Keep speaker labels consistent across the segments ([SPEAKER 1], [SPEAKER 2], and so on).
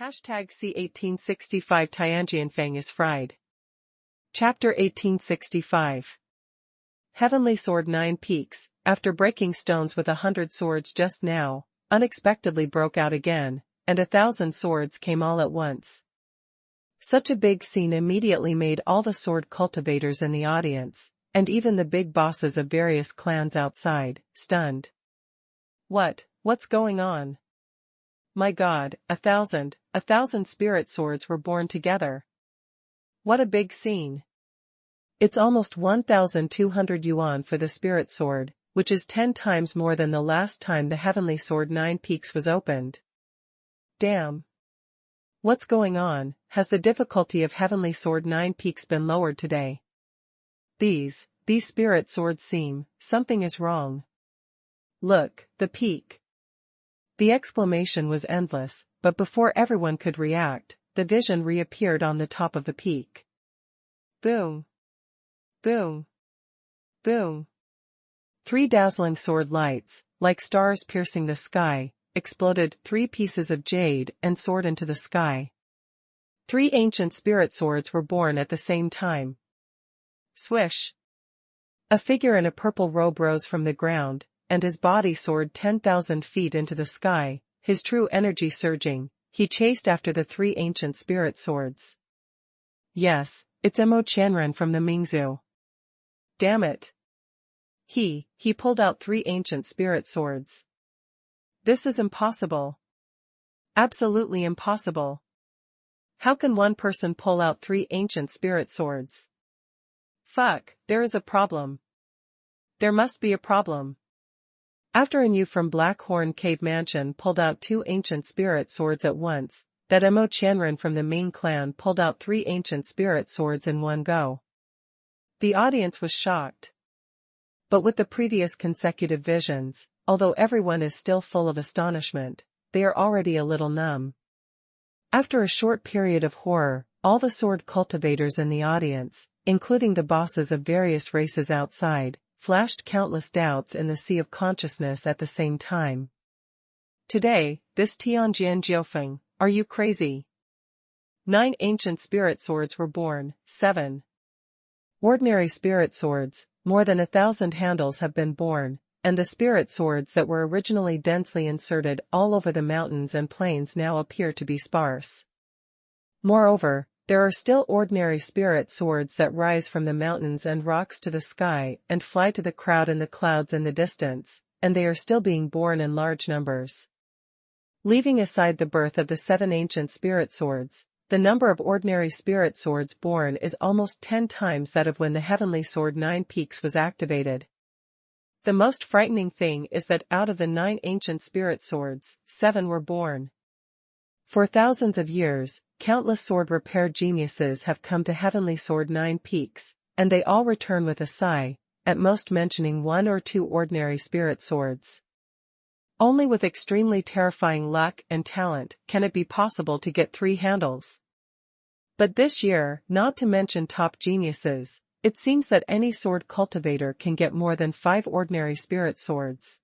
[SPEAKER 1] Hashtag C1865 Tianjianfang is fried. Chapter 1865. Heavenly Sword 9 Peaks, after breaking stones with 100 swords just now, unexpectedly broke out again, and 1,000 swords came all at once. Such a big scene immediately made all the sword cultivators in the audience, and even the big bosses of various clans outside, stunned. What's going on? My God, 1,000 spirit swords were born together. What a big scene. It's almost 1,200 yuan for the spirit sword, which is 10 times more than the last time the Heavenly Sword 9 Peaks was opened. Damn. What's going on? Has the difficulty of Heavenly Sword 9 Peaks been lowered today? These spirit swords seem, something is wrong. Look, the peak. The exclamation was endless, but before everyone could react, the vision reappeared on the top of the peak. Boom. Boom. Boom. 3 dazzling sword lights, like stars piercing the sky, exploded 3 pieces of jade and soared into the sky. 3 ancient spirit swords were born at the same time. Swish. A figure in a purple robe rose from the ground, and his body soared 10,000 feet into the sky, his true energy surging. He chased after the 3 ancient spirit swords. Yes, it's Mo Qianren from the Mingzhu. Damn it. He pulled out 3 ancient spirit swords. This is impossible. Absolutely impossible. How can one person pull out 3 ancient spirit swords? Fuck, there is a problem. There must be a problem. After Anu from Blackhorn Cave Mansion pulled out 2 ancient spirit swords at once, that Mo Qianren from the Ming clan pulled out 3 ancient spirit swords in one go. The audience was shocked. But with the previous consecutive visions, although everyone is still full of astonishment, they are already a little numb. After a short period of horror, all the sword cultivators in the audience, including the bosses of various races outside, flashed countless doubts in the sea of consciousness at the same time. Today, this Tianjianfang, are you crazy? 9 ancient spirit swords were born, 7 ordinary spirit swords, more than 1,000 handles have been born, and the spirit swords that were originally densely inserted all over the mountains and plains now appear to be sparse. Moreover, there are still ordinary spirit swords that rise from the mountains and rocks to the sky and fly to the crowd in the clouds in the distance, and they are still being born in large numbers. Leaving aside the birth of the 7 ancient spirit swords, the number of ordinary spirit swords born is almost 10 times that of when the Heavenly Sword 9 Peaks was activated. The most frightening thing is that out of the 9 ancient spirit swords, 7 were born. For thousands of years, countless sword repair geniuses have come to Heavenly Sword 9 Peaks, and they all return with a sigh, at most mentioning 1 or 2 ordinary spirit swords. Only with extremely terrifying luck and talent can it be possible to get 3 handles. But this year, not to mention top geniuses, it seems that any sword cultivator can get more than 5 ordinary spirit swords.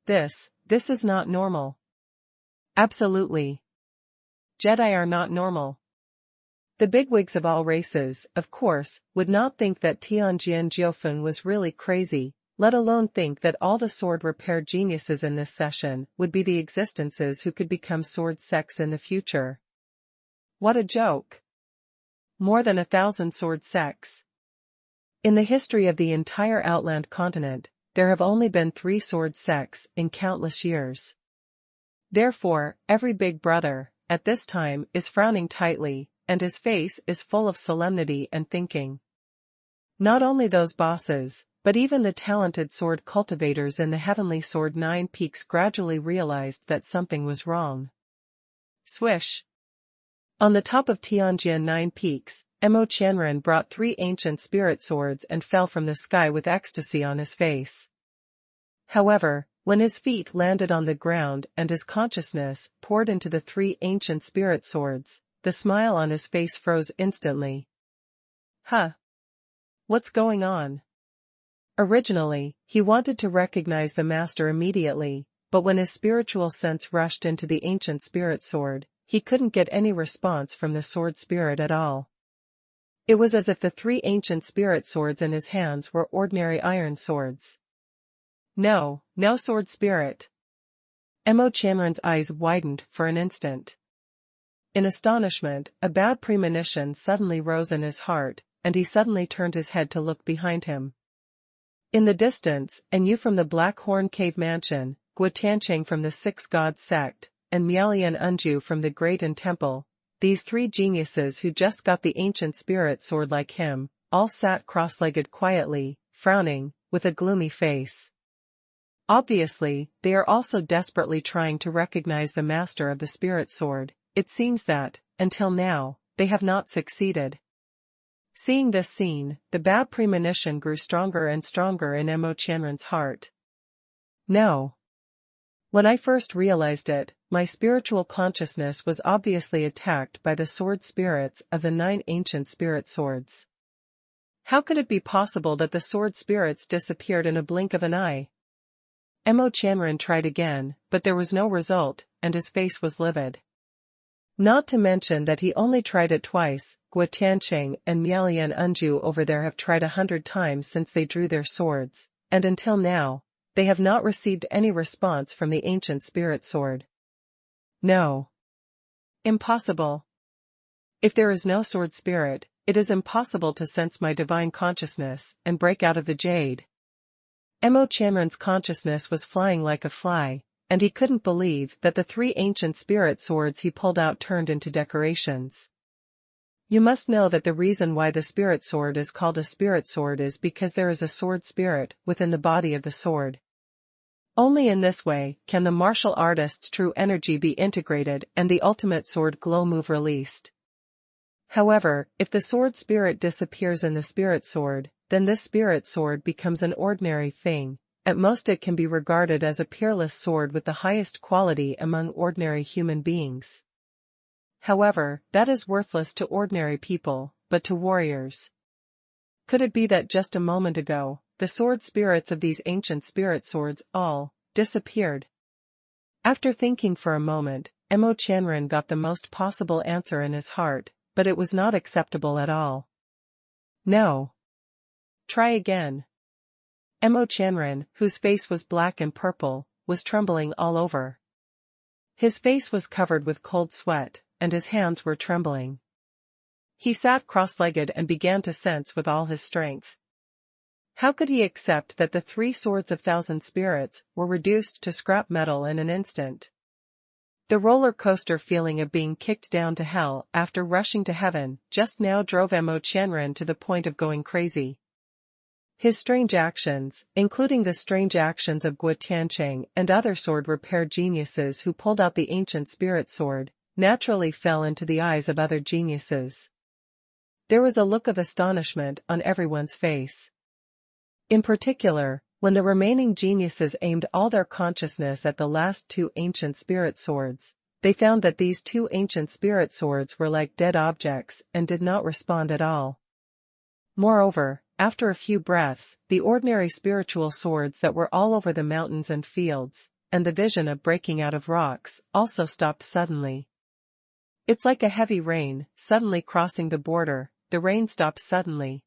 [SPEAKER 1] This is not normal. Absolutely. Jedi are not normal. The bigwigs of all races, of course, would not think that Tianjianfang was really crazy, let alone think that all the sword repair geniuses in this session would be the existences who could become sword sects in the future. What a joke. More than 1,000 sword sects. In the history of the entire Outland continent, there have only been 3 sword sects in countless years. Therefore, every big brother, at this time, is frowning tightly, and his face is full of solemnity and thinking. Not only those bosses, but even the talented sword cultivators in the Heavenly Sword 9 Peaks gradually realized that something was wrong. Swish. On the top of Tianjian 9 Peaks, Mo Qianren brought 3 ancient spirit swords and fell from the sky with ecstasy on his face. However, when his feet landed on the ground and his consciousness poured into the 3 ancient spirit swords, the smile on his face froze instantly. Huh. What's going on? Originally, he wanted to recognize the master immediately, but when his spiritual sense rushed into the ancient spirit sword, he couldn't get any response from the sword spirit at all. It was as if the three ancient spirit swords in his hands were ordinary iron swords. No, no sword spirit. Mo Chanren's eyes widened for an instant. In astonishment, a bad premonition suddenly rose in his heart, and he suddenly turned his head to look behind him. In the distance, and Yu from the Black Horn Cave Mansion, Guo Tiancheng from the Six Gods Sect, and Miaolian Unju from the Great Inn Temple, these three geniuses who just got the ancient spirit sword like him, all sat cross-legged quietly, frowning, with a gloomy face. Obviously, they are also desperately trying to recognize the master of the spirit sword. It seems that, until now, they have not succeeded. Seeing this scene, the bad premonition grew stronger and stronger in Mo Chanren's heart. No. When I first realized it, my spiritual consciousness was obviously attacked by the sword spirits of the 9 ancient spirit swords. How could it be possible that the sword spirits disappeared in a blink of an eye? Mo Chanren tried again, but there was no result, and his face was livid. Not to mention that he only tried it twice. Guo Tiancheng and Miaolian Unju over there have tried 100 times since they drew their swords, and until now, they have not received any response from the ancient spirit sword. No. Impossible. If there is no sword spirit, it is impossible to sense my divine consciousness and break out of the jade. Mo Chanren's consciousness was flying like a fly, and he couldn't believe that the 3 ancient spirit swords he pulled out turned into decorations. You must know that the reason why the spirit sword is called a spirit sword is because there is a sword spirit within the body of the sword. Only in this way can the martial artist's true energy be integrated and the ultimate sword glow move released. However, if the sword spirit disappears in the spirit sword, then this spirit sword becomes an ordinary thing. At most it can be regarded as a peerless sword with the highest quality among ordinary human beings. However, that is worthless to ordinary people, but to warriors. Could it be that just a moment ago, the sword spirits of these ancient spirit swords all disappeared? After thinking for a moment, Mo Chanren got the most possible answer in his heart, but it was not acceptable at all. No. Try again. Mo Chanren, whose face was black and purple, was trembling all over. His face was covered with cold sweat, and his hands were trembling. He sat cross-legged and began to sense with all his strength. How could he accept that the 3 swords of thousand spirits were reduced to scrap metal in an instant? The roller coaster feeling of being kicked down to hell after rushing to heaven just now drove Mo Chanren to the point of going crazy. His strange actions, including the strange actions of Guo Tiancheng and other sword repair geniuses who pulled out the ancient spirit sword, naturally fell into the eyes of other geniuses. There was a look of astonishment on everyone's face. In particular, when the remaining geniuses aimed all their consciousness at the last 2 ancient spirit swords, they found that these 2 ancient spirit swords were like dead objects and did not respond at all. Moreover, after a few breaths, the ordinary spiritual swords that were all over the mountains and fields, and the vision of breaking out of rocks, also stopped suddenly. It's like a heavy rain, suddenly crossing the border. The rain stopped suddenly.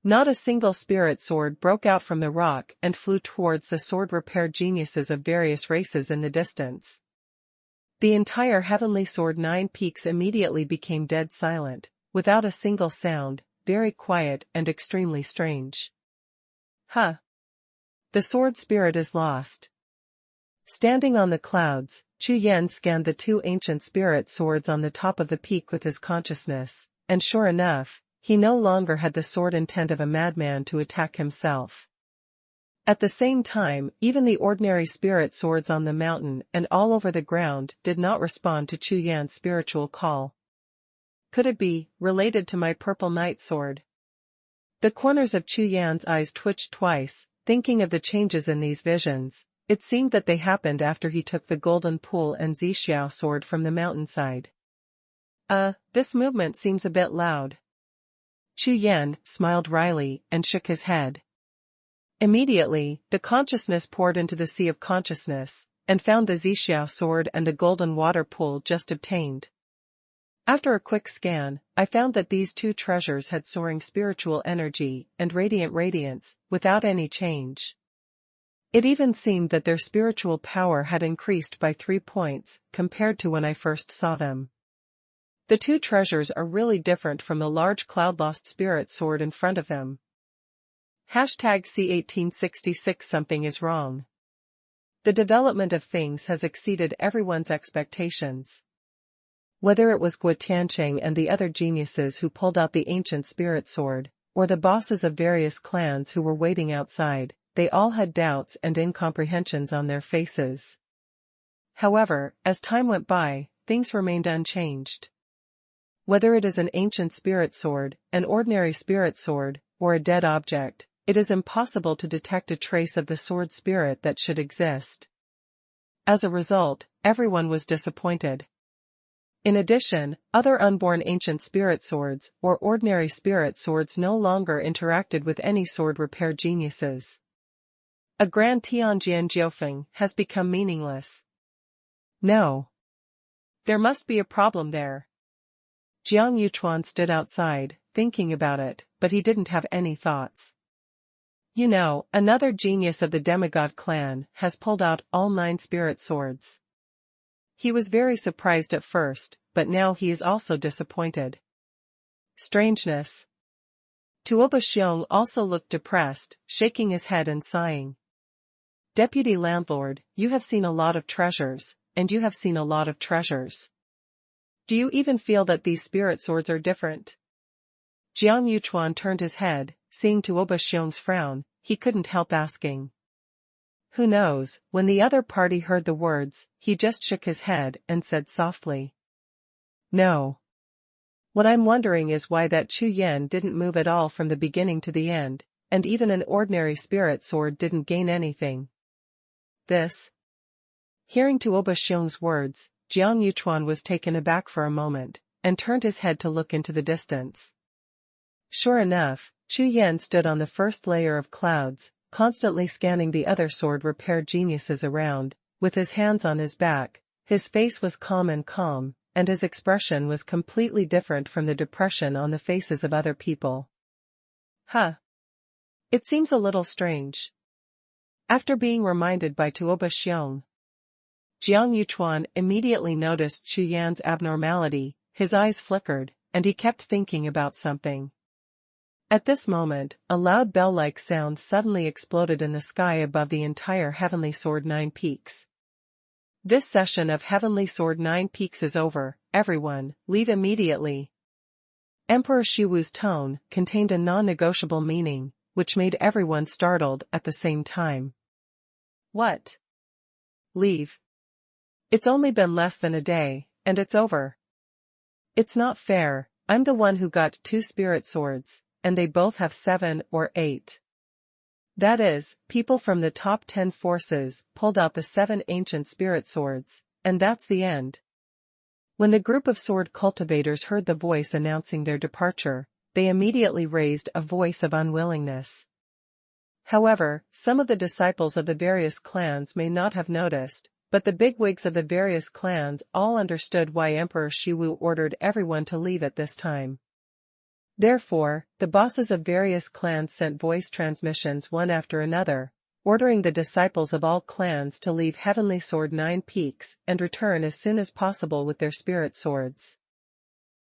[SPEAKER 1] Not a single spirit sword broke out from the rock and flew towards the sword repair geniuses of various races in the distance. The entire heavenly sword 9 peaks immediately became dead silent, without a single sound, very quiet and extremely strange. Huh. The sword spirit is lost. Standing on the clouds, Chu Yan scanned the 2 ancient spirit swords on the top of the peak with his consciousness, and sure enough, he no longer had the sword intent of a madman to attack himself. At the same time, even the ordinary spirit swords on the mountain and all over the ground did not respond to Chu Yan's spiritual call. Could it be related to my purple night sword? The corners of Chu Yan's eyes twitched twice, thinking of the changes in these visions. It seemed that they happened after he took the golden pool and Jiuxiao sword from the mountainside. This movement seems a bit loud. Chu Yan smiled wryly and shook his head. Immediately, the consciousness poured into the sea of consciousness, and found the Jiuxiao sword and the golden water pool just obtained. After a quick scan, I found that these two treasures had soaring spiritual energy and radiant radiance, without any change. It even seemed that their spiritual power had increased by 3 points, compared to when I first saw them. The two treasures are really different from the large cloud-lost spirit sword in front of them. #C1866 Something is wrong. The development of things has exceeded everyone's expectations. Whether it was Guo Tiancheng and the other geniuses who pulled out the ancient spirit sword, or the bosses of various clans who were waiting outside, they all had doubts and incomprehensions on their faces. However, as time went by, things remained unchanged. Whether it is an ancient spirit sword, an ordinary spirit sword, or a dead object, it is impossible to detect a trace of the sword spirit that should exist. As a result, everyone was disappointed. In addition, other unborn ancient spirit swords or ordinary spirit swords no longer interacted with any sword repair geniuses. A grand Tianjian Jiufeng has become meaningless. No. There must be a problem there. Jiang Yuchuan stood outside, thinking about it, but he didn't have any thoughts. You know, another genius of the demigod clan has pulled out all 9 spirit swords. He was very surprised at first, but now he is also disappointed. Strangeness. Tuoba Xiong also looked depressed, shaking his head and sighing. Deputy Landlord, you have seen a lot of treasures, and you have seen a lot of treasures. Do you even feel that these spirit swords are different? Jiang Yuchuan turned his head, seeing Tuoba Xiong's frown, he couldn't help asking. Who knows, when the other party heard the words, he just shook his head and said softly. No. What I'm wondering is why that Chu Yan didn't move at all from the beginning to the end, and even an ordinary spirit sword didn't gain anything. This. Hearing Tuoba Xiong's words, Jiang Yuchuan was taken aback for a moment, and turned his head to look into the distance. Sure enough, Chu Yan stood on the first layer of clouds, constantly scanning the other sword repair geniuses around, with his hands on his back. His face was calm, and his expression was completely different from the depression on the faces of other people. Huh. It seems a little strange. After being reminded by Tuoba Xiong, Jiang Yuchuan immediately noticed Chu Yan's abnormality, his eyes flickered, and he kept thinking about something. At this moment, a loud bell-like sound suddenly exploded in the sky above the entire Heavenly Sword 9 Peaks. This session of Heavenly Sword 9 Peaks is over, everyone, leave immediately. Emperor Shiwu's tone contained a non-negotiable meaning, which made everyone startled at the same time. What? Leave. It's only been less than a day, and it's over. It's not fair, I'm the one who got 2 spirit swords, and they both have 7 or 8. That is, people from the top 10 forces pulled out the 7 ancient spirit swords, and that's the end. When the group of sword cultivators heard the voice announcing their departure, they immediately raised a voice of unwillingness. However, some of the disciples of the various clans may not have noticed, but the bigwigs of the various clans all understood why Emperor Shiwu ordered everyone to leave at this time. Therefore, the bosses of various clans sent voice transmissions one after another, ordering the disciples of all clans to leave Heavenly Sword 9 Peaks and return as soon as possible with their spirit swords.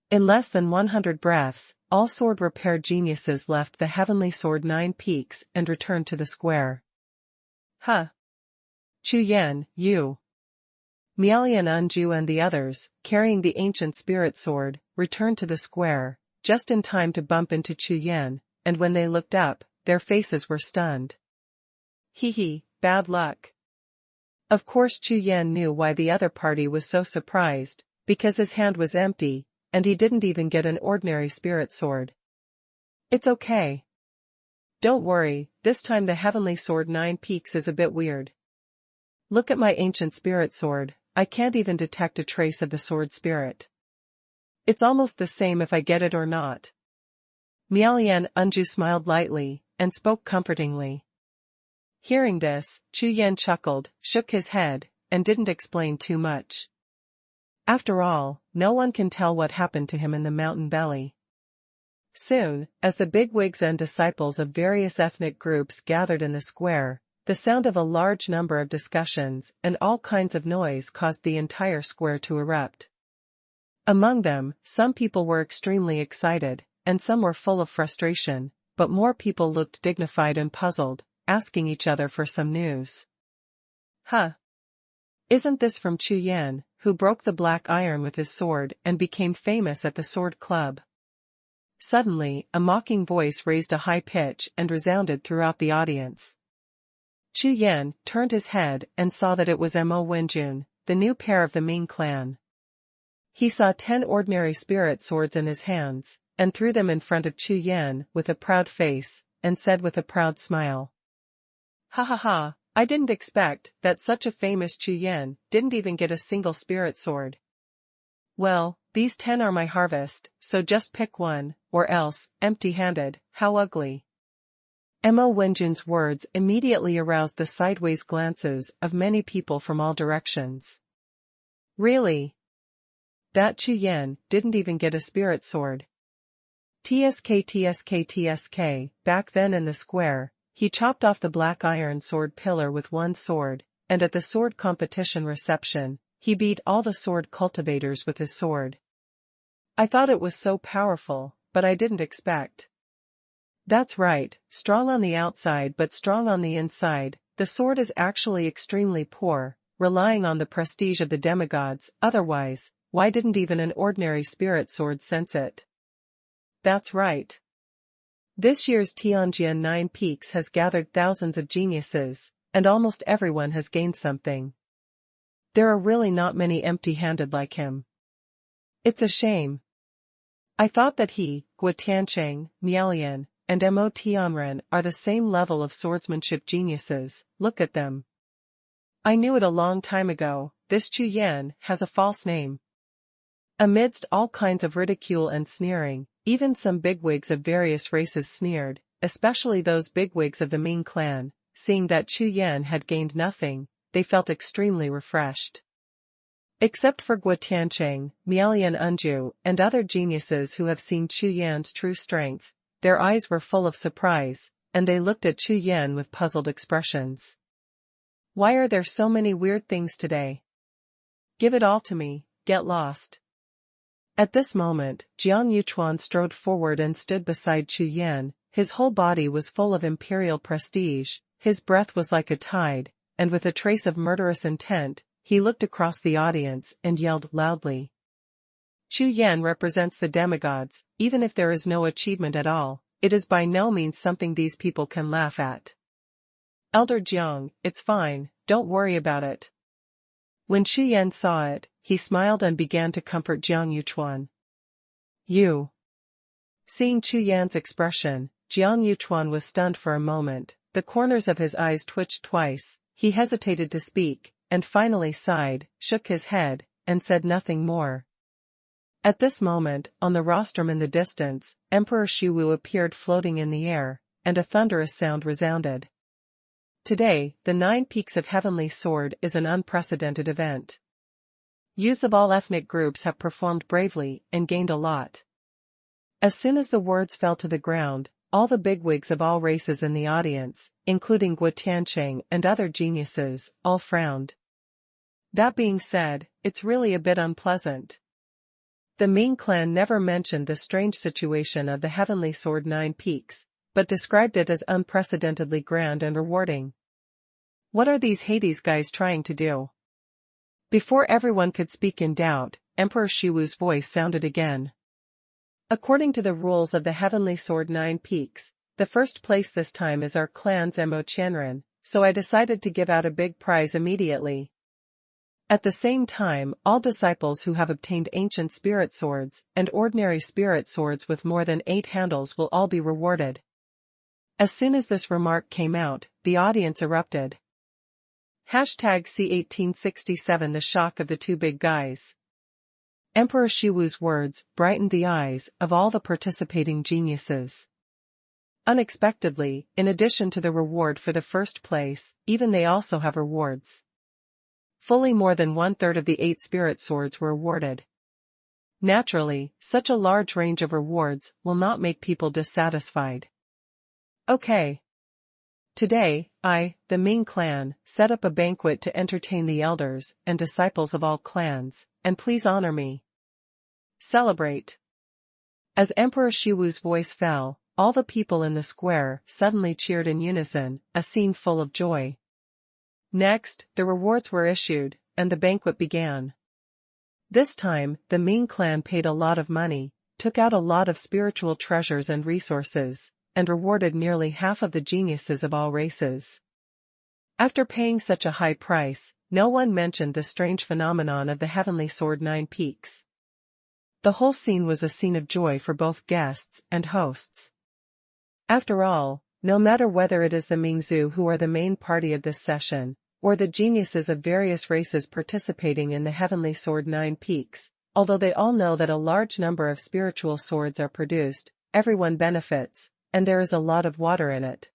[SPEAKER 1] In less than 100 breaths, all sword repair geniuses left the Heavenly Sword 9 Peaks and returned to the square. Huh. Chu Yan, you. Mialian Anju and the others, carrying the ancient spirit sword, returned to the square, just in time to bump into Chu Yan, and when they looked up, their faces were stunned. Hee, bad luck. Of course Chu Yan knew why the other party was so surprised, because his hand was empty, and he didn't even get an ordinary spirit sword. It's okay. Don't worry, this time the Heavenly Sword 9 Peaks is a bit weird. Look at my ancient spirit sword, I can't even detect a trace of the sword spirit. It's almost the same if I get it or not. Mialian Anju smiled lightly, and spoke comfortingly. Hearing this, Chu Yan chuckled, shook his head, and didn't explain too much. After all, no one can tell what happened to him in the mountain belly. Soon, as the bigwigs and disciples of various ethnic groups gathered in the square, the sound of a large number of discussions and all kinds of noise caused the entire square to erupt. Among them, some people were extremely excited, and some were full of frustration, but more people looked dignified and puzzled, asking each other for some news. Huh! Isn't this from Chu Yan, who broke the black iron with his sword and became famous at the sword club? Suddenly, a mocking voice raised a high pitch and resounded throughout the audience. Chu Yan turned his head and saw that it was Mo Wenjun, the new pair of the Ming clan. He saw 10 ordinary spirit swords in his hands, and threw them in front of Chu Yan with a proud face, and said with a proud smile. Ha ha ha, I didn't expect that such a famous Chu Yan didn't even get a single spirit sword. Well, these 10 are my harvest, so just pick one, or else, empty-handed. How ugly. Mo Wenjun's words immediately aroused the sideways glances of many people from all directions. Really? That Chu Yan didn't even get a spirit sword. TSK. Back then in the square, he chopped off the black iron sword pillar with one sword, and at the sword competition reception, he beat all the sword cultivators with his sword. I thought it was so powerful, but I didn't expect. That's right, strong on the outside but strong on the inside. The sword is actually extremely poor, relying on the prestige of the demigods. Otherwise, why didn't even an ordinary spirit sword sense it? That's right. This year's Tianjin 9 Peaks has gathered thousands of geniuses, and almost everyone has gained something. There are really not many empty-handed like him. It's a shame. I thought that he, Guo Tiancheng, Miaolian, and Mo Tianren are the same level of swordsmanship geniuses. Look at them. I knew it a long time ago. This Chu Yan has a false name. Amidst all kinds of ridicule and sneering, even some bigwigs of various races sneered, especially those bigwigs of the Ming clan. Seeing that Chu Yan had gained nothing, they felt extremely refreshed. Except for Guo Tiancheng, Miaolian Unju, and other geniuses who have seen Chu Yan's true strength, their eyes were full of surprise, and they looked at Chu Yan with puzzled expressions. Why are there so many weird things today? Give it all to me, get lost. At this moment, Jiang Yuchuan strode forward and stood beside Chu Yan. His whole body was full of imperial prestige, his breath was like a tide, and with a trace of murderous intent, he looked across the audience and yelled loudly. Chu Yan represents the demigods. Even if there is no achievement at all, it is by no means something these people can laugh at. Elder Jiang, it's fine, don't worry about it. When Chu Yan saw it, he smiled and began to comfort Jiang Yuchuan. You. Seeing Chu Yan's expression, Jiang Yuchuan was stunned for a moment. The corners of his eyes twitched twice, he hesitated to speak, and finally sighed, shook his head, and said nothing more. At this moment, on the rostrum in the distance, Emperor Shiwu appeared floating in the air, and a thunderous sound resounded. Today, the 9 Peaks of Heavenly Sword is an unprecedented event. Youths of all ethnic groups have performed bravely and gained a lot. As soon as the words fell to the ground, all the bigwigs of all races in the audience, including Guo Tiancheng and other geniuses, all frowned. That being said, it's really a bit unpleasant. The Ming clan never mentioned the strange situation of the Heavenly Sword 9 Peaks, but described it as unprecedentedly grand and rewarding. What are these Hades guys trying to do? Before everyone could speak in doubt, Emperor Shiwu's voice sounded again. According to the rules of the Heavenly Sword 9 Peaks, the first place this time is our clan's Mo Tianren, so I decided to give out a big prize immediately. At the same time, all disciples who have obtained ancient spirit swords and ordinary spirit swords with more than 8 handles will all be rewarded. As soon as this remark came out, the audience erupted. #C1867 The shock of the 2 big guys. Emperor Shiwu's words brightened the eyes of all the participating geniuses. Unexpectedly, in addition to the reward for the first place, even they also have rewards. Fully more than 1/3 of the 8 spirit swords were awarded. Naturally, such a large range of rewards will not make people dissatisfied. Okay. Today, I, the Ming clan, set up a banquet to entertain the elders and disciples of all clans, and please honor me. Celebrate. As Emperor Shiwu's voice fell, all the people in the square suddenly cheered in unison, a scene full of joy. Next, the rewards were issued, and the banquet began. This time, the Ming clan paid a lot of money, took out a lot of spiritual treasures and resources, and rewarded nearly half of the geniuses of all races. After paying such a high price, no one mentioned the strange phenomenon of the heavenly sword 9 peaks. The whole scene was a scene of joy for both guests and hosts. After all, no matter whether it is the Mingzhu who are the main party of this session, or the geniuses of various races participating in the heavenly sword 9 peaks, although they all know that a large number of spiritual swords are produced, everyone benefits, and there is a lot of water in it.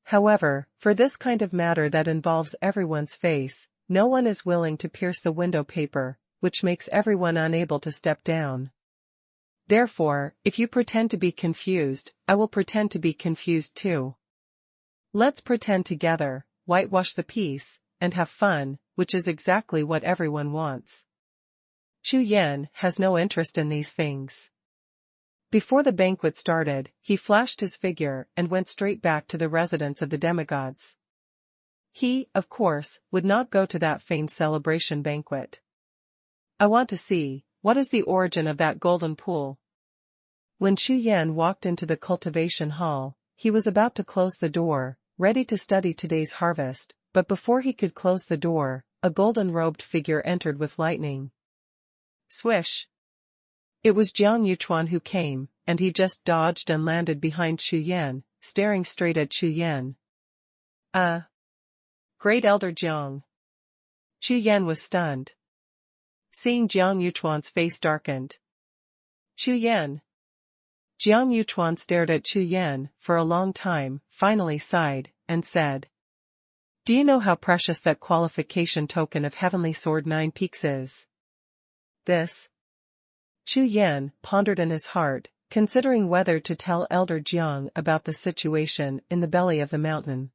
[SPEAKER 1] However, for this kind of matter that involves everyone's face, no one is willing to pierce the window paper, which makes everyone unable to step down. Therefore, if you pretend to be confused, I will pretend to be confused too. Let's pretend together, whitewash the piece, and have fun, which is exactly what everyone wants. Chu Yan has no interest in these things. Before the banquet started, he flashed his figure and went straight back to the residence of the demigods. He, of course, would not go to that feigned celebration banquet. I want to see, what is the origin of that golden pool? When Chu Yan walked into the cultivation hall, he was about to close the door, ready to study today's harvest, but before he could close the door, a golden-robed figure entered with lightning. Swish! It was Jiang Yuchuan who came, and he just dodged and landed behind Chu Yan, staring straight at Chu Yan. Great Elder Jiang. Chu Yan was stunned. Seeing Jiang Yuchuan's face darkened. Chu Yan. Jiang Yuchuan stared at Chu Yan for a long time, finally sighed, and said, "Do you know how precious that qualification token of Heavenly Sword 9 Peaks is?" This. Chu Yan pondered in his heart, considering whether to tell Elder Jiang about the situation in the belly of the mountain.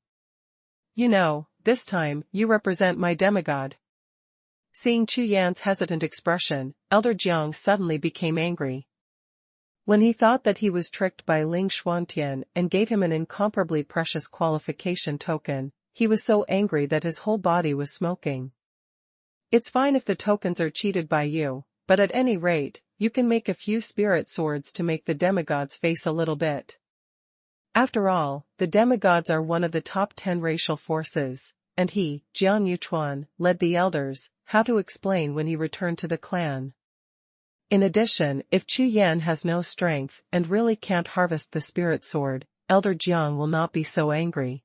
[SPEAKER 1] "You know, this time, you represent my demigod." Seeing Chu Yan's hesitant expression, Elder Jiang suddenly became angry. When he thought that he was tricked by Ling Xuantian and gave him an incomparably precious qualification token, he was so angry that his whole body was smoking. "It's fine if the tokens are cheated by you, but at any rate, you can make a few spirit swords to make the demigods face a little bit. After all, the demigods are one of the top 10 racial forces, and he, Jiang Yuchuan, led the elders, how to explain when he returned to the clan. In addition, if Chu Yan has no strength and really can't harvest the spirit sword, Elder Jiang will not be so angry."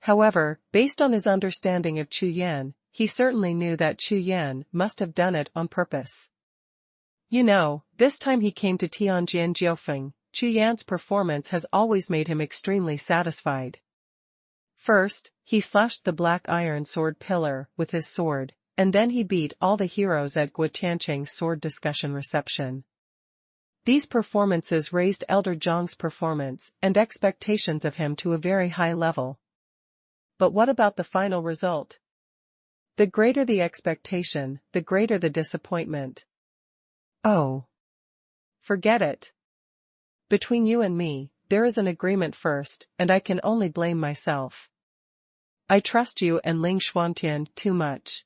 [SPEAKER 1] However, based on his understanding of Chu Yan, he certainly knew that Chu Yan must have done it on purpose. You know, this time he came to Tianjin Jiufeng, Chu Yan's performance has always made him extremely satisfied. First, he slashed the black iron sword pillar with his sword, and then he beat all the heroes at Guotiancheng's sword discussion reception. These performances raised Elder Jiang's performance and expectations of him to a very high level. But what about the final result? The greater the expectation, the greater the disappointment. Oh. Forget it. Between you and me, there is an agreement first, and I can only blame myself. I trust you and Ling Xuantian too much.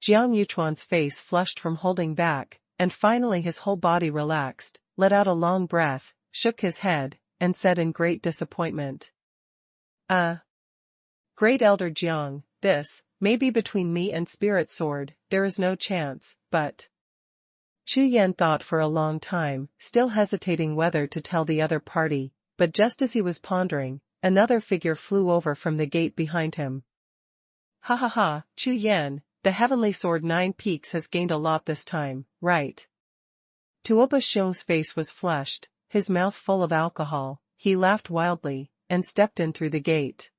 [SPEAKER 1] Jiang Yuchuan's face flushed from holding back, and finally his whole body relaxed, let out a long breath, shook his head, and said in great disappointment. Great Elder Jiang, this, maybe between me and Spirit Sword, there is no chance, but... Chu Yan thought for a long time, still hesitating whether to tell the other party, but just as he was pondering, another figure flew over from the gate behind him. Ha ha ha, Chu Yan, the Heavenly Sword 9 Peaks has gained a lot this time, right? Tuoba Xiong's face was flushed, his mouth full of alcohol, he laughed wildly, and stepped in through the gate.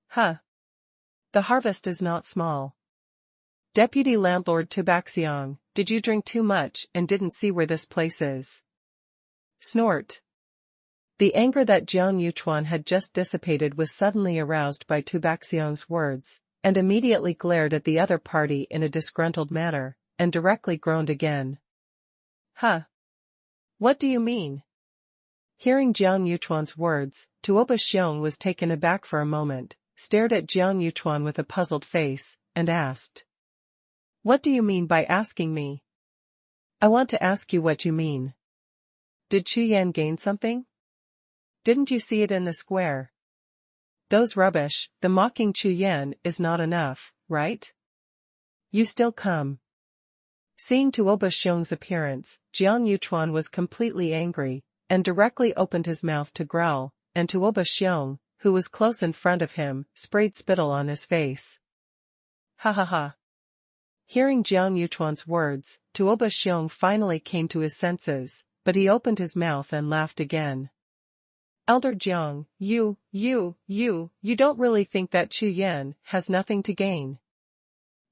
[SPEAKER 1] Huh. The harvest is not small. Deputy Landlord Tubaxiong, did you drink too much and didn't see where this place is? Snort. The anger that Jiang Yuchuan had just dissipated was suddenly aroused by Tubaxiong's words, and immediately glared at the other party in a disgruntled manner, and directly groaned again. Huh? What do you mean? Hearing Jiang Yuchuan's words, Tuoba Xiong was taken aback for a moment, stared at Jiang Yuchuan with a puzzled face, and asked. What do you mean by asking me? I want to ask you what you mean. Did Chu Yan gain something? Didn't you see it in the square? Those rubbish, the mocking Chu Yan is not enough, right? You still come. Seeing Tuoba Xiong's appearance, Jiang Yuchuan was completely angry, and directly opened his mouth to growl, and Tuoba Xiong, who was close in front of him, sprayed spittle on his face. Ha ha ha. Hearing Jiang Yuchuan's words, Tuoba Xiong finally came to his senses, but he opened his mouth and laughed again. Elder Jiang, you don't really think that Chu Yan has nothing to gain?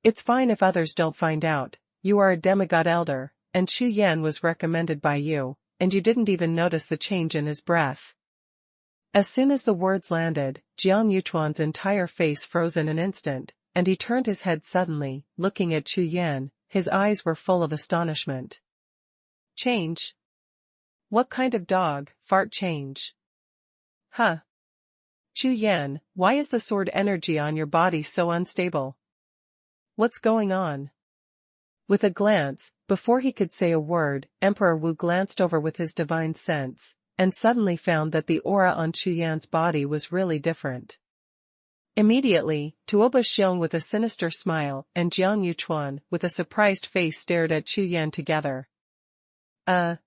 [SPEAKER 1] It's fine if others don't find out, you are a demigod elder, and Chu Yan was recommended by you, and you didn't even notice the change in his breath. As soon as the words landed, Jiang Yuchuan's entire face froze in an instant, and he turned his head suddenly, looking at Chu Yan. His eyes were full of astonishment. Change? What kind of dog fart change? Huh? Chu Yan, why is the sword energy on your body so unstable? What's going on? With a glance, before he could say a word, Emperor Wu glanced over with his divine sense, and suddenly found that the aura on Chu Yan's body was really different. Immediately, Tuoba Xiong with a sinister smile and Jiang Yuchuan with a surprised face stared at Chu Yan together.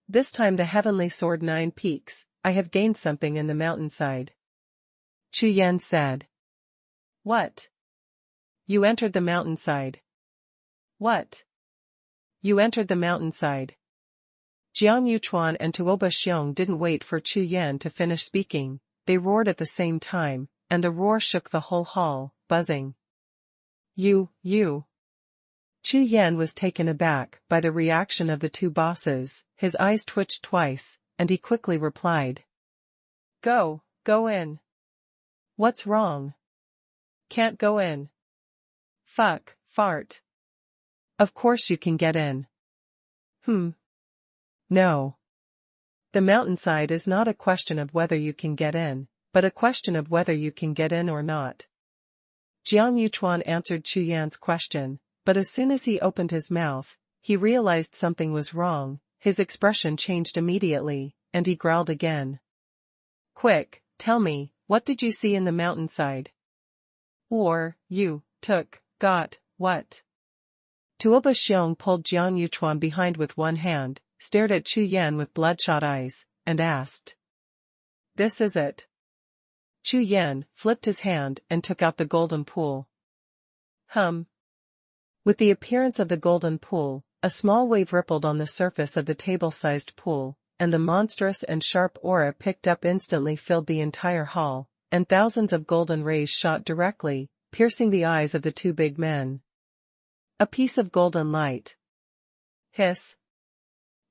[SPEAKER 1] This time the heavenly sword 9 peaks, I have gained something in the mountainside. Chu Yan said. What? You entered the mountainside. What? You entered the mountainside. Jiang Yuchuan and Tuoba Xiong didn't wait for Chu Yan to finish speaking, they roared at the same time, and the roar shook the whole hall, buzzing. You. Chu Yan was taken aback by the reaction of the two bosses, his eyes twitched twice, and he quickly replied. Go in. What's wrong? Can't go in. Fart. Of course you can get in. No. The mountainside is not a question of whether you can get in, but a question of whether you can get in or not. Jiang Yuchuan answered Chu Yan's question, but as soon as he opened his mouth, he realized something was wrong, his expression changed immediately, and he growled again. Quick, tell me, what did you see in the mountainside? Or, got, what? Tuoba Xiong pulled Jiang Yuchuan behind with one hand, stared at Chu Yan with bloodshot eyes, and asked. This is it. Chu Yan flipped his hand and took out the golden pool. With the appearance of the golden pool, a small wave rippled on the surface of the table-sized pool, and the monstrous and sharp aura picked up instantly filled the entire hall, and thousands of golden rays shot directly, piercing the eyes of the two big men. A piece of golden light. Hiss.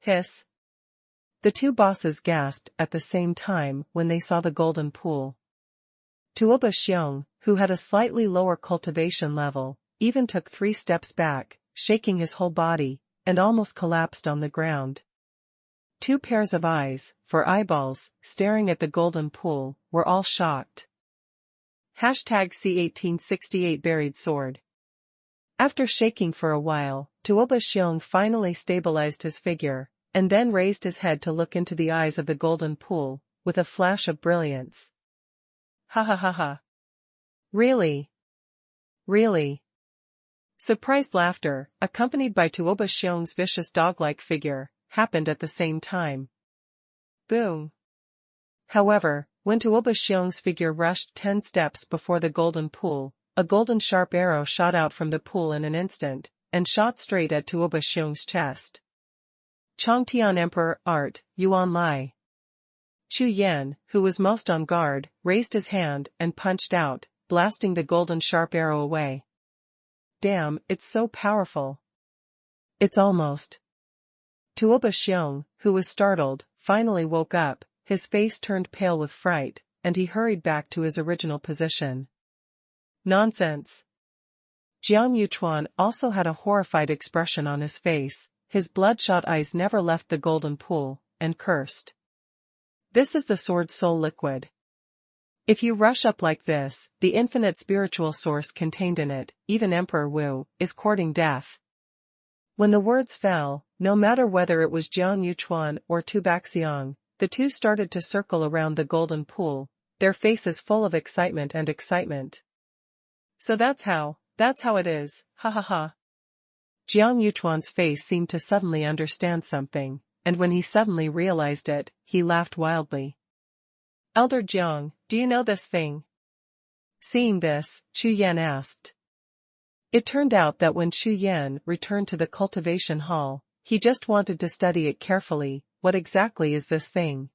[SPEAKER 1] The two bosses gasped at the same time when they saw the golden pool. Tuoba Xiong, who had a slightly lower cultivation level, even took 3 steps back, shaking his whole body, and almost collapsed on the ground. 2 pairs of eyes, for eyeballs, staring at the golden pool, were all shocked. #C1868 Buried Sword. After shaking for a while, Tuoba Xiong finally stabilized his figure, and then raised his head to look into the eyes of the golden pool, with a flash of brilliance. Ha. Really? Surprised laughter, accompanied by Tuoba Xiong's vicious dog-like figure, happened at the same time. Boom. However, when Tuoba Xiong's figure rushed 10 steps before the golden pool, a golden sharp arrow shot out from the pool in an instant, and shot straight at Tuoba Xiong's chest. Chongtian Emperor Art, Yuan Lai. Chu Yan, who was most on guard, raised his hand and punched out, blasting the golden sharp arrow away. Damn, it's so powerful. It's almost. Tuoba Xiong, who was startled, finally woke up, his face turned pale with fright, and he hurried back to his original position. Nonsense. Jiang Yuchuan also had a horrified expression on his face, his bloodshot eyes never left the golden pool, and cursed. This is the sword soul liquid. If you rush up like this, the infinite spiritual source contained in it, even Emperor Wu, is courting death. When the words fell, no matter whether it was Jiang Yuchuan or Tu Baxiang, the two started to circle around the golden pool, their faces full of excitement and excitement. So that's how it is, ha ha ha. Jiang Yuchuan's face seemed to suddenly understand something, and when he suddenly realized it, he laughed wildly. Elder Jiang, do you know this thing? Seeing this, Chu Yan asked. It turned out that when Chu Yan returned to the cultivation hall, he just wanted to study it carefully. What exactly is this thing?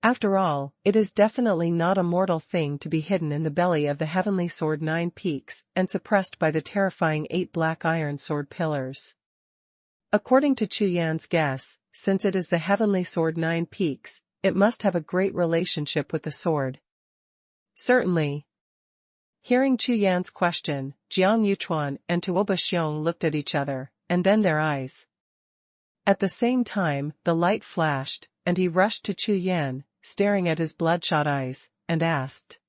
[SPEAKER 1] After all, it is definitely not a mortal thing to be hidden in the belly of the heavenly sword 9 peaks and suppressed by the terrifying 8 black iron sword pillars. According to Chu Yan's guess, since it is the heavenly sword 9 peaks, it must have a great relationship with the sword. Certainly. Hearing Chu Yan's question, Jiang Yuchuan and Tuoba Xiong looked at each other, and then their eyes. At the same time, the light flashed, and he rushed to Chu Yan, staring at his bloodshot eyes, and asked.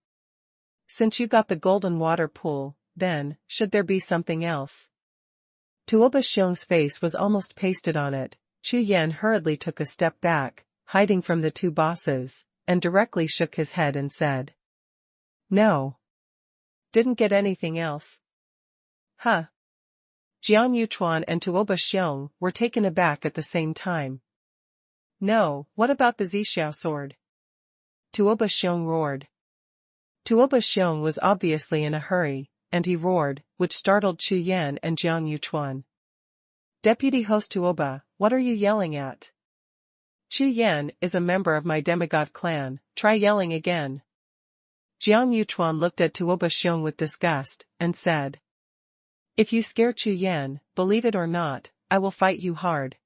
[SPEAKER 1] Since you got the golden water pool, then, should there be something else? Tuoba Xiong's face was almost pasted on it. Chu Yan hurriedly took a step back, hiding from the two bosses, and directly shook his head and said. No. Didn't get anything else. Huh. Jiang Yuchuan and Tuoba Xiong were taken aback at the same time. No, what about the Jiuxiao sword? Tuoba Xiong roared. Tuoba Xiong was obviously in a hurry, and he roared, which startled Chu Yan and Jiang Yuchuan. Deputy host Tuoba, what are you yelling at? Chu Yan is a member of my demigod clan, try yelling again. Jiang Yuchuan looked at Tuoba Xiong with disgust, and said. If you scare Chu Yan, believe it or not, I will fight you hard.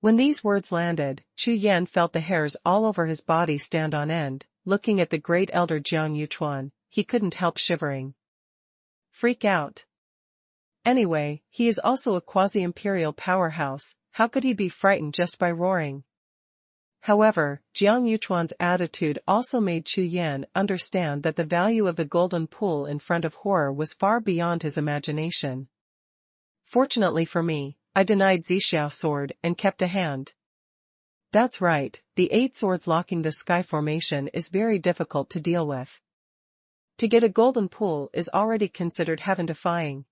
[SPEAKER 1] When these words landed, Chu Yan felt the hairs all over his body stand on end. Looking at the great elder Jiang Yuchuan, he couldn't help shivering. Freak out. Anyway, he is also a quasi-imperial powerhouse, how could he be frightened just by roaring? However, Jiang Yuchuan's attitude also made Chu Yan understand that the value of the golden pool in front of horror was far beyond his imagination. Fortunately for me, I denied Jiuxiao sword and kept a hand. That's right, the 8 swords locking the sky formation is very difficult to deal with. To get a golden pool is already considered heaven-defying.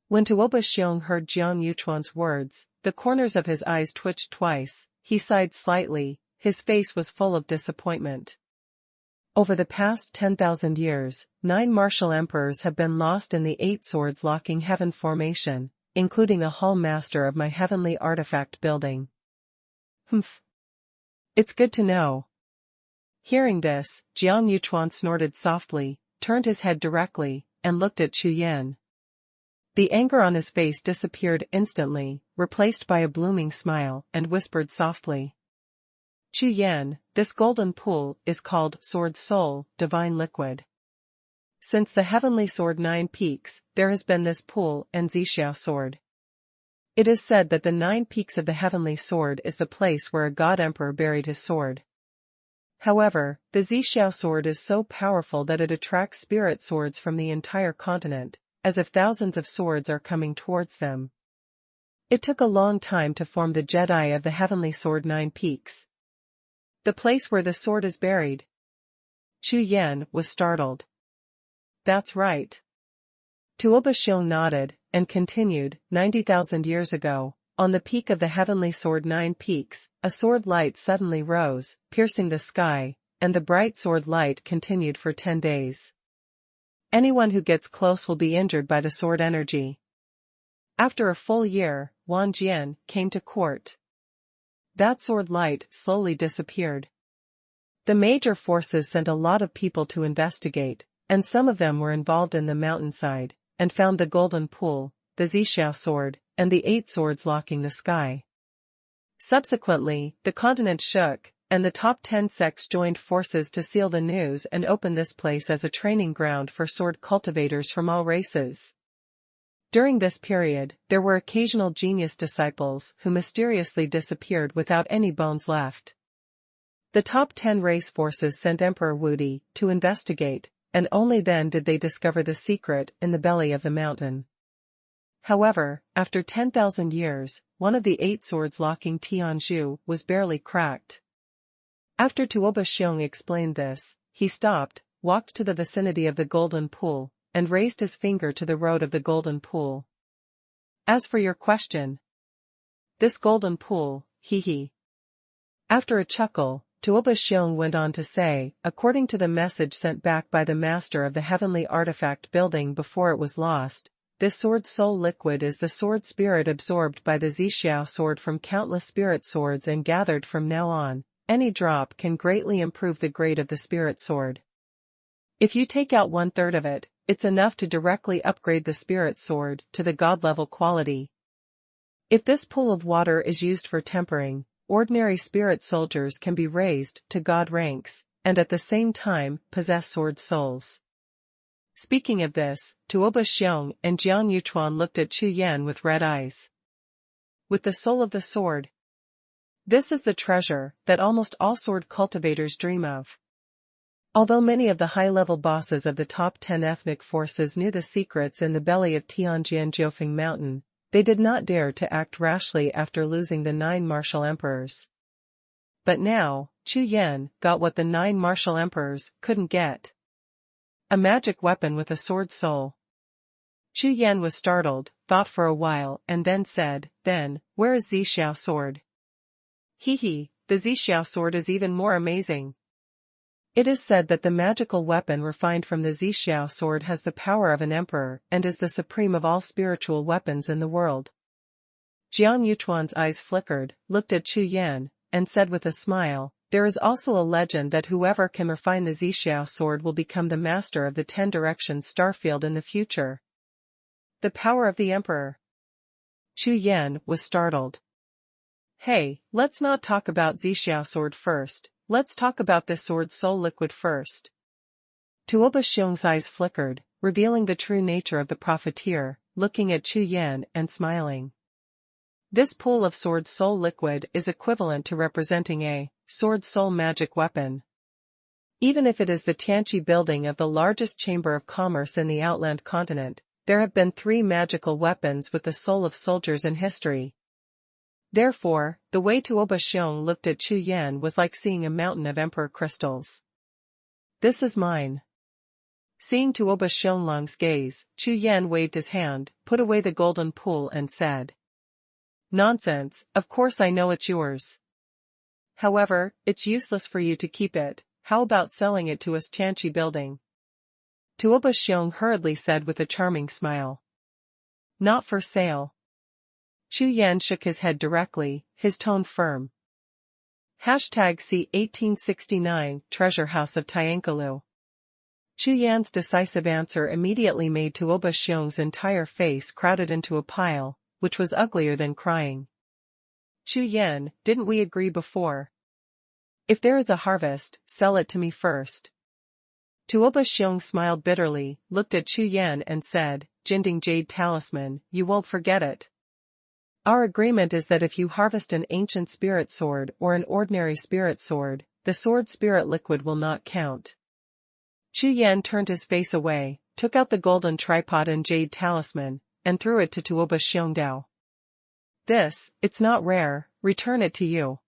[SPEAKER 1] When Tuoba Xiong heard Jiang Yuchuan's words, the corners of his eyes twitched twice, he sighed slightly, his face was full of disappointment. Over the past 10,000 years, 9 martial emperors have been lost in the 8 swords locking heaven formation, including the hall master of my heavenly artifact building. Humph. It's good to know. Hearing this, Jiang Yuchuan snorted softly, turned his head directly, and looked at Chu Yan. The anger on his face disappeared instantly, replaced by a blooming smile, and whispered softly. Chu Yan, this golden pool is called Sword Soul, Divine Liquid. Since the heavenly sword 9 peaks, there has been this pool and Jiuxiao sword. It is said that the 9 peaks of the heavenly sword is the place where a god emperor buried his sword. However, the Jiuxiao sword is so powerful that it attracts spirit swords from the entire continent, as if thousands of swords are coming towards them. It took a long time to form the Jedi of the heavenly sword 9 peaks. The place where the sword is buried. Chu Yan was startled. That's right. Tuoba Xiong nodded, and continued, 90,000 years ago, on the peak of the heavenly sword 9 peaks, a sword light suddenly rose, piercing the sky, and the bright sword light continued for 10 days. Anyone who gets close will be injured by the sword energy. After a full year, Wang Jian came to court. That sword light slowly disappeared. The major forces sent a lot of people to investigate, and some of them were involved in the mountainside, and found the golden pool, the Jiuxiao sword, and the 8 swords locking the sky. Subsequently, the continent shook, and the top 10 sects joined forces to seal the news and open this place as a training ground for sword cultivators from all races. During this period, there were occasional genius disciples who mysteriously disappeared without any bones left. The top 10 race forces sent Emperor Wudi to investigate, and only then did they discover the secret in the belly of the mountain. However, after 10,000 years, one of the 8 swords locking Tianzhu was barely cracked. After Tuoba Xiong explained this, he stopped, walked to the vicinity of the golden pool, and raised his finger to the road of the golden pool. As for your question, this golden pool, hee. After a chuckle, Tuoba Xiong went on to say, according to the message sent back by the master of the heavenly artifact building before it was lost, this sword soul liquid is the sword spirit absorbed by the Jiuxiao sword from countless spirit swords and gathered from now on. Any drop can greatly improve the grade of the spirit sword. If you take out 1/3 of it, it's enough to directly upgrade the spirit sword to the god-level quality. If this pool of water is used for tempering, ordinary spirit soldiers can be raised to god ranks, and at the same time possess sword souls. Speaking of this, Tuoba Xiong and Jiang Yuchuan looked at Chu Yan with red eyes. With the soul of the sword. This is the treasure that almost all sword cultivators dream of. Although many of the high-level bosses of the top 10 ethnic forces knew the secrets in the belly of Tianjian Mountain, they did not dare to act rashly after losing the 9 martial emperors. But now, Chu Yan got what the 9 martial emperors couldn't get. A magic weapon with a sword soul. Chu Yan was startled, thought for a while and then said, "Then, where is Jiuxiao sword?" The Jiuxiao sword is even more amazing. It is said that the magical weapon refined from the Jiuxiao sword has the power of an emperor and is the supreme of all spiritual weapons in the world. Jiang Yuchuan's eyes flickered, looked at Chu Yan, and said with a smile, "There is also a legend that whoever can refine the Jiuxiao sword will become the master of the 10 Directions Starfield in the future." The power of the emperor. Chu Yan was startled. Hey, let's not talk about Jiuxiao sword first, let's talk about this sword soul liquid first. Tuoba Xiong's eyes flickered, revealing the true nature of the profiteer, looking at Chu Yan and smiling. This pool of sword soul liquid is equivalent to representing a sword soul magic weapon. Even if it is the Tianqi building of the largest chamber of commerce in the outland continent, there have been 3 magical weapons with the soul of soldiers in history. Therefore, the way Tuoba Xiong looked at Chu Yan was like seeing a mountain of emperor crystals. "This is mine." Seeing Tuoba Xiong's gaze, Chu Yan waved his hand, put away the golden pool and said, "Nonsense, of course I know it's yours. However, it's useless for you to keep it, how about selling it to us Tianqi building?" Tuoba Xiong hurriedly said with a charming smile. "Not for sale." Chu Yan shook his head directly, his tone firm. #C 1869 Treasure House of Tiankalu. Chu Yan's decisive answer immediately made Tuoba Xiong's entire face crowded into a pile, which was uglier than crying. "Chu Yan, didn't we agree before? If there is a harvest, sell it to me first." Tuoba Xiong smiled bitterly, looked at Chu Yan and said, "Jinding Jade Talisman, you won't forget it. Our agreement is that if you harvest an ancient spirit sword or an ordinary spirit sword, the sword spirit liquid will not count." Chu Yan turned his face away, took out the golden tripod and jade talisman, and threw it to Tuoba Xiongdao. It's not rare, return it to you."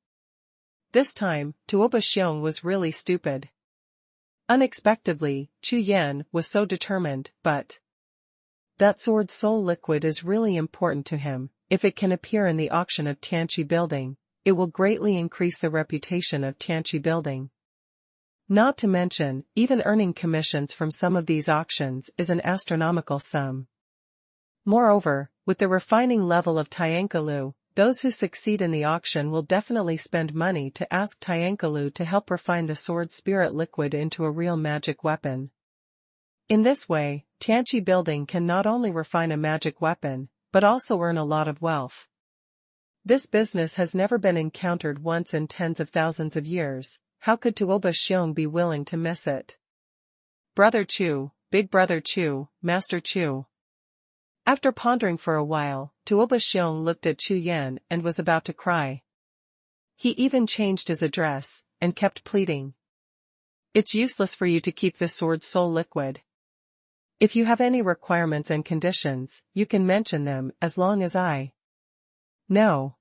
[SPEAKER 1] This time, Tuoba Xiong was really stupid. Unexpectedly, Chu Yan was so determined, but that sword soul liquid is really important to him. If it can appear in the auction of Tianqi building, it will greatly increase the reputation of Tianqi building. Not to mention, even earning commissions from some of these auctions is an astronomical sum. Moreover, with the refining level of Tiankalu, those who succeed in the auction will definitely spend money to ask Tiankalu to help refine the sword spirit liquid into a real magic weapon. In this way, Tianqi building can not only refine a magic weapon, but also earn a lot of wealth. This business has never been encountered once in tens of thousands of years. How could Tuoba Xiong be willing to miss it? Brother Chu, Big Brother Chu, Master Chu. After pondering for a while, Tuoba Xiong looked at Chu Yan and was about to cry. He even changed his address, and kept pleading. It's useless for you to keep this sword soul liquid. If you have any requirements and conditions, you can mention them as long as I. No.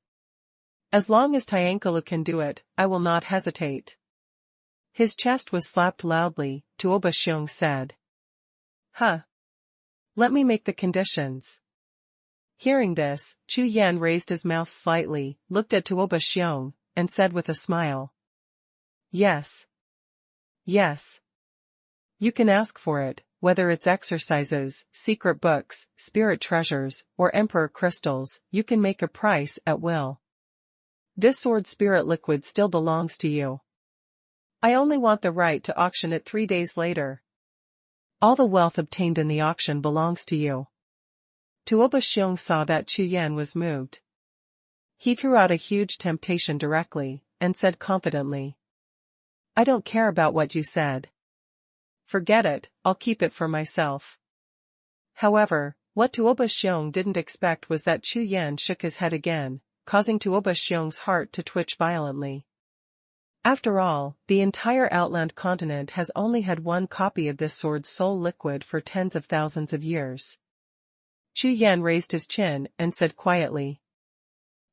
[SPEAKER 1] As long as Tiankalu can do it, I will not hesitate. His chest was slapped loudly, Tuoba Xiong said. Huh. Let me make the conditions. Hearing this, Chu Yan raised his mouth slightly, looked at Tuoba Xiong, and said with a smile. Yes. Yes. You can ask for it, whether it's exercises, secret books, spirit treasures, or emperor crystals, you can make a price at will. This sword spirit liquid still belongs to you. I only want the right to auction it 3 days later. All the wealth obtained in the auction belongs to you. Tuoba Xiong saw that Chu Yan was moved. He threw out a huge temptation directly, and said confidently. I don't care about what you said. Forget it, I'll keep it for myself. However, what Tuoba Xiong didn't expect was that Chu Yan shook his head again, causing Tuoba Xiong's heart to twitch violently. After all, the entire outland continent has only had one copy of this sword soul liquid for tens of thousands of years. Chu Yan raised his chin and said quietly.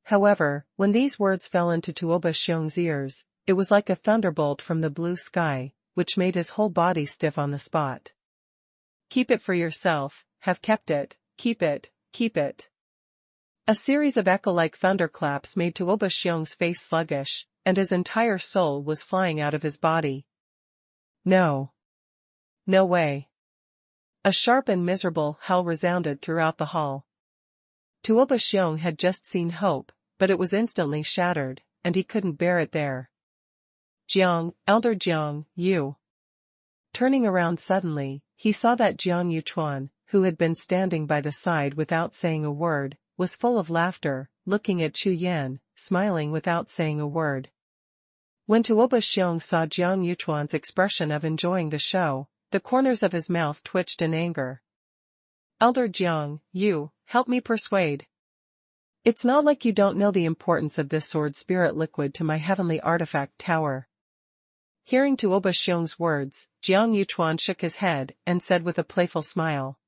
[SPEAKER 1] However, when these words fell into Tuoba Xiong's ears, it was like a thunderbolt from the blue sky, which made his whole body stiff on the spot. Keep it for yourself, have kept it, keep it, keep it. A series of echo-like thunderclaps made Tuoba Xiong's face sluggish, and his entire soul was flying out of his body. No. No way. A sharp and miserable howl resounded throughout the hall. Tuoba Xiong had just seen hope, but it was instantly shattered, and he couldn't bear it there. Jiang, Elder Jiang, you. Turning around suddenly, he saw that Jiang Yuchuan, who had been standing by the side without saying a word, was full of laughter, looking at Chu Yan, smiling without saying a word. When Tuoba Xiong saw Jiang Yuchuan's expression of enjoying the show, the corners of his mouth twitched in anger. Elder Jiang, you, help me persuade. It's not like you don't know the importance of this sword spirit liquid to my heavenly artifact tower. Hearing Tuoba Xiong's words, Jiang Yuchuan shook his head and said with a playful smile.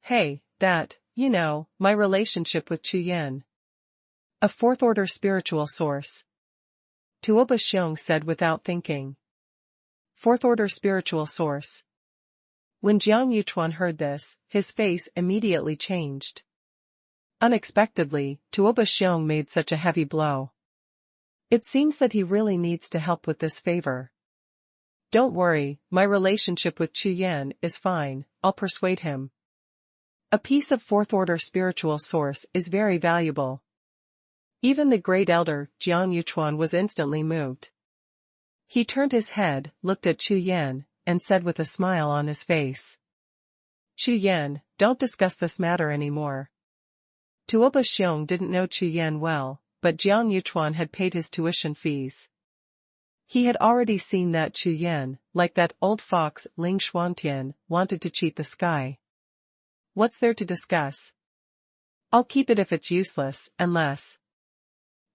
[SPEAKER 1] Hey, my relationship with Chu Yan. A fourth-order spiritual source. Tuoba Xiong said without thinking. Fourth-order spiritual source. When Jiang Yuchuan heard this, his face immediately changed. Unexpectedly, Tuoba Xiong made such a heavy blow. It seems that he really needs to help with this favor. Don't worry, my relationship with Chu Yan is fine, I'll persuade him. A piece of fourth-order spiritual source is very valuable. Even the great elder, Jiang Yuchuan, was instantly moved. He turned his head, looked at Chu Yan, and said with a smile on his face. Chu Yan, don't discuss this matter anymore. Tuoba Xiong didn't know Chu Yan well, but Jiang Yuchuan had paid his tuition fees. He had already seen that Chu Yan, like that old fox Ling Xuantian, wanted to cheat the sky. What's there to discuss? I'll keep it if it's useless, unless.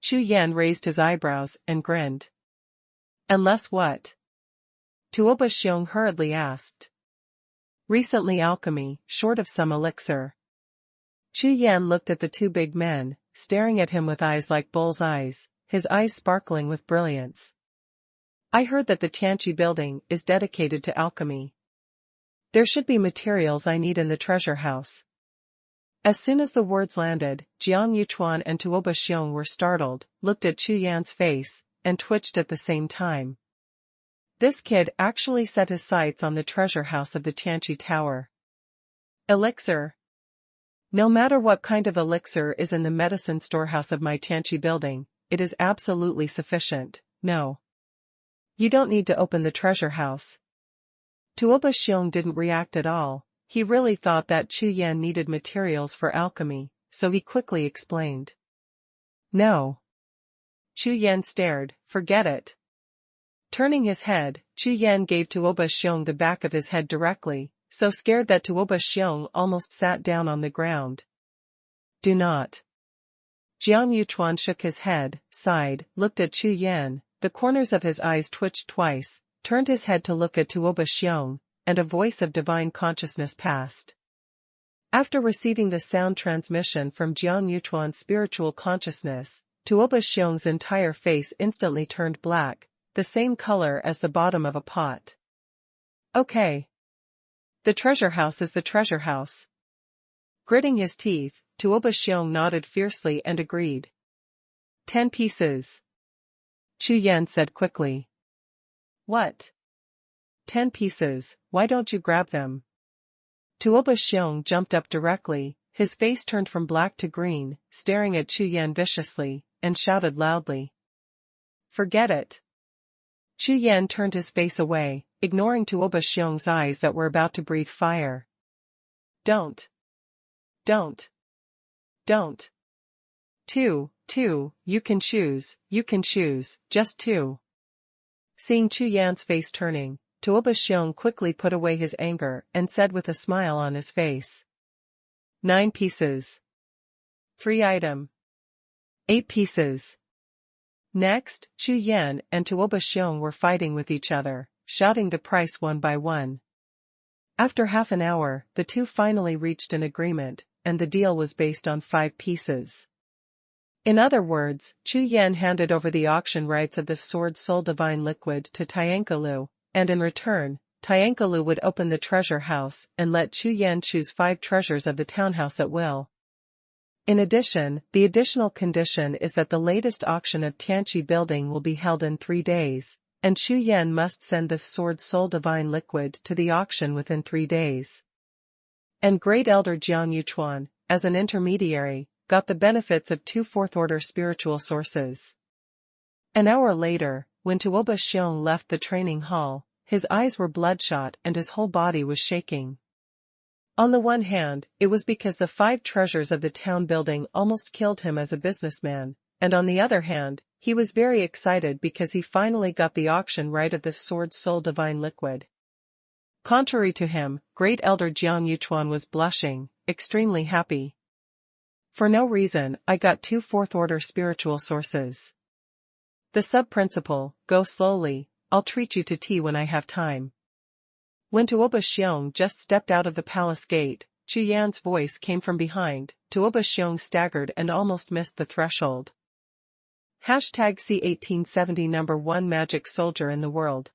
[SPEAKER 1] Chu Yan raised his eyebrows and grinned. Unless what? Tuoba Xiong hurriedly asked. Recently alchemy, short of some elixir. Chu Yan looked at the two big men, staring at him with eyes like bull's eyes, his eyes sparkling with brilliance. I heard that the Tianqi building is dedicated to alchemy. There should be materials I need in the treasure house. As soon as the words landed, Jiang Yuchuan and Tuoba Xiong were startled, looked at Chu Yan's face, and twitched at the same time. This kid actually set his sights on the treasure house of the Tianqi Tower. Elixir. No matter what kind of elixir is in the medicine storehouse of my Tianqi building, it is absolutely sufficient, no. You don't need to open the treasure house. Tuoba Xiong didn't react at all. He really thought that Chu Yan needed materials for alchemy, so he quickly explained. No. Chu Yan stared. Forget it. Turning his head, Chu Yan gave Tuoba Xiong the back of his head directly, so scared that Tuoba Xiong almost sat down on the ground. Do not. Jiang Yuchuan shook his head, sighed, looked at Chu Yan, the corners of his eyes twitched twice, turned his head to look at Tuoba Xiong, and a voice of divine consciousness passed. After receiving the sound transmission from Jiang Yuchuan's spiritual consciousness, Tuoba Xiong's entire face instantly turned black, the same color as the bottom of a pot. Okay. The treasure house is the treasure house. Gritting his teeth, Tuoba Xiong nodded fiercely and agreed. 10 pieces. Chu Yan said quickly. What? 10 pieces, why don't you grab them? Tuoba Xiong jumped up directly, his face turned from black to green, staring at Chu Yan viciously, and shouted loudly. Forget it. Chu Yan turned his face away, ignoring Tuoba Xiong's eyes that were about to breathe fire. Don't. 2, you can choose, just 2. Seeing Chu Yan's face turning, Tuoba Xiong quickly put away his anger and said with a smile on his face. 9 pieces. Free item. 8 pieces. Next, Chu Yan and Tuoba Xiong were fighting with each other, shouting the price one by one. After half an hour, the two finally reached an agreement, and the deal was based on 5 pieces. In other words, Chu Yan handed over the auction rights of the sword Soul Divine Liquid to Tiankalu, and in return, Tiankalu would open the treasure house and let Chu Yan choose 5 treasures of the townhouse at will. In addition, the additional condition is that the latest auction of Tianqi building will be held in 3 days, and Chu Yan must send the sword Soul Divine Liquid to the auction within 3 days. And Great Elder Jiang Yuchuan, as an intermediary, got the benefits of 2 fourth-order spiritual sources. An hour later, when Tuoba Xiong left the training hall, his eyes were bloodshot and his whole body was shaking. On the one hand, it was because the 5 treasures of the town building almost killed him as a businessman, and on the other hand, he was very excited because he finally got the auction right of the sword Soul Divine Liquid. Contrary to him, Great Elder Jiang Yuchuan was blushing, extremely happy. For no reason, I got 2 fourth-order spiritual sources. The sub-principle, go slowly, I'll treat you to tea when I have time. When Tuoba Xiong just stepped out of the palace gate, Chu Yan's voice came from behind. Tuoba Xiong staggered and almost missed the threshold. #C1870 number 1 magic soldier in the world.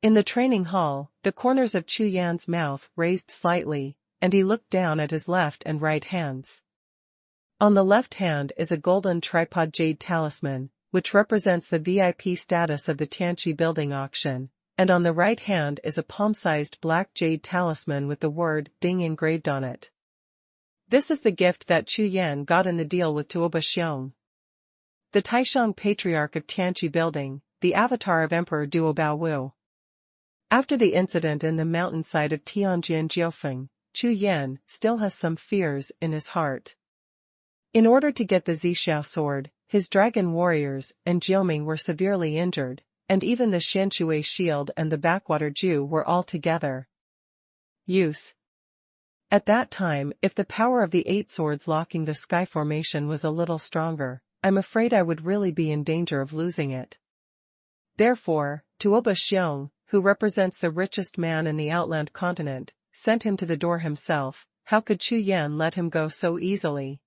[SPEAKER 1] In the training hall, the corners of Chu Yan's mouth raised slightly, and he looked down at his left and right hands. On the left hand is a golden tripod jade talisman, which represents the VIP status of the Tianqi building auction, and on the right hand is a palm-sized black jade talisman with the word Ding engraved on it. This is the gift that Chu Yan got in the deal with Tuoba Xiong. The Taishang Patriarch of Tianqi building, the avatar of Emperor Duo Baowu. After the incident in the mountainside of Tianjin Jiufeng, Chu Yan still has some fears in his heart. In order to get the Xiao sword, his dragon warriors and Jiuming were severely injured, and even the Xianshui shield and the backwater Ju were all together. Use. At that time, if the power of the 8 swords locking the sky formation was a little stronger, I'm afraid I would really be in danger of losing it. Therefore, Tuoba Xiong, who represents the richest man in the outland continent, sent him to the door himself. How could Chu Yan let him go so easily?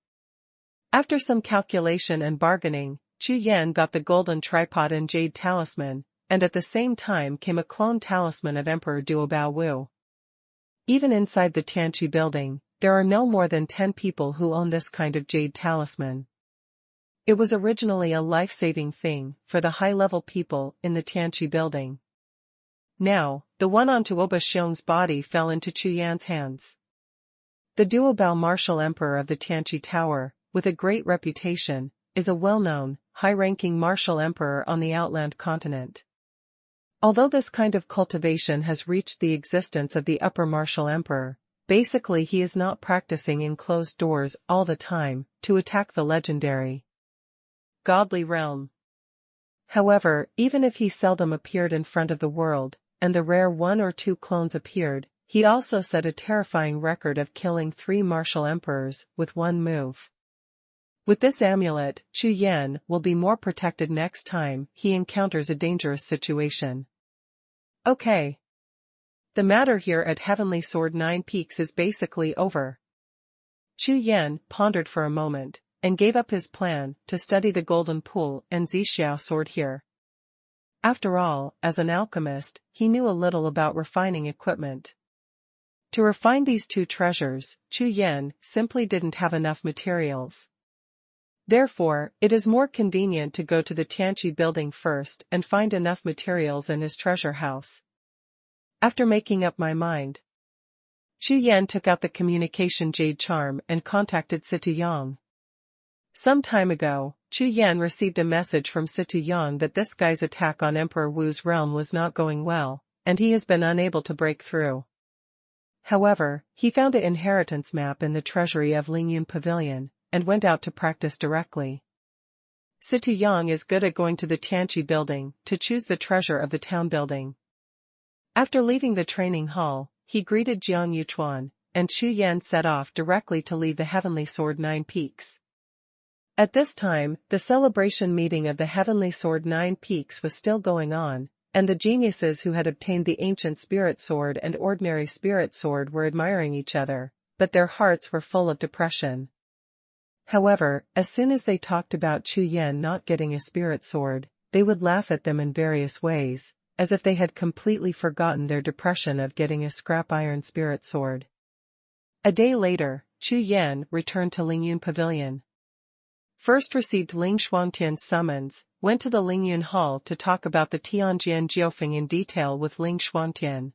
[SPEAKER 1] After some calculation and bargaining, Chu Yan got the golden tripod and jade talisman, and at the same time came a clone talisman of Emperor Duo Baowu. Even inside the Tianqi building, there are no more than 10 people who own this kind of jade talisman. It was originally a life-saving thing for the high-level people in the Tianqi building. Now, the one on Tuoba Xiong's body fell into Chu Yan's hands. The Duo Bao martial emperor of the Tianqi Tower, with a great reputation, is a well-known, high-ranking martial emperor on the outland continent. Although this kind of cultivation has reached the existence of the upper martial emperor, basically he is not practicing in closed doors all the time to attack the legendary godly realm. However, even if he seldom appeared in front of the world, and the rare 1 or 2 clones appeared, he also set a terrifying record of killing 3 martial emperors with one move. With this amulet, Chu Yan will be more protected next time he encounters a dangerous situation. Okay. The matter here at Heavenly Sword 9 Peaks is basically over. Chu Yan pondered for a moment, and gave up his plan to study the Golden Pool and Jiuxiao sword here. After all, as an alchemist, he knew a little about refining equipment. To refine these 2 treasures, Chu Yan simply didn't have enough materials. Therefore, it is more convenient to go to the Tianqi building first and find enough materials in his treasure house. After making up my mind, Chu Yan took out the communication jade charm and contacted Xie. Some time ago, Chu Yan received a message from Xie that this guy's attack on Emperor Wu's realm was not going well, and he has been unable to break through. However, he found an inheritance map in the treasury of Lingyun Pavilion, and went out to practice directly. Xie is good at going to the Tianqi building to choose the treasure of the town building. After leaving the training hall, he greeted Jiang Yuchuan, and Chu Yan set off directly to leave the Heavenly Sword 9 Peaks. At this time, the celebration meeting of the Heavenly Sword 9 Peaks was still going on, and the geniuses who had obtained the ancient spirit sword and ordinary spirit sword were admiring each other, but their hearts were full of depression. However, as soon as they talked about Chu Yan not getting a spirit sword, they would laugh at them in various ways, as if they had completely forgotten their depression of getting a scrap iron spirit sword. A day later, Chu Yan returned to Lingyun Pavilion. First received Ling Shuangtian's summons, went to the Lingyun Hall to talk about the Tianjian Jiufeng in detail with Ling Shuangtian.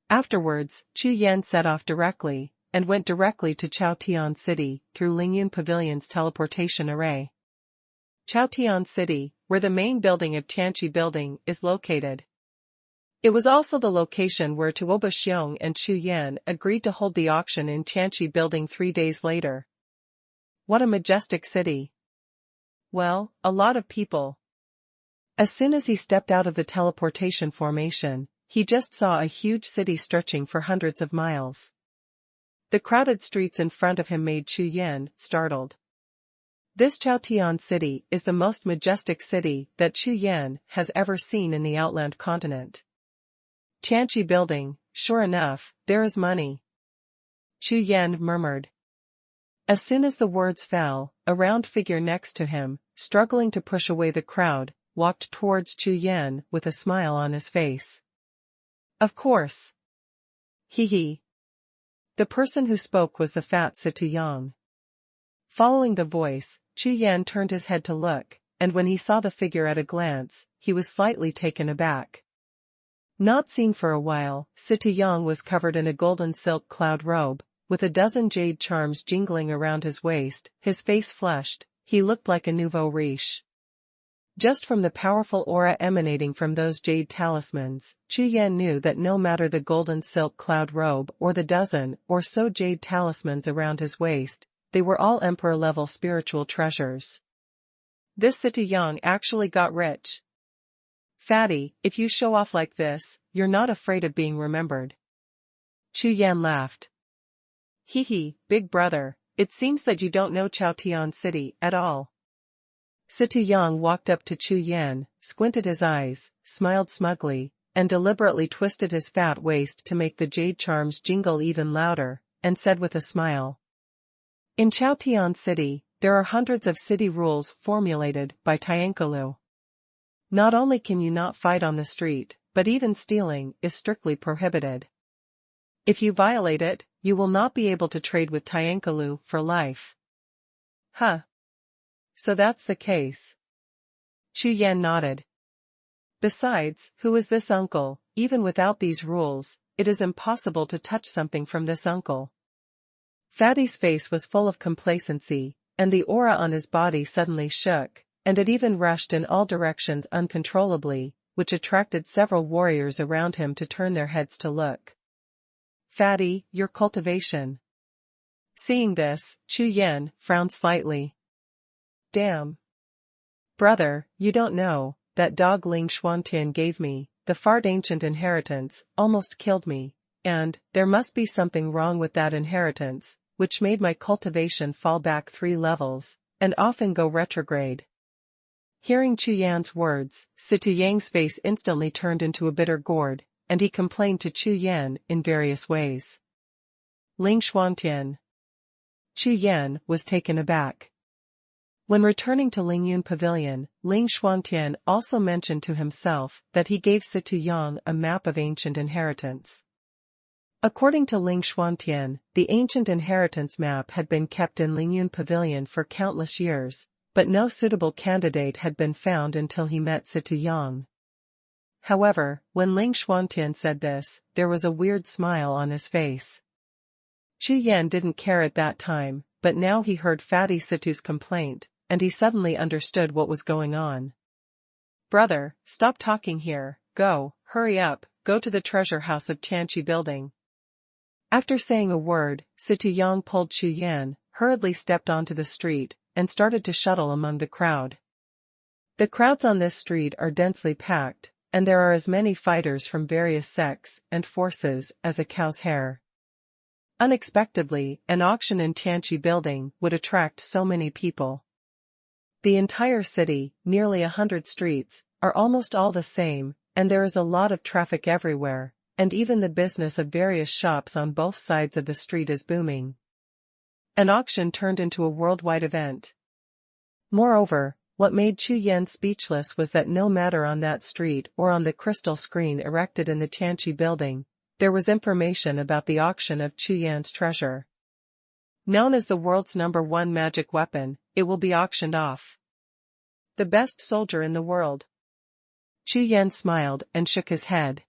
[SPEAKER 1] Afterwards, Chu Yan set off directly, and went directly to Chaotian City through Lingyun Pavilion's teleportation array. Chaotian City, where the main building of Tianqi Building is located. It was also the location where Tuoba Xiong and Chu Yan agreed to hold the auction in Tianqi Building 3 days later. What a majestic city. Well, a lot of people. As soon as he stepped out of the teleportation formation, he just saw a huge city stretching for hundreds of miles. The crowded streets in front of him made Chu Yan startled. This Chaotian City is the most majestic city that Chu Yan has ever seen in the Outland continent. Tianqi Building, sure enough, there is money. Chu Yan murmured. As soon as the words fell, a round figure next to him, struggling to push away the crowd, walked towards Chu Yan with a smile on his face. Of course. Hee. The person who spoke was the fat Xie. Following the voice, Chu Yan turned his head to look, and when he saw the figure at a glance, he was slightly taken aback. Not seen for a while, Xie was covered in a golden silk cloud robe, with a dozen jade charms jingling around his waist, his face flushed, he looked like a nouveau riche. Just from the powerful aura emanating from those jade talismans, Chu Yan knew that no matter the golden silk cloud robe or the dozen or so jade talismans around his waist, they were all emperor-level spiritual treasures. This Xie actually got rich. Fatty, if you show off like this, you're not afraid of being remembered. Chu Yan laughed. Hee, big brother, it seems that you don't know Chaotian City at all. Xie walked up to Chu Yan, squinted his eyes, smiled smugly, and deliberately twisted his fat waist to make the jade charms jingle even louder, and said with a smile. In Chaotian City, there are hundreds of city rules formulated by Tiankalu. Not only can you not fight on the street, but even stealing is strictly prohibited. If you violate it, you will not be able to trade with Tiankalu for life. Huh. So that's the case. Chu Yan nodded. Besides, who is this uncle? Even without these rules, it is impossible to touch something from this uncle. Fatty's face was full of complacency, and the aura on his body suddenly shook, and it even rushed in all directions uncontrollably, which attracted several warriors around him to turn their heads to look. "Fatty, your cultivation." Seeing this, Chu Yan frowned slightly. "Damn. Brother, you don't know, that dog Ling Xuantian gave me, the fart ancient inheritance, almost killed me, and there must be something wrong with that inheritance, which made my cultivation fall back 3 levels, and often go retrograde." Hearing Chu Yan's words, Situ Yang's face instantly turned into a bitter gourd, and he complained to Chu Yan in various ways. Ling Xuantian. Chu Yan was taken aback. When returning to Lingyun Pavilion, Ling Xuantian also mentioned to himself that he gave Situ Yang a map of ancient inheritance. According to Ling Xuantian, the ancient inheritance map had been kept in Lingyun Pavilion for countless years, but no suitable candidate had been found until he met Situ Yang. However, when Ling Xuantian said this, there was a weird smile on his face. Chu Yan didn't care at that time, but now he heard Fatty Situ's complaint, and he suddenly understood what was going on. "Brother, stop talking here, hurry up, go to the treasure house of Tianqi building." After saying a word, Situ Yang pulled Chu Yan, hurriedly stepped onto the street, and started to shuttle among the crowd. The crowds on this street are densely packed, and there are as many fighters from various sects and forces as a cow's hair. Unexpectedly, an auction in Tianqi building would attract so many people. The entire city, nearly 100 streets, are almost all the same, and there is a lot of traffic everywhere, and even the business of various shops on both sides of the street is booming. An auction turned into a worldwide event. Moreover, what made Chu Yan speechless was that no matter on that street or on the crystal screen erected in the Tianqi building, there was information about the auction of Chu Yan's treasure. Known as the world's #1 magic weapon, it will be auctioned off. The best soldier in the world. Chu Yan smiled and shook his head.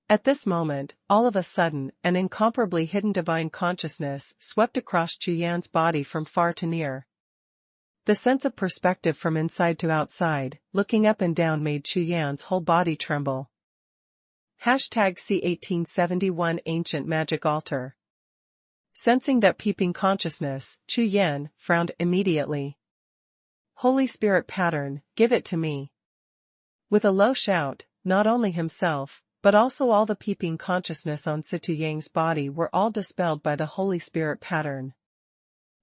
[SPEAKER 1] At this moment, all of a sudden, an incomparably hidden divine consciousness swept across Chu Yan's body from far to near. The sense of perspective from inside to outside, looking up and down made Chu Yan's whole body tremble. #C1871 Ancient Magic Altar. Sensing that peeping consciousness, Chu Yan frowned immediately. "Holy Spirit pattern, give it to me." With a low shout, not only himself, but also all the peeping consciousness on Situ Yang's body were all dispelled by the Holy Spirit pattern.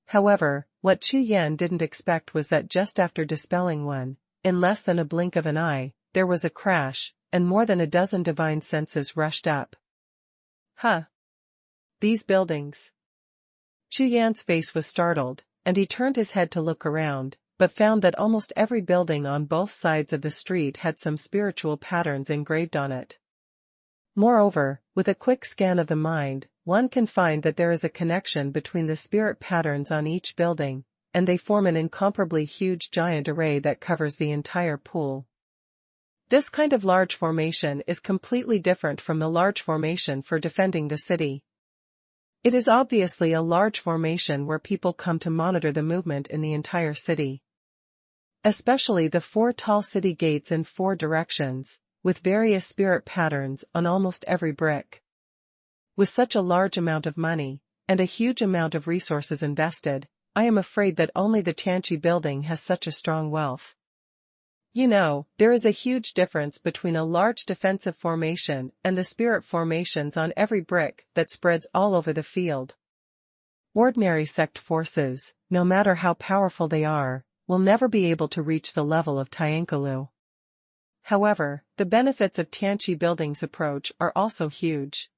[SPEAKER 1] However, what Chu Yan didn't expect was that just after dispelling one, in less than a blink of an eye, there was a crash, and more than a dozen divine senses rushed up. These buildings. Chu Yan's face was startled, and he turned his head to look around, but found that almost every building on both sides of the street had some spiritual patterns engraved on it. Moreover, with a quick scan of the mind, one can find that there is a connection between the spirit patterns on each building, and they form an incomparably huge giant array that covers the entire pool. This kind of large formation is completely different from the large formation for defending the city. It is obviously a large formation where people come to monitor the movement in the entire city. Especially the 4 tall city gates in 4 directions, with various spirit patterns on almost every brick. With such a large amount of money, and a huge amount of resources invested, I am afraid that only the Tianqi building has such a strong wealth. You know, there is a huge difference between a large defensive formation and the spirit formations on every brick that spreads all over the field. Ordinary sect forces, no matter how powerful they are, will never be able to reach the level of Tiankalu. However, the benefits of Tianqi building's approach are also huge.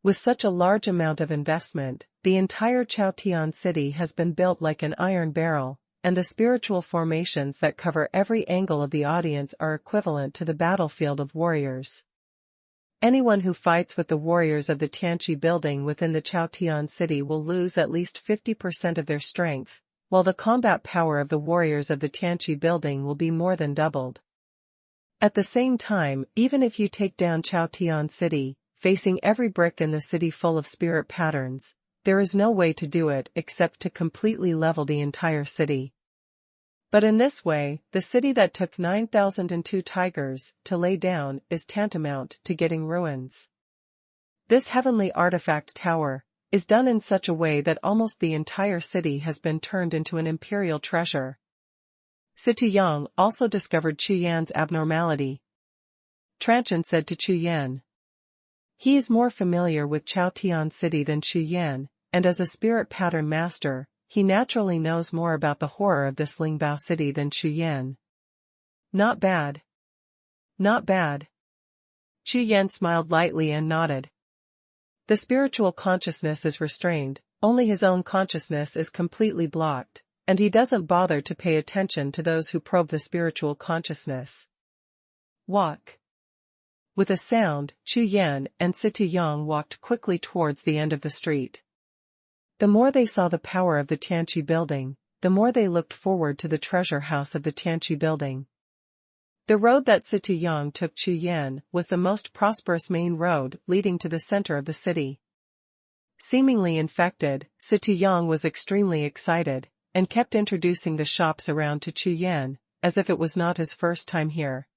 [SPEAKER 1] With such a large amount of investment, the entire Chaotian city has been built like an iron barrel, and the spiritual formations that cover every angle of the audience are equivalent to the battlefield of warriors. Anyone who fights with the warriors of the Tianqi building within the Chaotian city will lose at least 50% of their strength, while the combat power of the warriors of the Tianqi building will be more than doubled. At the same time, even if you take down Chaotian city, facing every brick in the city full of spirit patterns, there is no way to do it except to completely level the entire city. But in this way, the city that took 9,002 tigers to lay down is tantamount to getting ruins. This heavenly artifact tower is done in such a way that almost the entire city has been turned into an imperial treasure. Xie La also discovered Chu Yan's abnormality. Transmigration said to Chu Yan. He is more familiar with Chaotian City than Chu Yan, and as a spirit pattern master, he naturally knows more about the horror of this Lingbao city than Chu Yan. Not bad. Not bad. Chu Yan smiled lightly and nodded. The spiritual consciousness is restrained, only his own consciousness is completely blocked, and he doesn't bother to pay attention to those who probe the spiritual consciousness. Walk. With a sound, Chu Yan and Xie La walked quickly towards the end of the street. The more they saw the power of the Tianqi building, the more they looked forward to the treasure house of the Tianqi building. The road that Xie La took Chu Yan was the most prosperous main road leading to the center of the city. Seemingly infected, Xie La was extremely excited, and kept introducing the shops around to Chu Yan, as if it was not his first time here.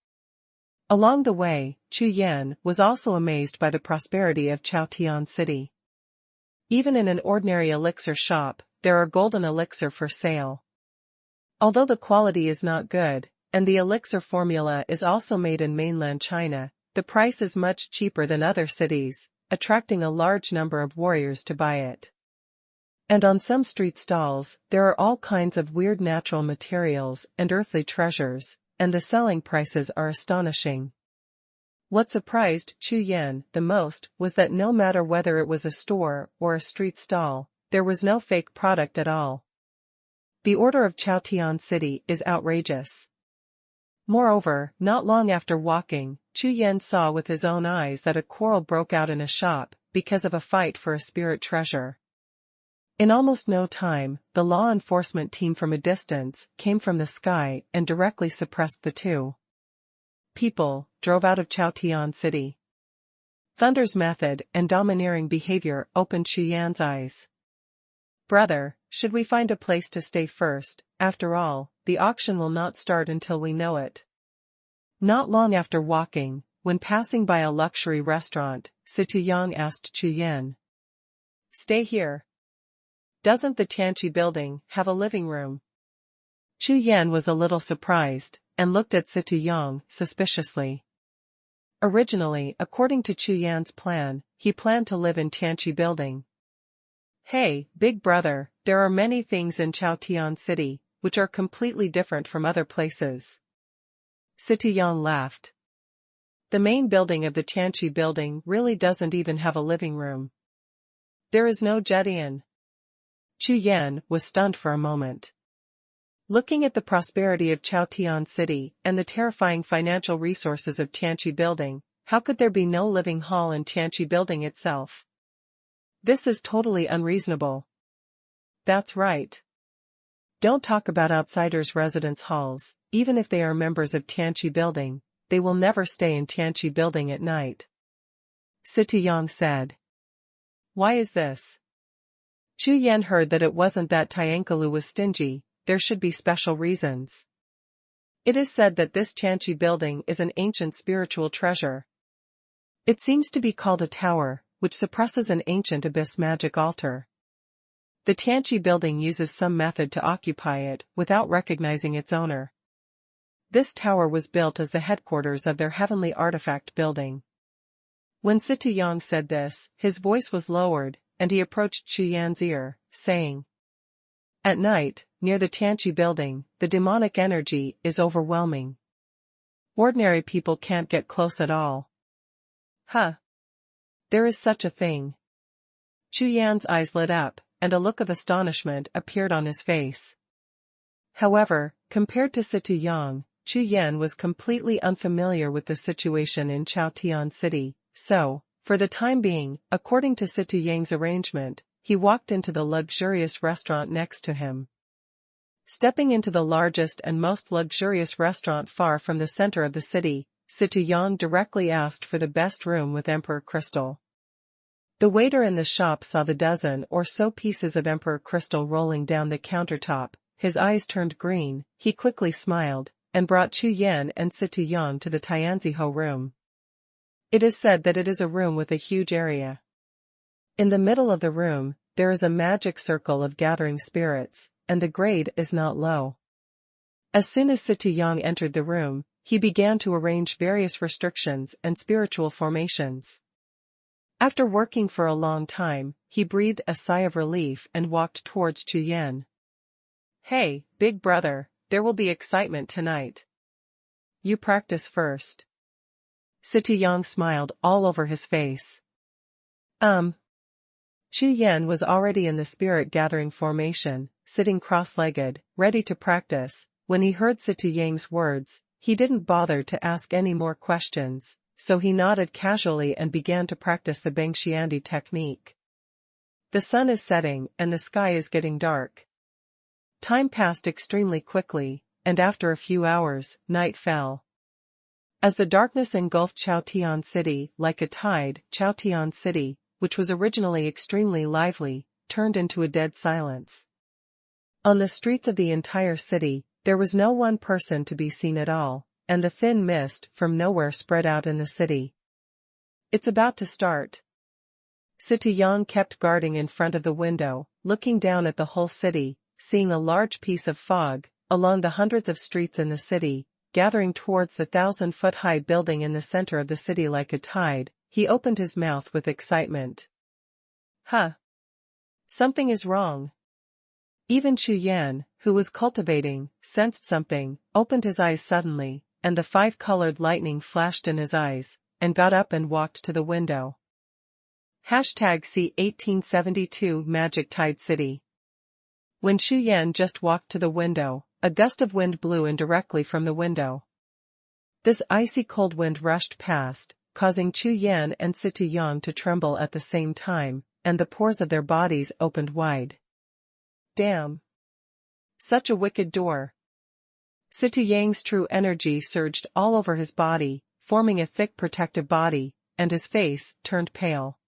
[SPEAKER 1] Along the way, Chu Yan was also amazed by the prosperity of Chaotian City. Even in an ordinary elixir shop, there are golden elixir for sale. Although the quality is not good, and the elixir formula is also made in mainland China, the price is much cheaper than other cities, attracting a large number of warriors to buy it. And on some street stalls, there are all kinds of weird natural materials and earthly treasures, and the selling prices are astonishing. What surprised Chu Yan the most was that no matter whether it was a store or a street stall, there was no fake product at all. The order of Chaotian City is outrageous. Moreover, not long after walking, Chu Yan saw with his own eyes that a quarrel broke out in a shop, because of a fight for a spirit treasure. In almost no time, the law enforcement team from a distance came from the sky and directly suppressed the two people drove out of Chaotian City. Thunder's method and domineering behavior opened Chu Yan's eyes. Brother, should we find a place to stay first? After all, the auction will not start until we know it. Not long after walking, when passing by a luxury restaurant, Xie La asked Chu Yan. Stay here. Doesn't the Tianqi building have a living room? Chu Yan was a little surprised, and looked at Xie La suspiciously. Originally, according to Chu Yan's plan, he planned to live in Tianqi building. Hey, big brother, there are many things in Chaotian City, which are completely different from other places. Xie La laughed. The main building of the Tianqi building really doesn't even have a living room. There is no jetty. Chu Yan was stunned for a moment. Looking at the prosperity of Chaotian City and the terrifying financial resources of Tianqi building, how could there be no living hall in Tianqi building itself? This is totally unreasonable. That's right. Don't talk about outsiders' residence halls, even if they are members of Tianqi building, they will never stay in Tianqi building at night. Xie La said. Why is this? Chu Yan heard that it wasn't that Tiankalu was stingy, there should be special reasons. It is said that this Tianqi building is an ancient spiritual treasure. It seems to be called a tower, which suppresses an ancient abyss magic altar. The Tianqi building uses some method to occupy it without recognizing its owner. This tower was built as the headquarters of their heavenly artifact building. When Xie La said this, his voice was lowered, and he approached Chu Yan's ear, saying, At night, near the Tianqi building, the demonic energy is overwhelming. Ordinary people can't get close at all. Huh. There is such a thing. Chu Yan's eyes lit up, and a look of astonishment appeared on his face. However, compared to Xie La, Chu Yan was completely unfamiliar with the situation in Chaotian City, so, for the time being, according to Xie La's arrangement, he walked into the luxurious restaurant next to him. Stepping into the largest and most luxurious restaurant far from the center of the city, Xie La directly asked for the best room with emperor crystal. The waiter in the shop saw the dozen or so pieces of emperor crystal rolling down the countertop, his eyes turned green, he quickly smiled, and brought Chu Yan and Xie La Jiao to the Tianziho room. It is said that it is a room with a huge area. In the middle of the room, there is a magic circle of gathering spirits, and the grade is not low. As soon as Xie La Jiao entered the room, he began to arrange various restrictions and spiritual formations. After working for a long time, he breathed a sigh of relief and walked towards Chu Yan. "Hey, big brother, there will be excitement tonight. You practice first." Xie La Jiao smiled all over his face. Chu Yan was already in the spirit-gathering formation, sitting cross-legged, ready to practice. When he heard Xie La Jiao's words, he didn't bother to ask any more questions, so he nodded casually and began to practice the Bangxiandi technique. The sun is setting and the sky is getting dark. Time passed extremely quickly, and after a few hours, night fell. As the darkness engulfed Chaotian City like a tide, Chaotian City, which was originally extremely lively, turned into a dead silence. On the streets of the entire city, there was no one person to be seen at all, and the thin mist from nowhere spread out in the city. "It's about to start." Xie La Jiao kept guarding in front of the window, looking down at the whole city, seeing a large piece of fog, along the hundreds of streets in the city, gathering towards the 1,000-foot-high building in the center of the city like a tide. He opened his mouth with excitement. "Huh! Something is wrong." Even Chu Yan, who was cultivating, sensed something, opened his eyes suddenly, and the 5-colored lightning flashed in his eyes, and got up and walked to the window. #C 1872 Magic Tide City. When Chu Yan just walked to the window, a gust of wind blew in directly from the window. This icy cold wind rushed past, causing Chu Yan and Xie La Jiao to tremble at the same time, and the pores of their bodies opened wide. "Damn! Such a wicked door." Xie La Jiao's true energy surged all over his body, forming a thick protective body, and his face turned pale.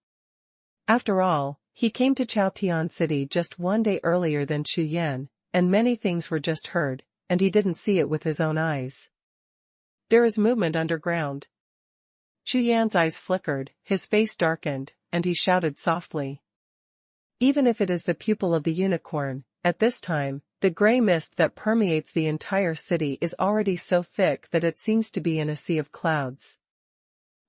[SPEAKER 1] After all, he came to Chaotian City just one day earlier than Chu Yan, and many things were just heard, and he didn't see it with his own eyes. "There is movement underground." Chu Yan's eyes flickered, his face darkened, and he shouted softly. Even if it is the pupil of the unicorn, at this time, the gray mist that permeates the entire city is already so thick that it seems to be in a sea of clouds.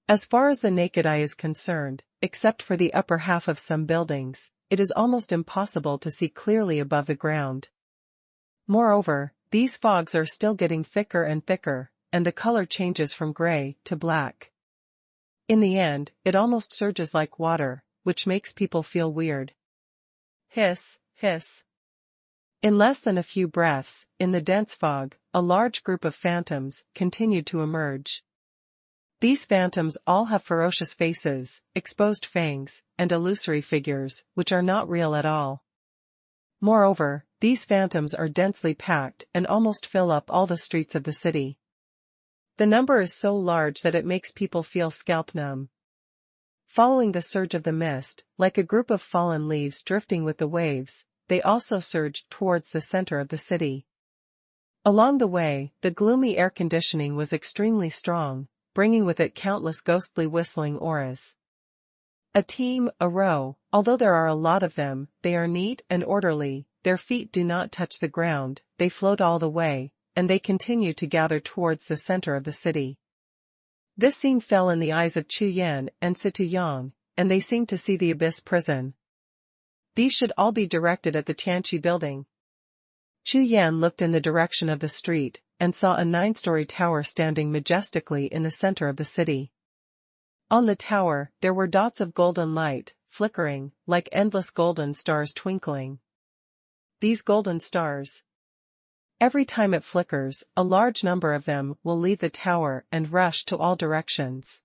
[SPEAKER 1] As far as the naked eye is concerned, except for the upper half of some buildings, it is almost impossible to see clearly above the ground. Moreover, these fogs are still getting thicker and thicker, and the color changes from gray to black. In the end, it almost surges like water, which makes people feel weird. Hiss, hiss. In less than a few breaths, in the dense fog, a large group of phantoms continued to emerge. These phantoms all have ferocious faces, exposed fangs, and illusory figures, which are not real at all. Moreover, these phantoms are densely packed and almost fill up all the streets of the city. The number is so large that it makes people feel scalp numb. Following the surge of the mist, like a group of fallen leaves drifting with the waves, they also surged towards the center of the city. Along the way, the gloomy air conditioning was extremely strong, bringing with it countless ghostly whistling auras. A team, a row, although there are a lot of them, they are neat and orderly, their feet do not touch the ground, they float all the way, and they continue to gather towards the center of the city. This scene fell in the eyes of Chu Yan and Xie La Jiao, and they seemed to see the abyss prison. These should all be directed at the Tianqi building. Chu Yan looked in the direction of the street, and saw a 9-story tower standing majestically in the center of the city. On the tower, there were dots of golden light, flickering, like endless golden stars twinkling. These golden stars. Every time it flickers, a large number of them will leave the tower and rush to all directions.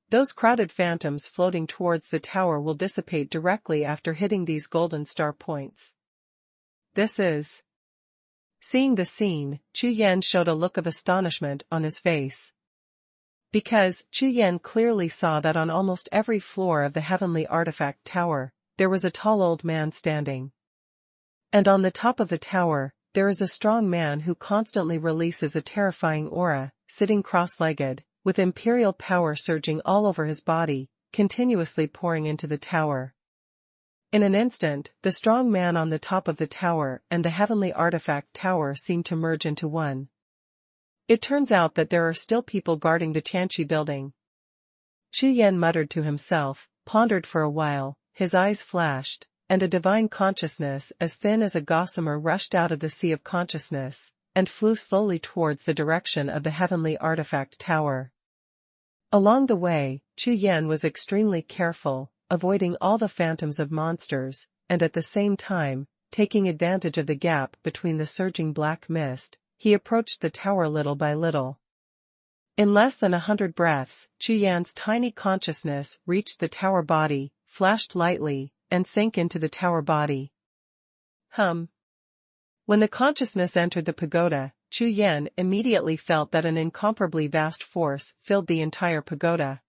[SPEAKER 1] Those crowded phantoms floating towards the tower will dissipate directly after hitting these golden star points. This is... Seeing the scene, Chu Yan showed a look of astonishment on his face. Because Chu Yan clearly saw that on almost every floor of the heavenly artifact tower, there was a tall old man standing. And on the top of the tower, there is a strong man who constantly releases a terrifying aura, sitting cross-legged, with imperial power surging all over his body, continuously pouring into the tower. In an instant, the strong man on the top of the tower and the heavenly artifact tower seem to merge into one. It turns out that there are still people guarding the Tianqi building. Chu Yan muttered to himself, pondered for a while, his eyes flashed, and a divine consciousness as thin as a gossamer rushed out of the sea of consciousness, and flew slowly towards the direction of the heavenly artifact tower. Along the way, Chu Yan was extremely careful, avoiding all the phantoms of monsters, and at the same time, taking advantage of the gap between the surging black mist, he approached the tower little by little. In less than 100 breaths, Chu Yan's tiny consciousness reached the tower body, flashed lightly, and sank into the tower body. When the consciousness entered the pagoda, Chu Yan immediately felt that an incomparably vast force filled the entire pagoda.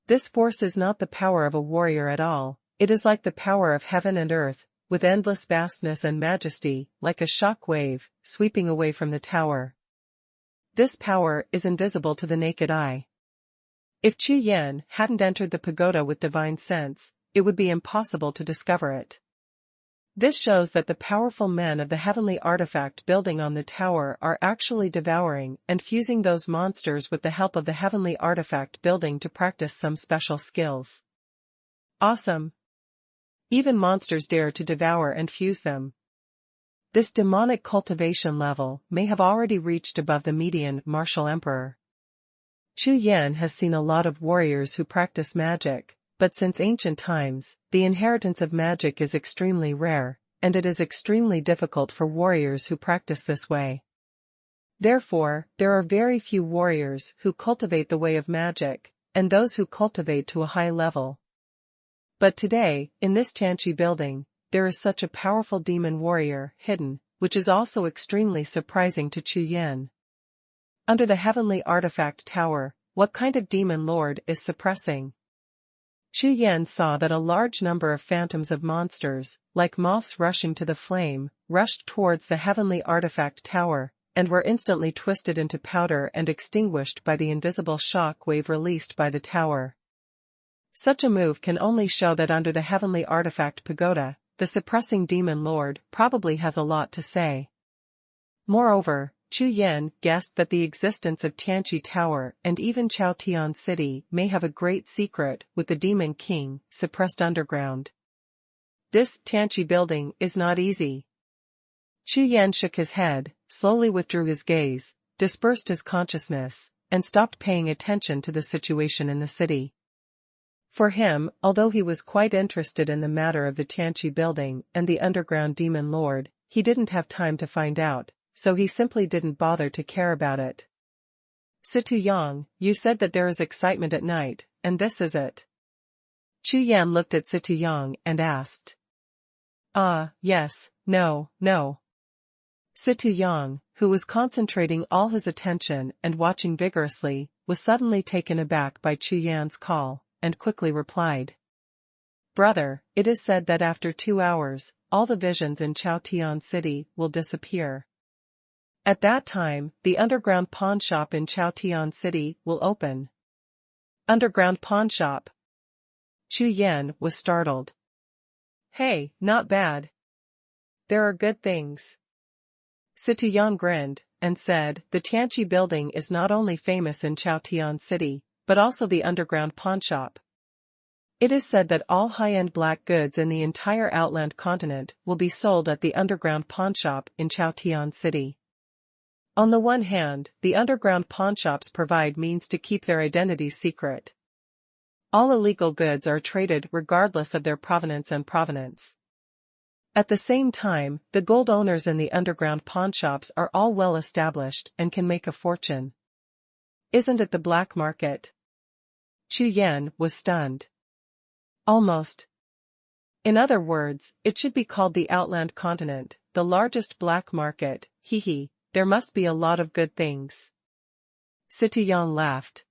[SPEAKER 1] This force is not the power of a warrior at all, it is like the power of heaven and earth, with endless vastness and majesty, like a shock wave, sweeping away from the tower. This power is invisible to the naked eye. If Chu Yan hadn't entered the pagoda with divine sense, it would be impossible to discover it. This shows that the powerful men of the heavenly artifact building on the tower are actually devouring and fusing those monsters with the help of the heavenly artifact building to practice some special skills. Awesome! Even monsters dare to devour and fuse them. This demonic cultivation level may have already reached above the median martial emperor. Chu Yan has seen a lot of warriors who practice magic, but since ancient times, the inheritance of magic is extremely rare, and it is extremely difficult for warriors who practice this way. Therefore, there are very few warriors who cultivate the way of magic, and those who cultivate to a high level. But today, in this Tianqi building, there is such a powerful demon warrior hidden, which is also extremely surprising to Chu Yan. Under the heavenly artifact tower, what kind of demon lord is suppressing? Chu Yan saw that a large number of phantoms of monsters, like moths rushing to the flame, rushed towards the heavenly artifact tower, and were instantly twisted into powder and extinguished by the invisible shock wave released by the tower. Such a move can only show that under the heavenly artifact pagoda, the suppressing demon lord probably has a lot to say. Moreover, Chu Yan guessed that the existence of Tianqi Tower and even Chaotian City may have a great secret with the Demon King suppressed underground. This Tianqi building is not easy. Chu Yan shook his head, slowly withdrew his gaze, dispersed his consciousness, and stopped paying attention to the situation in the city. For him, although he was quite interested in the matter of the Tianqi building and the underground demon lord, he didn't have time to find out, so he simply didn't bother to care about it. Situ Yang, you said that there is excitement at night, and this is it. Chu Yan looked at Situ Yang and asked. Yes, no. Situ Yang, who was concentrating all his attention and watching vigorously, was suddenly taken aback by Chu Yan's call, and quickly replied. Brother, it is said that after 2 hours, all the visions in Chaotian City will disappear. At that time, the underground pawn shop in Chaotian City will open. Underground pawn shop? Chu Yan was startled. Hey, not bad. There are good things. Situ Yang grinned, and said, the Tianqi building is not only famous in Chaotian City, but also the underground pawn shop. It is said that all high-end black goods in the entire outland continent will be sold at the underground pawn shop in Chaotian City. On the one hand, the underground pawnshops provide means to keep their identities secret. All illegal goods are traded regardless of their provenance and provenance. At the same time, the gold owners in the underground pawnshops are all well established and can make a fortune. Isn't it the black market? Chu Yan was stunned. Almost. In other words, it should be called the outland continent, the largest black market, hee. There must be a lot of good things. Situ Yang laughed.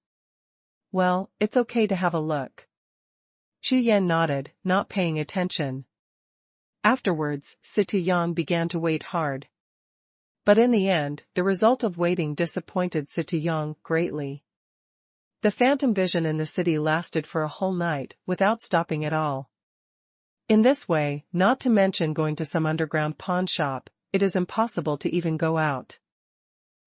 [SPEAKER 1] Well, it's okay to have a look. Chu Yan nodded, not paying attention. Afterwards, Situ Yang began to wait hard. But in the end, the result of waiting disappointed Xie La Jiao greatly. The phantom vision in the city lasted for a whole night, without stopping at all. In this way, not to mention going to some underground pawn shop, it is impossible to even go out.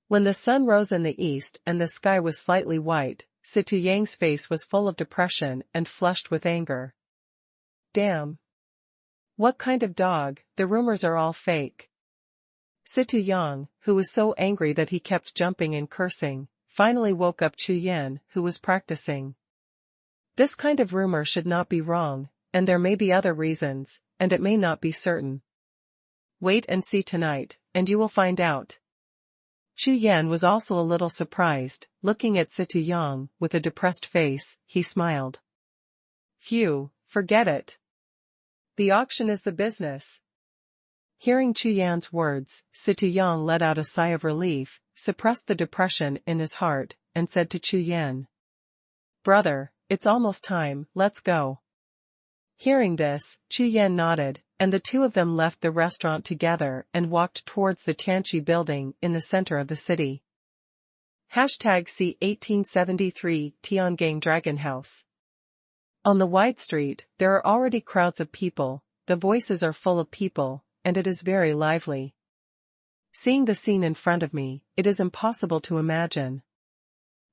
[SPEAKER 1] When the sun rose in the east and the sky was slightly white, Xie La Jiao's face was full of depression and flushed with anger. Damn! What kind of dog, the rumors are all fake. Xie La Jiao, who was so angry that he kept jumping and cursing, finally woke up Chu Yan, who was practicing. This kind of rumor should not be wrong, and there may be other reasons, and it may not be certain. Wait and see tonight, and you will find out. Chu Yan was also a little surprised, looking at Xie La Jiao with a depressed face. He smiled. Phew, forget it. The auction is the business. Hearing Chu Yan's words, Xie La Jiao let out a sigh of relief, suppressed the depression in his heart, and said to Chu Yan. Brother, it's almost time, let's go. Hearing this, Chu Yan nodded, and the two of them left the restaurant together and walked towards the Tianqi building in the center of the city. #C 1873 Tiangang Dragon House. On the wide street, there are already crowds of people, the voices are full of people, and it is very lively. Seeing the scene in front of me, it is impossible to imagine.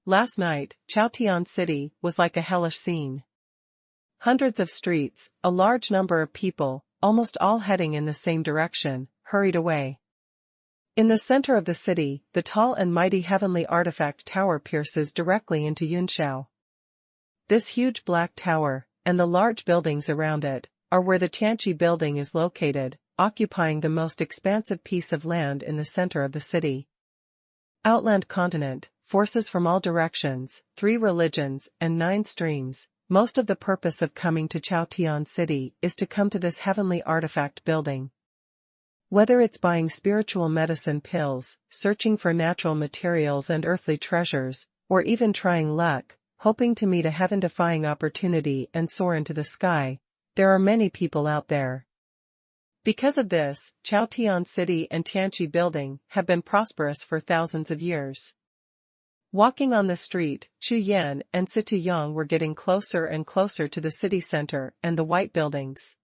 [SPEAKER 1] Last night, Chaotian City was like a hellish scene. Hundreds of streets, a large number of people, almost all heading in the same direction, hurried away. In the center of the city, the tall and mighty heavenly artifact tower pierces directly into Yunshan. This huge black tower, and the large buildings around it, are where the Tianqi building is located, occupying the most expansive piece of land in the center of the city. Outland continent, forces from all directions, 3 religions, and 9 streams. Most of the purpose of coming to Chaotian City is to come to this heavenly artifact building. Whether it's buying spiritual medicine pills, searching for natural materials and earthly treasures, or even trying luck, hoping to meet a heaven-defying opportunity and soar into the sky, there are many people out there. Because of this, Chaotian City and Tianqi building have been prosperous for thousands of years. Walking on the street, Chu Yan and Xie La Jiao were getting closer and closer to the city center and the white buildings.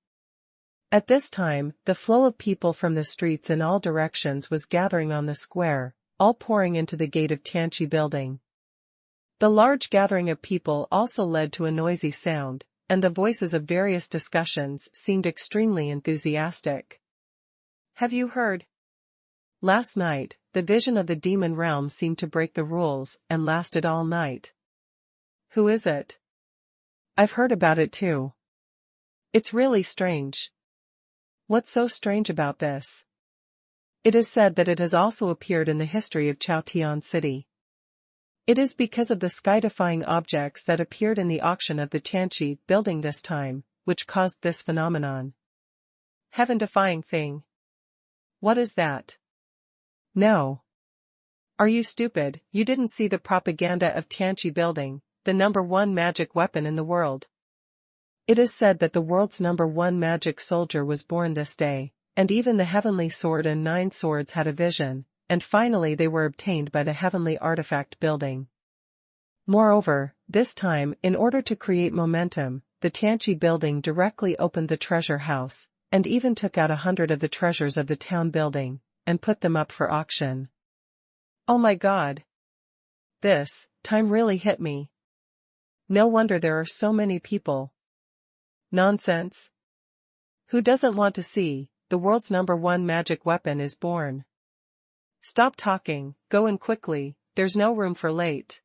[SPEAKER 1] At this time, the flow of people from the streets in all directions was gathering on the square, all pouring into the gate of Tianqi building. The large gathering of people also led to a noisy sound, and the voices of various discussions seemed extremely enthusiastic. Have you heard? Last night, the vision of the demon realm seemed to break the rules and lasted all night. Who is it? I've heard about it too. It's really strange. What's so strange about this? It is said that it has also appeared in the history of Chaotian City. It is because of the sky-defying objects that appeared in the auction of the Tianqi building this time, which caused this phenomenon. Heaven-defying thing. What is that? No. Are you stupid? You didn't see the propaganda of Tianqi building, the #1 magic weapon in the world. It is said that the world's #1 magic soldier was born this day, and even the heavenly sword and 9 swords had a vision, and finally they were obtained by the heavenly artifact building. Moreover, this time, in order to create momentum, the Tianqi building directly opened the treasure house, and even took out 100 of the treasures of the town building, and put them up for auction. Oh my God! This time really hit me. No wonder there are so many people. Nonsense. Who doesn't want to see, the world's #1 magic weapon is born? Stop talking, go in quickly, there's no room for late.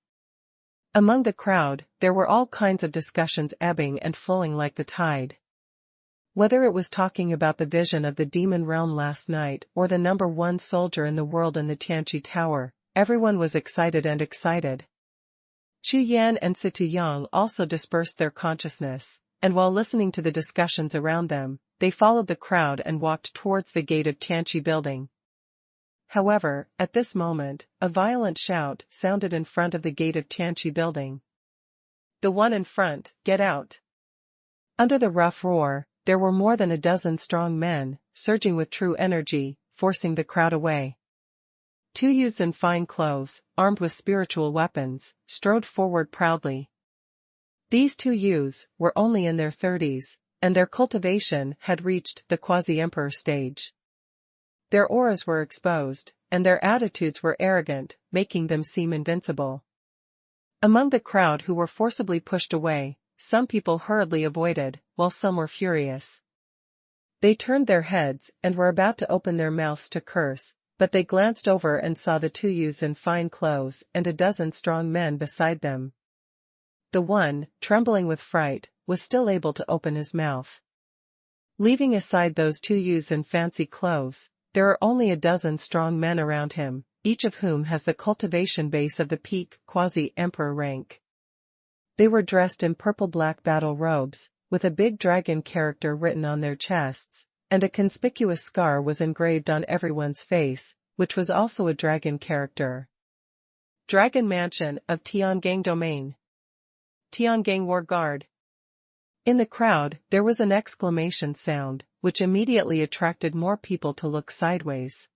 [SPEAKER 1] Among the crowd, there were all kinds of discussions ebbing and flowing like the tide. Whether it was talking about the vision of the demon realm last night or the #1 soldier in the world in the Tianqi Tower, everyone was excited and excited. Chu Yan and Xie La Jiao also dispersed their consciousness, and while listening to the discussions around them, they followed the crowd and walked towards the gate of Tianqi building. However, at this moment, a violent shout sounded in front of the gate of Tianqi building. The one in front, get out! Under the rough roar, there were more than a dozen strong men, surging with true energy, forcing the crowd away. Two youths in fine clothes, armed with spiritual weapons, strode forward proudly. These two youths were only in their 30s, and their cultivation had reached the quasi-emperor stage. Their auras were exposed, and their attitudes were arrogant, making them seem invincible. Among the crowd who were forcibly pushed away, some people hurriedly avoided, while some were furious. They turned their heads and were about to open their mouths to curse, but they glanced over and saw the two youths in fine clothes and a dozen strong men beside them. The one, trembling with fright, was still able to open his mouth. Leaving aside those two youths in fancy clothes, there are only a dozen strong men around him, each of whom has the cultivation base of the peak quasi-emperor rank. They were dressed in purple-black battle robes, with a big dragon character written on their chests, and a conspicuous scar was engraved on everyone's face, which was also a dragon character. Dragon Mansion of Tiangang Domain. Tiangang War Guard. In the crowd, there was an exclamation sound, which immediately attracted more people to look sideways.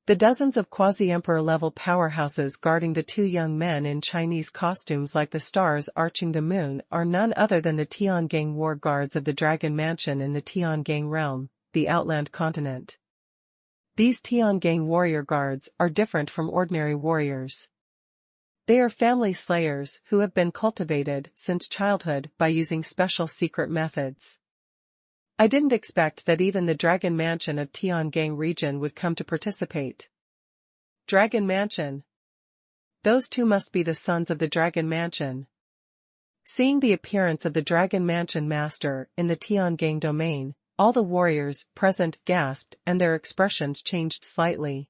[SPEAKER 1] The dozens of quasi-emperor-level powerhouses guarding the two young men in Chinese costumes like the stars arching the moon are none other than the Tiangang War Guards of the Dragon Mansion in the Tiangang realm, the outland continent. These Tiangang warrior guards are different from ordinary warriors. They are family slayers who have been cultivated since childhood by using special secret methods. I didn't expect that even the Dragon Mansion of Tiangang region would come to participate. Dragon Mansion. Those two must be the sons of the Dragon Mansion. Seeing the appearance of the Dragon Mansion master in the Tiangang domain, all the warriors present gasped and their expressions changed slightly.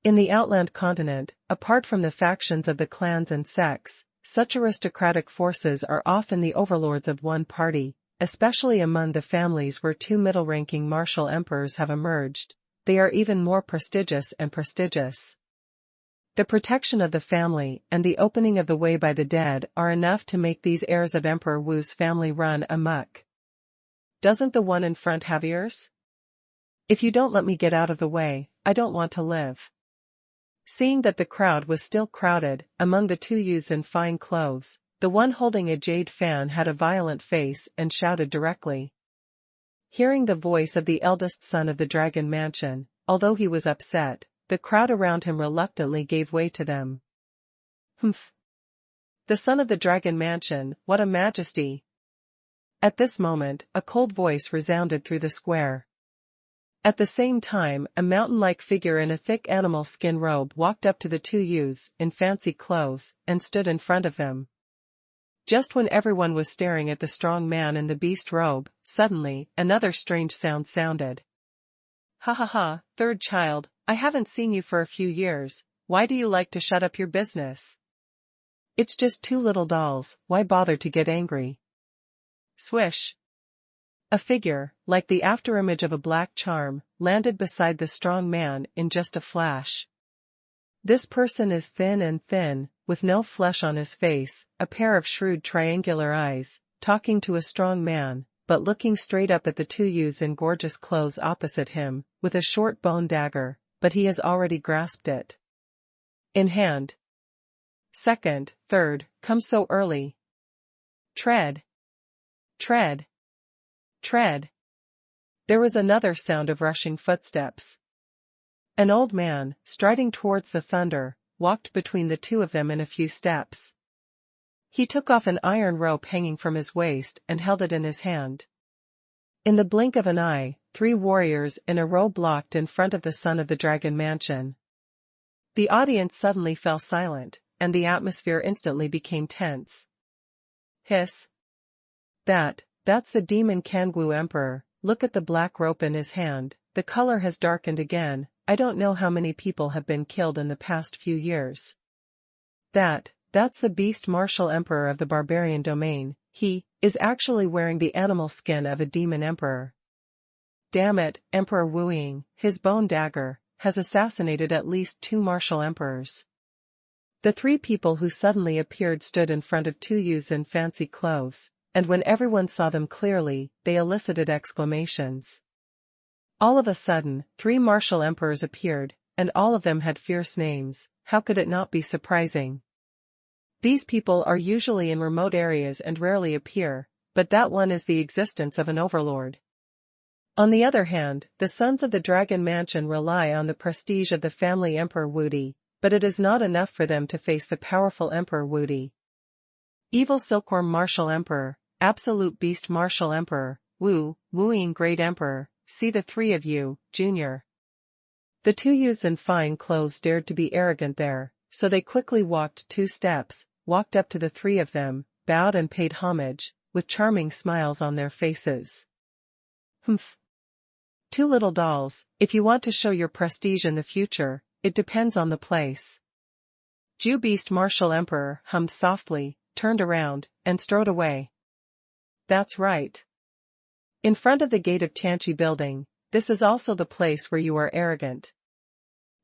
[SPEAKER 1] In the outland continent, apart from the factions of the clans and sects, such aristocratic forces are often the overlords of one party. Especially among the families where two middle-ranking martial emperors have emerged, they are even more prestigious and prestigious. The protection of the family and the opening of the way by the dead are enough to make these heirs of Emperor Wu's family run amok. Doesn't the one in front have ears? If you don't let me get out of the way, I don't want to live. Seeing that the crowd was still crowded, among the two youths in fine clothes, the one holding a jade fan had a violent face and shouted directly. Hearing the voice of the eldest son of the Dragon Mansion, although he was upset, the crowd around him reluctantly gave way to them. Humph! The son of the Dragon Mansion, what a majesty! At this moment, a cold voice resounded through the square. At the same time, a mountain-like figure in a thick animal skin robe walked up to the two youths in fancy clothes and stood in front of them. Just when everyone was staring at the strong man in the beast robe, suddenly, another strange sound sounded. Ha ha ha, third child, I haven't seen you for a few years, why do you like to shut up your business? It's just two little dolls, why bother to get angry? Swish. A figure, like the afterimage of a black charm, landed beside the strong man in just a flash. This person is thin, with no flesh on his face, a pair of shrewd triangular eyes, talking to a strong man, but looking straight up at the two youths in gorgeous clothes opposite him, with a short bone dagger, but he has already grasped it in hand. Second, third, come so early. Tread. Tread. Tread. There was another sound of rushing footsteps. An old man, striding towards the thunder, walked between the two of them in a few steps. He took off an iron rope hanging from his waist and held it in his hand. In the blink of an eye, 3 warriors in a row blocked in front of the son of the Dragon Mansion. The audience suddenly fell silent, and the atmosphere instantly became tense. Hiss. That's the demon Kangwu Emperor, look at the black rope in his hand, the color has darkened again, I don't know how many people have been killed in the past few years. That's the beast martial emperor of the barbarian domain, he is actually wearing the animal skin of a demon emperor. Damn it, Emperor Wu, his bone dagger, has assassinated at least 2 martial emperors. The 3 people who suddenly appeared stood in front of 2 youths in fancy clothes, and when everyone saw them clearly, they elicited exclamations. All of a sudden, 3 martial emperors appeared, and all of them had fierce names. How could it not be surprising? These people are usually in remote areas and rarely appear, but that one is the existence of an overlord. On the other hand, the sons of the Dragon Mansion rely on the prestige of the family Emperor Wudi, but it is not enough for them to face the powerful Emperor Wudi. Evil Silkworm Martial Emperor, Absolute Beast Martial Emperor, Wuyin Great Emperor, see the three of you, Junior. The two youths in fine clothes dared to be arrogant there, so they quickly walked 2 steps, walked up to the three of them, bowed and paid homage, with charming smiles on their faces. Humph. 2 little dolls, if you want to show your prestige in the future, it depends on the place. Jew Beast Martial Emperor hummed softly, turned around, and strode away. That's right. In front of the gate of Tianqi building, this is also the place where you are arrogant.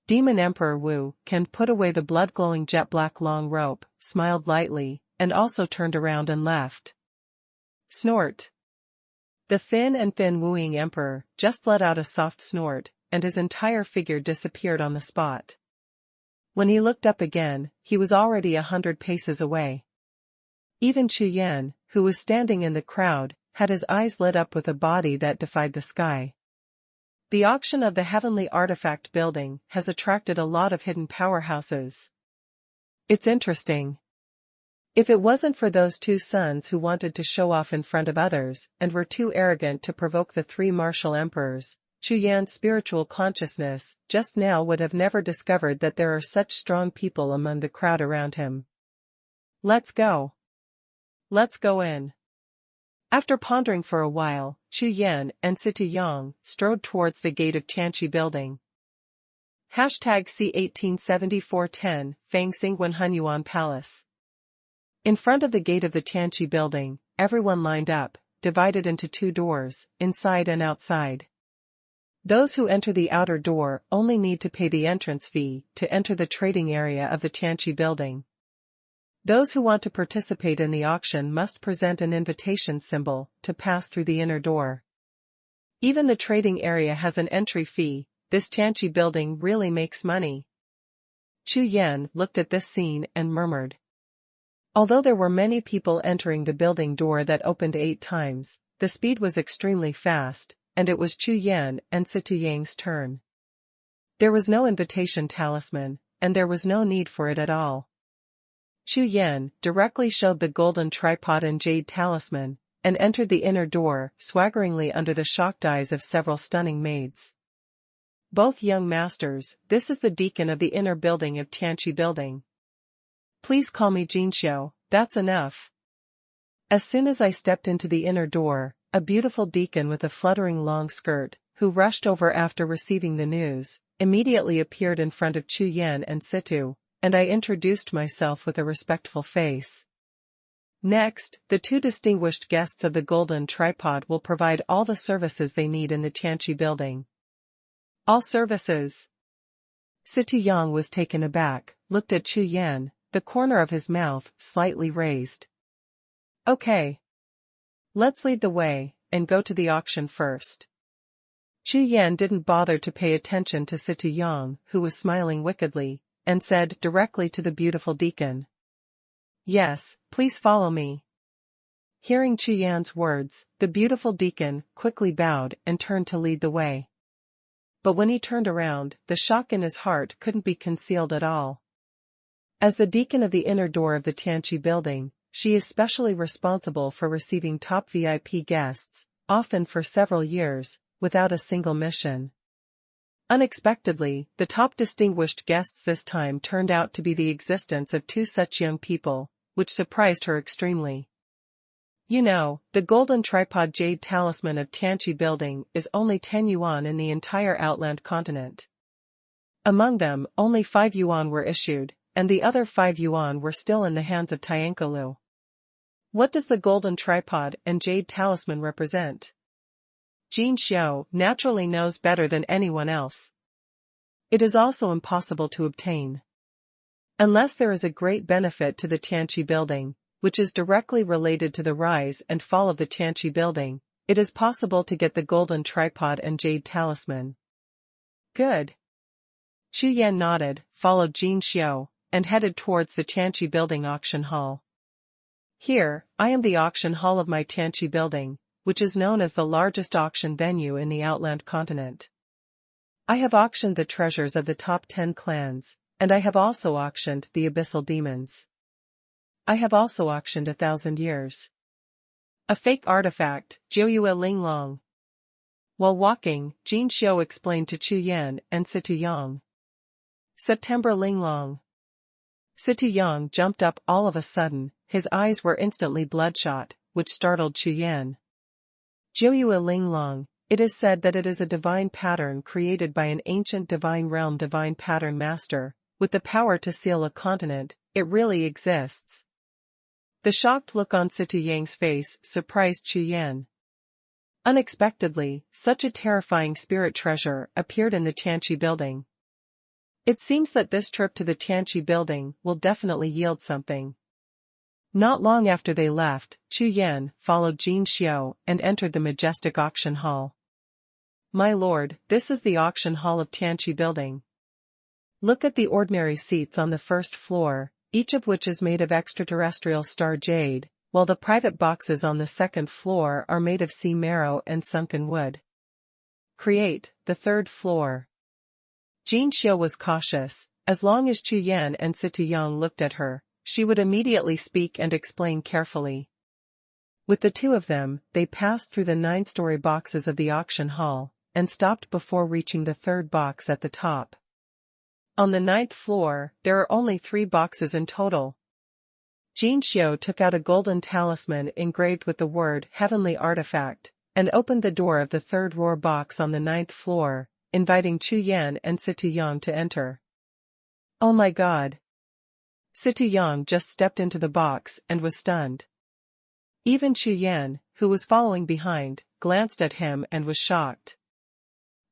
[SPEAKER 1] Demon Emperor Wu can put away the blood-glowing jet-black long rope, smiled lightly, and also turned around and left. Snort. The thin Wuing Emperor just let out a soft snort, and his entire figure disappeared on the spot. When he looked up again, he was already 100 paces away. Even Chu Yan, who was standing in the crowd, had his eyes lit up with a body that defied the sky. The auction of the Heavenly Artifact building has attracted a lot of hidden powerhouses. It's interesting. If it wasn't for those 2 sons who wanted to show off in front of others and were too arrogant to provoke the 3 martial emperors, Chu Yan's spiritual consciousness just now would have never discovered that there are such strong people among the crowd around him. Let's go. Let's go in. After pondering for a while, Chu Yan and Situ Yang strode towards the gate of Tianqi building. #C187410 Fang Xingwen Hunyuan Palace. In front of the gate of the Tianqi building, everyone lined up, divided into 2 doors, inside and outside. Those who enter the outer door only need to pay the entrance fee to enter the trading area of the Tianqi building. Those who want to participate in the auction must present an invitation symbol to pass through the inner door. Even the trading area has an entry fee. This Tianqi building really makes money. Chu Yan looked at this scene and murmured. Although there were many people entering the building door that opened 8 times, the speed was extremely fast, and it was Chu Yan and Situ Yang's turn. There was no invitation talisman, and there was no need for it at all. Chu Yan directly showed the golden tripod and jade talisman, and entered the inner door swaggeringly under the shocked eyes of several stunning maids. Both young masters, this is the deacon of the inner building of Tianqi building. Please call me Jiuxiao, that's enough. As soon as I stepped into the inner door, a beautiful deacon with a fluttering long skirt, who rushed over after receiving the news, immediately appeared in front of Chu Yan and Situ, and I introduced myself with a respectful face. Next, the 2 distinguished guests of the golden tripod will provide all the services they need in the Tianqi building. All services? Situ Yang was taken aback, looked at Chu Yan, the corner of his mouth slightly raised. Okay. Let's lead the way, and go to the auction first. Chu Yan didn't bother to pay attention to Situ Yang, who was smiling wickedly, and said directly to the beautiful deacon. Yes, please follow me. Hearing Chu Yan's words, the beautiful deacon quickly bowed and turned to lead the way. But when he turned around, the shock in his heart couldn't be concealed at all. As the deacon of the inner door of the Tianqi building, she is specially responsible for receiving top VIP guests, often for several years, without a single mission. Unexpectedly, the top distinguished guests this time turned out to be the existence of 2 such young people, which surprised her extremely. You know, the golden tripod jade talisman of Tianqi building is only 10 yuan in the entire outland continent. Among them, only 5 yuan were issued, and the other 5 yuan were still in the hands of Tiankalu. What does the golden tripod and jade talisman represent? Jiuxiao naturally knows better than anyone else. It is also impossible to obtain. Unless there is a great benefit to the Tianqi building, which is directly related to the rise and fall of the Tianqi building, it is possible to get the golden tripod and jade talisman. Good. Chu Yan nodded, followed Jiuxiao, and headed towards the Tianqi building auction hall. Here, I am the auction hall of my Tianqi building, which is known as the largest auction venue in the outland continent. I have auctioned the treasures of the top 10 clans, and I have also auctioned the abyssal demons. I have also auctioned 1,000 years. A fake artifact, Jiuxiao Linglong. While walking, Jiuxiao explained to Chu Yan and Situyang. September Linglong. Situyang jumped up all of a sudden, his eyes were instantly bloodshot, which startled Chu Yan. Jiuxiao Linglong, it is said that it is a divine pattern created by an ancient divine realm divine pattern master, with the power to seal a continent. It really exists. The shocked look on Situyang's face surprised Chu Yan. Unexpectedly, such a terrifying spirit treasure appeared in the Tianqi building. It seems that this trip to the Tianqi building will definitely yield something. Not long after they left, Chu Yan followed Jiuxiao and entered the majestic auction hall. My lord, this is the auction hall of Tianqi building. Look at the ordinary seats on the first floor, each of which is made of extraterrestrial star jade, while the private boxes on the second floor are made of sea marrow and sunken wood. Create, the third floor. Jiuxiao was cautious. As long as Chu Yan and Situyang looked at her, she would immediately speak and explain carefully. With the two of them, they passed through the 9-story boxes of the auction hall, and stopped before reaching the third box at the top. On the 9th floor, there are only 3 boxes in total. Jiuxiao took out a golden talisman engraved with the word Heavenly Artifact, and opened the door of the third roar box on the 9th floor, inviting Chu Yan and Situyang to enter. Oh my god! Situyang just stepped into the box and was stunned. Even Chu Yan, who was following behind, glanced at him and was shocked.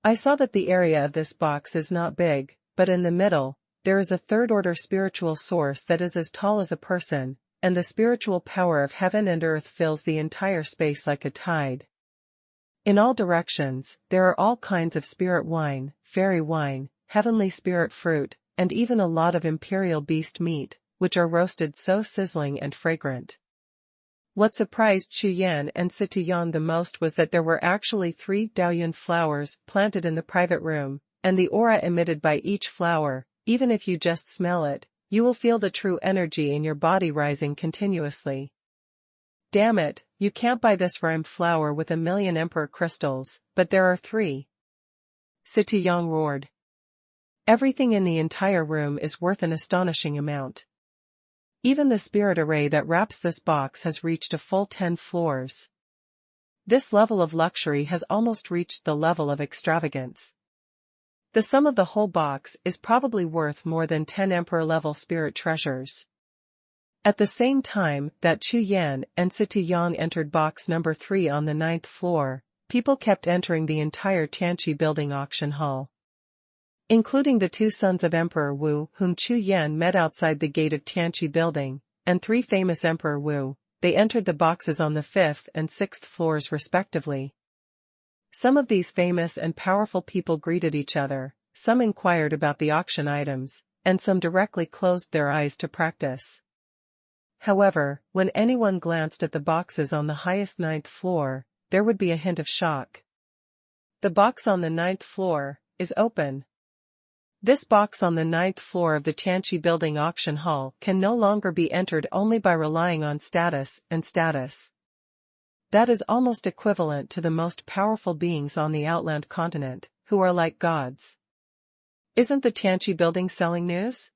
[SPEAKER 1] I saw that the area of this box is not big, but in the middle, there is a third-order spiritual source that is as tall as a person, and the spiritual power of heaven and earth fills the entire space like a tide. In all directions, there are all kinds of spirit wine, fairy wine, heavenly spirit fruit, and even a lot of imperial beast meat, which are roasted so sizzling and fragrant. What surprised Chu Yan and Situyang the most was that there were actually 3 Daoyuan flowers planted in the private room, and the aura emitted by each flower, even if you just smell it, you will feel the true energy in your body rising continuously. Damn it, you can't buy this rhyme flower with 1,000,000 emperor crystals, but there are 3. Situyang roared. Everything in the entire room is worth an astonishing amount. Even the spirit array that wraps this box has reached a full 10 floors. This level of luxury has almost reached the level of extravagance. The sum of the whole box is probably worth more than 10 emperor-level spirit treasures. At the same time that Chu Yan and Situyang entered box number 3 on the 9th floor, people kept entering the entire Tianqi building auction hall. Including the 2 sons of Emperor Wu whom Chu Yan met outside the gate of Tianqi building, and 3 famous Emperor Wu, they entered the boxes on the 5th and 6th floors respectively. Some of these famous and powerful people greeted each other, some inquired about the auction items, and some directly closed their eyes to practice. However, when anyone glanced at the boxes on the highest 9th floor, there would be a hint of shock. The box on the 9th floor is open. This box on the 9th floor of the Tianqi building auction hall can no longer be entered only by relying on status and status. That is almost equivalent to the most powerful beings on the outland continent, who are like gods. Isn't the Tianqi building selling news?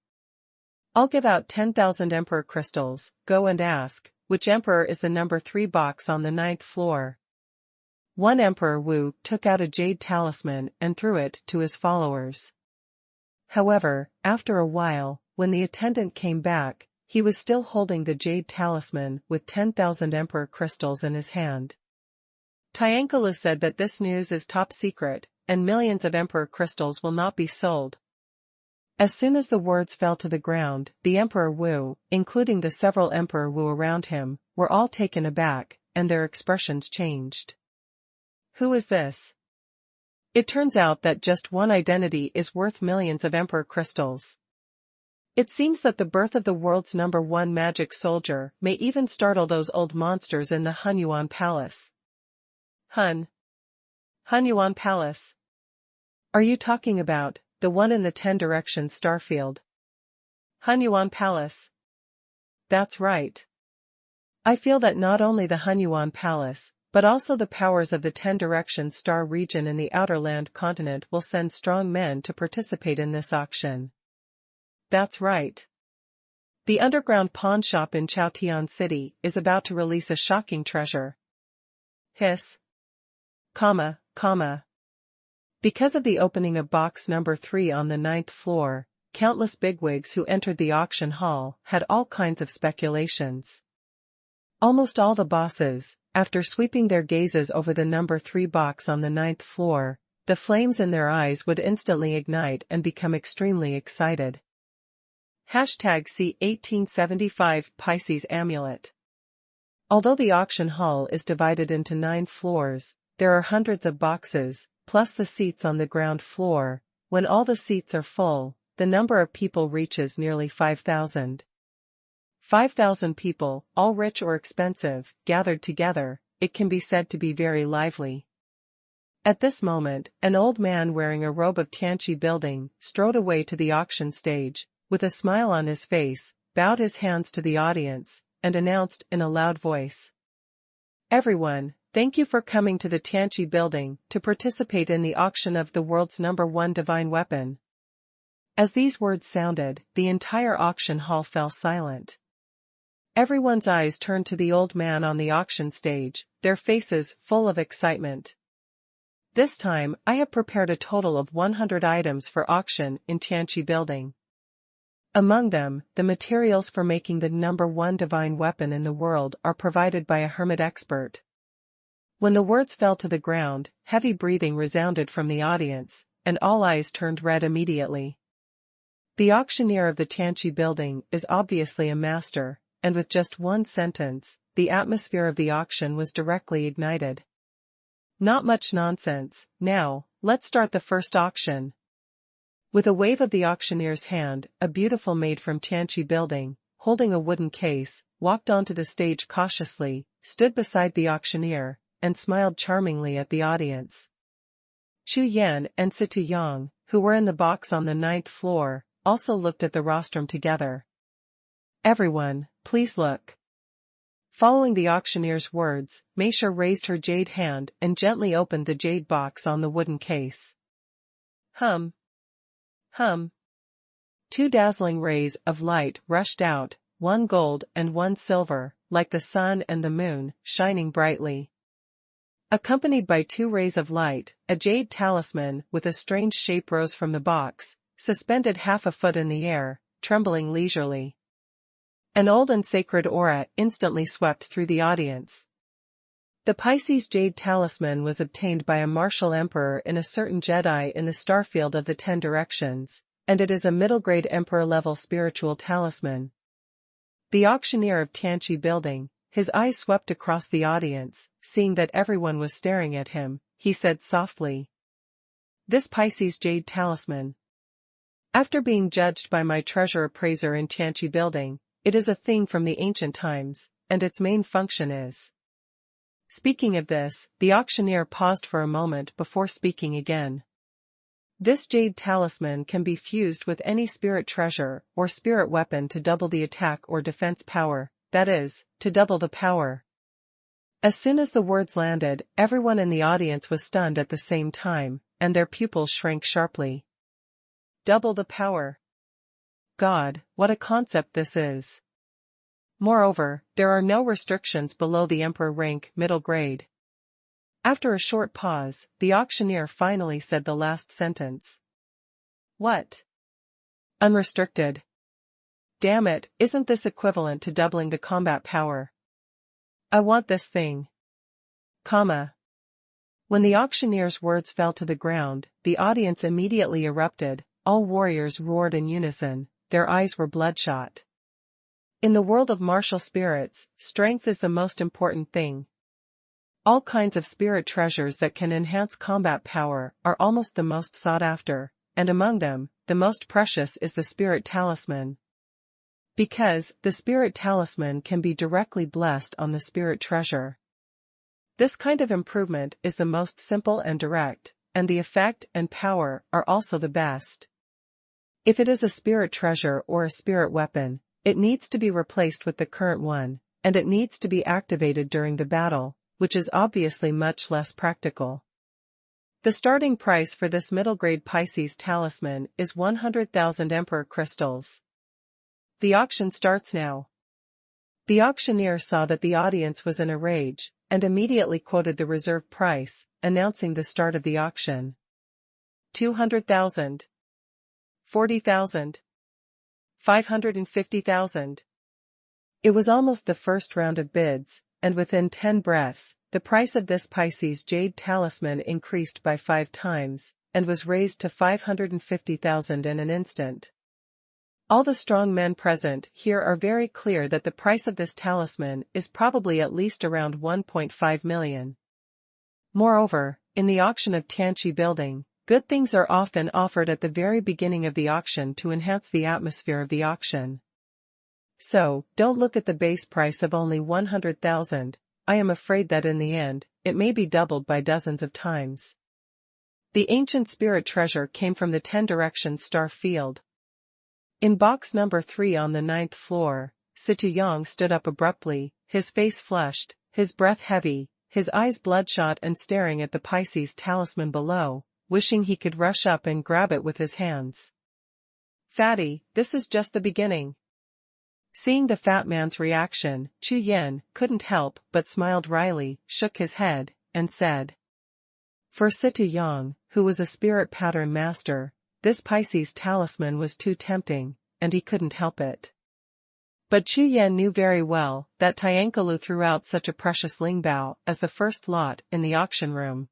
[SPEAKER 1] I'll give out 10,000 emperor crystals. Go and ask, which emperor is the number 3 box on the 9th floor? One Emperor Wu took out a jade talisman and threw it to his followers. However, after a while, when the attendant came back, he was still holding the jade talisman with 10,000 emperor crystals in his hand. Tiankalu said that this news is top secret, and millions of emperor crystals will not be sold. As soon as the words fell to the ground, the Emperor Wu, including the several Emperor Wu around him, were all taken aback, and their expressions changed. Who is this? It turns out that just one identity is worth millions of emperor crystals. It seems that the birth of the world's #1 magic soldier may even startle those old monsters in the Hunyuan Palace. Hunyuan Palace. Are you talking about the one in the 10 Directions starfield? Hunyuan Palace. That's right. I feel that not only the Hunyuan Palace, but also the powers of the 10 Directions star region in the Outer Land continent will send strong men to participate in this auction. That's right. The underground pawn shop in Chaotian City is about to release a shocking treasure. Hiss. Because of the opening of box number 3 on the 9th floor, countless bigwigs who entered the auction hall had all kinds of speculations. Almost all the bosses, after sweeping their gazes over the number 3 box on the 9th floor, the flames in their eyes would instantly ignite and become extremely excited. #See 1875 Pisces Amulet. Although the auction hall is divided into 9 floors, there are hundreds of boxes, plus the seats on the ground floor. When all the seats are full, the number of people reaches nearly 5,000. 5,000 people, all rich or expensive, gathered together. It can be said to be very lively. At this moment, an old man wearing a robe of Tianqi building strode away to the auction stage, with a smile on his face, bowed his hands to the audience, and announced in a loud voice. Everyone, thank you for coming to the Tianqi building to participate in the auction of the world's #1 divine weapon. As these words sounded, the entire auction hall fell silent. Everyone's eyes turned to the old man on the auction stage, their faces full of excitement. This time, I have prepared a total of 100 items for auction in Tianqi building. Among them, the materials for making the #1 divine weapon in the world are provided by a hermit expert. When the words fell to the ground, heavy breathing resounded from the audience, and all eyes turned red immediately. The auctioneer of the Tianqi building is obviously a master, and with just one sentence, the atmosphere of the auction was directly ignited. Not much nonsense. Now, let's start the first auction. With a wave of the auctioneer's hand, a beautiful maid from Tianqi building, holding a wooden case, walked onto the stage cautiously, stood beside the auctioneer, and smiled charmingly at the audience. Chu Yan and Situ Yang, who were in the box on the 9th floor, also looked at the rostrum together. Everyone, please look. Following the auctioneer's words, Meisha raised her jade hand and gently opened the jade box on the wooden case. Hum. 2 dazzling rays of light rushed out, one gold and one silver, like the sun and the moon, shining brightly. Accompanied by 2 rays of light, a jade talisman with a strange shape rose from the box, suspended half a foot in the air, trembling leisurely. An old and sacred aura instantly swept through the audience. The Pisces jade talisman was obtained by a martial emperor in a certain Jedi in the starfield of the 10 Directions, and it is a middle-grade emperor-level spiritual talisman. The auctioneer of Tianqi building, his eyes swept across the audience, seeing that everyone was staring at him, he said softly. This Pisces jade talisman. After being judged by my treasure appraiser in Tianqi building, it is a thing from the ancient times, and its main function is. Speaking of this, the auctioneer paused for a moment before speaking again. This jade talisman can be fused with any spirit treasure or spirit weapon to double the attack or defense power, that is, to double the power. As soon as the words landed, everyone in the audience was stunned at the same time, and their pupils shrank sharply. Double the power. God, what a concept this is. Moreover, there are no restrictions below the emperor rank middle grade. After a short pause, the auctioneer finally said the last sentence. What? Unrestricted. Damn it, isn't this equivalent to doubling the combat power? I want this thing. When the auctioneer's words fell to the ground, the audience immediately erupted, all warriors roared in unison, their eyes were bloodshot. In the world of martial spirits, strength is the most important thing. All kinds of spirit treasures that can enhance combat power are almost the most sought after, and among them, the most precious is the spirit talisman. Because the spirit talisman can be directly blessed on the spirit treasure. This kind of improvement is the most simple and direct, and the effect and power are also the best. If it is a spirit treasure or a spirit weapon, it needs to be replaced with the current one, and it needs to be activated during the battle, which is obviously much less practical. The starting price for this middle-grade Pisces talisman is 100,000 Emperor crystals. The auction starts now. The auctioneer saw that the audience was in a rage, and immediately quoted the reserve price, announcing the start of the auction. 200,000. 40,000. 550,000. It was almost the first round of bids, and within 10 breaths, the price of this Pisces jade talisman increased by 5 times, and was raised to 550,000 in an instant. All the strong men present here are very clear that the price of this talisman is probably at least around 1.5 million. Moreover, in the auction of Tianqi building, good things are often offered at the very beginning of the auction to enhance the atmosphere of the auction. So, don't look at the base price of only 100,000, I am afraid that in the end, it may be doubled by dozens of times. The ancient spirit treasure came from the 10 Directions star field. In box number 3 on the 9th floor, Xuanhuan stood up abruptly, his face flushed, his breath heavy, his eyes bloodshot and staring at the Pisces talisman below, wishing he could rush up and grab it with his hands. Fatty, this is just the beginning. Seeing the fat man's reaction, Chu Yan couldn't help but smiled wryly, shook his head, and said. For Xuanhuan, who was a spirit pattern master, this Pisces talisman was too tempting, and he couldn't help it. But Chu Yan knew very well that Tiankalu threw out such a precious lingbao as the first lot in the auction room.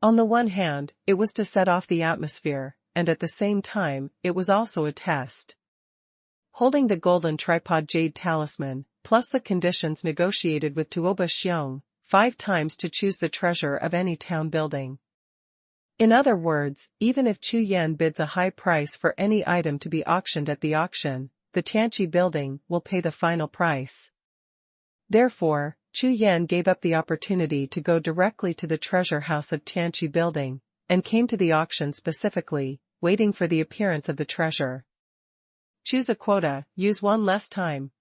[SPEAKER 1] On the one hand, it was to set off the atmosphere, and at the same time, it was also a test. Holding the golden tripod jade talisman, plus the conditions negotiated with Tuoba Xiong, 5 times to choose the treasure of any town building. In other words, even if Chu Yan bids a high price for any item to be auctioned at the auction, the Tianqi building will pay the final price. Therefore, Chu Yan gave up the opportunity to go directly to the treasure house of Tianqi building, and came to the auction specifically, waiting for the appearance of the treasure. Choose a quota, use one less time.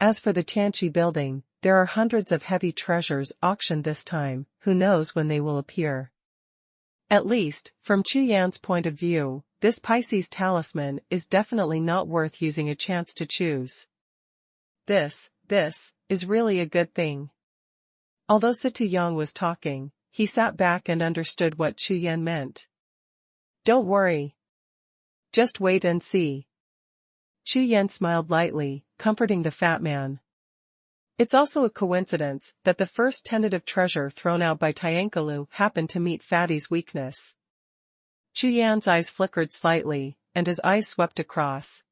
[SPEAKER 1] As for the Tianqi building, there are hundreds of heavy treasures auctioned this time, who knows when they will appear. At least, from Chu Yan's point of view, this Pisces talisman is definitely not worth using a chance to choose. This is really a good thing. Although Xuanhuan was talking, he sat back and understood what Chu Yan meant. Don't worry. Just wait and see. Chu Yan smiled lightly, comforting the fat man. It's also a coincidence that the first tentative treasure thrown out by Tiankalu happened to meet Fatty's weakness. Chu Yan's eyes flickered slightly, and his eyes swept across.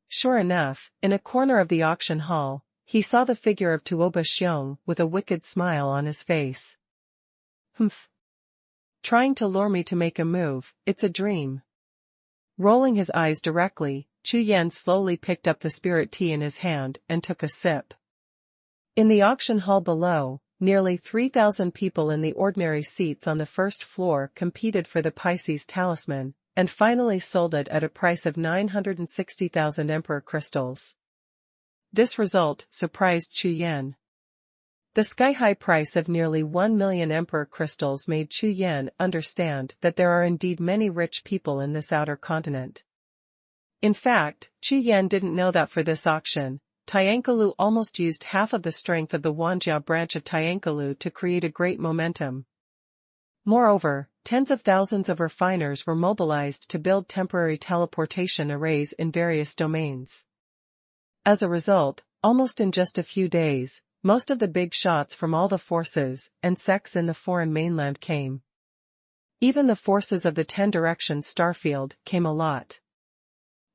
[SPEAKER 1] Sure enough, in a corner of the auction hall, he saw the figure of Tuoba Xiong with a wicked smile on his face. Humph. Trying to lure me to make a move, it's a dream. Rolling his eyes directly, Chu Yan slowly picked up the spirit tea in his hand and took a sip. In the auction hall below, nearly 3,000 people in the ordinary seats on the first floor competed for the Pisces talisman, and finally sold it at a price of 960,000 Emperor crystals. This result surprised Chu Yan. The sky-high price of nearly 1 million Emperor crystals made Chu Yan understand that there are indeed many rich people in this outer continent. In fact, Chu Yan didn't know that for this auction, Tiankalu almost used half of the strength of the Wanjiao branch of Tiankalu to create a great momentum. Moreover, tens of thousands of refiners were mobilized to build temporary teleportation arrays in various domains. As a result, almost in just a few days, most of the big shots from all the forces and sects in the foreign mainland came. Even the forces of the 10 Directions starfield came a lot.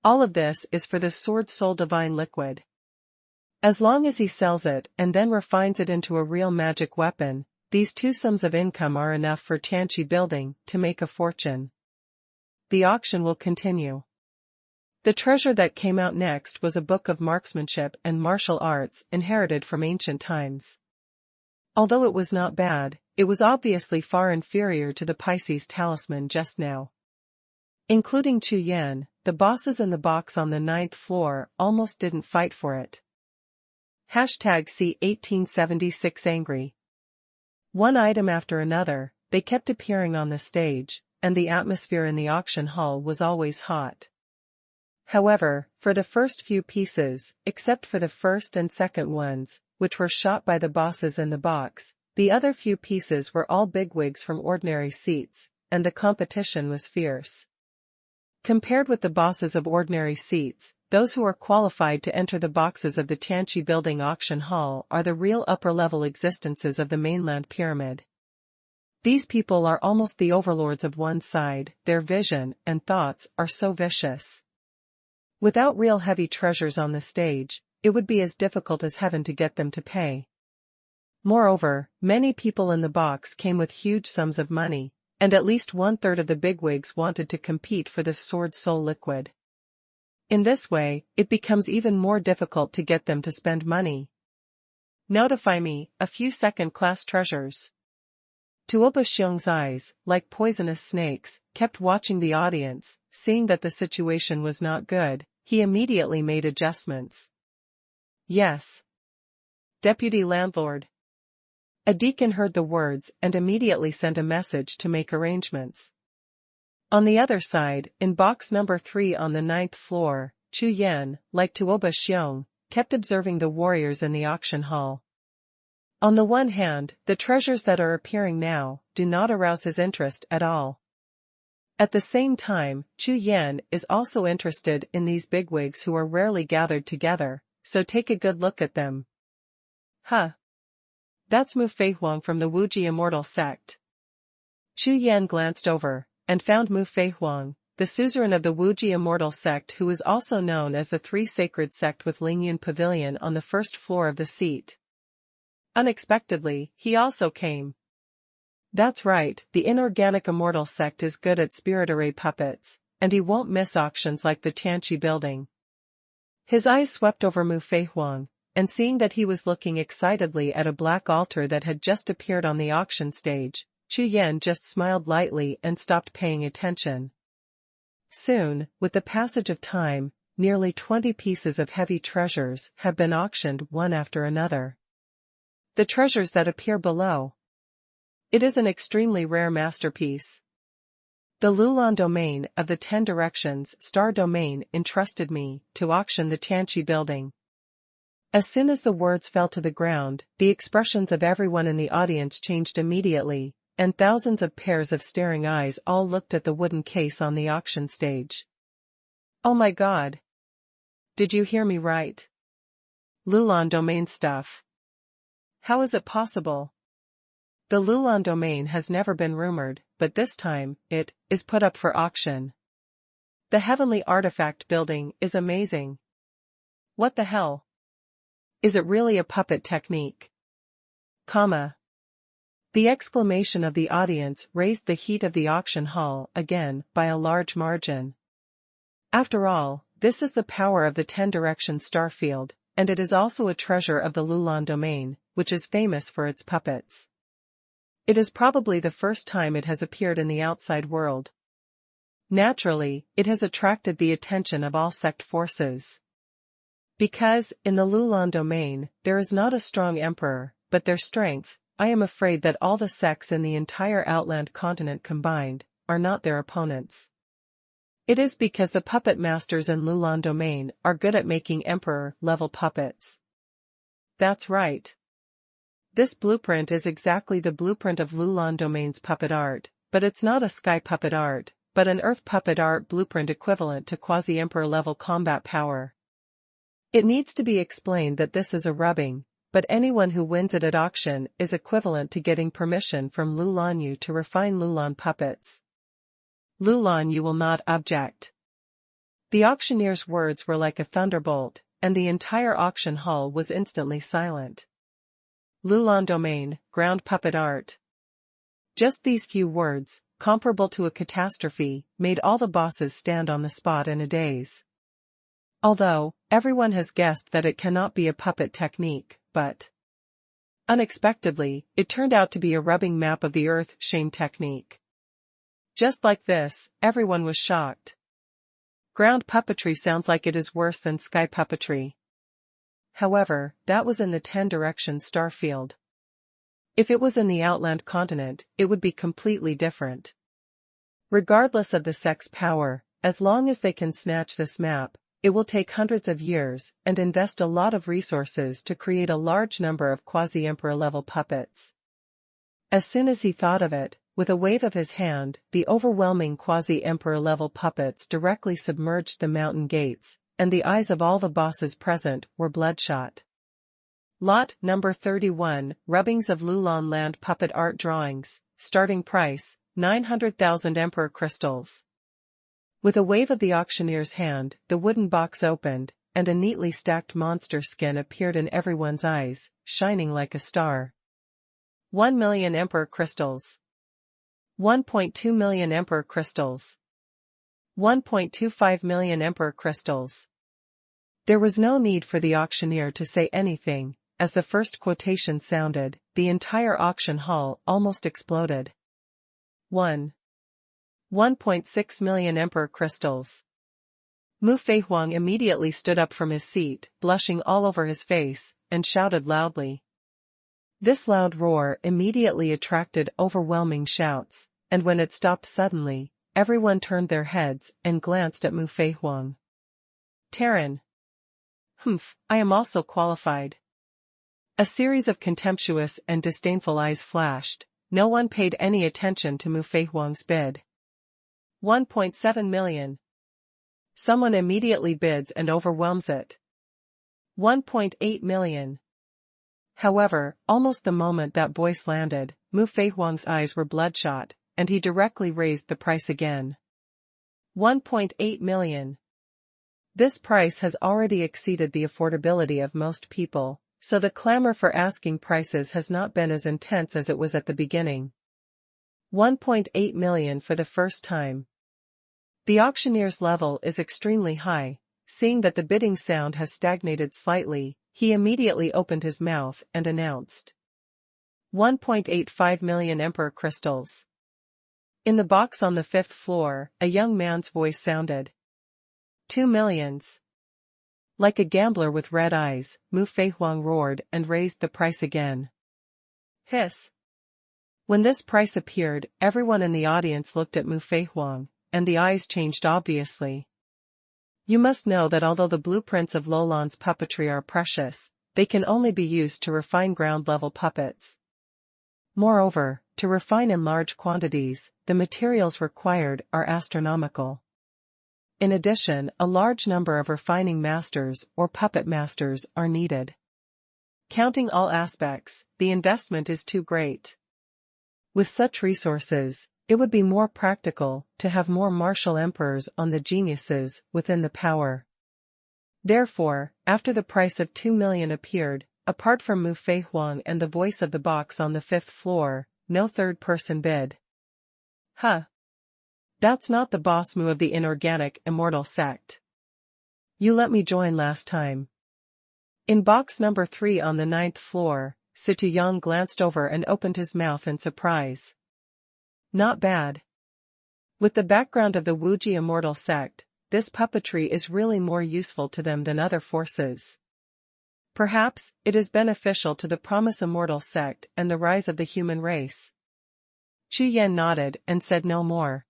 [SPEAKER 1] All of this is for the Sword Soul Divine Liquid. As long as he sells it and then refines it into a real magic weapon, these two sums of income are enough for Tianqi building to make a fortune. The auction will continue. The treasure that came out next was a book of marksmanship and martial arts inherited from ancient times. Although it was not bad, it was obviously far inferior to the Pisces talisman just now. Including Chu Yan, the bosses in the box on the 9th floor almost didn't fight for it. See 1876 angry. One item after another, they kept appearing on the stage, and the atmosphere in the auction hall was always hot. However, for the first few pieces, except for the first and second ones, which were shot by the bosses in the box, the other few pieces were all bigwigs from ordinary seats, and the competition was fierce. Compared with the bosses of ordinary seats, those who are qualified to enter the boxes of the Tianqi Building auction hall are the real upper-level existences of the mainland pyramid. These people are almost the overlords of one side, their vision and thoughts are so vicious. Without real heavy treasures on the stage, it would be as difficult as heaven to get them to pay. Moreover, many people in the box came with huge sums of money, and at least 1/3 of the bigwigs wanted to compete for the Sword Soul liquid. In this way, it becomes even more difficult to get them to spend money. Notify me, a few second-class treasures. Tuoba Xiong's eyes, like poisonous snakes, kept watching the audience. Seeing that the situation was not good, he immediately made adjustments. Yes. Deputy landlord. A deacon heard the words and immediately sent a message to make arrangements. On the other side, in box number 3 on the 9th floor, Chu Yan, like Tuoba Xiong, kept observing the warriors in the auction hall. On the one hand, the treasures that are appearing now do not arouse his interest at all. At the same time, Chu Yan is also interested in these bigwigs who are rarely gathered together, so take a good look at them. Huh. That's Mu Feihuang from the Wuji Immortal sect. Chu Yan glanced over, and found Mu Feihuang, the suzerain of the Wuji Immortal sect who is also known as the Three Sacred Sect with Lingyun Pavilion on the first floor of the seat. Unexpectedly, he also came. That's right, the inorganic immortal sect is good at spirit array puppets, and he won't miss auctions like the Tianqi building. His eyes swept over Mu Feihuang, and seeing that he was looking excitedly at a black altar that had just appeared on the auction stage, Chu Yan just smiled lightly and stopped paying attention. Soon, with the passage of time, nearly 20 pieces of heavy treasures have been auctioned one after another. The treasures that appear below. It is an extremely rare masterpiece. The Lulan domain of the 10 Directions Star Domain entrusted me to auction the Tianqi building. As soon as the words fell to the ground, the expressions of everyone in the audience changed immediately, and thousands of pairs of staring eyes all looked at the wooden case on the auction stage. Oh my God! Did you hear me right? Lulan domain stuff. How is it possible? The Lulan domain has never been rumored, but this time, it is put up for auction. The heavenly artifact building is amazing. What the hell? Is it really a puppet technique? The exclamation of the audience raised the heat of the auction hall again by a large margin. After all, this is the power of the 10 Directions starfield, and it is also a treasure of the Lulan domain, which is famous for its puppets. It is probably the first time it has appeared in the outside world. Naturally, it has attracted the attention of all sect forces. Because, in the Lulan domain, there is not a strong emperor, but their strength, I am afraid that all the sects in the entire Outland continent combined, are not their opponents. It is because the puppet masters in Lulan domain are good at making emperor-level puppets. That's right. This blueprint is exactly the blueprint of Lulan domain's puppet art, but it's not a sky puppet art, but an earth puppet art blueprint equivalent to quasi-emperor level combat power. It needs to be explained that this is a rubbing, but anyone who wins it at auction is equivalent to getting permission from Lulan Yu to refine Lulan puppets. Lulan Yu will not object. The auctioneer's words were like a thunderbolt, and the entire auction hall was instantly silent. Lulan domain, ground puppet art. Just these few words, comparable to a catastrophe, made all the bosses stand on the spot in a daze. Although, everyone has guessed that it cannot be a puppet technique, but unexpectedly, it turned out to be a rubbing map of the earth shame technique. Just like this, everyone was shocked. Ground puppetry sounds like it is worse than sky puppetry. However, that was in the 10 Directions starfield. If it was in the Outland continent, it would be completely different. Regardless of the sect's power, as long as they can snatch this map, it will take hundreds of years and invest a lot of resources to create a large number of quasi-emperor level puppets. As soon as he thought of it, with a wave of his hand, the overwhelming quasi-emperor level puppets directly submerged the mountain gates, and the eyes of all the bosses present were bloodshot. Lot number 31, Rubbings of Lulan Land Puppet Art Drawings, starting price, 900,000 Emperor Crystals. With a wave of the auctioneer's hand, the wooden box opened, and a neatly stacked monster skin appeared in everyone's eyes, shining like a star. 1 million Emperor Crystals. 1.2 million Emperor Crystals. 1.25 million Emperor Crystals. There was no need for the auctioneer to say anything. As the first quotation sounded, the entire auction hall almost exploded. 1.6 million Emperor Crystals. Mu Feihuang immediately stood up from his seat, blushing all over his face, and shouted loudly. This loud roar immediately attracted overwhelming shouts, and when it stopped suddenly, everyone turned their heads and glanced at Mu Feihuang. Terran. Humph, I am also qualified. A series of contemptuous and disdainful eyes flashed. No one paid any attention to Mu Feihuang's bid. 1.7 million. Someone immediately bids and overwhelms it. 1.8 million. However, almost the moment that voice landed, Mu Feihuang's eyes were bloodshot, and he directly raised the price again. 1.8 million. This price has already exceeded the affordability of most people, so the clamor for asking prices has not been as intense as it was at the beginning. 1.8 million for the first time. The auctioneer's level is extremely high. Seeing that the bidding sound has stagnated slightly, he immediately opened his mouth and announced 1.85 million Emperor Crystals. In the box on the 5th floor, a young man's voice sounded. 2 millions. Like a gambler with red eyes, Mu Feihuang roared and raised the price again. Hiss. When this price appeared, everyone in the audience looked at Mu Feihuang, and the eyes changed obviously. You must know that although the blueprints of Lulan's puppetry are precious, they can only be used to refine ground-level puppets. Moreover, to refine in large quantities, the materials required are astronomical. In addition, a large number of refining masters or puppet masters are needed. Counting all aspects, the investment is too great. With such resources, it would be more practical to have more martial emperors on the geniuses within the power. Therefore, after the price of 2 million appeared, apart from Mu Feihuang and the voice of the box on the 5th floor, no third person bid. Huh. That's not the boss Mu of the inorganic immortal sect. You let me join last time. In box number 3 on the 9th floor, Xie La Jiao glanced over and opened his mouth in surprise. Not bad. With the background of the Wuji immortal sect, this puppetry is really more useful to them than other forces. Perhaps, it is beneficial to the Promise immortal sect and the rise of the human race. Chu Yan nodded and said no more.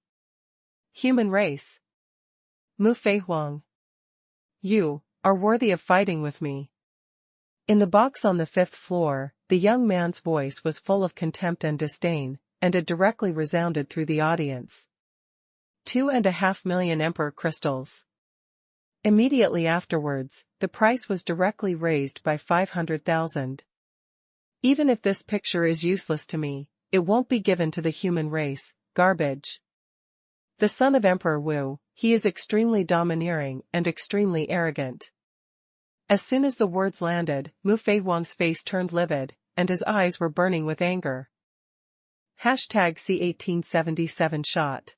[SPEAKER 1] Human race. Mu Feihuang. You are worthy of fighting with me. In the box on the 5th floor, the young man's voice was full of contempt and disdain, and it directly resounded through the audience. 2.5 million Emperor Crystals. Immediately afterwards, the price was directly raised by 500,000. Even if this picture is useless to me, it won't be given to the human race, garbage. The son of Emperor Wu, he is extremely domineering and extremely arrogant. As soon as the words landed, Mu Feihuang's face turned livid, and his eyes were burning with anger. #C1877 shot.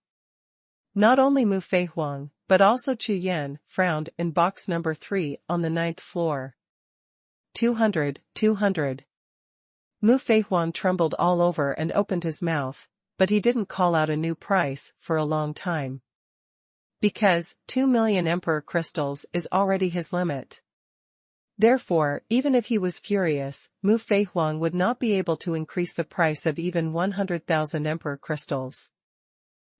[SPEAKER 1] Not only Mu Feihuang, but also Chu Yan, frowned in box number 3 on the 9th floor. 200. Mu Feihuang trembled all over and opened his mouth, but he didn't call out a new price for a long time. Because 2 million Emperor crystals is already his limit. Therefore, even if he was furious, Mu Feihuang would not be able to increase the price of even 100,000 Emperor crystals.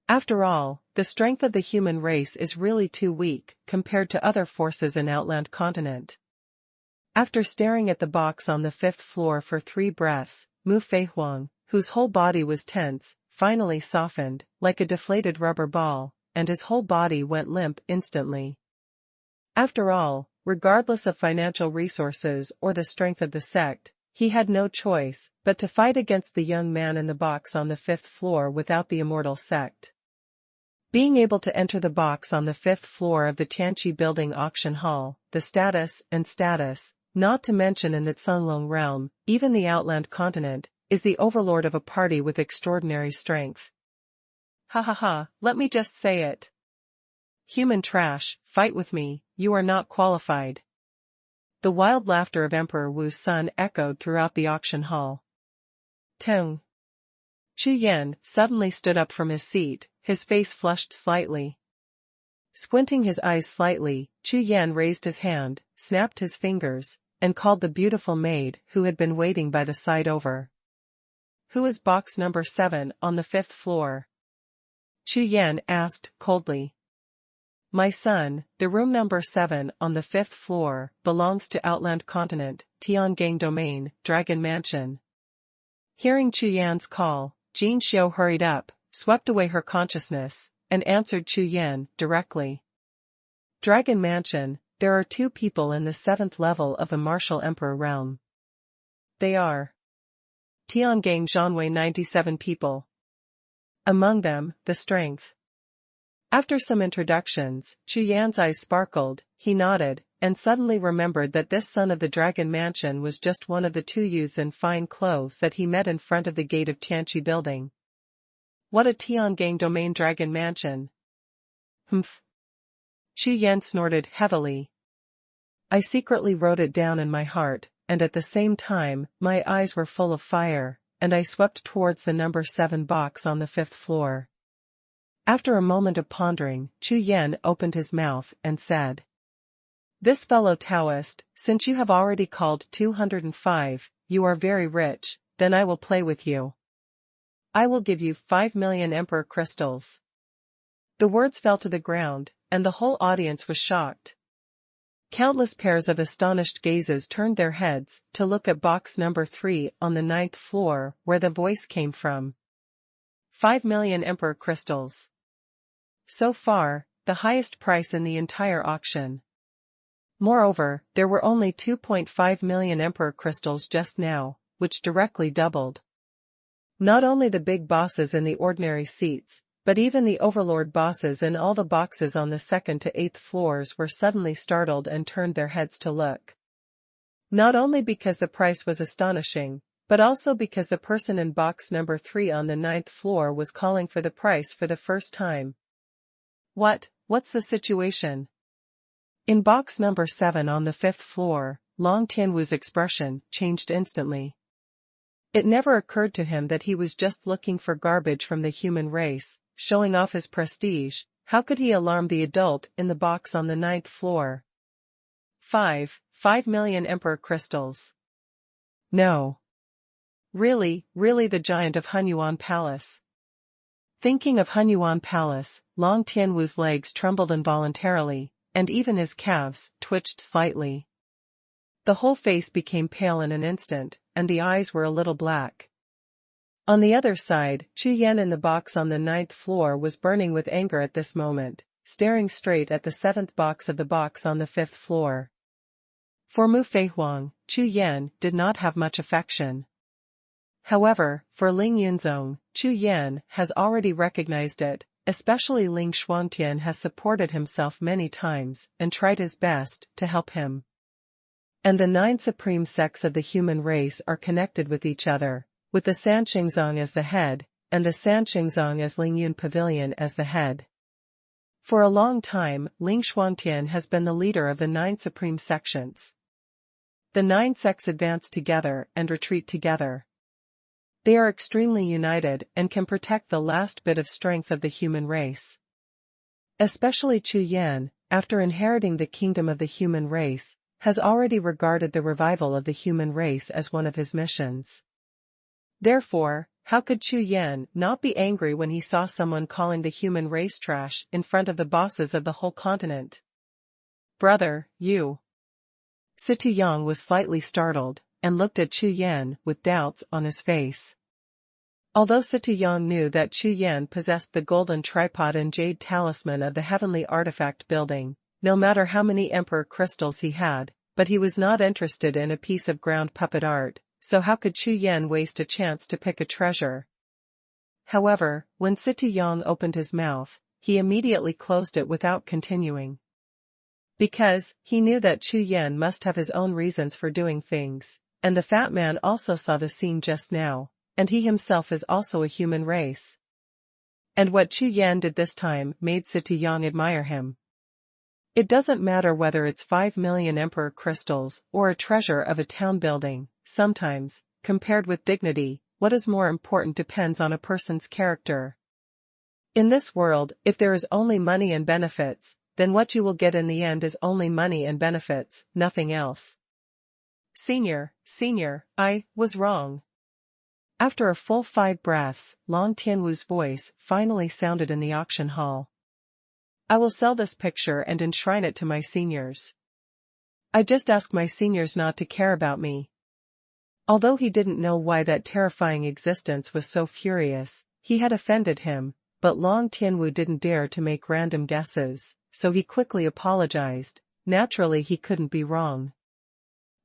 [SPEAKER 1] After all, the strength of the human race is really too weak compared to other forces in Outland Continent. After staring at the box on the 5th floor for 3 breaths, Mu Feihuang, whose whole body was tense, finally softened, like a deflated rubber ball, and his whole body went limp instantly. After all, regardless of financial resources or the strength of the sect, he had no choice but to fight against the young man in the box on the 5th floor without the immortal sect. Being able to enter the box on the 5th floor of the Tianqi Building auction hall, the status, not to mention in the Cunlong realm, even the Outland Continent, is the overlord of a party with extraordinary strength. Ha ha ha, let me just say it. Human trash, fight with me, you are not qualified. The wild laughter of Emperor Wu's son echoed throughout the auction hall. Tung. Chu Yan suddenly stood up from his seat, his face flushed slightly. Squinting his eyes slightly, Chu Yan raised his hand, snapped his fingers, and called the beautiful maid who had been waiting by the side over. Who is box number 7 on the 5th floor? Chu Yan asked coldly. My son, the room number 7 on the 5th floor belongs to Outland Continent, Tiangang Domain, Dragon Mansion. Hearing Chu Yan's call, Jiuxiao hurried up, swept away her consciousness, and answered Chu Yan directly. Dragon Mansion, there are 2 people in the 7th level of the Martial Emperor realm. They are Tiangang Xuanhuan 97 people. Among them, the strength. After some introductions, Chu Yan's eyes sparkled, he nodded, and suddenly remembered that this son of the Dragon Mansion was just one of the 2 youths in fine clothes that he met in front of the gate of Tianqi Building. What a Tiangang Domain Dragon Mansion. Humph. Chu Yan snorted heavily. I secretly wrote it down in my heart, and at the same time, my eyes were full of fire, and I swept towards the number 7 box on the 5th floor. After a moment of pondering, Chu Yan opened his mouth and said. This fellow Taoist, since you have already called 205, you are very rich, then I will play with you. I will give you 5 million Emperor crystals. The words fell to the ground, and the whole audience was shocked. Countless pairs of astonished gazes turned their heads to look at box number 3 on the 9th floor where the voice came from. 5 million Emperor crystals. So far, the highest price in the entire auction. Moreover, there were only 2.5 million Emperor crystals just now, which directly doubled. Not only the big bosses in the ordinary seats, but even the overlord bosses in all the boxes on the 2nd to 8th floors were suddenly startled and turned their heads to look. Not only because the price was astonishing, but also because the person in box number 3 on the 9th floor was calling for the price for the first time. What's the situation? In box number 7 on the 5th floor, Long Tianwu's expression changed instantly. It never occurred to him that he was just looking for garbage from the human race, showing off his prestige. How could he alarm the adult in the box on the 9th floor? 5 million Emperor crystals. No. Really the giant of Hunyuan Palace. Thinking of Hunyuan Palace, Long Tianwu's legs trembled involuntarily, and even his calves twitched slightly. The whole face became pale in an instant, and the eyes were a little black. On the other side, Chu Yan in the box on the 9th floor was burning with anger at this moment, staring straight at the 7th box of the box on the 5th floor. For Mu Feihuang, Chu Yan did not have much affection. However, for Ling Yunzong, Chu Yan has already recognized it, especially Ling Shuangtian has supported himself many times and tried his best to help him. And the 9 supreme sects of the human race are connected with each other, with the Sanxingzong as the head, and the Sanxingzong as Lingyun Pavilion as the head. For a long time, Ling Xuantian has been the leader of the 9 supreme sections. The 9 sects advance together and retreat together. They are extremely united and can protect the last bit of strength of the human race. Especially Chu Yan, after inheriting the kingdom of the human race, has already regarded the revival of the human race as one of his missions. Therefore, how could Chu Yan not be angry when he saw someone calling the human race trash in front of the bosses of the whole continent? Brother, you. Situ Yang was slightly startled, and looked at Chu Yan with doubts on his face. Although Situ Yang knew that Chu Yan possessed the golden tripod and jade talisman of the heavenly artifact building, no matter how many emperor crystals he had, but he was not interested in a piece of ground puppet art, so how could Chu Yan waste a chance to pick a treasure? However, when Situ Yang opened his mouth, he immediately closed it without continuing. Because, he knew that Chu Yan must have his own reasons for doing things, and the fat man also saw the scene just now, and he himself is also a human race. And what Chu Yan did this time made Situ Yang admire him. It doesn't matter whether it's 5 million emperor crystals or a treasure of a town building, sometimes, compared with dignity, what is more important depends on a person's character. In this world, if there is only money and benefits, then what you will get in the end is only money and benefits, nothing else. Senior, I was wrong. After a full 5 breaths, Long Tianwu's voice finally sounded in the auction hall. I will sell this picture and enshrine it to my seniors. I just ask my seniors not to care about me. Although he didn't know why that terrifying existence was so furious, he had offended him, but Long Tianwu didn't dare to make random guesses, so he quickly apologized. Naturally he couldn't be wrong.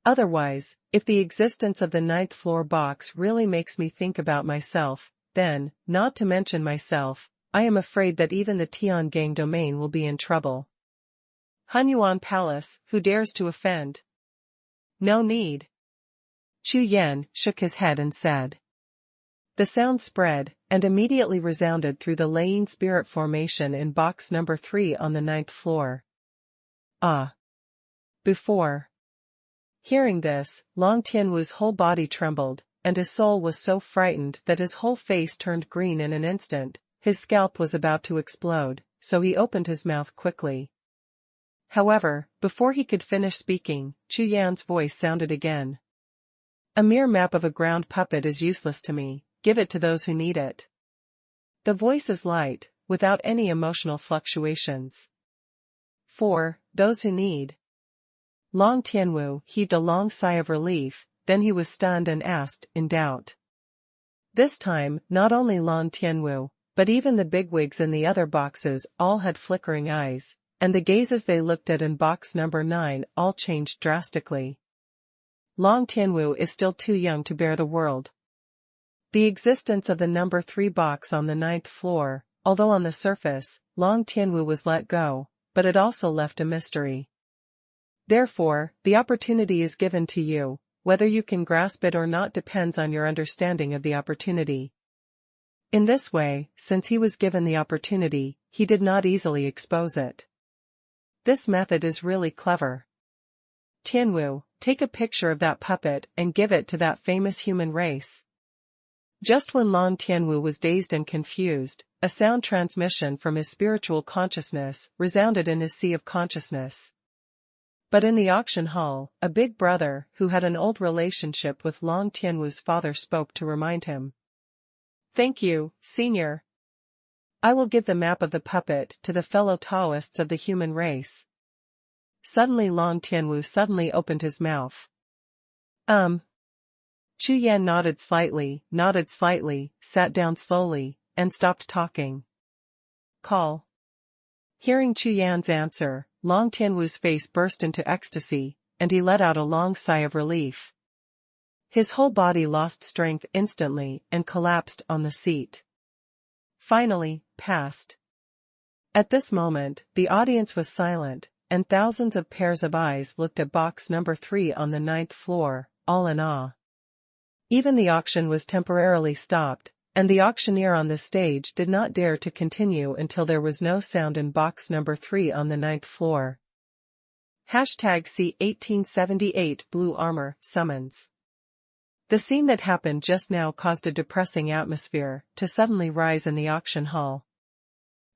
[SPEAKER 1] Otherwise, if the existence of the 9th floor box really makes me think about myself, then, not to mention myself, I am afraid that even the Tiangang domain will be in trouble. Hunyuan Palace, who dares to offend? No need. Chu Yan shook his head and said. The sound spread, and immediately resounded through the Laying Spirit Formation in box number 3 on the 9th floor. Ah! Before. Hearing this, Long Tianwu's whole body trembled, and his soul was so frightened that his whole face turned green in an instant. His scalp was about to explode, so he opened his mouth quickly. However, before he could finish speaking, Chu Yan's voice sounded again. A mere map of a ground puppet is useless to me, give it to those who need it. The voice is light, without any emotional fluctuations. For those who need. Long Tianwu heaved a long sigh of relief, then he was stunned and asked, in doubt. This time, not only Long Tianwu, but even the bigwigs in the other boxes all had flickering eyes, and the gazes they looked at in box number 9 all changed drastically. Long Tianwu is still too young to bear the world. The existence of the number 3 box on the 9th floor, although on the surface, Long Tianwu was let go, but it also left a mystery. Therefore, the opportunity is given to you, whether you can grasp it or not depends on your understanding of the opportunity. In this way, since he was given the opportunity, he did not easily expose it. This method is really clever. Tianwu, take a picture of that puppet and give it to that famous human race. Just when Long Tianwu was dazed and confused, a sound transmission from his spiritual consciousness resounded in his sea of consciousness. But in the auction hall, a big brother who had an old relationship with Long Tianwu's father spoke to remind him. Thank you, senior. I will give the map of the puppet to the fellow Taoists of the human race. Suddenly Long Tianwu suddenly opened his mouth. Chu Yan nodded slightly, sat down slowly, and stopped talking. Call. Hearing Chu Yan's answer, Long Tianwu's face burst into ecstasy, and he let out a long sigh of relief. His whole body lost strength instantly and collapsed on the seat. Finally, passed. At this moment, the audience was silent, and thousands of pairs of eyes looked at box number 3 on the 9th floor, all in awe. Even the auction was temporarily stopped, and the auctioneer on the stage did not dare to continue until there was no sound in box number 3 on the 9th floor. #See 1878 Blue Armor Summons. The scene that happened just now caused a depressing atmosphere to suddenly rise in the auction hall.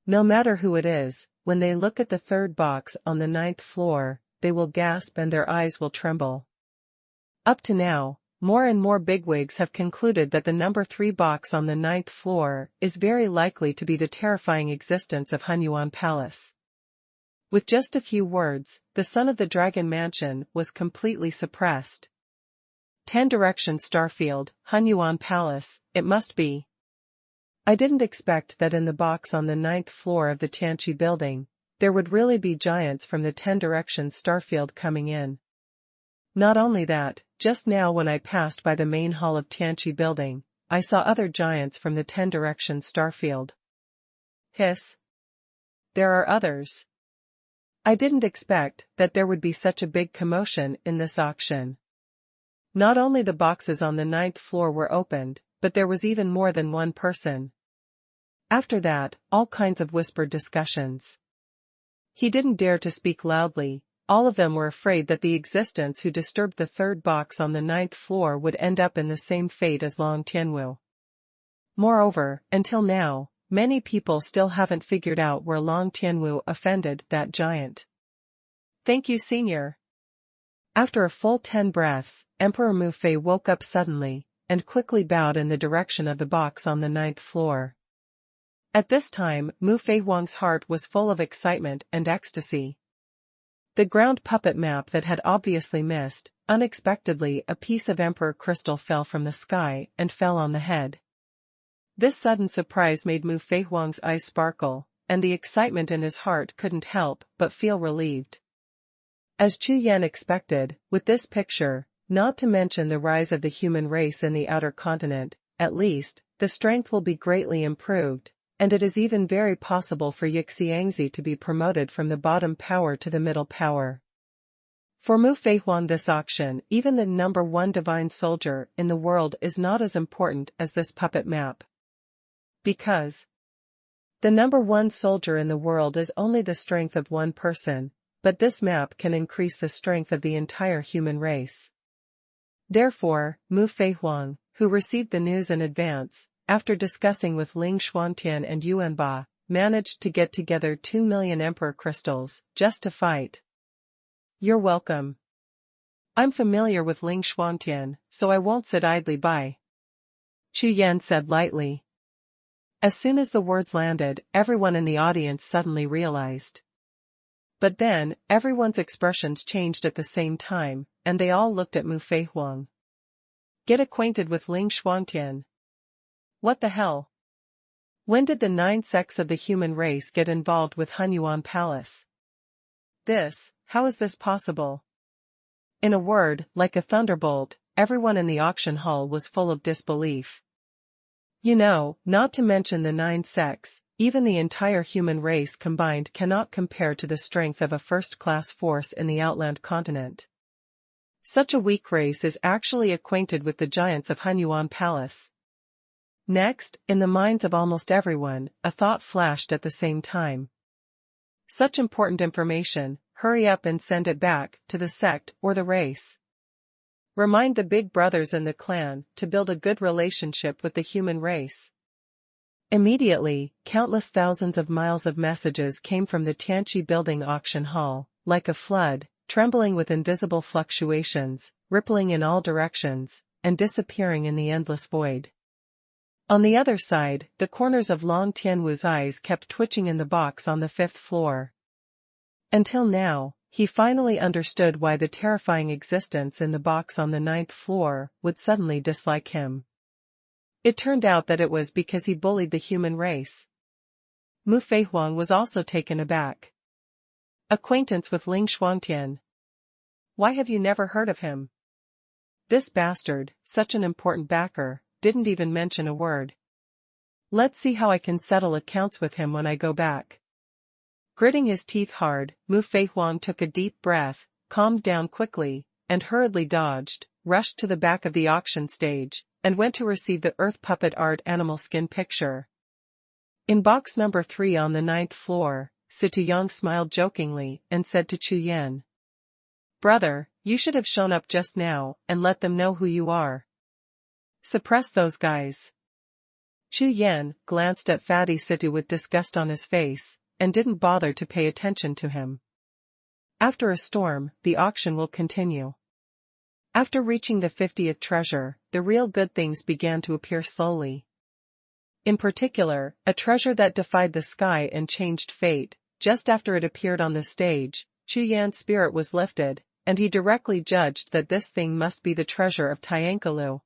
[SPEAKER 1] No matter who it is, when they look at the third box on the 9th floor, they will gasp and their eyes will tremble. Up to now, more and more bigwigs have concluded that the number 3 box on the 9th floor is very likely to be the terrifying existence of Xuanhuan Palace. With just a few words, the Son of the Dragon Mansion was completely suppressed. 10 Directions Starfield, Xuanhuan Palace, it must be. I didn't expect that in the box on the 9th floor of the Tianqi building, there would really be giants from the 10 Directions Starfield coming in. Not only that, just now when I passed by the main hall of Tianqi building, I saw other giants from the 10 Directions Starfield. Hiss. There are others. I didn't expect that there would be such a big commotion in this auction. Not only the boxes on the 9th floor were opened, but there was even more than one person. After that, all kinds of whispered discussions. He didn't dare to speak loudly. All of them were afraid that the existence who disturbed the third box on the 9th floor would end up in the same fate as Long Tianwu. Moreover, until now, many people still haven't figured out where Long Tianwu offended that giant. Thank you, Senior. After a full 10 breaths, Emperor Mu Fei woke up suddenly, and quickly bowed in the direction of the box on the 9th floor. At this time, Mu Fei Huang's heart was full of excitement and ecstasy. The ground puppet map that had obviously missed, unexpectedly a piece of Emperor crystal fell from the sky and fell on the head. This sudden surprise made Mu Fei Huang's eyes sparkle, and the excitement in his heart couldn't help but feel relieved. As Chu Yan expected, with this picture, not to mention the rise of the human race in the outer continent, at least, the strength will be greatly improved. And it is even very possible for Yixiangzi to be promoted from the bottom power to the middle power. For Mu Fei Huang, this auction, even the number 1 divine soldier in the world, is not as important as this puppet map. Because the number 1 soldier in the world is only the strength of one person, but this map can increase the strength of the entire human race. Therefore, Mu Fei Huang, who received the news in advance, after discussing with Ling Xuantian and Yuanba, managed to get together 2 million Emperor crystals, just to fight. You're welcome. I'm familiar with Ling Xuantian, so I won't sit idly by. Chu Yan said lightly. As soon as the words landed, everyone in the audience suddenly realized. But then, everyone's expressions changed at the same time, and they all looked at Mu Fei Huang. Get acquainted with Ling Xuantian. What the hell? When did the 9 sects of the human race get involved with Xuanhuan Palace? How is this possible? In a word, like a thunderbolt, everyone in the auction hall was full of disbelief. You know, not to mention the 9 sects, even the entire human race combined cannot compare to the strength of a first-class force in the outland continent. Such a weak race is actually acquainted with the giants of Xuanhuan Palace. Next, in the minds of almost everyone, a thought flashed at the same time. Such important information, hurry up and send it back to the sect or the race. Remind the big brothers in the clan to build a good relationship with the human race. Immediately, countless thousands of miles of messages came from the Tianqi building auction hall, like a flood, trembling with invisible fluctuations, rippling in all directions, and disappearing in the endless void. On the other side, the corners of Long Tianwu's eyes kept twitching in the box on the 5th floor. Until now, he finally understood why the terrifying existence in the box on the 9th floor would suddenly dislike him. It turned out that it was because he bullied the human race. Mu Fei Huang was also taken aback. Acquaintance with Ling Xuantian. Why have you never heard of him? This bastard, such an important backer, didn't even mention a word. Let's see how I can settle accounts with him when I go back. Gritting his teeth hard, Mu Feihuang took a deep breath, calmed down quickly, and hurriedly dodged, rushed to the back of the auction stage, and went to receive the earth puppet art animal skin picture. In box number 3 on the 9th floor, Xie La Jiao smiled jokingly and said to Chu Yan, "Brother, you should have shown up just now and let them know who you are. Suppress those guys." Chu Yan glanced at Fatty Xie with disgust on his face, and didn't bother to pay attention to him. After a storm, the auction will continue. After reaching the 50th treasure, the real good things began to appear slowly. In particular, a treasure that defied the sky and changed fate. Just after it appeared on the stage, Chu Yan's spirit was lifted, and he directly judged that this thing must be the treasure of Tiankalu.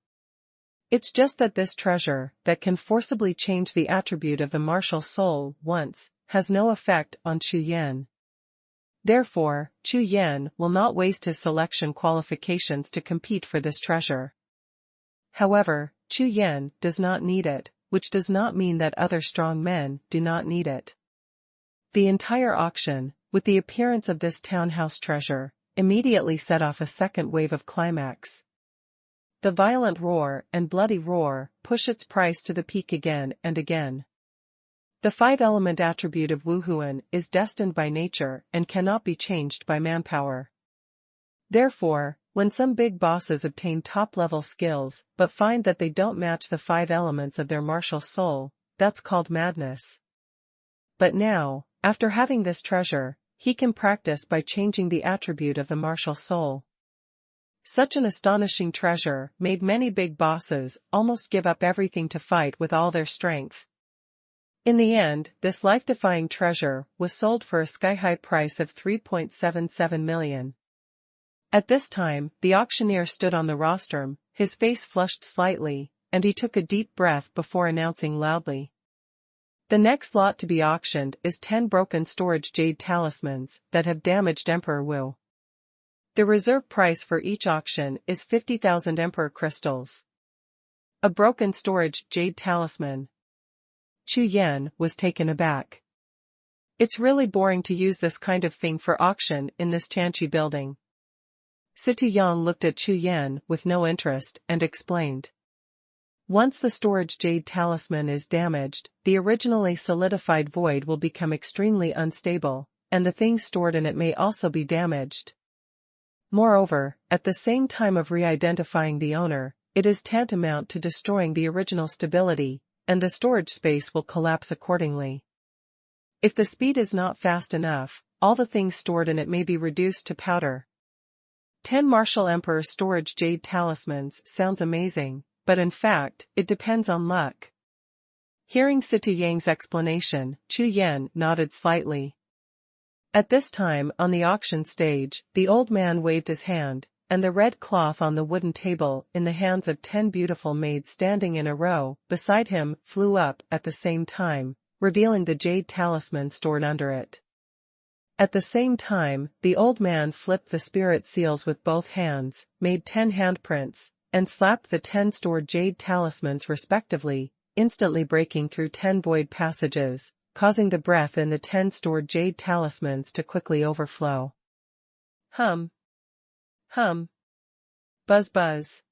[SPEAKER 1] It's just that this treasure, that can forcibly change the attribute of the martial soul once, has no effect on Chu Yan. Therefore, Chu Yan will not waste his selection qualifications to compete for this treasure. However, Chu Yan does not need it, which does not mean that other strong men do not need it. The entire auction, with the appearance of this townhouse treasure, immediately set off a second wave of climax. The violent roar and bloody roar push its price to the peak again and again. The 5-element attribute of Wuhun is destined by nature and cannot be changed by manpower. Therefore, when some big bosses obtain top-level skills but find that they don't match the 5 elements of their martial soul, that's called madness. But now, after having this treasure, he can practice by changing the attribute of the martial soul. Such an astonishing treasure made many big bosses almost give up everything to fight with all their strength. In the end, this life-defying treasure was sold for a sky-high price of 3.77 million. At this time, the auctioneer stood on the rostrum, his face flushed slightly, and he took a deep breath before announcing loudly. The next lot to be auctioned is 10 broken storage jade talismans that have damaged Emperor Wu. The reserve price for each auction is 50,000 Emperor crystals. A broken storage jade talisman. Chu Yan was taken aback. It's really boring to use this kind of thing for auction in this Tianqi building. Xie La Jiao looked at Chu Yan with no interest and explained. Once the storage jade talisman is damaged, the originally solidified void will become extremely unstable, and the things stored in it may also be damaged. Moreover, at the same time of re-identifying the owner, it is tantamount to destroying the original stability, and the storage space will collapse accordingly. If the speed is not fast enough, all the things stored in it may be reduced to powder. 10 Martial Emperor storage jade talismans sounds amazing, but in fact, it depends on luck. Hearing Xie Yang's explanation, Chu Yan nodded slightly. At this time on the auction stage, the old man waved his hand, and the red cloth on the wooden table in the hands of 10 beautiful maids standing in a row beside him flew up at the same time, revealing the jade talisman stored under it. At the same time, the old man flipped the spirit seals with both hands, made 10 handprints, and slapped the 10 stored jade talismans respectively, instantly breaking through 10 void passages, causing the breath in the 10 stored jade talismans to quickly overflow. Hum. Hum. Buzz buzz.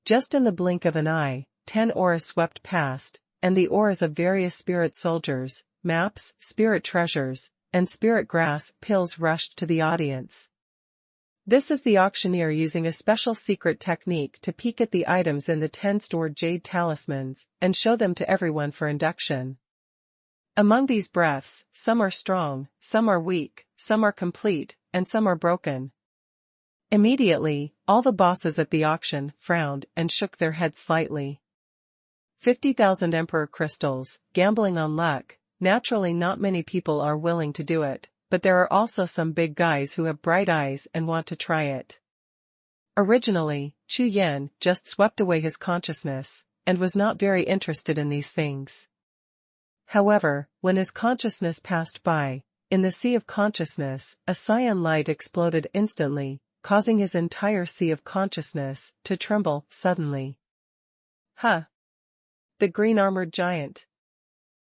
[SPEAKER 1] Just in the blink of an eye, 10 auras swept past, and the auras of various spirit soldiers, maps, spirit treasures, and spirit grass pills rushed to the audience. This is the auctioneer using a special secret technique to peek at the items in the 10 stored jade talismans, and show them to everyone for induction. Among these breaths, some are strong, some are weak, some are complete, and some are broken. Immediately, all the bosses at the auction frowned and shook their heads slightly. 50,000 Emperor crystals, gambling on luck. Naturally not many people are willing to do it, but there are also some big guys who have bright eyes and want to try it. Originally, Chu Yan just swept away his consciousness, and was not very interested in these things. However, when his consciousness passed by, in the sea of consciousness, a cyan light exploded instantly, causing his entire sea of consciousness to tremble suddenly. The green armored giant.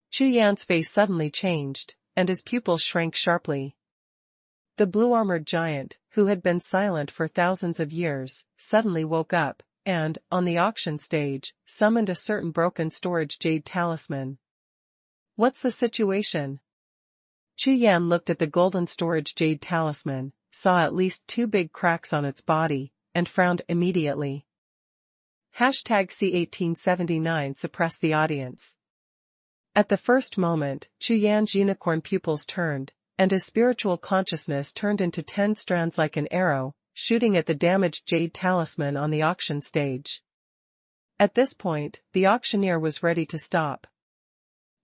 [SPEAKER 1] Chu Yan's face suddenly changed, and his pupils shrank sharply. The blue-armored giant, who had been silent for thousands of years, suddenly woke up, and, on the auction stage, summoned a certain broken storage jade talisman. "What's the situation?" Chu Yan looked at the golden storage jade talisman, saw at least 2 big cracks on its body, and frowned immediately. #C1879 suppressed the audience. At the first moment, Chu Yan's unicorn pupils turned, and his spiritual consciousness turned into 10 strands like an arrow, shooting at the damaged jade talisman on the auction stage. At this point, the auctioneer was ready to stop.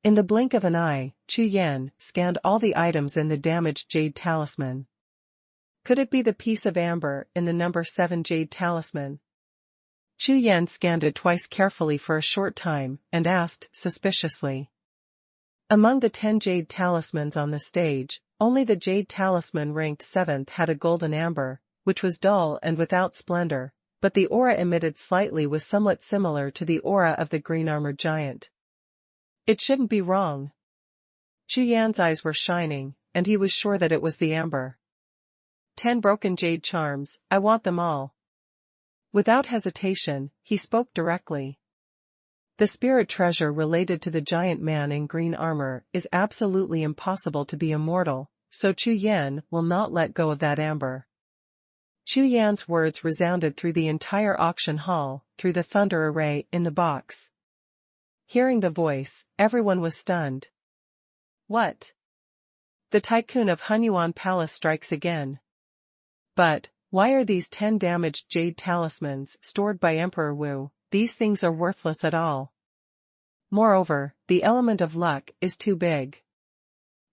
[SPEAKER 1] In the blink of an eye, Chu Yan scanned all the items in the damaged jade talisman. Could it be the piece of amber in the number 7 jade talisman? Chu Yan scanned it twice carefully for a short time, and asked, suspiciously. Among the 10 jade talismans on the stage, only the jade talisman ranked 7th had a golden amber, which was dull and without splendor, but the aura emitted slightly was somewhat similar to the aura of the green-armored giant. It shouldn't be wrong. Chu Yan's eyes were shining, and he was sure that it was the amber. 10 broken jade charms, I want them all. Without hesitation, he spoke directly. The spirit treasure related to the giant man in green armor is absolutely impossible to be immortal, so Chu Yan will not let go of that amber. Chu Yan's words resounded through the entire auction hall, through the thunder array in the box. Hearing the voice, everyone was stunned. What? The tycoon of Xuanhuan Palace strikes again. But, why are these 10 damaged jade talismans stored by Emperor Wu? These things are worthless at all. Moreover, the element of luck is too big.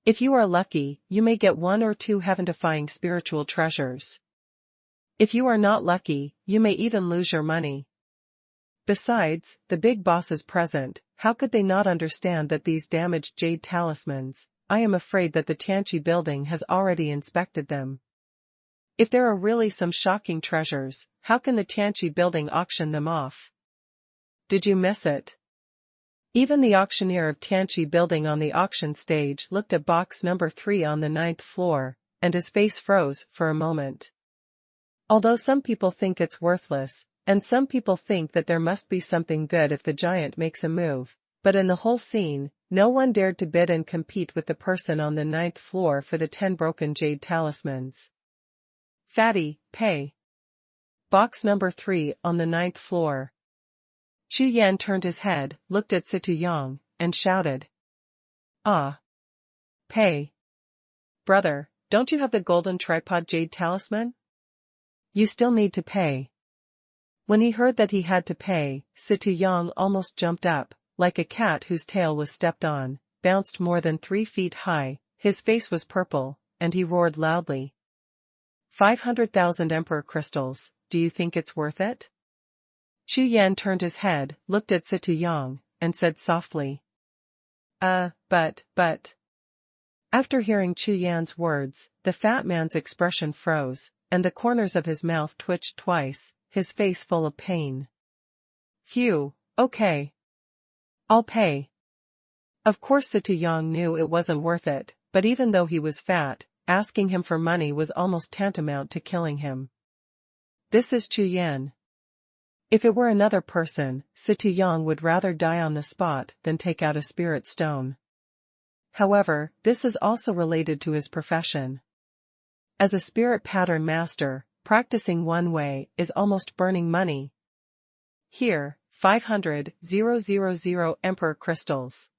[SPEAKER 1] If you are lucky, you may get 1 or 2 heaven-defying spiritual treasures. If you are not lucky, you may even lose your money. Besides, the big bosses present, how could they not understand that these damaged jade talismans? I am afraid that the Tianqi building has already inspected them. If there are really some shocking treasures, how can the Tianqi building auction them off? Did you miss it? Even the auctioneer of Tianqi building on the auction stage looked at box number 3 on the 9th floor, and his face froze for a moment. Although some people think it's worthless, and some people think that there must be something good if the giant makes a move, but in the whole scene, no one dared to bid and compete with the person on the 9th floor for the 10 broken jade talismans. Fatty, pay. Box number 3 on the 9th floor. Chu Yan turned his head, looked at Situ Yang, and shouted. Ah. Pay. Brother, don't you have the golden tripod jade talisman? You still need to pay. When he heard that he had to pay, Situ Yang almost jumped up, like a cat whose tail was stepped on, bounced more than 3 feet high, his face was purple, and he roared loudly. 500,000 emperor crystals, do you think it's worth it? Chu Yan turned his head, looked at Situ Yang, and said softly. But. After hearing Chu Yan's words, the fat man's expression froze, and the corners of his mouth twitched twice, his face full of pain. Phew, okay. I'll pay. Of course Situ Yang knew it wasn't worth it, but even though he was fat, asking him for money was almost tantamount to killing him. This is Chu Yan. If it were another person, Situ Yang would rather die on the spot than take out a spirit stone. However, this is also related to his profession. As a spirit pattern master, practicing one way is almost burning money. Here, 500,000 emperor crystals.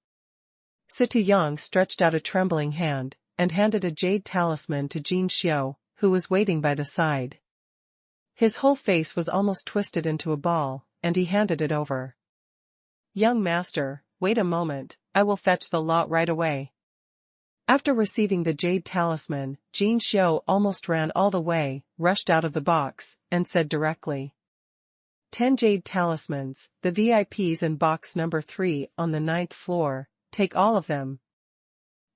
[SPEAKER 1] Situ Yang stretched out a trembling hand, and handed a jade talisman to Jiuxiao, who was waiting by the side. His whole face was almost twisted into a ball, and he handed it over. Young master, wait a moment, I will fetch the lot right away. After receiving the jade talisman, Jiuxiao almost ran all the way, rushed out of the box, and said directly. 10 jade talismans, the VIPs in box number 3 on the 9th floor, take all of them.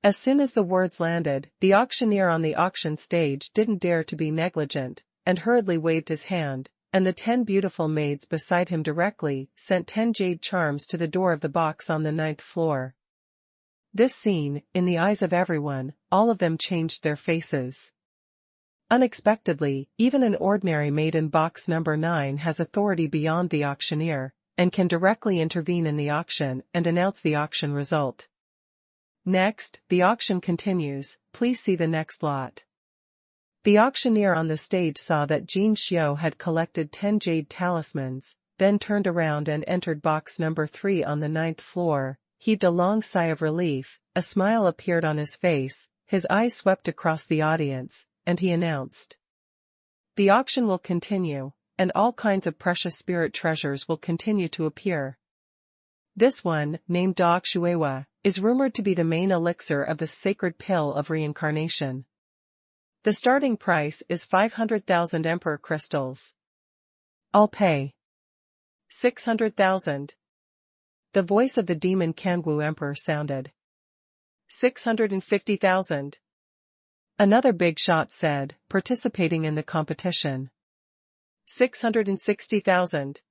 [SPEAKER 1] As soon as the words landed, the auctioneer on the auction stage didn't dare to be negligent, and hurriedly waved his hand, and the 10 beautiful maids beside him directly sent 10 jade charms to the door of the box on the 9th floor. This scene, in the eyes of everyone, all of them changed their faces. Unexpectedly, even an ordinary maid in box number 9 has authority beyond the auctioneer, and can directly intervene in the auction and announce the auction result. Next, the auction continues. Please see the next lot. The auctioneer on the stage saw that Jiuxiao had collected 10 jade talismans, then turned around and entered box number 3 on the 9th floor, heaved a long sigh of relief, a smile appeared on his face, his eyes swept across the audience, and he announced, "The auction will continue, and all kinds of precious spirit treasures will continue to appear. This one, named Dog Shuewa, is rumored to be the main elixir of the sacred pill of reincarnation. The starting price is 500,000 emperor crystals. I'll pay 600,000. The voice of the demon Kangwu Emperor sounded. 650,000. Another big shot said, participating in the competition. 660,000.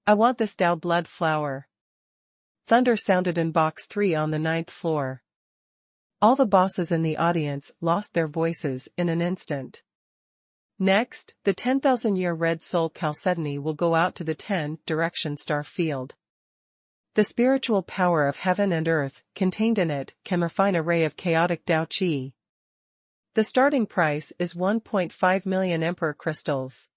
[SPEAKER 1] I want this Dao blood flower. Thunder sounded in box 3 on the 9th floor. All the bosses in the audience lost their voices in an instant. Next, the 10,000-year red soul chalcedony will go out to the 10-direction star field. The spiritual power of heaven and earth contained in it can refine a ray of chaotic Dao Qi. The starting price is 1.5 million emperor crystals.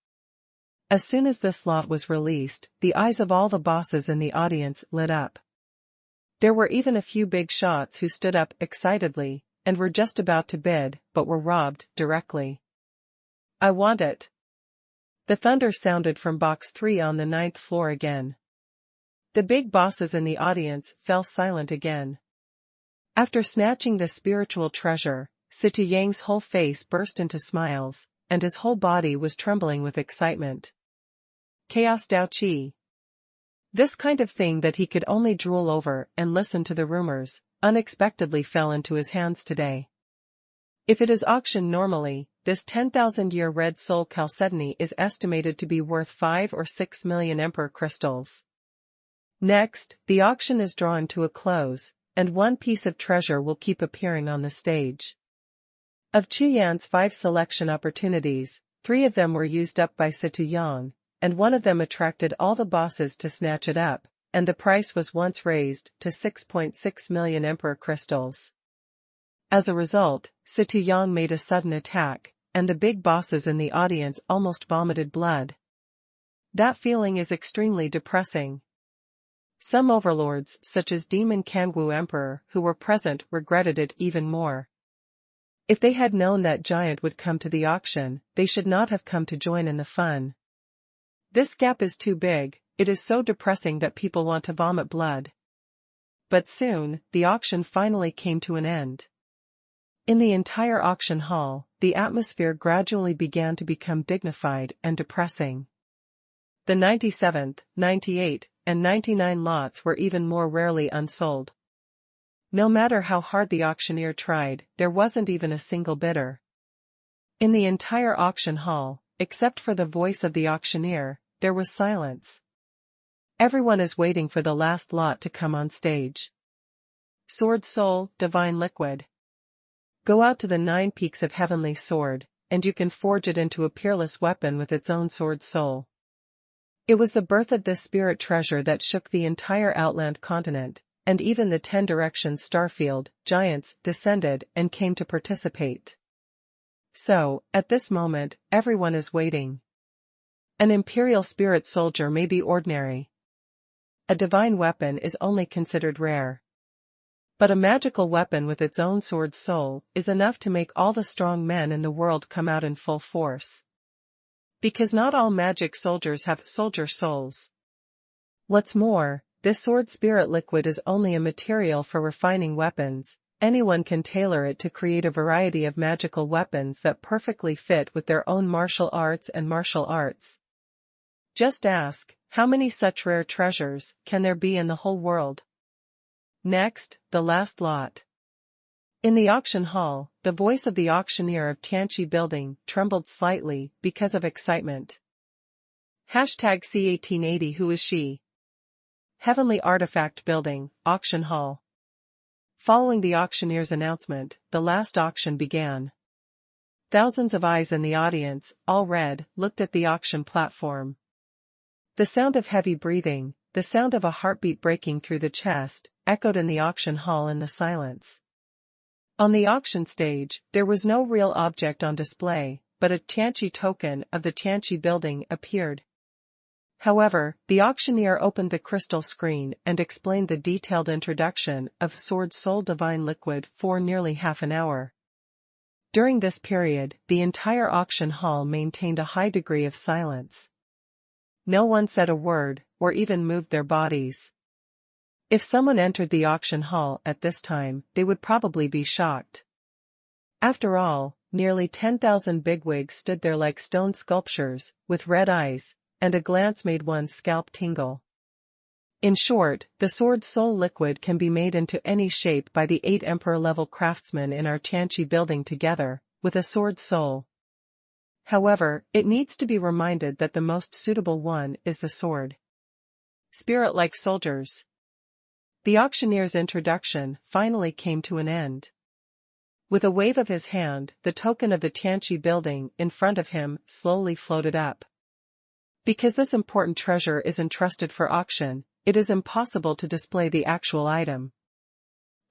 [SPEAKER 1] As soon as this lot was released, the eyes of all the bosses in the audience lit up. There were even a few big shots who stood up excitedly, and were just about to bid, but were robbed directly. I want it. The thunder sounded from box 3 on the 9th floor again. The big bosses in the audience fell silent again. After snatching the spiritual treasure, Situ Yang's whole face burst into smiles, and his whole body was trembling with excitement. Chaos Dao Qi. This kind of thing that he could only drool over and listen to the rumors, unexpectedly fell into his hands today. If it is auctioned normally, this 10,000-year red soul chalcedony is estimated to be worth 5 or 6 million emperor crystals. Next, the auction is drawn to a close, and one piece of treasure will keep appearing on the stage. Of Chu Yan's 5 selection opportunities, 3 of them were used up by Situ Yang, and one of them attracted all the bosses to snatch it up, and the price was once raised to 6.6 million emperor crystals. As a result, Situ Yang made a sudden attack, and the big bosses in the audience almost vomited blood. That feeling is extremely depressing. Some overlords, such as Demon Kangwu Emperor, who were present, regretted it even more. If they had known that giant would come to the auction, they should not have come to join in the fun. This gap is too big, it is so depressing that people want to vomit blood. But soon, the auction finally came to an end. In the entire auction hall, the atmosphere gradually began to become dignified and depressing. The 97th, 98, and 99 lots were even more rarely unsold. No matter how hard the auctioneer tried, there wasn't even a single bidder. In the entire auction hall, except for the voice of the auctioneer, there was silence. Everyone is waiting for the last lot to come on stage. Sword Soul, Divine Liquid. Go out to the 9 peaks of Heavenly Sword, and you can forge it into a peerless weapon with its own sword soul. It was the birth of this spirit treasure that shook the entire Outland continent, and even the 10 directions starfield giants descended and came to participate. So, at this moment, everyone is waiting. An imperial spirit soldier may be ordinary. A divine weapon is only considered rare. But a magical weapon with its own sword soul is enough to make all the strong men in the world come out in full force. Because not all magic soldiers have soldier souls. What's more, this sword spirit liquid is only a material for refining weapons. Anyone can tailor it to create a variety of magical weapons that perfectly fit with their own martial arts and martial arts. Just ask, how many such rare treasures can there be in the whole world? Next, the last lot. In the auction hall, the voice of the auctioneer of Tianqi Building trembled slightly because of excitement. #C1880 Who is she? Heavenly Artifact Building, Auction Hall. Following the auctioneer's announcement, the last auction began. Thousands of eyes in the audience, all red, looked at the auction platform. The sound of heavy breathing, the sound of a heartbeat breaking through the chest, echoed in the auction hall in the silence. On the auction stage, there was no real object on display, but a Tianqi token of the Tianqi building appeared. However, the auctioneer opened the crystal screen and explained the detailed introduction of Sword Soul Divine Liquid for nearly half an hour. During this period, the entire auction hall maintained a high degree of silence. No one said a word, or even moved their bodies. If someone entered the auction hall at this time, they would probably be shocked. After all, nearly 10,000 bigwigs stood there like stone sculptures, with red eyes, and a glance made one's scalp tingle. In short, the Sword Soul Liquid can be made into any shape by the 8 Emperor-level craftsmen in our Tianqi building together, with a sword soul. However, it needs to be reminded that the most suitable one is the sword. Spirit like soldiers. The auctioneer's introduction finally came to an end. With a wave of his hand, the token of the Tianqi building in front of him slowly floated up. Because this important treasure is entrusted for auction, it is impossible to display the actual item.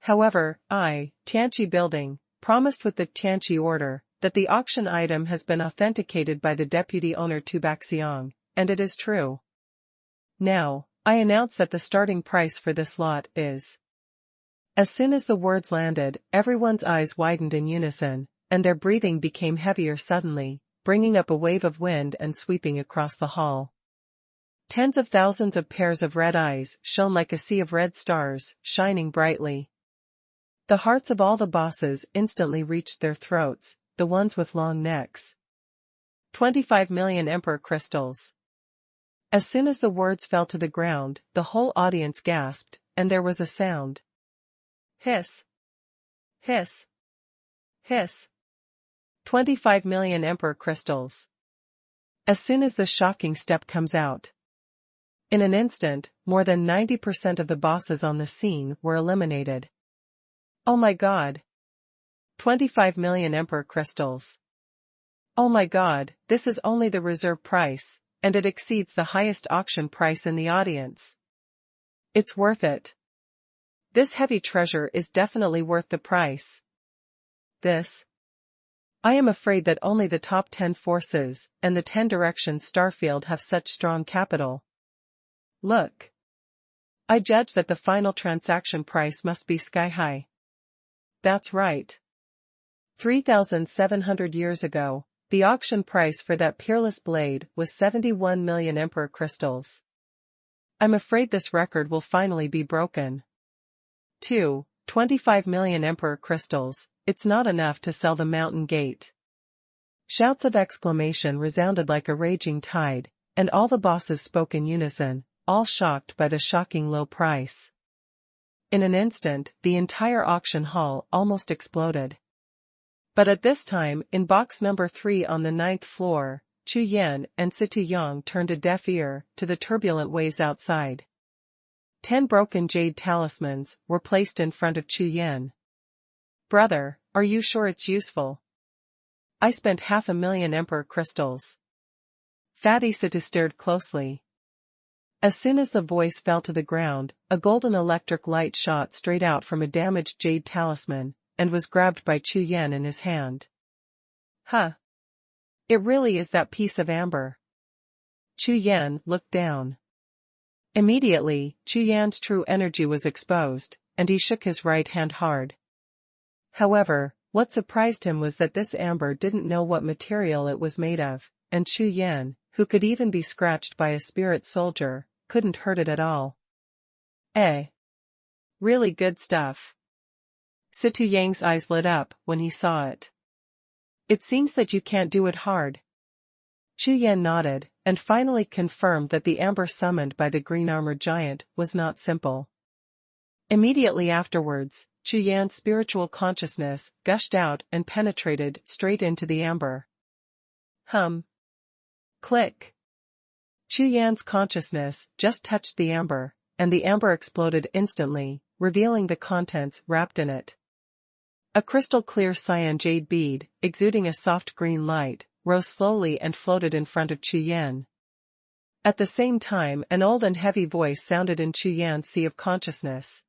[SPEAKER 1] However, Tianqi building, promised with the Tianqi order, that the auction item has been authenticated by the deputy owner Tu Baxiang, and it is true. Now, I announce that the starting price for this lot is. As soon as the words landed, everyone's eyes widened in unison, and their breathing became heavier suddenly, bringing up a wave of wind and sweeping across the hall. Tens of thousands of pairs of red eyes shone like a sea of red stars, shining brightly. The hearts of all the bosses instantly reached their throats, the ones with long necks. 25 million Emperor crystals. As soon as the words fell to the ground, the whole audience gasped, and there was a sound. Hiss. Hiss. Hiss. 25 million Emperor crystals. As soon as the shocking step comes out. In an instant, more than 90% of the bosses on the scene were eliminated. Oh my god. 25 million Emperor crystals. Oh my god, this is only the reserve price, and it exceeds the highest auction price in the audience. It's worth it. This heavy treasure is definitely worth the price. This. I am afraid that only the top 10 forces and the 10 directions Starfield have such strong capital. Look. I judge that the final transaction price must be sky high. That's right. 3,700 years ago, the auction price for that peerless blade was 71 million Emperor crystals. I'm afraid this record will finally be broken. 25 million Emperor crystals, it's not enough to sell the mountain gate. Shouts of exclamation resounded like a raging tide, and all the bosses spoke in unison, all shocked by the shocking low price. In an instant, the entire auction hall almost exploded. But at this time, in box number 3 on the 9th floor, Chu Yan and Situ Yang turned a deaf ear to the turbulent waves outside. 10 broken jade talismans were placed in front of Chu Yan. Brother, are you sure it's useful? I spent 500,000 Emperor crystals. Fatty Situ stared closely. As soon as the voice fell to the ground, a golden electric light shot straight out from a damaged jade talisman, and was grabbed by Chu Yan in his hand. Huh. It really is that piece of amber. Chu Yan looked down. Immediately, Chu Yan's true energy was exposed, and he shook his right hand hard. However, what surprised him was that this amber didn't know what material it was made of, and Chu Yan, who could even be scratched by a spirit soldier, couldn't hurt it at all. Really good stuff. Situ Yang's eyes lit up when he saw it. It seems that you can't do it hard. Chu Yan nodded, and finally confirmed that the amber summoned by the green-armored giant was not simple. Immediately afterwards, Chu Yan's spiritual consciousness gushed out and penetrated straight into the amber. Click. Chu Yan's consciousness just touched the amber, and the amber exploded instantly, revealing the contents wrapped in it. A crystal-clear cyan jade bead, exuding a soft green light, rose slowly and floated in front of Chu Yan. At the same time, an old and heavy voice sounded in Chu Yan's sea of consciousness.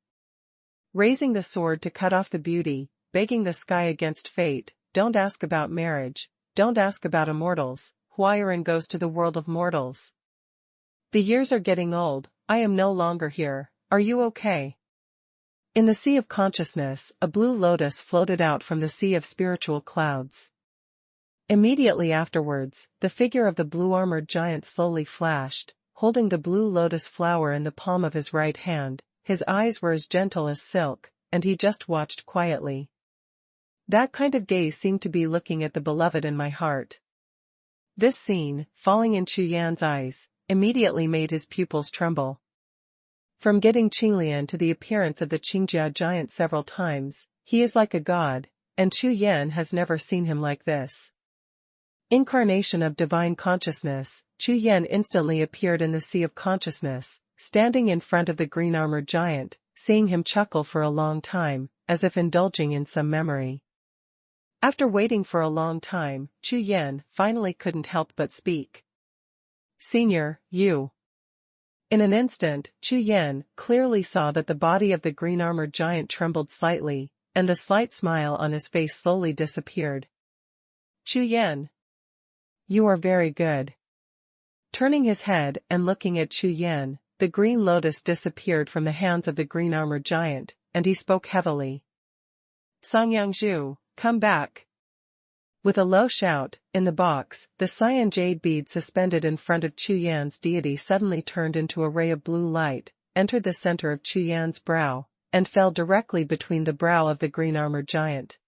[SPEAKER 1] Raising the sword to cut off the beauty, begging the sky against fate, don't ask about marriage, don't ask about immortals, Huairan goes to the world of mortals. The years are getting old, I am no longer here, are you okay? In the sea of consciousness, a blue lotus floated out from the sea of spiritual clouds. Immediately afterwards, the figure of the blue-armored giant slowly flashed, holding the blue lotus flower in the palm of his right hand. His eyes were as gentle as silk, and he just watched quietly. That kind of gaze seemed to be looking at the beloved in my heart. This scene, falling in Chu Yan's eyes, immediately made his pupils tremble. From getting Qinglian to the appearance of the Qingjiao giant several times, he is like a god, and Chu Yan has never seen him like this. Incarnation of divine consciousness, Chu Yan instantly appeared in the sea of consciousness, standing in front of the green-armored giant, seeing him chuckle for a long time, as if indulging in some memory. After waiting for a long time, Chu Yan finally couldn't help but speak. "Senior, you." In an instant, Chu Yan clearly saw that the body of the green-armored giant trembled slightly, and the slight smile on his face slowly disappeared. "Chu Yan. You are very good." Turning his head and looking at Chu Yan, the green lotus disappeared from the hands of the green-armored giant, and he spoke heavily. "Songyang Zhu, come back." With a low shout, in the box, the cyan jade bead suspended in front of Chu Yan's deity suddenly turned into a ray of blue light, entered the center of Chu Yan's brow, and fell directly between the brow of the green-armored giant.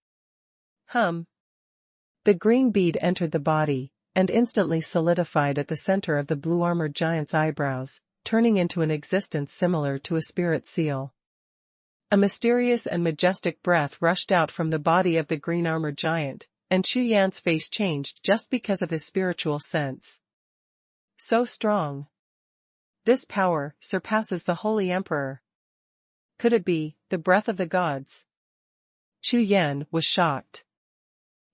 [SPEAKER 1] The green bead entered the body, and instantly solidified at the center of the blue-armored giant's eyebrows, turning into an existence similar to a spirit seal. A mysterious and majestic breath rushed out from the body of the green-armored giant, and Chu Yan's face changed just because of his spiritual sense. So strong. This power surpasses the Holy Emperor. Could it be the breath of the gods? Chu Yan was shocked.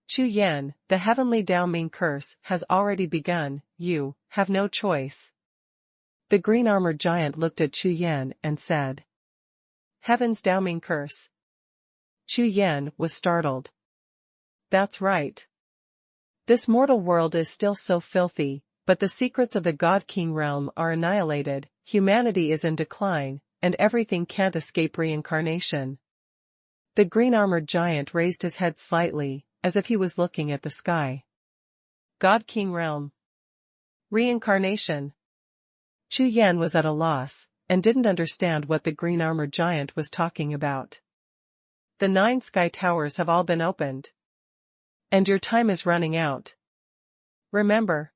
[SPEAKER 1] "Chu Yan, the heavenly Dao Ming curse has already begun, you have no choice." The green-armored giant looked at Chu Yan and said. "Heaven's Dao Ming curse?" Chu Yan was startled. "That's right. This mortal world is still so filthy, but the secrets of the God King realm are annihilated, humanity is in decline, and everything can't escape reincarnation." The green-armored giant raised his head slightly, as if he was looking at the sky. God King realm. Reincarnation. Chu Yan was at a loss, and didn't understand what the green-armored giant was talking about. "The 9 sky towers have all been opened. And your time is running out. Remember.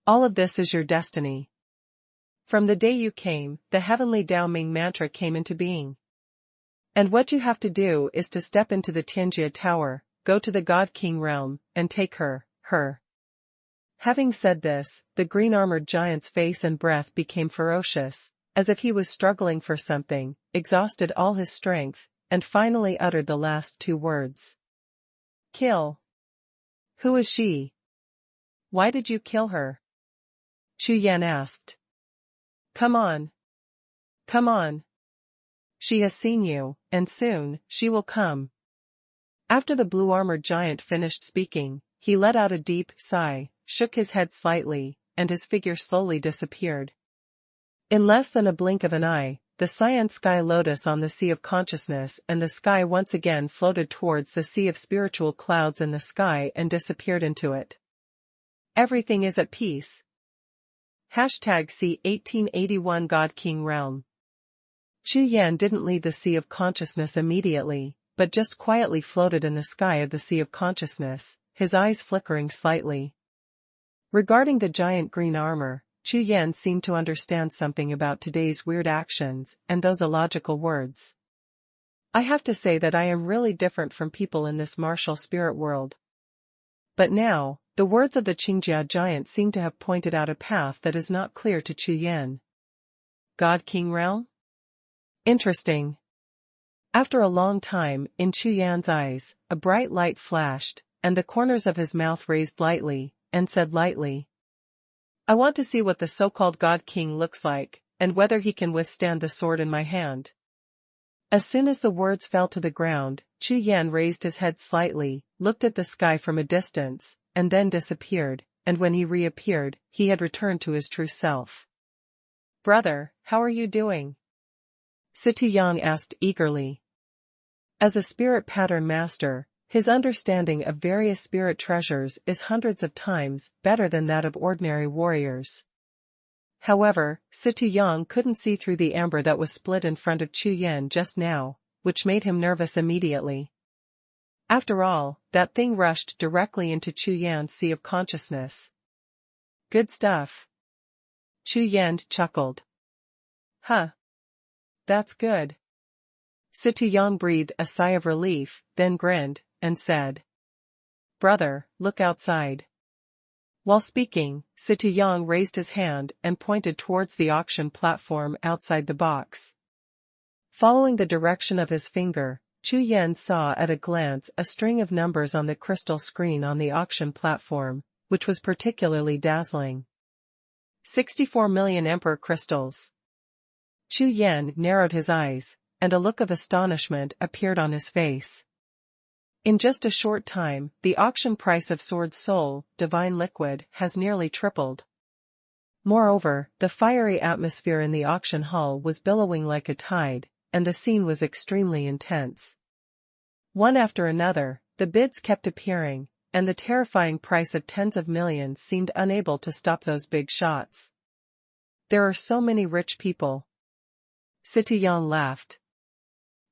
[SPEAKER 1] All of this is your destiny. From the day you came, the heavenly Dao Ming mantra came into being. And what you have to do is to step into the Tianjia Tower, go to the God King realm, and take her. Having said this, the green-armored giant's face and breath became ferocious, as if he was struggling for something, exhausted all his strength, and finally uttered the last 2 words. "Kill." "Who is she? Why did you kill her?" Chu Yan asked. Come on. She has seen you, and soon, she will come." After the blue-armored giant finished speaking, he let out a deep sigh, shook his head slightly, and his figure slowly disappeared. In less than a blink of an eye, the cyan sky lotus on the sea of consciousness and the sky once again floated towards the sea of spiritual clouds in the sky and disappeared into it. Everything is at peace. #C 1881 God King Realm. Chu Yan didn't leave the sea of consciousness immediately, but just quietly floated in the sky of the sea of consciousness, his eyes flickering slightly. Regarding the giant green armor, Chu Yan seemed to understand something about today's weird actions and those illogical words. I have to say that I am really different from people in this martial spirit world. But now, the words of the Qingjiao giant seem to have pointed out a path that is not clear to Chu Yan. God King Realm? Interesting. After a long time, in Chu Yan's eyes, a bright light flashed, and the corners of his mouth raised lightly, and said lightly, "I want to see what the so-called God King looks like, and whether he can withstand the sword in my hand." As soon as the words fell to the ground, Chu Yan raised his head slightly, looked at the sky from a distance, and then disappeared, and when he reappeared, he had returned to his true self. "Brother, how are you doing?" Xie La Jiao asked eagerly. As a spirit pattern master, his understanding of various spirit treasures is hundreds of times better than that of ordinary warriors. However, Xie La Jiao couldn't see through the amber that was split in front of Chu Yan just now, which made him nervous immediately. After all, that thing rushed directly into Chu Yan's sea of consciousness. "Good stuff." Chu Yan chuckled. "Huh. That's good." Xie La Jiao breathed a sigh of relief, then grinned, and said, "Brother, look outside." While speaking, Xie La Jiao raised his hand and pointed towards the auction platform outside the box. Following the direction of his finger, Chu Yan saw at a glance a string of numbers on the crystal screen on the auction platform, which was particularly dazzling. 64 million Emperor crystals. Chu Yan narrowed his eyes, and a look of astonishment appeared on his face. In just a short time, the auction price of Sword Soul, Divine Liquid, has nearly tripled. Moreover, the fiery atmosphere in the auction hall was billowing like a tide, and the scene was extremely intense. One after another, the bids kept appearing, and the terrifying price of tens of millions seemed unable to stop those big shots. "There are so many rich people." Xie La Jiao laughed.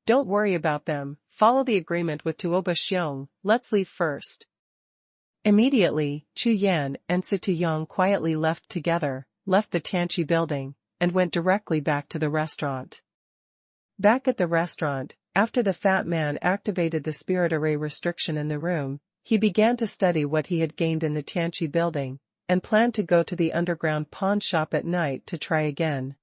[SPEAKER 1] "Don't worry about them, follow the agreement with Tuoba Xiong, let's leave first." Immediately, Chu Yan and Xie La Jiao quietly left together, left the Tianqi building, and went directly back to the restaurant. Back at the restaurant, after the fat man activated the spirit array restriction in the room, he began to study what he had gained in the Tianqi building, and planned to go to the underground pawn shop at night to try again.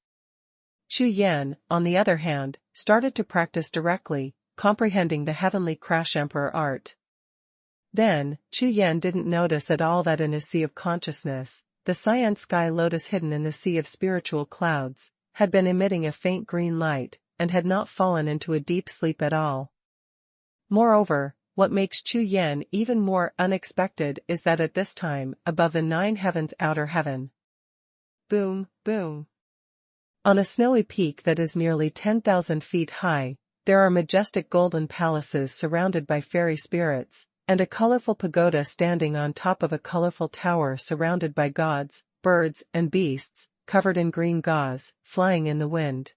[SPEAKER 1] Chu Yan, on the other hand, started to practice directly, comprehending the heavenly Crash Emperor art. Then, Chu Yan didn't notice at all that in his sea of consciousness, the cyan sky lotus hidden in the sea of spiritual clouds, had been emitting a faint green light, and had not fallen into a deep sleep at all. Moreover, what makes Chu Yan even more unexpected is that at this time, above the 9 heavens outer heaven. Boom, boom. On a snowy peak that is nearly 10,000 feet high, there are majestic golden palaces surrounded by fairy spirits, and a colorful pagoda standing on top of a colorful tower surrounded by gods, birds, and beasts, covered in green gauze, flying in the wind.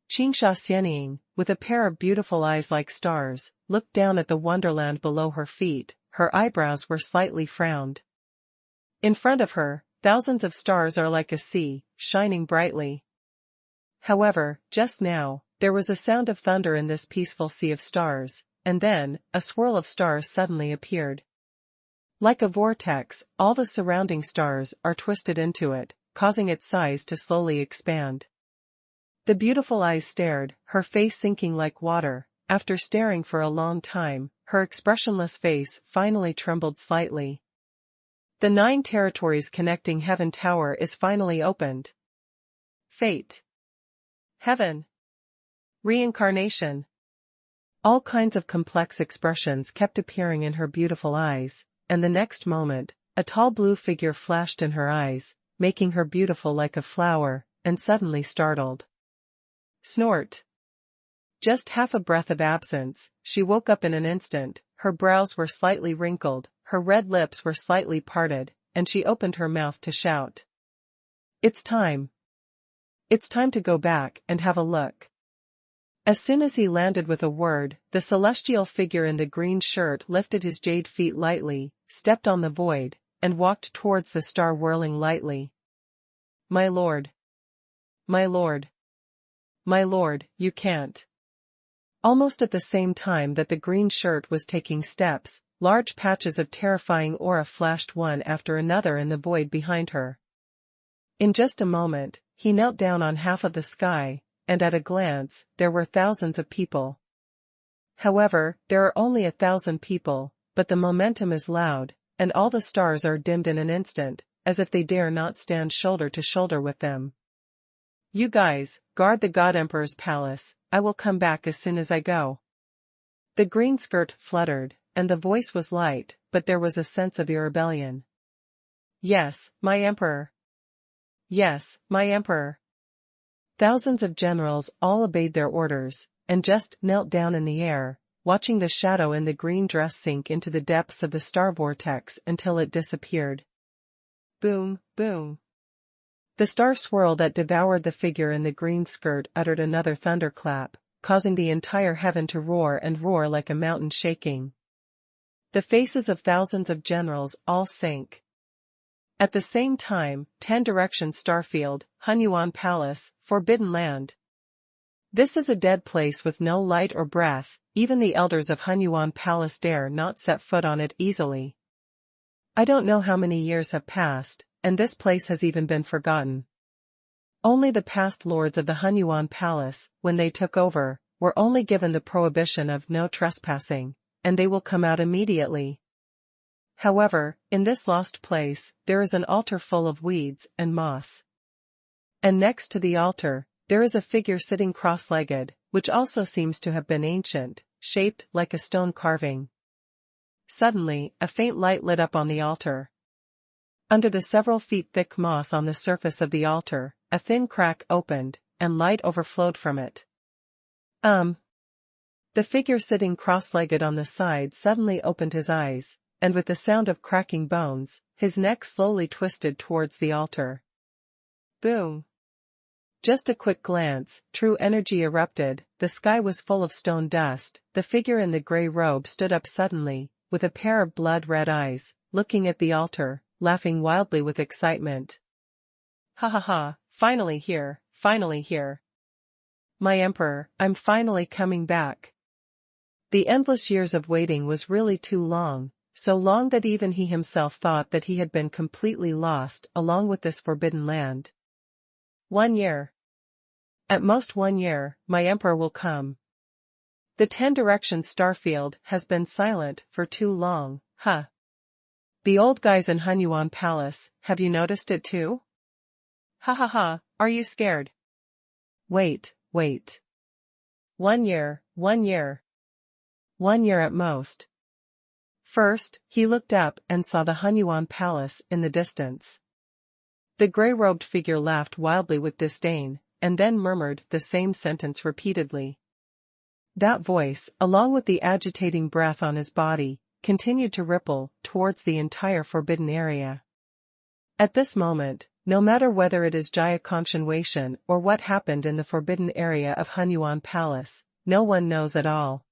[SPEAKER 1] Qingsha Xianying, with a pair of beautiful eyes like stars, looked down at the wonderland below her feet, her eyebrows were slightly frowned. In front of her, thousands of stars are like a sea, shining brightly. However, just now, there was a sound of thunder in this peaceful sea of stars, and then, a swirl of stars suddenly appeared. Like a vortex, all the surrounding stars are twisted into it, causing its size to slowly expand. The beautiful eyes stared, her face sinking like water. After staring for a long time, her expressionless face finally trembled slightly. The 9 territories connecting Heaven Tower is finally opened. Fate. Heaven. Reincarnation. All kinds of complex expressions kept appearing in her beautiful eyes, and the next moment, a tall blue figure flashed in her eyes, making her beautiful like a flower, and suddenly startled. Snort. Just half a breath of absence, she woke up in an instant, her brows were slightly wrinkled, her red lips were slightly parted, and she opened her mouth to shout. It's time. It's time to go back and have a look. As soon as he landed with a word, the celestial figure in the green shirt lifted his jade feet lightly, stepped on the void, and walked towards the star whirling lightly. My lord. My lord. My lord, you can't. Almost at the same time that the green shirt was taking steps, large patches of terrifying aura flashed one after another in the void behind her. In just a moment, he knelt down on half of the sky, and at a glance, there were thousands of people. However, there are only 1,000 people, but the momentum is loud, and all the stars are dimmed in an instant, as if they dare not stand shoulder to shoulder with them. You guys, guard the God Emperor's palace, I will come back as soon as I go. The green skirt fluttered, and the voice was light, but there was a sense of rebellion. Yes, my emperor. Yes, my emperor. Thousands of generals all obeyed their orders, and just knelt down in the air, watching the shadow in the green dress sink into the depths of the star vortex until it disappeared. Boom, boom. The star swirl that devoured the figure in the green skirt uttered another thunderclap, causing the entire heaven to roar and roar like a mountain shaking. The faces of thousands of generals all sank. At the same time, 10 Direction Starfield, Xuanhuan Palace, Forbidden Land. This is a dead place with no light or breath, even the elders of Xuanhuan Palace dare not set foot on it easily. I don't know how many years have passed, and this place has even been forgotten. Only the past lords of the Xuanhuan Palace, when they took over, were only given the prohibition of no trespassing, and they will come out immediately. However, in this lost place, there is an altar full of weeds and moss. And next to the altar, there is a figure sitting cross-legged, which also seems to have been ancient, shaped like a stone carving. Suddenly, a faint light lit up on the altar. Under the several feet thick moss on the surface of the altar, a thin crack opened, and light overflowed from it. The figure sitting cross-legged on the side suddenly opened his eyes, and with the sound of cracking bones, his neck slowly twisted towards the altar. Boom! Just a quick glance, true energy erupted, the sky was full of stone dust, the figure in the grey robe stood up suddenly, with a pair of blood-red eyes, looking at the altar, laughing wildly with excitement. Ha ha ha, finally here, finally here. My emperor, I'm finally coming back. The endless years of waiting was really too long, so long that even he himself thought that he had been completely lost along with this forbidden land. 1 year. At most 1 year, my emperor will come. The 10 Direction Starfield has been silent for too long, huh? The old guys in Xuanhuan Palace, have you noticed it too? Ha ha ha, are you scared? Wait. 1 year, 1 year. 1 year at most. First, he looked up and saw the Xuanhuan Palace in the distance. The grey-robed figure laughed wildly with disdain, and then murmured the same sentence repeatedly. That voice, along with the agitating breath on his body, continued to ripple towards the entire forbidden area. At this moment, no matter whether it is Jaya Continuation or what happened in the forbidden area of Xuanhuan Palace, no one knows at all.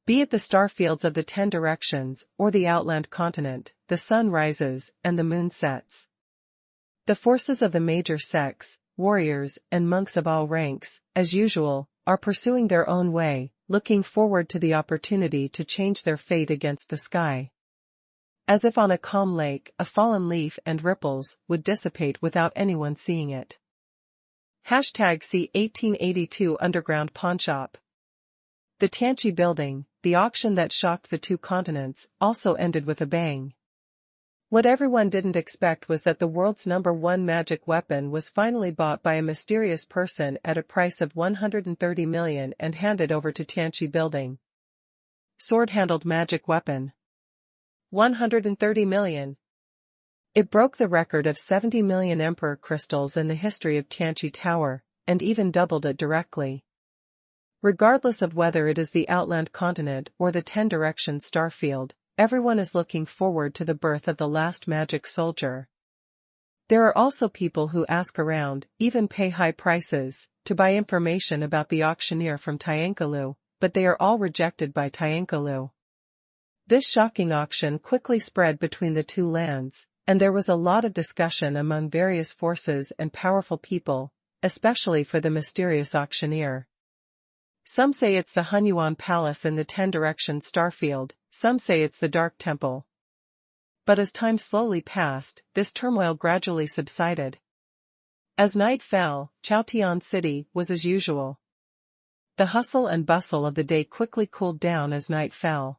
[SPEAKER 1] Be it the starfields of the 10 Directions or the outland continent, the sun rises and the moon sets. The forces of the major sects, warriors and monks of all ranks, as usual, are pursuing their own way, looking forward to the opportunity to change their fate against the sky. As if on a calm lake, a fallen leaf and ripples would dissipate without anyone seeing it. #See 1882 Underground Pawnshop. The Tianqi building, the auction that shocked the 2 continents, also ended with a bang. What everyone didn't expect was that the world's #1 magic weapon was finally bought by a mysterious person at a price of 130 million and handed over to Tianqi building. Sword-handled magic weapon. 130 million. It broke the record of 70 million Emperor crystals in the history of Tianqi Tower, and even doubled it directly. Regardless of whether it is the outland continent or the 10 Direction Starfield, everyone is looking forward to the birth of the last magic soldier. There are also people who ask around, even pay high prices, to buy information about the auctioneer from Tianqilu, but they are all rejected by Tianqilu. This shocking auction quickly spread between the 2 lands, and there was a lot of discussion among various forces and powerful people, especially for the mysterious auctioneer. Some say it's the Xuanhuan Palace in the 10 Direction Starfield, some say it's the Dark Temple. But as time slowly passed, this turmoil gradually subsided. As night fell, Chaotian City was as usual. the hustle and bustle of the day quickly cooled down as night fell.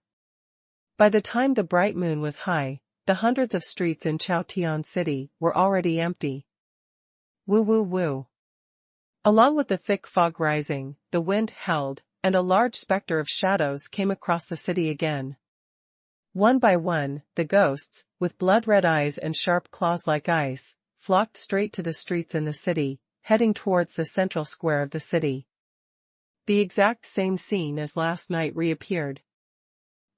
[SPEAKER 1] By the time the bright moon was high, the hundreds of streets in Chaotian City were already empty. Woo woo woo. Along with the thick fog rising, the wind howled, and a large specter of shadows came across the city again. One by one, the ghosts, with blood-red eyes and sharp claws like ice, flocked straight to the streets in the city, heading towards the central square of the city. The exact same scene as last night reappeared.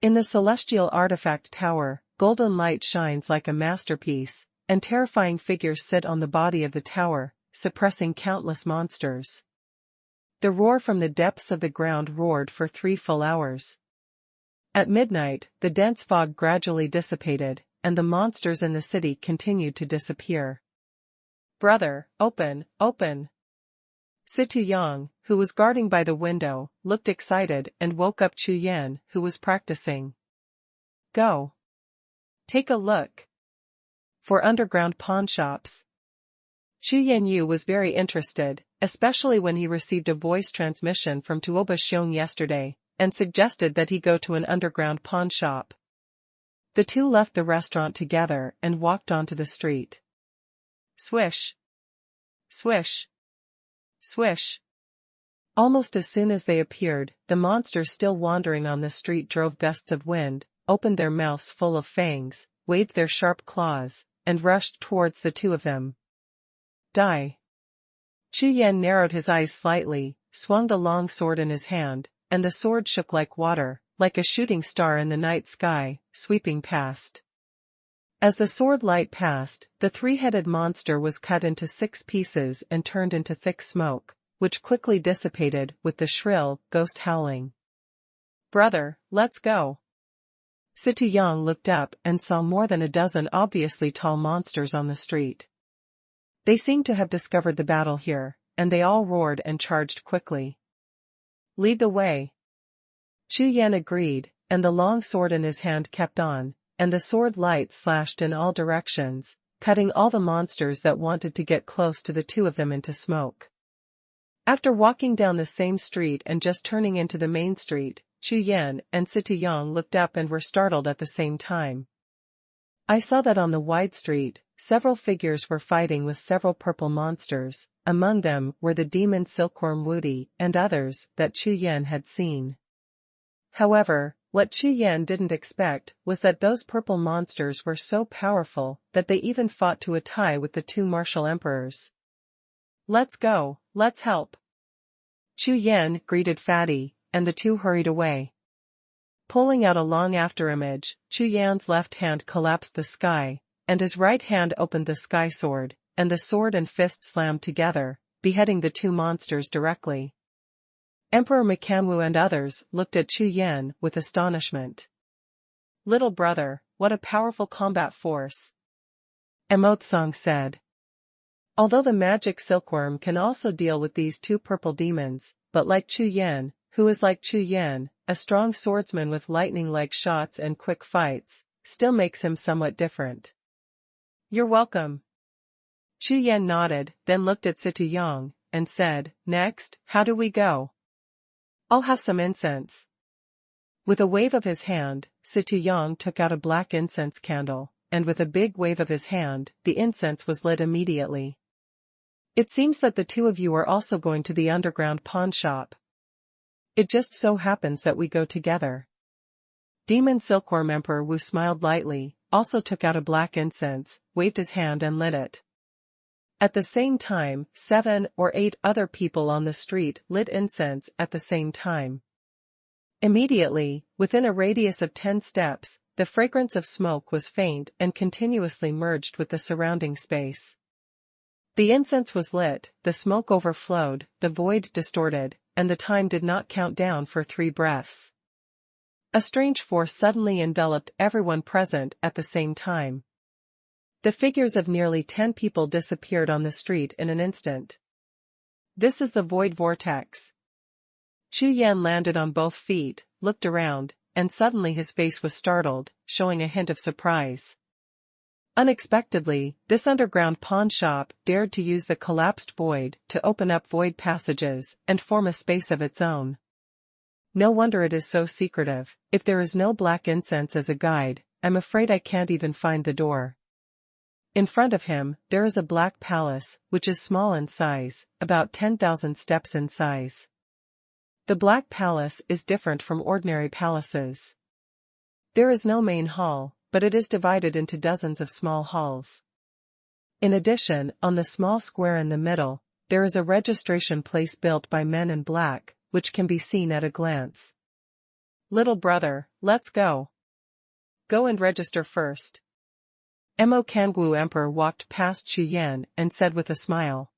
[SPEAKER 1] In the celestial artifact tower, golden light shines like a masterpiece, and terrifying figures sit on the body of the tower, suppressing countless monsters. The roar from the depths of the ground roared for 3 full hours. At midnight, the dense fog gradually dissipated, and the monsters in the city continued to disappear. "Brother, open, open!" Xie, who was guarding by the window, looked excited and woke up Chu Yan, who was practicing. "Go. Take a look. For underground pawn shops." Chu Yan was very interested, especially when he received a voice transmission from Tuoba Xiong yesterday, and suggested that he go to an underground pawn shop. The two left the restaurant together and walked onto the street. Swish. Swish. Swish. Almost as soon as they appeared, the monsters still wandering on the street drove gusts of wind, opened their mouths full of fangs, waved their sharp claws, and rushed towards the two of them. Die. Chu Yan narrowed his eyes slightly, swung the long sword in his hand, and the sword shook like water, like a shooting star in the night sky, sweeping past. As the sword light passed, the 3-headed monster was cut into 6 pieces and turned into thick smoke, which quickly dissipated with the shrill, ghost howling. "Brother, let's go." Xie looked up and saw more than a dozen obviously tall monsters on the street. They seemed to have discovered the battle here, and they all roared and charged quickly. "Lead the way." Chu Yan agreed, and the long sword in his hand kept on, and the sword light slashed in all directions, cutting all the monsters that wanted to get close to the two of them into smoke. After walking down the same street and just turning into the main street, Chu Yan and Xie looked up and were startled at the same time. "I saw that on the wide street, several figures were fighting with several purple monsters, among them were the demon silkworm Wudi and others that Chu Yan had seen. However, what Chu Yan didn't expect was that those purple monsters were so powerful that they even fought to a tie with the 2 martial emperors. "Let's go, let's help." Chu Yan greeted Fatty, and the two hurried away. Pulling out a long afterimage, Chu Yan's left hand collapsed the sky, and his right hand opened the sky sword, and the sword and fist slammed together, beheading the 2 monsters directly. Emperor Mikanwu and others looked at Chu Yan with astonishment. "Little brother, what a powerful combat force," Emotsong said. Although the magic silkworm can also deal with these 2 purple demons, but like Chu Yan, who is like Chu Yan, a strong swordsman with lightning-like shots and quick fights, still makes him somewhat different. "You're welcome." Chu Yan nodded, then looked at Xie and said, "Next, how do we go?" "I'll have some incense." With a wave of his hand, Xie took out a black incense candle, and with a big wave of his hand, the incense was lit immediately. "It seems that the 2 of you are also going to the underground pawn shop. It just so happens that we go together." Demon Silkworm Emperor Wu smiled lightly, also took out a black incense, waved his hand and lit it. At the same time, 7 or 8 other people on the street lit incense at the same time. Immediately, within a radius of 10 steps, the fragrance of smoke was faint and continuously merged with the surrounding space. The incense was lit, the smoke overflowed, the void distorted, and the time did not count down for 3 breaths. A strange force suddenly enveloped everyone present at the same time. The figures of nearly 10 people disappeared on the street in an instant. "This is the void vortex." Chu Yan landed on both feet, looked around, and suddenly his face was startled, showing a hint of surprise. Unexpectedly, this underground pawn shop dared to use the collapsed void to open up void passages and form a space of its own. No wonder it is so secretive. If there is no black incense as a guide, I'm afraid I can't even find the door. In front of him, there is a black palace, which is small in size, about 10,000 steps in size. The black palace is different from ordinary palaces. There is no main hall, but it is divided into dozens of small halls. In addition, on the small square in the middle, there is a registration place built by men in black, which can be seen at a glance. Little brother, let's go. Go and register first. Mo Kangwu Emperor walked past Chu Yan and said with a smile.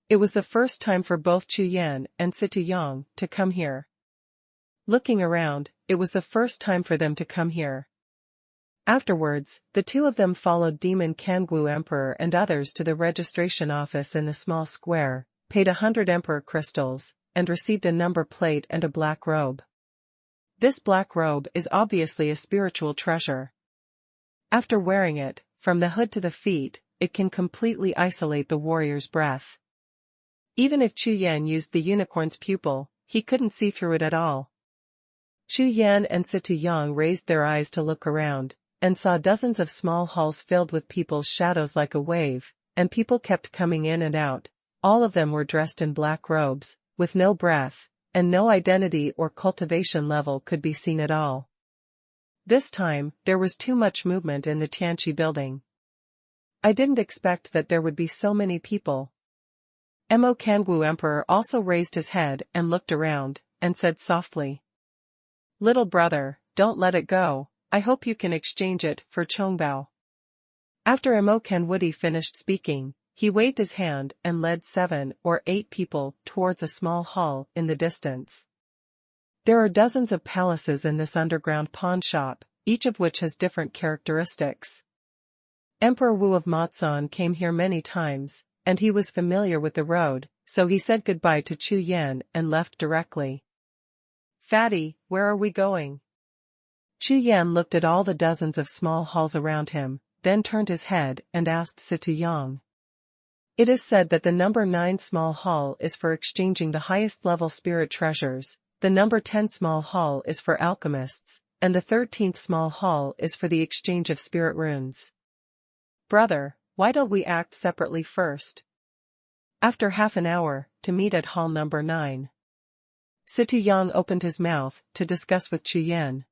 [SPEAKER 1] It was the first time for both Chu Yan and Xie to come here. Looking around, it was the first time for them to come here. Afterwards, the two of them followed Demon Kangwu Emperor and others to the registration office in the small square, paid 100 Emperor crystals, and received a number plate and a black robe. This black robe is obviously a spiritual treasure. After wearing it, from the hood to the feet, it can completely isolate the warrior's breath. Even if Chu Yan used the unicorn's pupil, he couldn't see through it at all. Chu Yan and Xie raised their eyes to look around, and saw dozens of small halls filled with people's shadows like a wave, and people kept coming in and out. All of them were dressed in black robes, with no breath, and no identity or cultivation level could be seen at all. This time, there was too much movement in the Tianqi building. I didn't expect that there would be so many people. Mo Kangwu Emperor also raised his head and looked around, and said softly. Little brother, don't let it go, I hope you can exchange it for Chongbao. After Mo Kanwudi finished speaking, he waved his hand and led 7 or 8 people towards a small hall in the distance. There are dozens of palaces in this underground pawn shop, each of which has different characteristics. Emperor Wu of Matsan came here many times, and he was familiar with the road, so he said goodbye to Chu Yan and left directly. Fatty, where are we going? Chu Yan looked at all the dozens of small halls around him, then turned his head and asked Xie. It is said that the number 9 small hall is for exchanging the highest level spirit treasures, the number 10 small hall is for alchemists, and the 13th small hall is for the exchange of spirit runes. Brother, why don't we act separately first? After half an hour, to meet at hall number 9. Xie opened his mouth to discuss with Chu Yan.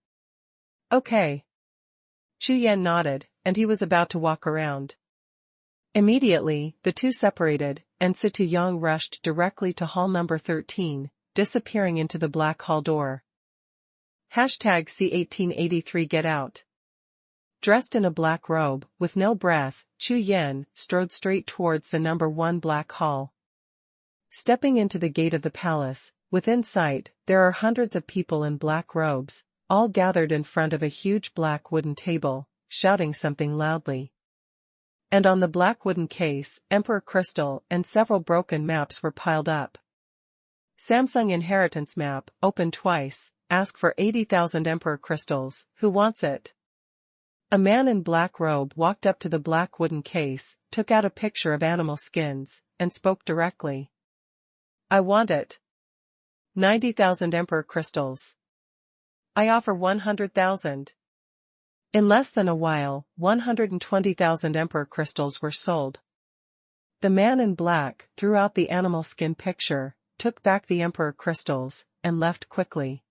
[SPEAKER 1] Okay. Chu Yan nodded, and he was about to walk around. Immediately, the two separated, and Xie rushed directly to hall number 13, disappearing into the black hall door. #C1883 Get out. Dressed in a black robe, with no breath, Chu Yan strode straight towards the number 1 black hall. Stepping into the gate of the palace, within sight, there are hundreds of people in black robes, all gathered in front of a huge black wooden table, shouting something loudly. And on the black wooden case, Emperor Crystal and several broken maps were piled up. Samsung Inheritance Map, open twice, ask for 80,000 Emperor Crystals, who wants it? A man in black robe walked up to the black wooden case, took out a picture of animal skins, and spoke directly. I want it. 90,000 Emperor Crystals. I offer 100,000. In less than a while, 120,000 Emperor Crystals were sold. The man in black threw out the animal skin picture, took back the Emperor Crystals, and left quickly.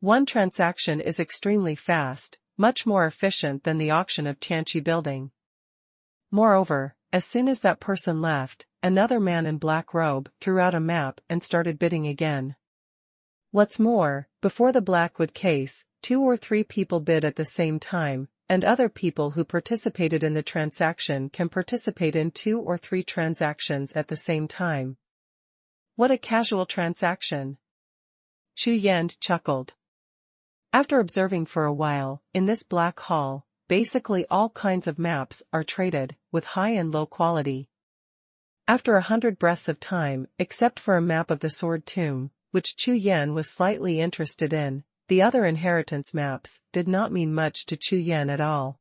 [SPEAKER 1] One transaction is extremely fast, much more efficient than the auction of Tianqi building. Moreover, as soon as that person left, another man in black robe threw out a map and started bidding again. What's more, before the blackwood case, 2 or 3 people bid at the same time, and other people who participated in the transaction can participate in 2 or 3 transactions at the same time. What a casual transaction. Chu Yan chuckled. After observing for a while, in this black hall, basically all kinds of maps are traded, with high and low quality. After 100 breaths of time, except for a map of the Sword Tomb, which Chu Yan was slightly interested in, the other inheritance maps did not mean much to Chu Yan at all.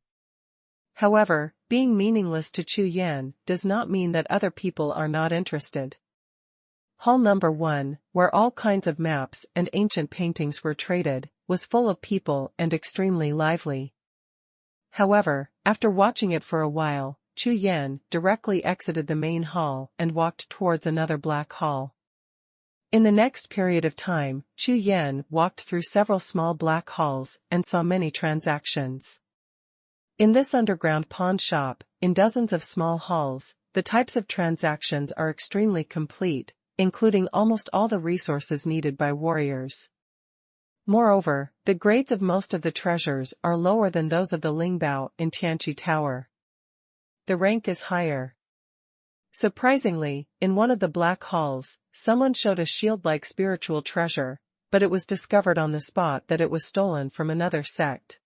[SPEAKER 1] However, being meaningless to Chu Yan does not mean that other people are not interested. Hall number 1, where all kinds of maps and ancient paintings were traded, was full of people and extremely lively. However, after watching it for a while, Chu Yan directly exited the main hall and walked towards another black hall. In the next period of time, Chu Yan walked through several small black halls and saw many transactions. In this underground pawn shop, in dozens of small halls, the types of transactions are extremely complete, including almost all the resources needed by warriors. Moreover, the grades of most of the treasures are lower than those of the Lingbao in Tianqi Tower. The rank is higher. Surprisingly, in one of the black halls, someone showed a shield-like spiritual treasure, but it was discovered on the spot that it was stolen from another sect.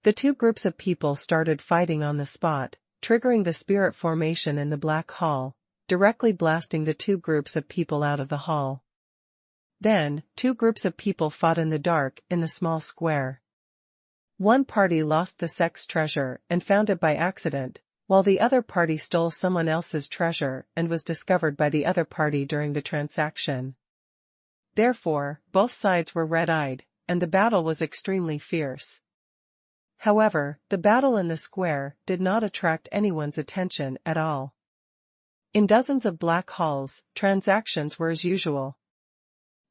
[SPEAKER 1] The two groups of people started fighting on the spot, triggering the spirit formation in the black hall, directly blasting the two groups of people out of the hall. Then, two groups of people fought in the dark in the small square. One party lost the sect's treasure and found it by accident, while the other party stole someone else's treasure and was discovered by the other party during the transaction. Therefore, both sides were red-eyed, and the battle was extremely fierce. However, the battle in the square did not attract anyone's attention at all. In dozens of black halls, transactions were as usual.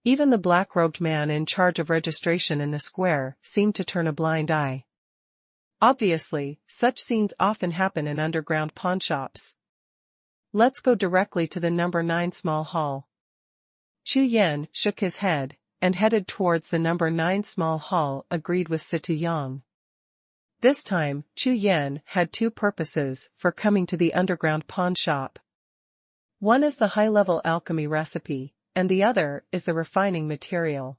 [SPEAKER 1] Even the black-robed man in charge of registration in the square seemed to turn a blind eye. Obviously, such scenes often happen in underground pawnshops. Let's go directly to the number 9 small hall. Chu Yan shook his head, and headed towards the number 9 small hall agreed with Situ Yang. This time, Chu Yan had two purposes for coming to the underground pawnshop. One is the high-level alchemy recipe, and the other is the refining material.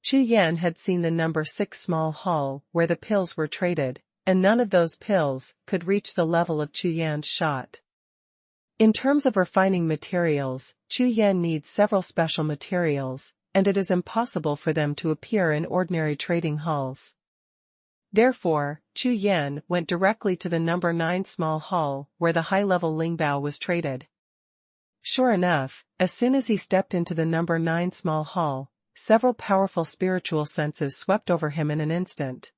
[SPEAKER 1] Chu Yan had seen the number 6 small hall where the pills were traded, and none of those pills could reach the level of Chu Yan's shot. In terms of refining materials, Chu Yan needs several special materials, and it is impossible for them to appear in ordinary trading halls. Therefore, Chu Yan went directly to the number 9 small hall where the high-level Lingbao was traded. Sure enough, as soon as he stepped into the number 9 small hall, several powerful spiritual senses swept over him in an instant.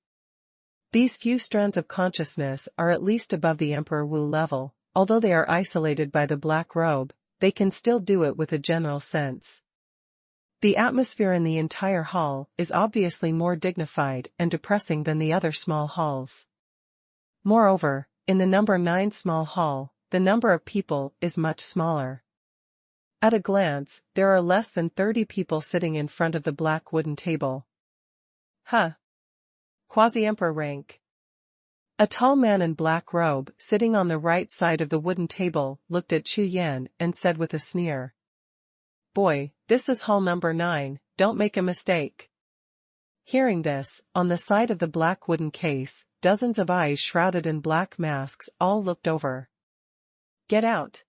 [SPEAKER 1] These few strands of consciousness are at least above the Emperor Wu level, although they are isolated by the black robe, they can still do it with a general sense. The atmosphere in the entire hall is obviously more dignified and depressing than the other small halls. Moreover, in the number 9 small hall, the number of people is much smaller. At a glance, there are less than 30 people sitting in front of the black wooden table. Quasi-emperor rank. A tall man in black robe sitting on the right side of the wooden table looked at Chu Yan and said with a sneer. Boy, this is hall number 9, don't make a mistake. Hearing this, on the side of the black wooden case, dozens of eyes shrouded in black masks all looked over. Get out.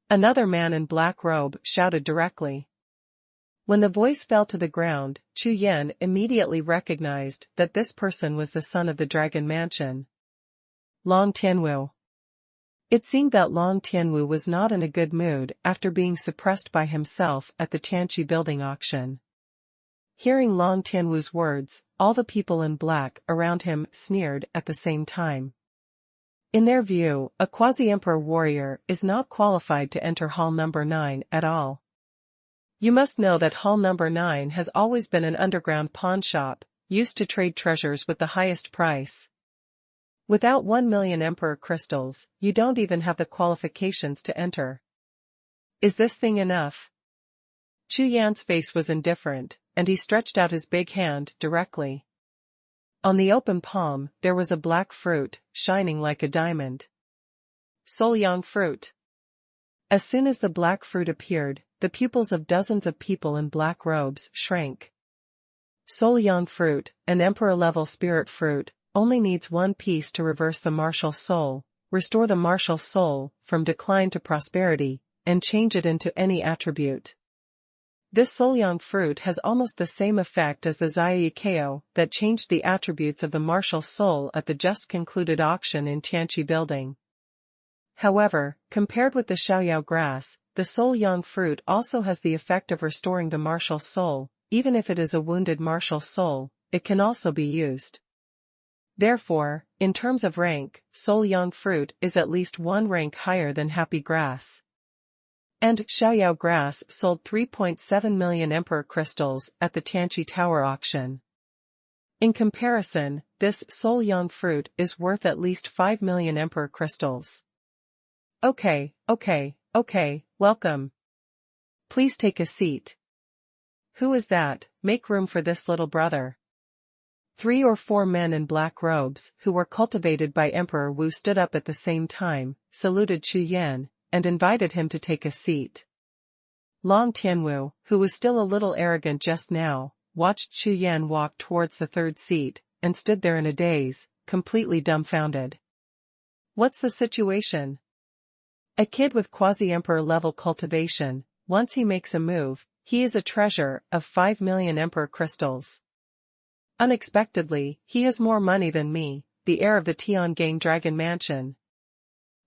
[SPEAKER 1] Another man in black robe shouted directly. When the voice fell to the ground, Chu Yan immediately recognized that this person was the son of the Dragon Mansion. Long Tianwu. It seemed that Long Tianwu was not in a good mood after being suppressed by himself at the Tianqi building auction. Hearing Long Tianwu's words, all the people in black around him sneered at the same time. In their view, a quasi-emperor warrior is not qualified to enter hall number 9 at all. You must know that hall number 9 has always been an underground pawn shop, used to trade treasures with the highest price. Without 1 million emperor crystals, you don't even have the qualifications to enter. Is this thing enough? Chu Yan's face was indifferent, and he stretched out his big hand directly. On the open palm, there was a black fruit, shining like a diamond. Solyang fruit. As soon as the black fruit appeared, the pupils of dozens of people in black robes shrank. Solyang fruit, an emperor-level spirit fruit, only needs one piece to reverse the martial soul, restore the martial soul from decline to prosperity, and change it into any attribute. This Solyang fruit has almost the same effect as the Xie La Jiao that changed the attributes of the martial soul at the just concluded auction in Tianqi building. However, compared with the Xiaoyao grass, the Solyang fruit also has the effect of restoring the martial soul. Even if it is a wounded martial soul, it can also be used. Therefore, in terms of rank, Solyang fruit is at least one rank higher than Happy Grass. And Xiaoyao grass sold 3.7 million Emperor crystals at the Tianqi Tower auction. In comparison, this Solyang fruit is worth at least 5 million Emperor crystals. Okay, welcome. Please take a seat. Who is that? Make room for this little brother. 3 or 4 men in black robes, who were cultivated by Emperor Wu, stood up at the same time, saluted Chu Yan, and invited him to take a seat. Long Tianwu, who was still a little arrogant just now, watched Chu Yan walk towards the third seat, and stood there in a daze, completely dumbfounded. What's the situation? A kid with quasi-emperor level cultivation, once he makes a move, he is a treasure of 5 million Emperor crystals. Unexpectedly, he has more money than me, the heir of the Tiangang Dragon Mansion.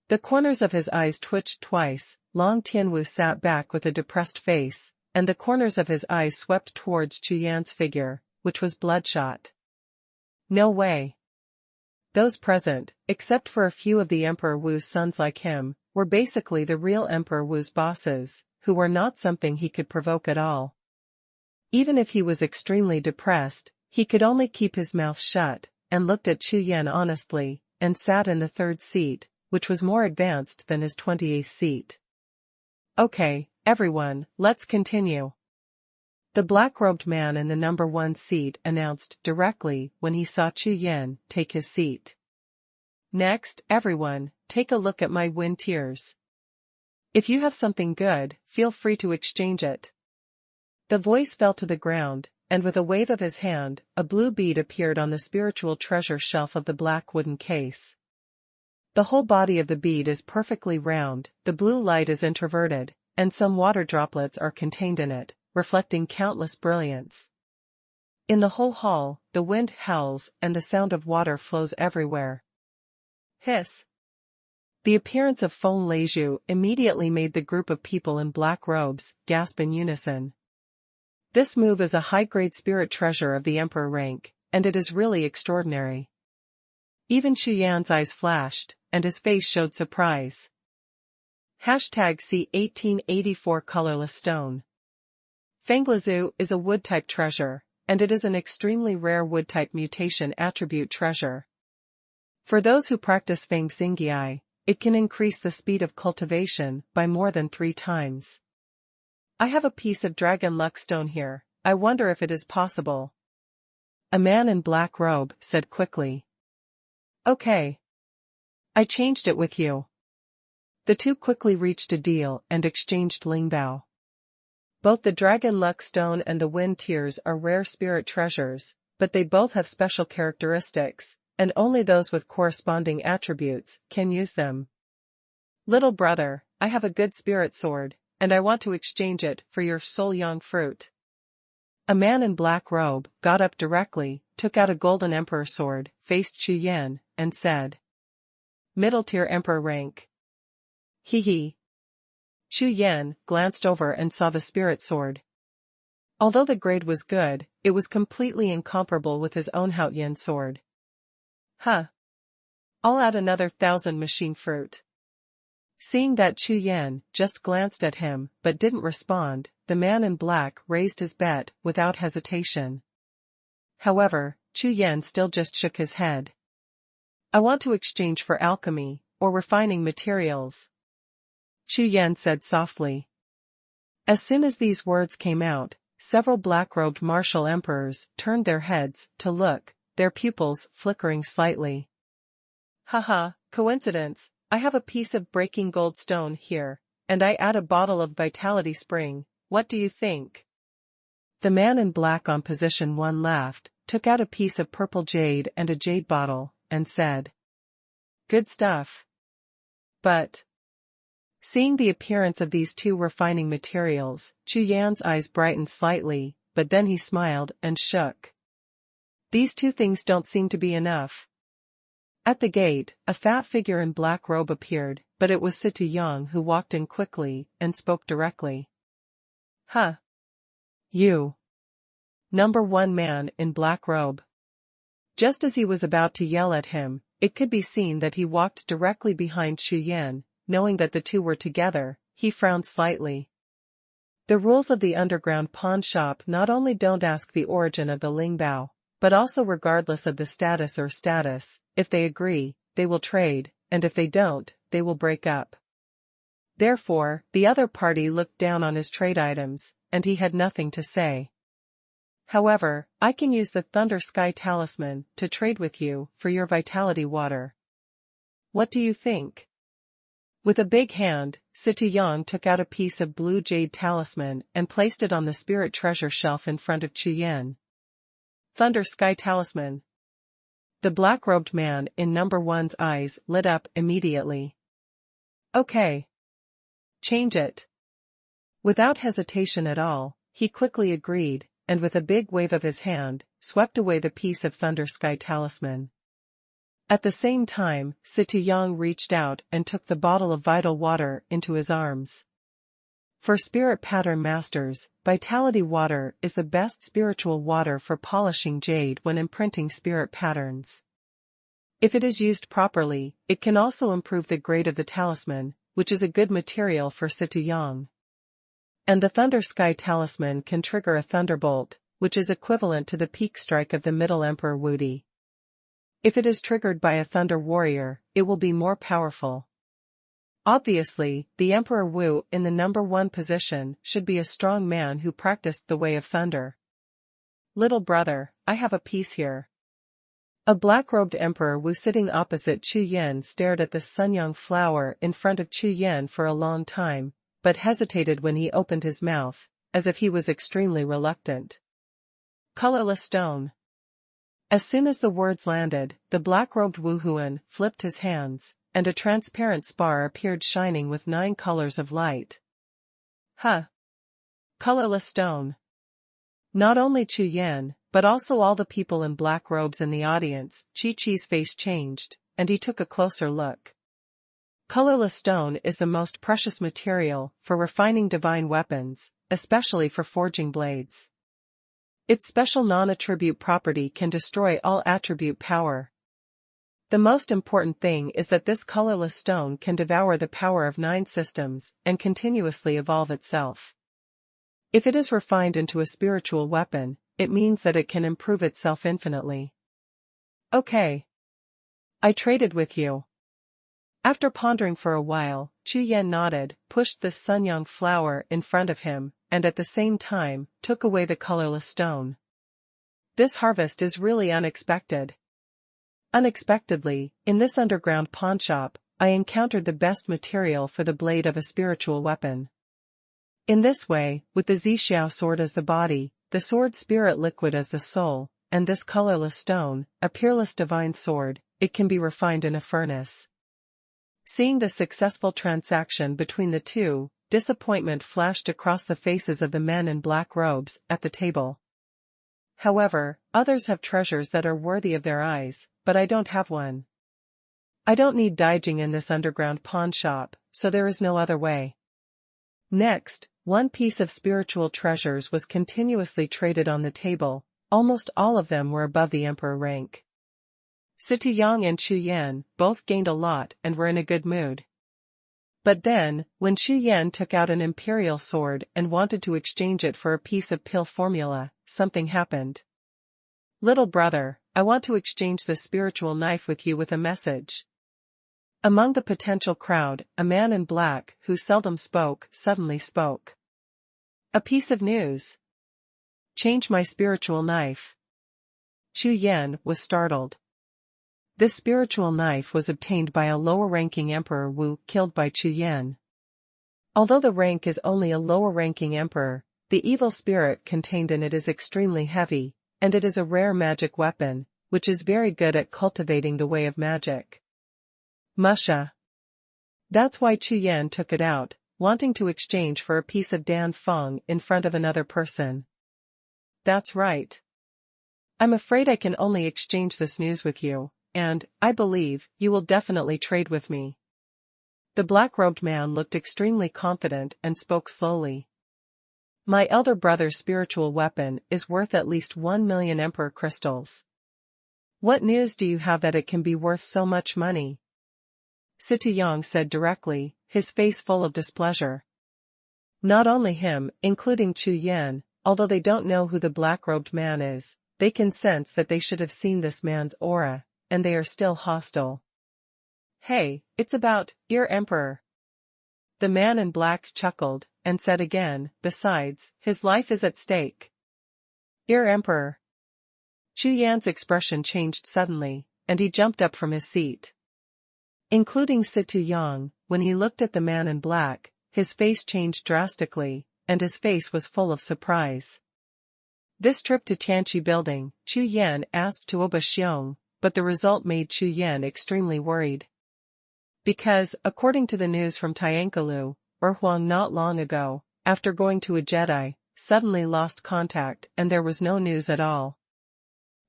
[SPEAKER 1] The corners of his eyes twitched twice. Long Tianwu sat back with a depressed face, and the corners of his eyes swept towards Chu Yan's figure, which was bloodshot. No way. Those present, except for a few of the Emperor Wu's sons like him, were basically the real Emperor Wu's bosses, who were not something he could provoke at all. Even if he was extremely depressed, he could only keep his mouth shut, and looked at Chu Yan honestly, and sat in the third seat, which was more advanced than his 28th seat. Okay, everyone, let's continue. The black-robed man in the number 1 seat announced directly when he saw Chu Yan take his seat. Next, everyone, take a look at my wind tears. If you have something good, feel free to exchange it. The voice fell to the ground, and with a wave of his hand, a blue bead appeared on the spiritual treasure shelf of the black wooden case. The whole body of the bead is perfectly round, the blue light is introverted, and some water droplets are contained in it, reflecting countless brilliance. In the whole hall, the wind howls and the sound of water flows everywhere. Hiss! The appearance of Feng Leizhu immediately made the group of people in black robes gasp in unison. This move is a high-grade spirit treasure of the Emperor rank, and it is really extraordinary. Even Chu Yan's eyes flashed, and his face showed surprise. #C 1884 Colorless Stone. Fenglezu is a wood-type treasure, and it is an extremely rare wood-type mutation attribute treasure. For those who practice Feng Xingyai, it can increase the speed of cultivation by more than 3 times. I have a piece of dragon luck stone here, I wonder if it is possible. A man in black robe said quickly. Okay. I changed it with you. The two quickly reached a deal and exchanged lingbao. Both the dragon luck stone and the wind tears are rare spirit treasures, but they both have special characteristics, and only those with corresponding attributes can use them. Little brother, I have a good spirit sword, and I want to exchange it for your Solyang fruit. A man in black robe got up directly, took out a golden emperor sword, faced Chu Yan, and said. Middle-tier emperor rank. Hee. Chu Yan glanced over and saw the spirit sword. Although the grade was good, it was completely incomparable with his own Haoyan sword. Huh. I'll add another 1,000 machine fruit. Seeing that Chu Yan just glanced at him but didn't respond, the man in black raised his bet without hesitation. However, Chu Yan still just shook his head. I want to exchange for alchemy, or refining materials. Chu Yan said softly. As soon as these words came out, several black-robed martial emperors turned their heads to look, their pupils flickering slightly. Haha, coincidence, I have a piece of breaking gold stone here, and I add a bottle of vitality spring, what do you think? The man in black on position 1 laughed, took out a piece of purple jade and a jade bottle, and said. Good stuff. But. Seeing the appearance of these two refining materials, Chu Yan's eyes brightened slightly, but then he smiled and shook. These two things don't seem to be enough. At the gate, a fat figure in black robe appeared, but it was Xie La Jiao who walked in quickly and spoke directly. Huh. You. Number one man in black robe. Just as he was about to yell at him, it could be seen that he walked directly behind Chu Yan. Knowing that the two were together, he frowned slightly. The rules of the underground pawn shop not only don't ask the origin of the lingbao, but also regardless of the status, if they agree, they will trade, and if they don't, they will break up. Therefore, the other party looked down on his trade items, and he had nothing to say. However, I can use the Thunder Sky Talisman to trade with you for your vitality water. What do you think? With a big hand, Xie La Jiao took out a piece of blue jade talisman and placed it on the spirit treasure shelf in front of Chu Yan. Thunder Sky Talisman. The black-robed man in number one's eyes lit up immediately. Okay. Change it. Without hesitation at all, he quickly agreed, and with a big wave of his hand, swept away the piece of Thunder Sky Talisman. At the same time, Xie La Jiao reached out and took the bottle of vital water into his arms. For spirit pattern masters, vitality water is the best spiritual water for polishing jade when imprinting spirit patterns. If it is used properly, it can also improve the grade of the talisman, which is a good material for Xie La Jiao. And the Thunder Sky Talisman can trigger a thunderbolt, which is equivalent to the peak strike of the Middle Emperor Wudi. If it is triggered by a Thunder Warrior, it will be more powerful. Obviously, the Emperor Wu in the number one position should be a strong man who practiced the way of thunder. Little brother, I have a piece here. A black-robed Emperor Wu sitting opposite Chu Yan stared at the Sunyang flower in front of Chu Yan for a long time, but hesitated when he opened his mouth, as if he was extremely reluctant. Colorless stone. As soon as the words landed, the black-robed Wuhun flipped his hands, and a transparent spar appeared shining with 9 colors of light. Huh. Colorless stone. Not only Chu Yan, but also all the people in black robes in the audience, Chi-Chi's face changed, and he took a closer look. Colorless stone is the most precious material for refining divine weapons, especially for forging blades. Its special non-attribute property can destroy all attribute power. The most important thing is that this colorless stone can devour the power of 9 systems and continuously evolve itself. If it is refined into a spiritual weapon, it means that it can improve itself infinitely. Okay. I traded with you. After pondering for a while, Chu Yan nodded, pushed the Sunyang flower in front of him, and at the same time, took away the colorless stone. This harvest is really unexpected. Unexpectedly, in this underground pawnshop, I encountered the best material for the blade of a spiritual weapon. In this way, with the Jiuxiao sword as the body, the sword spirit liquid as the soul, and this colorless stone, a peerless divine sword, it can be refined in a furnace. Seeing the successful transaction between the two, disappointment flashed across the faces of the men in black robes at the table. However, others have treasures that are worthy of their eyes, but I don't have one. I don't need Daijing in this underground pawn shop, so there is no other way. Next, one piece of spiritual treasures was continuously traded on the table, almost all of them were above the emperor rank. Xie La Jiao and Chu Yan both gained a lot and were in a good mood. But then, when Chu Yan took out an imperial sword and wanted to exchange it for a piece of pill formula, something happened. Little brother, I want to exchange this spiritual knife with you with a message. Among the potential crowd, a man in black, who seldom spoke, suddenly spoke. A piece of news. Change my spiritual knife. Chu Yan was startled. This spiritual knife was obtained by a lower-ranking Emperor Wu killed by Chu Yan. Although the rank is only a lower-ranking emperor, the evil spirit contained in it is extremely heavy, and it is a rare magic weapon, which is very good at cultivating the way of magic. Musha. That's why Chu Yan took it out, wanting to exchange for a piece of Danfang in front of another person. That's right. I'm afraid I can only exchange this news with you, and, I believe, you will definitely trade with me. The black-robed man looked extremely confident and spoke slowly. My elder brother's spiritual weapon is worth at least 1 million emperor crystals. What news do you have that it can be worth so much money? Xie said directly, his face full of displeasure. Not only him, including Chu Yan, although they don't know who the black-robed man is, they can sense that they should have seen this man's aura, and they are still hostile. Hey, it's about, Ear Emperor. The man in black chuckled, and said again, besides, his life is at stake. Ear Emperor. Chu Yan's expression changed suddenly, and he jumped up from his seat. Including Xie, when he looked at the man in black, his face changed drastically, and his face was full of surprise. This trip to Tianqi building, Chu Yan asked to Xiong, but the result made Chu Yan extremely worried. Because, according to the news from Tiankalu, Erhuang not long ago, after going to a Jedi, suddenly lost contact and there was no news at all.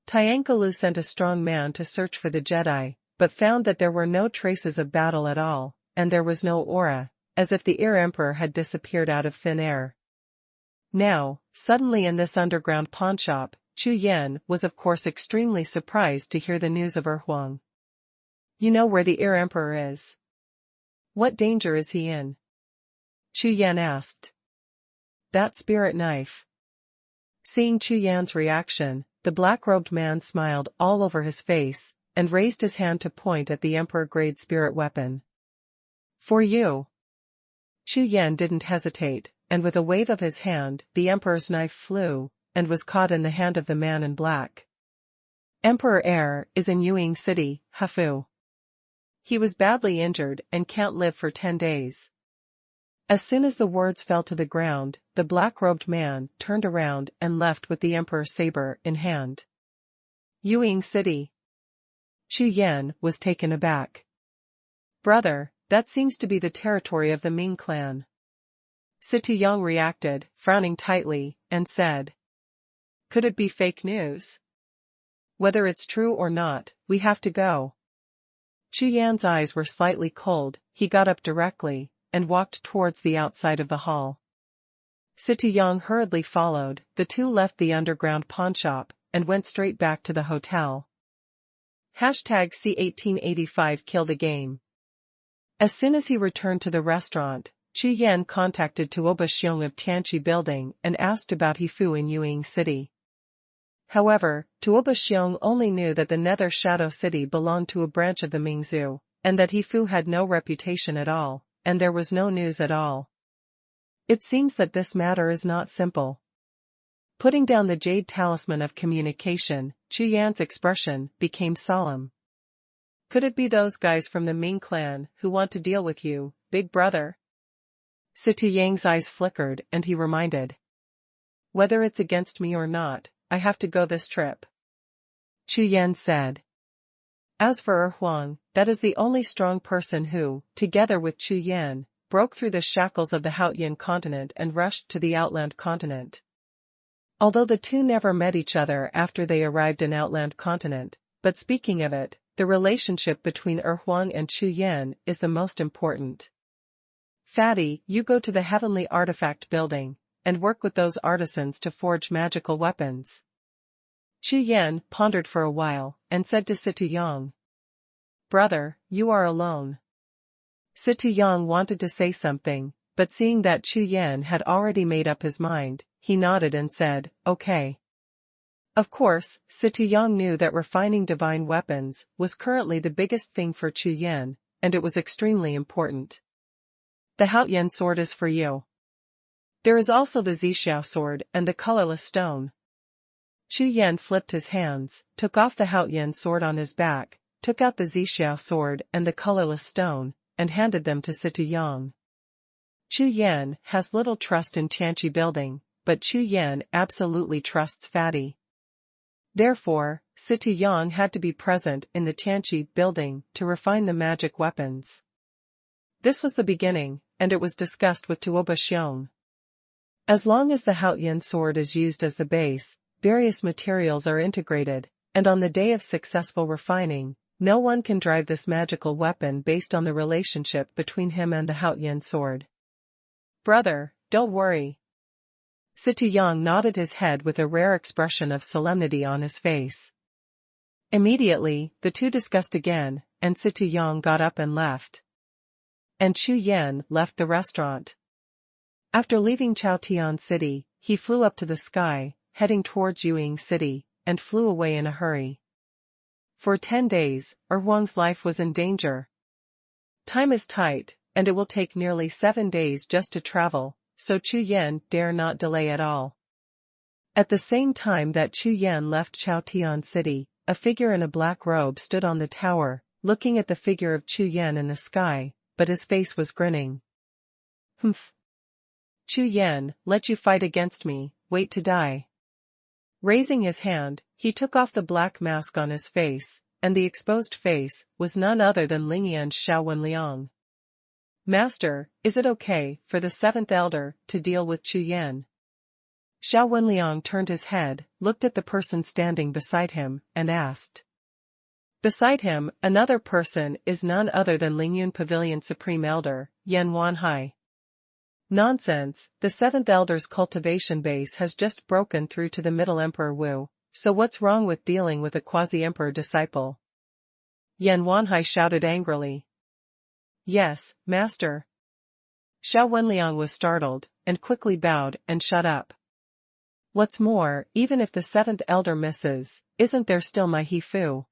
[SPEAKER 1] Tiankalu sent a strong man to search for the Jedi, but found that there were no traces of battle at all, and there was no aura, as if the Ear Emperor had disappeared out of thin air. Now, suddenly in this underground pawnshop, Chu Yan was of course extremely surprised to hear the news of Erhuang. You know where the Ear Emperor is? What danger is he in? Chu Yan asked. That spirit knife. Seeing Chu Yan's reaction, the black-robed man smiled all over his face, and raised his hand to point at the Emperor-grade spirit weapon. For you. Chu Yan didn't hesitate, and with a wave of his hand, the Emperor's knife flew, and was caught in the hand of the man in black. Emperor Air is in Yuying City, Hafu. He was badly injured and can't live for 10 days. As soon as the words fell to the ground, the black-robed man turned around and left with the Emperor's saber in hand. Yuying City. Chu Yan was taken aback. Brother, that seems to be the territory of the Ming clan. Xie reacted, frowning tightly, and said. Could it be fake news? Whether it's true or not, we have to go. Chu Yan's eyes were slightly cold, he got up directly, and walked towards the outside of the hall. Xie hurriedly followed, the two left the underground pawnshop, and went straight back to the hotel. #C1885 Kill the game. As soon as he returned to the restaurant, Chu Yan contacted Xiong of Tianqi building and asked about Hifu in Yuying City. However, Xiong only knew that the Nether Shadow City belonged to a branch of the Mingzhu, and that Hifu had no reputation at all, and there was no news at all. It seems that this matter is not simple. Putting down the jade talisman of communication, Chu Yan's expression became solemn. Could it be those guys from the Ming clan who want to deal with you, big brother? Xie eyes flickered and he reminded. Whether it's against me or not, I have to go this trip. Chu Yan said. As for Erhuang, that is the only strong person who, together with Chu Yan, broke through the shackles of the Haotian continent and rushed to the Outland continent. Although the two never met each other after they arrived in Outland continent, but speaking of it, the relationship between Erhuang and Chu Yan is the most important. Fatty, you go to the Heavenly Artifact building, and work with those artisans to forge magical weapons. Chu Yan pondered for a while, and said to Xie. Brother, you are alone. Xie wanted to say something, but seeing that Chu Yan had already made up his mind, he nodded and said, okay. Of course, Xie knew that refining divine weapons was currently the biggest thing for Chu Yan, and it was extremely important. The Haotian sword is for you. There is also the Jiuxiao sword and the colorless stone. Chu Yan flipped his hands, took off the Haotian sword on his back, took out the Jiuxiao sword and the colorless stone, and handed them to Xie. Chu Yan has little trust in Tianqi building, but Chu Yan absolutely trusts Fatty. Therefore, Xie had to be present in the Tianqi building to refine the magic weapons. This was the beginning, and it was discussed with Tuoba Xiong. As long as the Haoyan sword is used as the base, various materials are integrated, and on the day of successful refining, no one can drive this magical weapon based on the relationship between him and the Haoyan sword. Brother, don't worry. Situ Yang nodded his head with a rare expression of solemnity on his face. Immediately, the two discussed again, and Situ Yang got up and left. And Chu Yan left the restaurant. After leaving Chaotian City, he flew up to the sky, heading towards Yuying City, and flew away in a hurry. For 10 days, Huang's life was in danger. Time is tight, and it will take nearly 7 days just to travel, so Chu Yan dare not delay at all. At the same time that Chu Yan left Chaotian City, a figure in a black robe stood on the tower, looking at the figure of Chu Yan in the sky, but his face was grinning. Humph. Chu Yan, let you fight against me, wait to die. Raising his hand, he took off the black mask on his face, and the exposed face was none other than Lingyan's Xuanhuan. Master, is it okay for the seventh elder to deal with Chu Yan? Xuanhuan turned his head, looked at the person standing beside him, and asked. Beside him, another person is none other than Lingyun Pavilion Supreme Elder, Yan Wanhai. Nonsense, the seventh elder's cultivation base has just broken through to the Middle Emperor Wu, so what's wrong with dealing with a quasi-emperor disciple? Yan Wanhai shouted angrily. Yes, master. Xuanhuan was startled, and quickly bowed and shut up. What's more, even if the seventh elder misses, isn't there still my Hifu?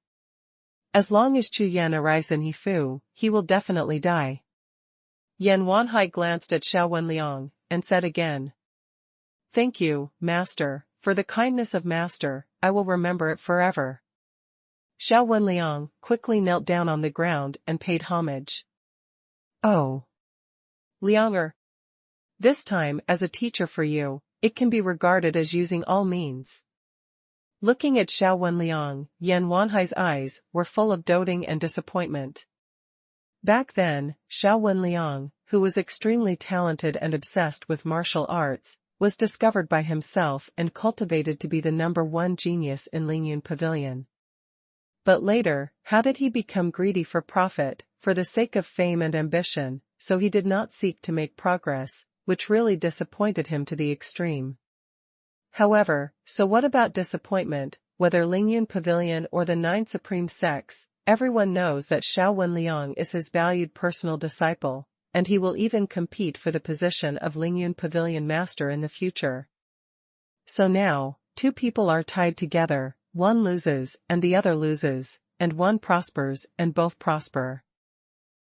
[SPEAKER 1] As long as Chu Yan arrives in Hifu, he will definitely die. Yan Wanhai glanced at Xuanhuan, and said again. Thank you, master, for the kindness of master, I will remember it forever. Xuanhuan quickly knelt down on the ground and paid homage. Oh. Lianger. This time, as a teacher for you, it can be regarded as using all means. Looking at Xuanhuan, Yan Wanhai's eyes were full of doting and disappointment. Back then, Xuanhuan, who was extremely talented and obsessed with martial arts, was discovered by himself and cultivated to be the #1 genius in Lingyun Pavilion. But later, how did he become greedy for profit, for the sake of fame and ambition, so he did not seek to make progress, which really disappointed him to the extreme. However, so what about disappointment, whether Lingyun Pavilion or the 9 Supreme Sects, everyone knows that Xuanhuan is his valued personal disciple, and he will even compete for the position of Lingyun Pavilion Master in the future. So now, 2 people are tied together, one loses and the other loses, and one prospers and both prosper.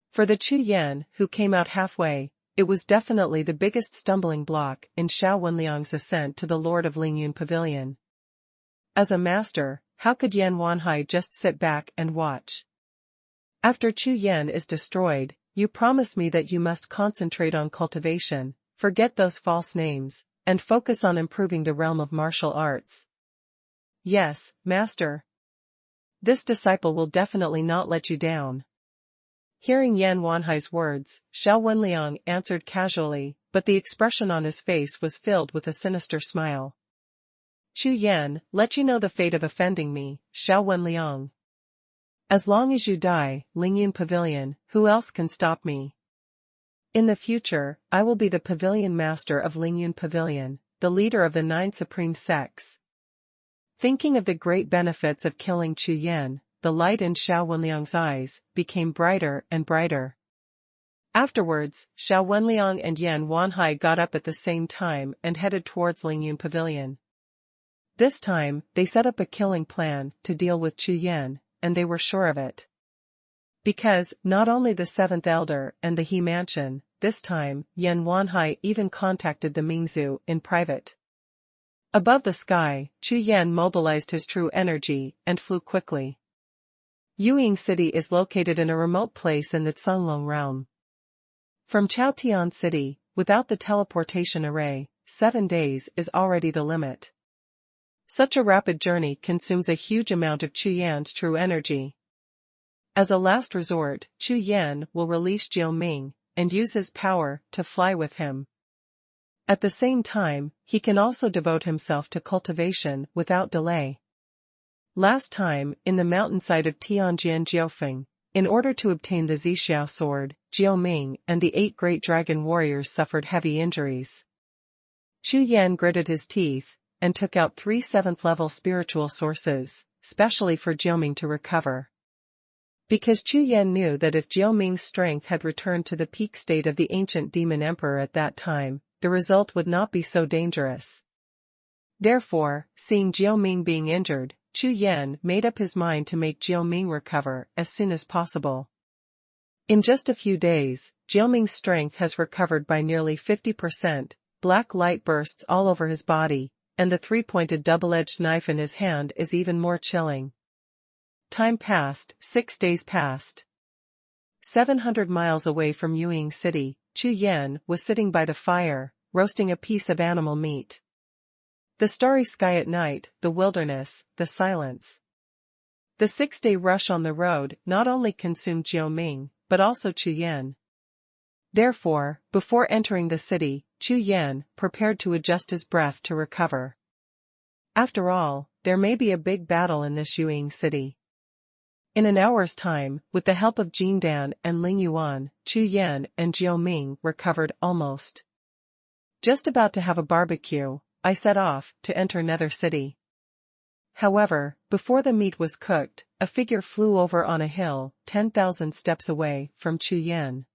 [SPEAKER 1] For the Chu Yan, who came out halfway, it was definitely the biggest stumbling block in Xuanhuan's ascent to the Lord of Lingyun Pavilion. As a master, how could Yan Wanhai just sit back and watch? After Chu Yan is destroyed, you promise me that you must concentrate on cultivation, forget those false names, and focus on improving the realm of martial arts. Yes, master. This disciple will definitely not let you down. Hearing Yan Wanhai's words, Xuanhuan answered casually, but the expression on his face was filled with a sinister smile. Chu Yan, let you know the fate of offending me, Xuanhuan. As long as you die, Lingyun Pavilion, who else can stop me? In the future, I will be the pavilion master of Lingyun Pavilion, the leader of the 9 Supreme Sects. Thinking of the great benefits of killing Chu Yan, the light in Xuanhuan's eyes became brighter and brighter. Afterwards, Xuanhuan and Yan Wanhai got up at the same time and headed towards Lingyun Pavilion. This time, they set up a killing plan to deal with Chu Yan, and they were sure of it. Because, not only the 7th Elder and the He Mansion, this time, Yan Wanhai even contacted the Mingzhu in private. Above the sky, Chu Yan mobilized his true energy and flew quickly. Yuying City is located in a remote place in the Cunlong realm. From Chaotian City, without the teleportation array, 7 days is already the limit. Such a rapid journey consumes a huge amount of Chu Yan's true energy. As a last resort, Chu Yan will release Jiu Ming, and use his power to fly with him. At the same time, he can also devote himself to cultivation without delay. Last time, in the mountainside of Tianjin Jiufeng, in order to obtain the Xixiao sword, Jiao Ming and the 8 great dragon warriors suffered heavy injuries. Chu Yan gritted his teeth, and took out 3 7th-level spiritual sources, specially for Jiao Ming to recover. Because Chu Yan knew that if Jiao Ming's strength had returned to the peak state of the ancient demon emperor at that time, the result would not be so dangerous. Therefore, seeing Jiao Ming being injured, Chu Yan made up his mind to make Jiao Ming recover as soon as possible. In just a few days, Jiao Ming's strength has recovered by nearly 50%, black light bursts all over his body, and the 3-pointed double-edged knife in his hand is even more chilling. Time passed, 6 days passed. 700 miles away from Yuying City, Chu Yan was sitting by the fire, roasting a piece of animal meat. The starry sky at night, the wilderness, the silence. The 6-day rush on the road not only consumed Jiao Ming, but also Chu Yan. Therefore, before entering the city, Chu Yan prepared to adjust his breath to recover. After all, there may be a big battle in this Yuying city. In an hour's time, with the help of Jindan and Ling Yuan, Chu Yan and Jiao Ming recovered almost. Just about to have a barbecue, I set off to enter Nether City. However, before the meat was cooked, a figure flew over on a hill, 10,000 steps away from Chu Yan.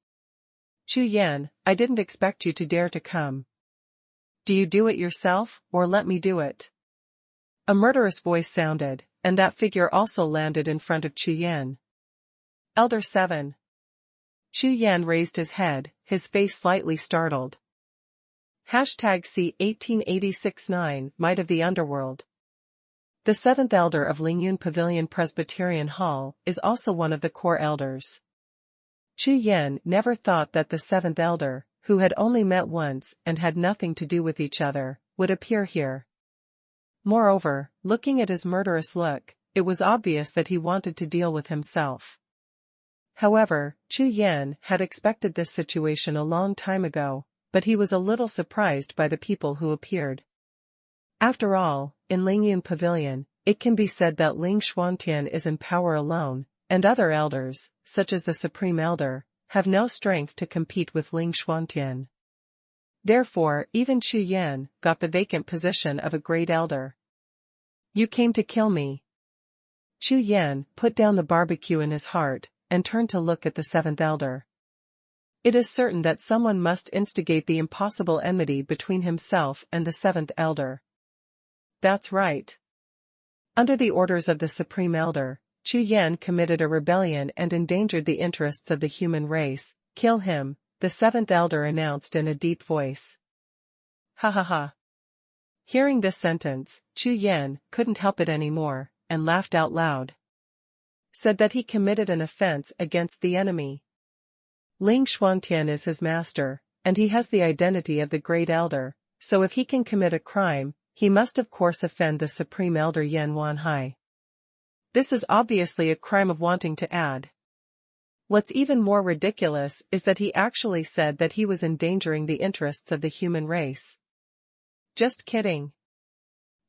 [SPEAKER 1] Chu Yan, I didn't expect you to dare to come. Do you do it yourself, or let me do it? A murderous voice sounded, and that figure also landed in front of Chu Yan. Elder 7. Chu Yan raised his head, his face slightly startled. #C 1886-9 Might of the Underworld. The 7th Elder of Lingyun Pavilion Presbyterian Hall is also one of the core elders. Chu Yan never thought that the 7th Elder, who had only met once and had nothing to do with each other, would appear here. Moreover, looking at his murderous look, it was obvious that he wanted to deal with himself. However, Chu Yan had expected this situation a long time ago, but he was a little surprised by the people who appeared. After all, in Lingyun Pavilion, it can be said that Ling Xuantian is in power alone, and other elders, such as the Supreme Elder, have no strength to compete with Ling Xuantian. Therefore, even Chu Yan got the vacant position of a great elder. You came to kill me. Chu Yan put down the barbecue in his heart, and turned to look at the 7th Elder. It is certain that someone must instigate the impossible enmity between himself and the 7th Elder. That's right. Under the orders of the Supreme Elder, Chu Yan committed a rebellion and endangered the interests of the human race. Kill him, the 7th Elder announced in a deep voice. Ha ha ha. Hearing this sentence, Chu Yan couldn't help it anymore, and laughed out loud. Said that he committed an offense against the enemy. Ling Xuantian is his master, and he has the identity of the Great Elder, so if he can commit a crime, he must of course offend the Supreme Elder Yan Wanhai. This is obviously a crime of wanting to add. What's even more ridiculous is that he actually said that he was endangering the interests of the human race. Just kidding.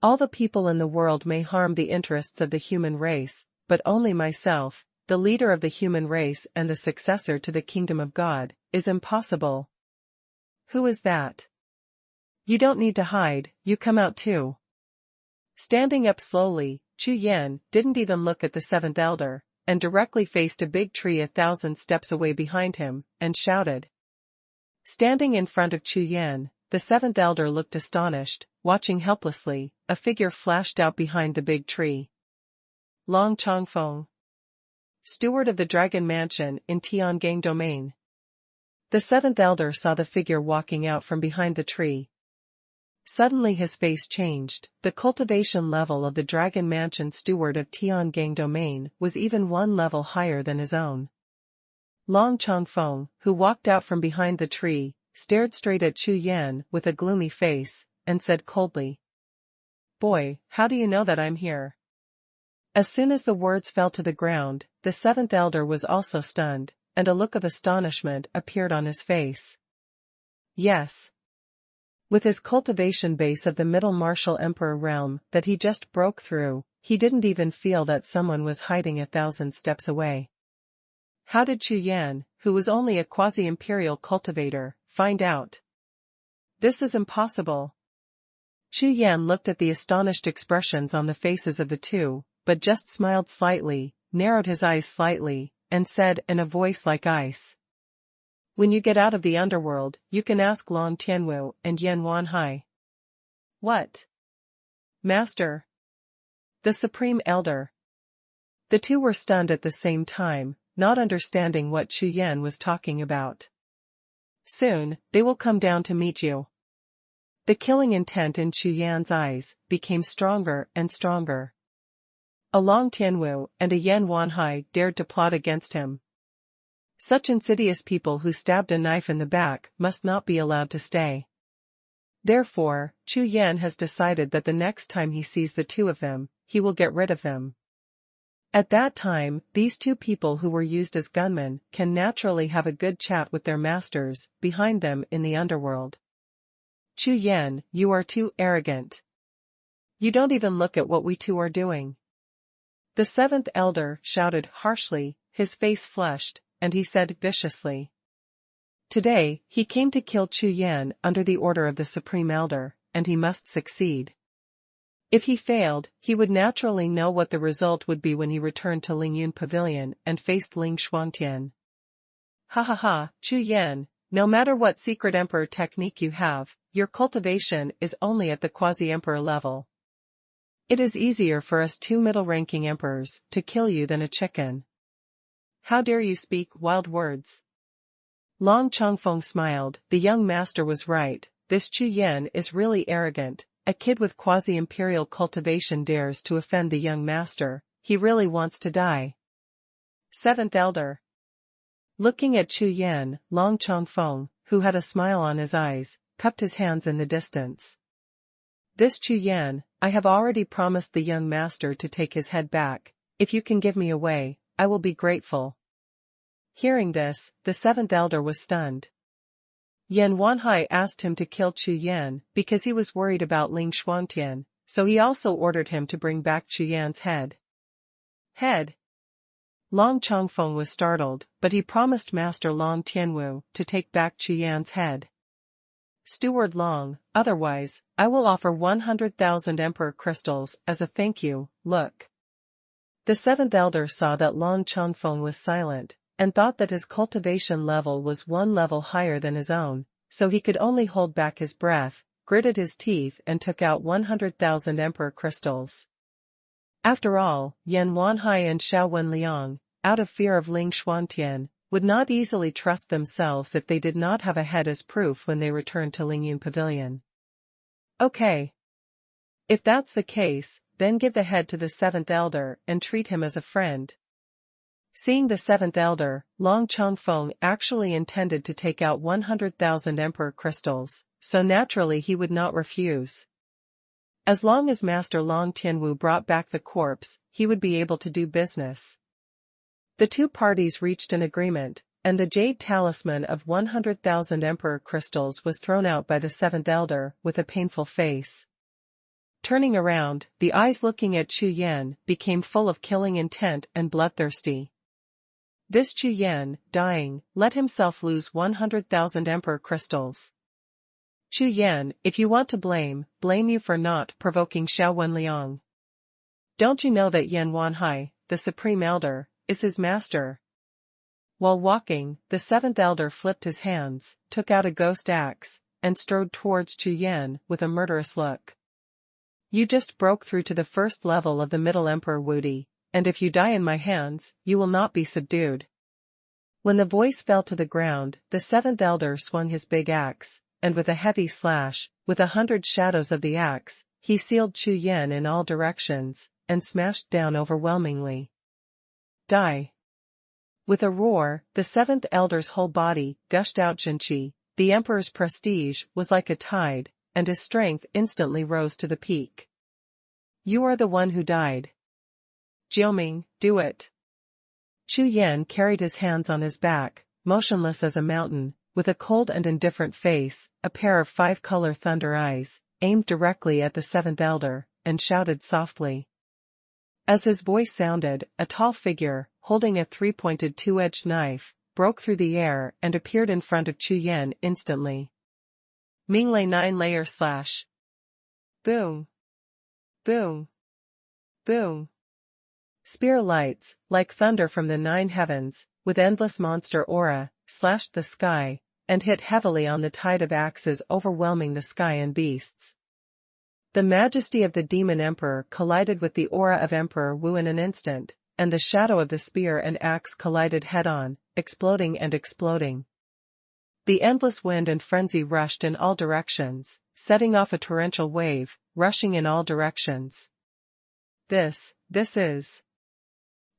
[SPEAKER 1] All the people in the world may harm the interests of the human race, but only myself, the leader of the human race and the successor to the kingdom of God, is impossible. Who is that? You don't need to hide, you come out too. Standing up slowly, Chu Yan didn't even look at the 7th Elder, and directly faced a big tree 1,000 steps away behind him, and shouted. Standing in front of Chu Yan, the 7th Elder looked astonished, watching helplessly. A figure flashed out behind the big tree. Long Chongfeng, steward of the Dragon Mansion in Tiangang Domain. The 7th Elder saw the figure walking out from behind the tree. Suddenly his face changed. The cultivation level of the Dragon Mansion steward of Tiangang Domain was even one level higher than his own. Long Chongfeng, who walked out from behind the tree, stared straight at Chu Yan with a gloomy face, and said coldly, "Boy, how do you know that I'm here?" As soon as the words fell to the ground, the 7th Elder was also stunned, and a look of astonishment appeared on his face. Yes. With his cultivation base of the Middle Martial Emperor realm that he just broke through, he didn't even feel that someone was hiding 1,000 steps away. How did Chu Yan, who was only a quasi-imperial cultivator, find out? This is impossible. Chu Yan looked at the astonished expressions on the faces of the two, but just smiled slightly, narrowed his eyes slightly, and said in a voice like ice. When you get out of the underworld, you can ask Long Tianwu and Yan Wanhai. What? Master. The Supreme Elder. The two were stunned at the same time, not understanding what Chu Yan was talking about. Soon, they will come down to meet you. The killing intent in Chu Yan's eyes became stronger and stronger. A Long Tianwu and a Yan Wanhai dared to plot against him. Such insidious people who stabbed a knife in the back must not be allowed to stay. Therefore, Chu Yan has decided that the next time he sees the two of them, he will get rid of them. At that time, these two people who were used as gunmen can naturally have a good chat with their masters behind them in the underworld. Chu Yan, you are too arrogant. You don't even look at what we two are doing. The seventh elder shouted harshly, his face flushed, and he said viciously. Today, he came to kill Chu Yan under the order of the Supreme Elder, and he must succeed. If he failed, he would naturally know what the result would be when he returned to Lingyun Pavilion and faced Ling Shuangtian. Ha ha ha, Chu Yan, no matter what secret emperor technique you have, your cultivation is only at the quasi-emperor level. It is easier for us two middle-ranking emperors to kill you than a chicken. How dare you speak wild words? Long Chongfeng smiled. The young master was right. This Chu Yan is really arrogant. A kid with quasi-imperial cultivation dares to offend the young master. He really wants to die. Seventh Elder. Looking at Chu Yan, Long Chongfeng, who had a smile on his eyes, cupped his hands in the distance. This Chu Yan, I have already promised the young master to take his head back. If you can give me away, I will be grateful. Hearing this, the seventh elder was stunned. Yan Wanhai asked him to kill Chu Yan because he was worried about Ling Shuangtian, so he also ordered him to bring back Chu Yan's head. Head? Long Chongfeng was startled, but he promised Master Long Tianwu to take back Chu Yan's head. Steward Long, otherwise, I will offer 100,000 Emperor crystals as a thank you. Look. The seventh elder saw that Long Chongfeng was silent, and thought that his cultivation level was one level higher than his own, so he could only hold back his breath, gritted his teeth and took out 100,000 Emperor crystals. After all, Yan Wanhai and Xiaowen Liang, out of fear of Ling Shuangtian, would not easily trust themselves if they did not have a head as proof when they returned to Lingyun Pavilion. Okay. If that's the case, then give the head to the seventh elder and treat him as a friend. Seeing the seventh elder, Long Chongfeng actually intended to take out 100,000 Emperor crystals, so naturally he would not refuse. As long as Master Long Tianwu brought back the corpse, he would be able to do business. The two parties reached an agreement, and the jade talisman of 100,000 Emperor crystals was thrown out by the seventh elder with a painful face. Turning around, the eyes looking at Chu Yan became full of killing intent and bloodthirsty. This Chu Yan, dying, let himself lose 100,000 Emperor crystals. Chu Yan, if you want to blame you for not provoking Xiaowen Liang. Don't you know that Yan Wanhai, the Supreme Elder, is his master? While walking, the seventh elder flipped his hands, took out a ghost axe, and strode towards Chu Yan with a murderous look. You just broke through to the first level of the Middle Emperor Wudi, and if you die in my hands, you will not be subdued. When the voice fell to the ground, the seventh elder swung his big axe, and with a heavy slash, with 100 shadows of the axe, he sealed Chu Yan in all directions, and smashed down overwhelmingly. Die. With a roar, the seventh elder's whole body gushed out Jinqi. The emperor's prestige was like a tide, and his strength instantly rose to the peak. You are the one who died. Jiuming, do it. Chu Yan carried his hands on his back, motionless as a mountain, with a cold and indifferent face, a pair of five-color thunder eyes, aimed directly at the seventh elder, and shouted softly. As his voice sounded, a tall figure, holding a three-pointed two-edged knife, broke through the air and appeared in front of Chu Yan instantly. Minglei 9-layer slash. Boom. Boom. Boom. Spear lights, like thunder from the 9 heavens, with endless monster aura, slashed the sky, and hit heavily on the tide of axes overwhelming the sky and beasts. The majesty of the demon emperor collided with the aura of Emperor Wu in an instant, and the shadow of the spear and axe collided head-on, exploding and exploding. The endless wind and frenzy rushed in all directions, setting off a torrential wave, rushing in all directions. This is.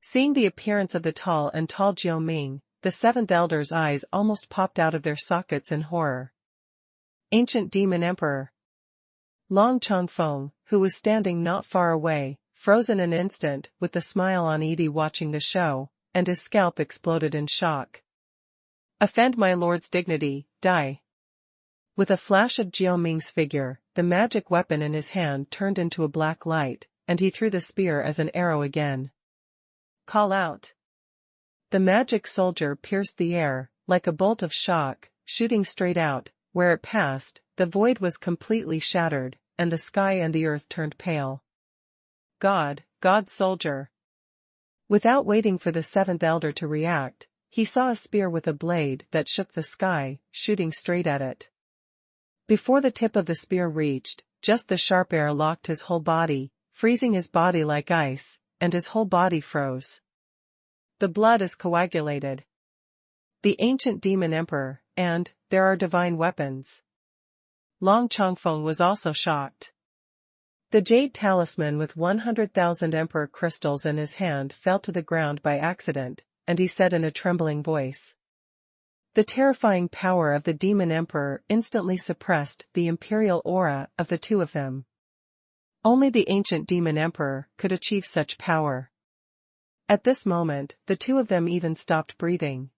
[SPEAKER 1] Seeing the appearance of the tall Jiao Ming, the seventh elder's eyes almost popped out of their sockets in horror. Ancient Demon Emperor. Long Chongfeng, who was standing not far away, froze in an instant, with the smile on Edie watching the show, and his scalp exploded in shock. Offend my lord's dignity, die. With a flash of Jiao Ming's figure, the magic weapon in his hand turned into a black light, and he threw the spear as an arrow again. Call out. The magic soldier pierced the air, like a bolt of shock, shooting straight out. Where it passed, the void was completely shattered, and the sky and the earth turned pale. God soldier. Without waiting for the seventh elder to react, he saw a spear with a blade that shook the sky, shooting straight at it. Before the tip of the spear reached, just the sharp air locked his whole body, freezing his body like ice, and his whole body froze. The blood is coagulated. The ancient demon emperor, and there are divine weapons. Long Chongfeng was also shocked. The jade talisman with 100,000 emperor crystals in his hand fell to the ground by accident, and he said in a trembling voice. The terrifying power of the demon emperor instantly suppressed the imperial aura of the two of them. Only the ancient demon emperor could achieve such power. At this moment, the two of them even stopped breathing.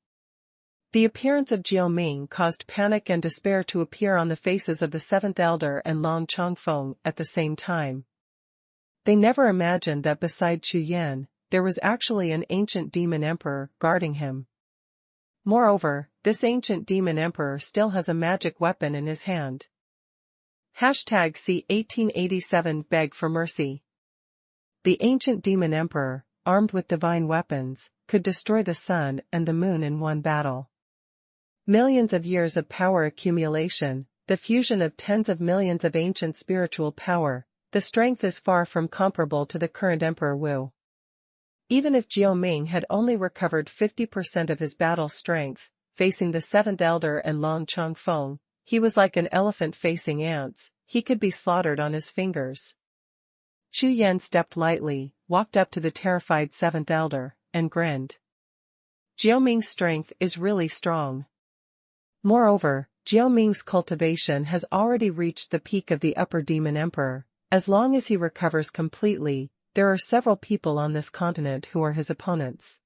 [SPEAKER 1] The appearance of Jiao Ming caused panic and despair to appear on the faces of the seventh elder and Long Chongfeng at the same time. They never imagined that beside Chu Yan, there was actually an ancient demon emperor guarding him. Moreover, this ancient demon emperor still has a magic weapon in his hand. #C 1887 Beg for mercy. The ancient demon emperor, armed with divine weapons, could destroy the sun and the moon in one battle. Millions of years of power accumulation, the fusion of tens of millions of ancient spiritual power, the strength is far from comparable to the current Emperor Wu. Even if Jiao Ming had only recovered 50% of his battle strength, facing the seventh elder and Long Chongfeng, he was like an elephant facing ants, he could be slaughtered on his fingers. Chu Yan stepped lightly, walked up to the terrified seventh elder, and grinned. Jiao Ming's strength is really strong. Moreover, Jiao Ming's cultivation has already reached the peak of the upper demon emperor. As long as he recovers completely, there are several people on this continent who are his opponents.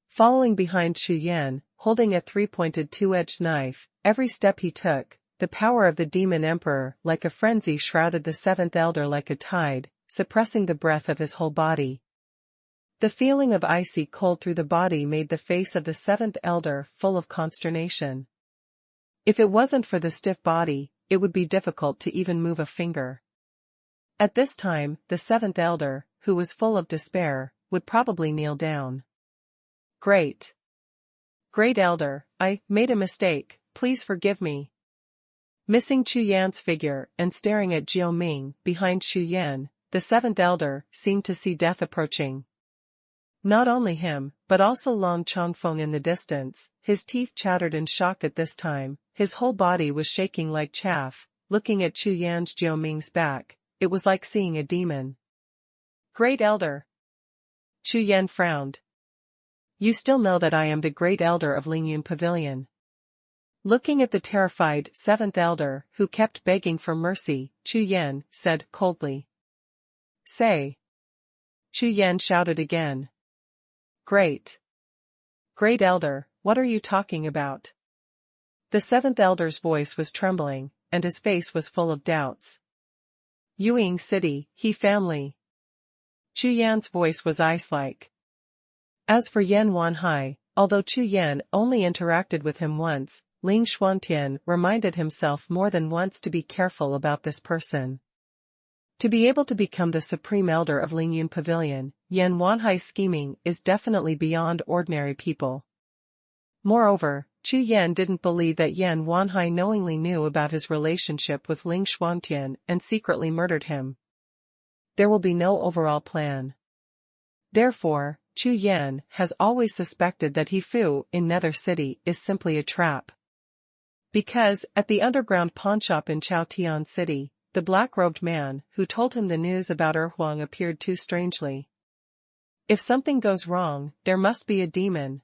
[SPEAKER 1] Following behind Chu Yan, holding a three-pointed two-edged knife, every step he took, the power of the demon emperor like a frenzy shrouded the seventh elder like a tide, suppressing the breath of his whole body. The feeling of icy cold through the body made the face of the seventh elder full of consternation. If it wasn't for the stiff body, it would be difficult to even move a finger. At this time, the seventh elder, who was full of despair, would probably kneel down. Great elder, I made a mistake, please forgive me. Missing Chu Yan's figure and staring at Jiao Ming behind Chu Yan, the seventh elder seemed to see death approaching. Not only him, but also Long Chongfeng in the distance, his teeth chattered in shock at this time, his whole body was shaking like chaff. Looking at Chu Yan's Jiao Ming's back, it was like seeing a demon. Great elder. Chu Yan frowned. You still know that I am the great elder of Lingyun Pavilion. Looking at the terrified seventh elder, who kept begging for mercy, Chu Yan said coldly. Say. Chu Yan shouted again. Great Great Elder, what are you talking about? The seventh elder's voice was trembling, and his face was full of doubts. Yuying City, he family. Chu Yan's voice was ice-like. As for Yan Wanhai, although Chu Yan only interacted with him once, Ling Xuantian reminded himself more than once to be careful about this person. To be able to become the supreme elder of Lingyun Pavilion, Yan Wanhai's scheming is definitely beyond ordinary people. Moreover, Chu Yan didn't believe that Yan Wanhai knowingly knew about his relationship with Ling Xuantian and secretly murdered him. There will be no overall plan. Therefore, Chu Yan has always suspected that He Fu in Nether City is simply a trap. Because, at the underground pawnshop in Chaotian City, the black-robed man who told him the news about Huang appeared too strangely. If something goes wrong, there must be a demon.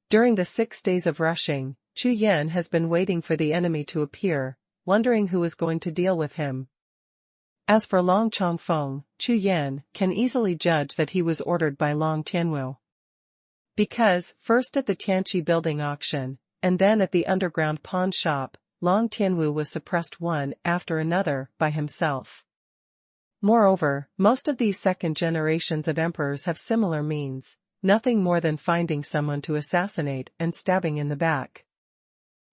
[SPEAKER 1] During the 6 days of rushing, Chu Yan has been waiting for the enemy to appear, wondering who is going to deal with him. As for Long Chongfeng, Chu Yan can easily judge that he was ordered by Long Tianwu. Because, first at the Tianqi building auction, and then at the underground pawn shop, Long Tianwu was suppressed one after another by himself. Moreover, most of these second generations of emperors have similar means, nothing more than finding someone to assassinate and stabbing in the back.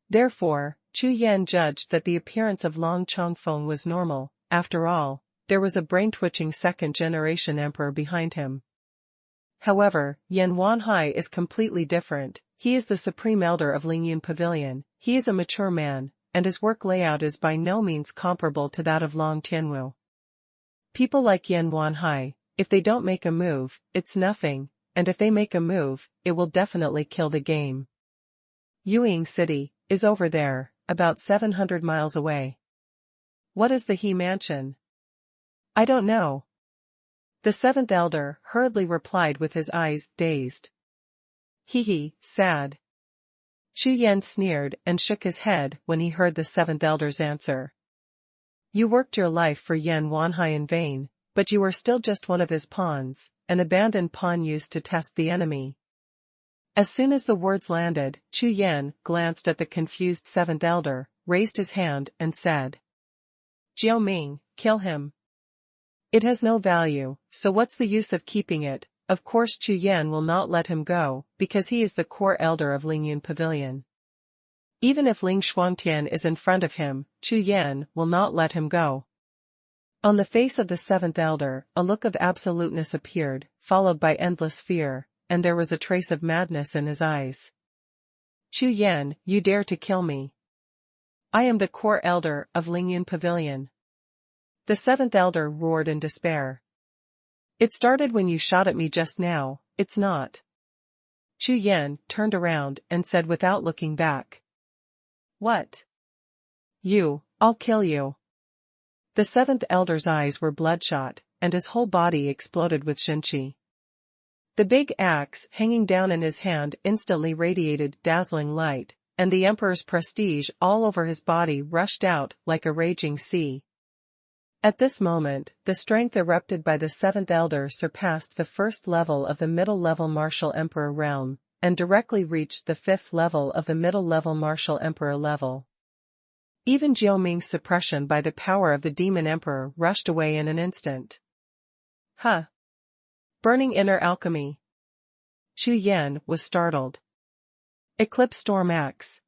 [SPEAKER 1] Therefore, Chu Yan judged that the appearance of Long Chongfeng was normal. After all, there was a brain-twitching second-generation emperor behind him. However, Yan Wanhai is completely different. He is the supreme elder of Lingyun Pavilion, he is a mature man, and his work layout is by no means comparable to that of Long Tianwu. People like Yan Wanhai, if they don't make a move, it's nothing, and if they make a move, it will definitely kill the game. Yuying City is over there, about 700 miles away. What is the He Mansion? I don't know. The seventh elder hurriedly replied with his eyes dazed. He, sad. Chu Yan sneered and shook his head when he heard the seventh elder's answer. You worked your life for Yan Wanhai in vain, but you were still just one of his pawns, an abandoned pawn used to test the enemy. As soon as the words landed, Chu Yan glanced at the confused seventh elder, raised his hand and said, Jiao Ming, kill him. It has no value, so what's the use of keeping it? Of course Chu Yan will not let him go, because he is the core elder of Lingyun Pavilion. Even if Ling Xuantian is in front of him, Chu Yan will not let him go. On the face of the seventh elder, a look of absoluteness appeared, followed by endless fear, and there was a trace of madness in his eyes. Chu Yan, you dare to kill me. I am the core elder of Lingyun Pavilion. The seventh elder roared in despair. It started when you shot at me just now, it's not. Chu Yan turned around and said without looking back. What? You, I'll kill you. The seventh elder's eyes were bloodshot, and his whole body exploded with shinchi. The big axe hanging down in his hand instantly radiated dazzling light, and the emperor's prestige all over his body rushed out like a raging sea. At this moment, the strength erupted by the seventh elder surpassed the first level of the middle-level martial emperor realm, and directly reached the fifth level of the middle-level martial emperor level. Even Jiao Ming's suppression by the power of the demon emperor rushed away in an instant. Huh! Burning inner alchemy. Chu Yan was startled. Eclipse Storm Axe.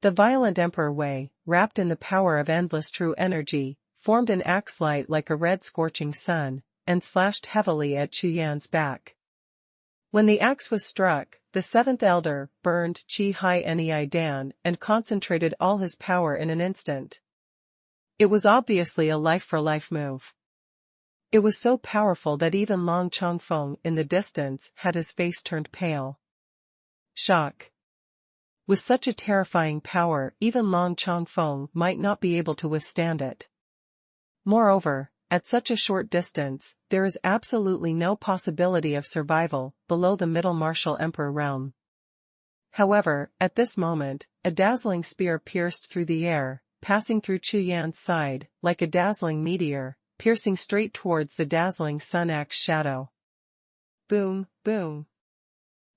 [SPEAKER 1] The violent emperor Wei, wrapped in the power of endless true energy, formed an axe light like a red scorching sun, and slashed heavily at Chu Yan's back. When the axe was struck, the seventh elder burned Qi Hai Nei Dan and concentrated all his power in an instant. It was obviously a life-for-life move. It was so powerful that even Long Chongfeng in the distance had his face turned pale. Shock. With such a terrifying power, even Long Chongfeng might not be able to withstand it. Moreover, at such a short distance, there is absolutely no possibility of survival below the middle martial emperor realm. However, at this moment, a dazzling spear pierced through the air, passing through Chu Yan's side, like a dazzling meteor, piercing straight towards the dazzling sun axe shadow. Boom, boom.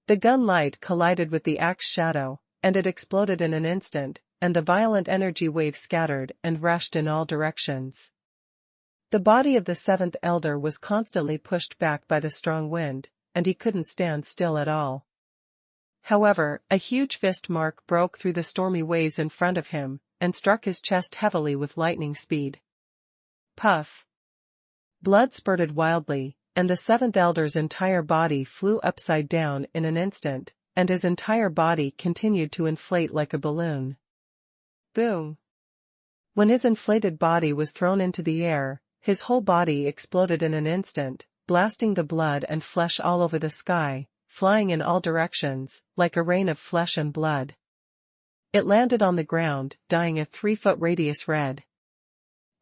[SPEAKER 1] The gun light collided with the axe shadow, and it exploded in an instant, and the violent energy waves scattered and rushed in all directions. The body of the seventh elder was constantly pushed back by the strong wind, and he couldn't stand still at all. However, a huge fist mark broke through the stormy waves in front of him, and struck his chest heavily with lightning speed. Puff! Blood spurted wildly, and the seventh elder's entire body flew upside down in an instant, and his entire body continued to inflate like a balloon. Boom! When his inflated body was thrown into the air, his whole body exploded in an instant, blasting the blood and flesh all over the sky, flying in all directions, like a rain of flesh and blood. It landed on the ground, dyeing a 3-foot radius red.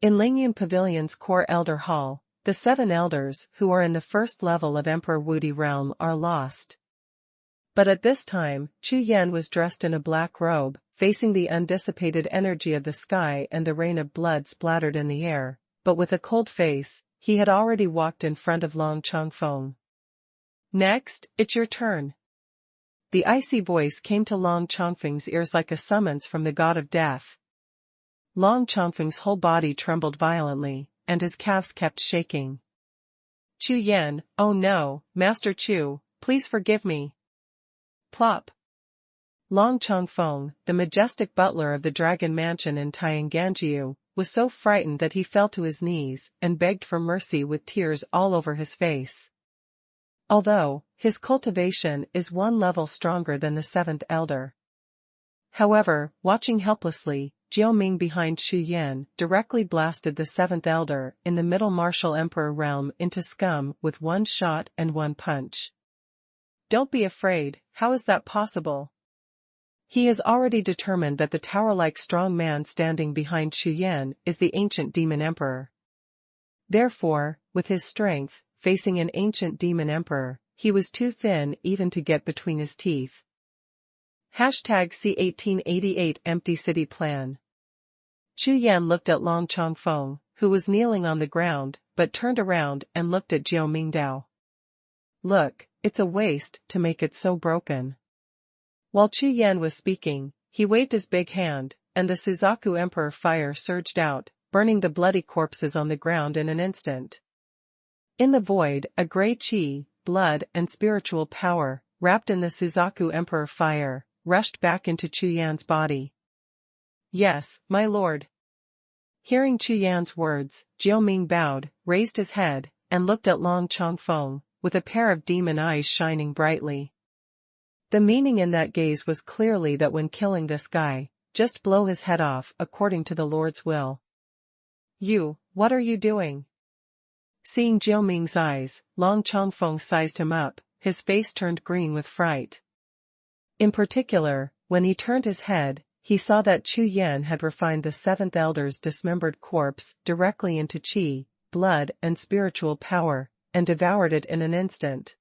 [SPEAKER 1] In Lingyun Pavilion's core elder hall, the 7 elders who are in the first level of Emperor Wu's realm are lost. But at this time, Chu Yan was dressed in a black robe, facing the undissipated energy of the sky and the rain of blood splattered in the air, but with a cold face, he had already walked in front of Long Chongfeng. Next, it's your turn. The icy voice came to Long Chongfeng's ears like a summons from the god of death. Long Chongfeng's whole body trembled violently, and his calves kept shaking. Chu Yan, oh no, Master Chu, please forgive me. Plop. Long Chongfeng, the majestic butler of the Dragon Mansion in Tianganjiu, was so frightened that he fell to his knees and begged for mercy with tears all over his face. Although, his cultivation is 1 level stronger than the 7th elder. However, watching helplessly, Jiao Ming behind Chu Yan directly blasted the 7th elder in the middle martial emperor realm into scum with 1 shot and 1 punch. Don't be afraid, how is that possible? He has already determined that the tower-like strong man standing behind Chu Yan is the ancient demon emperor. Therefore, with his strength, facing an ancient demon emperor, he was too thin even to get between his teeth. #C1888 Empty City Plan. Chu Yan looked at Long Chongfeng, who was kneeling on the ground, but turned around and looked at Jiao Mingdao. Look, it's a waste to make it so broken. While Chu Yan was speaking, he waved his big hand, and the Suzaku Emperor fire surged out, burning the bloody corpses on the ground in an instant. In the void, a grey qi, blood and spiritual power, wrapped in the Suzaku Emperor fire, rushed back into Chu Yan's body. Yes, my lord. Hearing Chu Yan's words, Jiao Ming bowed, raised his head, and looked at Long Chongfeng, with a pair of demon eyes shining brightly. The meaning in that gaze was clearly that when killing this guy, just blow his head off according to the Lord's will. You, what are you doing? Seeing Jiao Ming's eyes, Long Chongfeng sized him up, his face turned green with fright. In particular, when he turned his head, he saw that Chu Yan had refined the 7th elder's dismembered corpse directly into qi, blood and spiritual power, and devoured it in an instant.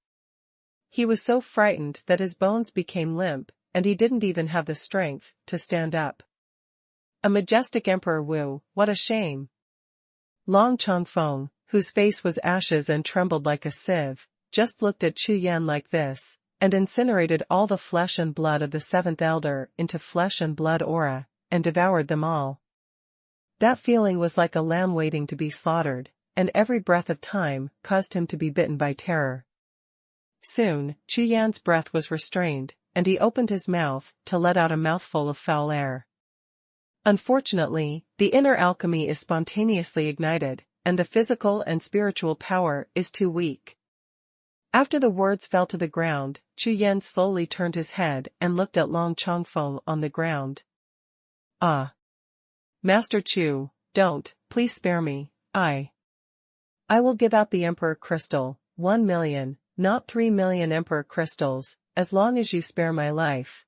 [SPEAKER 1] He was so frightened that his bones became limp, and he didn't even have the strength to stand up. A majestic Emperor Wu, what a shame! Long Chongfeng, whose face was ashes and trembled like a sieve, just looked at Chu Yan like this, and incinerated all the flesh and blood of the 7th elder into flesh and blood aura, and devoured them all. That feeling was like a lamb waiting to be slaughtered, and every breath of time caused him to be bitten by terror. Soon, Chu Yan's breath was restrained, and he opened his mouth to let out a mouthful of foul air. Unfortunately, the inner alchemy is spontaneously ignited, and the physical and spiritual power is too weak. After the words fell to the ground, Chu Yan slowly turned his head and looked at Long Chongfeng on the ground. Ah! Master Chu, don't, please spare me, I will give out the Emperor Crystal, 1 million, not 3 million Emperor Crystals, as long as you spare my life.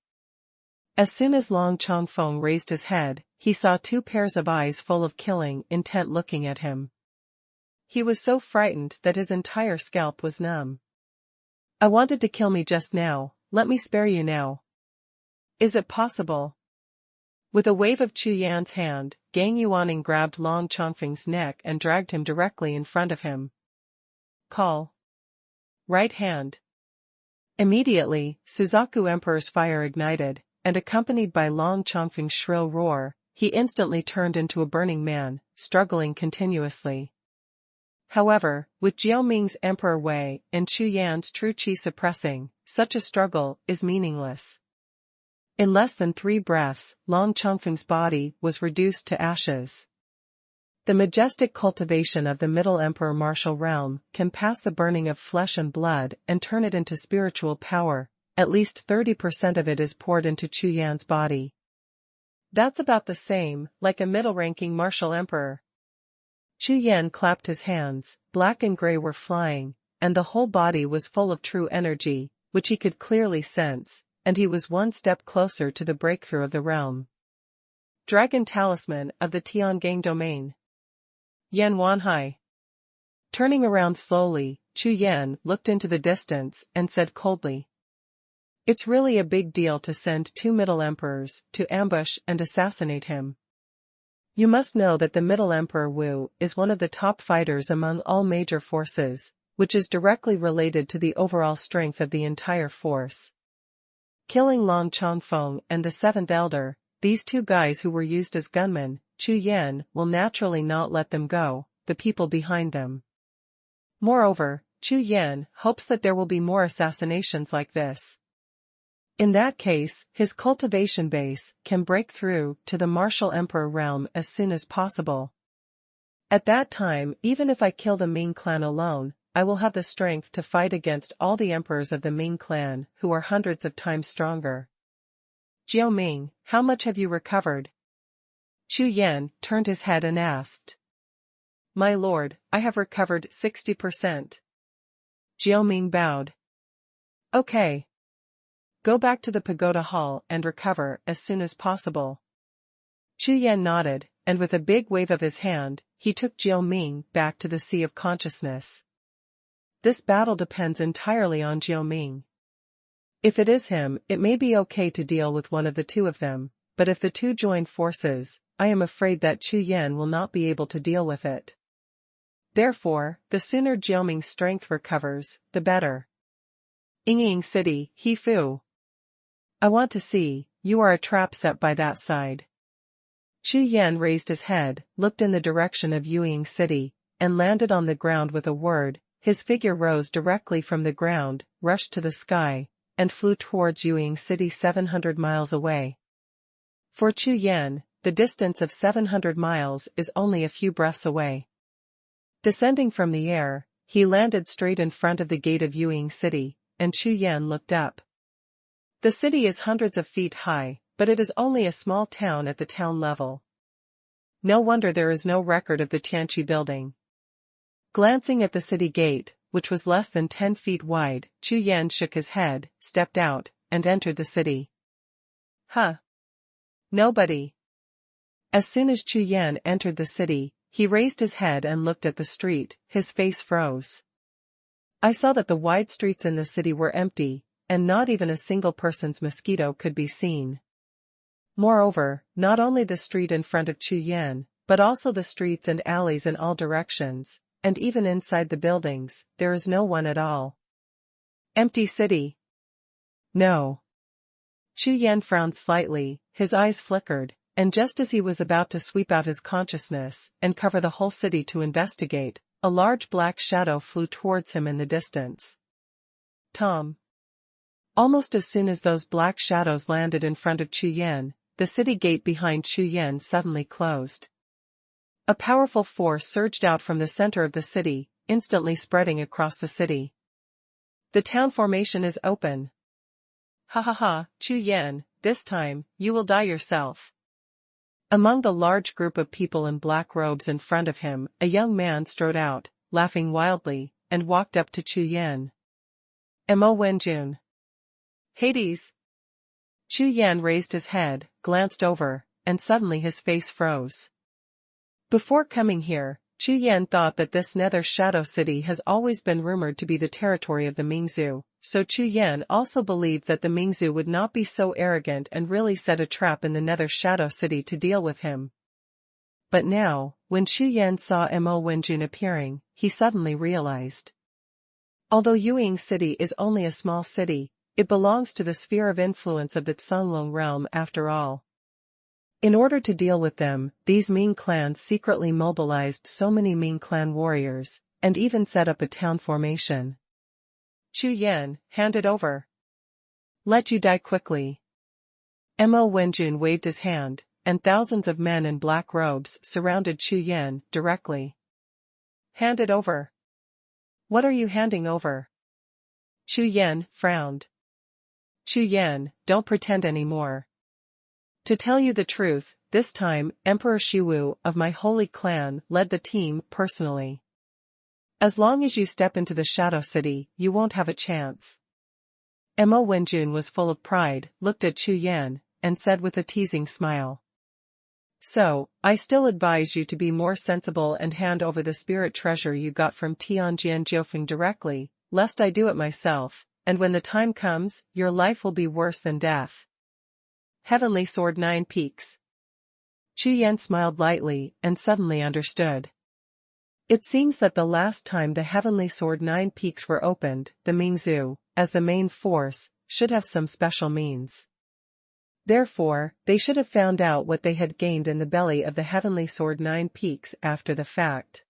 [SPEAKER 1] As soon as Long Chongfeng raised his head, he saw 2 pairs of eyes full of killing intent looking at him. He was so frightened that his entire scalp was numb. I wanted to kill me just now, let me spare you now. Is it possible? With a wave of Chu Yan's hand, Gang Yuaning grabbed Long Chongfeng's neck and dragged him directly in front of him. Call. Right hand. Immediately, Suzaku Emperor's fire ignited, and accompanied by Long Chongfeng's shrill roar, he instantly turned into a burning man, struggling continuously. However, with Jiao Ming's Emperor Wei and Chu Yan's true qi suppressing, such a struggle is meaningless. In less than 3 breaths, Long Chongfeng's body was reduced to ashes. The majestic cultivation of the Middle Emperor martial realm can pass the burning of flesh and blood and turn it into spiritual power. At least 30% of it is poured into Chu Yan's body. That's about the same, like a middle-ranking martial emperor. Chu Yan clapped his hands, black and gray were flying, and the whole body was full of true energy, which he could clearly sense, and he was one step closer to the breakthrough of the realm. Dragon Talisman of the Tiangang Domain. Yan Wanhai. Turning around slowly, Chu Yan looked into the distance and said coldly, "It's really a big deal to send 2 Middle Emperors to ambush and assassinate him. You must know that the Middle Emperor Wu is one of the top fighters among all major forces, which is directly related to the overall strength of the entire force. Killing Long Chongfeng and the 7th Elder, these 2 guys who were used as gunmen, Chu Yan will naturally not let them go, the people behind them. Moreover, Chu Yan hopes that there will be more assassinations like this. In that case, his cultivation base can break through to the martial emperor realm as soon as possible. At that time, even if I kill the Ming clan alone, I will have the strength to fight against all the emperors of the Ming clan who are hundreds of times stronger." "Jiao Ming, how much have you recovered?" Chu Yan turned his head and asked. "My lord, I have recovered 60%. Jiao Ming bowed. "Okay. Go back to the pagoda hall and recover as soon as possible." Chu Yan nodded, and with a big wave of his hand, he took Jiao Ming back to the sea of consciousness. This battle depends entirely on Jiao Ming. If it is him, it may be okay to deal with one of the 2 of them, but if the 2 join forces, I am afraid that Chu Yan will not be able to deal with it. Therefore, the sooner Jiao Ming's strength recovers, the better. Yingying City, Hefu. I want to see, you are a trap set by that side. Chu Yan raised his head, looked in the direction of Yingying City, and landed on the ground with a word. His figure rose directly from the ground, rushed to the sky, and flew towards Yingying City 700 miles away. For Chu Yan, the distance of 700 miles is only a few breaths away. Descending from the air, he landed straight in front of the gate of Yingying City, and Chu Yan looked up. The city is hundreds of feet high, but it is only a small town at the town level. No wonder there is no record of the Tianqi building. Glancing at the city gate, which was less than 10 feet wide, Chu Yan shook his head, stepped out, and entered the city. Huh. Nobody. As soon as Chu Yan entered the city, he raised his head and looked at the street, his face froze. I saw that the wide streets in the city were empty, and not even a single person's mosquito could be seen. Moreover, not only the street in front of Chu Yan, but also the streets and alleys in all directions, and even inside the buildings, there is no one at all. Empty city. No. Chu Yan frowned slightly, his eyes flickered, and just as he was about to sweep out his consciousness and cover the whole city to investigate, a large black shadow flew towards him in the distance. Tom. Almost as soon as those black shadows landed in front of Chu Yan, the city gate behind Chu Yan suddenly closed. A powerful force surged out from the center of the city, instantly spreading across the city. The town formation is open. Ha ha ha, Chu Yan, this time, you will die yourself. Among the large group of people in black robes in front of him, a young man strode out, laughing wildly, and walked up to Chu Yan. Mo Wenjun. Hades. Chu Yan raised his head, glanced over, and suddenly his face froze. Before coming here, Chu Yan thought that this Nether Shadow City has always been rumored to be the territory of the Mingzhu, so Chu Yan also believed that the Mingzhu would not be so arrogant and really set a trap in the Nether Shadow City to deal with him. But now, when Chu Yan saw Mo Wenjun appearing, he suddenly realized. Although Yuying City is only a small city, it belongs to the sphere of influence of the Cunlong realm after all. In order to deal with them, these Ming clans secretly mobilized so many Ming clan warriors, and even set up a town formation. Chu Yan, hand it over. Let you die quickly. Mo Wenjun waved his hand, and thousands of men in black robes surrounded Chu Yan directly. Hand it over. What are you handing over? Chu Yan frowned. Chu Yan, don't pretend anymore. To tell you the truth, this time Emperor Shiwu of my holy clan led the team personally. As long as you step into the Shadow City, you won't have a chance. Mo Wenjun was full of pride, looked at Chu Yan, and said with a teasing smile. So, I still advise you to be more sensible and hand over the spirit treasure you got from Tianjian Jiufeng directly, lest I do it myself, and when the time comes, your life will be worse than death. Heavenly Sword 9 Peaks. Chu Yan smiled lightly and suddenly understood. It seems that the last time the Heavenly Sword 9 Peaks were opened, the Mingzhu, as the main force, should have some special means. Therefore, they should have found out what they had gained in the belly of the Heavenly Sword 9 Peaks after the fact.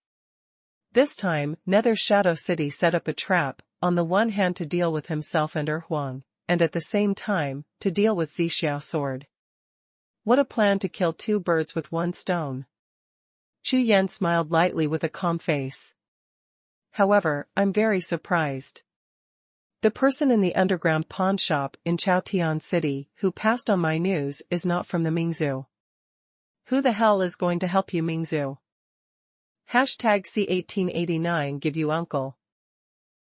[SPEAKER 1] This time, Nether Shadow City set up a trap, on the one hand to deal with himself and Huang, and at the same time, to deal with Jiuxiao sword. What a plan to kill two birds with one stone. Chu Yan smiled lightly with a calm face. However, I'm very surprised. The person in the underground pawn shop in Chaotian City who passed on my news is not from the Mingzhu. Who the hell is going to help you, Mingzhu? Hashtag C1889 give you uncle.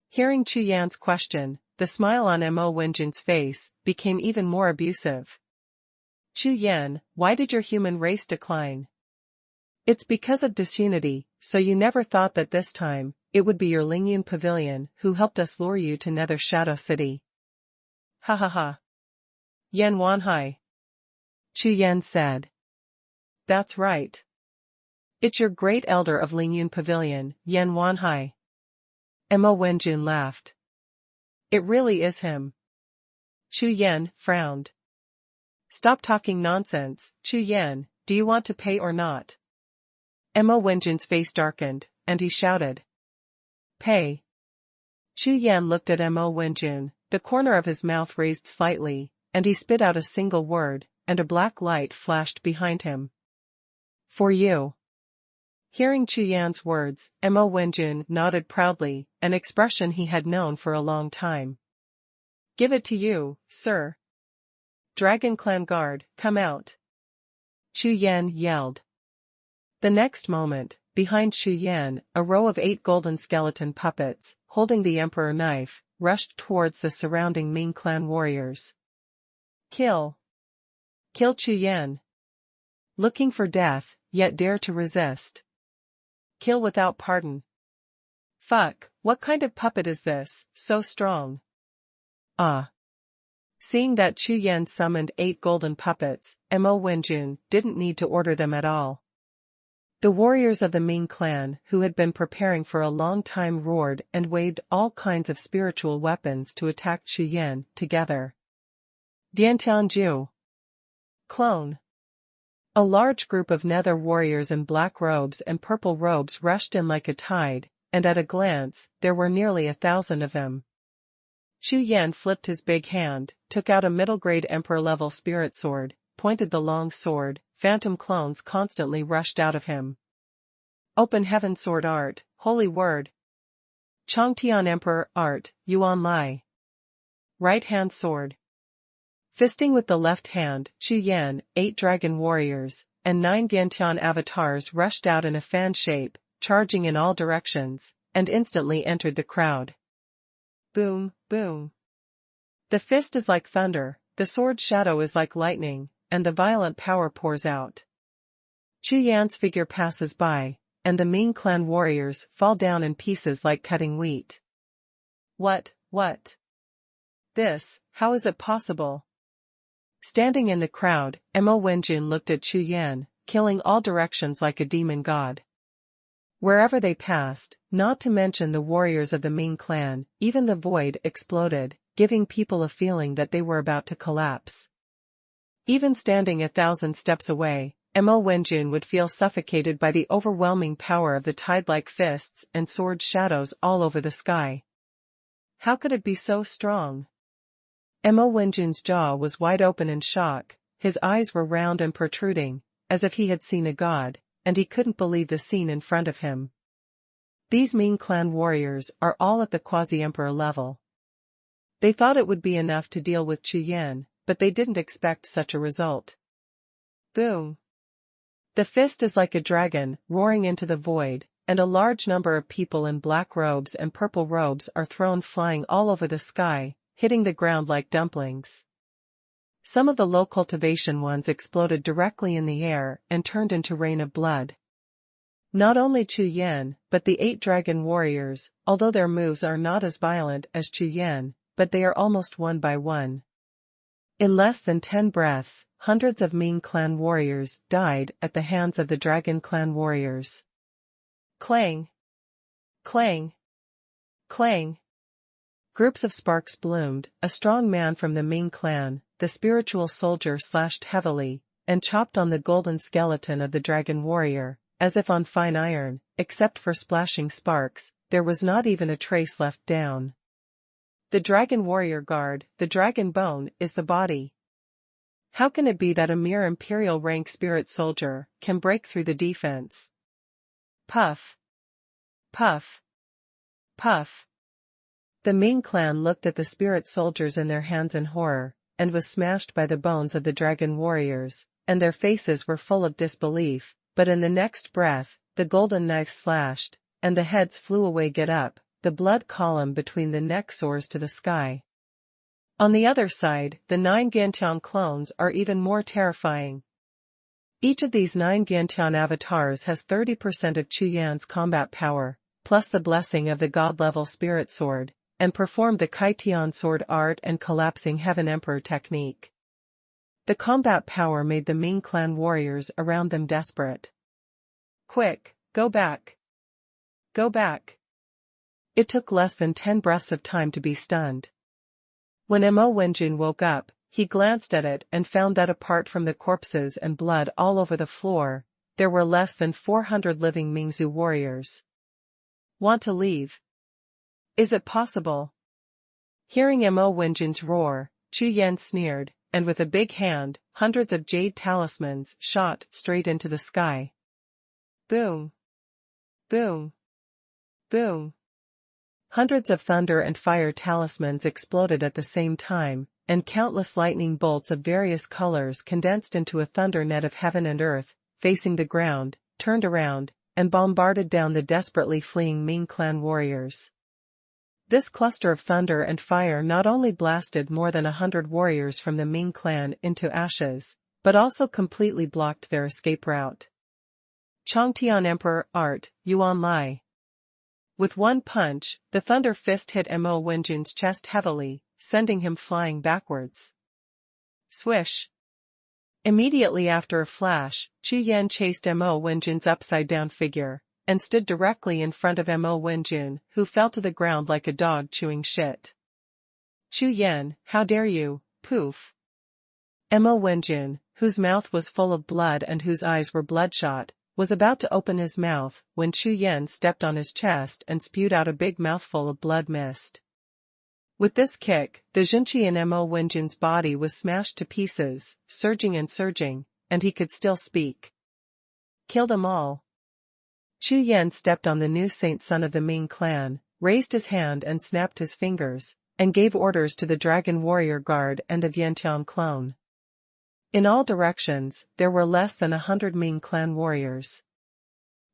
[SPEAKER 1] Hearing Chu Yan's question, the smile on Mo Wenjun's face became even more abusive. Chu Yan, why did your human race decline? It's because of disunity, so you never thought that this time, it would be your Lingyun Pavilion who helped us lure you to Nether Shadow City. Ha ha ha. Yan Wanhai. Chu Yan said. That's right. It's your great elder of Lingyun Pavilion, Yan Wanhai. Mo Wenjun laughed. It really is him. Chu Yan frowned. Stop talking nonsense, Chu Yan, do you want to pay or not? Mo Wenjun's face darkened, and he shouted. Pay. Chu Yan looked at Mo Wenjun, the corner of his mouth raised slightly, and he spit out a single word, and a black light flashed behind him. For you. Hearing Chu Yan's words, Mo Wenjun nodded proudly, an expression he had known for a long time. Give it to you, sir. Dragon Clan Guard, come out. Chu Yan yelled. The next moment, behind Chu Yan, a row of 8 golden skeleton puppets, holding the emperor knife, rushed towards the surrounding Ming clan warriors. Kill. Kill Chu Yan. Looking for death, yet dare to resist. Kill without pardon. Fuck, what kind of puppet is this, so strong? Ah. Seeing that Chu Yan summoned 8 golden puppets, Mo Wenjun didn't need to order them at all. The warriors of the Ming clan who had been preparing for a long time roared and waved all kinds of spiritual weapons to attack Chu Yan together. Diantianju. Clone. A large group of nether warriors in black robes and purple robes rushed in like a tide, and at a glance, there were nearly 1,000 of them. Chu Yan flipped his big hand, took out a middle-grade emperor-level spirit sword, pointed the long sword, phantom clones constantly rushed out of him. Open Heaven Sword Art, Holy Word. Chongtian Emperor Art, Yuan Lai. Right hand sword. Fisting with the left hand, Chu Yan, 8 dragon warriors, and 9 Diantian avatars rushed out in a fan shape, charging in all directions, and instantly entered the crowd. Boom, boom. The fist is like thunder, the sword shadow is like lightning, and the violent power pours out. Chu Yan's figure passes by, and the Ming clan warriors fall down in pieces like cutting wheat. What? This, how is it possible? Standing in the crowd, Mo Wenjun looked at Chu Yan, killing all directions like a demon god. Wherever they passed, not to mention the warriors of the Ming clan, even the void exploded, giving people a feeling that they were about to collapse. Even standing 1,000 steps away, Mo Wenjun would feel suffocated by the overwhelming power of the tide-like fists and sword shadows all over the sky. How could it be so strong? Mo Wenjun's jaw was wide open in shock, his eyes were round and protruding, as if he had seen a god, and he couldn't believe the scene in front of him. These Ming clan warriors are all at the quasi-emperor level. They thought it would be enough to deal with Chu Yan, but they didn't expect such a result. Boom! The fist is like a dragon, roaring into the void, and a large number of people in black robes and purple robes are thrown flying all over the sky, hitting the ground like dumplings. Some of the low cultivation ones exploded directly in the air and turned into rain of blood. Not only Chu Yan, but the 8 dragon warriors, although their moves are not as violent as Chu Yan, but they are almost one by one. In less than 10 breaths, hundreds of Ming clan warriors died at the hands of the dragon clan warriors. Clang! Clang! Clang! Groups of sparks bloomed, a strong man from the Ming clan, the spiritual soldier, slashed heavily, and chopped on the golden skeleton of the dragon warrior, as if on fine iron. Except for splashing sparks, there was not even a trace left down. The dragon warrior guard, the dragon bone, is the body. How can it be that a mere imperial rank spirit soldier can break through the defense? Puff! Puff! Puff! The Ming clan looked at the spirit soldiers in their hands in horror, and was smashed by the bones of the dragon warriors, and their faces were full of disbelief, but in the next breath, the golden knife slashed, and the heads flew away. Get up, the blood column between the neck soars to the sky. On the other side, the 9 Gantian clones are even more terrifying. Each of these 9 Gantian avatars has 30% of Chu Yan's combat power, plus the blessing of the god-level spirit sword, and performed the Kaitian sword art and collapsing heaven emperor technique. The combat power made the Ming clan warriors around them desperate. Quick, go back! Go back! It took less than 10 breaths of time to be stunned. When Mo Wenjun woke up, he glanced at it and found that apart from the corpses and blood all over the floor, there were less than 400 living Mingzu warriors. Want to leave? Is it possible? Hearing Mo Wenjun's roar, Chu Yan sneered, and with a big hand, hundreds of jade talismans shot straight into the sky. Boom! Boom! Boom! Hundreds of thunder and fire talismans exploded at the same time, and countless lightning bolts of various colors condensed into a thunder net of heaven and earth, facing the ground, turned around, and bombarded down the desperately fleeing Ming clan warriors. This cluster of thunder and fire not only blasted more than 100 warriors from the Ming clan into ashes, but also completely blocked their escape route. Chongtian Emperor Art, Yuan Lai. With one punch, the thunder fist hit Mo Wenjun's chest heavily, sending him flying backwards. Swish! Immediately after a flash, Chu Yan chased Mo Wenjun's upside-down figure, and stood directly in front of Mo Wenjun, who fell to the ground like a dog chewing shit. Chu Yan, how dare you, poof! Mo Wenjun, whose mouth was full of blood and whose eyes were bloodshot, was about to open his mouth when Chu Yan stepped on his chest and spewed out a big mouthful of blood mist. With this kick, the Junqi in Mo Wenjun's body was smashed to pieces, surging and surging, and he could still speak. Kill them all. Chu Yan stepped on the new saint son of the Ming clan, raised his hand and snapped his fingers, and gave orders to the Dragon Warrior Guard and the Vientiane clone. In all directions, there were less than 100 Ming clan warriors.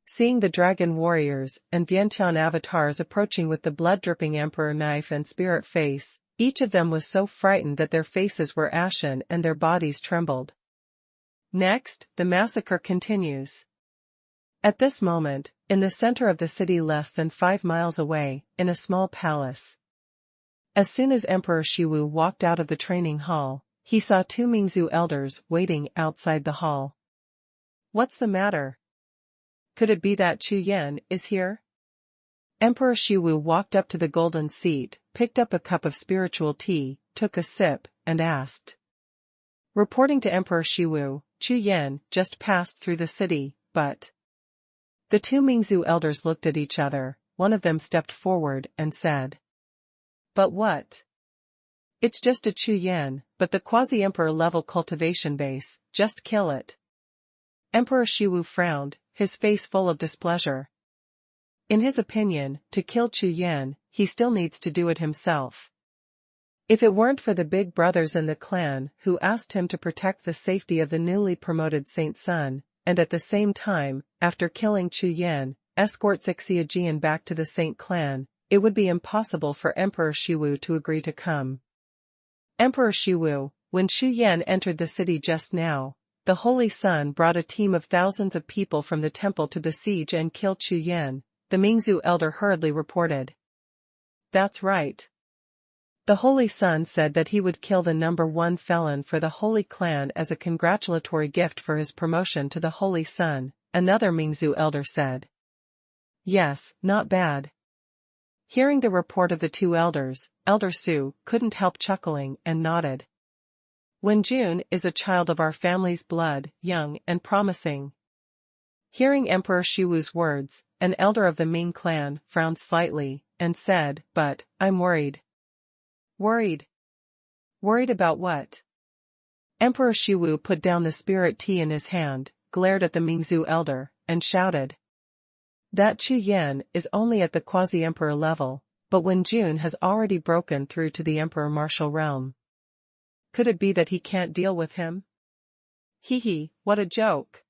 [SPEAKER 1] Seeing the Dragon Warriors and Vientiane avatars approaching with the blood-dripping Emperor knife and spirit face, each of them was so frightened that their faces were ashen and their bodies trembled. Next, the massacre continues. At this moment, in the center of the city less than 5 miles away, in a small palace. As soon as Emperor Shiwu walked out of the training hall, he saw 2 Mingzu elders waiting outside the hall. What's the matter? Could it be that Chu Yan is here? Emperor Shiwu walked up to the golden seat, picked up a cup of spiritual tea, took a sip, and asked. Reporting to Emperor Shiwu, Chu Yan just passed through the city, but... The two Mingzhu elders looked at each other. One of them stepped forward and said. But what? It's just a Chu Yan, but the quasi-emperor level cultivation base, just kill it. Emperor Shiwu frowned, his face full of displeasure. In his opinion, to kill Chu Yan, he still needs to do it himself. If it weren't for the big brothers in the clan who asked him to protect the safety of the newly promoted Saint's son, and at the same time, after killing Chu Yan, escort Xie La Jiao back to the Saint clan, it would be impossible for Emperor Shiwu to agree to come. Emperor Shiwu, when Chu Yan entered the city just now, the Holy Sun brought a team of thousands of people from the temple to besiege and kill Chu Yan, the Mingzhu elder hurriedly reported. That's right. The Holy Sun said that he would kill the #1 felon for the Holy Clan as a congratulatory gift for his promotion to the Holy Sun, another Mingzhu elder said. Yes, not bad. Hearing the report of the two elders, Elder Su couldn't help chuckling and nodded. Wen Jun is a child of our family's blood, young and promising. Hearing Emperor Shiwu's words, an elder of the Ming clan frowned slightly, and said, but, I'm worried. Worried? Worried about what? Emperor Shiwu put down the spirit tea in his hand, glared at the Mingzhu elder, and shouted. That Chu Yan is only at the quasi-emperor level, but Wen Jun has already broken through to the emperor martial realm. Could it be that he can't deal with him? Hee, what a joke.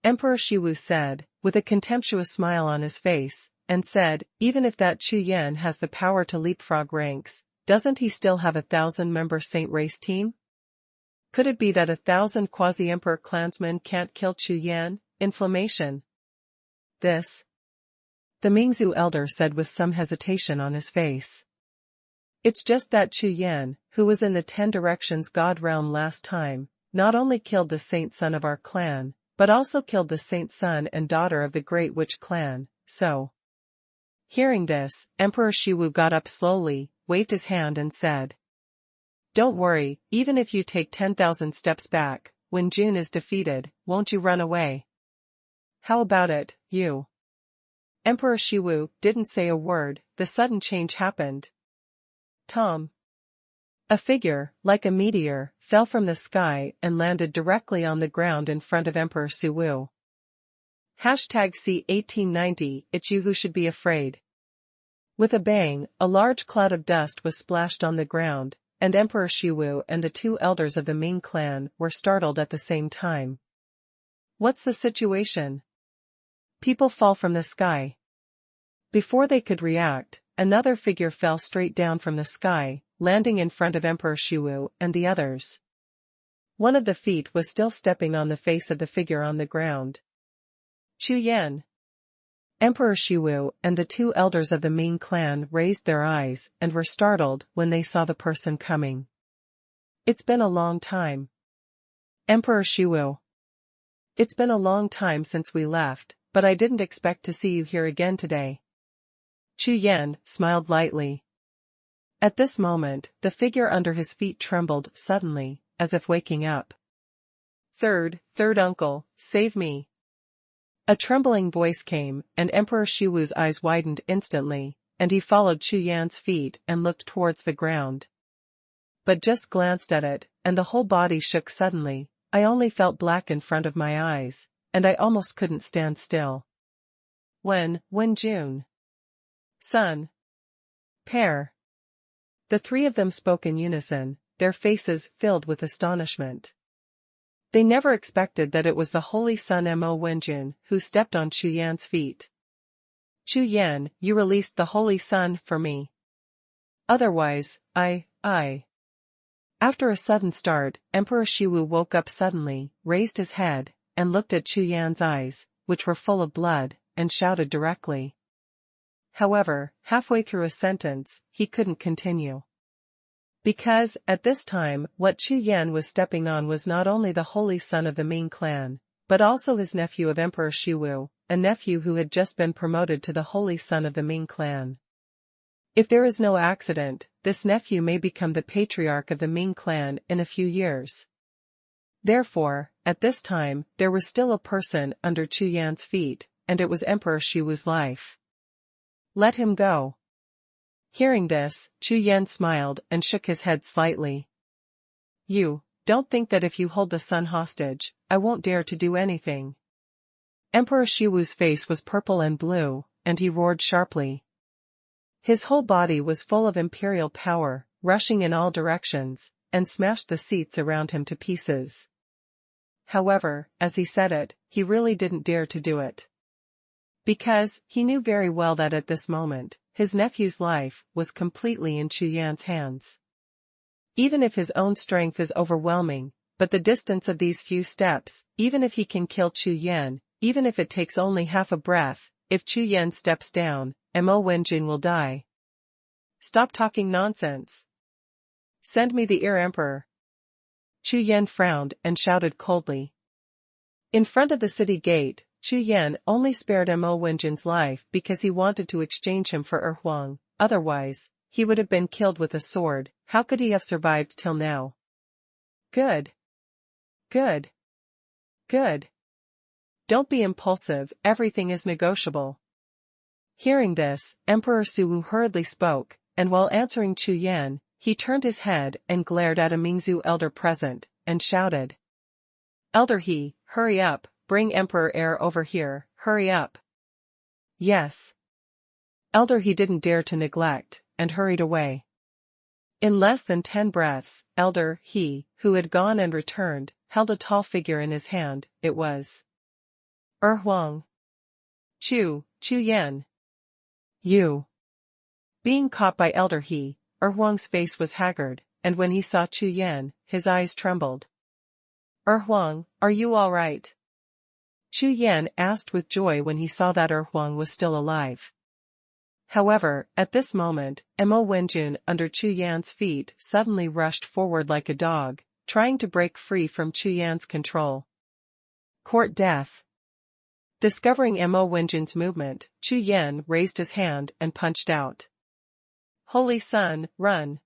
[SPEAKER 1] Emperor Shiwu said, with a contemptuous smile on his face, and said, even if that Chu Yan has the power to leapfrog ranks, doesn't he still have 1,000-member Saint race team? Could it be that 1,000 quasi-emperor clansmen can't kill Chu Yan? Inflammation. This? The Mingzhu elder said with some hesitation on his face. It's just that Chu Yan, who was in the 10 Directions God realm last time, not only killed the saint son of our clan, but also killed the saint son and daughter of the Great Witch clan, so. Hearing this, Emperor Shiwu got up slowly, waved his hand and said. Don't worry, even if you take 10,000 steps back, when Jun is defeated, won't you run away? How about it, you? Emperor Shiwu didn't say a word. The sudden change happened. Tom. A figure, like a meteor, fell from the sky and landed directly on the ground in front of Emperor Shiwu. #C1890, it's you who should be afraid. With a bang, a large cloud of dust was splashed on the ground, and Emperor Shiwu and the two elders of the Ming clan were startled at the same time. What's the situation? People fall from the sky. Before they could react, another figure fell straight down from the sky, landing in front of Emperor Shiwu and the others. One of the feet was still stepping on the face of the figure on the ground. Chu Yan. Emperor Shiwu and the two elders of the Ming clan raised their eyes and were startled when they saw the person coming. It's been a long time. Emperor Shiwu. It's been a long time since we left, but I didn't expect to see you here again today. Chu Yan smiled lightly. At this moment, the figure under his feet trembled suddenly, as if waking up. Third uncle, save me. A trembling voice came, and Emperor Shiwu's eyes widened instantly, and he followed Chu Yan's feet and looked towards the ground. But just glanced at it, and the whole body shook suddenly. I only felt black in front of my eyes, and I almost couldn't stand still. When June. Son. Pair. The three of them spoke in unison, their faces filled with astonishment. They never expected that it was the Holy Sun Mo Wenjun who stepped on Chu Yan's feet. Chu Yan, you released the Holy Sun for me. Otherwise, I. After a sudden start, Emperor Shiwu woke up suddenly, raised his head, and looked at Chu Yan's eyes, which were full of blood, and shouted directly. However, halfway through a sentence, he couldn't continue. Because, at this time, what Chu Yan was stepping on was not only the Holy Sun of the Ming clan, but also his nephew of Emperor Shiwu, a nephew who had just been promoted to the holy son of the Ming clan. If there is no accident, this nephew may become the patriarch of the Ming clan in a few years. Therefore, at this time, there was still a person under Chu Yan's feet, and it was Emperor Shiwu's life. Let him go. Hearing this, Chu Yan smiled and shook his head slightly. You don't think that if you hold the son hostage, I won't dare to do anything. Emperor Shiwu's face was purple and blue, and he roared sharply. His whole body was full of imperial power, rushing in all directions, and smashed the seats around him to pieces. However, as he said it, he really didn't dare to do it. Because, he knew very well that at this moment, his nephew's life was completely in Chu Yan's hands. Even if his own strength is overwhelming, but the distance of these few steps, even if he can kill Chu Yan, even if it takes only half a breath, if Chu Yan steps down, Mo Wenjun will die. Stop talking nonsense. Send me the Emperor. Chu Yan frowned and shouted coldly. In front of the city gate, Chu Yan only spared Mo Wenjun's life because he wanted to exchange him for Huang, otherwise, he would have been killed with a sword. How could he have survived till now? Good. Good. Good. Don't be impulsive, everything is negotiable. Hearing this, Emperor Suwu hurriedly spoke, and while answering Chu Yan, he turned his head and glared at a Mingzhu elder present, and shouted. Elder He, hurry up, bring Emperor Heir over here, hurry up. Yes. Elder He didn't dare to neglect, and hurried away. In less than 10 breaths, Elder He, who had gone and returned, held a tall figure in his hand. It was Huang. Chu Yan. You. Being caught by Elder He, Huang's face was haggard, and when he saw Chu Yan, his eyes trembled. Huang, are you all right? Chu Yan asked with joy when he saw that Huang was still alive. However, at this moment, Mo Wenjun under Chu Yan's feet suddenly rushed forward like a dog, trying to break free from Chu Yan's control. Court death. Discovering Mo Wenjun's movement, Chu Yan raised his hand and punched out. Holy Sun, run!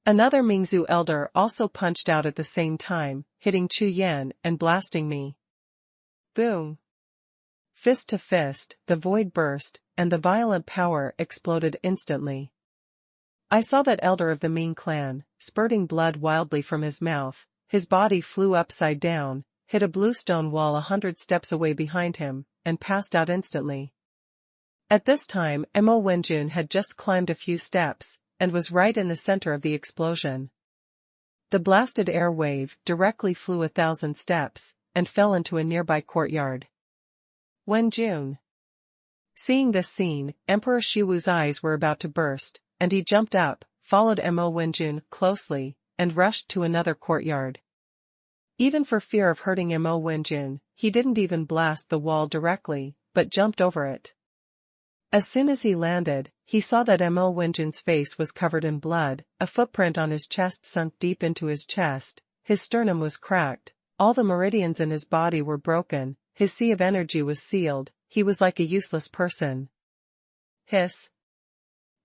[SPEAKER 1] Another Mingzhu elder also punched out at the same time, hitting Chu Yan and blasting me. Boom! Fist to fist, the void burst, and the violent power exploded instantly. I saw that elder of the Ming clan, spurting blood wildly from his mouth, his body flew upside down, hit a blue stone wall 100 steps away behind him, and passed out instantly. At this time Mo Wenjun had just climbed a few steps, and was right in the center of the explosion. The blasted air wave directly flew 1,000 steps, and fell into a nearby courtyard. Wenjun. Seeing this scene, Emperor Shiwu's eyes were about to burst, and he jumped up, followed Mo Wenjun closely, and rushed to another courtyard. Even for fear of hurting Mo Wenjun, he didn't even blast the wall directly, but jumped over it. As soon as he landed, he saw that Mo Wenjun's face was covered in blood, a footprint on his chest sunk deep into his chest, his sternum was cracked, all the meridians in his body were broken, his sea of energy was sealed, he was like a useless person. Hiss.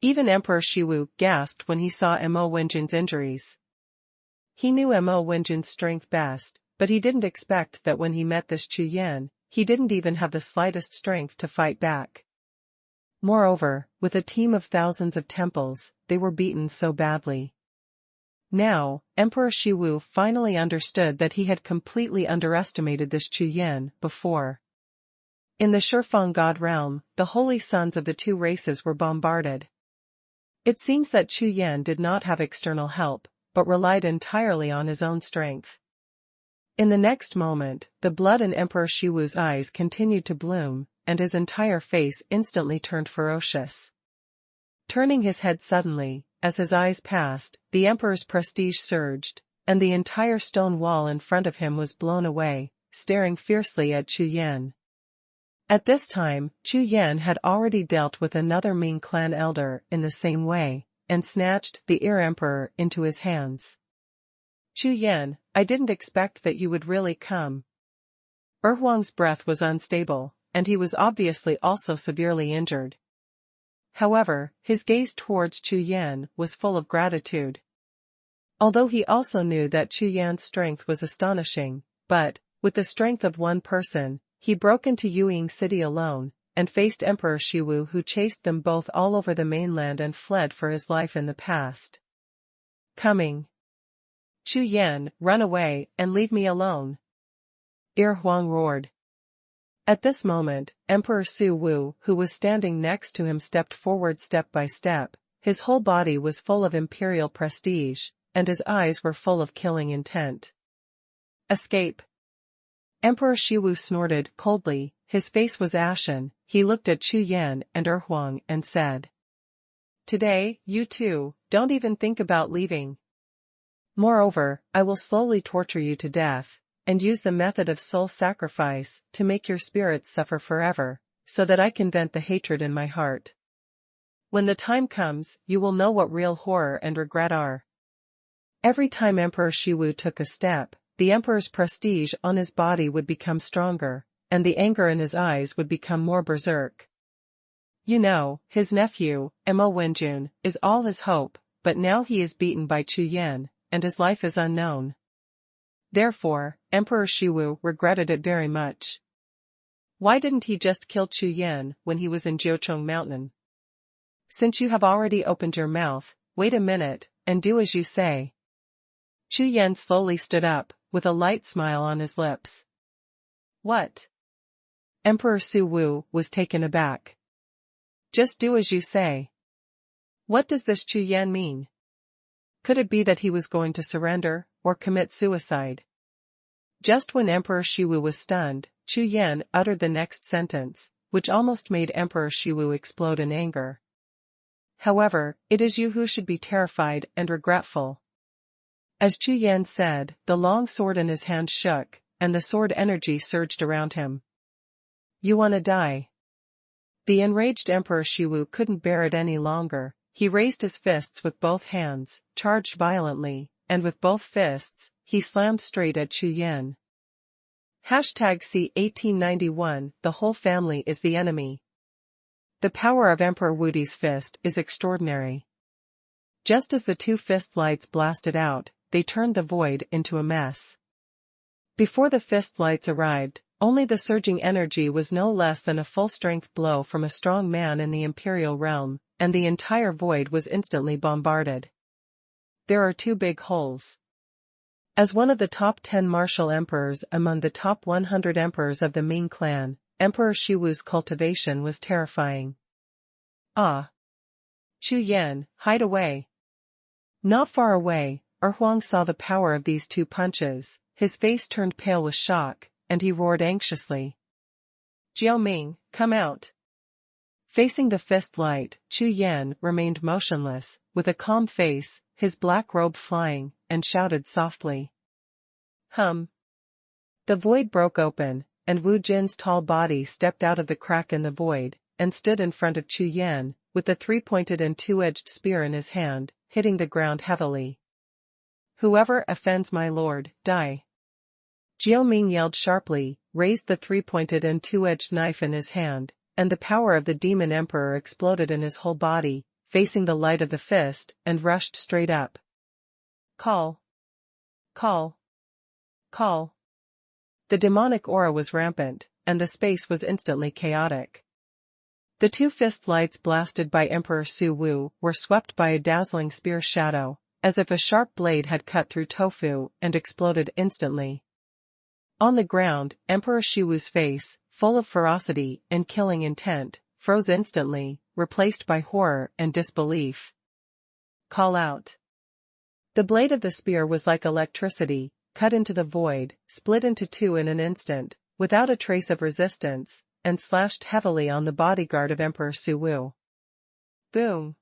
[SPEAKER 1] Even Emperor Shiwu gasped when he saw Mo Wenjun's injuries. He knew Mo Wenjun's strength best, but he didn't expect that when he met this Chu Yan, he didn't even have the slightest strength to fight back. Moreover, with a team of thousands of temples, they were beaten so badly. Now, Emperor Shiwu finally understood that he had completely underestimated this Chu Yan before. In the Shifeng God realm, the holy sons of the two races were bombarded. It seems that Chu Yan did not have external help, but relied entirely on his own strength. In the next moment, the blood in Emperor Shiwu's eyes continued to bloom, and his entire face instantly turned ferocious. Turning his head suddenly, as his eyes passed, the emperor's prestige surged, and the entire stone wall in front of him was blown away, staring fiercely at Chu Yan. At this time, Chu Yan had already dealt with another Ming clan elder in the same way, and snatched the emperor into his hands. Chu Yan, I didn't expect that you would really come. Huang's breath was unstable, and he was obviously also severely injured. However, his gaze towards Chu Yan was full of gratitude. Although he also knew that Chu Yan's strength was astonishing, but, with the strength of one person, he broke into Yuying City alone, and faced Emperor Shiwu, who chased them both all over the mainland and fled for his life in the past. Coming. Chu Yan, run away, and leave me alone. Huang roared. At this moment, Emperor Su Wu, who was standing next to him, stepped forward step by step. His whole body was full of imperial prestige, and his eyes were full of killing intent. Escape. Emperor Shiwu snorted coldly, his face was ashen. He looked at Chu Yan and Huang and said, "Today, you two, don't even think about leaving. Moreover, I will slowly torture you to death, and use the method of soul sacrifice to make your spirits suffer forever, so that I can vent the hatred in my heart. When the time comes, you will know what real horror and regret are." Every time Emperor Shiwu took a step, the emperor's prestige on his body would become stronger, and the anger in his eyes would become more berserk. You know, his nephew, Mo Wenjun, is all his hope, but now he is beaten by Chu Yan, and his life is unknown. Therefore, Emperor Shiwu regretted it very much. Why didn't he just kill Chu Yan when he was in Jiuxiao Mountain? Since you have already opened your mouth, wait a minute, and do as you say. Chu Yan slowly stood up, with a light smile on his lips. What? Emperor Su Wu was taken aback. Just do as you say. What does this Chu Yan mean? Could it be that he was going to surrender, or commit suicide? Just when Emperor Shiwu was stunned, Chu Yan uttered the next sentence, which almost made Emperor Shiwu explode in anger. However, it is you who should be terrified and regretful. As Chu Yan said, the long sword in his hand shook, and the sword energy surged around him. You wanna die? The enraged Emperor Shiwu couldn't bear it any longer. He raised his fists with both hands, charged violently, and with both fists, he slammed straight at Chu Yan. #C 1891, the whole family is the enemy. The power of Emperor Wudi's fist is extraordinary. Just as the two fist lights blasted out, they turned the void into a mess. Before the fist lights arrived, only the surging energy was no less than a full-strength blow from a strong man in the imperial realm, and the entire void was instantly bombarded. There are two big holes. As one of the top 10 martial emperors among the top 100 emperors of the Ming clan, Emperor Shiwu's cultivation was terrifying. Ah! Chu Yan, hide away. Not far away, Huang saw the power of these two punches. His face turned pale with shock, and he roared anxiously. Jiao Ming, come out. Facing the fist light, Chu Yan remained motionless, with a calm face, his black robe flying, and shouted softly. Hum. The void broke open, and Wu Jin's tall body stepped out of the crack in the void, and stood in front of Chu Yan, with the three-pointed and two-edged spear in his hand, hitting the ground heavily. Whoever offends my lord, die. Jiao Ming yelled sharply, raised the three-pointed and two-edged knife in his hand, and the power of the demon emperor exploded in his whole body, facing the light of the fist, and rushed straight up. Call. Call. Call. The demonic aura was rampant, and the space was instantly chaotic. The two fist lights blasted by Emperor Su Wu were swept by a dazzling spear shadow, as if a sharp blade had cut through tofu and exploded instantly. On the ground, Emperor Shiwu's face, full of ferocity and killing intent, froze instantly, replaced by horror and disbelief. Call out. The blade of the spear was like electricity, cut into the void, split into two in an instant, without a trace of resistance, and slashed heavily on the bodyguard of Emperor Su Wu. Boom!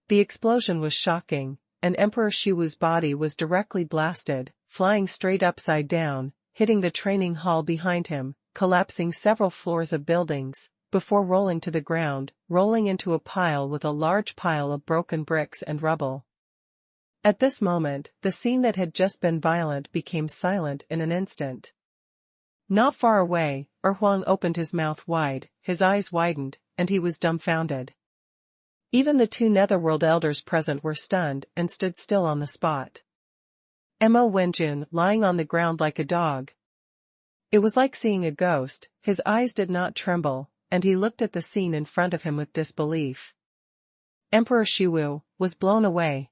[SPEAKER 1] The explosion was shocking, and Emperor Shiwu's body was directly blasted, flying straight upside down, hitting the training hall behind him, collapsing several floors of buildings, before rolling to the ground, rolling into a pile with a large pile of broken bricks and rubble. At this moment, the scene that had just been violent became silent in an instant. Not far away, Huang opened his mouth wide, his eyes widened, and he was dumbfounded. Even the two netherworld elders present were stunned and stood still on the spot. Mo Wenjun lying on the ground like a dog. It was like seeing a ghost. His eyes did not tremble, and he looked at the scene in front of him with disbelief. Emperor Shiwu was blown away.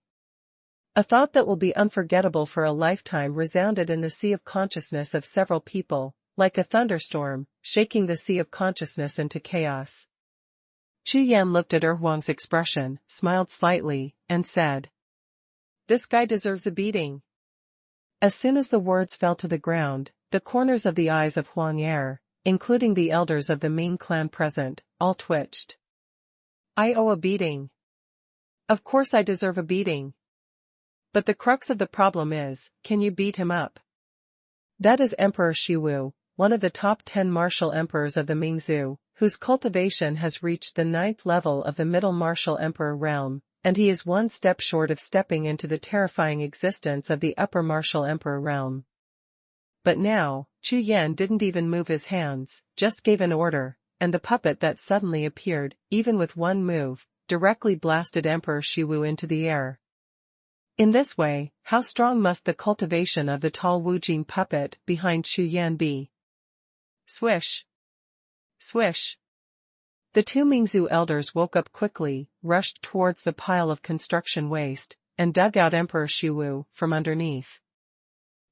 [SPEAKER 1] A thought that will be unforgettable for a lifetime resounded in the sea of consciousness of several people, like a thunderstorm, shaking the sea of consciousness into chaos. Chu Yan looked at Huang's expression, smiled slightly, and said, "This guy deserves a beating." As soon as the words fell to the ground, the corners of the eyes of Huang Er, including the elders of the Ming clan present, all twitched. "I owe a beating. Of course I deserve a beating. But the crux of the problem is, can you beat him up?" That is Emperor Shiwu, one of the top 10 martial emperors of the Mingzhu, whose cultivation has reached the 9th level of the middle martial emperor realm, and he is one step short of stepping into the terrifying existence of the upper martial emperor realm. But now, Chu Yan didn't even move his hands, just gave an order, and the puppet that suddenly appeared, even with one move, directly blasted Emperor Shiwu into the air. In this way, how strong must the cultivation of the tall Wujin puppet behind Chu Yan be? Swish! Swish! The two Mingzhu elders woke up quickly, rushed towards the pile of construction waste, and dug out Emperor Shiwu from underneath.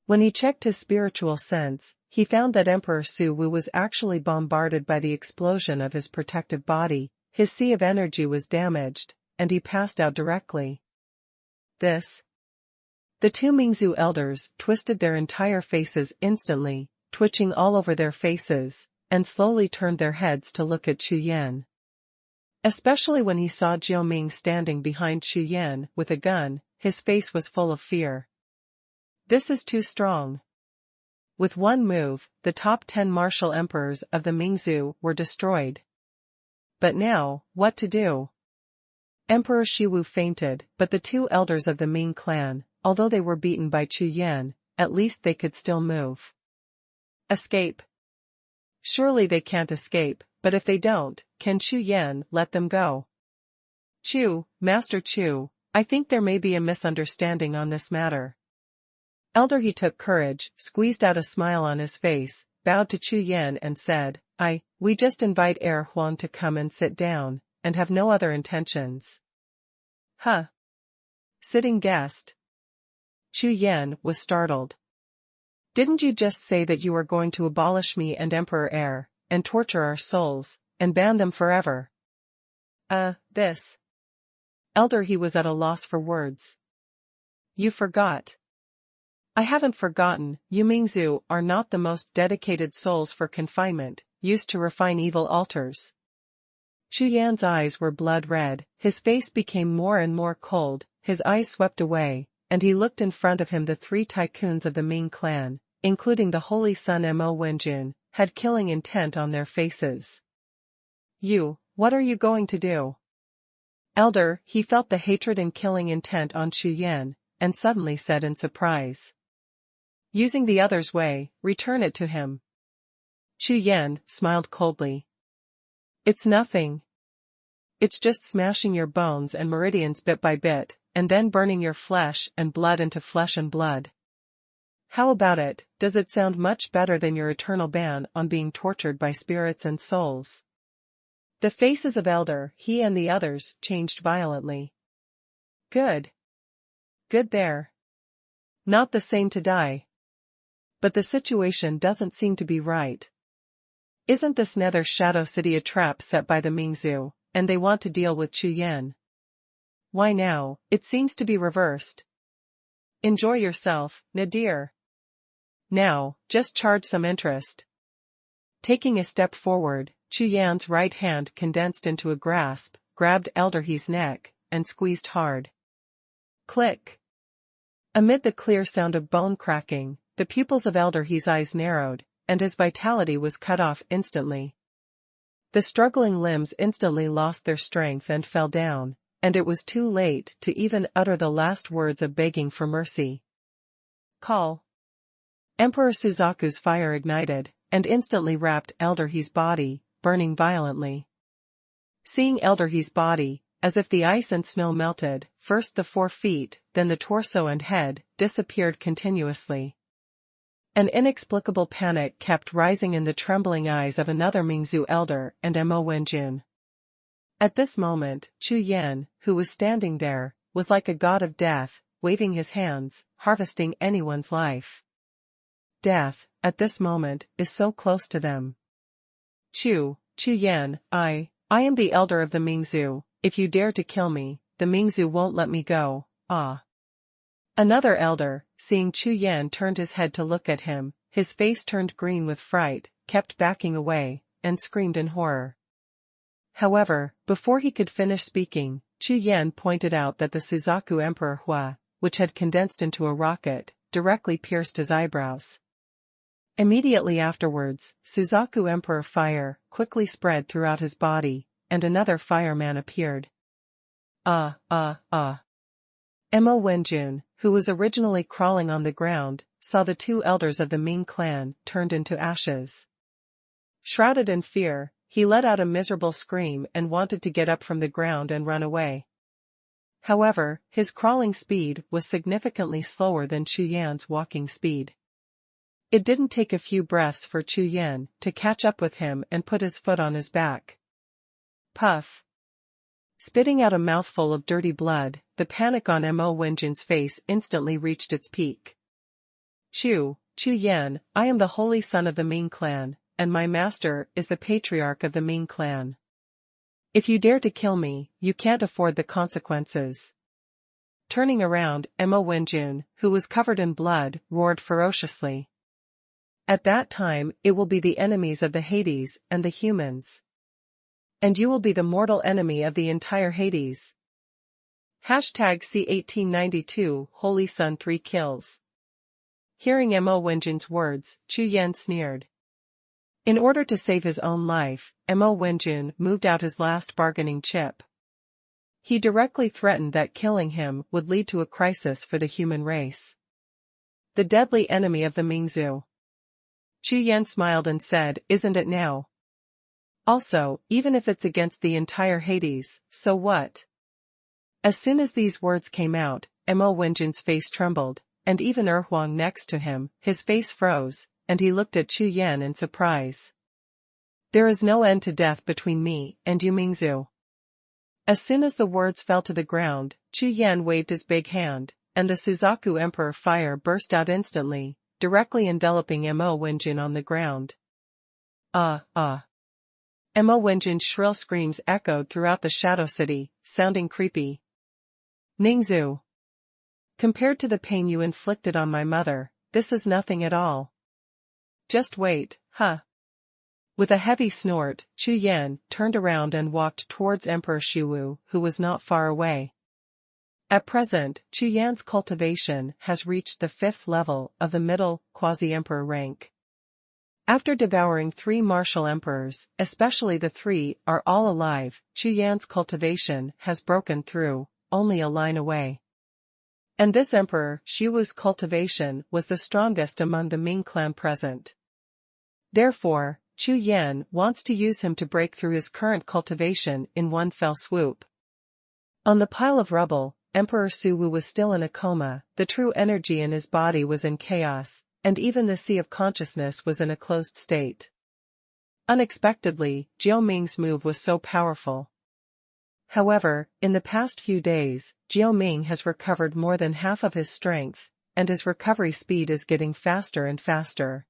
[SPEAKER 1] When he checked his spiritual sense, he found that Emperor Shiwu was actually bombarded by the explosion of his protective body. His sea of energy was damaged, and he passed out directly. The two Mingzhu elders twisted their entire faces instantly, twitching all over their faces, and slowly turned their heads to look at Chu Yan. Especially when he saw Jiao Ming standing behind Chu Yan with a gun, his face was full of fear. This is too strong. With one move, the top 10 martial emperors of the Mingzhu were destroyed. But now, what to do? Emperor Shiwu fainted, but the two elders of the Ming clan, although they were beaten by Chu Yan, at least they could still move. Escape. Surely they can't escape, but if they don't, can Chu Yan let them go? Master Chu, I think there may be a misunderstanding on this matter. Elder He took courage, squeezed out a smile on his face, bowed to Chu Yan and said, We just invite Huang to come and sit down, and have no other intentions. Huh? Sitting guest? Chu Yan was startled. Didn't you just say that you were going to abolish me and Emperor and torture our souls, and ban them forever? This. Elder He was at a loss for words. You forgot. I haven't forgotten. You Mingzhu are not the most dedicated souls for confinement, used to refine evil altars. Chu Yan's eyes were blood red, his face became more and more cold, his eyes swept away, and he looked in front of him. The 3 tycoons of the Ming clan, including the holy son Mo Wenjun, had killing intent on their faces. What are you going to do? Elder, he felt the hatred and killing intent on Chu Yan, and suddenly said in surprise. Using the other's way, return it to him. Chu Yan smiled coldly. It's nothing. It's just smashing your bones and meridians bit by bit, and then burning your flesh and blood into flesh and blood. How about it? Does it sound much better than your eternal ban on being tortured by spirits and souls? The faces of Elder He and the others changed violently. Good. Good there. Not the same to die. But the situation doesn't seem to be right. Isn't this Nether Shadow City a trap set by the Mingzhu, and they want to deal with Chu Yan? Why now, it seems to be reversed. Enjoy yourself, Nadir. Now, just charge some interest. Taking a step forward, Chu Yan's right hand condensed into a grasp, grabbed Elder He's neck, and squeezed hard. Click. Amid the clear sound of bone cracking, the pupils of Elder He's eyes narrowed, and his vitality was cut off instantly. The struggling limbs instantly lost their strength and fell down, and it was too late to even utter the last words of begging for mercy. Call. Emperor Suzaku's fire ignited, and instantly wrapped Elder He's body, burning violently. Seeing Elder He's body, as if the ice and snow melted, first the 4 feet, then the torso and head, disappeared continuously. An inexplicable panic kept rising in the trembling eyes of another Mingzhu elder and Mo Wenjun. At this moment, Chu Yan, who was standing there, was like a god of death, waving his hands, harvesting anyone's life. Death, at this moment, is so close to them. Chu Yan, I am the elder of the Mingzhu. If you dare to kill me, the Mingzhu won't let me go, ah. Another elder, seeing Chu Yan, turned his head to look at him, his face turned green with fright, kept backing away, and screamed in horror. However, before he could finish speaking, Chu Yan pointed out that the Suzaku Emperor Hua, which had condensed into a rocket, directly pierced his eyebrows. Immediately afterwards, Suzaku Emperor Fire quickly spread throughout his body, and another fireman appeared. Mo Wenjun, who was originally crawling on the ground, saw the 2 elders of the Ming clan turned into ashes. Shrouded in fear, he let out a miserable scream and wanted to get up from the ground and run away. However, his crawling speed was significantly slower than Chu Yan's walking speed. It didn't take a few breaths for Chu Yan to catch up with him and put his foot on his back. Puff. Spitting out a mouthful of dirty blood, the panic on Mo Wenjun's face instantly reached its peak. Chu Yan, I am the holy son of the Ming clan, and my master is the patriarch of the Ming clan. If you dare to kill me, you can't afford the consequences. Turning around, Mo Wenjun, who was covered in blood, roared ferociously. At that time, it will be the enemies of the Hades and the humans. And you will be the mortal enemy of the entire Hades. #C1892 Holy Sun 3 kills. Hearing Mo Wenjun's words, Chu Yan sneered. In order to save his own life, Mo Wenjun moved out his last bargaining chip. He directly threatened that killing him would lead to a crisis for the human race. The deadly enemy of the Mingzhu. Chu Yan smiled and said, isn't it now? Also, even if it's against the entire Hades, so what? As soon as these words came out, Mo Wenjun's face trembled, and even Huang next to him, his face froze, and he looked at Chu Yan in surprise. There is no end to death between me and you Mingzhu. As soon as the words fell to the ground, Chu Yan waved his big hand, and the Suzaku Emperor Fire burst out instantly, directly enveloping Mo Wenjun on the ground. Mo Wenjun's shrill screams echoed throughout the Shadow City, sounding creepy. Mingzhu. Compared to the pain you inflicted on my mother, this is nothing at all. Just wait, huh? With a heavy snort, Chu Yan turned around and walked towards Emperor Shiwu, who was not far away. At present, Chu Yan's cultivation has reached the 5th level of the middle, quasi-emperor rank. After devouring 3 martial emperors, especially the 3 are all alive, Chu Yan's cultivation has broken through, only a line away. And this emperor, Shiwu's cultivation was the strongest among the Ming clan present. Therefore, Chu Yan wants to use him to break through his current cultivation in one fell swoop. On the pile of rubble, Emperor Suwu was still in a coma, the true energy in his body was in chaos, and even the sea of consciousness was in a closed state. Unexpectedly, Jiao Ming's move was so powerful. However, in the past few days, Jiao Ming has recovered more than half of his strength, and his recovery speed is getting faster and faster.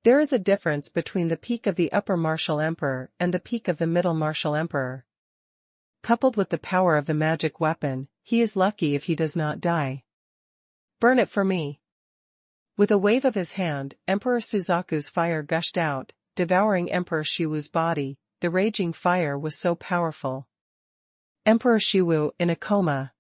[SPEAKER 1] There is a difference between the peak of the upper martial emperor and the peak of the middle martial emperor. Coupled with the power of the magic weapon, he is lucky if he does not die. Burn it for me. With a wave of his hand, Emperor Suzaku's fire gushed out, devouring Emperor Shiwu's body. The raging fire was so powerful. Emperor Shiwu in a coma.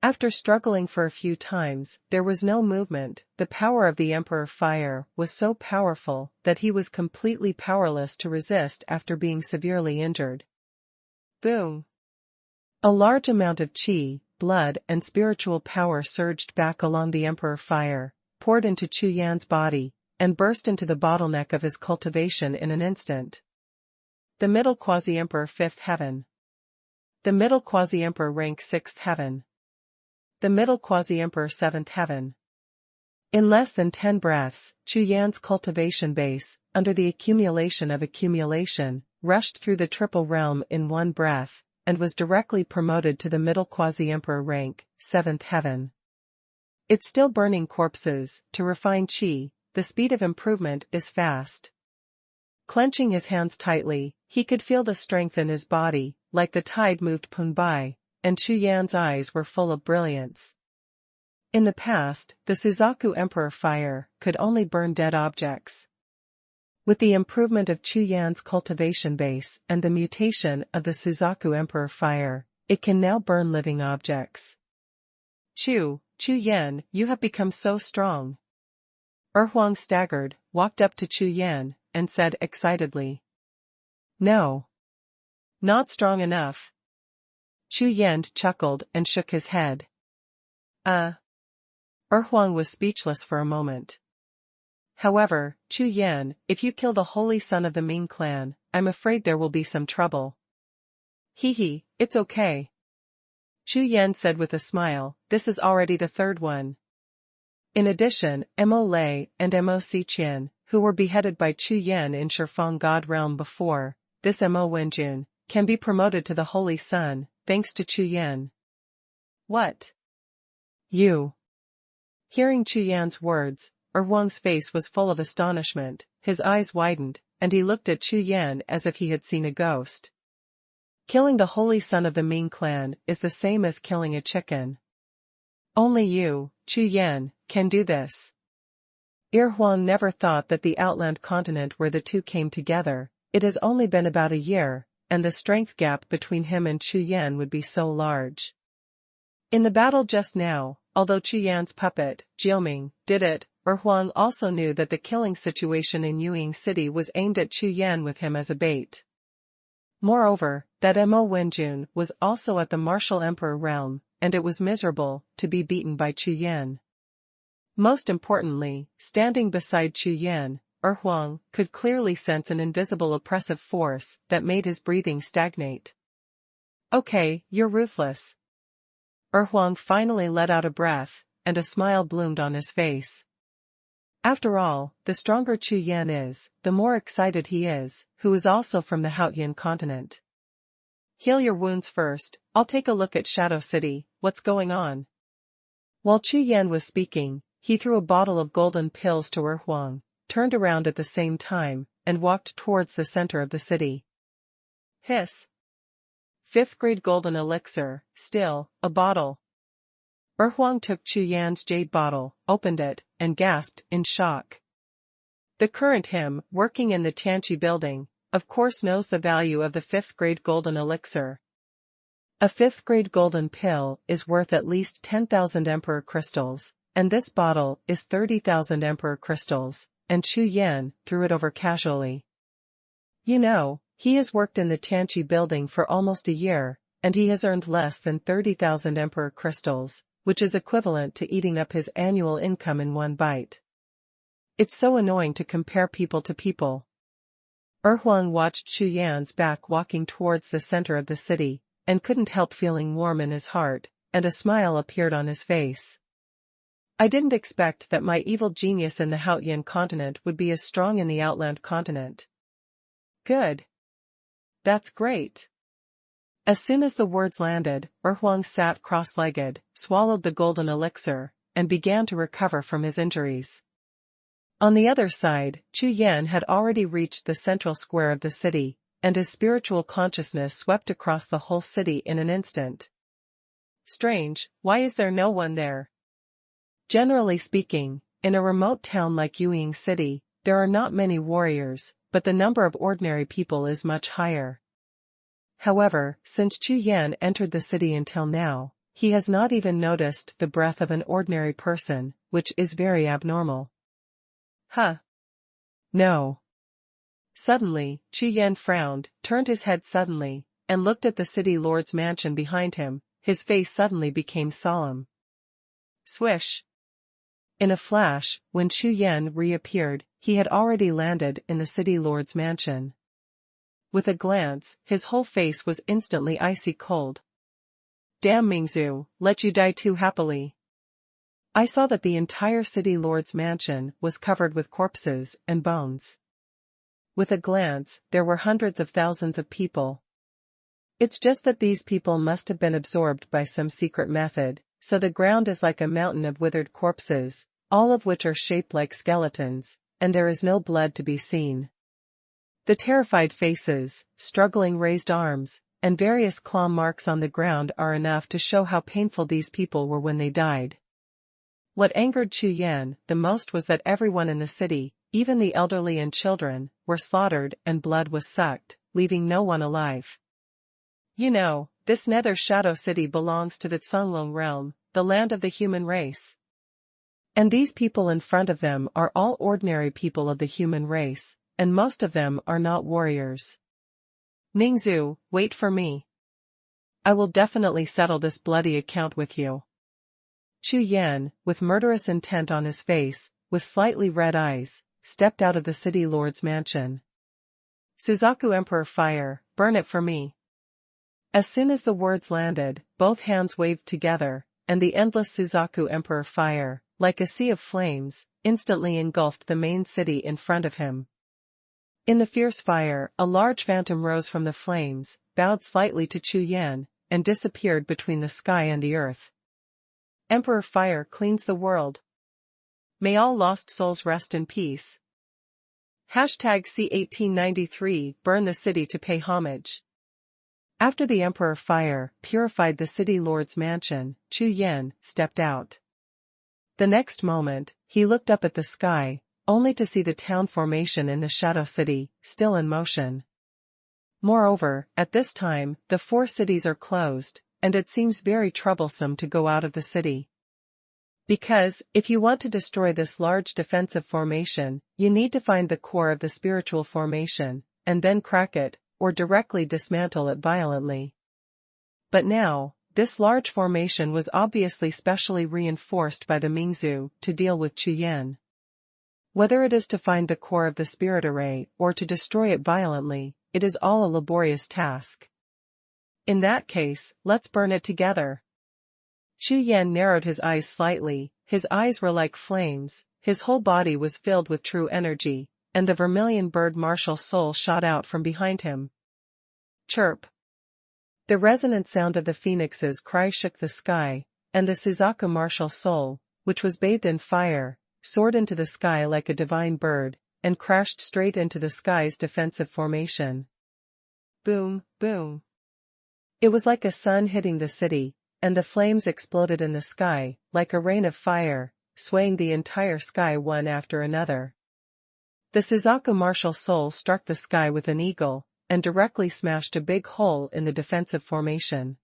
[SPEAKER 1] After struggling for a few times, there was no movement. The power of the Emperor Fire was so powerful that he was completely powerless to resist after being severely injured. Boom! A large amount of qi, blood and spiritual power surged back along the Emperor Fire, poured into Chu Yan's body, and burst into the bottleneck of his cultivation in an instant. The middle quasi-emperor 5th heaven. The middle quasi-emperor rank 6th heaven. The middle quasi-emperor 7th heaven. In less than 10 breaths, Chu Yan's cultivation base, under the accumulation of accumulation, rushed through the triple realm in one breath, and was directly promoted to the middle quasi-emperor rank, 7th heaven. It's still burning corpses. To refine qi, the speed of improvement is fast. Clenching his hands tightly, he could feel the strength in his body, like the tide moved Pun by, and Chu Yan's eyes were full of brilliance. In the past, the Suzaku Emperor fire could only burn dead objects. With the improvement of Chu Yan's cultivation base and the mutation of the Suzaku Emperor fire, it can now burn living objects. Chu Yan, you have become so strong. Huang staggered, walked up to Chu Yan, and said excitedly. No. Not strong enough. Chu Yan chuckled and shook his head. Huang was speechless for a moment. However, Chu Yan, if you kill the holy son of the Ming clan, I'm afraid there will be some trouble. Hee, it's okay. Chu Yan said with a smile, this is already the third one. In addition, Mo Lei and Mo Xiqian, who were beheaded by Chu Yan in Shifeng God realm before, this Mo Wenjun, can be promoted to the holy son, thanks to Chu Yan. What? You. Hearing Chu Yan's words, Huang's face was full of astonishment, his eyes widened, and he looked at Chu Yan as if he had seen a ghost. Killing the holy son of the Ming clan is the same as killing a chicken. Only you, Chu Yan, can do this. Huang never thought that the outland continent where the two came together, it has only been about a year, and the strength gap between him and Chu Yan would be so large. In the battle just now, although Chu Yan's puppet, Jiuming, did it, Huang also knew that the killing situation in Yuying City was aimed at Chu Yan with him as a bait. Moreover, that Mo Wenjun was also at the martial emperor realm, and it was miserable to be beaten by Chu Yan. Most importantly, standing beside Chu Yan, Huang could clearly sense an invisible oppressive force that made his breathing stagnate. Okay, you're ruthless. Huang finally let out a breath, and a smile bloomed on his face. After all, the stronger Chu Yan is, the more excited he is, who is also from the Haotian continent. Heal your wounds first, I'll take a look at Shadow City, what's going on? While Chu Yan was speaking, he threw a bottle of golden pills to Huang, turned around at the same time, and walked towards the center of the city. Hiss. 5th grade golden elixir, still, a bottle. Huang took Chu Yan's jade bottle, opened it, and gasped in shock. The current him, working in the Tianqi building, of course knows the value of the 5th grade golden elixir. A 5th grade golden pill is worth at least 10,000 emperor crystals, and this bottle is 30,000 emperor crystals, and Chu Yan threw it over casually. You know, he has worked in the Tianqi building for almost a year, and he has earned less than 30,000 emperor crystals, which is equivalent to eating up his annual income in one bite. It's so annoying to compare people to people. Huang watched Chu Yan's back walking towards the center of the city, and couldn't help feeling warm in his heart, and a smile appeared on his face. I didn't expect that my evil genius in the Haotian continent would be as strong in the outland continent. Good. That's great. As soon as the words landed, Huang sat cross-legged, swallowed the golden elixir, and began to recover from his injuries. On the other side, Chu Yan had already reached the central square of the city, and his spiritual consciousness swept across the whole city in an instant. Strange, why is there no one there? Generally speaking, in a remote town like Yuying City, there are not many warriors, but the number of ordinary people is much higher. However, since Chu Yan entered the city until now, he has not even noticed the breath of an ordinary person, which is very abnormal. Huh. No. Suddenly, Chu Yan frowned, turned his head suddenly, and looked at the city lord's mansion behind him. His face suddenly became solemn. Swish. In a flash, when Chu Yan reappeared, he had already landed in the city lord's mansion. With a glance, his whole face was instantly icy cold. Damn Mingzu, let you die too happily. I saw that the entire city lord's mansion was covered with corpses and bones. With a glance, there were hundreds of thousands of people. It's just that these people must have been absorbed by some secret method, so the ground is like a mountain of withered corpses, all of which are shaped like skeletons, and there is no blood to be seen. The terrified faces, struggling raised arms, and various claw marks on the ground are enough to show how painful these people were when they died. What angered Chu Yan the most was that everyone in the city, even the elderly and children, were slaughtered and blood was sucked, leaving no one alive. You know, this nether shadow city belongs to the Cunlong realm, the land of the human race. And these people in front of them are all ordinary people of the human race, and most of them are not warriors. Mingzu, wait for me. I will definitely settle this bloody account with you. Chu Yan, with murderous intent on his face, with slightly red eyes, stepped out of the city lord's mansion. Suzaku Emperor Fire, burn it for me. As soon as the words landed, both hands waved together, and the endless Suzaku Emperor Fire, like a sea of flames, instantly engulfed the main city in front of him. In the fierce fire, a large phantom rose from the flames, bowed slightly to Chu Yan, and disappeared between the sky and the earth. Emperor Fire cleans the world. May all lost souls rest in peace. #C1893 Burn the city to pay homage. After the Emperor Fire purified the city lord's mansion, Chu Yan stepped out. The next moment, he looked up at the sky, only to see the town formation in the Shadow City, still in motion. Moreover, at this time, the 4 cities are closed, and it seems very troublesome to go out of the city. Because, if you want to destroy this large defensive formation, you need to find the core of the spiritual formation, and then crack it, or directly dismantle it violently. But now, this large formation was obviously specially reinforced by the Mingzu to deal with Chu Yan. Whether it is to find the core of the spirit array or to destroy it violently, it is all a laborious task. In that case, let's burn it together. Chu Yan narrowed his eyes slightly, his eyes were like flames, his whole body was filled with true energy, and the vermilion bird martial soul shot out from behind him. Chirp. The resonant sound of the phoenix's cry shook the sky, and the Suzaku martial soul, which was bathed in fire, soared into the sky like a divine bird, and crashed straight into the sky's defensive formation. Boom, boom. It was like a sun hitting the city, and the flames exploded in the sky, like a rain of fire, swaying the entire sky one after another. The Suzaku martial soul struck the sky with an eagle, and directly smashed a big hole in the defensive formation.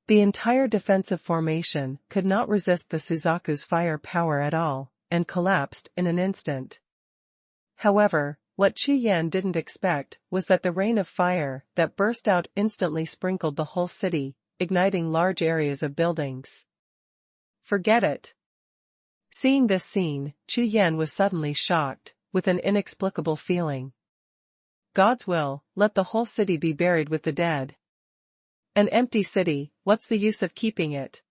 [SPEAKER 1] The entire defensive formation could not resist the Suzaku's fire power at all, and collapsed in an instant. However, what Chu Yan didn't expect was that the rain of fire that burst out instantly sprinkled the whole city, igniting large areas of buildings. Forget it. Seeing this scene, Chu Yan was suddenly shocked, with an inexplicable feeling. God's will, let the whole city be buried with the dead. An empty city, what's the use of keeping it?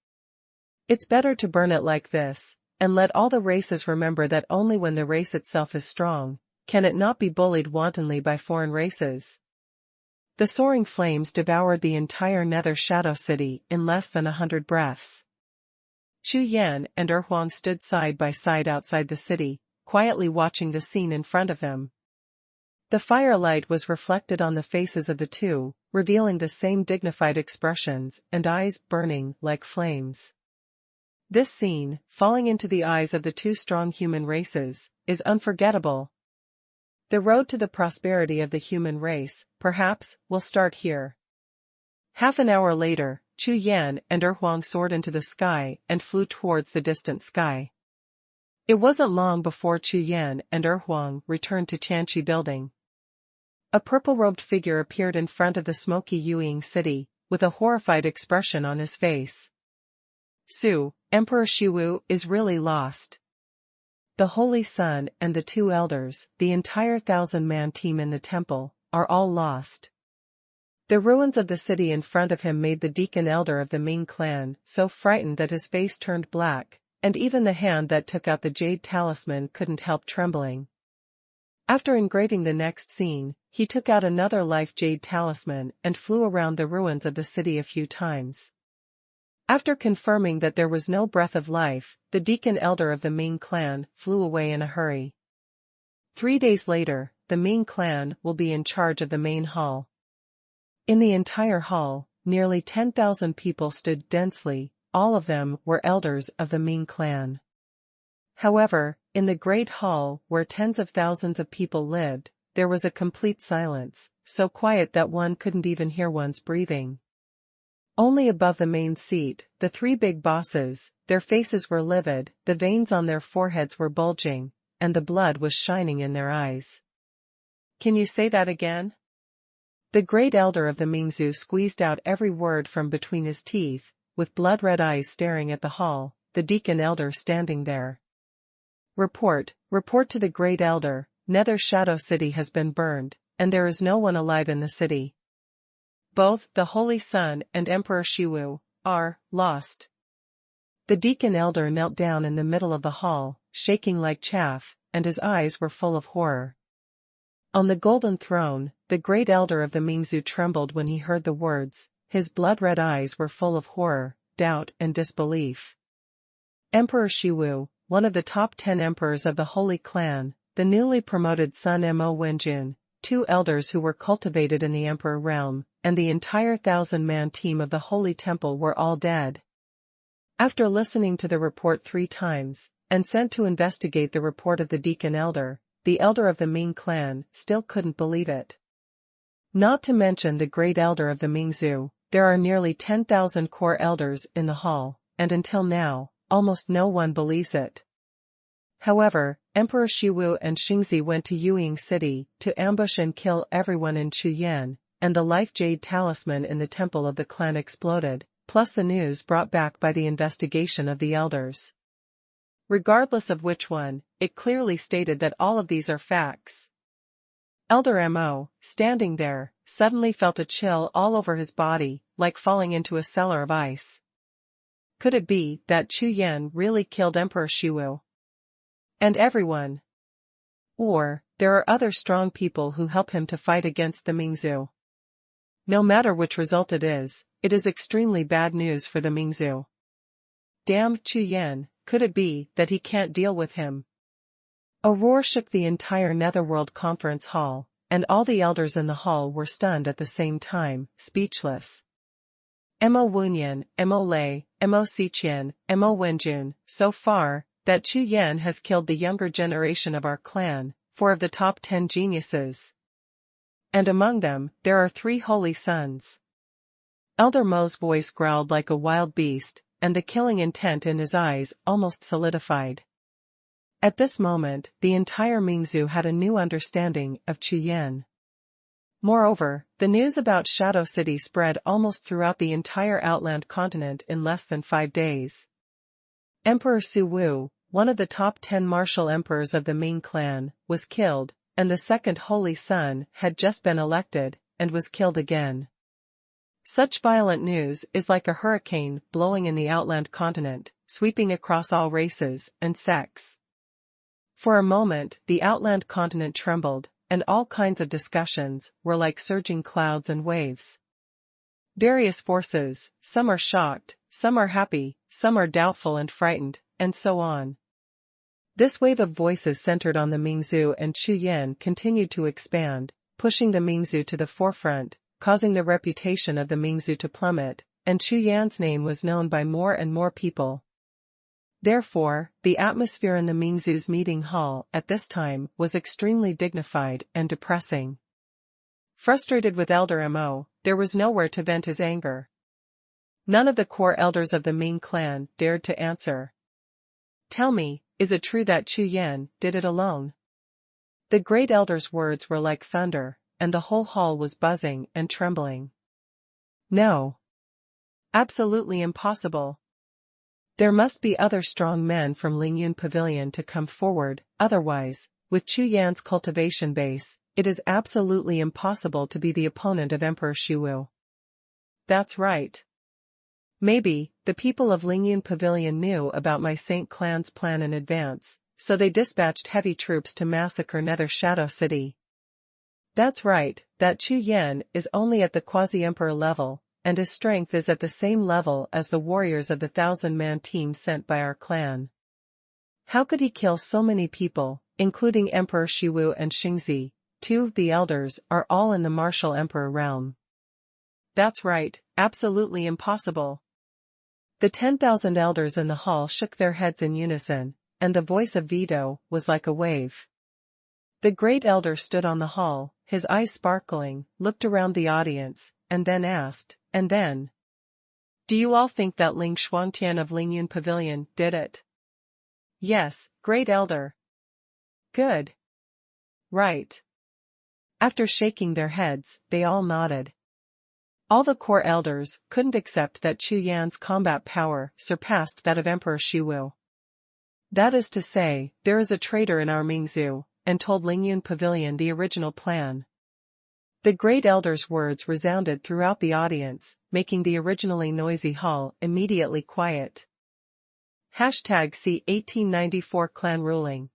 [SPEAKER 1] It's better to burn it like this, and let all the races remember that only when the race itself is strong, can it not be bullied wantonly by foreign races. The soaring flames devoured the entire Nether Shadow City in less than 100 breaths. Chu Yan and Huang stood side by side outside the city, quietly watching the scene in front of them. The firelight was reflected on the faces of the two, revealing the same dignified expressions and eyes burning like flames. This scene, falling into the eyes of the two strong human races, is unforgettable. The road to the prosperity of the human race, perhaps, will start here. Half an hour later, Chu Yan and Huang soared into the sky and flew towards the distant sky. It wasn't long before Chu Yan and Huang returned to Tianqi building. A purple-robed figure appeared in front of the smoky Yueying city, with a horrified expression on his face. Su, Emperor Shiwu is really lost. The Holy Son and the two elders, the entire 1,000-man team in the temple, are all lost. The ruins of the city in front of him made the deacon elder of the Ming clan so frightened that his face turned black, and even the hand that took out the jade talisman couldn't help trembling. After engraving the next scene, he took out another life jade talisman and flew around the ruins of the city a few times. After confirming that there was no breath of life, the deacon elder of the Ming clan flew away in a hurry. 3 days later, the Ming clan will be in charge of the main hall. In the entire hall, nearly 10,000 people stood densely, all of them were elders of the Ming clan. However, in the great hall where tens of thousands of people lived, there was a complete silence, so quiet that one couldn't even hear one's breathing. Only above the main seat, the three big bosses, their faces were livid, the veins on their foreheads were bulging, and the blood was shining in their eyes. Can you say that again? The great elder of the Mingzhu squeezed out every word from between his teeth, with blood-red eyes staring at the hall, the deacon elder standing there. Report to the great elder, Nether Shadow City has been burned, and there is no one alive in the city. Both the Holy Son and Emperor Shiwu are lost. The deacon elder knelt down in the middle of the hall, shaking like chaff, and his eyes were full of horror. On the golden throne, the great elder of the Mingzhu trembled when he heard the words, his blood-red eyes were full of horror, doubt and disbelief. Emperor Shiwu, one of the top 10 emperors of the Holy Clan, the newly promoted son Mo Wenjun, 2 elders who were cultivated in the emperor realm, and the entire 1,000-man team of the Holy Temple were all dead. After listening to the report 3 times, and sent to investigate the report of the deacon elder, the elder of the Ming clan still couldn't believe it. Not to mention the great elder of the Mingzhu, there are nearly 10,000 core elders in the hall, and until now, almost no one believes it. However, Emperor Shiwu and Xingzi went to Yuying City to ambush and kill everyone in Chu Yan, and the life jade talisman in the temple of the clan exploded, plus the news brought back by the investigation of the elders. Regardless of which one, it clearly stated that all of these are facts. Elder Mo, standing there, suddenly felt a chill all over his body, like falling into a cellar of ice. Could it be that Chu Yan really killed Emperor Shiwu? And everyone? Or, there are other strong people who help him to fight against the Mingzhu? No matter which result it is extremely bad news for the Mingzhu. Damn Chu Yan, could it be that he can't deal with him? A roar shook the entire Netherworld conference hall, and all the elders in the hall were stunned at the same time, speechless. Mo Wunyan, Mo Lei, Mo Xiqian, Mo Wenjun, so far, that Chu Yan has killed the younger generation of our clan, 4 of the top 10 geniuses. And among them, there are 3 holy sons. Elder Mo's voice growled like a wild beast, and the killing intent in his eyes almost solidified. At this moment, the entire Mingzhu had a new understanding of Chu Yan. Moreover, the news about Shadow City spread almost throughout the entire Outland continent in less than 5 days. Emperor Su Wu, one of the top 10 martial emperors of the Ming clan, was killed, and the second holy son had just been elected, and was killed again. Such violent news is like a hurricane blowing in the Outland continent, sweeping across all races and sects. For a moment, the Outland continent trembled, and all kinds of discussions were like surging clouds and waves. Various forces, some are shocked, some are happy, some are doubtful and frightened, and so on. This wave of voices centered on the Mingzhu and Chu Yan continued to expand, pushing the Mingzhu to the forefront, causing the reputation of the Mingzhu to plummet, and Chu Yan's name was known by more and more people. Therefore, the atmosphere in the Mingzhu's meeting hall at this time was extremely dignified and depressing. Frustrated with Elder Mo, there was nowhere to vent his anger. None of the core elders of the Ming clan dared to answer. Tell me, is it true that Chu Yan did it alone? The great elder's words were like thunder, and the whole hall was buzzing and trembling. No. Absolutely impossible. There must be other strong men from Lingyun Pavilion to come forward, otherwise, with Chu Yan's cultivation base, it is absolutely impossible to be the opponent of Emperor Shiwu. That's right. Maybe, the people of Lingyun Pavilion knew about my Saint Clan's plan in advance, so they dispatched heavy troops to massacre Nether Shadow City. That's right, that Chu Yan is only at the quasi-emperor level, and his strength is at the same level as the warriors of the 1,000-man team sent by our clan. How could he kill so many people, including Emperor Shiwu and Xingzi? Two of the elders are all in the martial emperor realm. That's right, absolutely impossible. The 10,000 elders in the hall shook their heads in unison, and the voice of veto was like a wave. The great elder stood on the hall, his eyes sparkling, looked around the audience, and then asked, and then? Do you all think that Ling Xuantian of Lingyun Pavilion did it? Yes, great elder. Good. Right. After shaking their heads, they all nodded. All the core elders couldn't accept that Chu Yan's combat power surpassed that of Emperor Shiwu. That is to say, there is a traitor in our Mingzhu, and told Lingyun Pavilion the original plan. The great elder's words resounded throughout the audience, making the originally noisy hall immediately quiet. #See 1894 Clan Ruling.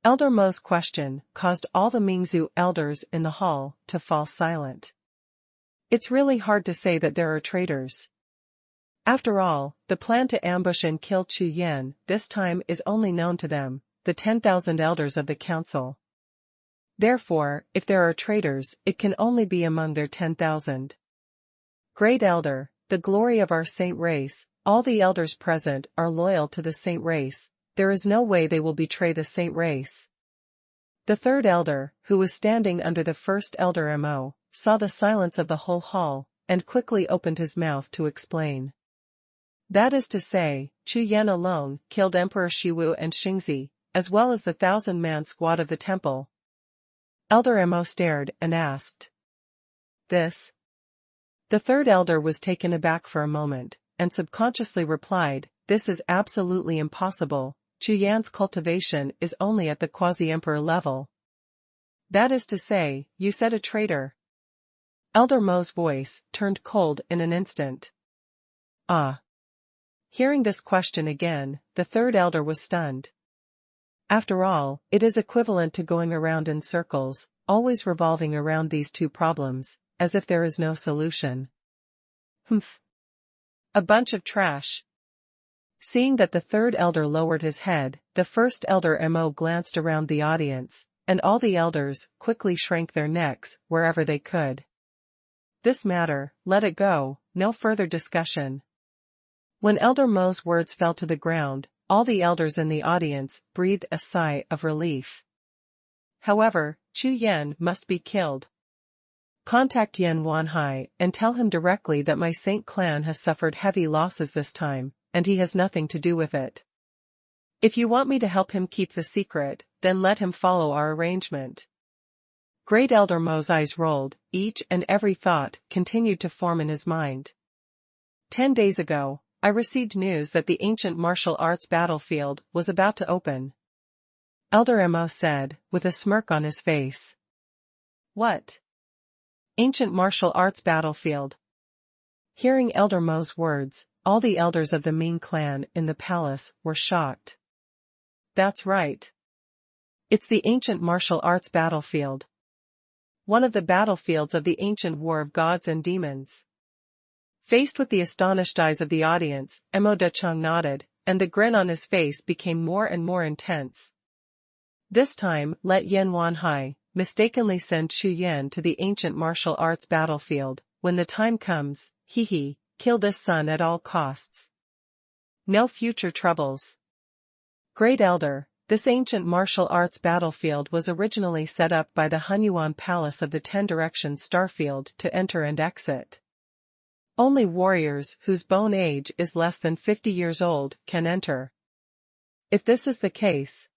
[SPEAKER 1] Elder Mo's question caused all the Mingzhu elders in the hall to fall silent. It's really hard to say that there are traitors. After all, the plan to ambush and kill Chu Yan this time is only known to them, the 10,000 elders of the council. Therefore, if there are traitors, it can only be among their 10,000. Great elder, the glory of our saint race, all the elders present are loyal to the saint race. There is no way they will betray the saint race. The third elder, who was standing under the first elder Mo, saw the silence of the whole hall, and quickly opened his mouth to explain. That is to say, Chu Yan alone killed Emperor Shiwu and Xingzi, as well as the 1,000-man squad of the temple. Elder Mo stared and asked. This? The third elder was taken aback for a moment, and subconsciously replied, this is absolutely impossible. Chu Yan's cultivation is only at the quasi-emperor level. That is to say, you said a traitor. Elder Mo's voice turned cold in an instant. Ah. Hearing this question again, the third elder was stunned. After all, it is equivalent to going around in circles, always revolving around these two problems, as if there is no solution. Humph. A bunch of trash. Seeing that the third elder lowered his head, the first elder Mo glanced around the audience, and all the elders quickly shrank their necks wherever they could. This matter, let it go, no further discussion. When Elder Mo's words fell to the ground, all the elders in the audience breathed a sigh of relief. However, Chu Yan must be killed. Contact Yan Wanhai and tell him directly that my Saint clan has suffered heavy losses this time, and he has nothing to do with it. If you want me to help him keep the secret, then let him follow our arrangement. Great Elder Mo's eyes rolled, each and every thought continued to form in his mind. 10 days ago, I received news that the ancient martial arts battlefield was about to open. Elder Mo said, with a smirk on his face. What? Ancient martial arts battlefield. Hearing Elder Mo's words, all the elders of the Ming clan in the palace were shocked. That's right. It's the ancient martial arts battlefield. One of the battlefields of the ancient war of gods and demons. Faced with the astonished eyes of the audience, Mo Decheng nodded, and the grin on his face became more and more intense. This time, let Yan Wanhai mistakenly send Chu Yan to the ancient martial arts battlefield. When the time comes, kill this son at all costs. No future troubles. Great Elder, this ancient martial arts battlefield was originally set up by the Hunyuan Palace of the Ten Directions Starfield to enter and exit. Only warriors whose bone age is less than 50 years old can enter. If this is the case.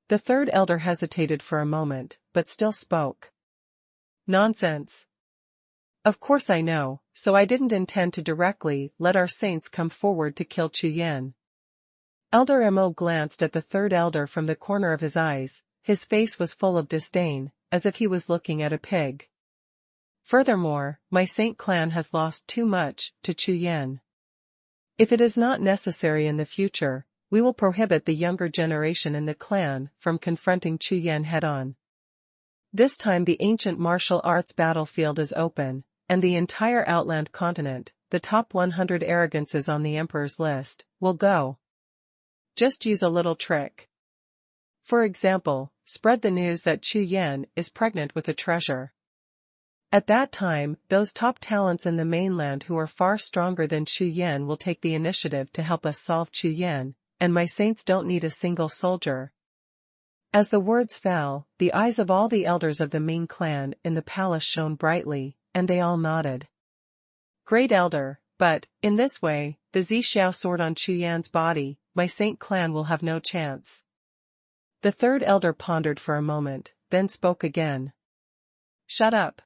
[SPEAKER 1] The third elder hesitated for a moment, but still spoke. Nonsense. Of course I know, so I didn't intend to directly let our saints come forward to kill Chu Yan. Elder Mo glanced at the third elder from the corner of his eyes, his face was full of disdain, as if he was looking at a pig. Furthermore, my saint clan has lost too much to Chu Yan. If it is not necessary in the future, we will prohibit the younger generation in the clan from confronting Chu Yan head-on. This time the ancient martial arts battlefield is open, and the entire outland continent, the top 100 arrogances on the emperor's list, will go. Just use a little trick. For example, spread the news that Chu Yan is pregnant with a treasure. At that time, those top talents in the mainland who are far stronger than Chu Yan will take the initiative to help us solve Chu Yan, and my saints don't need a single soldier. As the words fell, the eyes of all the elders of the Ming clan in the palace shone brightly, and they all nodded. Great elder, but, in this way, the Jiuxiao sword on Chu Yan's body, my saint clan will have no chance. The third elder pondered for a moment, then spoke again. Shut up.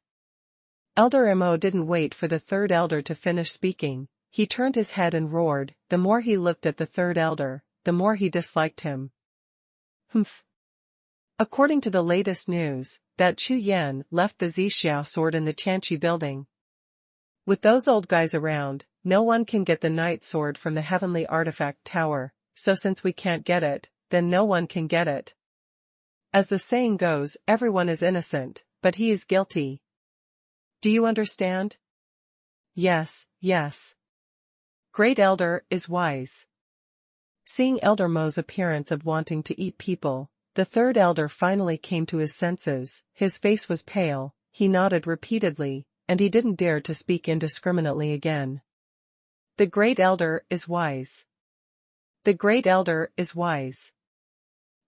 [SPEAKER 1] Elder Mo didn't wait for the third elder to finish speaking, he turned his head and roared. The more he looked at the third elder, the more he disliked him. Humph. According to the latest news, that Chu Yan left the Jiuxiao sword in the Tianqi building. With those old guys around, no one can get the night sword from the heavenly artifact tower, so since we can't get it, then no one can get it. As the saying goes, everyone is innocent, but he is guilty. Do you understand? Yes, yes. Great elder is wise. Seeing Elder Mo's appearance of wanting to eat people, the third elder finally came to his senses, his face was pale, he nodded repeatedly, and he didn't dare to speak indiscriminately again. The great elder is wise. The great elder is wise.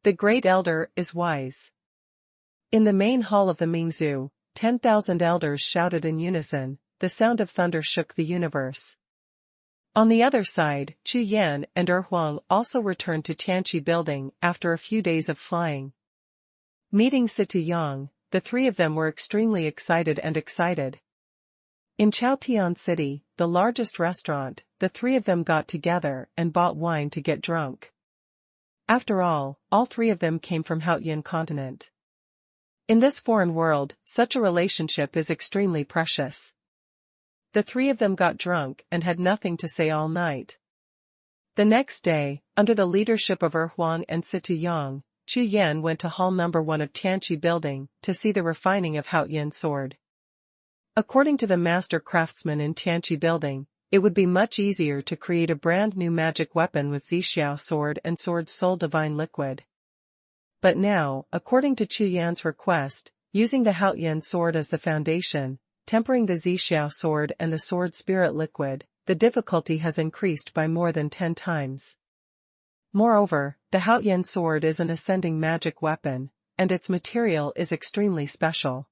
[SPEAKER 1] The great elder is wise. In the main hall of the Ming Zoo, 10,000 elders shouted in unison, the sound of thunder shook the universe. On the other side, Chu Yan and Huang also returned to Tianqi building after a few days of flying. Meeting Situyang, the three of them were extremely excited. In Chaotian City, the largest restaurant, the three of them got together and bought wine to get drunk. After all three of them came from Haotian continent. In this foreign world, such a relationship is extremely precious. The three of them got drunk and had nothing to say all night. The next day, under the leadership of Huang and Situyang, Chu Yan went to hall number 1 of Tianqi building to see the refining of Haotian sword. According to the master craftsman in Tianqi building, it would be much easier to create a brand new magic weapon with Jiuxiao sword and sword soul divine liquid. But now, according to Chu Yan's request, using the Haotian sword as the foundation, tempering the Jiuxiao sword and the sword spirit liquid, the difficulty has increased by more than 10 times. Moreover, the Haotian sword is an ascending magic weapon, and its material is extremely special.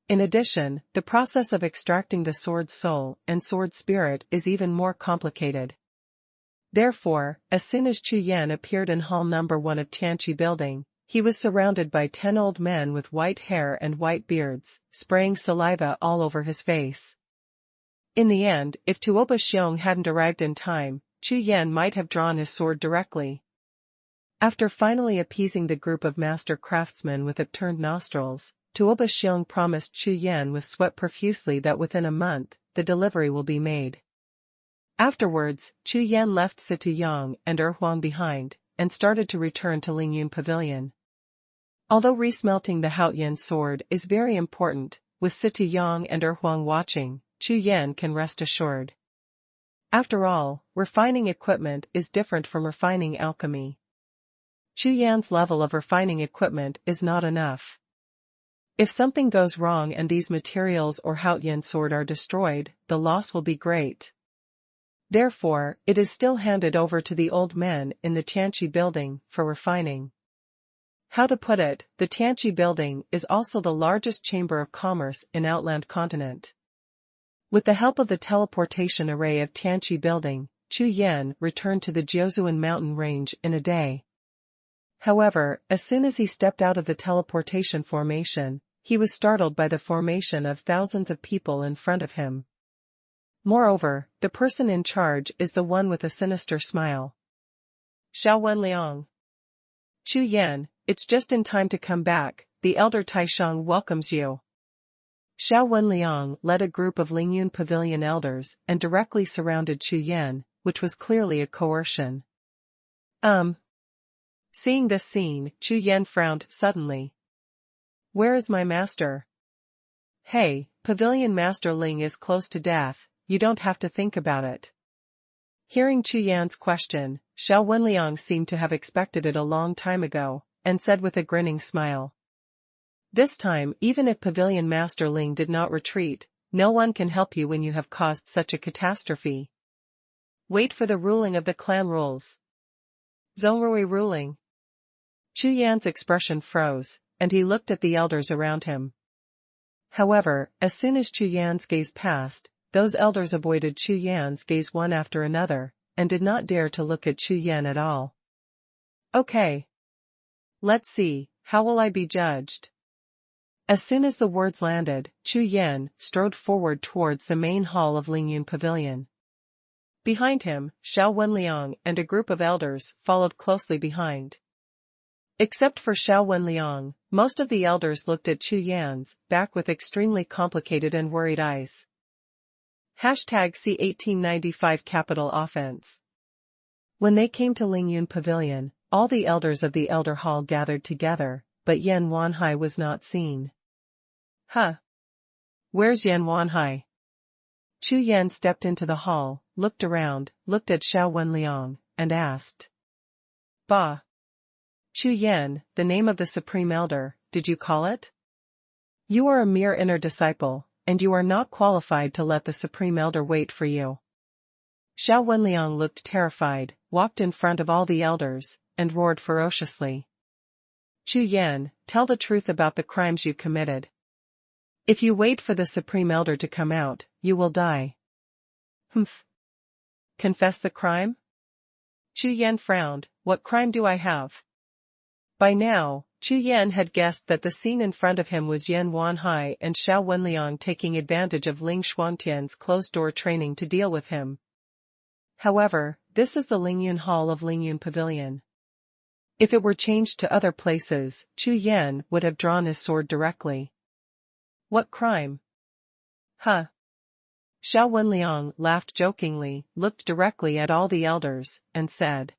[SPEAKER 1] In addition, the process of extracting the sword soul and sword spirit is even more complicated. Therefore, as soon as Chu Yan appeared in hall number 1 of Tianqi building, he was surrounded by 10 old men with white hair and white beards, spraying saliva all over his face. In the end, if Tuoba Xiong hadn't arrived in time, Chu Yan might have drawn his sword directly. After finally appeasing the group of master craftsmen with upturned nostrils, Tuoba Xiong promised Chu Yan with sweat profusely that within a month, the delivery will be made. Afterwards, Chu Yan left Situyang and Huang behind, and started to return to Lingyun Pavilion. Although resmelting the Haotian sword is very important, with Situyang and Huang watching, Chu Yan can rest assured. After all, refining equipment is different from refining alchemy. Chu Yan's level of refining equipment is not enough. If something goes wrong and these materials or Haotian sword are destroyed, the loss will be great. Therefore, it is still handed over to the old men in the Tianqi building for refining. How to put it, the Tianqi building is also the largest chamber of commerce in Outland continent. With the help of the teleportation array of Tianqi building, Chu Yan returned to the Jiuxiao mountain range in a day. However, as soon as he stepped out of the teleportation formation, he was startled by the formation of thousands of people in front of him. Moreover, the person in charge is the one with a sinister smile. Xuanhuan. Chu Yan, it's just in time to come back, the elder Taishang welcomes you. Xuanhuan led a group of Lingyun Pavilion elders and directly surrounded Chu Yan, which was clearly a coercion. Seeing this scene, Chu Yan frowned suddenly. Where is my master? Hey, Pavilion Master Ling is close to death, you don't have to think about it. Hearing Chu Yan's question, Xuanhuan seemed to have expected it a long time ago, and said with a grinning smile. This time, even if Pavilion Master Ling did not retreat, no one can help you when you have caused such a catastrophe. Wait for the ruling of the clan rules. Zhongrui ruling. Chu Yan's expression froze, and he looked at the elders around him. However, as soon as Chu Yan's gaze passed, those elders avoided Chu Yan's gaze one after another, and did not dare to look at Chu Yan at all. Okay. Let's see, how will I be judged? As soon as the words landed, Chu Yan strode forward towards the main hall of Lingyun Pavilion. Behind him, Xuanhuan and a group of elders followed closely behind. Except for Xuanhuan, most of the elders looked at Chu Yan's back with extremely complicated and worried eyes. #C 1895 Capital Offense. When they came to Lingyun Pavilion, all the elders of the Elder Hall gathered together, but Yan Wanhai was not seen. Huh? Where's Yan Wanhai? Chu Yan stepped into the hall, looked around, looked at Xuanhuan, and asked. Bah. Chu Yan, the name of the Supreme Elder, did you call it? You are a mere inner disciple, and you are not qualified to let the Supreme Elder wait for you. Xuanhuan looked terrified, walked in front of all the elders, and roared ferociously. Chu Yan, tell the truth about the crimes you committed. If you wait for the Supreme Elder to come out, you will die. Humph. Confess the crime? Chu Yan frowned, what crime do I have? By now, Chu Yan had guessed that the scene in front of him was Yan Wanhai and Xuanhuan taking advantage of Ling Xuantian's closed-door training to deal with him. However, this is the Lingyun Hall of Lingyun Pavilion. If it were changed to other places, Chu Yan would have drawn his sword directly. What crime? Huh? Xuanhuan laughed jokingly, looked directly at all the elders, and said.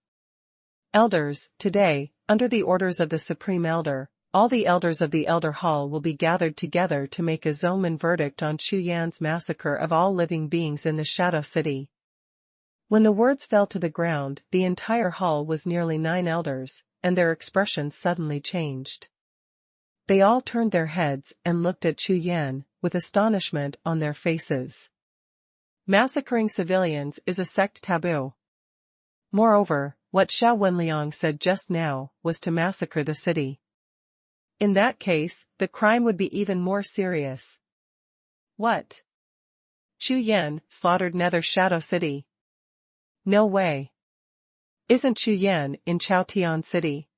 [SPEAKER 1] Elders, today, under the orders of the Supreme Elder, all the elders of the Elder Hall will be gathered together to make a Zoman verdict on Chu Yan's massacre of all living beings in the Shadow City. When the words fell to the ground, the entire hall was nearly 9 elders, and their expressions suddenly changed. They all turned their heads and looked at Chu Yan, with astonishment on their faces. Massacring civilians is a sect taboo. Moreover, what Xuanhuan said just now was to massacre the city. In that case, the crime would be even more serious. What? Chu Yan slaughtered Nether Shadow City? No way. Isn't Chu Yan in Chaotian City?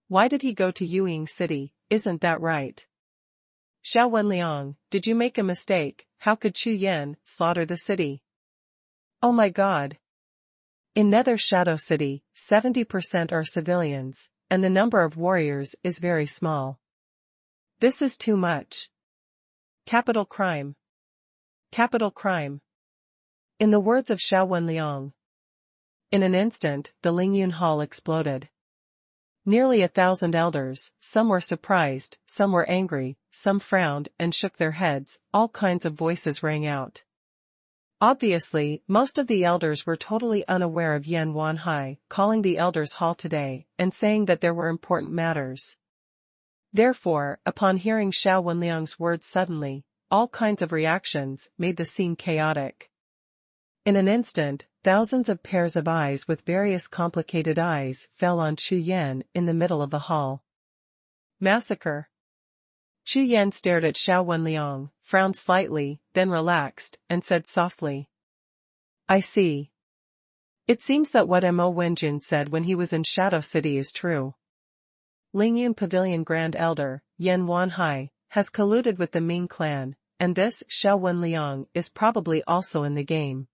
[SPEAKER 1] Why did he go to Yuying City, isn't that right? Xuanhuan, did you make a mistake? How could Chu Yan slaughter the city? Oh my god. In Nether Shadow City, 70% are civilians, and the number of warriors is very small. This is too much. Capital crime. Capital crime. In the words of Xuanhuan. In an instant, the Lingyun Hall exploded. Nearly 1,000 elders, some were surprised, some were angry, some frowned and shook their heads, all kinds of voices rang out. Obviously, most of the elders were totally unaware of Yan Wanhai calling the Elders' Hall today and saying that there were important matters. Therefore, upon hearing Xuanhuan's words suddenly, all kinds of reactions made the scene chaotic. In an instant, thousands of pairs of eyes with various complicated eyes fell on Chu Yan in the middle of the hall. Massacre. Chu Yan stared at Xuanhuan, frowned slightly, then relaxed, and said softly. I see. It seems that what Mo Wenjun said when he was in Shadow City is true. Lingyun Pavilion Grand Elder, Yan Wanhai, has colluded with the Ming clan, and this Xuanhuan is probably also in the game.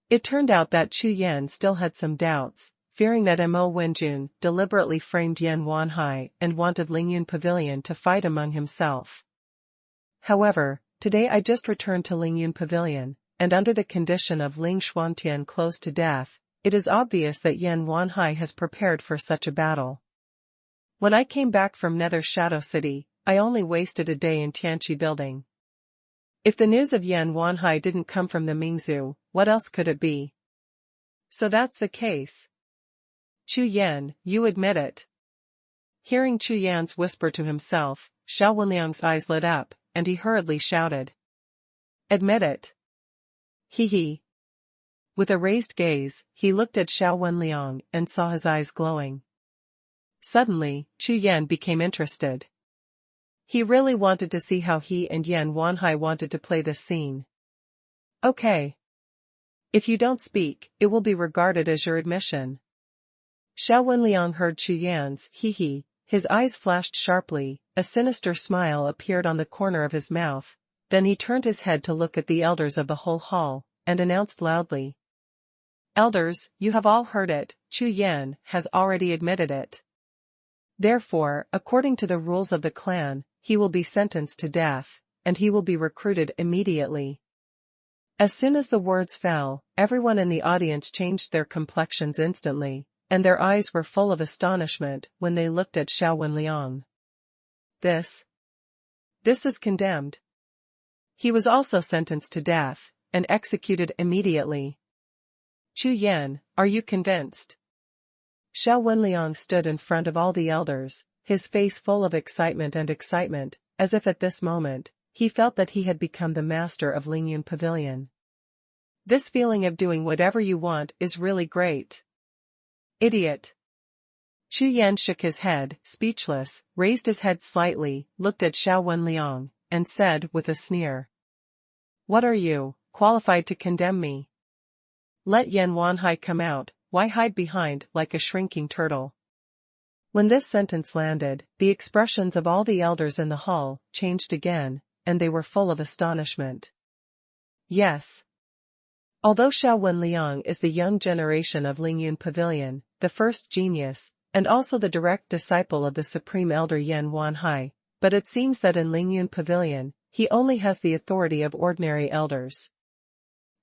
[SPEAKER 1] It turned out that Chu Yan still had some doubts, fearing that Mo Wenjun deliberately framed Yan Wanhai and wanted Lingyun Pavilion to fight among himself. However, today I just returned to Lingyun Pavilion, and under the condition of Ling Xuantian close to death, it is obvious that Yan Wanhai has prepared for such a battle. When I came back from Nether Shadow City, I only wasted a day in Tianqi building. If the news of Yan Wanhai didn't come from the Mingzhu, what else could it be? So that's the case. Chu Yan, you admit it. Hearing Chu Yan's whisper to himself, Xiao Wenliang's eyes lit up, and he hurriedly shouted. Admit it. He. With a raised gaze, he looked at Xiao Wenliang and saw his eyes glowing. Suddenly, Chu Yan became interested. He really wanted to see how he and Yan Wanhai wanted to play this scene. Okay. If you don't speak, it will be regarded as your admission. Xiao Wenliang heard Chu Yan's he. His eyes flashed sharply, a sinister smile appeared on the corner of his mouth, then he turned his head to look at the elders of the whole hall, and announced loudly. Elders, you have all heard it, Chu Yan has already admitted it. Therefore, according to the rules of the clan, he will be sentenced to death, and he will be recruited immediately. As soon as the words fell, everyone in the audience changed their complexions instantly, and their eyes were full of astonishment when they looked at Xiao Wenliang. This is condemned. He was also sentenced to death, and executed immediately. Chu Yan, are you convinced? Xiao Wenliang stood in front of all the elders, his face full of excitement, as if at this moment, he felt that he had become the master of Lingyun Pavilion. This feeling of doing whatever you want is really great. Idiot. Chu Yan shook his head, speechless, raised his head slightly, looked at Xiao Wenliang, and said with a sneer. What are you, qualified to condemn me? Let Yan Wanhai come out, why hide behind like a shrinking turtle? When this sentence landed, the expressions of all the elders in the hall changed again, and they were full of astonishment. Yes. Although Xiao Wenliang is the young generation of Lingyun Pavilion, the first genius, and also the direct disciple of the Supreme Elder Yan Wanhai, but it seems that in Lingyun Pavilion, he only has the authority of ordinary elders.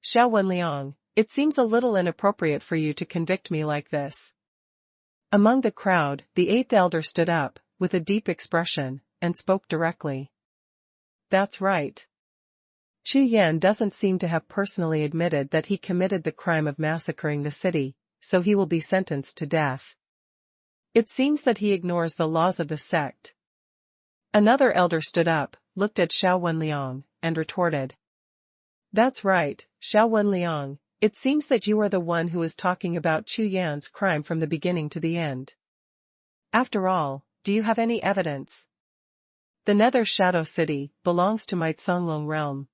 [SPEAKER 1] Xiao Wenliang, it seems a little inappropriate for you to convict me like this. Among the crowd, the eighth elder stood up, with a deep expression, and spoke directly. That's right. Chu Yan doesn't seem to have personally admitted that he committed the crime of massacring the city, so he will be sentenced to death. It seems that he ignores the laws of the sect. Another elder stood up, looked at Xiao Wenliang, and retorted. That's right, Xiao Wenliang, it seems that you are the one who is talking about Chu Yan's crime from the beginning to the end. After all, do you have any evidence? The Nether Shadow City belongs to my Songlong realm.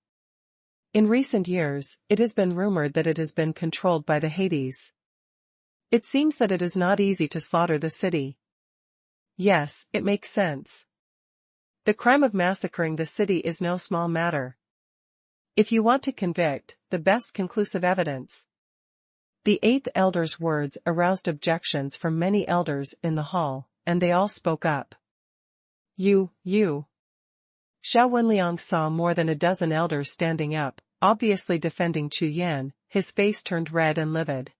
[SPEAKER 1] In recent years, it has been rumored that it has been controlled by the Hades. It seems that it is not easy to slaughter the city. Yes, it makes sense. The crime of massacring the city is no small matter. If you want to convict, the best conclusive evidence. The eighth elder's words aroused objections from many elders in the hall, and they all spoke up. You. Xiao Wenliang saw more than a dozen elders standing up, obviously defending Chu Yan, his face turned red and livid.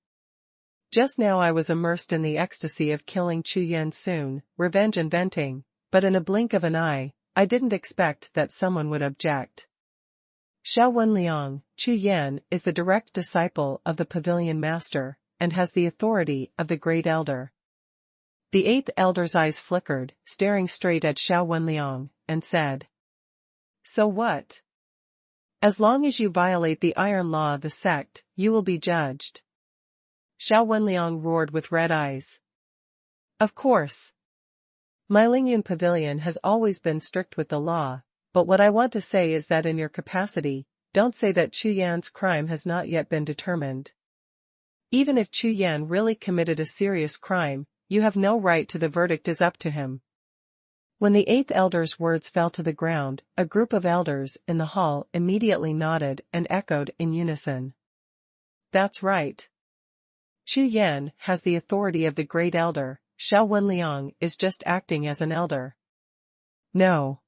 [SPEAKER 1] Just now I was immersed in the ecstasy of killing Chu Yan soon, revenge and venting, but in a blink of an eye, I didn't expect that someone would object. Xiao Wenliang, Chu Yan is the direct disciple of the Pavilion Master, and has the authority of the Great Elder. The eighth elder's eyes flickered, staring straight at Xiao Wenliang, and said. So what? As long as you violate the iron law of the sect, you will be judged. Xiao Wenliang roared with red eyes. Of course. My Lingyun Pavilion has always been strict with the law, but what I want to say is that in your capacity, don't say that Chu Yan's crime has not yet been determined. Even if Chu Yan really committed a serious crime, you have no right to the verdict is up to him. When the eighth elder's words fell to the ground, a group of elders in the hall immediately nodded and echoed in unison. That's right. Chu Yan has the authority of the great elder, Xiao Liang is just acting as an elder. No.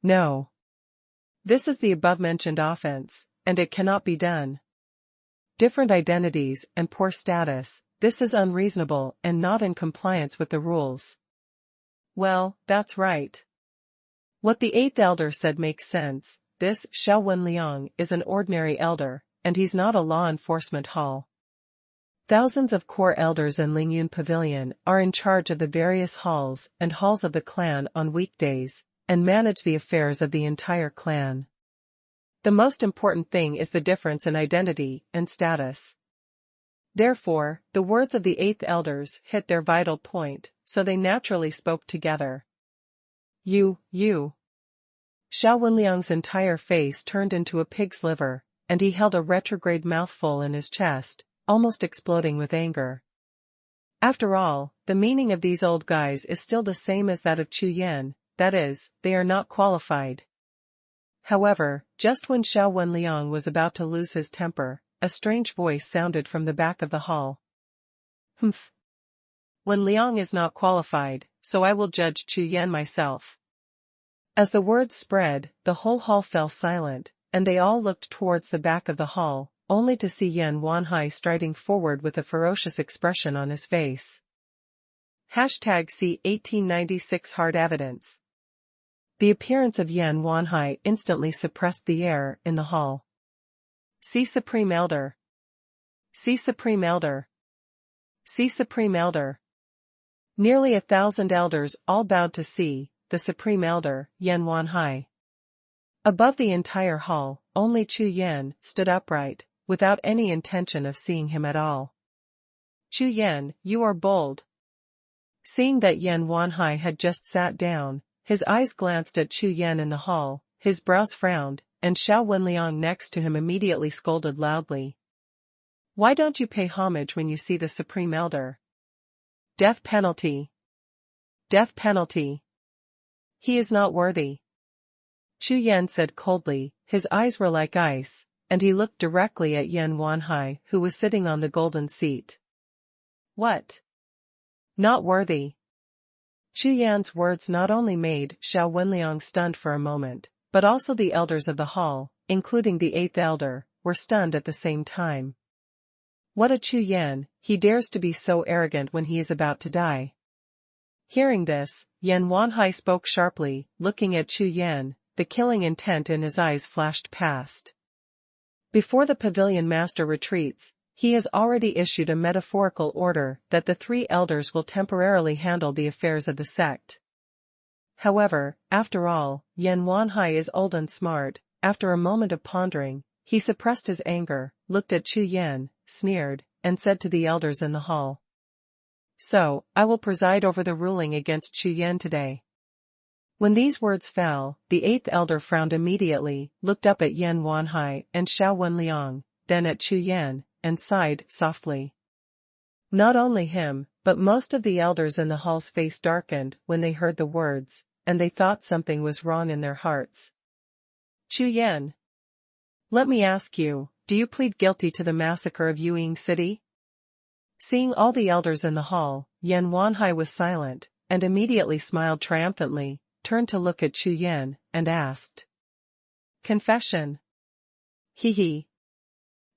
[SPEAKER 1] No. This is the above-mentioned offense, and it cannot be done. Different identities and poor status, this is unreasonable and not in compliance with the rules. Well, that's right. What the eighth elder said makes sense. This Xiao Liang is an ordinary elder, and he's not a law enforcement hall. Thousands of core elders in Lingyun Pavilion are in charge of the various halls and halls of the clan on weekdays, and manage the affairs of the entire clan. The most important thing is the difference in identity and status. Therefore, the words of the eighth elders hit their vital point, so they naturally spoke together. You. Xiao Liang's entire face turned into a pig's liver, and he held a retrograde mouthful in his chest, almost exploding with anger. After all, the meaning of these old guys is still the same as that of Chu Yan, that is, they are not qualified. However, just when Xiao Liang was about to lose his temper, a strange voice sounded from the back of the hall. Humph. Wen Liang is not qualified, so I will judge Chu Yan myself. As the words spread, the whole hall fell silent, and they all looked towards the back of the hall, only to see Yan Wanhai striding forward with a ferocious expression on his face. #See 1896 Hard Evidence. The appearance of Yan Wanhai instantly suppressed the air in the hall. See Supreme Elder. See Supreme Elder. See Supreme Elder. Nearly 1,000 elders all bowed to see the Supreme Elder, Yan Wanhai. Above the entire hall, only Chu Yan stood upright, without any intention of seeing him at all. Chu Yan, you are bold. Seeing that Yan Wanhai had just sat down, his eyes glanced at Chu Yan in the hall, his brows frowned, and Xiao Liang next to him immediately scolded loudly. Why don't you pay homage when you see the Supreme Elder? Death penalty. Death penalty. He is not worthy. Chu Yan said coldly, his eyes were like ice, and he looked directly at Yan Wanhai, who was sitting on the golden seat. What? Not worthy. Chu Yan's words not only made Xiao Liang stunned for a moment, but also the elders of the hall, including the eighth elder, were stunned at the same time. What a Chu Yan, he dares to be so arrogant when he is about to die. Hearing this, Yan Wanhai spoke sharply, looking at Chu Yan, the killing intent in his eyes flashed past. Before the pavilion master retreats, he has already issued a metaphorical order that the three elders will temporarily handle the affairs of the sect. However, after all, Yan Wanhai is old and smart. After a moment of pondering, he suppressed his anger, looked at Chu Yan, sneered, and said to the elders in the hall. So, I will preside over the ruling against Chu Yan today. When these words fell, the eighth elder frowned immediately, looked up at Yan Wanhai and Xiao Liang, then at Chu Yan, and sighed softly. Not only him, but most of the elders in the hall's face darkened when they heard the words, and they thought something was wrong in their hearts. Chu Yan. Let me ask you, do you plead guilty to the massacre of Yuying City? Seeing all the elders in the hall, Yan Wanhai was silent, and immediately smiled triumphantly, turned to look at Chu Yan, and asked. Confession. Hee.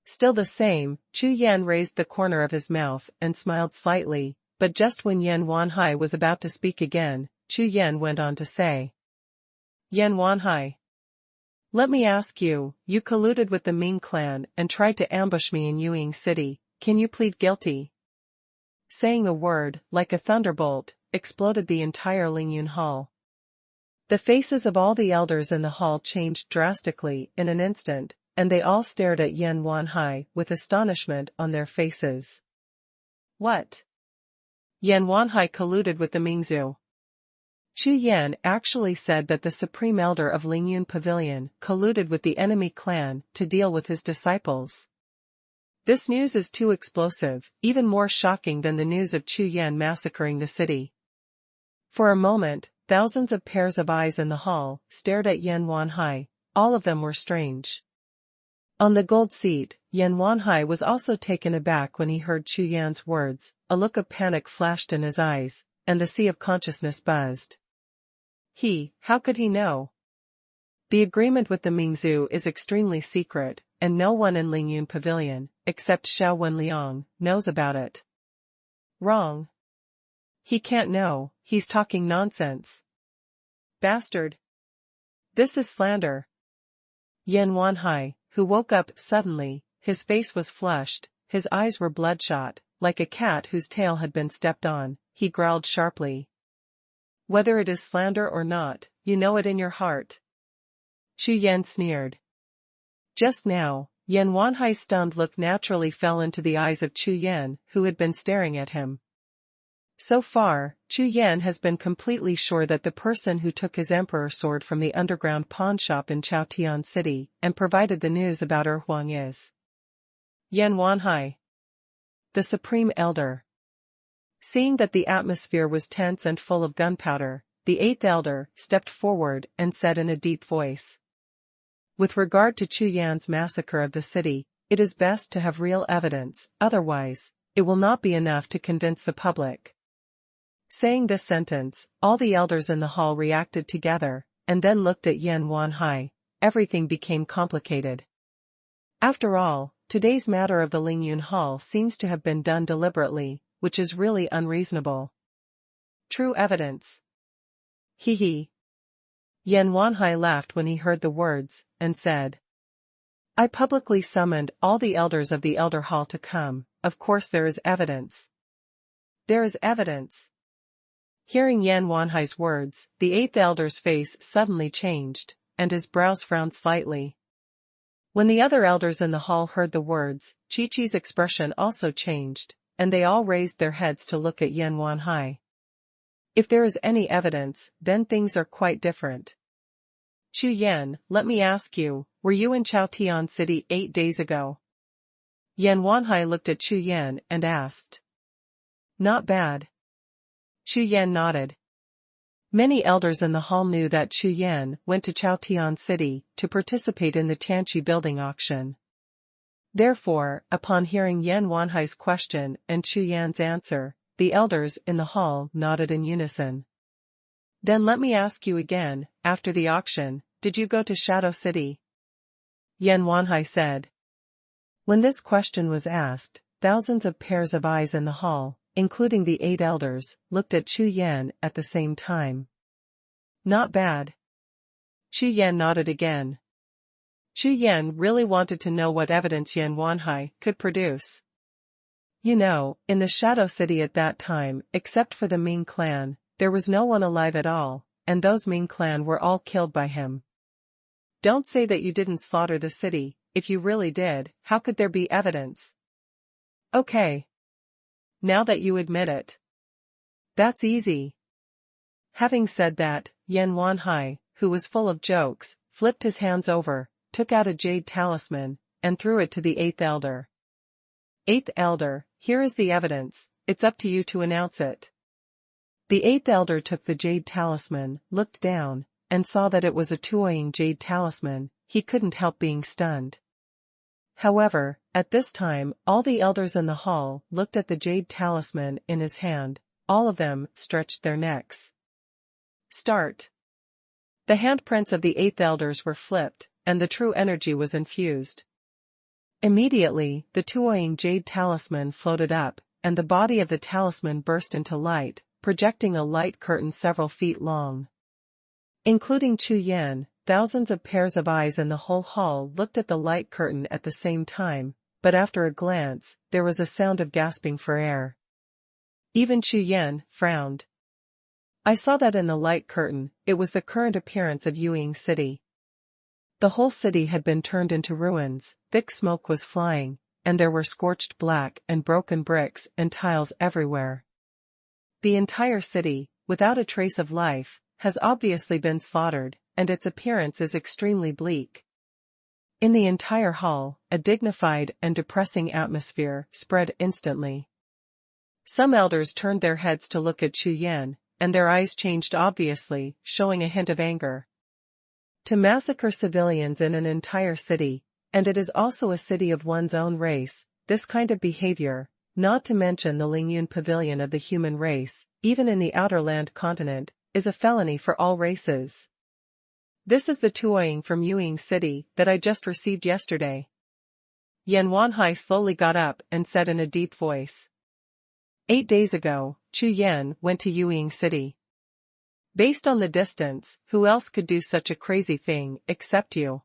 [SPEAKER 1] Still the same, Chu Yan raised the corner of his mouth and smiled slightly, but just when Yan Wanhai was about to speak again, Chu Yan went on to say. Yan Wanhai. Let me ask you, you colluded with the Ming clan and tried to ambush me in Yuying City, can you plead guilty? Saying the word, like a thunderbolt, exploded the entire Lingyun hall. The faces of all the elders in the hall changed drastically in an instant, and they all stared at Yan Wanhai with astonishment on their faces. What? Yan Wanhai colluded with the Mingzhu. Chu Yan actually said that the Supreme Elder of Lingyun Pavilion colluded with the enemy clan to deal with his disciples. This news is too explosive, even more shocking than the news of Chu Yan massacring the city. For a moment, thousands of pairs of eyes in the hall stared at Yan Wanhai. All of them were strange. On the gold seat, Yan Wanhai was also taken aback when he heard Chu Yan's words. A look of panic flashed in his eyes, and the sea of consciousness buzzed. How could he know? The agreement with the Mingzhu is extremely secret, and no one in Lingyun Pavilion, except Xiao Liang, knows about it. Wrong. He can't know, he's talking nonsense. Bastard. This is slander. Yan Wanhai, who woke up suddenly, his face was flushed, his eyes were bloodshot, like a cat whose tail had been stepped on, he growled sharply. Whether it is slander or not, you know it in your heart. Chu Yan sneered. Just now, Yan Wanhai's stunned look naturally fell into the eyes of Chu Yan, who had been staring at him. So far, Chu Yan has been completely sure that the person who took his emperor sword from the underground pawn shop in Chaotian City and provided the news about Huang is Yan Wanhai, the Supreme Elder. Seeing that the atmosphere was tense and full of gunpowder, the Eighth Elder stepped forward and said in a deep voice. With regard to Chu Yan's massacre of the city, it is best to have real evidence, otherwise, it will not be enough to convince the public. Saying this sentence, all the elders in the hall reacted together, and then looked at Yan Wanhai. Everything became complicated. After all, today's matter of the Lingyun Hall seems to have been done deliberately, which is really unreasonable. True evidence. Yan Wanhai laughed when he heard the words, and said. I publicly summoned all the elders of the Elder Hall to come. Of course there is evidence. There is evidence. Hearing Yan Wanhai's words, the Eighth Elder's face suddenly changed, and his brows frowned slightly. When the other elders in the hall heard the words, Chi-Chi's expression also changed, and they all raised their heads to look at Yan Wanhai. If there is any evidence, then things are quite different. Chu Yan, let me ask you, were you in Chaotian City 8 days ago? Yan Wanhai looked at Chu Yan and asked. Not bad. Chu Yan nodded. Many elders in the hall knew that Chu Yan went to Chaotian City to participate in the Tianqi building auction. Therefore, upon hearing Yan Wanhai's question and Chu Yan's answer, the elders in the hall nodded in unison. Then let me ask you again, after the auction, did you go to Shadow City? Yan Wanhai said. When this question was asked, thousands of pairs of eyes in the hall, including the 8 elders, looked at Chu Yan at the same time. Not bad. Chu Yan nodded again. Chu Yan really wanted to know what evidence Yan Wanhai could produce. You know, in the Shadow City at that time, except for the Ming clan, there was no one alive at all, and those Ming clan were all killed by him. Don't say that you didn't slaughter the city. If you really did, how could there be evidence? Okay. Now that you admit it. That's easy. Having said that, Yan Wanhai, who was full of jokes, flipped his hands over, took out a jade talisman, and threw it to the 8th elder. 8th elder, here is the evidence, it's up to you to announce it. The 8th elder took the jade talisman, looked down, and saw that it was a Tuoying jade talisman. He couldn't help being stunned. However, at this time, all the elders in the hall looked at the jade talisman in his hand. All of them stretched their necks. Start. The handprints of the 8th elders were flipped, and the true energy was infused. Immediately, the Tuoying jade talisman floated up, and the body of the talisman burst into light, projecting a light curtain several feet long. Including Chu Yan, thousands of pairs of eyes in the whole hall looked at the light curtain at the same time, but after a glance, there was a sound of gasping for air. Even Chu Yan frowned. I saw that in the light curtain, it was the current appearance of Yuying City. The whole city had been turned into ruins, thick smoke was flying, and there were scorched black and broken bricks and tiles everywhere. The entire city, without a trace of life, has obviously been slaughtered, and its appearance is extremely bleak. In the entire hall, a dignified and depressing atmosphere spread instantly. Some elders turned their heads to look at Chu Yan, and their eyes changed obviously, showing a hint of anger. To massacre civilians in an entire city, and it is also a city of one's own race, this kind of behavior, not to mention the Lingyun Pavilion of the human race, even in the outer land continent, is a felony for all races. This is the tuoying from Yuying City that I just received yesterday. Yan Wanhai slowly got up and said in a deep voice. 8 days ago, Chu Yan went to Yuying City. Based on the distance, who else could do such a crazy thing except you?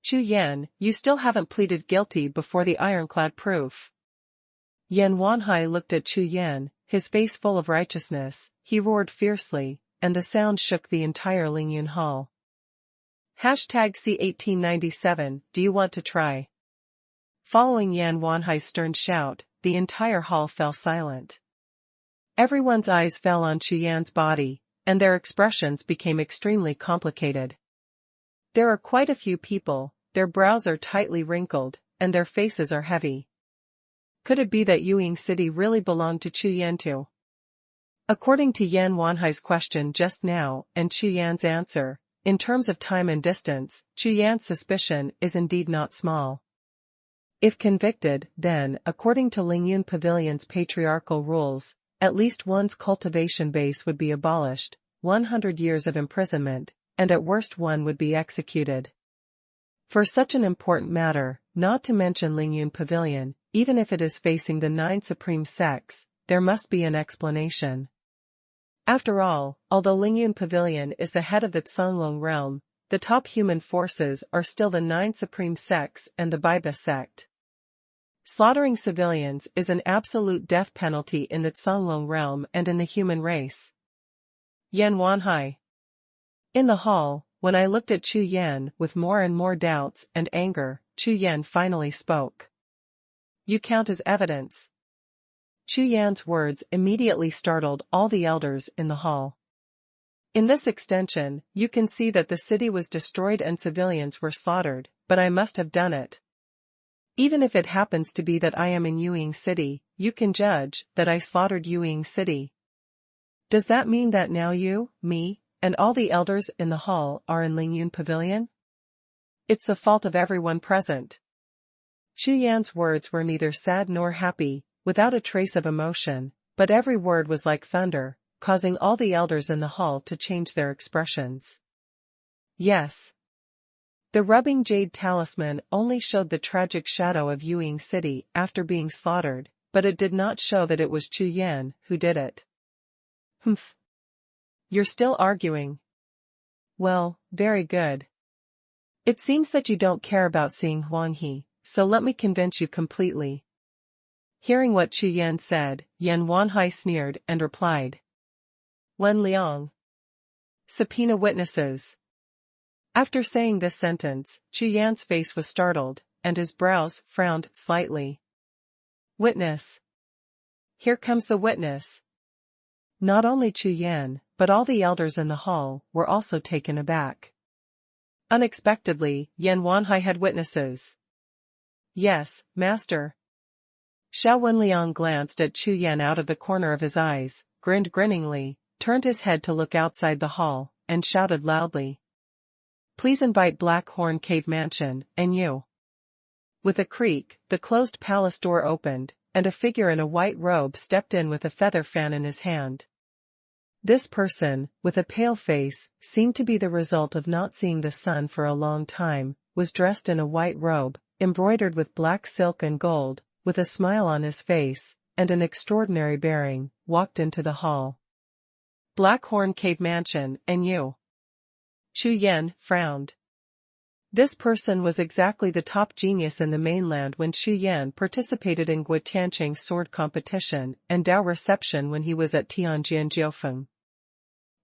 [SPEAKER 1] Chu Yan, you still haven't pleaded guilty before the ironclad proof. Yan Wanhai looked at Chu Yan, his face full of righteousness. He roared fiercely, and the sound shook the entire Lingyun Hall. #C1897, do you want to try? Following Yan Wanhai's stern shout, the entire hall fell silent. Everyone's eyes fell on Chu Yan's body, and their expressions became extremely complicated. There are quite a few people, their brows are tightly wrinkled, and their faces are heavy. Could it be that Yuying City really belonged to Chu Yan too? According to Yan Wanhai's question just now and Chu Yan's answer, in terms of time and distance, Chu Yan's suspicion is indeed not small. If convicted, then, according to Lingyun Pavilion's patriarchal rules, at least one's cultivation base would be abolished, 100 years of imprisonment, and at worst one would be executed. For such an important matter, not to mention Lingyun Pavilion, even if it is facing the 9 supreme sects, there must be an explanation. After all, although Lingyun Pavilion is the head of the Tsanglong realm, the top human forces are still the 9 supreme sects and the Baiba sect. Slaughtering civilians is an absolute death penalty in the Tsanglong realm and in the human race. Yan Wanhai. In the hall, when I looked at Chu Yan with more and more doubts and anger, Chu Yan finally spoke. You count as evidence. Chu Yan's words immediately startled all the elders in the hall. In this extension, you can see that the city was destroyed and civilians were slaughtered, but I must have done it. Even if it happens to be that I am in Yuying City, you can judge that I slaughtered Yuying City. Does that mean that now you, me, and all the elders in the hall are in Lingyun Pavilion? It's the fault of everyone present. Chu Yan's words were neither sad nor happy, without a trace of emotion, but every word was like thunder, causing all the elders in the hall to change their expressions. Yes. The rubbing jade talisman only showed the tragic shadow of Yuying City after being slaughtered, but it did not show that it was Chu Yan who did it. Humph. You're still arguing. Well, very good. It seems that you don't care about seeing Huang He, so let me convince you completely. Hearing what Chu Yan said, Yan Wanhai sneered and replied. Wen Liang. Subpoena witnesses. After saying this sentence, Chu Yan's face was startled, and his brows frowned slightly. Witness. Here comes the witness. Not only Chu Yan, but all the elders in the hall were also taken aback. Unexpectedly, Yan Wanhai had witnesses. Yes, master. Xiao Wenliang glanced at Chu Yan out of the corner of his eyes, grinned grinningly, turned his head to look outside the hall, and shouted loudly. Please invite Black Horn Cave Mansion, and you. With a creak, the closed palace door opened, and a figure in a white robe stepped in with a feather fan in his hand. This person, with a pale face, seemed to be the result of not seeing the sun for a long time, was dressed in a white robe, embroidered with black silk and gold, with a smile on his face, and an extraordinary bearing, walked into the hall. Black Horn Cave Mansion, and you. Chu Yan frowned. This person was exactly the top genius in the mainland when Chu Yan participated in Guotiancheng's sword competition and Dao reception when he was at Tianjian-Jiufeng.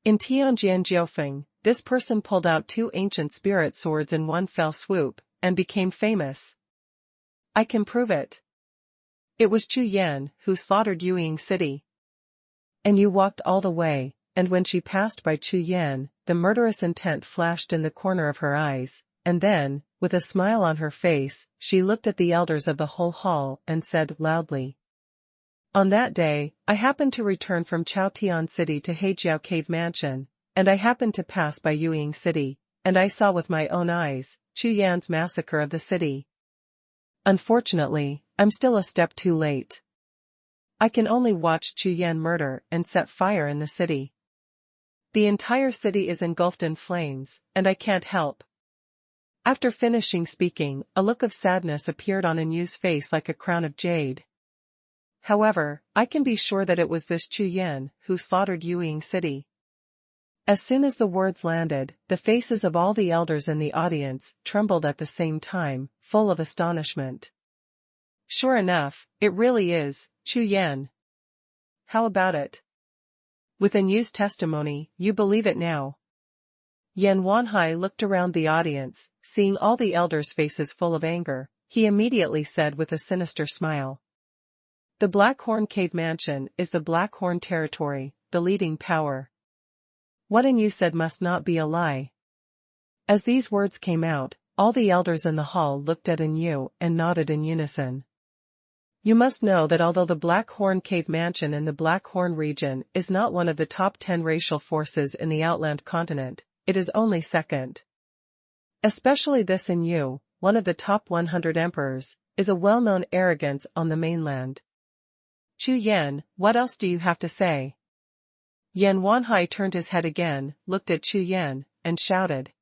[SPEAKER 1] In Tianjian-Jiufeng, this person pulled out 2 ancient spirit swords in one fell swoop, and became famous. I can prove it. It was Chu Yan who slaughtered Yuying City. And you walked all the way, and when she passed by Chu Yan, the murderous intent flashed in the corner of her eyes, and then, with a smile on her face, she looked at the elders of the whole hall and said loudly. On that day, I happened to return from Chaotian City to Hejiao Cave Mansion, and I happened to pass by Yuying City, and I saw with my own eyes, Chu Yan's massacre of the city. Unfortunately, I'm still a step too late. I can only watch Chu Yan murder and set fire in the city. The entire city is engulfed in flames, and I can't help. After finishing speaking, a look of sadness appeared on Yu's face like a crown of jade. However, I can be sure that it was this Chu Yan who slaughtered Yuying City. As soon as the words landed, the faces of all the elders in the audience trembled at the same time, full of astonishment. Sure enough, it really is, Chu Yan. How about it? With Yu's testimony, you believe it now. Yan Wanhai looked around the audience, seeing all the elders' faces full of anger. He immediately said with a sinister smile. The Blackhorn Cave Mansion is the Blackhorn territory, the leading power. What Yu said must not be a lie. As these words came out, all the elders in the hall looked at Yu and nodded in unison. You must know that although the Blackhorn Cave Mansion in the Blackhorn region is not one of the top 10 racial forces in the Outland continent, it is only second. Especially this Yu, one of the top 100 emperors, is a well-known arrogance on the mainland. Chu Yan, what else do you have to say? Yan Wanhai turned his head again, looked at Chu Yan, and shouted.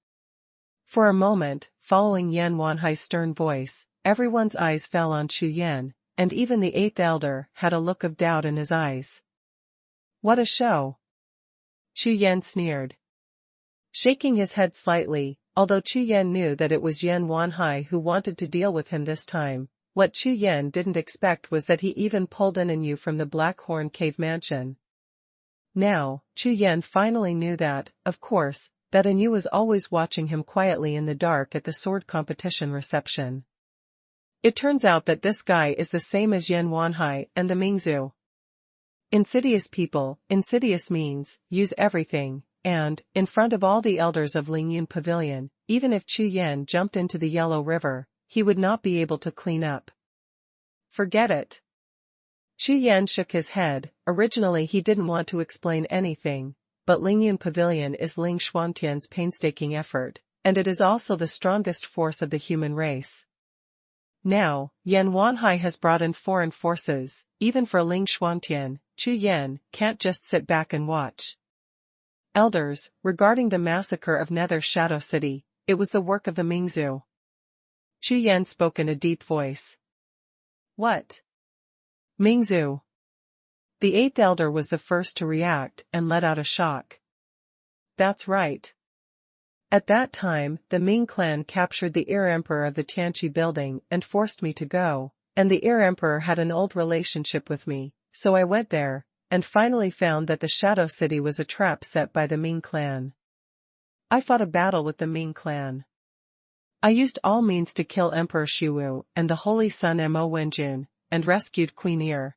[SPEAKER 1] For a moment, following Yan Wanhai's stern voice, everyone's eyes fell on Chu Yan, and even the 8th elder had a look of doubt in his eyes. What a show! Chu Yan sneered. Shaking his head slightly, although Chu Yan knew that it was Yan Wanhai who wanted to deal with him this time, what Chu Yan didn't expect was that he even pulled in Yu from the Blackhorn Cave Mansion. Now, Chu Yan finally knew that, of course, that Yu was always watching him quietly in the dark at the sword competition reception. It turns out that this guy is the same as Yan Wanhai and the Mingzhu. Insidious people, insidious means, use everything, and, in front of all the elders of Lingyun Pavilion, even if Chu Yan jumped into the Yellow River, he would not be able to clean up. Forget it. Chu Yan shook his head. Originally he didn't want to explain anything, but Lingyun Pavilion is Ling Xuantian's painstaking effort, and it is also the strongest force of the human race. Now, Yan Wanhai has brought in foreign forces, even for Ling Xuantian. Chu Yan can't just sit back and watch. Elders, regarding the massacre of Nether Shadow City, it was the work of the Mingzhu. Chu Yan spoke in a deep voice. What? Mingzhu. The 8th elder was the first to react and let out a shock. That's right. At that time, the Ming clan captured the heir emperor of the Tianqi building and forced me to go, and the heir emperor had an old relationship with me, so I went there, and finally found that the Shadow City was a trap set by the Ming clan. I fought a battle with the Ming clan. I used all means to kill Emperor Shiwu and the Holy Son Mo Wenjun, and rescued Queen Ir.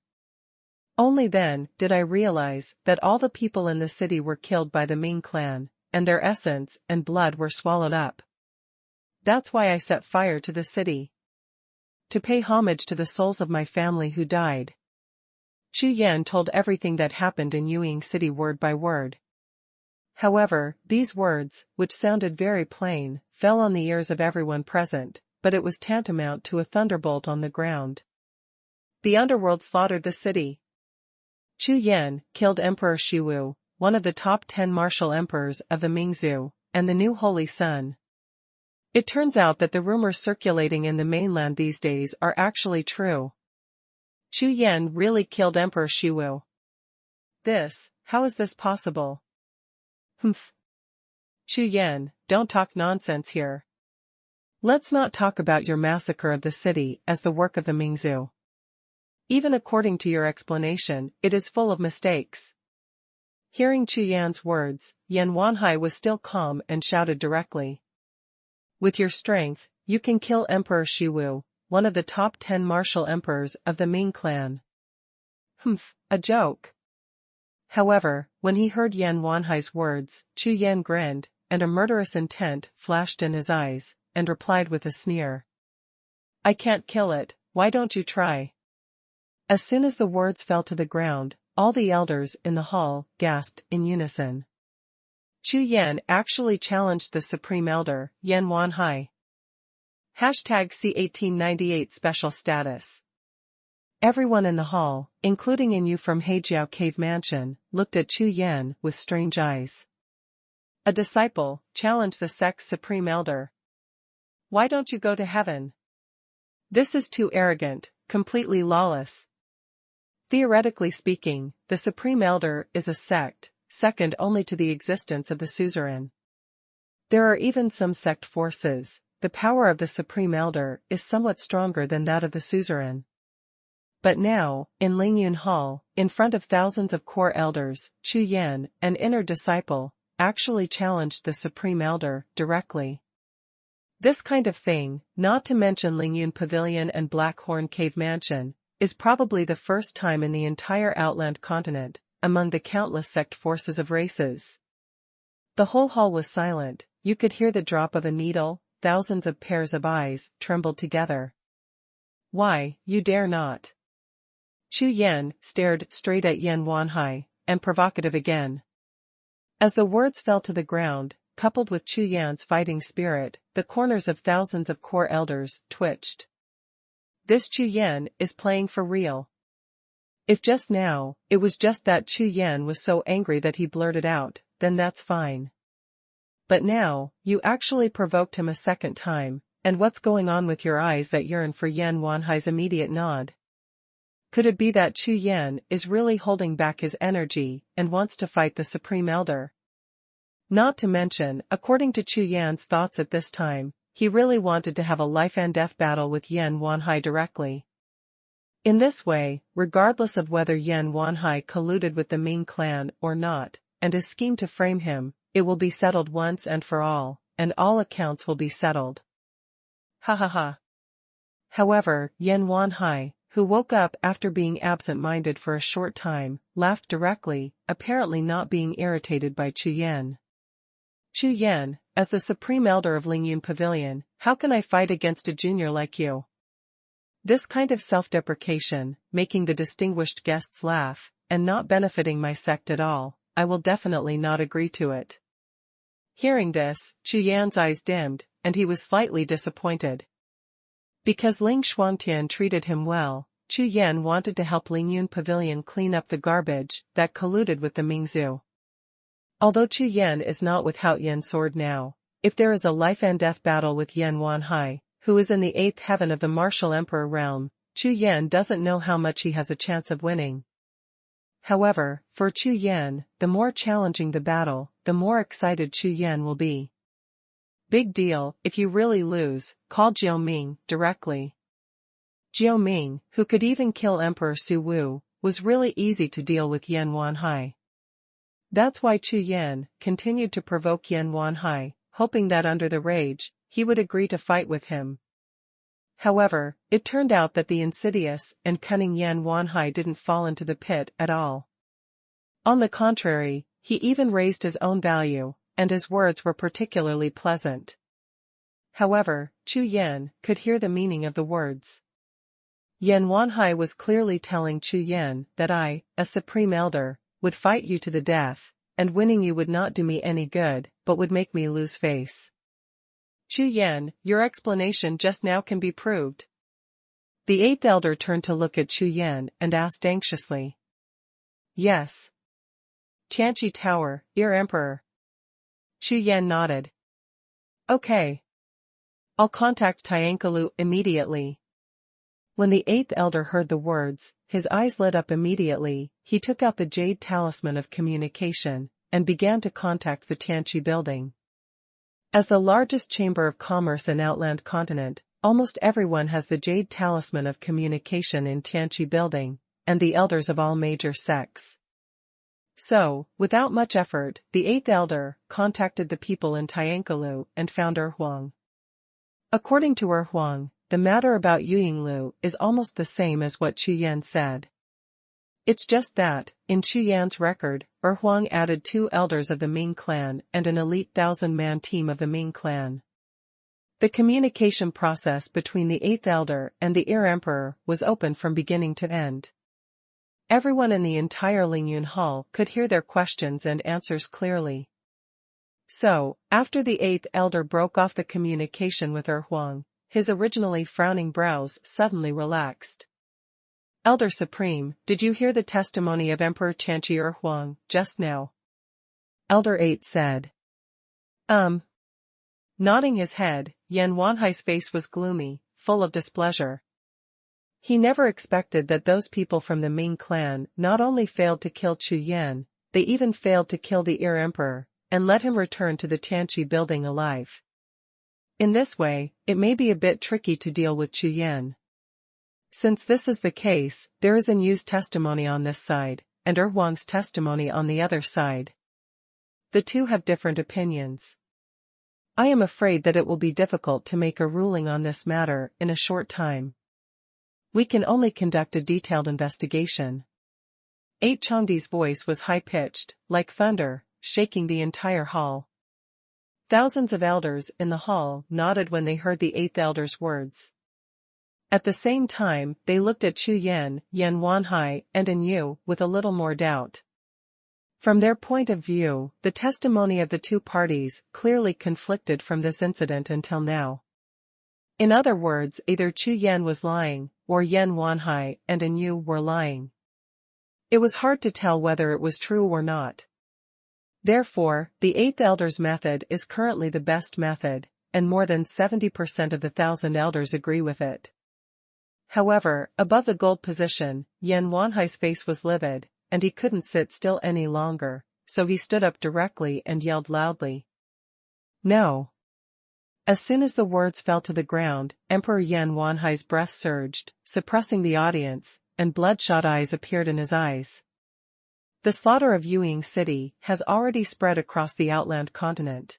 [SPEAKER 1] Only then did I realize that all the people in the city were killed by the Ming clan, and their essence and blood were swallowed up. That's why I set fire to the city. To pay homage to the souls of my family who died. Chu Yan told everything that happened in Yuying City word by word. However, these words, which sounded very plain, fell on the ears of everyone present, but it was tantamount to a thunderbolt on the ground. The underworld slaughtered the city. Chu Yan killed Emperor Shiwu, one of the top 10 martial emperors of the Mingzhu, and the new Holy Son. It turns out that the rumors circulating in the mainland these days are actually true. Chu Yan really killed Emperor Shiwu. How is this possible? Humph. Chu Yan, don't talk nonsense here. Let's not talk about your massacre of the city as the work of the Mingzhu. Even according to your explanation, it is full of mistakes. Hearing Chu Yan's words, Yan Wanhai was still calm and shouted directly. With your strength, you can kill Emperor Shiwu, one of the top 10 martial emperors of the Ming clan. Humph, a joke. However, when he heard Yan Wanhai's words, Chu Yan grinned, and a murderous intent flashed in his eyes, and replied with a sneer. I can't kill it, why don't you try? As soon as the words fell to the ground, all the elders in the hall gasped in unison. Chu Yan actually challenged the Supreme Elder, Yan Wanhai. #C1898 Special Status. Everyone in the hall, including Inyu from Hejiao Cave Mansion, looked at Chu Yan with strange eyes. A disciple challenged the sect's Supreme Elder. Why don't you go to heaven? This is too arrogant, completely lawless. Theoretically speaking, the Supreme Elder is a sect, second only to the existence of the suzerain. There are even some sect forces. The power of the Supreme Elder is somewhat stronger than that of the suzerain. But now, in Lingyun Hall, in front of thousands of core elders, Chu Yan, an inner disciple, actually challenged the Supreme Elder directly. This kind of thing, not to mention Lingyun Pavilion and Blackhorn Cave Mansion, is probably the first time in the entire Outland continent, among the countless sect forces of races. The whole hall was silent. You could hear the drop of a needle. Thousands of pairs of eyes trembled together. Why, you dare not? Chu Yan stared straight at Yan Wanhai, and provocative again. As the words fell to the ground, coupled with Chu Yan's fighting spirit, the corners of thousands of core elders twitched. This Chu Yan is playing for real. If just now, it was just that Chu Yan was so angry that he blurted out, then that's fine. But now, you actually provoked him a second time, and what's going on with your eyes that yearn for Yan Wanhai's immediate nod? Could it be that Chu Yan is really holding back his energy and wants to fight the Supreme Elder? Not to mention, according to Chu Yan's thoughts at this time, he really wanted to have a life-and-death battle with Yan Wanhai directly. In this way, regardless of whether Yan Wanhai colluded with the Ming clan or not, and his scheme to frame him, it will be settled once and for all, and all accounts will be settled. Ha ha ha. However, Yan Wanhai, who woke up after being absent-minded for a short time, laughed directly, apparently not being irritated by Chu Yan. Chu Yan, as the Supreme Elder of Lingyun Pavilion, how can I fight against a junior like you? This kind of self-deprecation, making the distinguished guests laugh, and not benefiting my sect at all, I will definitely not agree to it. Hearing this, Chu Yan's eyes dimmed, and he was slightly disappointed. Because Ling Shuangtian treated him well, Chu Yan wanted to help Lingyun Pavilion clean up the garbage that colluded with the Mingzhu. Although Chu Yan is not with Haotian's sword now, if there is a life-and-death battle with Yan Wanhai, who is in the 8th heaven of the martial emperor realm, Chu Yan doesn't know how much he has a chance of winning. However, for Chu Yan, the more challenging the battle, the more excited Chu Yan will be. Big deal, if you really lose, call Jiao Ming directly. Jiao Ming, who could even kill Emperor Su Wu, was really easy to deal with Yan Wanhai. That's why Chu Yan continued to provoke Yan Wanhai, hoping that under the rage, he would agree to fight with him. However, it turned out that the insidious and cunning Yan Wanhai didn't fall into the pit at all. On the contrary, he even raised his own value, and his words were particularly pleasant. However, Chu Yan could hear the meaning of the words. Yan Wanhai was clearly telling Chu Yan that I, a Supreme Elder, would fight you to the death, and winning you would not do me any good, but would make me lose face. Chu Yan, your explanation just now can be proved. The 8th elder turned to look at Chu Yan and asked anxiously. Yes. Tianqi Tower, Ear Emperor. Chu Yan nodded. Okay. I'll contact Tiankalu immediately. When the 8th elder heard the words, his eyes lit up immediately. He took out the jade talisman of communication, and began to contact the Tianqi building. As the largest chamber of commerce in Outland continent, almost everyone has the jade talisman of communication in Tianqi building, and the elders of all major sects. So, without much effort, the 8th elder contacted the people in Tiankalu and found Huang. According to Huang, the matter about Yuyinglu is almost the same as what Chu Yan said. It's just that, in Chu Yan's record, Huang added 2 elders of the Ming clan and an elite 1,000-man team of the Ming clan. The communication process between the 8th elder and the Ear Emperor was open from beginning to end. Everyone in the entire Lingyun Hall could hear their questions and answers clearly. So, after the 8th elder broke off the communication with Huang, his originally frowning brows suddenly relaxed. Elder Supreme, did you hear the testimony of Emperor Chanchi Huang just now? Elder 8 said. Nodding his head, Yan Wanhai's face was gloomy, full of displeasure. He never expected that those people from the Ming clan not only failed to kill Chu Yan, they even failed to kill the Ear Emperor, and let him return to the Tianqi building alive. In this way, it may be a bit tricky to deal with Chu Yan. Since this is the case, there is Yu's testimony on this side, and Huang's testimony on the other side. The two have different opinions. I am afraid that it will be difficult to make a ruling on this matter in a short time. We can only conduct a detailed investigation. 8 Chongdi's voice was high-pitched, like thunder, shaking the entire hall. Thousands of elders in the hall nodded when they heard the 8th elder's words. At the same time, they looked at Chu Yan, Yan Wanhai, and Yu with a little more doubt. From their point of view, the testimony of the two parties clearly conflicted from this incident until now. In other words, either Chu Yan was lying, or Yan Wanhai and Yu were lying. It was hard to tell whether it was true or not. Therefore, the 8th elder's method is currently the best method, and more than 70% of the 1,000 elders agree with it. However, above the gold position, Yan Wanhai's face was livid, and he couldn't sit still any longer, so he stood up directly and yelled loudly. No. As soon as the words fell to the ground, Emperor Yan Wanhai's breath surged, suppressing the audience, and bloodshot eyes appeared in his eyes. The slaughter of Yuying City has already spread across the outland continent.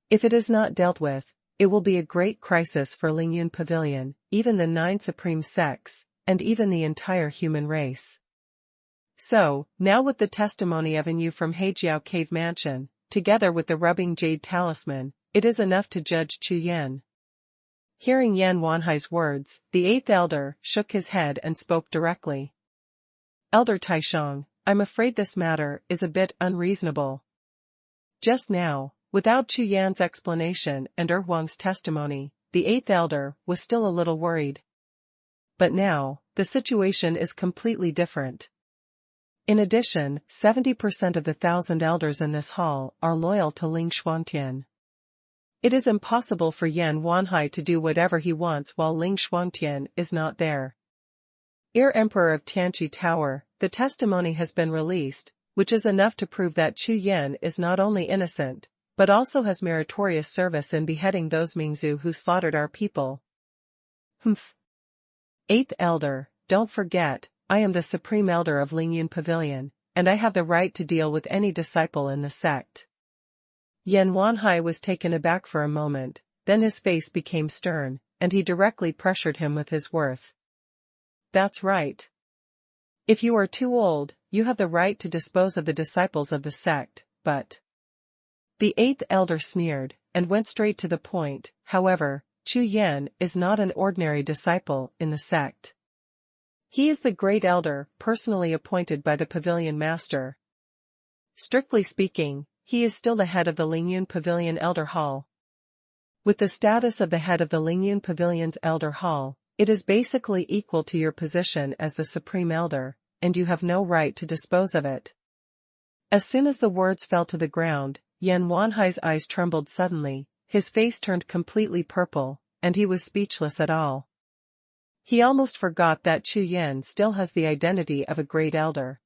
[SPEAKER 1] If it is not dealt with, it will be a great crisis for Lingyun Pavilion, even the 9 supreme sects, and even the entire human race. So, now with the testimony of Yu from Heijiao Cave Mansion, together with the rubbing jade talisman, it is enough to judge Chu Yan. Hearing Yan Wanhai's words, the 8th elder shook his head and spoke directly. Elder Taisheng, I'm afraid this matter is a bit unreasonable. Just now, without Chu Yan's explanation and Huang's testimony, the 8th elder was still a little worried. But now, the situation is completely different. In addition, 70% of the 1,000 elders in this hall are loyal to Ling Shuangtian. It is impossible for Yan Wanhai to do whatever he wants while Ling Shuangtian is not there. Ear Emperor of Tianqi Tower, the testimony has been released, which is enough to prove that Chu Yan is not only innocent, but also has meritorious service in beheading those Mingzhu who slaughtered our people. 8th elder, don't forget, I am the supreme elder of Lingyun Pavilion, and I have the right to deal with any disciple in the sect. Yan Wanhai was taken aback for a moment, then his face became stern, and he directly pressured him with his worth. That's right. If you are too old, you have the right to dispose of the disciples of the sect, but... The 8th elder sneered, and went straight to the point. However, Chu Yan is not an ordinary disciple in the sect. He is the great elder, personally appointed by the pavilion master. Strictly speaking, he is still the head of the Lingyun Pavilion Elder Hall. With the status of the head of the Lingyun Pavilion's Elder Hall, it is basically equal to your position as the Supreme Elder, and you have no right to dispose of it. As soon as the words fell to the ground, Yan Wanhai's eyes trembled suddenly, his face turned completely purple, and he was speechless at all. He almost forgot that Chu Yan still has the identity of a great elder.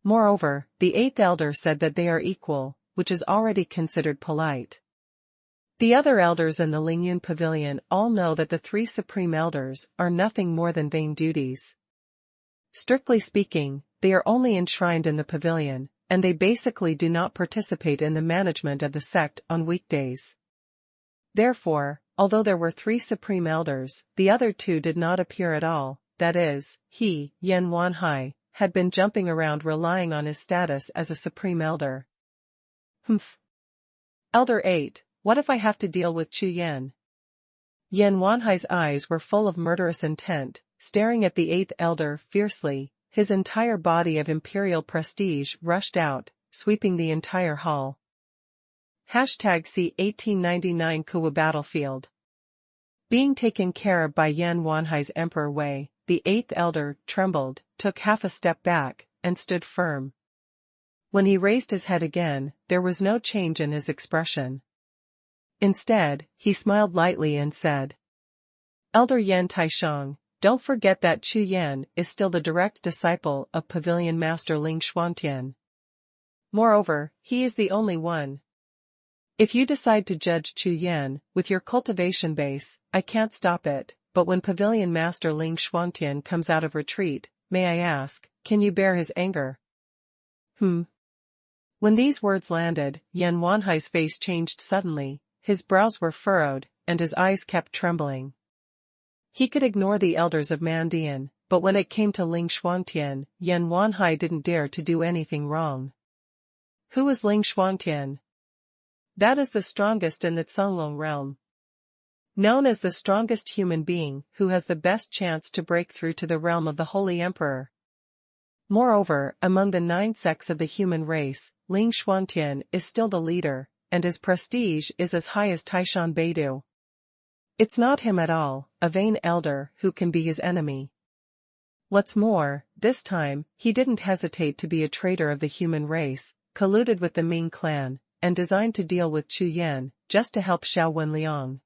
[SPEAKER 1] Moreover, the 8th elder said that they are equal, which is already considered polite. The other elders in the Lingyun Pavilion all know that the 3 supreme elders are nothing more than vain duties. Strictly speaking, they are only enshrined in the pavilion, and they basically do not participate in the management of the sect on weekdays. Therefore, although there were 3 supreme elders, the other 2 did not appear at all, that is, he, Yan Wanhai, had been jumping around relying on his status as a supreme elder. Elder 8, What if I have to deal with Chu Yan? Yan Wanhai's eyes were full of murderous intent, staring at the eighth elder fiercely. His entire body of imperial prestige rushed out, sweeping the entire hall. #See 1899 Kuwa Battlefield. Being taken care of by Yan Wanhai's Emperor Wei, the eighth elder trembled, took half a step back, and stood firm. When he raised his head again, there was no change in his expression. Instead, he smiled lightly and said, "Elder Yan Taisheng, don't forget that Chu Yan is still the direct disciple of Pavilion Master Ling Xuantian. Moreover, he is the only one. If you decide to judge Chu Yan with your cultivation base, I can't stop it, but when Pavilion Master Ling Xuantian comes out of retreat, may I ask, can you bear his anger?" When these words landed, Yan Wanhai's face changed suddenly, his brows were furrowed, and his eyes kept trembling. He could ignore the elders of Mandian, but when it came to Ling Xuantian, Yan Wanhai didn't dare to do anything wrong. Who is Ling Xuantian? That is the strongest in the Cunlong realm. Known as the strongest human being who has the best chance to break through to the realm of the Holy Emperor. Moreover, among the 9 sects of the human race, Ling Xuantian is still the leader, and his prestige is as high as Taishan Beidu. It's not him at all, a vain elder who can be his enemy. What's more, this time, he didn't hesitate to be a traitor of the human race, colluded with the Ming clan, and designed to deal with Chu Yan, just to help Xiao Wenliang.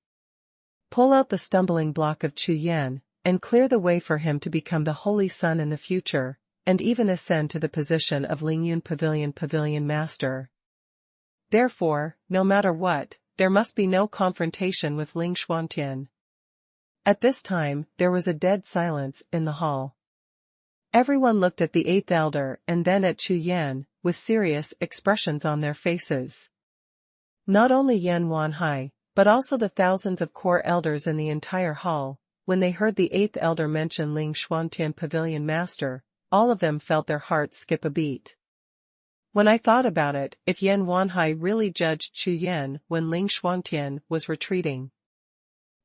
[SPEAKER 1] Pull out the stumbling block of Chu Yan, and clear the way for him to become the Holy Sun in the future, and even ascend to the position of Lingyun Pavilion Master. Therefore, no matter what, there must be no confrontation with Ling Xuantian. At this time, there was a dead silence in the hall. Everyone looked at the eighth elder and then at Chu Yan, with serious expressions on their faces. Not only Yan Wanhai, but also the thousands of core elders in the entire hall, when they heard the eighth elder mention Ling Xuantian Pavilion Master, all of them felt their hearts skip a beat. When I thought about it, if Yan Wanhai really judged Chu Yan when Ling Xuantian was retreating.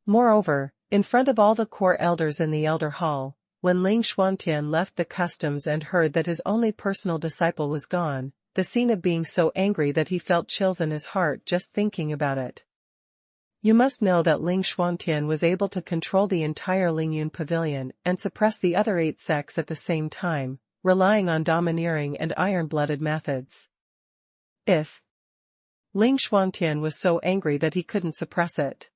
[SPEAKER 1] Moreover, in front of all the core elders in the elder hall, when Ling Xuantian left the customs and heard that his only personal disciple was gone, the scene of being so angry that he felt chills in his heart just thinking about it. You must know that Ling Xuantian was able to control the entire Lingyun Pavilion and suppress the other 8 sects at the same time, relying on domineering and iron-blooded methods. If Ling Xuantian was so angry that he couldn't suppress it.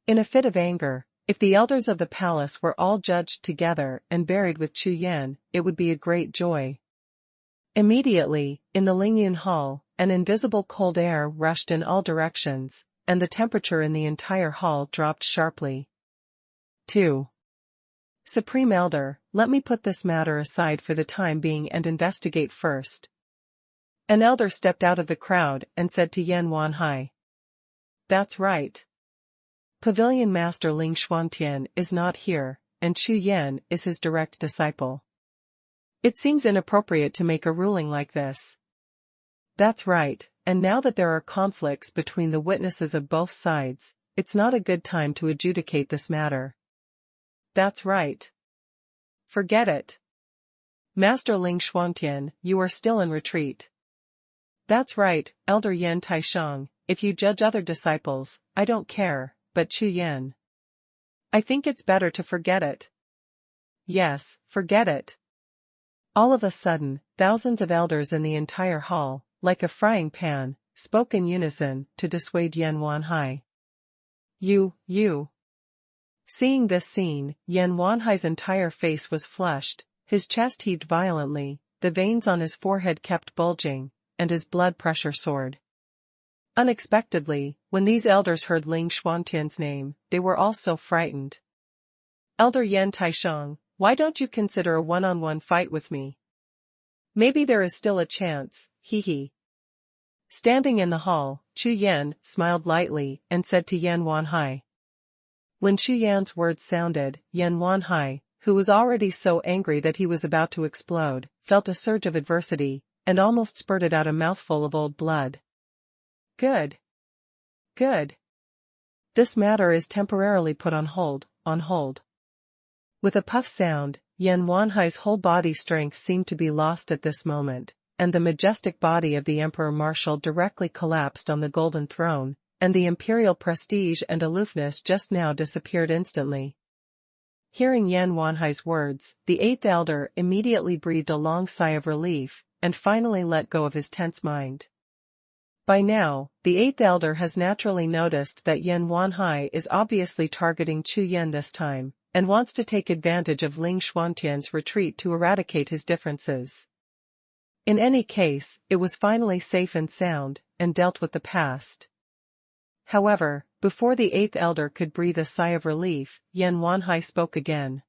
[SPEAKER 1] In a fit of anger, if the elders of the palace were all judged together and buried with Chu Yan, it would be a great joy. Immediately, in the Lingyun Hall, an invisible cold air rushed in all directions, and the temperature in the entire hall dropped sharply. 2. Supreme Elder, let me put this matter aside for the time being and investigate first. An elder stepped out of the crowd and said to Yan Wanhai. That's right. Pavilion Master Ling Xuantian is not here, and Chu Yan is his direct disciple. It seems inappropriate to make a ruling like this. That's right, and now that there are conflicts between the witnesses of both sides, it's not a good time to adjudicate this matter. That's right. Forget it. Master Ling Xuantian, you are still in retreat. That's right, Elder Yan Taisheng, if you judge other disciples, I don't care, but Chu Yan. I think it's better to forget it. Yes, forget it. All of a sudden, thousands of elders in the entire hall, like a frying pan, spoke in unison to dissuade Yan Wanhai. You. Seeing this scene, Yan Wanhai's entire face was flushed, his chest heaved violently, the veins on his forehead kept bulging, and his blood pressure soared. Unexpectedly, when these elders heard Ling Xuantian's name, they were all so frightened. Elder Yan Taisheng, why don't you consider a one-on-one fight with me? Maybe there is still a chance, hee. Standing in the hall, Chu Yan smiled lightly and said to Yan Wanhai. When Chu Yan's words sounded, Yan Wanhai, who was already so angry that he was about to explode, felt a surge of adversity, and almost spurted out a mouthful of old blood. Good. Good. This matter is temporarily put on hold, on hold. With a puff sound, Yan Wanhai's whole body strength seemed to be lost at this moment, and the majestic body of the Emperor Marshal directly collapsed on the golden throne, and the imperial prestige and aloofness just now disappeared instantly. Hearing Yan Wanhai's words, the eighth elder immediately breathed a long sigh of relief, and finally let go of his tense mind. By now, the eighth elder has naturally noticed that Yan Wanhai is obviously targeting Chu Yan this time, and wants to take advantage of Ling Xuantian's retreat to eradicate his differences. In any case, it was finally safe and sound, and dealt with the past. However, before the eighth elder could breathe a sigh of relief, Yan Wanhai spoke again.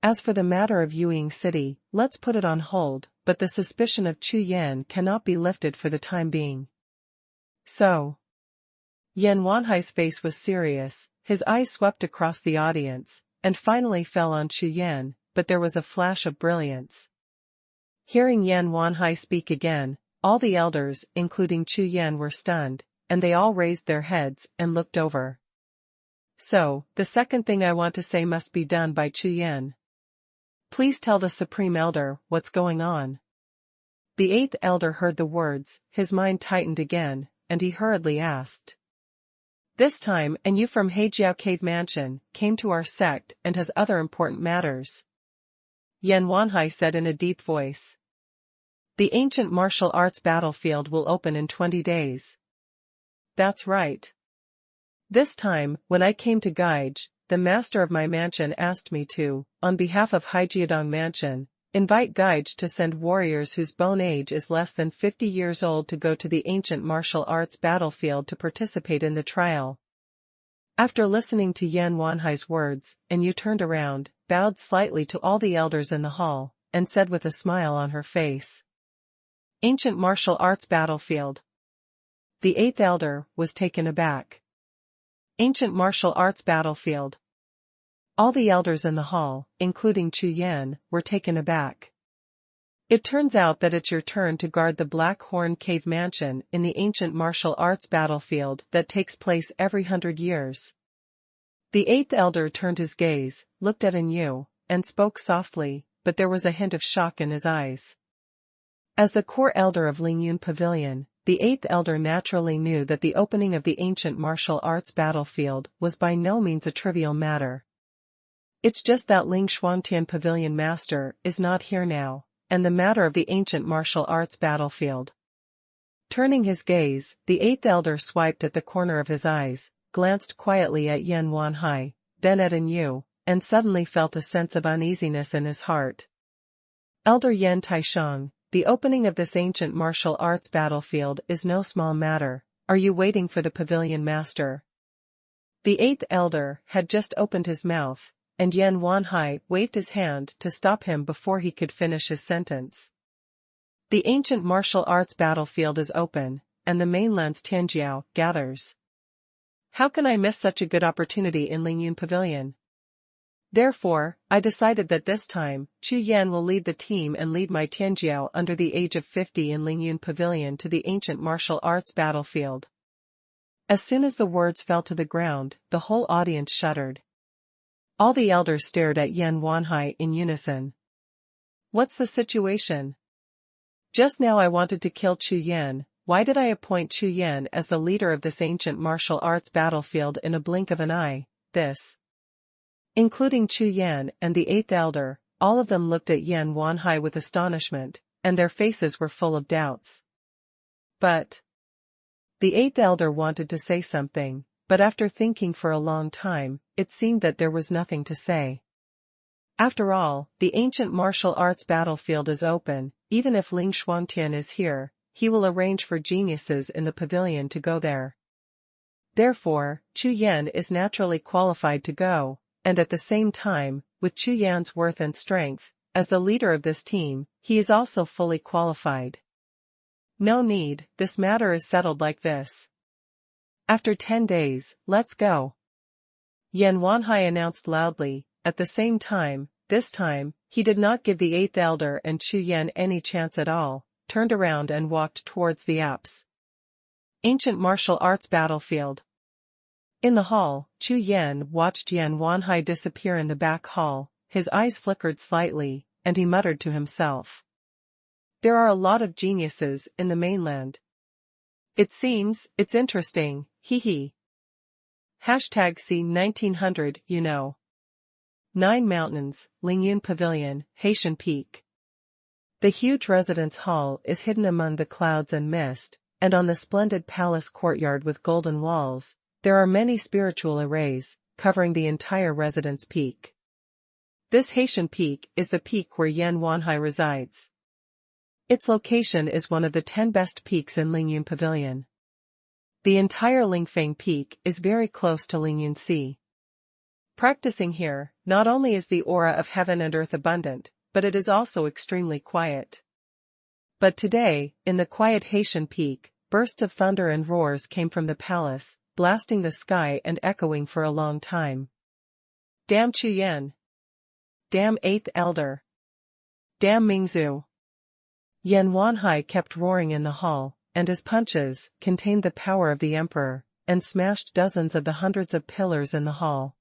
[SPEAKER 1] As for the matter of Yuying City, let's put it on hold, but the suspicion of Chu Yan cannot be lifted for the time being. So. Yan Wanhai's face was serious, his eyes swept across the audience, and finally fell on Chu Yan, but there was a flash of brilliance. Hearing Yan Wanhai speak again, all the elders, including Chu Yan, were stunned, and they all raised their heads and looked over. So, the second thing I want to say must be done by Chu Yan. Please tell the Supreme Elder what's going on. The eighth elder heard the words, his mind tightened again, and he hurriedly asked. This time, and you from Hejiao Cave Mansion, came to our sect and has other important matters. Yan Wanhai said in a deep voice. The ancient martial arts battlefield will open in 20 days. That's right. This time, when I came to Gaiji, the master of my mansion asked me to, on behalf of Haijiadong Mansion, invite Gaiji to send warriors whose bone age is less than 50 years old to go to the ancient martial arts battlefield to participate in the trial. After listening to Yan Wanhai's words, Yu turned around, bowed slightly to all the elders in the hall, and said with a smile on her face. Ancient martial arts battlefield. The eighth elder was taken aback. Ancient martial arts battlefield. All the elders in the hall, including Chu Yan, were taken aback. It turns out that it's your turn to guard the Black Horn Cave Mansion in the ancient martial arts battlefield that takes place every 100 years. The eighth elder turned his gaze, looked at Yu, and spoke softly, but there was a hint of shock in his eyes. As the core elder of Lingyun Pavilion, the eighth elder naturally knew that the opening of the ancient martial arts battlefield was by no means a trivial matter. It's just that Ling Xuantian Pavilion Master is not here now, and the matter of the ancient martial arts battlefield. Turning his gaze, the eighth elder swiped at the corner of his eyes, glanced quietly at Yan Wanhai, then at Yu, and suddenly felt a sense of uneasiness in his heart. Elder Yan Taisheng, the opening of this ancient martial arts battlefield is no small matter. Are you waiting for the pavilion master? The eighth elder had just opened his mouth, and Yan Wanhai waved his hand to stop him before he could finish his sentence. The ancient martial arts battlefield is open, and the mainland's Tianjiao gathers. How can I miss such a good opportunity in Lingyun Pavilion? Therefore, I decided that this time, Chu Yan will lead the team and lead my Tianjiao under the age of 50 in Lingyun Pavilion to the ancient martial arts battlefield. As soon as the words fell to the ground, the whole audience shuddered. All the elders stared at Yan Wanhai in unison. What's the situation? Just now I wanted to kill Chu Yan. Why did I appoint Chu Yan as the leader of this ancient martial arts battlefield in a blink of an eye? This. Including Chu Yan and the eighth elder, all of them looked at Yan Wanhai with astonishment, and their faces were full of doubts. But. The eighth elder wanted to say something, but after thinking for a long time, it seemed that there was nothing to say. After all, the ancient martial arts battlefield is open. Even if Ling Xuantian is here, he will arrange for geniuses in the pavilion to go there. Therefore, Chu Yan is naturally qualified to go. And at the same time, with Chu Yan's worth and strength, as the leader of this team, he is also fully qualified. No need, this matter is settled like this. After 10 days, let's go. Yan Wanhai announced loudly. At the same time, this time, he did not give the eighth elder and Chu Yan any chance at all, turned around and walked towards the apse. Ancient Martial Arts Battlefield. In the hall, Chu Yan watched Xuanhuan disappear in the back hall. His eyes flickered slightly, and he muttered to himself. There are a lot of geniuses in the mainland. It seems, it's interesting, hee hee. Hashtag C 1900, you know. 9 Mountains, Lingyun Pavilion, Haitian Peak. The huge residence hall is hidden among the clouds and mist, and on the splendid palace courtyard with golden walls, there are many spiritual arrays, covering the entire residence peak. This Haitian Peak is the peak where Xuanhuan resides. Its location is one of the 10 best peaks in Lingyun Pavilion. The entire Lingfeng Peak is very close to Lingyun Sea. Practicing here, not only is the aura of heaven and earth abundant, but it is also extremely quiet. But today, in the quiet Haitian Peak, bursts of thunder and roars came from the palace, blasting the sky and echoing for a long time. Damn Chu Yan! Damn 8th Elder! Damn Mingzhu! Xuanhuan kept roaring in the hall, and his punches contained the power of the emperor, and smashed dozens of the hundreds of pillars in the hall.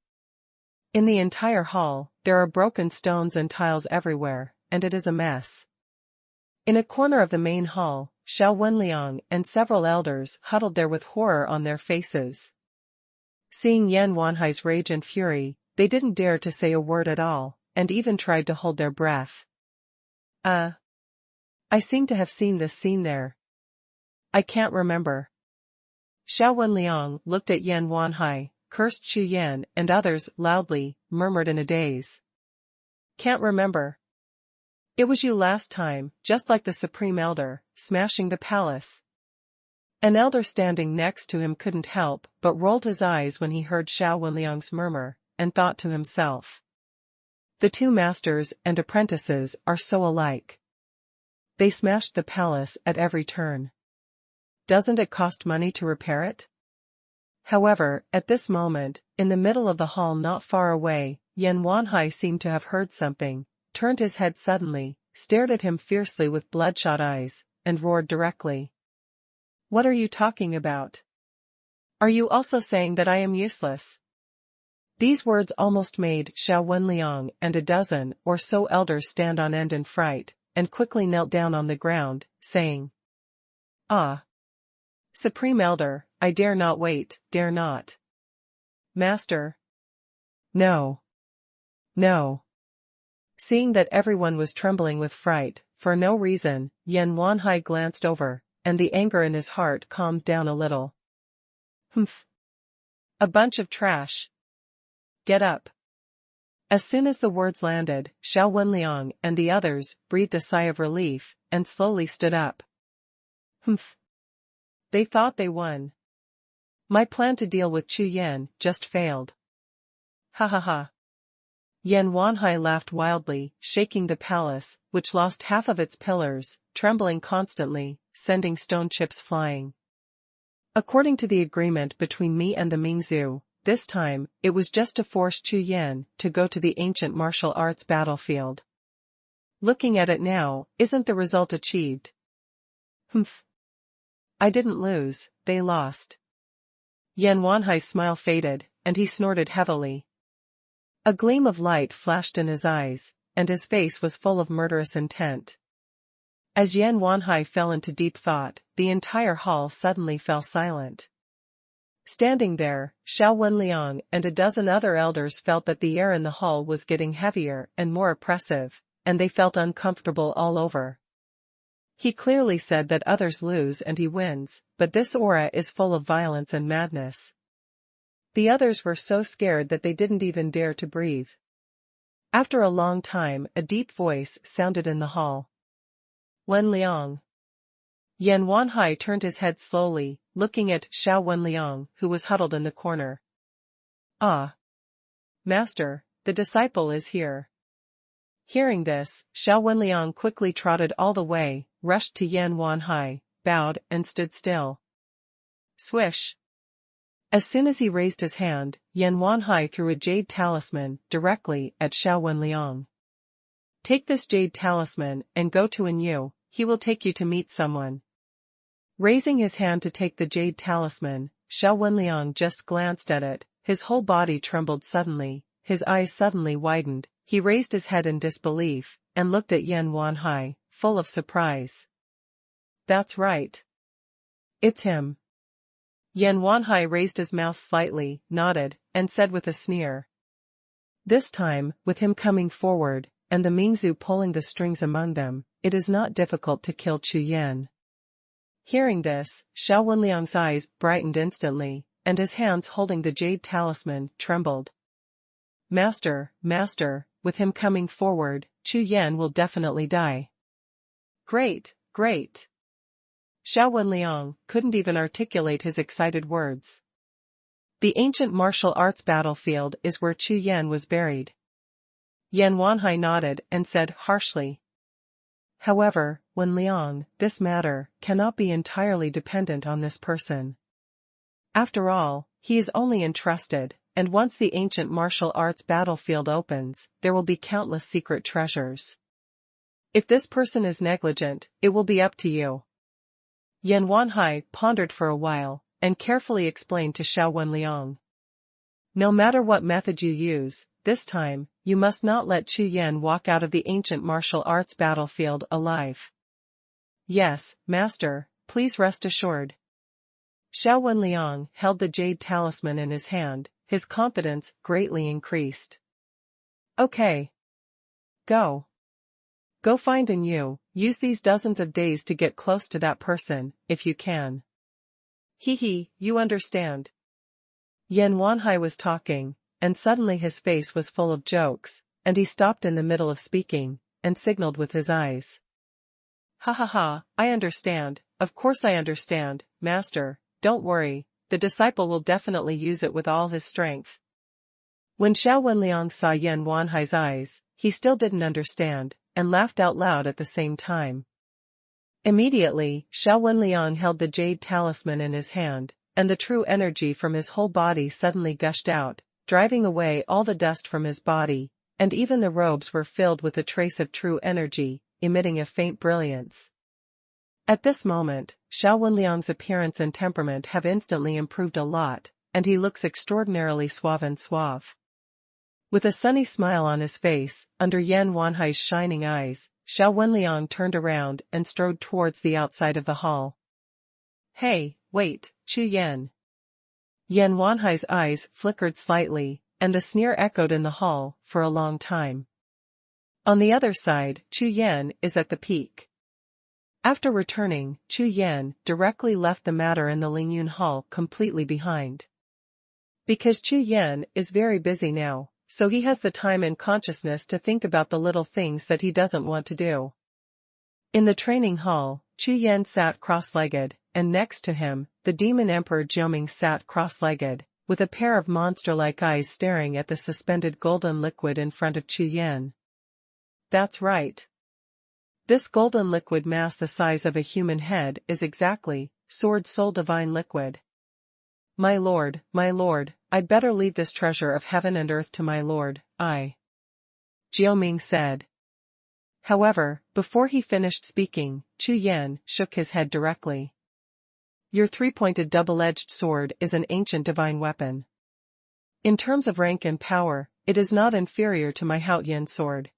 [SPEAKER 1] In the entire hall, there are broken stones and tiles everywhere, and it is a mess. In a corner of the main hall, Xuanhuan and several elders huddled there with horror on their faces. Seeing Xuanhuan's rage and fury, they didn't dare to say a word at all, and even tried to hold their breath. I seem to have seen this scene there. I can't remember. Xuanhuan looked at Xuanhuan, cursed Chu Yan, and others loudly murmured in a daze. Can't remember. It was you last time, just like the Supreme Elder, smashing the palace. An elder standing next to him couldn't help but rolled his eyes when he heard Xuanhuan's murmur, and thought to himself. The two masters and apprentices are so alike. They smashed the palace at every turn. Doesn't it cost money to repair it? However, at this moment, in the middle of the hall not far away, Xuanhuan seemed to have heard something, turned his head suddenly, stared at him fiercely with bloodshot eyes, and roared directly. What are you talking about? Are you also saying that I am useless? These words almost made Xuanhuan and a dozen or so elders stand on end in fright, and quickly knelt down on the ground, saying, Ah! Supreme Elder, I dare not wait, dare not. Master. No. No. Seeing that everyone was trembling with fright, for no reason, Xuanhuan glanced over, and the anger in his heart calmed down a little. Humph. A bunch of trash. Get up. As soon as the words landed, Xuanhuan and the others breathed a sigh of relief, and slowly stood up. Humph. They thought they won. My plan to deal with Chu Yan just failed. Ha ha ha. Xuanhuan laughed wildly, shaking the palace, which lost half of its pillars, trembling constantly, sending stone chips flying. According to the agreement between me and the Mingzhu, this time, it was just to force Chu Yan to go to the ancient martial arts battlefield. Looking at it now, isn't the result achieved? Humph. I didn't lose, they lost. Xuanhuan's smile faded, and he snorted heavily. A gleam of light flashed in his eyes, and his face was full of murderous intent. As Xuanhuan fell into deep thought, the entire hall suddenly fell silent. Standing there, Xuanhuan and a dozen other elders felt that the air in the hall was getting heavier and more oppressive, and they felt uncomfortable all over. He clearly said that others lose and he wins, but this aura is full of violence and madness. The others were so scared that they didn't even dare to breathe. After a long time, a deep voice sounded in the hall. Wen Liang. Xuanhuan turned his head slowly, looking at Xuanhuan, who was huddled in the corner. Ah! Master, the disciple is here. Hearing this, Xuanhuan quickly trotted all the way, rushed to Xuanhuan, bowed, and stood still. Swish! As soon as he raised his hand, Xuanhuan threw a jade talisman directly at Xuanhuan. Take this jade talisman and go to Anyu, he will take you to meet someone. Raising his hand to take the jade talisman, Xuanhuan just glanced at it, his whole body trembled suddenly, his eyes suddenly widened, he raised his head in disbelief, and looked at Yan Wanhai, full of surprise. That's right. It's him. Yan Wanhai raised his mouth slightly, nodded, and said with a sneer. This time, with him coming forward, and the Mingzhu pulling the strings among them, it is not difficult to kill Chu Yan. Hearing this, Xuanhuan's eyes brightened instantly, and his hands holding the jade talisman trembled. Master, with him coming forward, Chu Yan will definitely die. Great, great. Xuanhuan couldn't even articulate his excited words. The ancient martial arts battlefield is where Chu Yan was buried. Yan Wanhai nodded and said harshly. However, Liang, this matter cannot be entirely dependent on this person. After all, he is only entrusted, and once the ancient martial arts battlefield opens, there will be countless secret treasures. If this person is negligent, it will be up to you. Yan Wanhai pondered for a while, and carefully explained to Xuanhuan. No matter what method you use, this time, you must not let Chu Yan walk out of the ancient martial arts battlefield alive. Yes, master, please rest assured. Xuanhuan held the jade talisman in his hand, his confidence greatly increased. Okay. Go. Go find and use these dozens of days to get close to that person, if you can. You understand. Yan Wanhai was talking, and suddenly his face was full of jokes, and he stopped in the middle of speaking, and signaled with his eyes. I understand, of course I understand, master, don't worry, the disciple will definitely use it with all his strength. When Xuanhuan saw Yan Wanhai's eyes, he still didn't understand, and laughed out loud at the same time. Immediately, Xuanhuan held the jade talisman in his hand, and the true energy from his whole body suddenly gushed out, driving away all the dust from his body, and even the robes were filled with a trace of true energy, emitting a faint brilliance. At this moment, Xuanhuan's appearance and temperament have instantly improved a lot, and he looks extraordinarily suave. With a sunny smile on his face, under Yan Wanhai's shining eyes, Xuanhuan turned around and strode towards the outside of the hall. Hey, wait, Chu Yan. Yan Wanhai's eyes flickered slightly, and the sneer echoed in the hall for a long time. On the other side, Chu Yan is at the peak. After returning, Chu Yan directly left the matter in the Lingyun Hall completely behind. Because Chu Yan is very busy now, so he has the time and consciousness to think about the little things that he doesn't want to do. In the training hall, Chu Yan sat cross-legged, and next to him, the demon emperor Jiuming sat cross-legged, with a pair of monster-like eyes staring at the suspended golden liquid in front of Chu Yan. That's right. This golden liquid mass the size of a human head is exactly, Sword Soul Divine Liquid. My lord, I'd better leave this treasure of heaven and earth to my lord, Jiuming said. However, before he finished speaking, Chu Yan shook his head directly. Your three-pointed double-edged sword is an ancient divine weapon. In terms of rank and power, it is not inferior to my Haotian sword.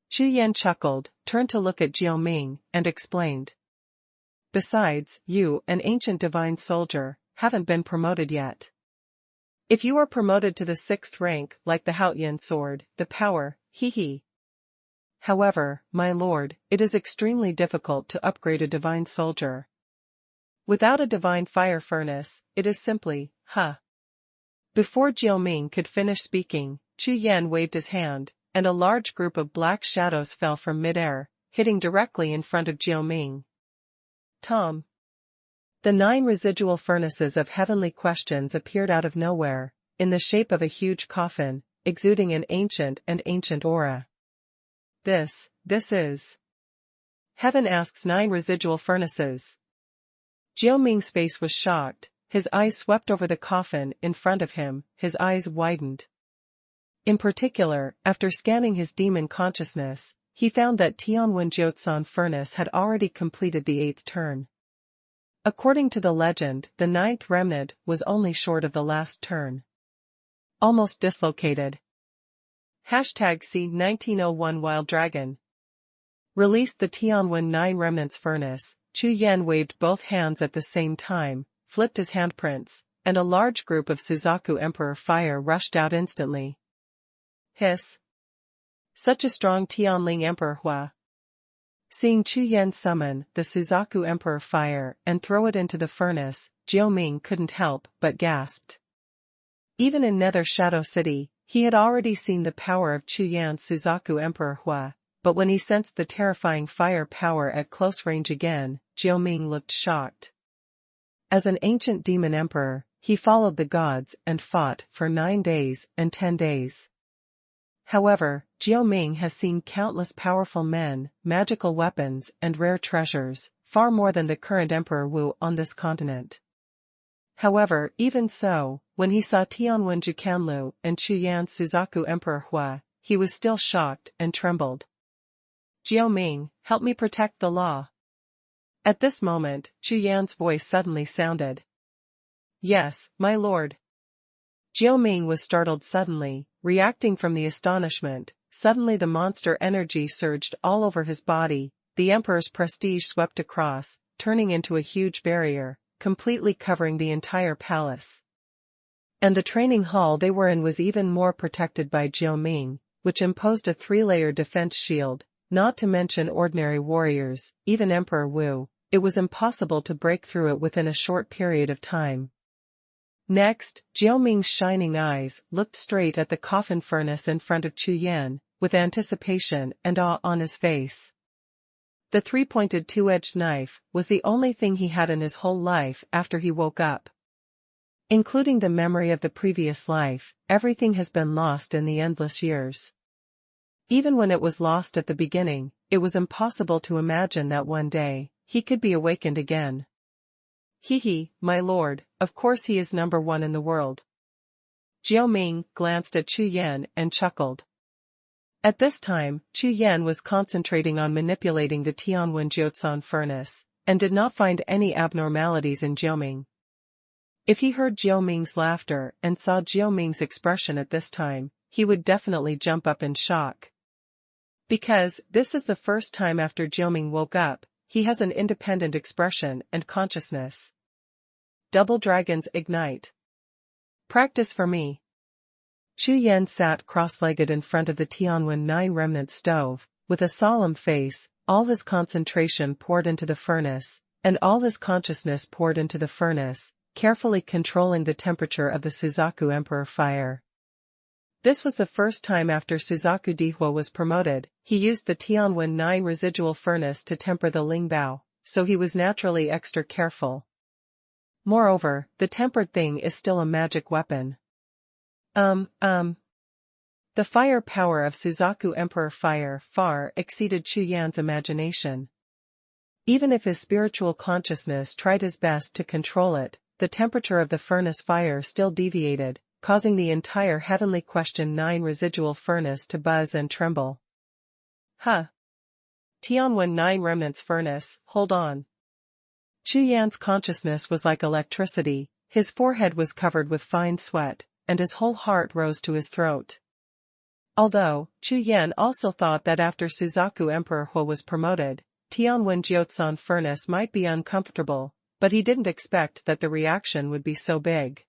[SPEAKER 1] Chu Yan chuckled, turned to look at Jiuming, and explained. Besides, you, an ancient divine soldier, haven't been promoted yet. If you are promoted to the 6th rank like the Haotian sword, the power, However, my lord, it is extremely difficult to upgrade a divine soldier. Without a divine fire furnace, it is simply, Before Jiuming could finish speaking, Chu Yan waved his hand, and a large group of black shadows fell from mid-air, hitting directly in front of Jiuming. Tom. The 9 residual furnaces of heavenly questions appeared out of nowhere, in the shape of a huge coffin, exuding an ancient aura. This is. Heaven asks 9 residual furnaces. Jiuming's face was shocked, his eyes swept over the coffin in front of him, his eyes widened. In particular, after scanning his demon consciousness, he found that Tianwen Jiuzan furnace had already completed the 8th turn. According to the legend, the ninth remnant was only short of the last turn. Almost dislocated. #C 1901 Wild Dragon. Released the Tianwen 9 Remnants Furnace, Chu Yan waved both hands at the same time, flipped his handprints, and a large group of Suzaku Emperor fire rushed out instantly. Hiss. Such a strong Tianling Emperor Hua. Seeing Chu Yan summon the Suzaku Emperor fire and throw it into the furnace, Jiao Ming couldn't help but gasped. Even in Nether Shadow City, he had already seen the power of Chu Yan's Suzaku Emperor Hua, but when he sensed the terrifying fire power at close range again, Jiao Ming looked shocked. As an ancient demon emperor, he followed the gods and fought for 9 days and 10 days. However, Jiao Ming has seen countless powerful men, magical weapons and rare treasures, far more than the current Emperor Wu on this continent. However, even so, when he saw Tianwen Jukanlu and Chu Yan's Suzaku Emperor Hua, he was still shocked and trembled. Jiao Ming, help me protect the law. At this moment, Chu Yan's voice suddenly sounded. Yes, my lord. Jiao Ming was startled suddenly, reacting from the astonishment. Suddenly the monster energy surged all over his body, the emperor's prestige swept across, turning into a huge barrier, completely covering the entire palace. And the training hall they were in was even more protected by Jiao Ming, which imposed a 3-layer defense shield, not to mention ordinary warriors, even Emperor Wu. It was impossible to break through it within a short period of time. Next, Jiao Ming's shining eyes looked straight at the coffin furnace in front of Chu Yan, with anticipation and awe on his face. The 3-pointed 2-edged knife was the only thing he had in his whole life after he woke up. Including the memory of the previous life, everything has been lost in the endless years. Even when it was lost at the beginning, it was impossible to imagine that one day, he could be awakened again. My lord, of course he is #1 in the world. Jiao Ming glanced at Chu Yan and chuckled. At this time, Chu Yan was concentrating on manipulating the Tianwen Jiuxiao furnace, and did not find any abnormalities in Jiao Ming. If he heard Jiao Ming's laughter and saw Jiao Ming's expression at this time, he would definitely jump up in shock. Because this is the first time after Jiao Ming woke up, he has an independent expression and consciousness. Double dragons ignite. Practice for me. Chu Yan sat cross-legged in front of the Tianwen 9 remnant stove, with a solemn face, all his concentration poured into the furnace, and all his consciousness poured into the furnace, carefully controlling the temperature of the Suzaku Emperor fire. This was the first time after Suzaku Dihua was promoted, he used the Tianwen 9 residual furnace to temper the Lingbao, so he was naturally extra careful. Moreover, the tempered thing is still a magic weapon. The fire power of Suzaku Emperor fire far exceeded Chu Yan's imagination. Even if his spiritual consciousness tried his best to control it, the temperature of the furnace fire still deviated, causing the entire Heavenly Question 9 residual furnace to buzz and tremble. Tianwen 9 remnants furnace, hold on. Chu Yan's consciousness was like electricity, his forehead was covered with fine sweat, and his whole heart rose to his throat. Although, Chu Yan also thought that after Suzaku Emperor Hua was promoted, Tianwen Jiuxiao furnace might be uncomfortable, but he didn't expect that the reaction would be so big.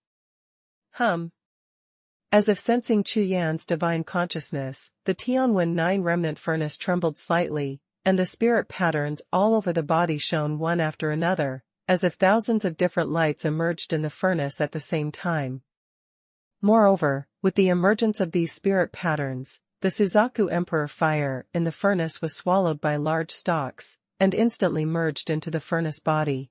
[SPEAKER 1] As if sensing Chu Yan's divine consciousness, the Tianwen 9 remnant furnace trembled slightly, and the spirit patterns all over the body shone one after another, as if thousands of different lights emerged in the furnace at the same time. Moreover, with the emergence of these spirit patterns, the Suzaku Emperor fire in the furnace was swallowed by large stalks, and instantly merged into the furnace body.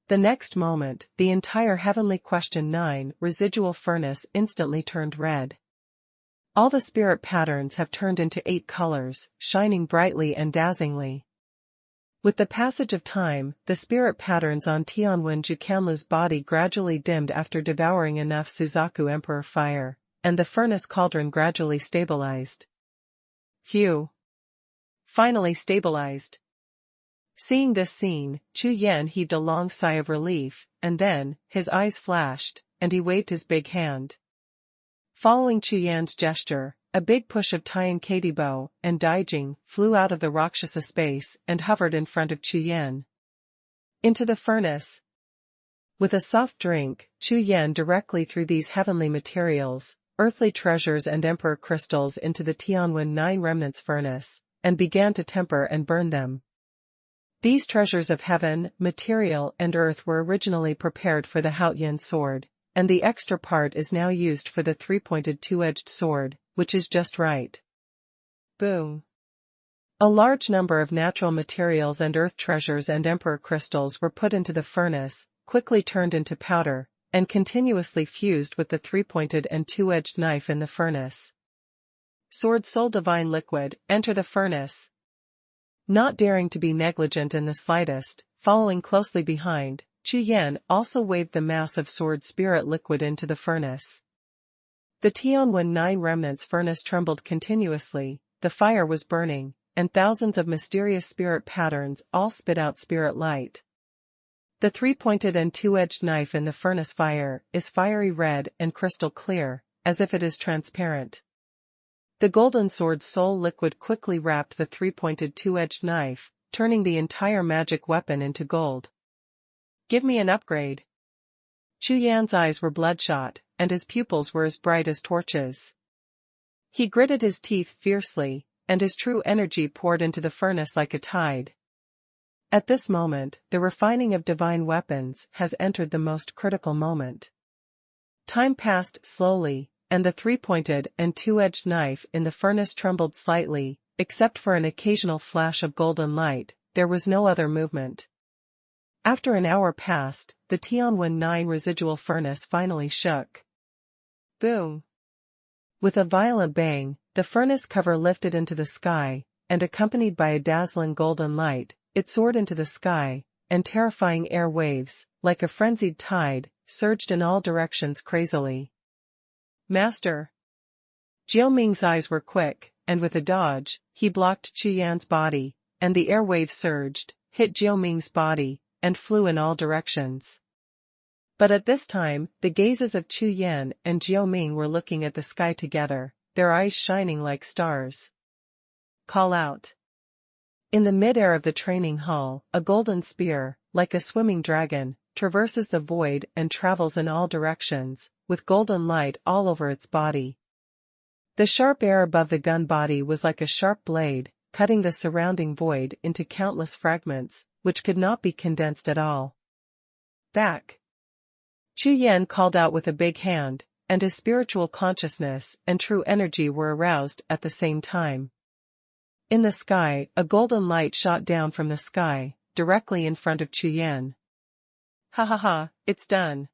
[SPEAKER 1] The next moment, the entire Heavenly Question 9 residual furnace instantly turned red. All the spirit patterns have turned into 8 colors, shining brightly and dazzlingly. With the passage of time, the spirit patterns on Tianwen Jukanlu's body gradually dimmed after devouring enough Suzaku Emperor fire, and the furnace cauldron gradually stabilized. Phew! Finally stabilized. Seeing this scene, Chu Yan heaved a long sigh of relief, and then, his eyes flashed, and he waved his big hand. Following Chu Yan's gesture, a big push of Tian Kadibo and Daijing flew out of the Rakshasa space and hovered in front of Chu Yan. Into the furnace. With a soft drink, Chu Yan directly threw these heavenly materials, earthly treasures and emperor crystals into the Tianwen 9 remnants furnace, and began to temper and burn them. These treasures of heaven, material and earth were originally prepared for the Haoyan sword, and the extra part is now used for the three-pointed two-edged sword, which is just right. Boom. A large number of natural materials and earth treasures and emperor crystals were put into the furnace, quickly turned into powder, and continuously fused with the three-pointed and two-edged knife in the furnace. Sword Soul Divine Liquid, enter the furnace. Not daring to be negligent in the slightest, following closely behind, Chu Yan also waved the mass of Sword Spirit Liquid into the furnace. The Tianwen 9 remnants furnace trembled continuously, the fire was burning, and thousands of mysterious spirit patterns all spit out spirit light. The three-pointed and two-edged knife in the furnace fire is fiery red and crystal clear, as if it is transparent. The golden sword soul liquid quickly wrapped the three-pointed two-edged knife, turning the entire magic weapon into gold. Give me an upgrade. Chu Yan's eyes were bloodshot, and his pupils were as bright as torches. He gritted his teeth fiercely, and his true energy poured into the furnace like a tide. At this moment, the refining of divine weapons has entered the most critical moment. Time passed slowly, and the three-pointed and two-edged knife in the furnace trembled slightly, except for an occasional flash of golden light, there was no other movement. After an hour passed, the Tianwen 9 residual furnace finally shook. Boom! With a violent bang, the furnace cover lifted into the sky, and accompanied by a dazzling golden light, it soared into the sky, and terrifying air waves, like a frenzied tide, surged in all directions crazily. Master! Jiao Ming's eyes were quick, and with a dodge, he blocked Chu Yan's body, and the air wave surged, hit Jiao Ming's body, and flew in all directions. But at this time, the gazes of Chu Yan and Jiao Ming were looking at the sky together, their eyes shining like stars. Call out. In the mid-air of the training hall, a golden spear, like a swimming dragon, traverses the void and travels in all directions, with golden light all over its body. The sharp air above the gun body was like a sharp blade, cutting the surrounding void into countless fragments, which could not be condensed at all. Back! Chu Yan called out with a big hand, and his spiritual consciousness and true energy were aroused at the same time. In the sky, a golden light shot down from the sky, directly in front of Chu Yan. Ha ha ha, it's done.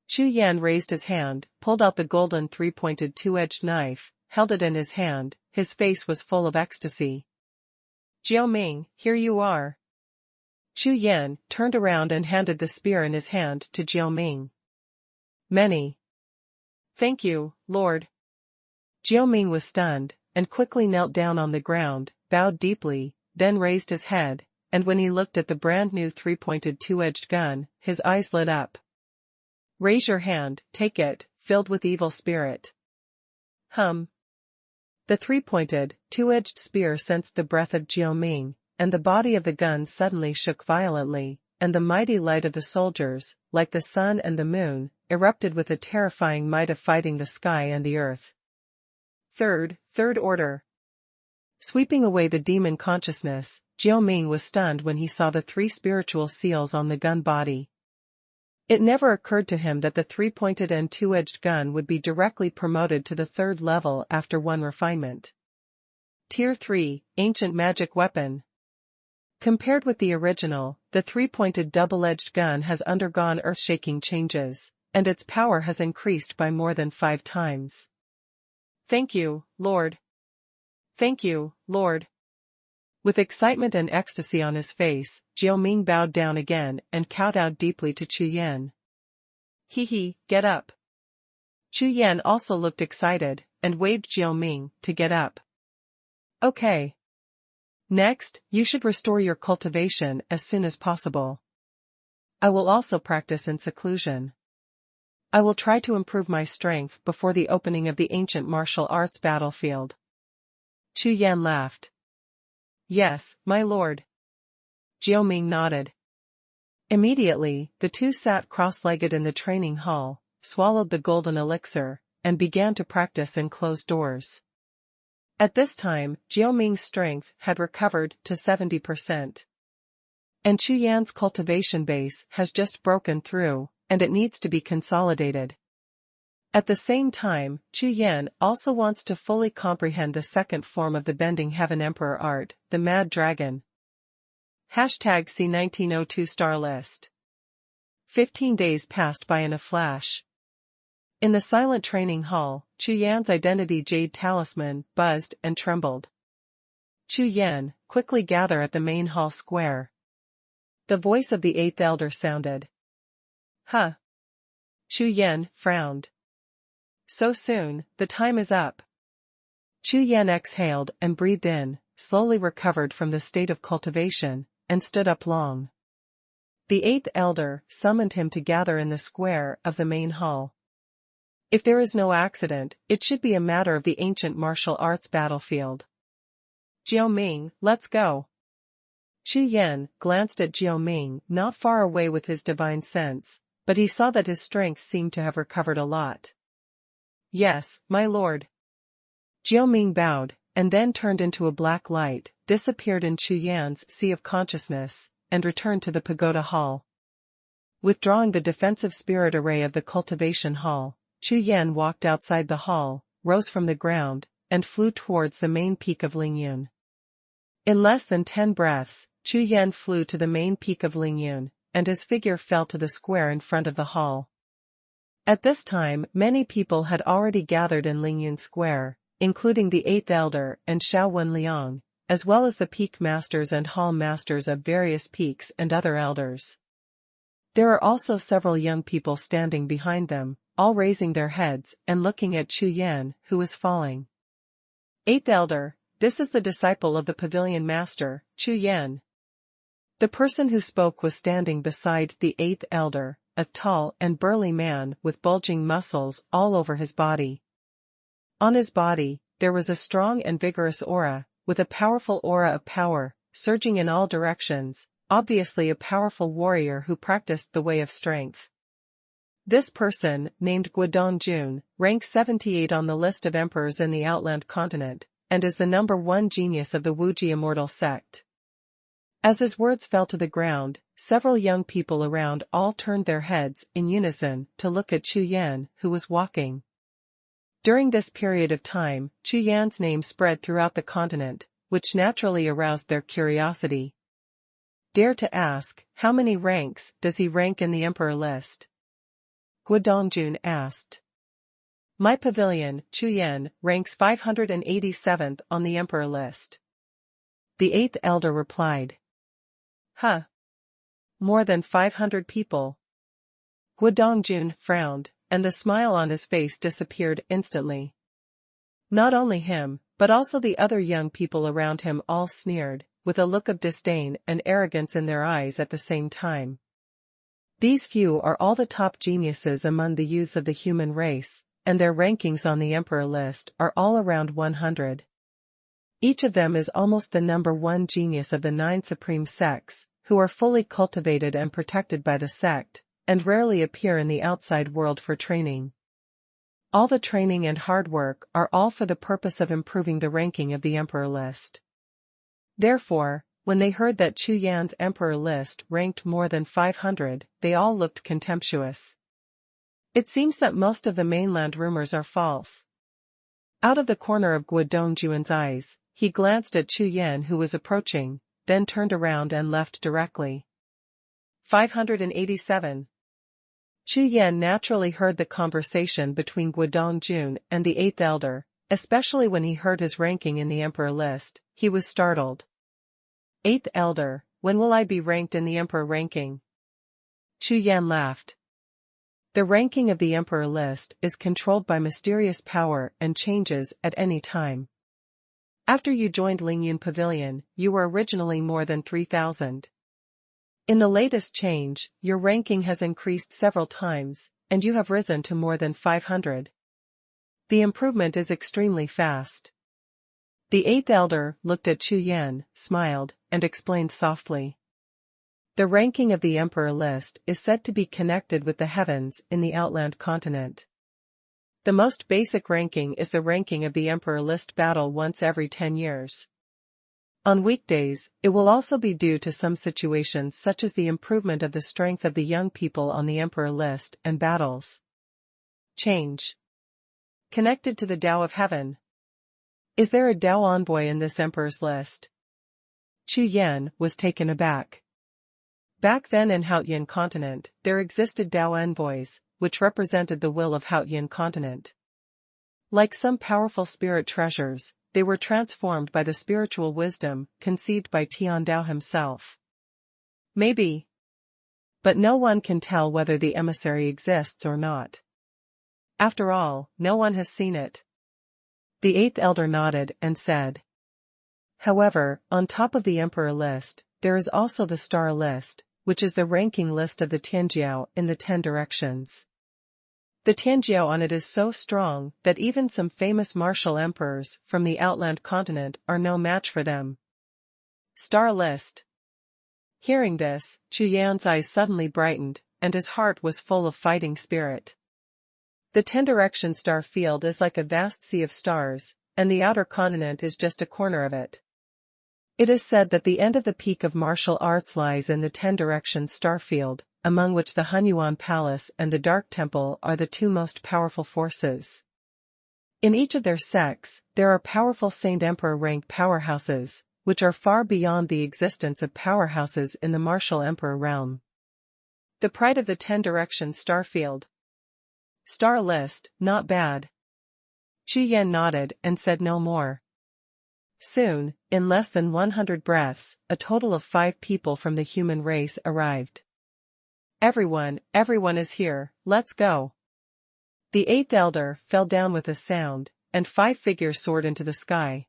[SPEAKER 1] Chu Yan raised his hand, pulled out the golden three-pointed two-edged knife, held it in his hand, his face was full of ecstasy. Jiao Ming, here you are. Chu Yan turned around and handed the spear in his hand to Jiao Ming. Many. Thank you, Lord. Jiao Ming was stunned, and quickly knelt down on the ground, bowed deeply, then raised his head, and when he looked at the brand-new three-pointed two-edged gun, his eyes lit up. Raise your hand, take it, filled with evil spirit. The three-pointed, two-edged spear sensed the breath of Jiao Ming, and the body of the gun suddenly shook violently, and the mighty light of the soldiers, like the sun and the moon, erupted with a terrifying might of fighting the sky and the earth. Third order. Sweeping away the demon consciousness, Jiao Ming was stunned when he saw the three spiritual seals on the gun body. It never occurred to him that the three-pointed and two-edged gun would be directly promoted to the third level after one refinement. Tier 3, Ancient Magic Weapon. Compared with the original, the three-pointed double-edged gun has undergone earth-shaking changes, and its power has increased by more than 5 times. Thank you, Lord. Thank you, Lord. With excitement and ecstasy on his face, Jiao Ming bowed down again and kowtowed deeply to Chu Yan. Get up. Chu Yan also looked excited, and waved Jiao Ming to get up. Okay. Next, you should restore your cultivation as soon as possible. I will also practice in seclusion. I will try to improve my strength before the opening of the ancient martial arts battlefield. Chu Yan laughed. Yes, my lord. Jiao Ming nodded. Immediately, the two sat cross-legged in the training hall, swallowed the golden elixir, and began to practice in closed doors. At this time, Jiao Ming's strength had recovered to 70%. And Chu Yan's cultivation base has just broken through, and it needs to be consolidated. At the same time, Chu Yan also wants to fully comprehend the second form of the Bending Heaven Emperor art, the Mad Dragon. Hashtag see 1902 star list. 15 days passed by in a flash. In the silent training hall, Chu Yan's identity jade talisman buzzed and trembled. Chu Yan, quickly gather at the main hall square. The voice of the eighth elder sounded. Huh. Chu Yan frowned. So soon, the time is up. Chu Yan exhaled and breathed in, slowly recovered from the state of cultivation, and stood up long. The eighth elder summoned him to gather in the square of the main hall. If there is no accident, it should be a matter of the ancient martial arts battlefield. Jiao Ming, let's go. Chu Yan glanced at Jiao Ming not far away with his divine sense, but he saw that his strength seemed to have recovered a lot. Yes, my lord. Jiao Ming bowed, and then turned into a black light, disappeared in Chu Yan's sea of consciousness, and returned to the pagoda hall. Withdrawing the defensive spirit array of the cultivation hall, Chu Yan walked outside the hall, rose from the ground, and flew towards the main peak of Lingyun. In less than 10 breaths, Chu Yan flew to the main peak of Lingyun, and his figure fell to the square in front of the hall. At this time, many people had already gathered in Lingyun Square, including the eighth elder and Xuanhuan Liang, as well as the peak masters and hall masters of various peaks and other elders. There are also several young people standing behind them, all raising their heads and looking at Chu Yan, who is falling. Eighth elder, this is the disciple of the pavilion master, Chu Yan. The person who spoke was standing beside the eighth elder, a tall and burly man with bulging muscles all over his body. On his body, there was a strong and vigorous aura, with a powerful aura of power, surging in all directions, obviously a powerful warrior who practiced the way of strength. This person, named Guodong Jun, ranks 78 on the list of emperors in the Outland continent, and is the #1 genius of the Wuji immortal sect. As his words fell to the ground, several young people around all turned their heads in unison to look at Chu Yan, who was walking. During this period of time, Chu Yan's name spread throughout the continent, which naturally aroused their curiosity. Dare to ask, how many ranks does he rank in the emperor list? Guodong Jun asked. My pavilion, Chu Yan, ranks 587th on the emperor list. The eighth elder replied. Huh. More than 500 people. Guodong Jun frowned, and the smile on his face disappeared instantly. Not only him, but also the other young people around him all sneered, with a look of disdain and arrogance in their eyes at the same time. These few are all the top geniuses among the youths of the human race, and their rankings on the emperor list are all around 100. Each of them is almost the #1 genius of the 9 supreme sects, who are fully cultivated and protected by the sect, and rarely appear in the outside world for training. All the training and hard work are all for the purpose of improving the ranking of the emperor list. Therefore, when they heard that Chu Yan's emperor list ranked more than 500, they all looked contemptuous. It seems that most of the mainland rumors are false. Out of the corner of Guodong Jun's eyes, he glanced at Chu Yan who was approaching, then turned around and left directly. 587. Chu Yan naturally heard the conversation between Guodong Jun and the eighth elder, especially when he heard his ranking in the emperor list. He was startled. Eighth elder, when will I be ranked in the emperor ranking? Chu Yan laughed. The ranking of the emperor list is controlled by mysterious power and changes at any time. After you joined Lingyun Pavilion, you were originally more than 3,000. In the latest change, your ranking has increased several times, and you have risen to more than 500. The improvement is extremely fast. The eighth elder looked at Chu Yan, smiled, and explained softly. The ranking of the Emperor list is said to be connected with the heavens in the Outland continent. The most basic ranking is the ranking of the Emperor list battle once every 10 years. On weekdays, it will also be due to some situations such as the improvement of the strength of the young people on the Emperor list and battles. Change. Connected to the Tao of Heaven. Is there a Tao envoy in this Emperor's list? Chu Yan was taken aback. Back then in Haotian continent, there existed Tao envoys, which represented the will of Haotian continent. Like some powerful spirit treasures, they were transformed by the spiritual wisdom conceived by Tian Dao himself. Maybe. But no one can tell whether the emissary exists or not. After all, no one has seen it. The eighth elder nodded and said. However, on top of the Emperor list, there is also the Star list, which is the ranking list of the Tianjiao in the 10 directions. The Tianjiao on it is so strong that even some famous martial emperors from the Outland continent are no match for them. Star list. Hearing this, Chu Yan's eyes suddenly brightened, and his heart was full of fighting spirit. The 10-direction star field is like a vast sea of stars, and the outer continent is just a corner of it. It is said that the end of the peak of martial arts lies in the 10-direction star field, among which the Xuanhuan Palace and the Dark Temple are the two most powerful forces. In each of their sects, there are powerful Saint Emperor rank powerhouses, which are far beyond the existence of powerhouses in the martial emperor realm. The pride of the 10-direction star field. Star list, not bad. Chu Yan nodded and said no more. Soon, in less than 100 breaths, a total of 5 people from the human race arrived. Everyone is here, let's go. The eighth elder fell down with a sound, and 5 figures soared into the sky.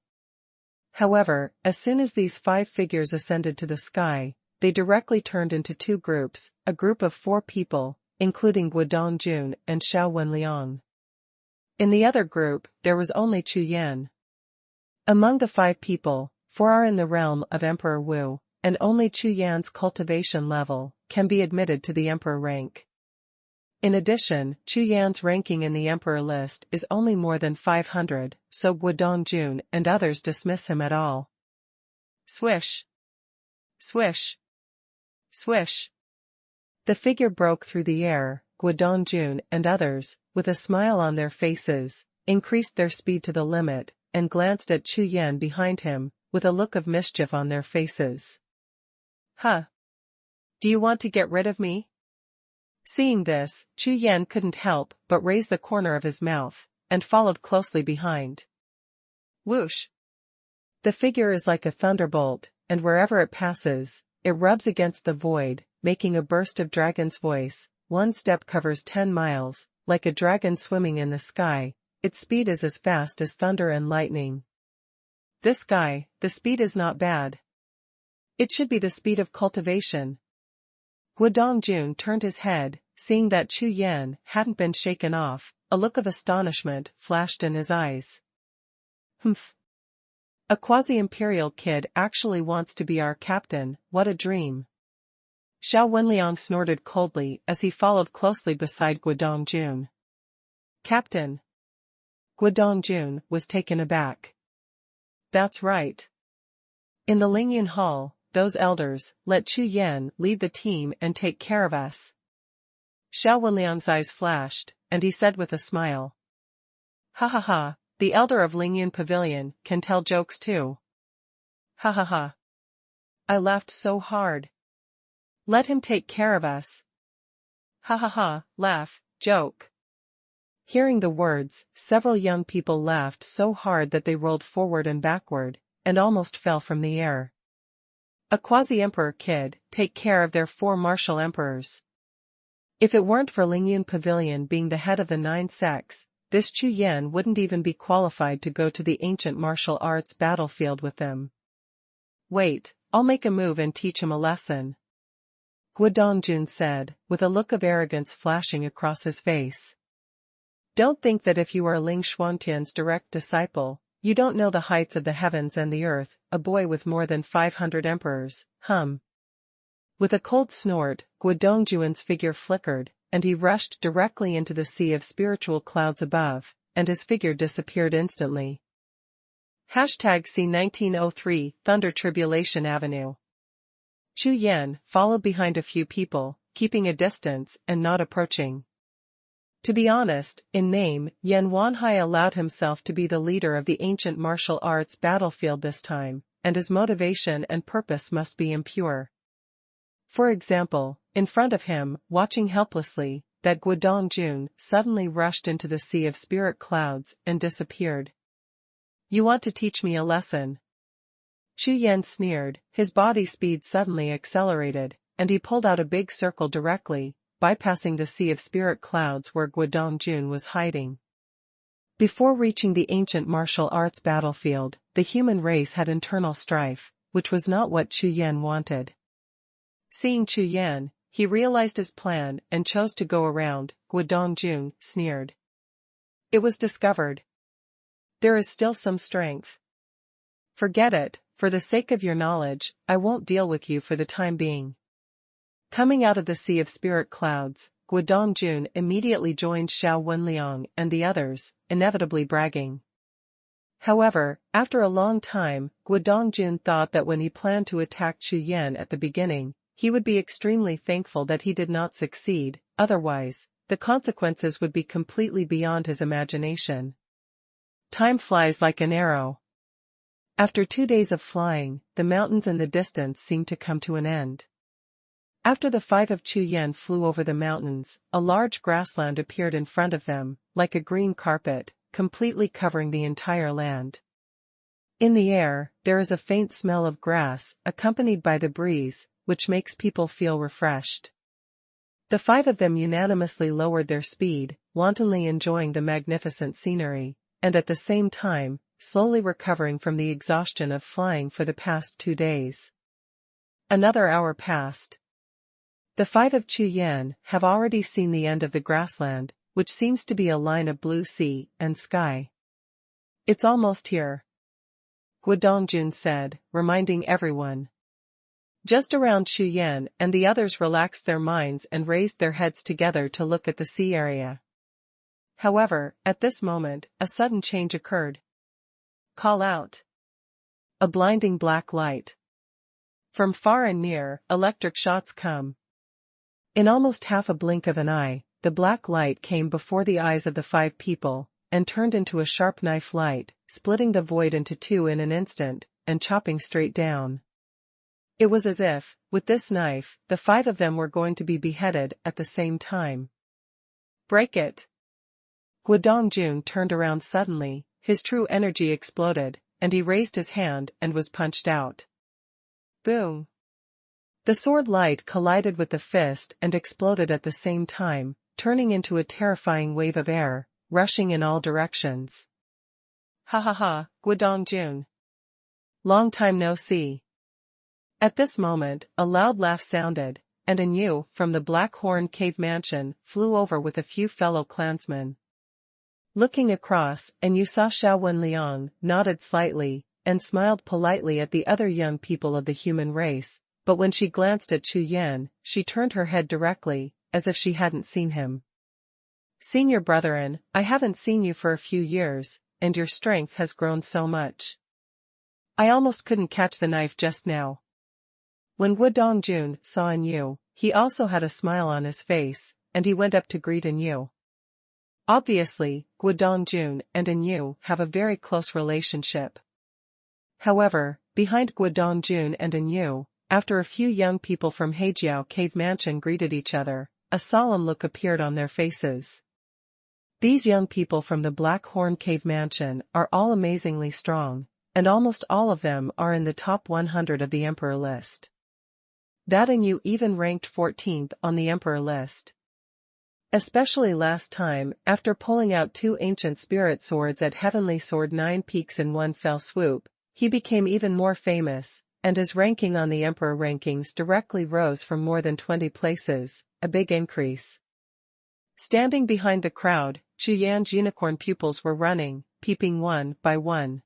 [SPEAKER 1] However, as soon as these 5 figures ascended to the sky, they directly turned into 2 groups, a group of 4 people, including Dongjun and Xuanhuan. In the other group, there was only Chu Yan. Among the 5 people, 4 are in the realm of Emperor Wu, and only Chu Yan's cultivation level can be admitted to the Emperor rank. In addition, Chu Yan's ranking in the Emperor list is only more than 500, so Dongjun and others dismiss him at all. Swish. Swish. Swish. The figure broke through the air. Dongjun and others, with a smile on their faces, increased their speed to the limit, and glanced at Chu Yan behind him, with a look of mischief on their faces. Huh? Do you want to get rid of me? Seeing this, Chu Yan couldn't help but raise the corner of his mouth, and followed closely behind. Whoosh! The figure is like a thunderbolt, and wherever it passes, it rubs against the void, making a burst of dragon's voice. 1 step covers 10 miles, like a dragon swimming in the sky. Its speed is as fast as thunder and lightning. This guy, the speed is not bad. It should be the speed of cultivation. Dongjun turned his head, seeing that Chu Yan hadn't been shaken off. A look of astonishment flashed in his eyes. Humph. A quasi-imperial kid actually wants to be our captain, what a dream. Xuanhuan snorted coldly as he followed closely beside Dongjun. Captain. Dongjun was taken aback. That's right. In the Lingyun Hall, those elders let Chu Yan lead the team and take care of us. Xuanhuan's eyes flashed, and he said with a smile. Ha ha ha, the elder of Lingyun Pavilion can tell jokes too. Ha ha ha. I laughed so hard. Let him take care of us. Ha ha ha, laugh, joke. Hearing the words, several young people laughed so hard that they rolled forward and backward, and almost fell from the air. A quasi-emperor kid take care of their 4 martial emperors. If it weren't for Lingyun Pavilion being the head of the 9 sects, this Chu Yan wouldn't even be qualified to go to the ancient martial arts battlefield with them. Wait, I'll make a move and teach him a lesson, Guo Dongjun said, with a look of arrogance flashing across his face. Don't think that if you are Ling Xuantian's direct disciple, you don't know the heights of the heavens and the earth, a boy with more than 500 emperors, With a cold snort, Guo Dongjun's figure flickered, and he rushed directly into the sea of spiritual clouds above, and his figure disappeared instantly. #C 1903 Thunder Tribulation Avenue. Chu Yan followed behind a few people, keeping a distance and not approaching. To be honest, in name, Yan Wanhai allowed himself to be the leader of the ancient martial arts battlefield this time, and his motivation and purpose must be impure. For example, in front of him, watching helplessly, that Guo Dongjun suddenly rushed into the sea of spirit clouds and disappeared. You want to teach me a lesson? Chu Yan sneered, his body speed suddenly accelerated, and he pulled out a big circle directly, bypassing the sea of spirit clouds where Guo Dongjun was hiding. Before reaching the ancient martial arts battlefield, the human race had internal strife, which was not what Chu Yan wanted. Seeing Chu Yan, he realized his plan and chose to go around. Guo Dongjun sneered. It was discovered. There is still some strength. Forget it, for the sake of your knowledge, I won't deal with you for the time being. Coming out of the sea of spirit clouds, Guo Dongjun immediately joined Xiao Wenliang and the others, inevitably bragging. However, after a long time, Guo Dongjun thought that when he planned to attack Chu Yan at the beginning, he would be extremely thankful that he did not succeed, otherwise, the consequences would be completely beyond his imagination. Time flies like an arrow. After 2 days of flying, the mountains in the distance seemed to come to an end. After the 5 of Chu Yan flew over the mountains, a large grassland appeared in front of them, like a green carpet, completely covering the entire land. In the air, there is a faint smell of grass, accompanied by the breeze, which makes people feel refreshed. The 5 of them unanimously lowered their speed, wantonly enjoying the magnificent scenery, and at the same time, slowly recovering from the exhaustion of flying for the past 2 days. Another hour passed. The 5 of Chu Yan have already seen the end of the grassland, which seems to be a line of blue sea and sky. It's almost here, Guo Dongjun said, reminding everyone. Just around Chu Yan and the others relaxed their minds and raised their heads together to look at the sea area. However, at this moment, a sudden change occurred. Call out. A blinding black light. From far and near, electric shots come. In almost half a blink of an eye, the black light came before the eyes of the 5 people, and turned into a sharp knife light, splitting the void into 2 in an instant, and chopping straight down. It was as if, with this knife, the 5 of them were going to be beheaded at the same time. Break it. Guo Dongjun turned around suddenly, his true energy exploded, and he raised his hand and was punched out. Boom. The sword light collided with the fist and exploded at the same time, turning into a terrifying wave of air, rushing in all directions. Ha ha ha, Guo Dongjun. Long time no see. At this moment, a loud laugh sounded, and a Yu from the Black Horn Cave Mansion flew over with a few fellow clansmen. Looking across, and Yu saw Xiao Wenliang nodded slightly, and smiled politely at the other young people of the human race. But when she glanced at Chu Yan, she turned her head directly, as if she hadn't seen him. Senior brethren, I haven't seen you for a few years, and your strength has grown so much. I almost couldn't catch the knife just now. When Guo Dongjun saw An Yu, he also had a smile on his face, and he went up to greet An Yu. Obviously, Guo Dongjun and An Yu have a very close relationship. However, behind Guo Dongjun and An Yu, after a few young people from Hejiao Cave Mansion greeted each other, a solemn look appeared on their faces. These young people from the Black Horn Cave Mansion are all amazingly strong, and almost all of them are in the top 100 of the Emperor list. That An Yu even ranked 14th on the Emperor list. Especially last time, after pulling out 2 ancient spirit swords at Heavenly Sword 9 Peaks in one fell swoop, he became even more famous, and his ranking on the Emperor rankings directly rose from more than 20 places, a big increase. Standing behind the crowd, Chu Yan's unicorn pupils were running, peeping one by one.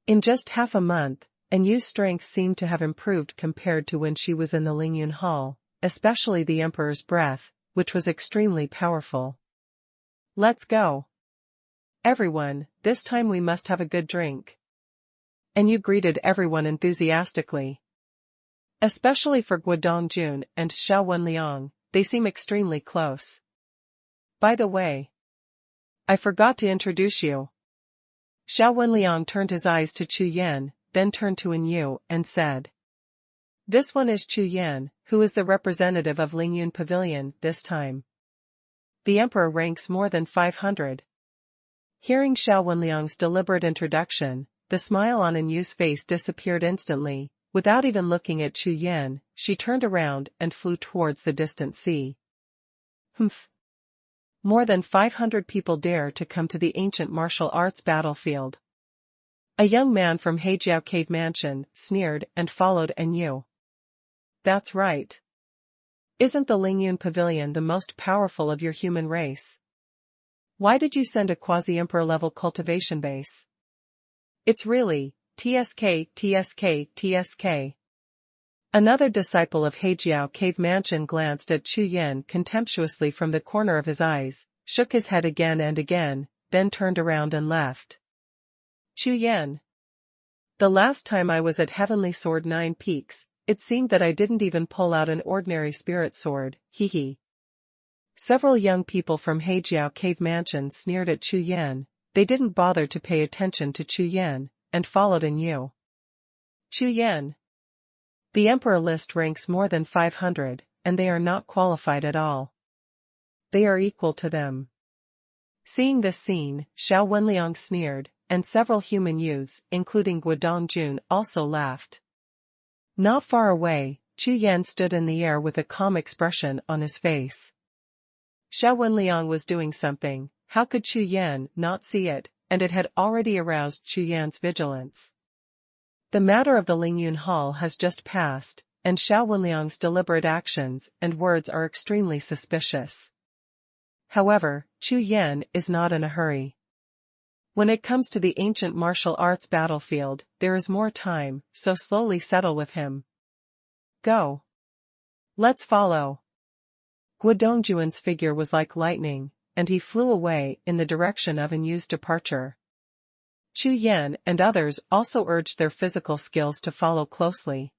[SPEAKER 1] In just half a month, Yu's strength seemed to have improved compared to when she was in the Lingyun Hall, especially the Emperor's breath, which was extremely powerful. Let's go. Everyone, this time we must have a good drink. Yu greeted everyone enthusiastically. Especially for Guodongjun and Xuanhuan, they seem extremely close. By the way, I forgot to introduce you. Xuanhuan turned his eyes to Chu Yan, then turned to Yu and said. This one is Chu Yan, who is the representative of Lingyun Pavilion this time. The Emperor ranks more than 500. Hearing Xuanhuan's deliberate introduction, the smile on Yu's face disappeared instantly. Without even looking at Chu Yan, she turned around and flew towards the distant sea. Humph. More than 500 people dare to come to the ancient martial arts battlefield. A young man from Jiuxiao Cave Mansion sneered and followed Yu. That's right. Isn't the Lingyun Pavilion the most powerful of your human race? Why did you send a quasi-emperor level cultivation base? It's really, TSK. Another disciple of Jiuxiao Cave Mansion glanced at Chu Yan contemptuously from the corner of his eyes, shook his head again and again, then turned around and left. Chu Yan. The last time I was at Heavenly Sword 9 Peaks, it seemed that I didn't even pull out an ordinary spirit sword, hee. Several young people from Jiuxiao Cave Mansion sneered at Chu Yan. They didn't bother to pay attention to Chu Yan, and followed Yu. Chu Yan. The Emperor list ranks more than 500, and they are not qualified at all. They are equal to them. Seeing this scene, Xuanhuan sneered, and several human youths, including Guodongjun, also laughed. Not far away, Chu Yan stood in the air with a calm expression on his face. Xuanhuan was doing something, how could Chu Yan not see it, and it had already aroused Chu Yan's vigilance. The matter of the Lingyun Hall has just passed, and Xuanhuan's deliberate actions and words are extremely suspicious. However, Chu Yan is not in a hurry. When it comes to the ancient martial arts battlefield, there is more time, so slowly settle with him. Go. Let's follow. Guodongjun's figure was like lightning, and he flew away in the direction of Yu's departure. Chu Yan and others also urged their physical skills to follow closely.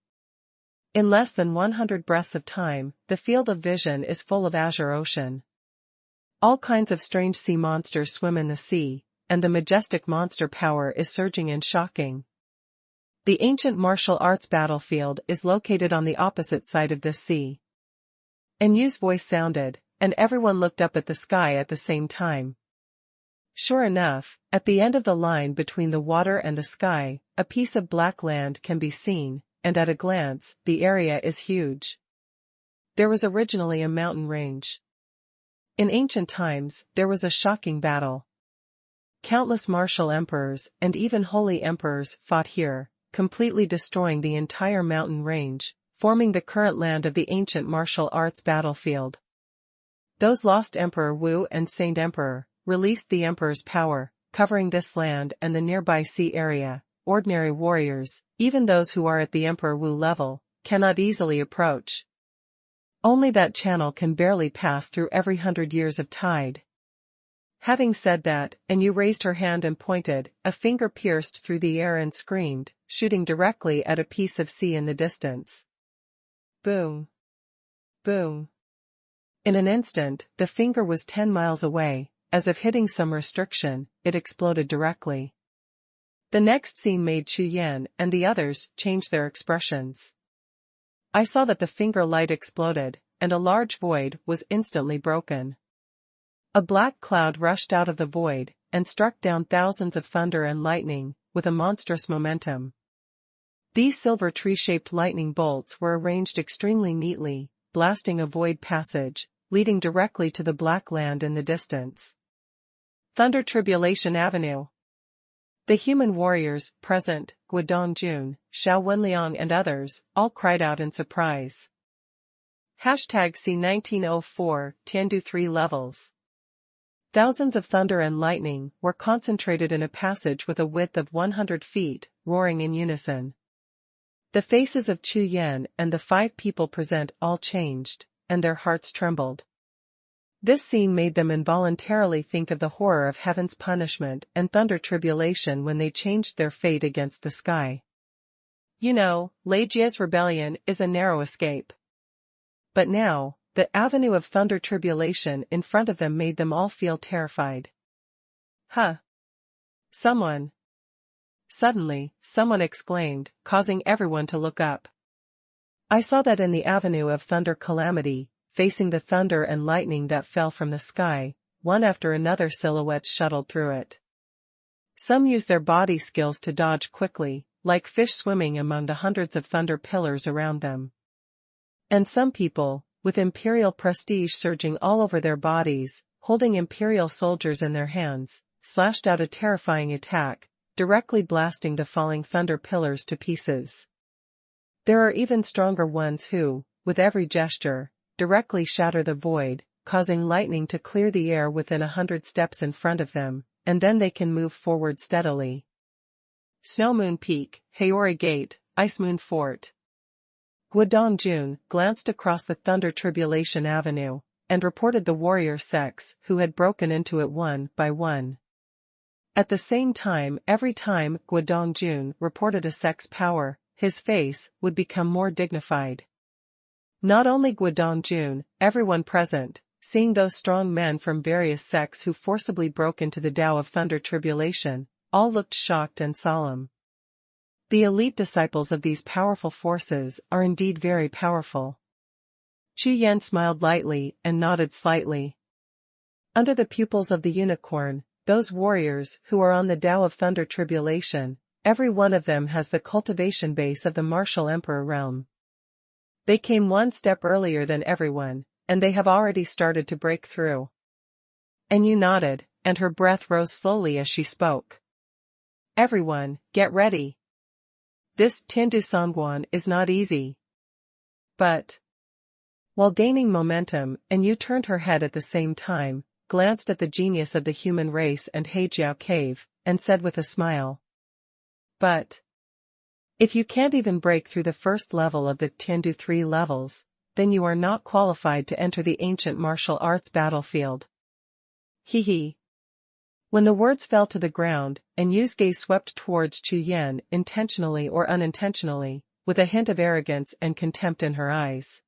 [SPEAKER 1] In less than 100 breaths of time, the field of vision is full of azure ocean. All kinds of strange sea monsters swim in the sea, and the majestic monster power is surging and shocking. The ancient martial arts battlefield is located on the opposite side of this sea. Yu's voice sounded, and everyone looked up at the sky at the same time. Sure enough, at the end of the line between the water and the sky, a piece of black land can be seen, and at a glance, the area is huge. There was originally a mountain range. In ancient times, there was a shocking battle. Countless martial emperors and even holy emperors fought here, completely destroying the entire mountain range, forming the current land of the ancient martial arts battlefield. Those lost Emperor Wu and Saint Emperor released the Emperor's power, covering this land and the nearby sea area. Ordinary warriors, even those who are at the Emperor Wu level, cannot easily approach. Only that channel can barely pass through every 100 years of tide. Having said that, Yu raised her hand and pointed, a finger pierced through the air and screamed, shooting directly at a piece of sea in the distance. Boom. Boom. In an instant, the finger was 10 miles away. As if hitting some restriction, it exploded directly. The next scene made Chu Yan and the others change their expressions. I saw that the finger light exploded, and a large void was instantly broken. A black cloud rushed out of the void, and struck down thousands of thunder and lightning, with a monstrous momentum. These silver tree-shaped lightning bolts were arranged extremely neatly, blasting a void passage, leading directly to the black land in the distance. Thunder Tribulation Avenue. The human warriors present, Guodongjun, Xiao Wenliang and others, all cried out in surprise. Hashtag C 1904, Tiandu 3 levels. Thousands of thunder and lightning were concentrated in a passage with a width of 100 feet, roaring in unison. The faces of Chu Yan and the 5 people present all changed, and their hearts trembled. This scene made them involuntarily think of the horror of heaven's punishment and thunder tribulation when they changed their fate against the sky. You know, La Jiao's rebellion is a narrow escape. But now, the avenue of thunder tribulation in front of them made them all feel terrified. Huh! Someone! Suddenly, someone exclaimed, causing everyone to look up. I saw that in the avenue of thunder calamity, facing the thunder and lightning that fell from the sky, one after another silhouettes shuttled through it. Some used their body skills to dodge quickly, like fish swimming among the hundreds of thunder pillars around them. And some people, with imperial prestige surging all over their bodies, holding imperial soldiers in their hands, slashed out a terrifying attack, directly blasting the falling thunder pillars to pieces. There are even stronger ones who, with every gesture, directly shatter the void, causing lightning to clear the air within 100 steps in front of them, and then they can move forward steadily. Snow Moon Peak, Haori Gate, Ice Moon Fort. Guodongjun glanced across the Thunder Tribulation Avenue, and reported the warrior sects who had broken into it one by one. At the same time, every time Guodongjun reported a sect's power, his face would become more dignified. Not only Guodongjun, everyone present, seeing those strong men from various sects who forcibly broke into the Tao of Thunder Tribulation, all looked shocked and solemn. The elite disciples of these powerful forces are indeed very powerful. Chu Yan smiled lightly and nodded slightly. Under the pupils of the unicorn, those warriors who are on the Tao of Thunder Tribulation, every one of them has the cultivation base of the martial emperor realm. They came one step earlier than everyone, and they have already started to break through. And you nodded, and her breath rose slowly as she spoke. Everyone, get ready. This Tiandu Xuanhuan is not easy. But, while gaining momentum, and you turned her head at the same time, glanced at the genius of the human race and Hejiao Cave, and said with a smile. But, if you can't even break through the first level of the Tiandu 3 levels, then you are not qualified to enter the ancient martial arts battlefield. Hee. When the words fell to the ground, and Yu's gaze swept towards Chu Yan intentionally or unintentionally, with a hint of arrogance and contempt in her eyes.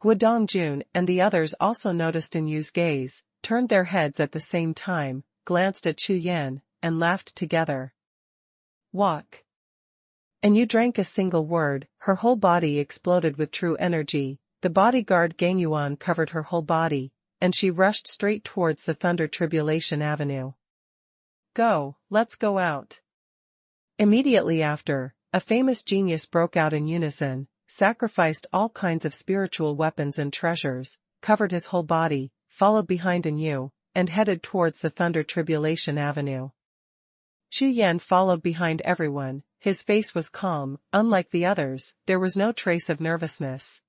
[SPEAKER 1] Guodongjun and the others also noticed in Yu's gaze, turned their heads at the same time, glanced at Chu Yan, and laughed together. Walk. And you drank a single word, her whole body exploded with true energy, the bodyguard Gangyuan covered her whole body, and she rushed straight towards the Thunder Tribulation Avenue. Go, let's go out. Immediately after, a famous genius broke out in unison, sacrificed all kinds of spiritual weapons and treasures, covered his whole body, followed behind Yu, and headed towards the Thunder Tribulation Avenue. Chu Yan followed behind everyone, his face was calm, unlike the others, there was no trace of nervousness.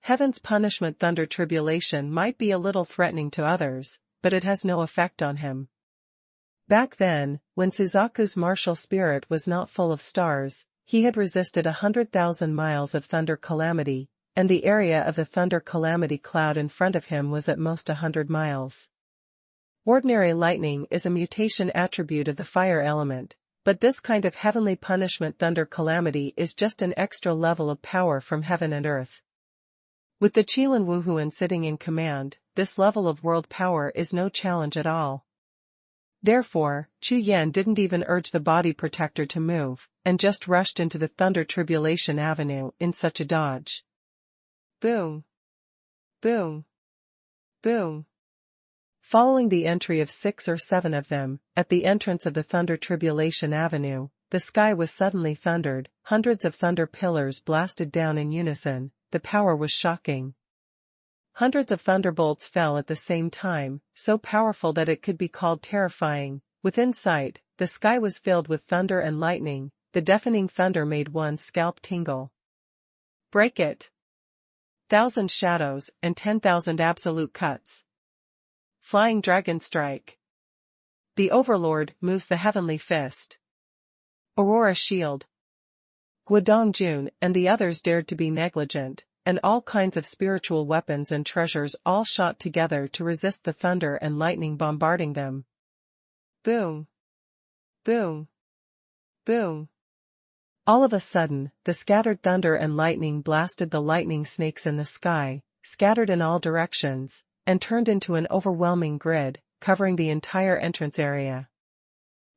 [SPEAKER 1] Heaven's punishment Thunder Tribulation might be a little threatening to others, but it has no effect on him. Back then, when Suzaku's martial spirit was not full of stars, he had resisted 100,000 miles of thunder calamity, and the area of the thunder calamity cloud in front of him was at most 100 miles. Ordinary lightning is a mutation attribute of the fire element, but this kind of heavenly punishment thunder calamity is just an extra level of power from heaven and earth. With the Qilin Wuhun sitting in command, this level of world power is no challenge at all. Therefore, Chu Yan didn't even urge the body protector to move, and just rushed into the Thunder Tribulation Avenue in such a dodge. Boom! Boom! Boom! Following the entry of 6 or 7 of them, at the entrance of the Thunder Tribulation Avenue, the sky was suddenly thundered, hundreds of thunder pillars blasted down in unison, the power was shocking. Hundreds of thunderbolts fell at the same time, so powerful that it could be called terrifying. Within sight, the sky was filled with thunder and lightning. The deafening thunder made one's scalp tingle. Break it. 1,000 shadows and 10,000 absolute cuts. Flying dragon strike. The Overlord moves the heavenly fist. Aurora shield. Guodongjun and the others dared to be negligent, and all kinds of spiritual weapons and treasures all shot together to resist the thunder and lightning bombarding them. Boom. Boom. Boom. All of a sudden, the scattered thunder and lightning blasted the lightning snakes in the sky, scattered in all directions, and turned into an overwhelming grid, covering the entire entrance area.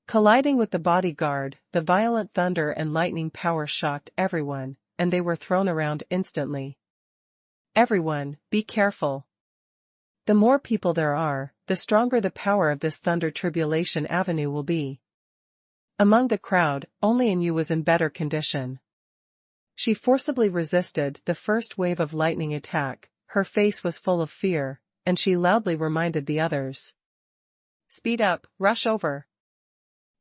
[SPEAKER 1] Colliding with the bodyguard, the violent thunder and lightning power shocked everyone, and they were thrown around instantly. Everyone, be careful. The more people there are, the stronger the power of this Thunder Tribulation Avenue will be. Among the crowd, only Yu was in better condition. She forcibly resisted the first wave of lightning attack, her face was full of fear, and she loudly reminded the others. Speed up, rush over.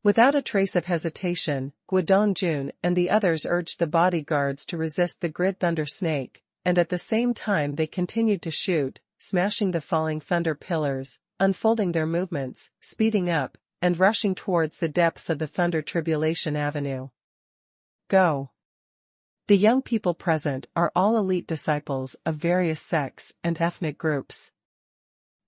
[SPEAKER 1] Without a trace of hesitation, Guodongjun and the others urged the bodyguards to resist the grid thunder snake, and at the same time they continued to shoot, smashing the falling thunder pillars, unfolding their movements, speeding up, and rushing towards the depths of the Thunder Tribulation Avenue. Go. The young people present are all elite disciples of various sects and ethnic groups.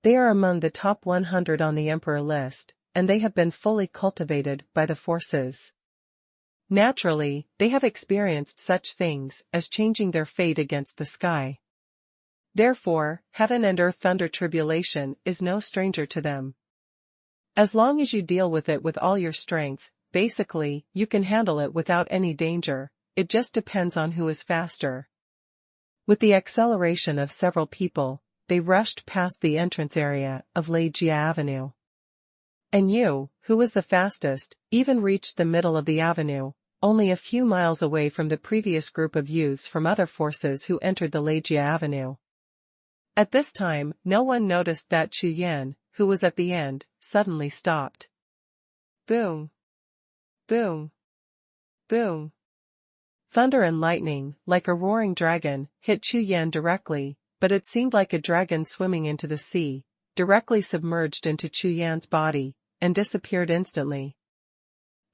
[SPEAKER 1] They are among the top 100 on the Emperor list, and they have been fully cultivated by the forces. Naturally, they have experienced such things as changing their fate against the sky. Therefore, heaven and earth thunder tribulation is no stranger to them. As long as you deal with it with all your strength, basically, you can handle it without any danger, it just depends on who is faster. With the acceleration of several people, they rushed past the entrance area of La Jiao Avenue. And Yu, who was the fastest, even reached the middle of the avenue, only a few miles away from the previous group of youths from other forces who entered the La Jiao Avenue. At this time, no one noticed that Chu Yan, who was at the end, suddenly stopped. Boom. Boom. Boom. Thunder and lightning, like a roaring dragon, hit Chu Yan directly, but it seemed like a dragon swimming into the sea, directly submerged into Chu Yan's body, and disappeared instantly.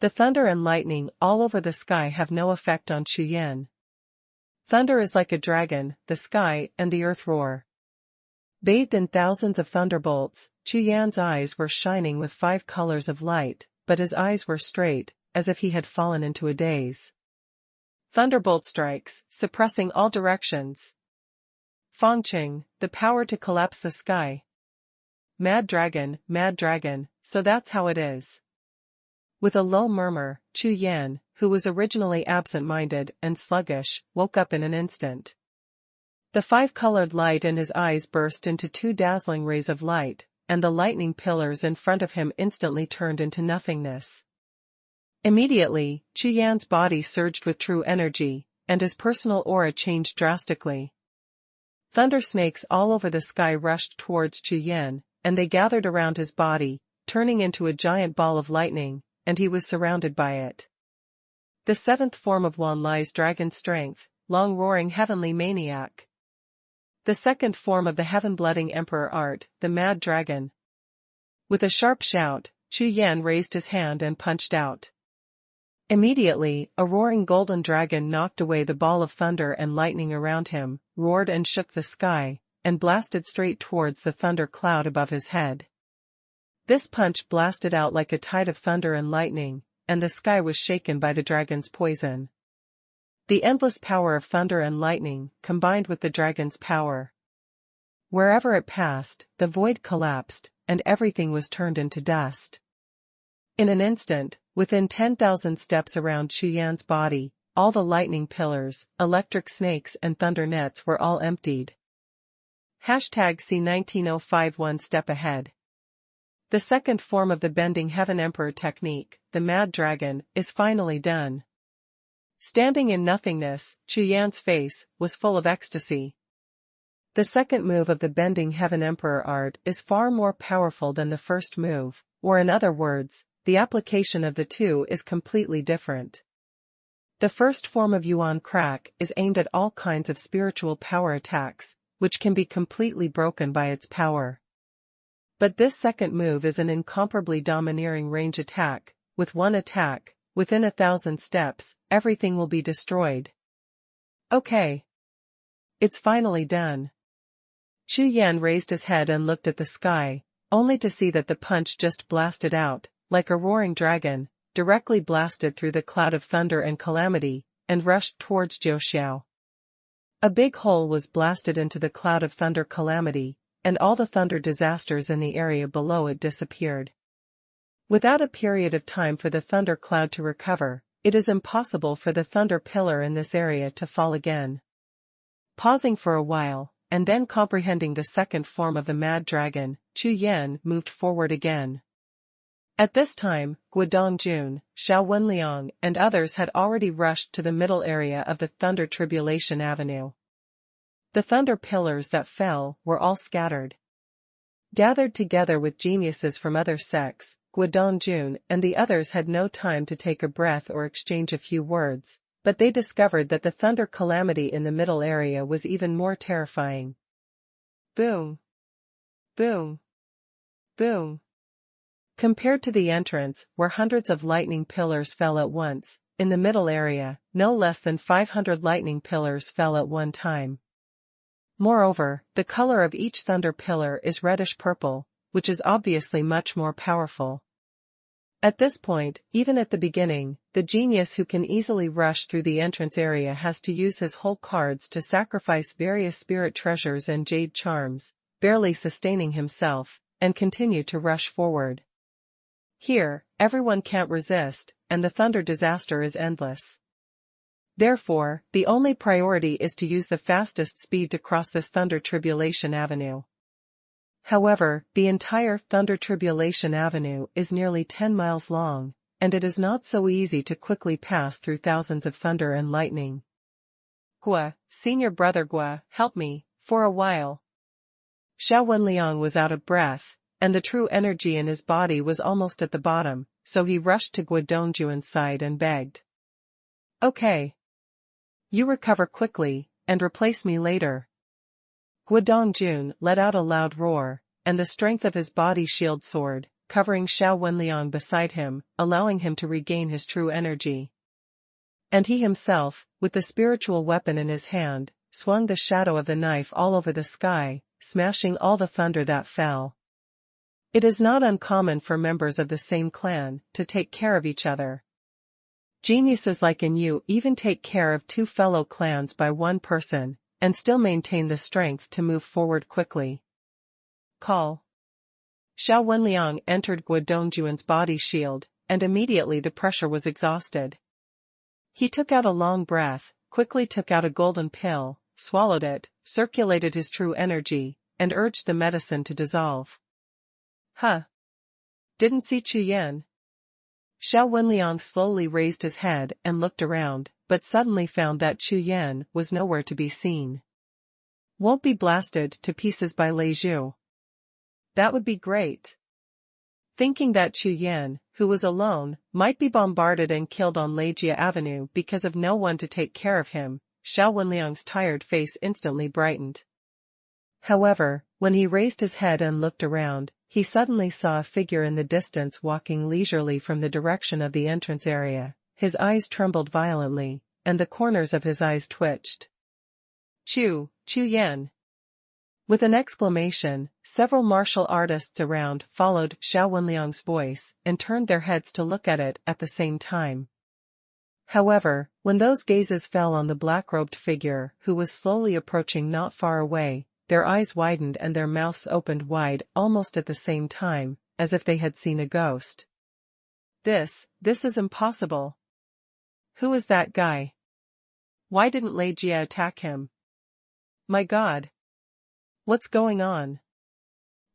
[SPEAKER 1] The thunder and lightning all over the sky have no effect on Chu Yan. Thunder is like a dragon, the sky and the earth roar. Bathed in thousands of thunderbolts, Chu Yan's eyes were shining with 5 colors of light, but his eyes were straight, as if he had fallen into a daze. Thunderbolt strikes, suppressing all directions. Fongqing, the power to collapse the sky. Mad dragon, so that's how it is. With a low murmur, Chu Yan, who was originally absent-minded and sluggish, woke up in an instant. The 5-colored light in his eyes burst into 2 dazzling rays of light, and the lightning pillars in front of him instantly turned into nothingness. Immediately, Chu Yan's body surged with true energy, and his personal aura changed drastically. Thunder snakes all over the sky rushed towards Chu Yan, and they gathered around his body, turning into a giant ball of lightning, and he was surrounded by it. The 7th form of Wan Li's dragon strength, long-roaring heavenly maniac. The 2nd form of the heaven-blooding emperor art, the mad dragon. With a sharp shout, Chu Yan raised his hand and punched out. Immediately, a roaring golden dragon knocked away the ball of thunder and lightning around him, roared and shook the sky, and blasted straight towards the thunder cloud above his head. This punch blasted out like a tide of thunder and lightning, and the sky was shaken by the dragon's poison. The endless power of thunder and lightning combined with the dragon's power. Wherever it passed, the void collapsed, and everything was turned into dust. In an instant, within 10,000 steps around Chu Yan's body, all the lightning pillars, electric snakes and thunder nets were all emptied. #C1905 One step ahead. The 2nd form of the bending heaven emperor technique, the mad dragon, is finally done. Standing in nothingness, Chu Yan's face was full of ecstasy. The second move of the Bending Heaven Emperor art is far more powerful than the first move, or in other words, the application of the two is completely different. The first form of Yuan crack is aimed at all kinds of spiritual power attacks, which can be completely broken by its power. But this second move is an incomparably domineering range attack. With one attack, within 1,000 steps, everything will be destroyed. Okay. It's finally done. Chu Yan raised his head and looked at the sky, only to see that the punch just blasted out, like a roaring dragon, directly blasted through the cloud of thunder and calamity, and rushed towards Jiuxiao. A big hole was blasted into the cloud of thunder calamity, and all the thunder disasters in the area below it disappeared. Without a period of time for the thunder cloud to recover, it is impossible for the thunder pillar in this area to fall again. Pausing for a while, and then comprehending the second form of the mad dragon, Chu Yan moved forward again. At this time, Guodongjun, Xuanhuan, and others had already rushed to the middle area of the Thunder Tribulation Avenue. The thunder pillars that fell were all scattered. Gathered together with geniuses from other sects, Guodongjun and the others had no time to take a breath or exchange a few words, but they discovered that the thunder calamity in the middle area was even more terrifying. Boom! Boom! Boom! Compared to the entrance, where hundreds of lightning pillars fell at once, in the middle area, no less than 500 lightning pillars fell at one time. Moreover, the color of each thunder pillar is reddish-purple, which is obviously much more powerful. At this point, even at the beginning, the genius who can easily rush through the entrance area has to use his whole cards to sacrifice various spirit treasures and jade charms, barely sustaining himself, and continue to rush forward. Here, everyone can't resist, and the thunder disaster is endless. Therefore, the only priority is to use the fastest speed to cross this Thunder Tribulation Avenue. However, the entire Thunder Tribulation Avenue is nearly 10 miles long, and it is not so easy to quickly pass through thousands of thunder and lightning. Gua, senior brother Gua, help me, for a while. Xuanhuan was out of breath, and the true energy in his body was almost at the bottom, so he rushed to Guodongjuan's side and begged. Okay. You recover quickly, and replace me later. Guodongjun let out a loud roar, and the strength of his body shield soared, covering Xuanhuan beside him, allowing him to regain his true energy. And he himself, with the spiritual weapon in his hand, swung the shadow of the knife all over the sky, smashing all the thunder that fell. It is not uncommon for members of the same clan to take care of each other. Geniuses like you even take care of two fellow clans by one person, and still maintain the strength to move forward quickly. Call. Xuanhuan entered Guodongjuan's body shield, and immediately the pressure was exhausted. He took out a long breath, quickly took out a golden pill, swallowed it, circulated his true energy, and urged the medicine to dissolve. Huh. Didn't see Chu Yan. Xuanhuan slowly raised his head and looked around, but suddenly found that Chu Yan was nowhere to be seen. Won't be blasted to pieces by Lei Zhu. That would be great. Thinking that Chu Yan, who was alone, might be bombarded and killed on Leijia Avenue because of no one to take care of him, Xuanhuan's tired face instantly brightened. However, when he raised his head and looked around, he suddenly saw a figure in the distance walking leisurely from the direction of the entrance area. His eyes trembled violently, and the corners of his eyes twitched. Chu Yan. With an exclamation, several martial artists around followed Xuanhuan's voice and turned their heads to look at it at the same time. However, when those gazes fell on the black-robed figure who was slowly approaching not far away, their eyes widened and their mouths opened wide almost at the same time, as if they had seen a ghost. This is impossible. Who is that guy? Why didn't Leijia attack him? My God! What's going on?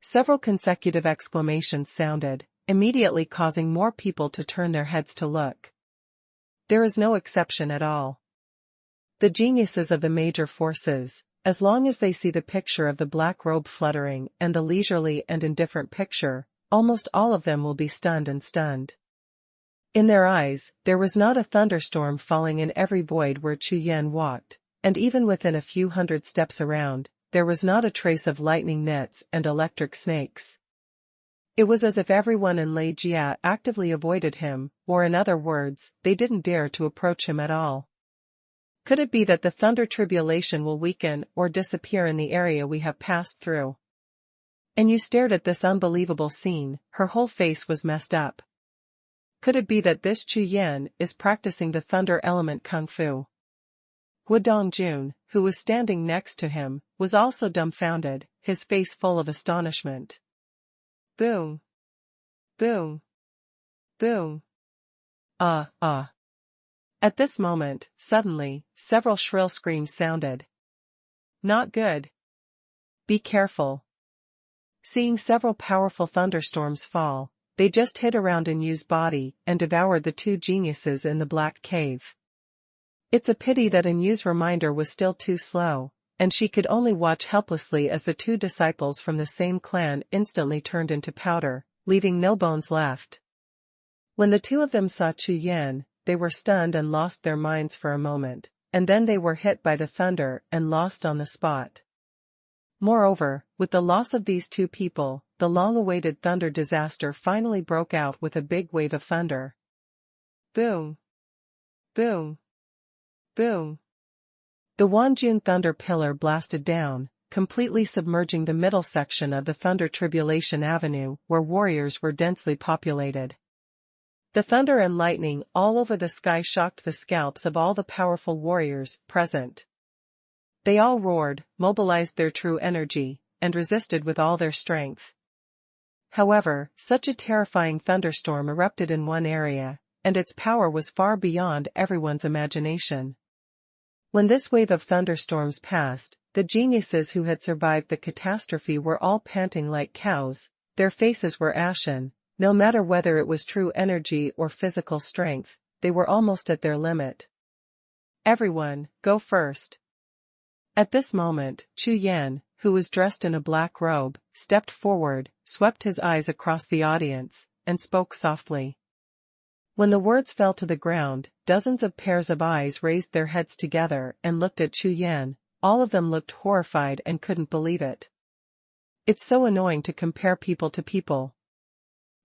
[SPEAKER 1] Several consecutive exclamations sounded, immediately causing more people to turn their heads to look. There is no exception at all. The geniuses of the major forces, as long as they see the picture of the black robe fluttering and the leisurely and indifferent picture, almost all of them will be stunned. In their eyes, there was not a thunderstorm falling in every void where Chu Yan walked, and even within a few hundred steps around, there was not a trace of lightning nets and electric snakes. It was as if everyone in La Jiao actively avoided him, or in other words, they didn't dare to approach him at all. Could it be that the thunder tribulation will weaken or disappear in the area we have passed through? And you stared at this unbelievable scene, her whole face was messed up. Could it be that this Chu Yan is practicing the thunder element kung fu? Guodongjun, who was standing next to him, was also dumbfounded, his face full of astonishment. Boom! Boom! Boom! Ah! At this moment, suddenly, several shrill screams sounded. Not good. Be careful. Seeing several powerful thunderstorms fall, they just hit around Yu's body and devoured the two geniuses in the black cave. It's a pity that Yu's reminder was still too slow, and she could only watch helplessly as the two disciples from the same clan instantly turned into powder, leaving no bones left. When the two of them saw Chu Yan, they were stunned and lost their minds for a moment, and then they were hit by the thunder and lost on the spot. Moreover, with the loss of these two people, the long-awaited thunder disaster finally broke out with a big wave of thunder. Boom! Boom! Boom! The Wanjun thunder pillar blasted down, completely submerging the middle section of the Thunder Tribulation Avenue where warriors were densely populated. The thunder and lightning all over the sky shocked the scalps of all the powerful warriors present. They all roared, mobilized their true energy, and resisted with all their strength. However, such a terrifying thunderstorm erupted in one area, and its power was far beyond everyone's imagination. When this wave of thunderstorms passed, the geniuses who had survived the catastrophe were all panting like cows, their faces were ashen. No matter whether it was true energy or physical strength, they were almost at their limit. Everyone, go first. At this moment, Chu Yan, who was dressed in a black robe, stepped forward, swept his eyes across the audience, and spoke softly. When the words fell to the ground, dozens of pairs of eyes raised their heads together and looked at Chu Yan. All of them looked horrified and couldn't believe it. It's so annoying to compare people to people.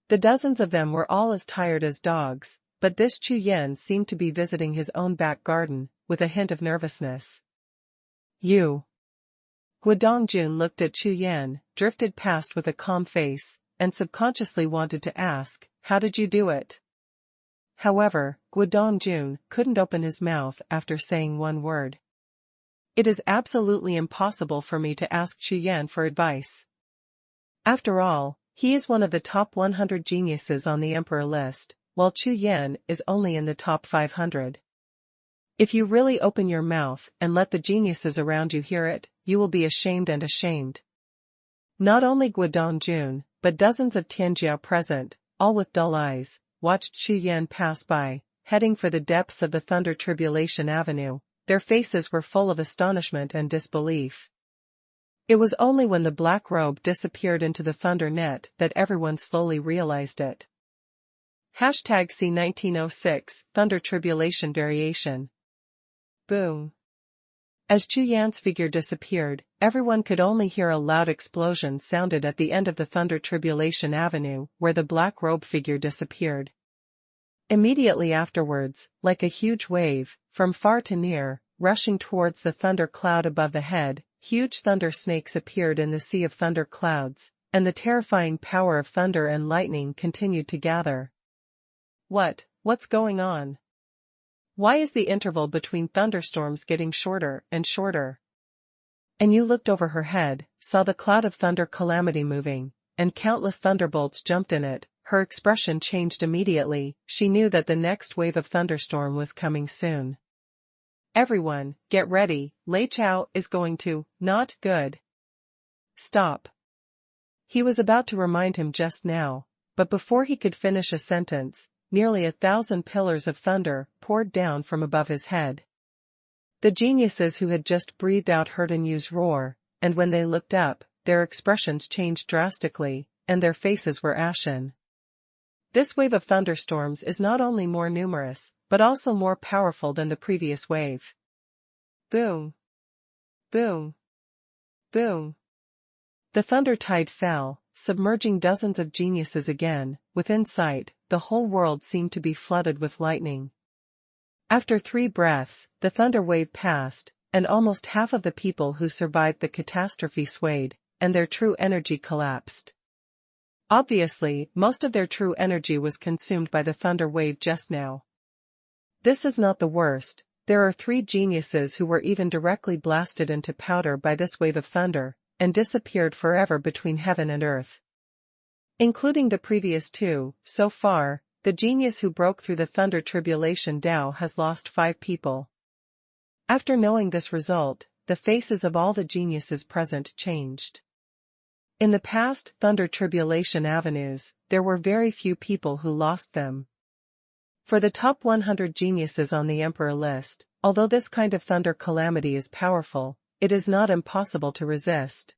[SPEAKER 1] The dozens of them were all as tired as dogs, but this Chu Yan seemed to be visiting his own back garden, with a hint of nervousness. You. Guodongjun looked at Chu Yan, drifted past with a calm face, and subconsciously wanted to ask, how did you do it? However, Guodongjun couldn't open his mouth after saying one word. It is absolutely impossible for me to ask Chu Yan for advice. After all, he is one of the top 100 geniuses on the Emperor list, while Chu Yan is only in the top 500. If you really open your mouth and let the geniuses around you hear it, you will be ashamed and ashamed. Not only Guodongjun, but dozens of Tianjiao present, all with dull eyes, watched Chu Yan pass by, heading for the depths of the Thunder Tribulation Avenue. Their faces were full of astonishment and disbelief. It was only when the black robe disappeared into the thunder net that everyone slowly realized it. #C 1906 Thunder Tribulation Variation. Boom. As Chu Yan's figure disappeared, everyone could only hear a loud explosion sounded at the end of the Thunder Tribulation Avenue where the black robe figure disappeared. Immediately afterwards, like a huge wave, from far to near, rushing towards the thunder cloud above the head, huge thunder snakes appeared in the sea of thunder clouds, and the terrifying power of thunder and lightning continued to gather. What's going on? Why is the interval between thunderstorms getting shorter and shorter? And you looked over her head, saw the cloud of thunder calamity moving, and countless thunderbolts jumped in it. Her expression changed immediately, she knew that the next wave of thunderstorm was coming soon. Everyone, get ready, La Jiao is going to, not good. Stop. He was about to remind him just now, but before he could finish a sentence, nearly 1,000 pillars of thunder poured down from above his head. The geniuses who had just breathed out heard Yu's roar, and when they looked up, their expressions changed drastically, and their faces were ashen. This wave of thunderstorms is not only more numerous, but also more powerful than the previous wave. Boom! Boom! Boom! The thunder tide fell, submerging dozens of geniuses again. Within sight, the whole world seemed to be flooded with lightning. After 3 breaths, the thunder wave passed, and almost half of the people who survived the catastrophe swayed, and their true energy collapsed. Obviously, most of their true energy was consumed by the thunder wave just now. This is not the worst. There are 3 geniuses who were even directly blasted into powder by this wave of thunder, and disappeared forever between heaven and earth. Including the previous 2, so far, the genius who broke through the thunder tribulation Dao has lost 5 people. After knowing this result, the faces of all the geniuses present changed. In the past thunder tribulation avenues, there were very few people who lost them. For the top 100 geniuses on the Emperor list, although this kind of thunder calamity is powerful, it is not impossible to resist.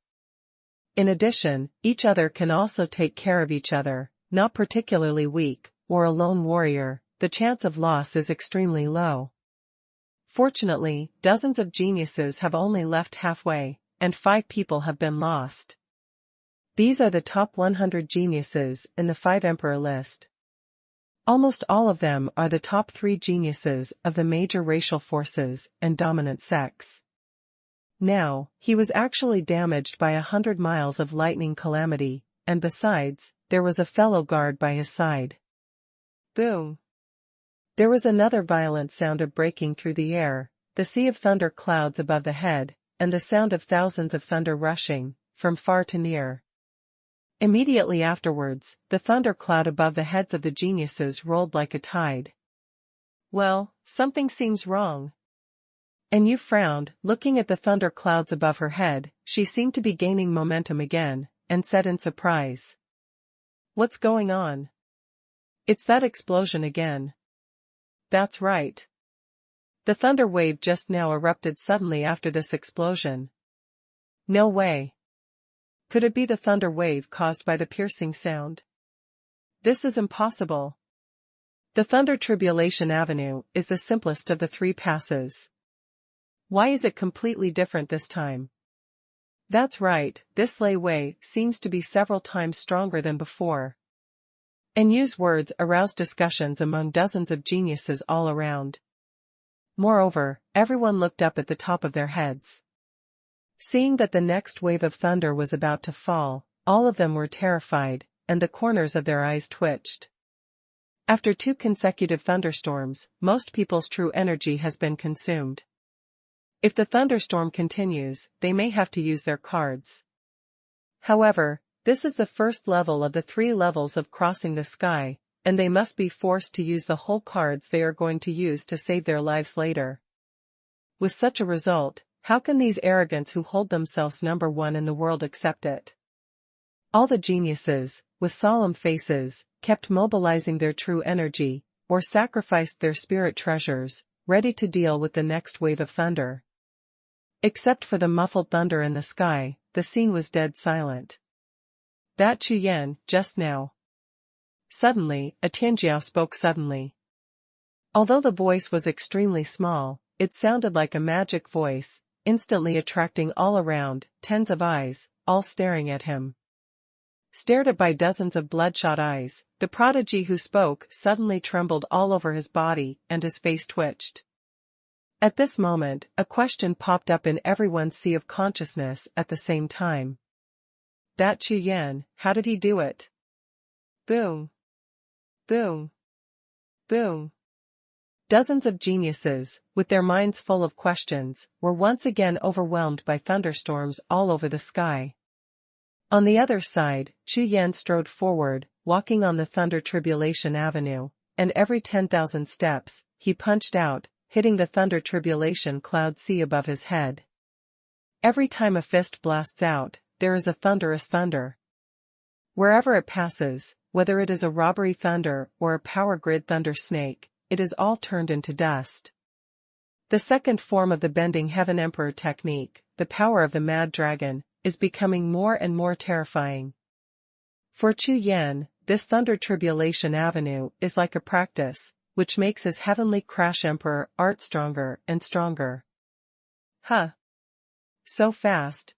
[SPEAKER 1] In addition, each other can also take care of each other, not particularly weak, or a lone warrior, the chance of loss is extremely low. Fortunately, dozens of geniuses have only left halfway, and 5 people have been lost. These are the top 100 geniuses in the 5 Emperor list. Almost all of them are the top 3 geniuses of the major racial forces and dominant sects. Now, he was actually damaged by 100 miles of lightning calamity, and besides, there was a fellow guard by his side. Boom! There was another violent sound of breaking through the air, the sea of thunder clouds above the head, and the sound of thousands of thunder rushing, from far to near. Immediately afterwards, the thunder cloud above the heads of the geniuses rolled like a tide. Well, something seems wrong. And Yu frowned, looking at the thunder clouds above her head. She seemed to be gaining momentum again, and said in surprise, "What's going on?" "It's that explosion again." "That's right. The thunder wave just now erupted suddenly after this explosion." "No way. Could it be the thunder wave caused by the piercing sound?" "This is impossible. The Thunder Tribulation Avenue is the simplest of the 3 passes. Why is it completely different this time?" "That's right, this Lei Wei seems to be several times stronger than before." And Yu's words aroused discussions among dozens of geniuses all around. Moreover, everyone looked up at the top of their heads. Seeing that the next wave of thunder was about to fall, all of them were terrified, and the corners of their eyes twitched. After 2 consecutive thunderstorms, most people's true energy has been consumed. If the thunderstorm continues, they may have to use their cards. However, this is the first level of the 3 levels of crossing the sky, and they must be forced to use the whole cards they are going to use to save their lives later. With such a result, how can these arrogants who hold themselves number 1 in the world accept it? All the geniuses, with solemn faces, kept mobilizing their true energy, or sacrificed their spirit treasures, ready to deal with the next wave of thunder. Except for the muffled thunder in the sky, the scene was dead silent. "That Chu Yan, just now." Suddenly, a Jiuxiao spoke suddenly. Although the voice was extremely small, it sounded like a magic voice, instantly attracting all around, tens of eyes, all staring at him. Stared at by dozens of bloodshot eyes, the prodigy who spoke suddenly trembled all over his body, and his face twitched. At this moment, a question popped up in everyone's sea of consciousness at the same time. "That Chu Yan, how did he do it?" Boom! Boom! Boom! Dozens of geniuses, with their minds full of questions, were once again overwhelmed by thunderstorms all over the sky. On the other side, Chu Yan strode forward, walking on the Thunder Tribulation Avenue, and every 10,000 steps, he punched out, hitting the Thunder Tribulation cloud sea above his head. Every time a fist blasts out, there is a thunderous thunder. Wherever it passes, whether it is a robbery thunder or a power grid thunder snake, it is all turned into dust. The second form of the Bending Heaven Emperor technique, the power of the Mad Dragon, is becoming more and more terrifying. For Chu Yan, this Thunder Tribulation Avenue is like a practice, which makes his Heavenly Crash Emperor art stronger and stronger. Huh. So fast.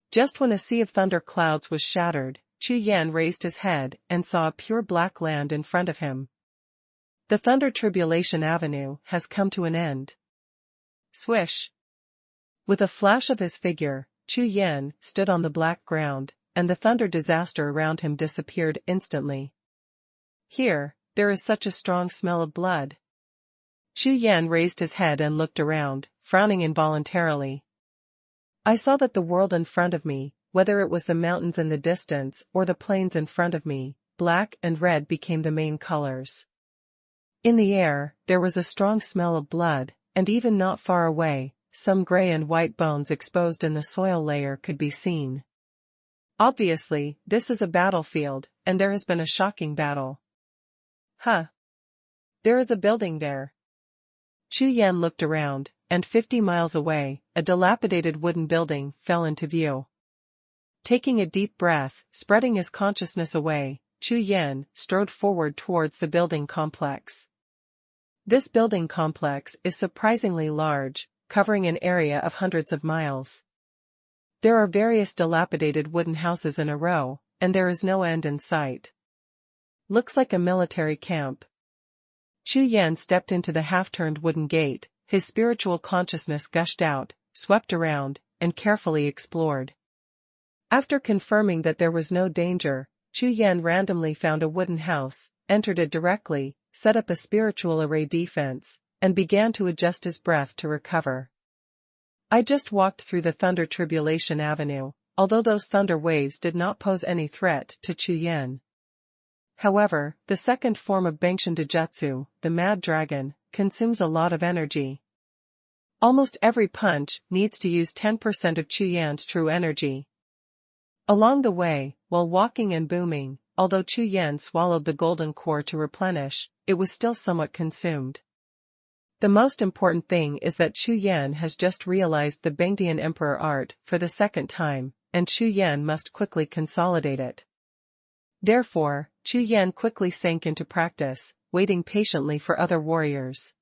[SPEAKER 1] Just when a sea of thunder clouds was shattered, Chu Yan raised his head and saw a pure black land in front of him. The Thunder Tribulation Avenue has come to an end. Swish. With a flash of his figure, Chu Yan stood on the black ground, and the thunder disaster around him disappeared instantly. Here, there is such a strong smell of blood. Chu Yan raised his head and looked around, frowning involuntarily. I saw that the world in front of me, whether it was the mountains in the distance or the plains in front of me, black and red became the main colors. In the air, there was a strong smell of blood, and even not far away, some gray and white bones exposed in the soil layer could be seen. Obviously, this is a battlefield, and there has been a shocking battle. Huh. There is a building there. Chu Yan looked around, and 50 miles away, a dilapidated wooden building fell into view. Taking a deep breath, spreading his consciousness away, Chu Yan strode forward towards the building complex. This building complex is surprisingly large, covering an area of hundreds of miles. There are various dilapidated wooden houses in a row, and there is no end in sight. Looks like a military camp. Chu Yan stepped into the half-turned wooden gate, his spiritual consciousness gushed out, swept around, and carefully explored. After confirming that there was no danger, Chu Yan randomly found a wooden house, entered it directly, set up a spiritual array defense, and began to adjust his breath to recover. I just walked through the Thunder Tribulation Avenue, although those thunder waves did not pose any threat to Chu Yan. However, the second form of Bangshan Dijutsu, the Mad Dragon, consumes a lot of energy. Almost every punch needs to use 10% of Chu Yan's true energy. Along the way, while walking and booming, although Chu Yan swallowed the golden core to replenish, it was still somewhat consumed. The most important thing is that Chu Yan has just realized the Bangdian Emperor art for the second time, and Chu Yan must quickly consolidate it. Therefore, Chu Yan quickly sank into practice, waiting patiently for other warriors.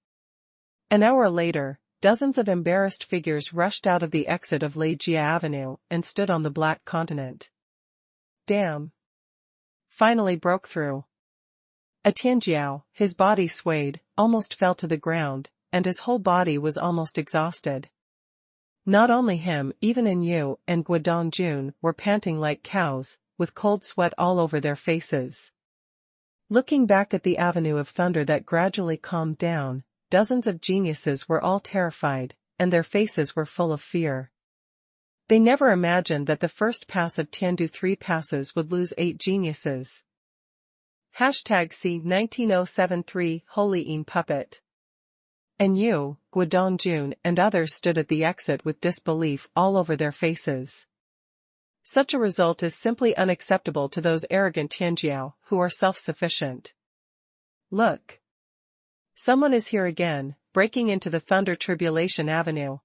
[SPEAKER 1] An hour later, dozens of embarrassed figures rushed out of the exit of Lei Jia Avenue and stood on the Black Continent. Damn. Finally broke through. A Tianjiao, his body swayed, almost fell to the ground, and his whole body was almost exhausted. Not only him, even Yu and Guodongjun were panting like cows, with cold sweat all over their faces. Looking back at the avenue of thunder that gradually calmed down, dozens of geniuses were all terrified, and their faces were full of fear. They never imagined that the first pass of Tiandu 3 passes would lose 8 geniuses. #C19073 Holy Puppet. Yu, Guodongjun and others stood at the exit with disbelief all over their faces. Such a result is simply unacceptable to those arrogant Tianjiao who are self-sufficient. Look. Someone is here again, breaking into the Thunder Tribulation Avenue.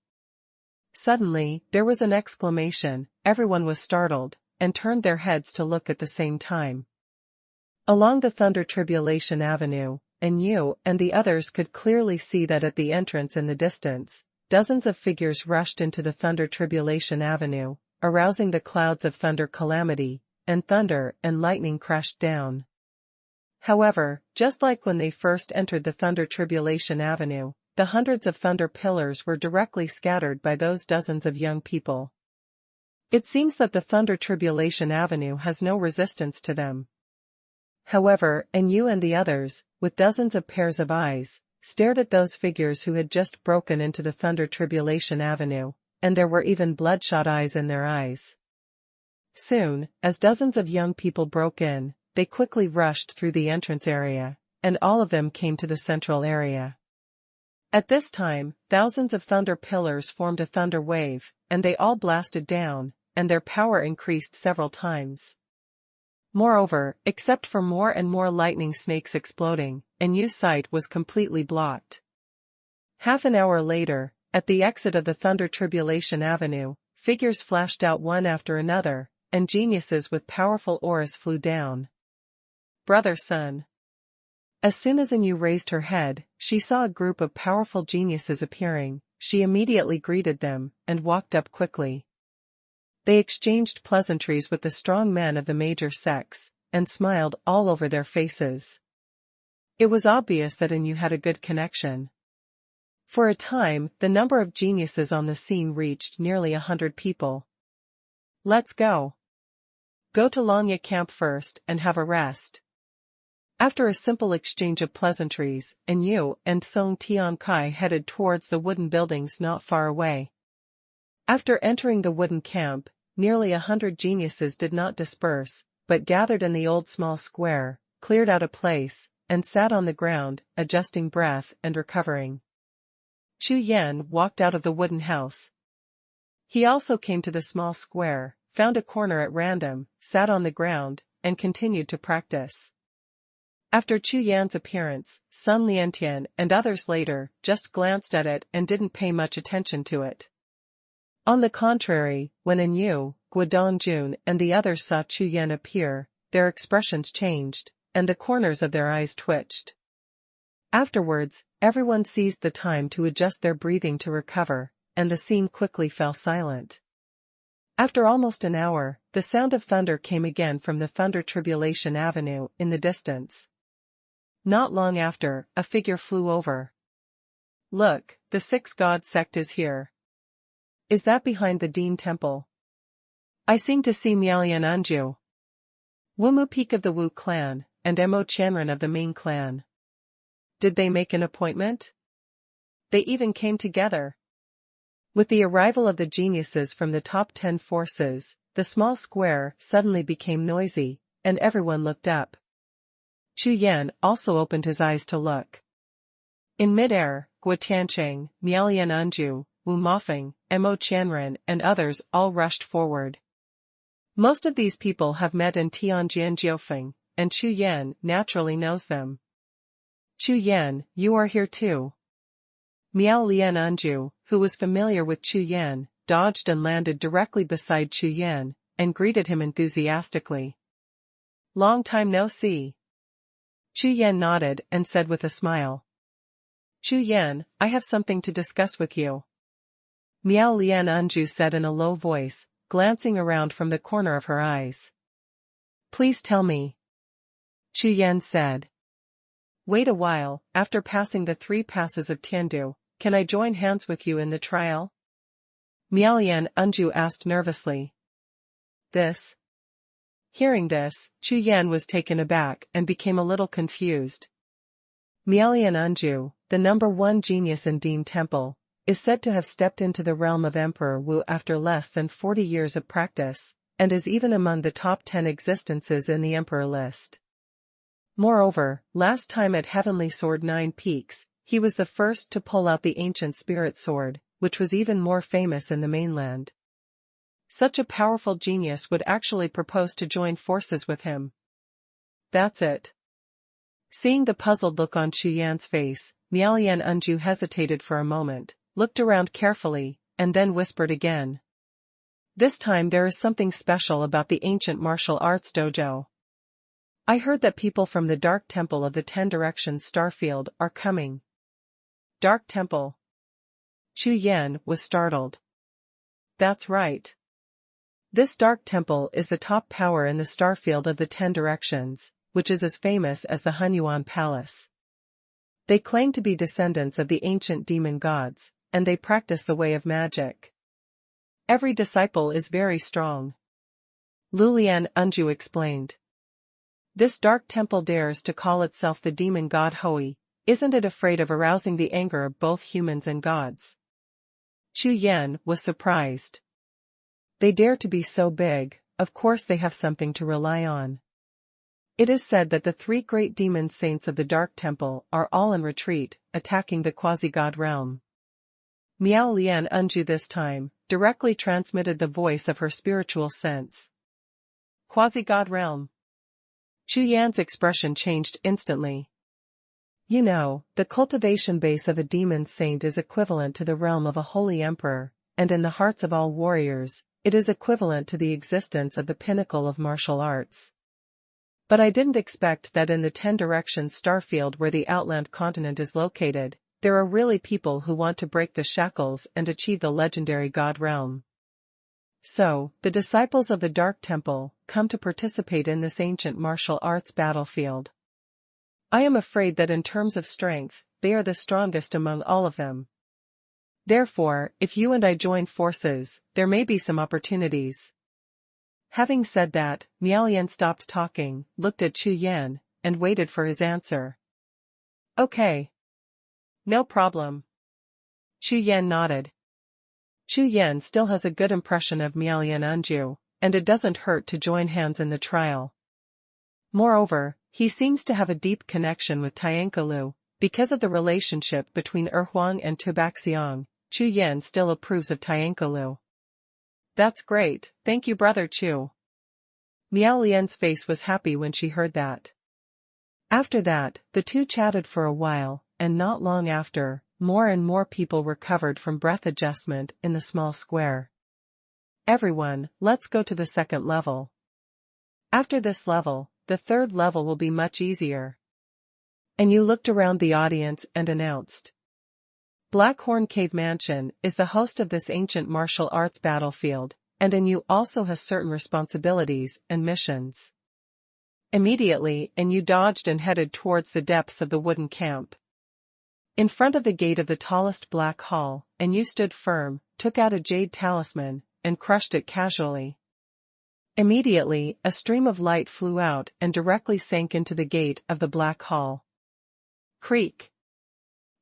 [SPEAKER 1] Suddenly, there was an exclamation, everyone was startled, and turned their heads to look at the same time. Along the Thunder Tribulation Avenue, Yu and the others could clearly see that at the entrance in the distance, dozens of figures rushed into the Thunder Tribulation Avenue, arousing the clouds of thunder calamity, and thunder and lightning crashed down. However, just like when they first entered the Thunder Tribulation Avenue, the hundreds of thunder pillars were directly scattered by those dozens of young people. It seems that the Thunder Tribulation Avenue has no resistance to them. However, Yu and the others, with dozens of pairs of eyes, stared at those figures who had just broken into the Thunder Tribulation Avenue, and there were even bloodshot eyes in their eyes. Soon, as dozens of young people broke in, they quickly rushed through the entrance area, and all of them came to the central area. At this time, thousands of thunder pillars formed a thunder wave, and they all blasted down, and their power increased several times. Moreover, except for more and more lightning snakes exploding, Yu's sight was completely blocked. Half an hour later, at the exit of the Thunder Tribulation Avenue, figures flashed out one after another, and geniuses with powerful auras flew down. Brother Sun. As soon as Anu raised her head, she saw a group of powerful geniuses appearing. She immediately greeted them, and walked up quickly. They exchanged pleasantries with the strong men of the major sects, and smiled all over their faces. It was obvious that Anu had a good connection. For a time, the number of geniuses on the scene reached nearly 100 people. Let's go. Go to Longya camp first and have a rest. After a simple exchange of pleasantries, Anu and Song Tiankai headed towards the wooden buildings not far away. After entering the wooden camp, nearly 100 geniuses did not disperse, but gathered in the old small square, cleared out a place, and sat on the ground, adjusting breath and recovering. Chu Yan walked out of the wooden house. He also came to the small square, found a corner at random, sat on the ground, and continued to practice. After Chu Yan's appearance, Sun Liantian and others later just glanced at it and didn't pay much attention to it. On the contrary, when Anu, Guodongjun and the others saw Chu Yan appear, their expressions changed, and the corners of their eyes twitched. Afterwards, everyone seized the time to adjust their breathing to recover, and the scene quickly fell silent. After almost an hour, the sound of thunder came again from the Thunder Tribulation Avenue in the distance. Not long after, a figure flew over. Look, the Six God sect is here. Is that behind the Dean Temple? I seem to see Miaolian Anju, Wumu Peak of the Wu clan, and Mo Chanran of the Ming clan. Did they make an appointment? They even came together. With the arrival of the geniuses from the top 10 forces, the small square suddenly became noisy, and everyone looked up. Chu Yan also opened his eyes to look. In mid-air, Guo Tiancheng, Miaolian Anju, Wu Mofeng, Mo Chanran and others all rushed forward. Most of these people have met in Tianjin Jiufeng, and Chu Yan naturally knows them. Chu Yan, you are here too. Miao Lian Anju, who was familiar with Chu Yan, dodged and landed directly beside Chu Yan, and greeted him enthusiastically. Long time no see. Chu Yan nodded and said with a smile. Chu Yan, I have something to discuss with you. Miao Lian Anju said in a low voice, glancing around from the corner of her eyes. Please tell me. Chu Yan said. Wait a while, after passing the 3 passes of Tiandu, can I join hands with you in the trial? Miaolian Anju asked nervously. This? Hearing this, Chu Yan was taken aback and became a little confused. Miaolian Anju, the number 1 genius in Dean Temple, is said to have stepped into the realm of Emperor Wu after less than 40 years of practice, and is even among the top 10 existences in the Emperor list. Moreover, last time at Heavenly Sword 9 Peaks, he was the first to pull out the ancient spirit sword, which was even more famous in the mainland. Such a powerful genius would actually propose to join forces with him. That's it. Seeing the puzzled look on Chu Yan's face, Miaolian Anju hesitated for a moment, looked around carefully, and then whispered again. This time there is something special about the ancient martial arts dojo. I heard that people from the Dark Temple of the 10 Directions Starfield are coming. Dark Temple? Chu Yan was startled. That's right. This Dark Temple is the top power in the Starfield of the 10 Directions, which is as famous as the Hunyuan Palace. They claim to be descendants of the ancient demon gods, and they practice the way of magic. Every disciple is very strong. Lulian Anju explained. This dark temple dares to call itself the demon god Hui, isn't it afraid of arousing the anger of both humans and gods? Chu Yan was surprised. They dare to be so big, of course they have something to rely on. It is said that the 3 great demon saints of the Dark Temple are all in retreat, attacking the quasi-god realm. Miao Lian Anju this time, directly transmitted the voice of her spiritual sense. Quasi-god realm. Chu Yan's expression changed instantly. You know, the cultivation base of a demon saint is equivalent to the realm of a holy emperor, and in the hearts of all warriors, it is equivalent to the existence of the pinnacle of martial arts. But I didn't expect that in the 10 Directions starfield where the Outland continent is located, there are really people who want to break the shackles and achieve the legendary God realm. So, the disciples of the Dark Temple come to participate in this ancient martial arts battlefield. I am afraid that in terms of strength, they are the strongest among all of them. Therefore, if you and I join forces, there may be some opportunities. Having said that, Miao-Yan stopped talking, looked at Chu Yan, and waited for his answer. Okay. No problem. Chu Yan nodded. Chu Yan still has a good impression of Miao-Yan Anju, and it doesn't hurt to join hands in the trial. Moreover, he seems to have a deep connection with Tiankalu, because of the relationship between Erhuang and Tubaxiang. Chu Yan still approves of Tiankalu. That's great, thank you brother Chu. Miao Lian's face was happy when she heard that. After that, the two chatted for a while, and not long after, more and more people recovered from breath adjustment in the small square. Everyone, let's go to the second level. After this level, the third level will be much easier. And you looked around the audience and announced. Blackhorn Cave Mansion is the host of this ancient martial arts battlefield, and you also has certain responsibilities and missions. Immediately, you dodged and headed towards the depths of the wooden camp. In front of the gate of the tallest black hall, you stood firm, took out a jade talisman, and crushed it casually. Immediately, a stream of light flew out and directly sank into the gate of the black hall. Creak.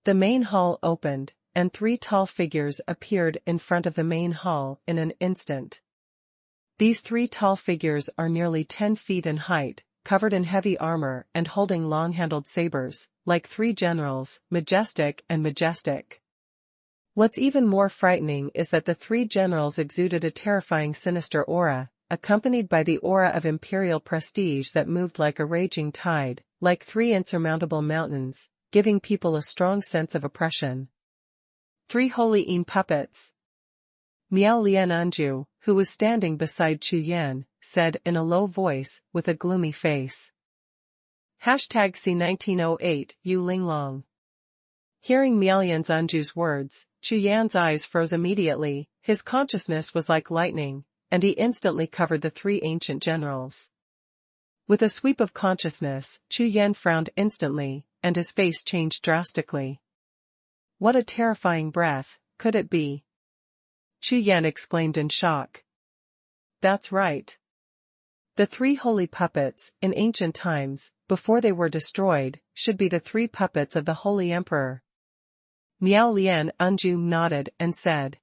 [SPEAKER 1] The main hall opened, and 3 tall figures appeared in front of the main hall in an instant. These 3 tall figures are nearly 10 feet in height, covered in heavy armor and holding long-handled sabers, like 3 generals, majestic and majestic. What's even more frightening is that the 3 generals exuded a terrifying sinister aura, accompanied by the aura of imperial prestige that moved like a raging tide, like 3 insurmountable mountains, giving people a strong sense of oppression. 3 holy Yin puppets. Miao Lian Anju, who was standing beside Chu Yan, said in a low voice, with a gloomy face. #C1908 Yu Linglong. Hearing Miao Lian Anju's words, Chu Yan's eyes froze immediately, his consciousness was like lightning, and he instantly covered the 3 ancient generals. With a sweep of consciousness, Chu Yan frowned instantly, and his face changed drastically. What a terrifying breath, could it be? Chu Yan exclaimed in shock. That's right. The 3 holy puppets, in ancient times, before they were destroyed, should be the 3 puppets of the Holy Emperor. Miao Lian Anju nodded and said.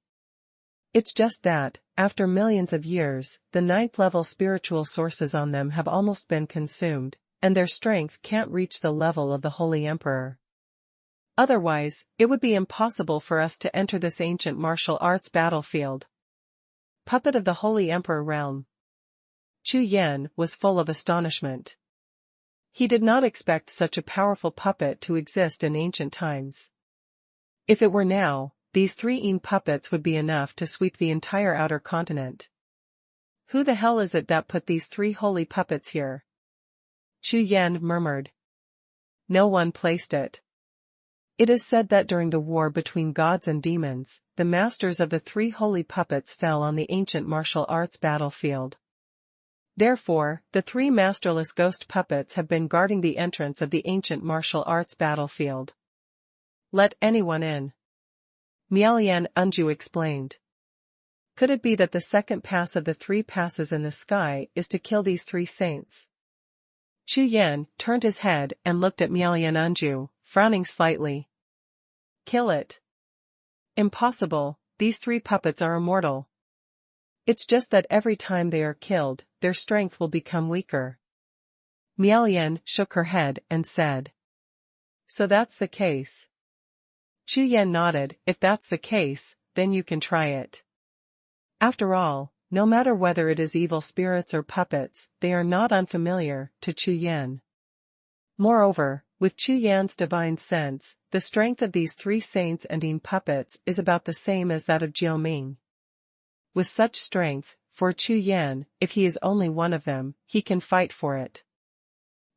[SPEAKER 1] It's just that, after millions of years, the 9th-level spiritual sources on them have almost been consumed, and their strength can't reach the level of the Holy Emperor. Otherwise, it would be impossible for us to enter this ancient martial arts battlefield. Puppet of the Holy Emperor realm. Chu Yan was full of astonishment. He did not expect such a powerful puppet to exist in ancient times. If it were now, these 3 Yin puppets would be enough to sweep the entire outer continent. Who the hell is it that put these 3 holy puppets here? Chu Yan murmured. No one placed it. It is said that during the war between gods and demons, the masters of the 3 holy puppets fell on the ancient martial arts battlefield. Therefore, the 3 masterless ghost puppets have been guarding the entrance of the ancient martial arts battlefield. Let anyone in. Miao Lian Anju explained. Could it be that the second pass of the 3 passes in the sky is to kill these 3 saints? Chu Yan turned his head and looked at Miao Lian Anju, frowning slightly. Kill it. Impossible, these 3 puppets are immortal. It's just that every time they are killed, their strength will become weaker. Miao Lian shook her head and said. So that's the case. Chu Yan nodded. If that's the case, then you can try it. After all, no matter whether it is evil spirits or puppets, they are not unfamiliar to Chu Yan. Moreover, With Chu Yan's divine sense, the strength of these three saints and Yin puppets is about the same as that of Jiao. With such strength, for Chu Yan, if he is only one of them, he can fight for it.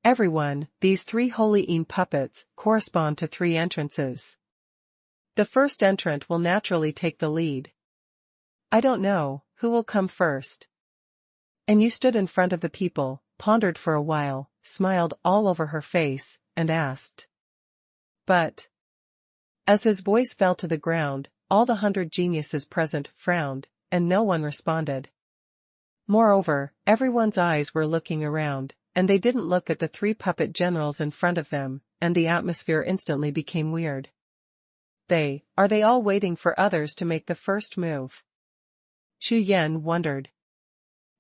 [SPEAKER 1] Everyone, these three holy Yin puppets, correspond to three entrances. The first entrant will naturally take the lead. I don't know, who will come first? And you stood in front of the people, pondered for a while, smiled all over her face, and asked. But. As his voice fell to the ground, all the 100 geniuses present frowned, and no one responded. Moreover, everyone's eyes were looking around, and they didn't look at the three puppet generals in front of them, and the atmosphere instantly became weird. Are they all waiting for others to make the first move? Chu Yan wondered.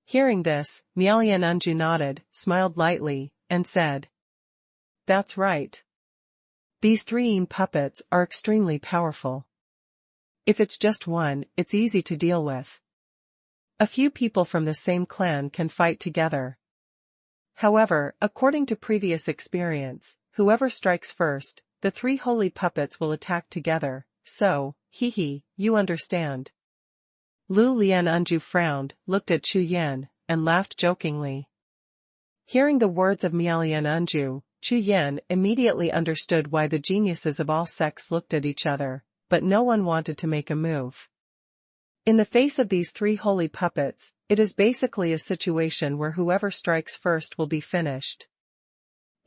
[SPEAKER 1] Hearing this, Miao-Yan Anju nodded, smiled lightly, and said. That's right. These three Yin puppets are extremely powerful. If it's just one, it's easy to deal with. A few people from the same clan can fight together. However, according to previous experience, whoever strikes first, the three holy puppets will attack together, so, you understand. Lu Lian Anju frowned, looked at Chu Yan, and laughed jokingly. Hearing the words of Miao-Yan Anju, Chu Yan immediately understood why the geniuses of all sects looked at each other, but no one wanted to make a move. In the face of these three holy puppets, it is basically a situation where whoever strikes first will be finished.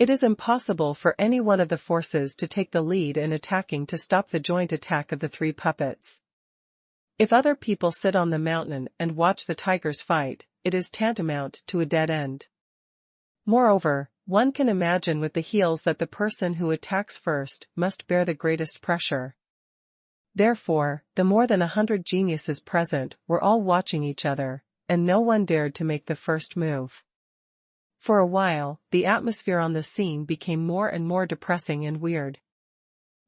[SPEAKER 1] It is impossible for any one of the forces to take the lead in attacking to stop the joint attack of the three puppets. If other people sit on the mountain and watch the tigers fight, it is tantamount to a dead end. Moreover, one can imagine with the heels that the person who attacks first must bear the greatest pressure. Therefore, the more than 100 geniuses present were all watching each other, and no one dared to make the first move. For a while, the atmosphere on the scene became more and more depressing and weird.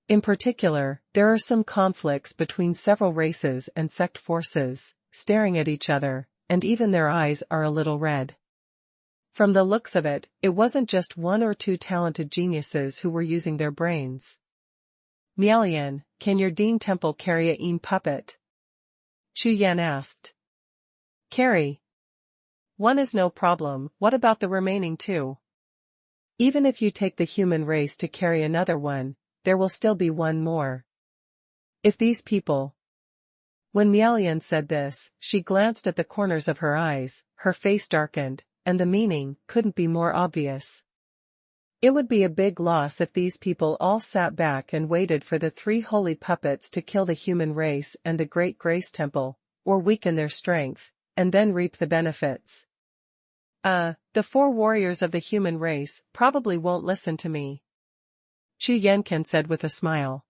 [SPEAKER 1] In particular, there are some conflicts between several races and sect forces, staring at each other, and even their eyes are a little red. From the looks of it, it wasn't just one or two talented geniuses who were using their brains. Miao-Yan, can your Ding Temple carry a Yin puppet? Chu Yan asked. Carry. One is no problem, what about the remaining two? Even if you take the human race to carry another one, there will still be one more. If these people. When Miao-Yan said this, she glanced at the corners of her eyes, her face darkened, and the meaning couldn't be more obvious. It would be a big loss if these people all sat back and waited for the three holy puppets to kill the human race and the Great Grace Temple, or weaken their strength, and then reap the benefits. The 4 warriors of the human race probably won't listen to me. Chu Yanken said with a smile.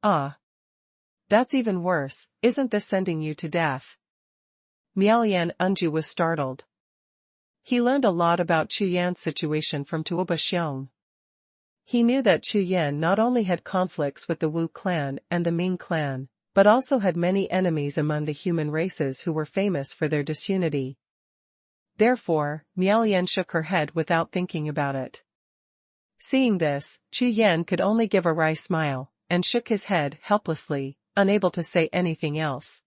[SPEAKER 1] That's even worse, isn't this sending you to death? Miao-Yan Anju was startled. He learned a lot about Chu Yan's situation from Tuoba Xiong. He knew that Chu Yan not only had conflicts with the Wu clan and the Ming clan, but also had many enemies among the human races who were famous for their disunity. Therefore, Miao-Yan shook her head without thinking about it. Seeing this, Chu Yan could only give a wry smile, and shook his head helplessly, unable to say anything else.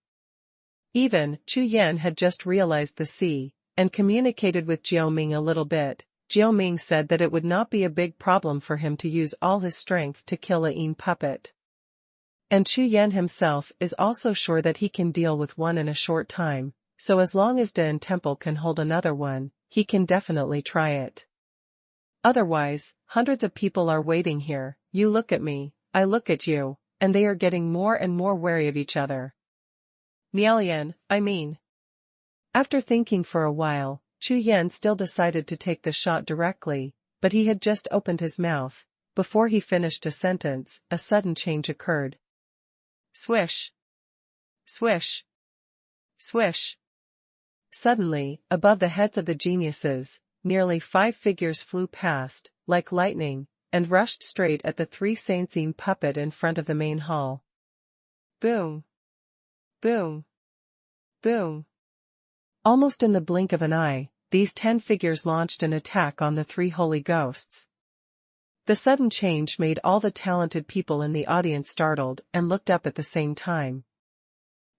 [SPEAKER 1] Even Chu Yan had just realized the sea, and communicated with Jiao a little bit. Jiao said that it would not be a big problem for him to use all his strength to kill a Yin puppet. And Chu Yan himself is also sure that he can deal with one in a short time, so as long as Den Temple can hold another one, he can definitely try it. Otherwise, hundreds of people are waiting here, you look at me, I look at you, and they are getting more and more wary of each other. Miao-Yan, I mean. After thinking for a while, Chu Yan still decided to take the shot directly, but he had just opened his mouth. Before he finished a sentence, a sudden change occurred. Swish! Swish! Swish! Suddenly, above the heads of the geniuses, nearly 5 figures flew past, like lightning, and rushed straight at the 3 Saints Yin puppet in front of the main hall. Boom! Boom! Boom! Almost in the blink of an eye, these 10 figures launched an attack on the 3 holy ghosts. The sudden change made all the talented people in the audience startled and looked up at the same time.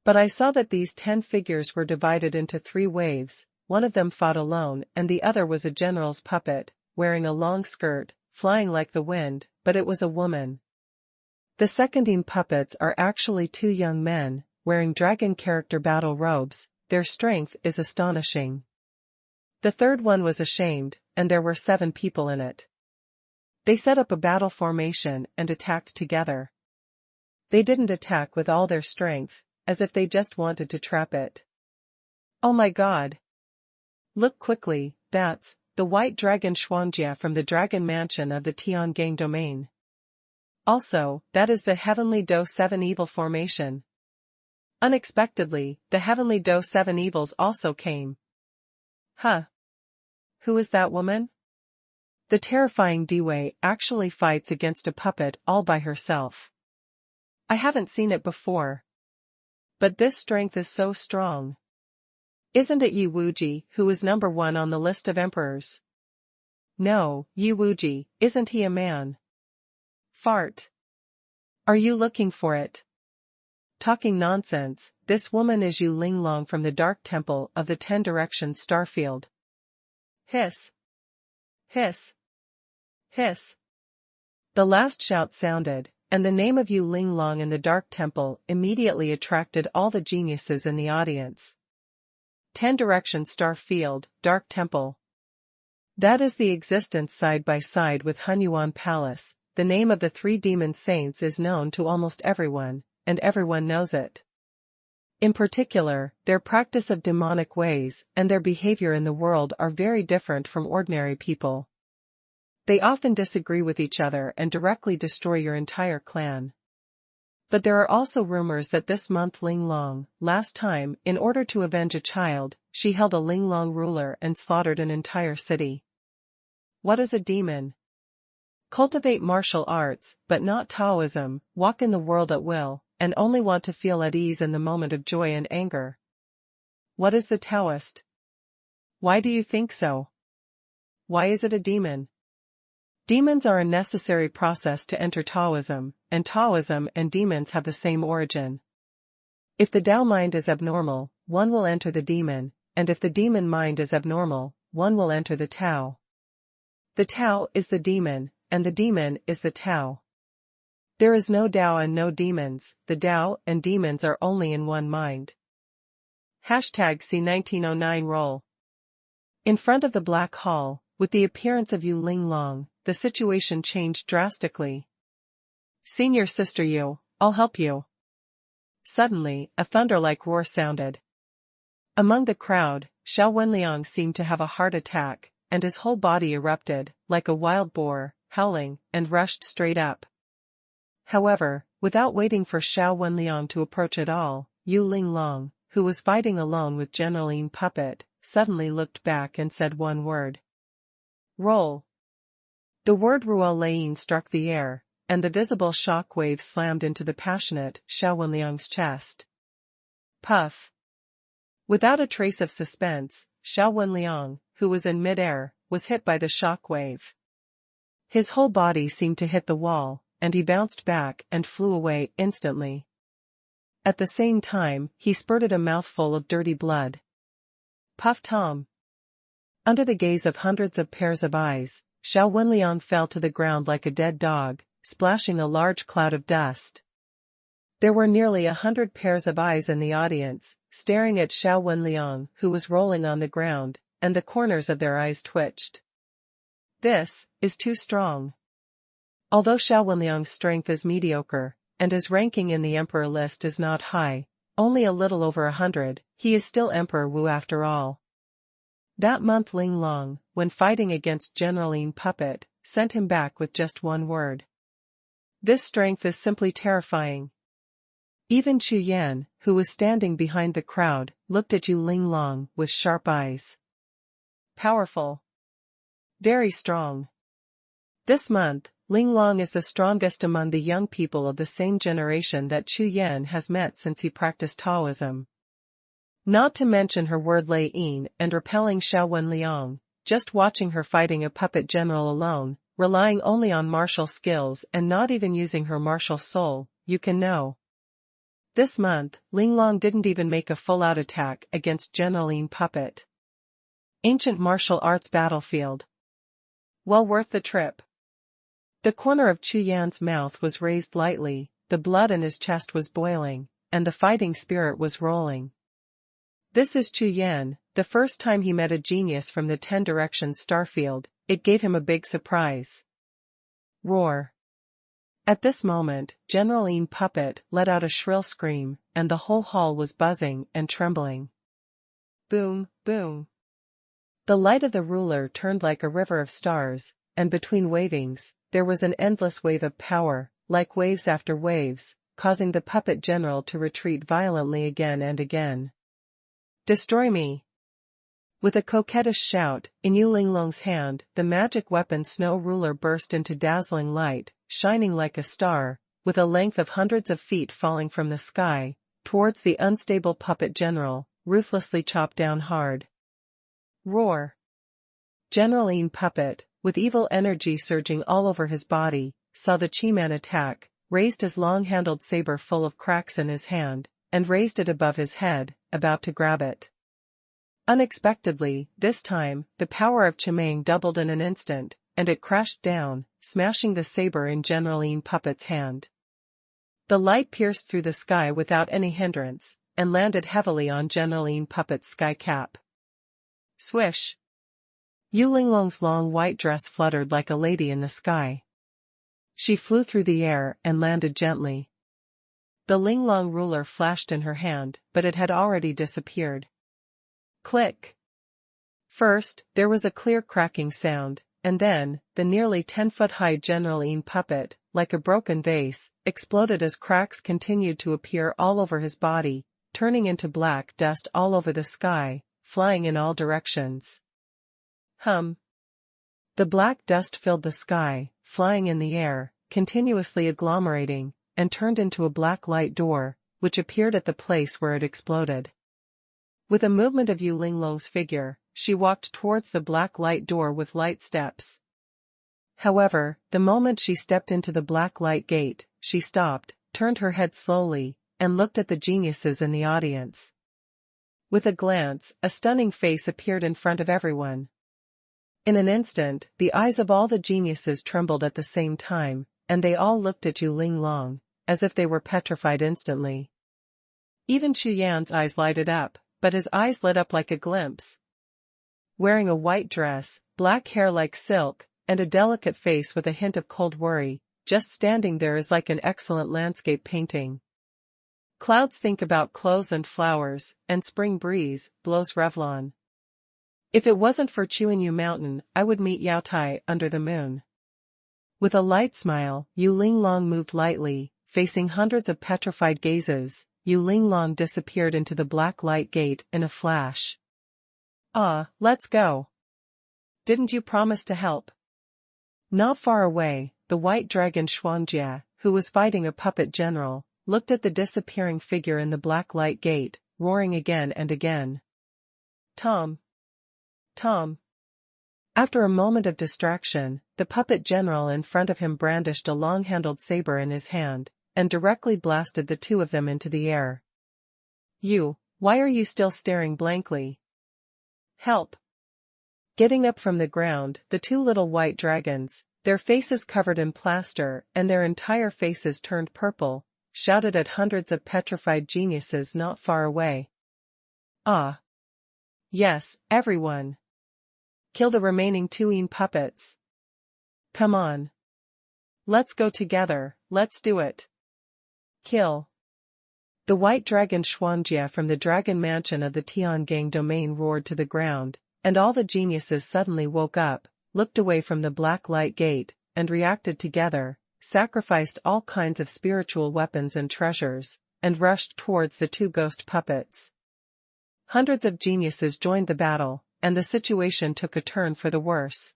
[SPEAKER 1] But I saw that these 10 figures were divided into 3 waves, one of them fought alone and the other was a general's puppet, wearing a long skirt, flying like the wind, but it was a woman. The seconding puppets are actually 2 young men, wearing dragon character battle robes, their strength is astonishing. The third one was ashamed, and there were 7 people in it. They set up a battle formation and attacked together. They didn't attack with all their strength, as if they just wanted to trap it. Oh my god! Look quickly, that's the white dragon Xuanhuan from the dragon mansion of the Tiangang domain. Also, that is the Heavenly Do 7 Evil formation. Unexpectedly, the Heavenly Do 7 Evils also came. Huh. Who is that woman? The terrifying Dewey actually fights against a puppet all by herself. I haven't seen it before. But this strength is so strong. Isn't it Yi Wuji who is number 1 on the list of emperors? No, Yi Wuji, isn't he a man? Fart. Are you looking for it? Talking nonsense, this woman is Yu Linglong from the Dark Temple of the 10 Directions Starfield. Hiss. Hiss. Hiss. The last shout sounded, and the name of Yu Linglong in the Dark Temple immediately attracted all the geniuses in the audience. 10 Directions Starfield, Dark Temple. That is the existence side by side with Hunyuan Palace. The name of the 3 demon saints is known to almost everyone, and everyone knows it. In particular, their practice of demonic ways and their behavior in the world are very different from ordinary people. They often disagree with each other and directly destroy your entire clan. But there are also rumors that this month Linglong, last time, in order to avenge a child, she held a Linglong ruler and slaughtered an entire city. What is a demon? Cultivate martial arts, but not Taoism, walk in the world at will, and only want to feel at ease in the moment of joy and anger. What is the Taoist? Why do you think so? Why is it a demon? Demons are a necessary process to enter Taoism, and Taoism and demons have the same origin. If the Tao mind is abnormal, one will enter the demon, and if the demon mind is abnormal, one will enter the Tao. The Tao is the demon, and the demon is the Tao. There is no Tao and no demons, the Tao and demons are only in one mind. #C 1909 roll. In front of the Black Hall, with the appearance of Yu Linglong, the situation changed drastically. Senior Sister Yu, I'll help you. Suddenly, a thunder-like roar sounded. Among the crowd, Xiao Wenliang seemed to have a heart attack, and his whole body erupted, like a wild boar, howling, and rushed straight up. However, without waiting for Xiao Wenliang to approach at all, Yu Linglong, who was fighting alone with Generaline Puppet, suddenly looked back and said one word. Roll. The word Ruolayin struck the air, and the visible shock wave slammed into the passionate Xiao Wenliang's chest. Puff. Without a trace of suspense, Xiao Wenliang, who was in mid-air, was hit by the shock wave. His whole body seemed to hit the wall, and he bounced back and flew away instantly. At the same time, he spurted a mouthful of dirty blood. Puff Tom. Under the gaze of hundreds of pairs of eyes, Xiao Wenliang fell to the ground like a dead dog, splashing a large cloud of dust. There were nearly 100 pairs of eyes in the audience, staring at Xiao Wenliang, who was rolling on the ground, and the corners of their eyes twitched. This is too strong. Although Xiao Wenliang's strength is mediocre, and his ranking in the emperor list is not high, only a little over 100, he is still Emperor Wu after all. That month Linglong, when fighting against Generaline Puppet, sent him back with just one word. This strength is simply terrifying. Even Chu Yan, who was standing behind the crowd, looked at Yu Linglong with sharp eyes. Powerful. Very strong. This month, Linglong is the strongest among the young people of the same generation that Chu Yan has met since he practiced Taoism. Not to mention her word Lei Yin and repelling Xiao Wenliang, just watching her fighting a puppet general alone, relying only on martial skills and not even using her martial soul, you can know. This month, Linglong didn't even make a full-out attack against Generaline Puppet. Ancient martial arts battlefield. Well worth the trip. The corner of Chu Yan's mouth was raised lightly, the blood in his chest was boiling, and the fighting spirit was rolling. This is Chu Yan. The first time he met a genius from the 10 Directions starfield, it gave him a big surprise. Roar. At this moment, Generaline Puppet let out a shrill scream, and the whole hall was buzzing and trembling. Boom, boom. The light of the ruler turned like a river of stars, and between wavings, there was an endless wave of power, like waves after waves, causing the puppet general to retreat violently again and again. Destroy me! With a coquettish shout, in Yu Linglong's hand, the magic weapon Snow Ruler burst into dazzling light, shining like a star, with a length of hundreds of feet falling from the sky, towards the unstable puppet general, ruthlessly chopped down hard. Roar! Generaline Puppet, with evil energy surging all over his body, saw the Chi-Man attack, raised his long-handled saber full of cracks in his hand, and raised it above his head, about to grab it. Unexpectedly, this time, the power of Chi-Man doubled in an instant, and it crashed down, smashing the saber in Generaline Puppet's hand. The light pierced through the sky without any hindrance, and landed heavily on Generaline Puppet's sky cap. Swish! Yu Linglong's long white dress fluttered like a lady in the sky. She flew through the air and landed gently. The Linglong ruler flashed in her hand, but it had already disappeared. Click! First, there was a clear cracking sound, and then, the nearly 10-foot-high Generaline Puppet, like a broken vase, exploded as cracks continued to appear all over his body, turning into black dust all over the sky, flying in all directions. Hum! The black dust filled the sky, flying in the air, continuously agglomerating, and turned into a black light door, which appeared at the place where it exploded. With a movement of Yu Linglong's figure, she walked towards the black light door with light steps. However, the moment she stepped into the black light gate, she stopped, turned her head slowly, and looked at the geniuses in the audience. With a glance, a stunning face appeared in front of everyone. In an instant, the eyes of all the geniuses trembled at the same time, and they all looked at Yu Linglong, as if they were petrified instantly. Even Chu Yan's eyes lighted up, but his eyes lit up like a glimpse. Wearing a white dress, black hair like silk, and a delicate face with a hint of cold worry, just standing there is like an excellent landscape painting. Clouds think about clothes and flowers, and spring breeze blows Revlon. If it wasn't for Chuanyu Mountain, I would meet Yao Tai under the moon. With a light smile, Yu Linglong moved lightly, facing hundreds of petrified gazes. Yu Linglong disappeared into the black light gate in a flash. Ah, let's go. Didn't you promise to help? Not far away, the white dragon Xuanhuan, who was fighting a puppet general, looked at the disappearing figure in the black light gate, roaring again and again. Tom! Tom! After a moment of distraction, the puppet general in front of him brandished a long-handled saber in his hand, and directly blasted the two of them into the air. You, why are you still staring blankly? Help! Getting up from the ground, the two little white dragons, their faces covered in plaster and their entire faces turned purple, shouted at hundreds of petrified geniuses not far away. Ah! Yes, everyone! Kill the remaining two puppets. Come on. Let's go together, let's do it. Kill. The white dragon Xuanjia from the dragon mansion of the Tiangang domain roared to the ground, and all the geniuses suddenly woke up, looked away from the black light gate, and reacted together, sacrificed all kinds of spiritual weapons and treasures, and rushed towards the two ghost puppets. Hundreds of geniuses joined the battle, and the situation took a turn for the worse.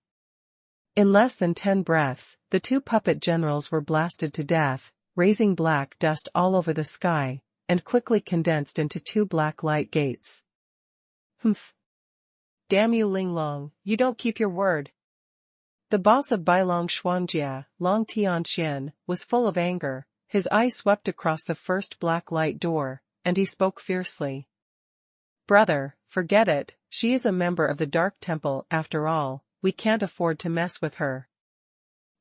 [SPEAKER 1] In less than 10 breaths, the two puppet generals were blasted to death, raising black dust all over the sky, and quickly condensed into two black light gates. Humph! Damn you Linglong, you don't keep your word. The boss of Bailong Xuanjia, Long Tianxian, was full of anger. His eyes swept across the first black light door, and he spoke fiercely. Brother, forget it, she is a member of the Dark Temple after all, we can't afford to mess with her.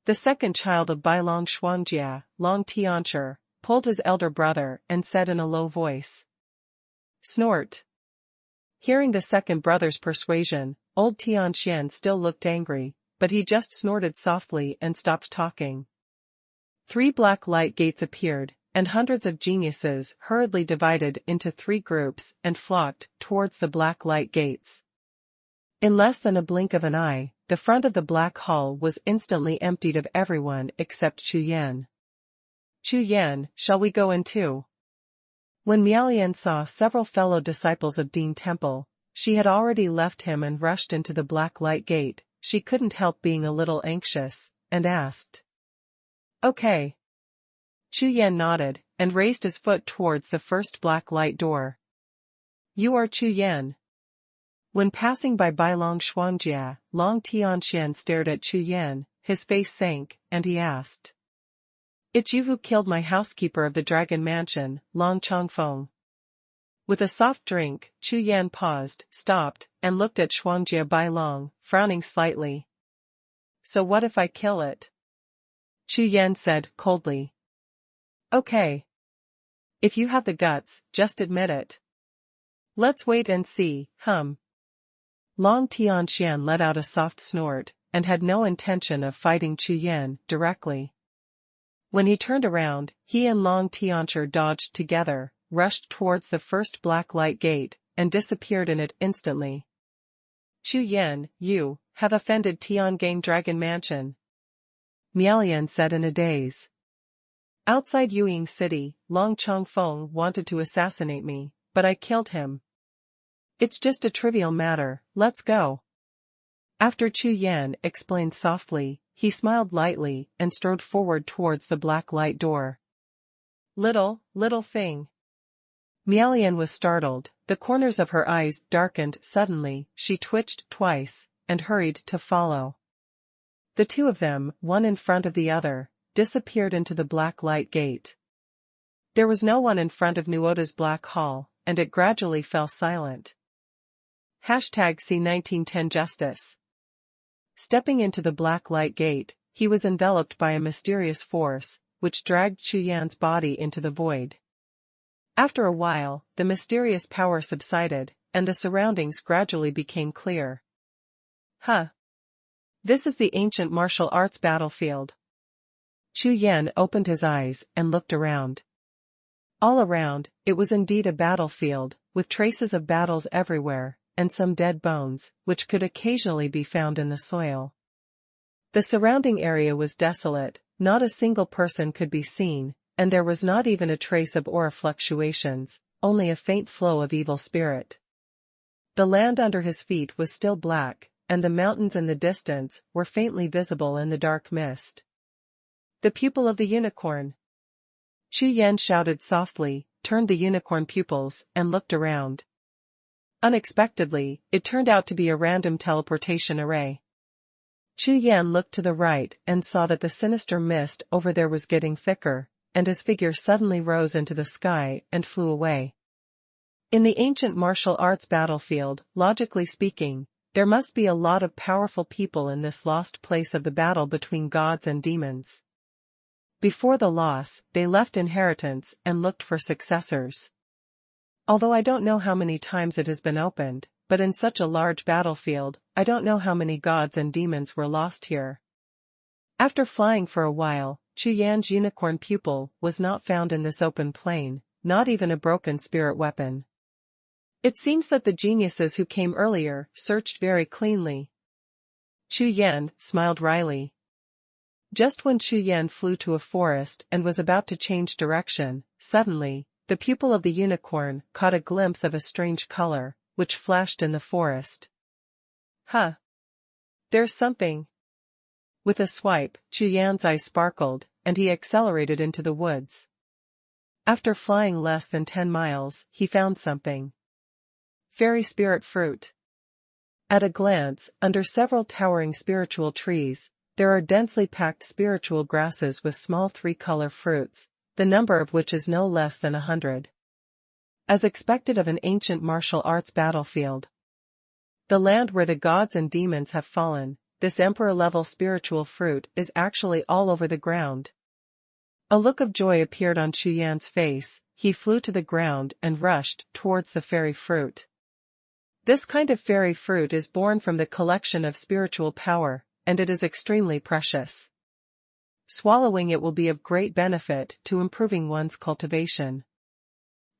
[SPEAKER 1] The second child of Bailong Xuanjia, Long Tianshi, pulled his elder brother and said in a low voice. Snort. Hearing the second brother's persuasion, old Tianxian still looked angry, but he just snorted softly and stopped talking. 3 black light gates appeared, and hundreds of geniuses hurriedly divided into 3 groups and flocked towards the black light gates. In less than a blink of an eye, the front of the black hall was instantly emptied of everyone except Chu Yan. Chu Yan, shall we go in too? When Miaolian saw several fellow disciples of Dean Temple, she had already left him and rushed into the black light gate. She couldn't help being a little anxious, and asked. Okay. Chu Yan nodded, and raised his foot towards the first black light door. You are Chu Yan. When passing by Bailong Xuanjia, Long Tianxian stared at Chu Yan, his face sank, and he asked. It's you who killed my housekeeper of the Dragon Mansion, Long Chongfeng. With a soft drink, Chu Yan paused, stopped, and looked at Xuanjia Bailong, frowning slightly. So what if I kill it? Chu Yan said coldly. Okay. If you have the guts, just admit it. Let's wait and see, Long Tianxian let out a soft snort, and had no intention of fighting Chu Yan directly. When he turned around, he and Long Tianshi dodged together, rushed towards the first black light gate, and disappeared in it instantly. Chu Yan, you have offended Tiangang Dragon Mansion. Miaolian said in a daze. Outside Yuying City, Long Chongfeng wanted to assassinate me, but I killed him. It's just a trivial matter, let's go. After Chu Yan explained softly, he smiled lightly and strode forward towards the black light door. Little thing. Miaolian was startled, the corners of her eyes darkened suddenly, she twitched twice, and hurried to follow. The two of them, one in front of the other, disappeared into the black light gate. There was no one in front of Nuoda's black hall, and it gradually fell silent. #C1910 Justice. Stepping into the black light gate, he was enveloped by a mysterious force, which dragged Chu Yan's body into the void. After a while, the mysterious power subsided, and the surroundings gradually became clear. This is the ancient martial arts battlefield. Chu Yan opened his eyes and looked around. All around, it was indeed a battlefield, with traces of battles everywhere, and some dead bones, which could occasionally be found in the soil. The surrounding area was desolate, not a single person could be seen, and there was not even a trace of aura fluctuations, only a faint flow of evil spirit. The land under his feet was still black, and the mountains in the distance were faintly visible in the dark mist. The pupil of the unicorn. Chu Yan shouted softly, turned the unicorn pupils, and looked around. Unexpectedly, it turned out to be a random teleportation array. Chu Yan looked to the right and saw that the sinister mist over there was getting thicker, and his figure suddenly rose into the sky and flew away. In the ancient martial arts battlefield, logically speaking, there must be a lot of powerful people in this lost place of the battle between gods and demons. Before the loss, they left inheritance and looked for successors. Although I don't know how many times it has been opened, but in such a large battlefield, I don't know how many gods and demons were lost here. After flying for a while, Chu Yan's unicorn pupil was not found in this open plain, not even a broken spirit weapon. It seems that the geniuses who came earlier searched very cleanly. Chu Yan smiled wryly. Just when Chu Yan flew to a forest and was about to change direction, suddenly, the pupil of the unicorn caught a glimpse of a strange color, which flashed in the forest. There's something. With a swipe, Chu Yan's eyes sparkled, and he accelerated into the woods. After flying less than 10 miles, he found something. Fairy spirit fruit. At a glance, under several towering spiritual trees, there are densely packed spiritual grasses with small three-color fruits, the number of which is no less than 100. As expected of an ancient martial arts battlefield, the land where the gods and demons have fallen, this emperor-level spiritual fruit is actually all over the ground. A look of joy appeared on Chu Yan's face. He flew to the ground and rushed towards the fairy fruit. This kind of fairy fruit is born from the collection of spiritual power, and it is extremely precious. Swallowing it will be of great benefit to improving one's cultivation.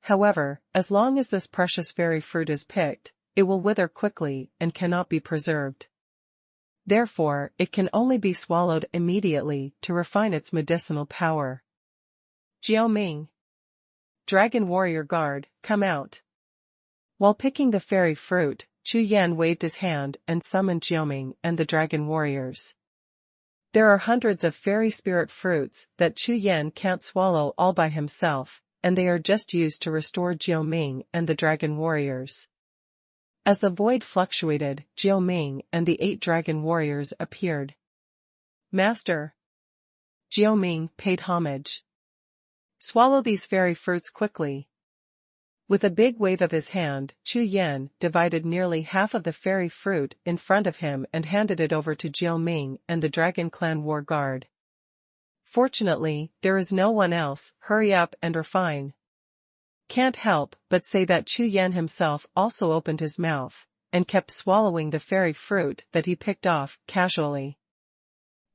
[SPEAKER 1] However, as long as this precious fairy fruit is picked, it will wither quickly and cannot be preserved. Therefore, it can only be swallowed immediately to refine its medicinal power. Jiao Ming. Dragon Warrior Guard, come out. While picking the fairy fruit, Chu Yan waved his hand and summoned Jiao Ming and the dragon warriors. There are hundreds of fairy spirit fruits that Chu Yan can't swallow all by himself, and they are just used to restore Jiao Ming and the dragon warriors. As the void fluctuated, Jiao Ming and the 8 dragon warriors appeared. Master. Jiao Ming paid homage. Swallow these fairy fruits quickly. With a big wave of his hand, Chu Yan divided nearly half of the fairy fruit in front of him and handed it over to Jiao Ming and the Dragon Clan War Guard. Fortunately, there is no one else. Hurry up and refine. Can't help but say that Chu Yan himself also opened his mouth, and kept swallowing the fairy fruit that he picked off casually.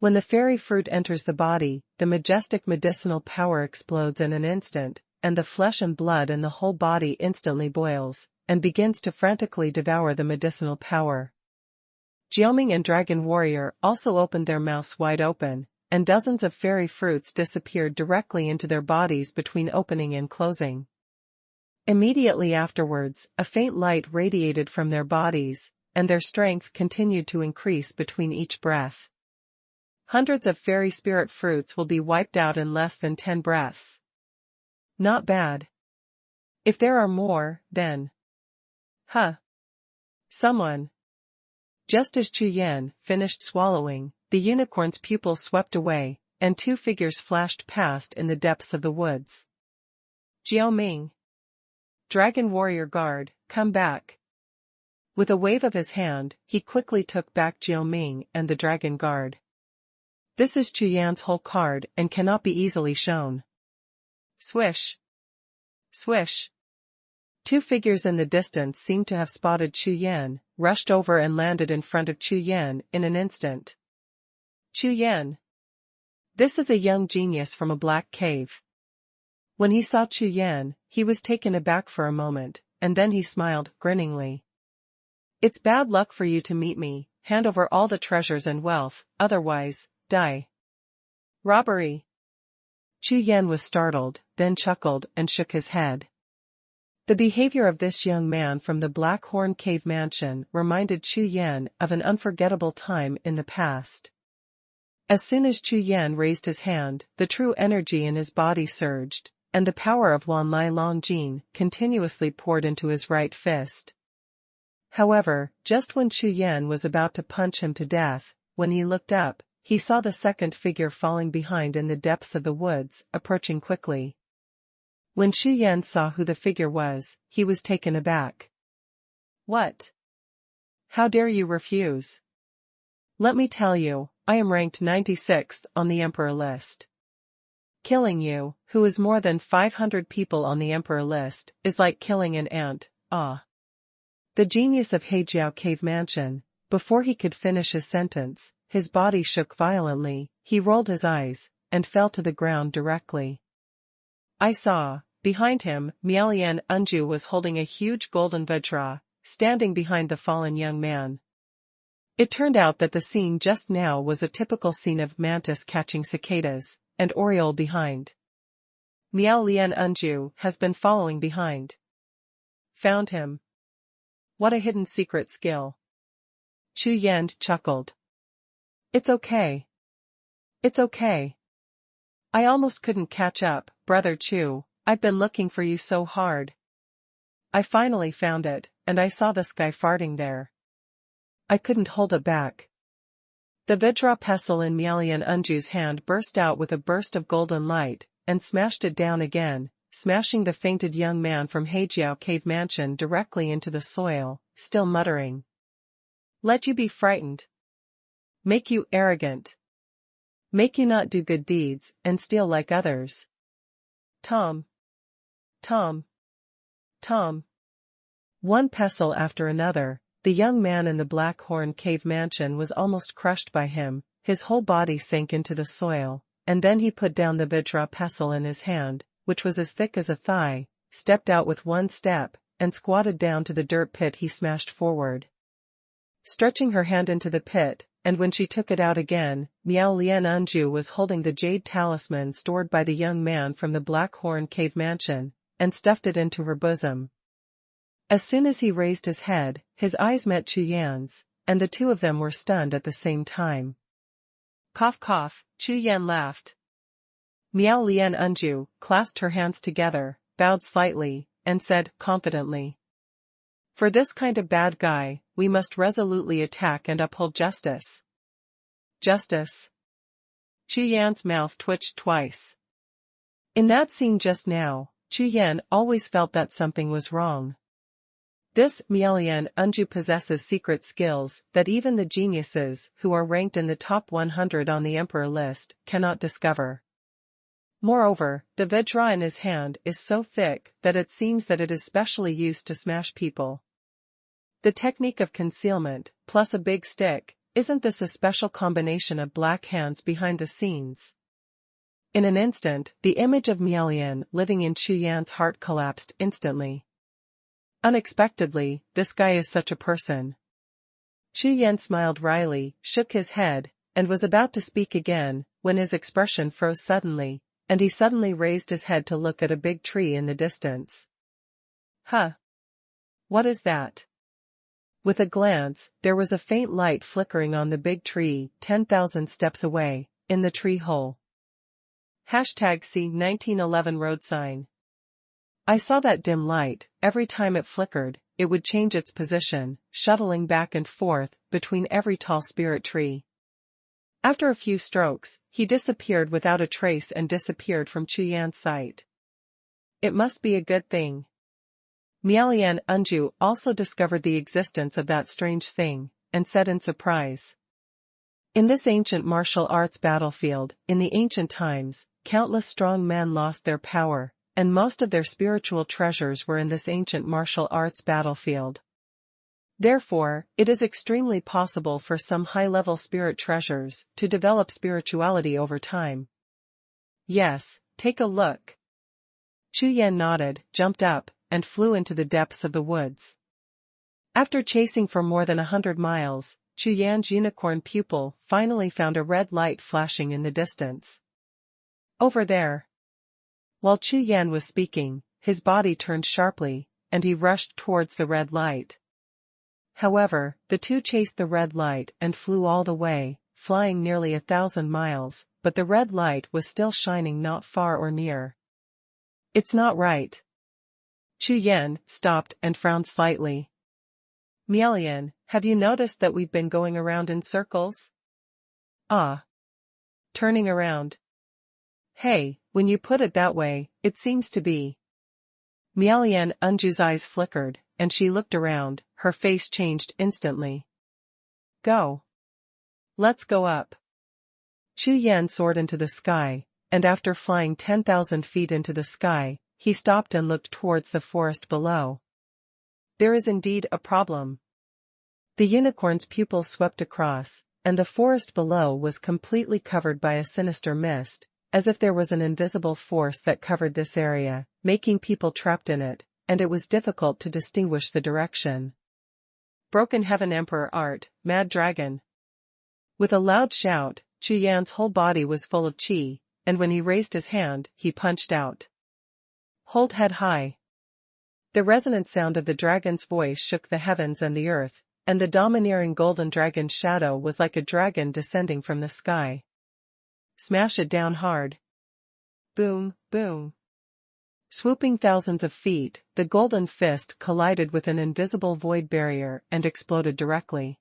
[SPEAKER 1] When the fairy fruit enters the body, the majestic medicinal power explodes in an instant, and the flesh and blood in the whole body instantly boils, and begins to frantically devour the medicinal power. Jiao Ming and Dragon Warrior also opened their mouths wide open, and dozens of fairy fruits disappeared directly into their bodies between opening and closing. Immediately afterwards, a faint light radiated from their bodies, and their strength continued to increase between each breath. Hundreds of fairy spirit fruits will be wiped out in less than 10 breaths. Not bad. If there are more, then... Someone. Just as Chu Yan finished swallowing, the unicorn's pupils swept away, and 2 figures flashed past in the depths of the woods. Jiao Ming. Dragon Warrior Guard, come back. With a wave of his hand, he quickly took back Jiao Ming and the Dragon Guard. This is Chu Yan's whole card and cannot be easily shown. Swish. Swish. 2 figures in the distance seemed to have spotted Chu Yan, rushed over and landed in front of Chu Yan in an instant. Chu Yan. This is a young genius from a black cave. When he saw Chu Yan, he was taken aback for a moment, and then he smiled grinningly. It's bad luck for you to meet me. Hand over all the treasures and wealth, otherwise, die. Robbery. Chu Yan was startled, then chuckled and shook his head. The behavior of this young man from the Black Horn Cave Mansion reminded Chu Yan of an unforgettable time in the past. As soon as Chu Yan raised his hand, the true energy in his body surged, and the power of Wan Lai Long Jin continuously poured into his right fist. However, just when Chu Yan was about to punch him to death, when he looked up, he saw the second figure falling behind in the depths of the woods, approaching quickly. When Chu Yan saw who the figure was, he was taken aback. What? How dare you refuse? Let me tell you, I am ranked 96th on the Emperor list. Killing you, who is more than 500 people on the Emperor list, is like killing an ant. The genius of Hejiao Cave Mansion. Before he could finish his sentence, his body shook violently, he rolled his eyes, and fell to the ground directly. I saw, behind him, Miaolian Unju was holding a huge golden vajra, standing behind the fallen young man. It turned out that the scene just now was a typical scene of mantis catching cicadas, and Oriole behind. Miaolian Unju has been following behind. Found him. What a hidden secret skill. Chu Yan chuckled. It's okay. It's okay. I almost couldn't catch up, Brother Chu, I've been looking for you so hard. I finally found it, and I saw this guy farting there. I couldn't hold it back. The Vidra pestle in Miaolian Unju's hand burst out with a burst of golden light, and smashed it down again, smashing the fainted young man from Jiuxiao cave mansion directly into the soil, still muttering. Let you be frightened. Make you arrogant. Make you not do good deeds, and steal like others. Tom. Tom. Tom. One pestle after another, the young man in the Black Horn cave mansion was almost crushed by him, his whole body sank into the soil, and then he put down the Vidra pestle in his hand, which was as thick as a thigh, stepped out with one step, and squatted down to the dirt pit he smashed forward. Stretching her hand into the pit, and when she took it out again, Miaolian Unju was holding the jade talisman stored by the young man from the Black Horn cave mansion, and stuffed it into her bosom. As soon as he raised his head, his eyes met Chu Yan's, and the two of them were stunned at the same time. Cough cough, Chu Yan laughed. Miaolian Unju clasped her hands together, bowed slightly, and said confidently. For this kind of bad guy, we must resolutely attack and uphold justice. Justice? Chu Yan's mouth twitched twice. In that scene just now, Chu Yan always felt that something was wrong. This Miaolian Unju possesses secret skills that even the geniuses who are ranked in the top 100 on the Emperor list cannot discover. Moreover, the Vidra in his hand is so thick that it seems that it is specially used to smash people. The technique of concealment, plus a big stick, isn't this a special combination of black hands behind the scenes? In an instant, the image of Miaolian living in Chu Yan's heart collapsed instantly. Unexpectedly, this guy is such a person. Chu Yan smiled wryly, shook his head, and was about to speak again, when his expression froze suddenly, and he suddenly raised his head to look at a big tree in the distance. Huh? What is that? With a glance, there was a faint light flickering on the big tree, 10,000 steps away, in the tree hole. #See 1911 road sign. I saw that dim light. Every time it flickered, it would change its position, shuttling back and forth between every tall spirit tree. After a few strokes, he disappeared without a trace and disappeared from Chu Yan's sight. It must be a good thing. Miaolian Unju also discovered the existence of that strange thing, and said in surprise. In this ancient martial arts battlefield, in the ancient times, countless strong men lost their power, and most of their spiritual treasures were in this ancient martial arts battlefield. Therefore, it is extremely possible for some high-level spirit treasures to develop spirituality over time. Yes, take a look. Chu Yan nodded, jumped up, and flew into the depths of the woods. After chasing for more than 100 miles, Chu Yan's unicorn pupil finally found a red light flashing in the distance. Over there. While Chu Yan was speaking, his body turned sharply, and he rushed towards the red light. However, the two chased the red light and flew all the way, flying nearly 1,000 miles, but the red light was still shining not far or near. It's not right. Chu Yan stopped and frowned slightly. Miaolian, have you noticed that we've been going around in circles? Ah. Turning around. Hey, when you put it that way, it seems to be. Miaolian Unju's eyes flickered, and she looked around, her face changed instantly. Go. Let's go up. Chu Yan soared into the sky, and after flying 10,000 feet into the sky, he stopped and looked towards the forest below. There is indeed a problem. The unicorn's pupil swept across, and the forest below was completely covered by a sinister mist, as if there was an invisible force that covered this area, making people trapped in it, and it was difficult to distinguish the direction. Broken Heaven Emperor Art, Mad Dragon. With a loud shout, Chu Yan's whole body was full of qi, and when he raised his hand, he punched out. Hold head high. The resonant sound of the dragon's voice shook the heavens and the earth, and the domineering golden dragon's shadow was like a dragon descending from the sky. Smash it down hard. Boom, boom. Swooping thousands of feet, the golden fist collided with an invisible void barrier and exploded directly.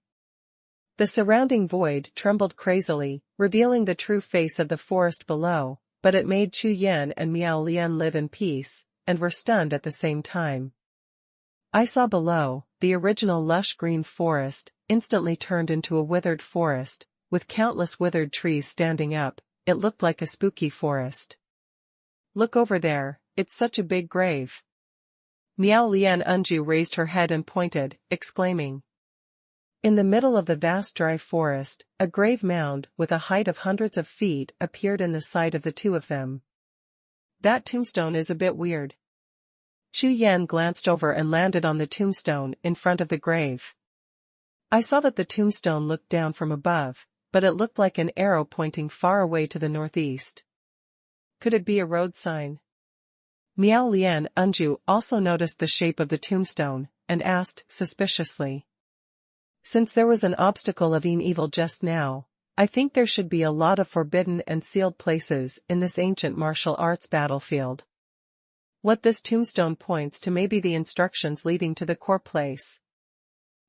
[SPEAKER 1] The surrounding void trembled crazily, revealing the true face of the forest below, but it made Chu Yan and Miao Lian live in peace, and were stunned at the same time. I saw below, the original lush green forest, instantly turned into a withered forest, with countless withered trees standing up. It looked like a spooky forest. Look over there, it's such a big grave. Miao Lian Enju raised her head and pointed, exclaiming. In the middle of the vast dry forest, a grave mound with a height of hundreds of feet appeared in the sight of the two of them. That tombstone is a bit weird. Chu Yan glanced over and landed on the tombstone in front of the grave. I saw that the tombstone looked down from above, but it looked like an arrow pointing far away to the northeast. Could it be a road sign? Miao Lian Enju also noticed the shape of the tombstone, and asked suspiciously. Since there was an obstacle of evil just now, I think there should be a lot of forbidden and sealed places in this ancient martial arts battlefield. What this tombstone points to may be the instructions leading to the core place.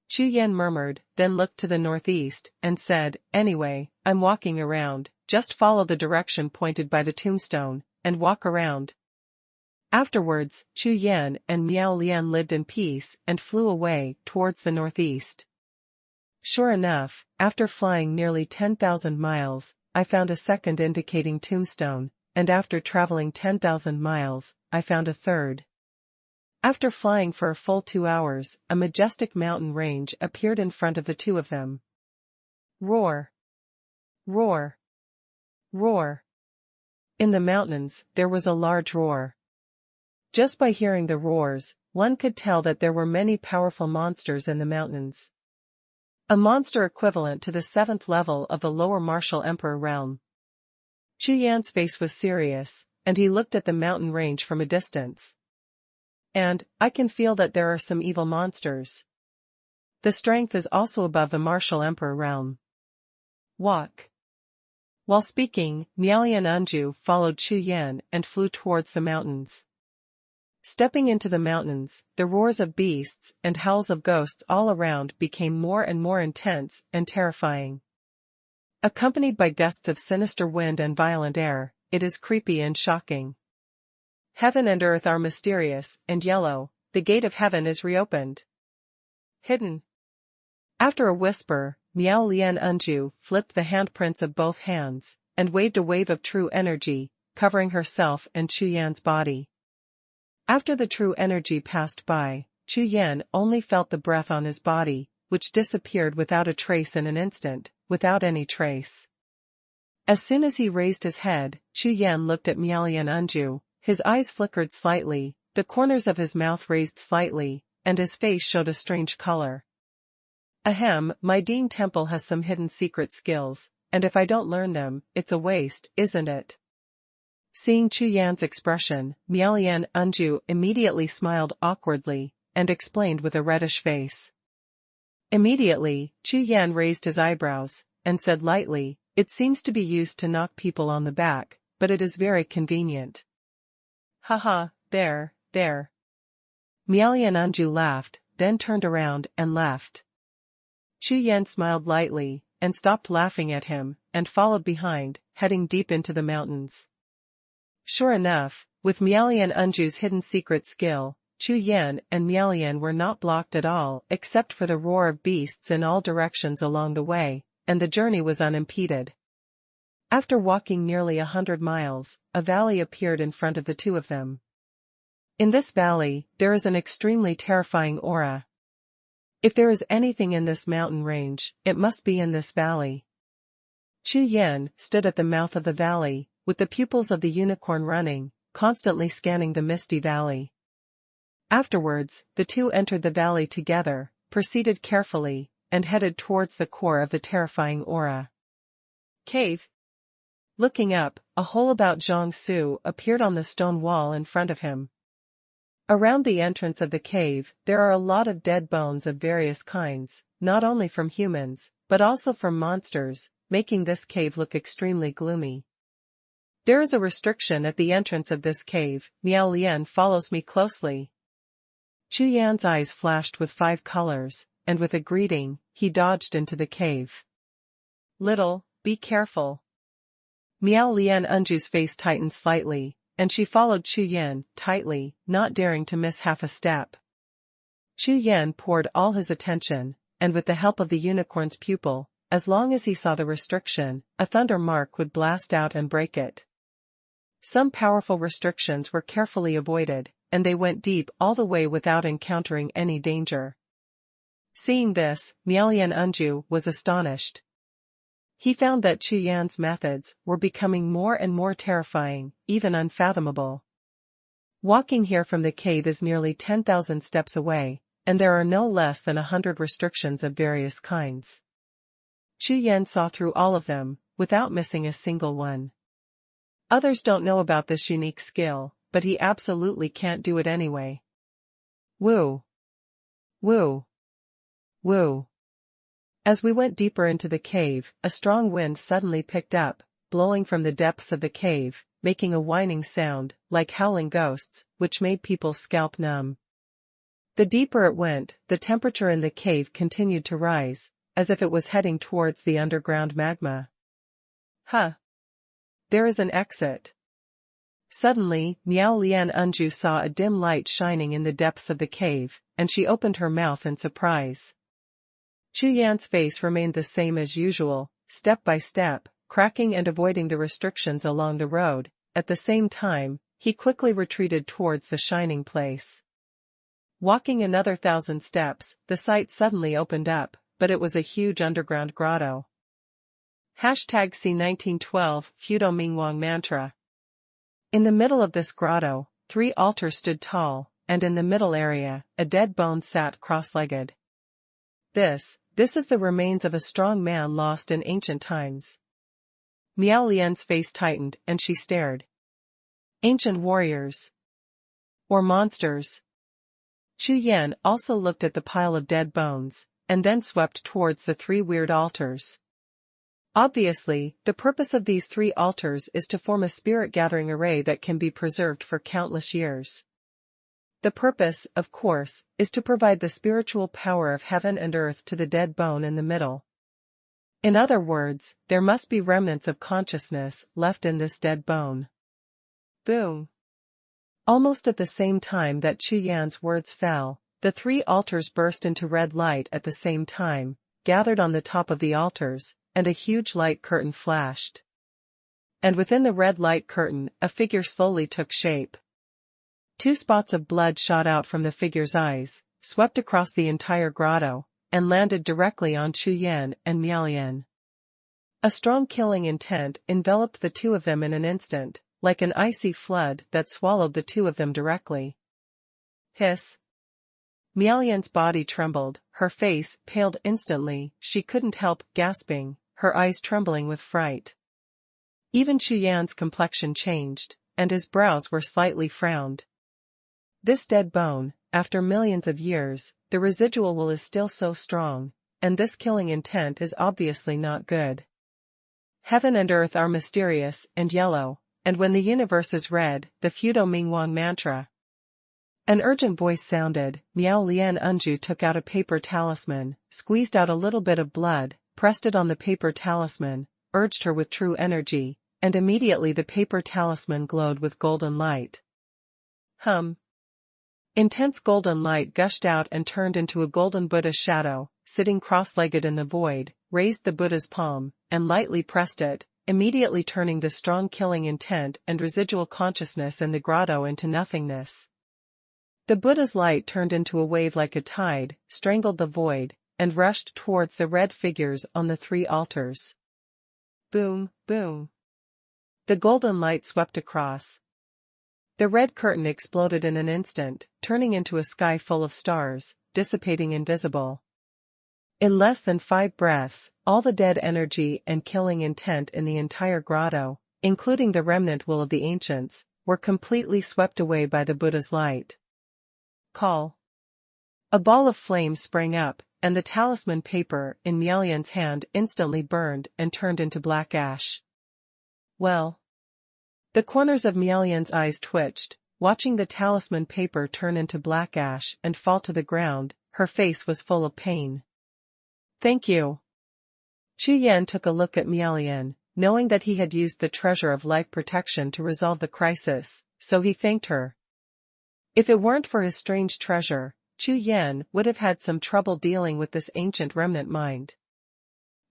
[SPEAKER 1] Chu Yan murmured, then looked to the northeast, and said, anyway, I'm walking around, just follow the direction pointed by the tombstone, and walk around. Afterwards, Chu Yan and Miao Lian lived in peace and flew away towards the northeast. Sure enough, after flying nearly 10,000 miles, I found a second indicating tombstone, and after traveling 10,000 miles, I found a third. After flying for a full 2 hours, a majestic mountain range appeared in front of the two of them. Roar! Roar! Roar! In the mountains, there was a large roar. Just by hearing the roars, one could tell that there were many powerful monsters in the mountains. A monster equivalent to the 7th level of the lower martial emperor realm. Chu Yan's face was serious, and he looked at the mountain range from a distance. And, I can feel that there are some evil monsters. The strength is also above the martial emperor realm. Walk. While speaking, Miao Lian Enju followed Chu Yan and flew towards the mountains. Stepping into the mountains, the roars of beasts and howls of ghosts all around became more and more intense and terrifying. Accompanied by gusts of sinister wind and violent air, it is creepy and shocking. Heaven and earth are mysterious and yellow, the gate of heaven is reopened. Hidden. After a whisper, Miao Lian Enju flipped the handprints of both hands, and waved a wave of true energy, covering herself and Chu Yan's body. After the true energy passed by, Chu Yan only felt the breath on his body, which disappeared without a trace in an instant, without any trace. As soon as he raised his head, Chu Yan looked at Miao Lian Enju, his eyes flickered slightly, the corners of his mouth raised slightly, and his face showed a strange color. Ahem, my Ding Temple has some hidden secret skills, and if I don't learn them, it's a waste, isn't it? Seeing Chu Yan's expression, Miao Lian Enju immediately smiled awkwardly, and explained with a reddish face. Immediately, Chu Yan raised his eyebrows, and said lightly, it seems to be used to knock people on the back, but it is very convenient. Haha, there. Miao Lian Enju laughed, then turned around and left. Chu Yan smiled lightly, and stopped laughing at him, and followed behind, heading deep into the mountains. Sure enough, with Miao Lian Enju's hidden secret skill, Chu Yan and Miao Lian were not blocked at all except for the roar of beasts in all directions along the way, and the journey was unimpeded. After walking nearly 100 miles, a valley appeared in front of the two of them. In this valley, there is an extremely terrifying aura. If there is anything in this mountain range, it must be in this valley. Chu Yan stood at the mouth of the valley, with the pupils of the unicorn running, constantly scanning the misty valley. Afterwards, the two entered the valley together, proceeded carefully, and headed towards the core of the terrifying aura. Cave. Looking up, a hole about Jiuxiao appeared on the stone wall in front of him. Around the entrance of the cave, there are a lot of dead bones of various kinds, not only from humans, but also from monsters, making this cave look extremely gloomy. There is a restriction at the entrance of this cave. Miao Lian follows me closely. Chu Yan's eyes flashed with 5 colors, and with a greeting, he dodged into the cave. "Little, be careful." Miao Lian Enju's face tightened slightly, and she followed Chu Yan tightly, not daring to miss half a step. Chu Yan poured all his attention, and with the help of the unicorn's pupil, as long as he saw the restriction, a thunder mark would blast out and break it. Some powerful restrictions were carefully avoided, and they went deep all the way without encountering any danger. Seeing this, Miao Lian Enju was astonished. He found that Chu Yan's methods were becoming more and more terrifying, even unfathomable. Walking here from the cave is nearly 10,000 steps away, and there are no less than 100 restrictions of various kinds. Chu Yan saw through all of them, without missing a single one. Others don't know about this unique skill, but he absolutely can't do it anyway. Woo! Woo! Woo! As we went deeper into the cave, a strong wind suddenly picked up, blowing from the depths of the cave, making a whining sound, like howling ghosts, which made people's scalp numb. The deeper it went, the temperature in the cave continued to rise, as if it was heading towards the underground magma. Huh! There is an exit. Suddenly, Miao Lian Enju saw a dim light shining in the depths of the cave, and she opened her mouth in surprise. Chu Yan's face remained the same as usual, step by step, cracking and avoiding the restrictions along the road. At the same time, he quickly retreated towards the shining place. Walking another 1,000 steps, the sight suddenly opened up, but it was a huge underground grotto. #C1912 Fudo Mingwang Mantra. In the middle of this grotto, 3 altars stood tall, and in the middle area, a dead bone sat cross-legged. This is the remains of a strong man lost in ancient times. Miao Lian's face tightened and she stared. Ancient warriors. Or monsters. Chu Yan also looked at the pile of dead bones, and then swept towards the 3 weird altars. Obviously, the purpose of these 3 altars is to form a spirit-gathering array that can be preserved for countless years. The purpose, of course, is to provide the spiritual power of heaven and earth to the dead bone in the middle. In other words, there must be remnants of consciousness left in this dead bone. Boom! Almost at the same time that Chu Yan's words fell, the 3 altars burst into red light at the same time, gathered on the top of the altars, and a huge light curtain flashed. And within the red light curtain, a figure slowly took shape. 2 spots of blood shot out from the figure's eyes, swept across the entire grotto, and landed directly on Chu Yan and Miao Lian. A strong killing intent enveloped the 2 of them in an instant, like an icy flood that swallowed the 2 of them directly. Hiss! Miao Lian's body trembled, her face paled instantly, she couldn't help gasping, her eyes trembling with fright. Even Chu Yan's complexion changed, and his brows were slightly frowned. This dead bone, after millions of years, the residual will is still so strong, and this killing intent is obviously not good. Heaven and earth are mysterious and yellow, and when the universe is red, the Fudo Mingwang mantra. An urgent voice sounded. Miao Lian Enju took out a paper talisman, squeezed out a little bit of blood, pressed it on the paper talisman, urged her with true energy, and immediately the paper talisman glowed with golden light. Intense golden light gushed out and turned into a golden Buddha shadow, sitting cross-legged in the void, raised the Buddha's palm, and lightly pressed it, immediately turning the strong killing intent and residual consciousness in the grotto into nothingness. The Buddha's light turned into a wave like a tide, strangled the void, and rushed towards the red figures on the 3 altars. Boom, boom. The golden light swept across. The red curtain exploded in an instant, turning into a sky full of stars, dissipating invisible. In less than 5 breaths, all the dead energy and killing intent in the entire grotto, including the remnant will of the ancients, were completely swept away by the Buddha's light. Call. A ball of flame sprang up, and the talisman paper in Miao Lian's hand instantly burned and turned into black ash. Well. The corners of Miao Lian's eyes twitched, watching the talisman paper turn into black ash and fall to the ground. her face was full of pain. Thank you. Chu Yan took a look at Miao, knowing that he had used the treasure of life protection to resolve the crisis, so he thanked her. If it weren't for his strange treasure, Chu Yan would have had some trouble dealing with this ancient remnant mind.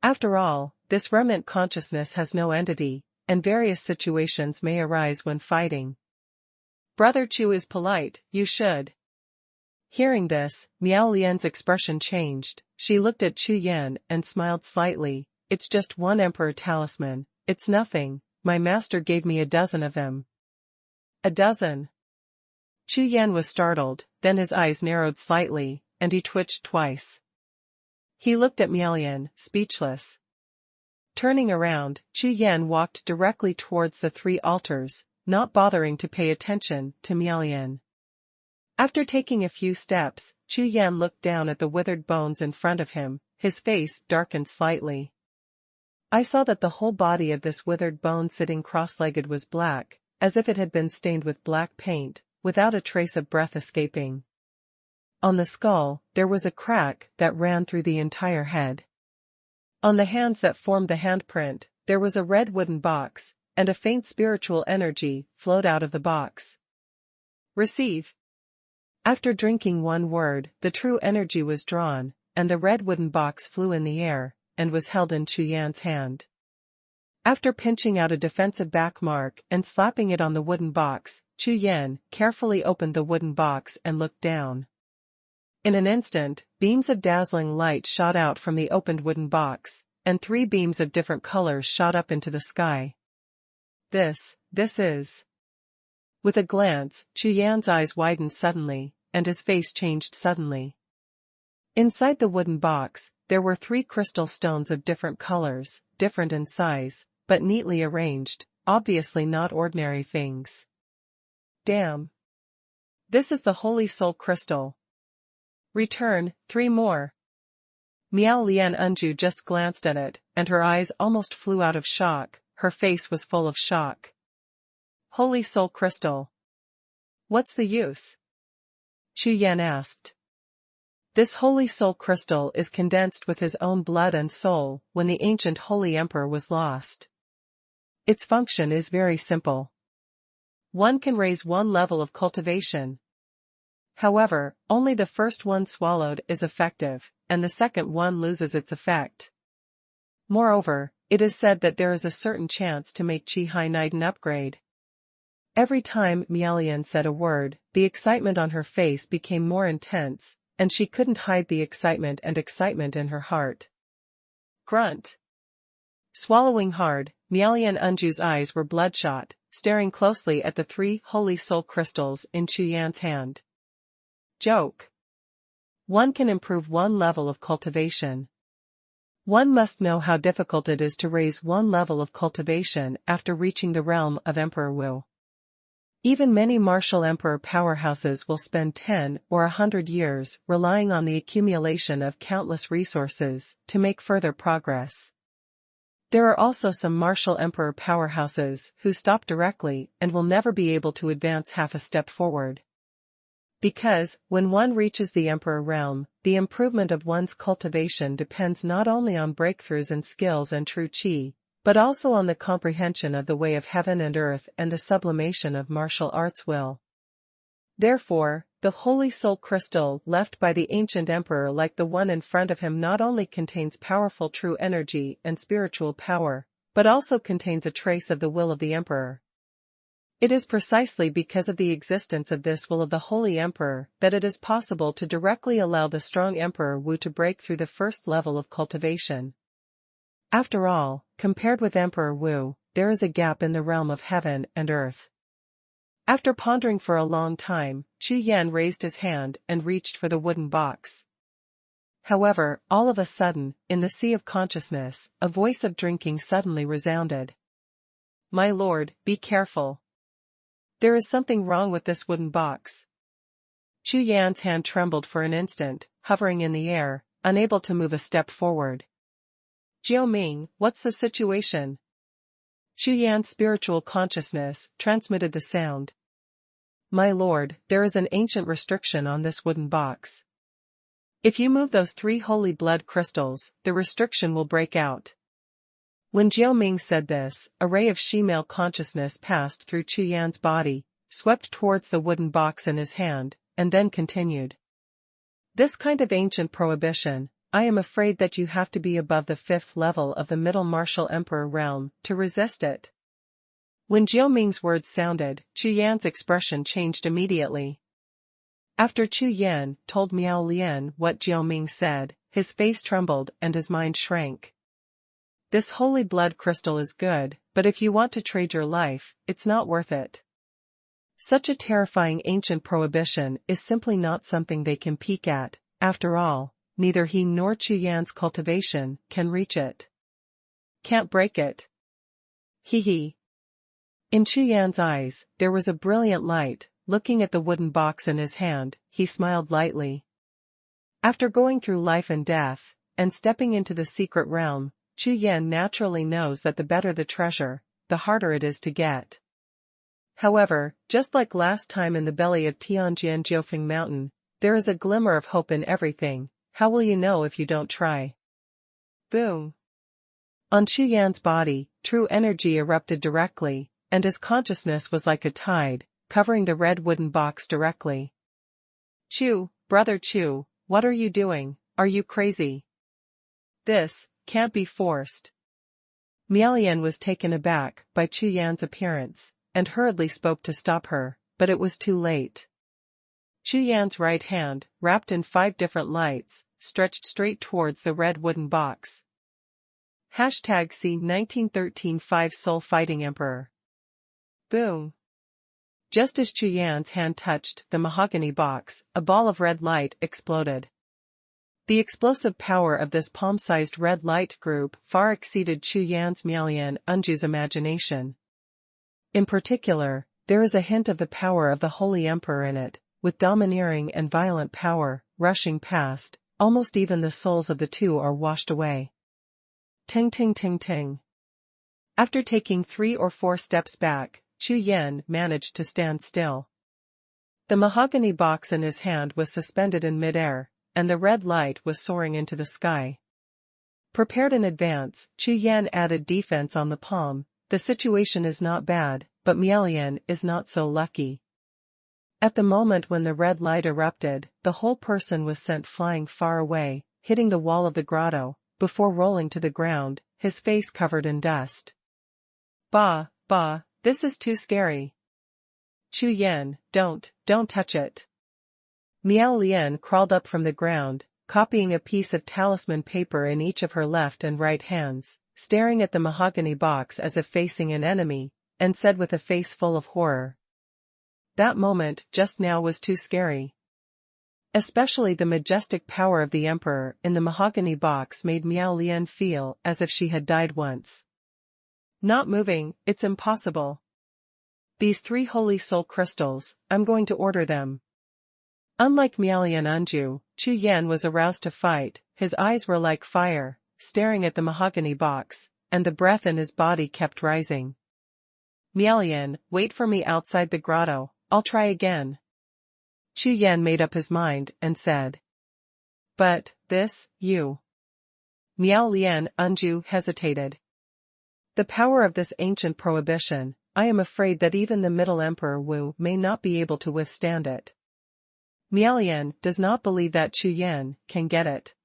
[SPEAKER 1] After all, this remnant consciousness has no entity, and various situations may arise when fighting. Brother Chu is polite, you should. Hearing this, Miao Lian's expression changed. She looked at Chu Yan and smiled slightly. It's just one emperor talisman, it's nothing, my master gave me a dozen of them. A dozen? Chu Yan was startled, then his eyes narrowed slightly, and he twitched twice. He looked at Miao Lian, speechless. Turning around, Chu Yan walked directly towards the 3 altars, not bothering to pay attention to Miao Lian. After taking a few steps, Chu Yan looked down at the withered bones in front of him, his face darkened slightly. I saw that the whole body of this withered bone sitting cross-legged was black, as if it had been stained with black paint, without a trace of breath escaping. On the skull, there was a crack that ran through the entire head. On the hands that formed the handprint, there was a red wooden box, and a faint spiritual energy flowed out of the box. Receive. After drinking one word, the true energy was drawn, and the red wooden box flew in the air, and was held in Chu Yan's hand. After pinching out a defensive back mark and slapping it on the wooden box, Chu Yan carefully opened the wooden box and looked down. In an instant, beams of dazzling light shot out from the opened wooden box, and 3 beams of different colors shot up into the sky. This is... With a glance, Chu Yan's eyes widened suddenly, and his face changed suddenly. Inside the wooden box, there were 3 crystal stones of different colors, different in size, but neatly arranged, obviously not ordinary things. Damn. This is the Holy Soul Crystal. Return, 3 more. Miao Lian Enju just glanced at it, and her eyes almost flew out of shock, her face was full of shock. Holy Soul Crystal. What's the use? Chu Yan asked. This Holy Soul Crystal is condensed with his own blood and soul when the ancient Holy Emperor was lost. Its function is very simple. One can raise 1 level of cultivation. However, only the first one swallowed is effective, and the second one loses its effect. Moreover, it is said that there is a certain chance to make Chi Hai Niden upgrade. Every time Miao Lian said a word, the excitement on her face became more intense, and she couldn't hide the excitement in her heart. Grunt. Swallowing hard, Miao Lian Enju's eyes were bloodshot, staring closely at the 3 holy soul crystals in Chu Yan's hand. Joke. One can improve 1 level of cultivation. One must know how difficult it is to raise 1 level of cultivation after reaching the realm of Emperor Wu. Even many martial emperor powerhouses will spend 10 or 100 years relying on the accumulation of countless resources to make further progress. There are also some martial emperor powerhouses who stop directly and will never be able to advance half a step forward. Because, when one reaches the emperor realm, the improvement of one's cultivation depends not only on breakthroughs in skills and true qi, but also on the comprehension of the way of heaven and earth and the sublimation of martial arts will. Therefore, the holy soul crystal left by the ancient emperor like the one in front of him not only contains powerful true energy and spiritual power, but also contains a trace of the will of the emperor. It is precisely because of the existence of this will of the Holy Emperor that it is possible to directly allow the strong Emperor Wu to break through the first level of cultivation. After all, compared with Emperor Wu, there is a gap in the realm of heaven and earth. After pondering for a long time, Chu Yan raised his hand and reached for the wooden box. However, all of a sudden, in the sea of consciousness, a voice of drinking suddenly resounded. "My lord, be careful. There is something wrong with this wooden box." Chu Yan's hand trembled for an instant, hovering in the air, unable to move a step forward. "Jiao Ming, what's the situation?" Chu Yan's spiritual consciousness transmitted the sound. "My lord, there is an ancient restriction on this wooden box. If you move those 3 holy blood crystals, the restriction will break out. When Jiao Ming said this, a ray of she-male consciousness passed through Chu Yan's body, swept towards the wooden box in his hand, and then continued. This kind of ancient prohibition, I am afraid that you have to be above the 5th level of the middle martial emperor realm to resist it. When Jiao Ming's words sounded, Chu Yan's expression changed immediately. After Chu Yan told Miao Lian what Jiao Ming said, his face trembled and his mind shrank. This holy blood crystal is good, but if you want to trade your life, it's not worth it. Such a terrifying ancient prohibition is simply not something they can peek at. After all, neither he nor Chu Yan's cultivation can reach it. Can't break it. Hee. In Chu Yan's eyes, there was a brilliant light. Looking at the wooden box in his hand, he smiled lightly. After going through life and death, and stepping into the secret realm, Chu Yan naturally knows that the better the treasure, the harder it is to get. However, just like last time in the belly of Tianjian Jiufeng Mountain, there is a glimmer of hope in everything. How will you know if you don't try? Boom! On Chu Yan's body, true energy erupted directly, and his consciousness was like a tide, covering the red wooden box directly. Chu, brother Chu, what are you doing? Are you crazy? This can't be forced. Miao was taken aback by Chu Yan's appearance, and hurriedly spoke to stop her, but it was too late. Chu Yan's right hand, wrapped in 5 different lights, stretched straight towards the red wooden box. Hashtag C 1913 5 Soul Fighting Emperor. Boom! Just as Chu Yan's hand touched the mahogany box, a ball of red light exploded. The explosive power of this palm-sized red light group far exceeded Chu Yan's Miao Unju's imagination. In particular, there is a hint of the power of the Holy Emperor in it, with domineering and violent power, rushing past, almost even the souls of the two are washed away. Ting ting ting ting. After taking 3 or 4 steps back, Chu Yan managed to stand still. The mahogany box in his hand was suspended in midair, and the red light was soaring into the sky. Prepared in advance, Chu Yan added defense on the palm. The situation is not bad, but Miao is not so lucky. At the moment when the red light erupted, the whole person was sent flying far away, hitting the wall of the grotto, before rolling to the ground, his face covered in dust. Bah, this is too scary. Chu Yan, don't touch it. Miao Lian crawled up from the ground, copying a piece of talisman paper in each of her left and right hands, staring at the mahogany box as if facing an enemy, and said with a face full of horror. That moment just now was too scary. Especially the majestic power of the Emperor in the mahogany box made Miao Lian feel as if she had died once. Not moving, it's impossible. These 3 holy soul crystals, I'm going to order them. Unlike Miao Unju, Chu Yan was aroused to fight. His eyes were like fire, staring at the mahogany box, and the breath in his body kept rising. Miao, wait for me outside the grotto, I'll try again. Chu Yan made up his mind and said. But, you. Miao Unju hesitated. The power of this ancient prohibition, I am afraid that even the Middle Emperor Wu may not be able to withstand it. Miao does not believe that Chu Yan can get it.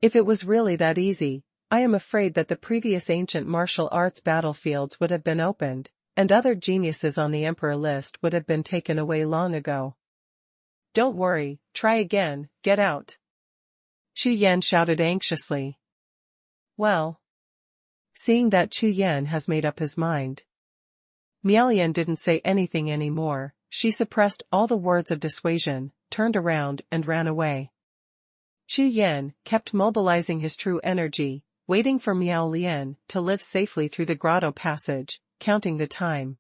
[SPEAKER 1] If it was really that easy, I am afraid that the previous ancient martial arts battlefields would have been opened, and other geniuses on the Emperor list would have been taken away long ago. Don't worry, try again, get out. Chu Yan shouted anxiously. Well. Seeing that Chu Yan has made up his mind. Miao didn't say anything anymore. She suppressed all the words of dissuasion, turned around and ran away. Chu Yan kept mobilizing his true energy, waiting for Miao to live safely through the grotto passage, counting the time.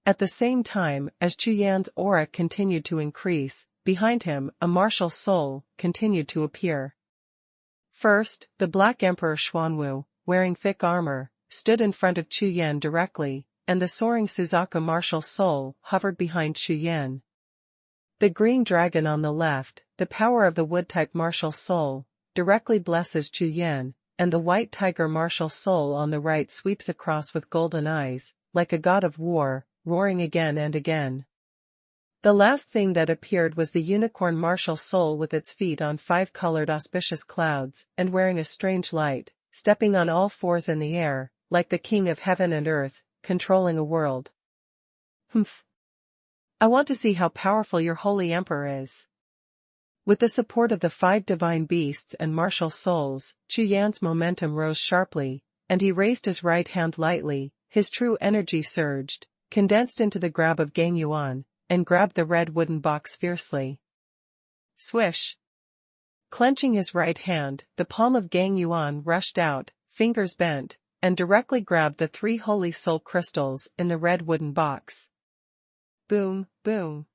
[SPEAKER 1] At the same time as Chu Yan's aura continued to increase, behind him a martial soul continued to appear. First, the Black Emperor Xuanhuan, wearing thick armor, stood in front of Chu Yan directly, and the soaring Suzaku martial soul hovered behind Chu Yan. The green dragon on the left, the power of the wood-type martial soul, directly blesses Chu Yan, and the white tiger martial soul on the right sweeps across with golden eyes, like a god of war, roaring again and again. The last thing that appeared was the unicorn martial soul with its feet on 5-colored auspicious clouds, and wearing a strange light, stepping on all fours in the air, like the king of heaven and earth, controlling a world. Humph. I want to see how powerful your holy emperor is. With the support of the 5 divine beasts and martial souls, Chu Yan's momentum rose sharply, and he raised his right hand lightly. His true energy surged, condensed into the grab of Gang Yuan, and grabbed the red wooden box fiercely. Swish! Clenching his right hand, the palm of Gang Yuan rushed out, fingers bent, and directly grabbed the 3 holy soul crystals in the red wooden box. Boom, boom.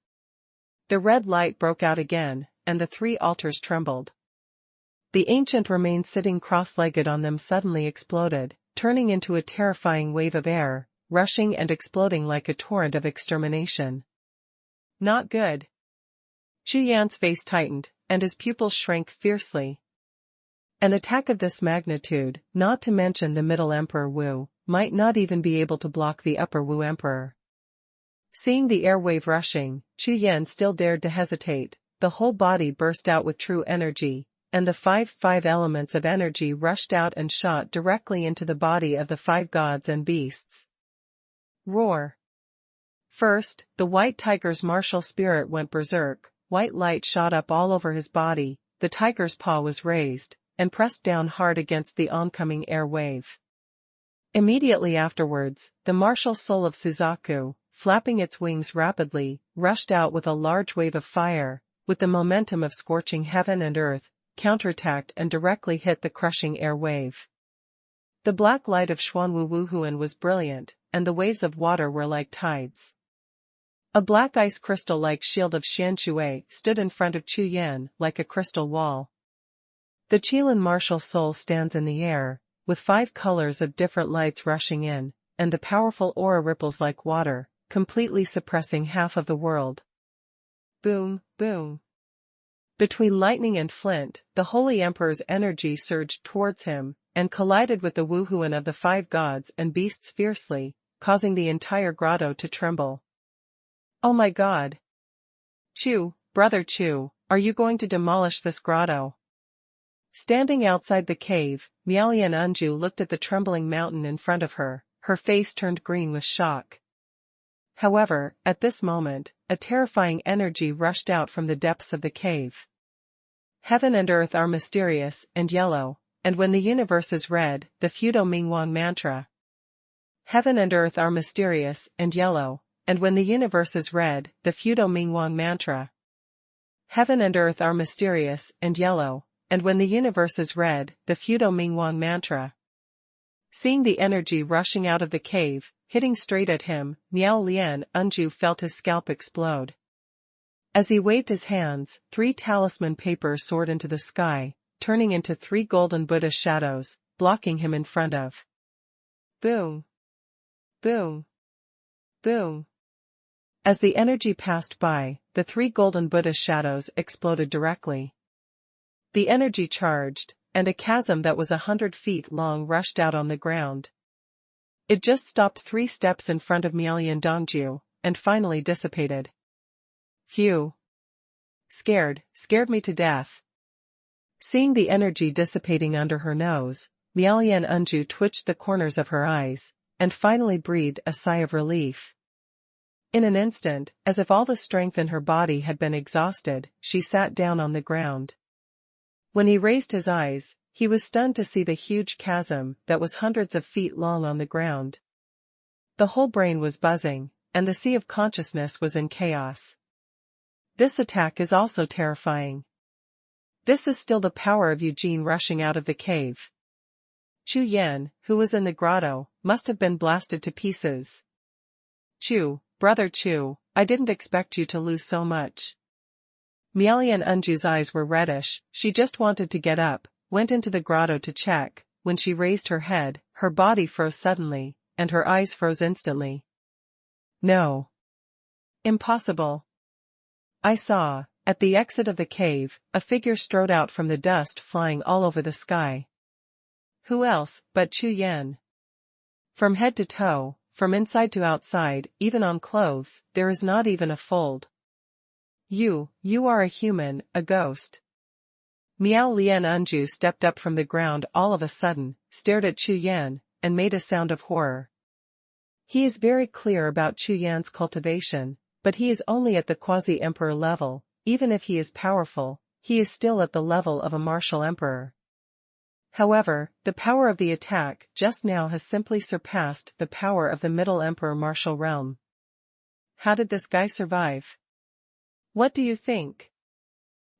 [SPEAKER 1] The red light broke out again, and the 3 altars trembled. The ancient remains sitting cross-legged on them suddenly exploded, turning into a terrifying wave of air, rushing and exploding like a torrent of extermination. Not good. Chu Yan's face tightened, and his pupils shrank fiercely. An attack of this magnitude, not to mention the Middle Emperor Wu, might not even be able to block the Upper Wu Emperor. Seeing the air wave rushing, Chu Yan still dared to hesitate. The whole body burst out with true energy, and the 5 elements of energy rushed out and shot directly into the body of the 5 gods and beasts. Roar! First, the white tiger's martial spirit went berserk. White light shot up all over his body. The tiger's paw was raised, and pressed down hard against the oncoming air wave. Immediately afterwards, the martial soul of Suzaku, flapping its wings rapidly, rushed out with a large wave of fire, with the momentum of scorching heaven and earth, counterattacked and directly hit the crushing air wave. The black light of Xuanhuan Wuhun was brilliant, and the waves of water were like tides. A black ice crystal-like shield of Xianshui stood in front of Chu Yan like a crystal wall. The Qilin martial soul stands in the air, with 5 colors of different lights rushing in, and the powerful aura ripples like water, completely suppressing half of the world. Boom, boom. Between lightning and flint, the Holy Emperor's energy surged towards him, and collided with the Wuhuan of the 5 gods and beasts fiercely, causing the entire grotto to tremble. Oh my god! Chu, brother Chu, are you going to demolish this grotto? Standing outside the cave, Miaolian Unju looked at the trembling mountain in front of her, her face turned green with shock. However, at this moment, a terrifying energy rushed out from the depths of the cave. Heaven and earth are mysterious and yellow, and when the universe is red, the Fudo Mingwang mantra. Heaven and earth are mysterious and yellow, and when the universe is red, the Fudo Mingwang mantra. Heaven and earth are mysterious and yellow, and when the universe is red, the Fudo Mingwang mantra. Seeing the energy rushing out of the cave, hitting straight at him, Miaolian Unju felt his scalp explode. As he waved his hands, 3 talisman papers soared into the sky, turning into 3 golden Buddha shadows, blocking him in front of. Boom! Boom! Boom! As the energy passed by, the 3 golden Buddha shadows exploded directly. The energy charged, and a chasm that was 100 feet long rushed out on the ground. It just stopped 3 steps in front of Miaolian Dongju, and finally dissipated. Phew! Scared me to death. Seeing the energy dissipating under her nose, Miaolian Unju twitched the corners of her eyes, and finally breathed a sigh of relief. In an instant, as if all the strength in her body had been exhausted, she sat down on the ground. When he raised his eyes, he was stunned to see the huge chasm that was hundreds of feet long on the ground. The whole brain was buzzing, and the sea of consciousness was in chaos. This attack is also terrifying. This is still the power of Eugene rushing out of the cave. Chu Yan, who was in the grotto, must have been blasted to pieces. Chu, brother Chu, I didn't expect you to lose so much. Miaolian Unju's eyes were reddish. She just wanted to get up, went into the grotto to check. When she raised her head, her body froze suddenly, and her eyes froze instantly. No. Impossible. I saw, at the exit of the cave, a figure strode out from the dust flying all over the sky. Who else but Chu Yan? From head to toe, from inside to outside, even on clothes, there is not even a fold. You are a human, a ghost. Miao Lian Anju stepped up from the ground all of a sudden, stared at Chu Yan, and made a sound of horror. He is very clear about Chu Yan's cultivation, but he is only at the quasi-emperor level. Even if he is powerful, he is still at the level of a martial emperor. However, the power of the attack just now has simply surpassed the power of the middle emperor martial realm. How did this guy survive? What do you think?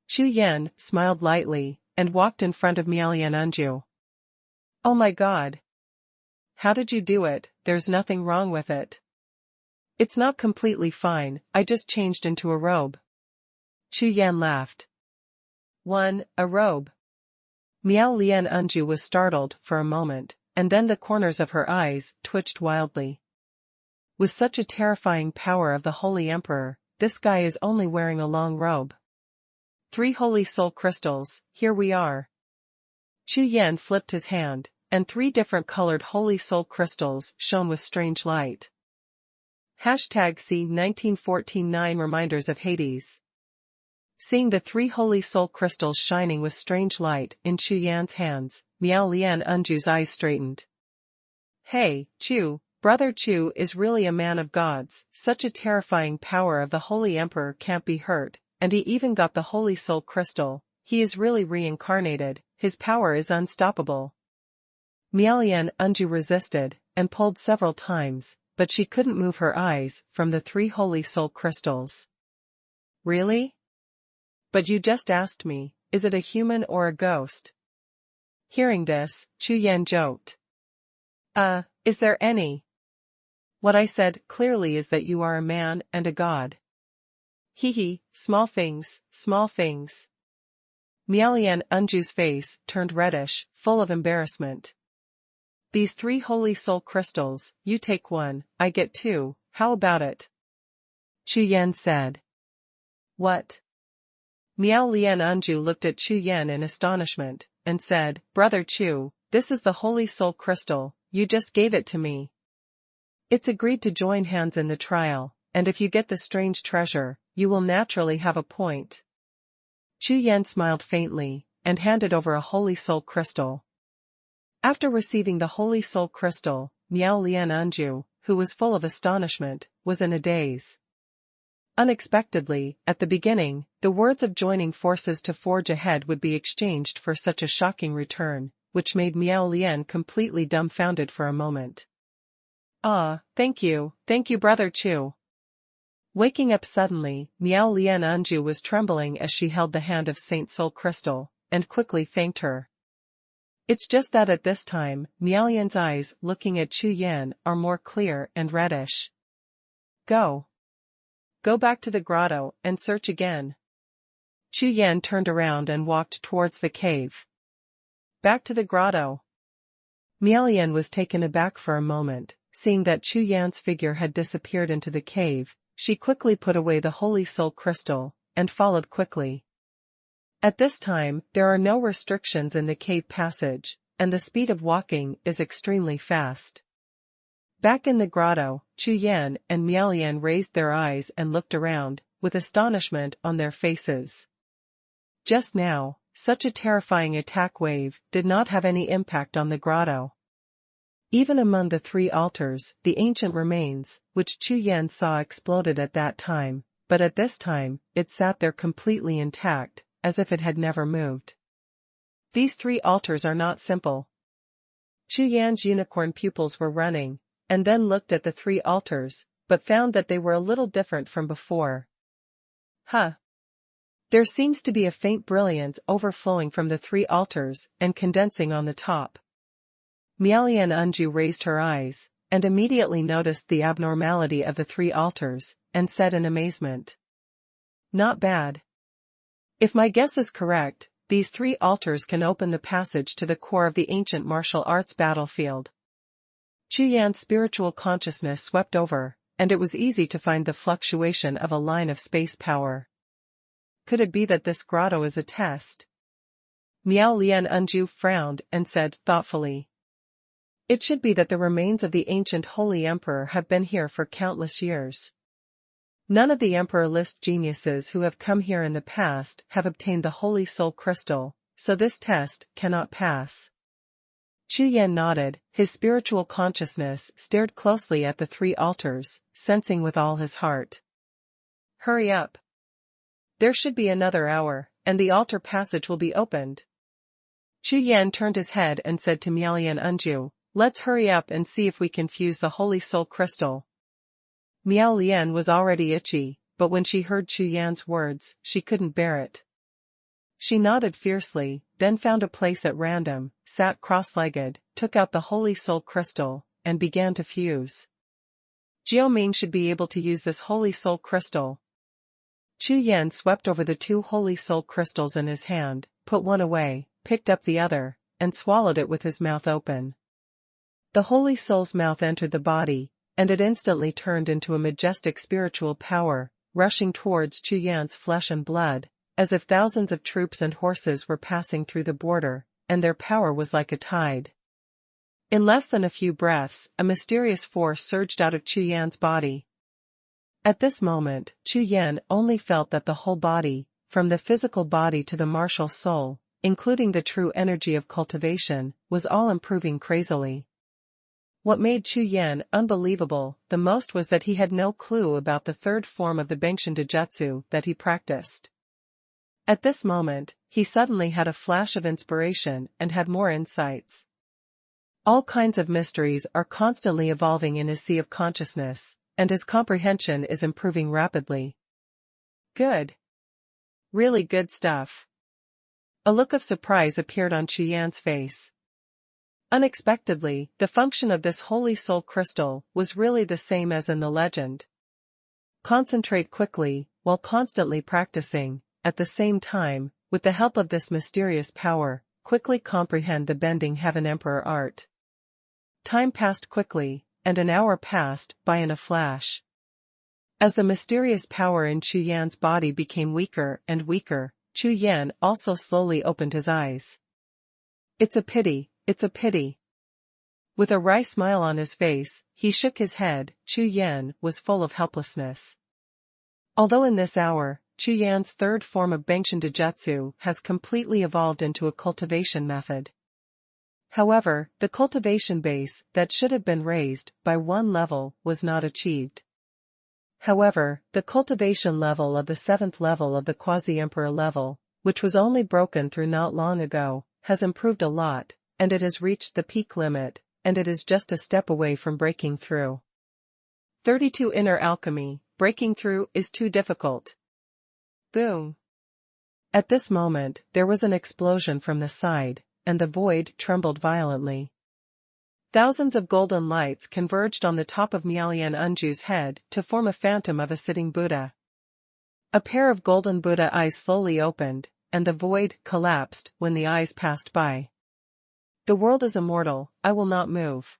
[SPEAKER 1] Chu Yan smiled lightly, and walked in front of Miao Lian Anju. Oh my god. How did you do it? There's nothing wrong with it. It's not completely fine, I just changed into a robe. Chu Yan laughed. A robe. Miao Lian Anju was startled for a moment, and then the corners of her eyes twitched wildly. With such a terrifying power of the Holy Emperor, this guy is only wearing a long robe. 3 holy soul crystals, here we are. Chu Yan flipped his hand, and 3 different colored holy soul crystals shone with strange light. #C 1914-9 Reminders of Hades. Seeing the 3 holy soul crystals shining with strange light in Chu Yan's hands, Miao Lian Anju's eyes straightened. Hey, Chu, Brother Chu is really a man of gods, such a terrifying power of the Holy Emperor can't be hurt, and he even got the holy soul crystal, he is really reincarnated, his power is unstoppable. Miao Lian Anju resisted, and pulled several times, but she couldn't move her eyes from the 3 holy soul crystals. Really? But you just asked me, is it a human or a ghost? Hearing this, Chu Yan joked. Is there any? What I said clearly is that you are a man and a god. Hee, small things, small things. Miao Lian Anju's face turned reddish, full of embarrassment. These 3 holy soul crystals, you take 1, I get 2, how about it? Chu Yan said. What? Miao Lian Anju looked at Chu Yan in astonishment, and said, Brother Chu, this is the holy soul crystal, you just gave it to me. It's agreed to join hands in the trial, and if you get the strange treasure, you will naturally have a point. Chu Yan smiled faintly, and handed over a holy soul crystal. After receiving the holy soul crystal, Miao Lian Anju, who was full of astonishment, was in a daze. Unexpectedly, at the beginning, the words of joining forces to forge ahead would be exchanged for such a shocking return, which made Miao Lian completely dumbfounded for a moment. Thank you Brother Chu. Waking up suddenly, Miao Lian Anju was trembling as she held the hand of Saint Soul Crystal, and quickly thanked her. It's just that at this time, Miao Lian's eyes looking at Chu Yan are more clear and reddish. Go back to the grotto and search again. Chu Yan turned around and walked towards the cave. Back to the grotto. Miao Lian was taken aback for a moment, seeing that Chu Yan's figure had disappeared into the cave. She quickly put away the holy soul crystal, and followed quickly. At this time, there are no restrictions in the cave passage, and the speed of walking is extremely fast. Back in the grotto, Chu Yan and Miao Lian raised their eyes and looked around, with astonishment on their faces. Just now, such a terrifying attack wave did not have any impact on the grotto. Even among the 3 altars, the ancient remains, which Chu Yan saw exploded at that time, but at this time, it sat there completely intact, as if it had never moved. These 3 altars are not simple. Chu Yan's unicorn pupils were running, and then looked at the 3 altars, but found that they were a little different from before. There seems to be a faint brilliance overflowing from the 3 altars and condensing on the top. Miao Lian Anju raised her eyes, and immediately noticed the abnormality of the 3 altars, and said in amazement. Not bad. If my guess is correct, these 3 altars can open the passage to the core of the ancient martial arts battlefield. Chu Yan's spiritual consciousness swept over, and it was easy to find the fluctuation of a line of space power. could it be that this grotto is a test? Miao Lian Enju frowned and said thoughtfully. It should be that the remains of the ancient holy emperor have been here for countless years. None of the emperor list geniuses who have come here in the past have obtained the holy soul crystal, so this test cannot pass. Chu Yan nodded, his spiritual consciousness stared closely at the three altars, sensing with all his heart. Hurry up. There should be another hour, and the altar passage will be opened. Chu Yan turned his head and said to Miao Lian Enju, let's hurry up and see if we can fuse the holy soul crystal. Miao Lian was already itchy, but when she heard Chu Yan's words, she couldn't bear it. She nodded fiercely, then found a place at random, sat cross-legged, took out the holy soul crystal, and began to fuse. Jiao Ming should be able to use this holy soul crystal. Chu Yan swept over the two holy soul crystals in his hand, put one away, picked up the other, and swallowed it with his mouth open. The holy soul's mouth entered the body, and it instantly turned into a majestic spiritual power, rushing towards Chu Yan's flesh and blood, as if thousands of troops and horses were passing through the border, and their power was like a tide. In less than a few breaths, a mysterious force surged out of Chu Yan's body. At this moment, Chu Yan only felt that the whole body, from the physical body to the martial soul, including the true energy of cultivation, was all improving crazily. What made Chu Yan unbelievable the most was that he had no clue about the third form of the Bengtian Dijutsu that he practiced. At this moment, he suddenly had a flash of inspiration and had more insights. All kinds of mysteries are constantly evolving in his sea of consciousness, and his comprehension is improving rapidly. Good. Really good stuff. A look of surprise appeared on Chu Yan's face. Unexpectedly, the function of this holy soul crystal was really the same as in the legend. Concentrate quickly, while constantly practicing, at the same time, with the help of this mysterious power, quickly comprehend the bending heaven emperor art. Time passed quickly, and an hour passed by in a flash. As the mysterious power in Chu Yan's body became weaker and weaker, Chu Yan also slowly opened his eyes. It's a pity, it's a pity. With a wry smile on his face, he shook his head. Chu Yan was full of helplessness. Although in this hour, Chu Yan's third form of Bengtian Dijutsu has completely evolved into a cultivation method. However, the cultivation base that should have been raised by one level was not achieved. However, the cultivation level of the seventh level of the quasi-emperor level, which was only broken through not long ago, has improved a lot, and it has reached the peak limit, and it is just a step away from breaking through. 32 Inner Alchemy, breaking through is too difficult. Boom. At this moment, there was an explosion from the side, and the void trembled violently. Thousands of golden lights converged on the top of Miao Lian Enju's head to form a phantom of a sitting Buddha. A pair of golden Buddha eyes slowly opened, and the void collapsed when the eyes passed by. The world is immortal, I will not move.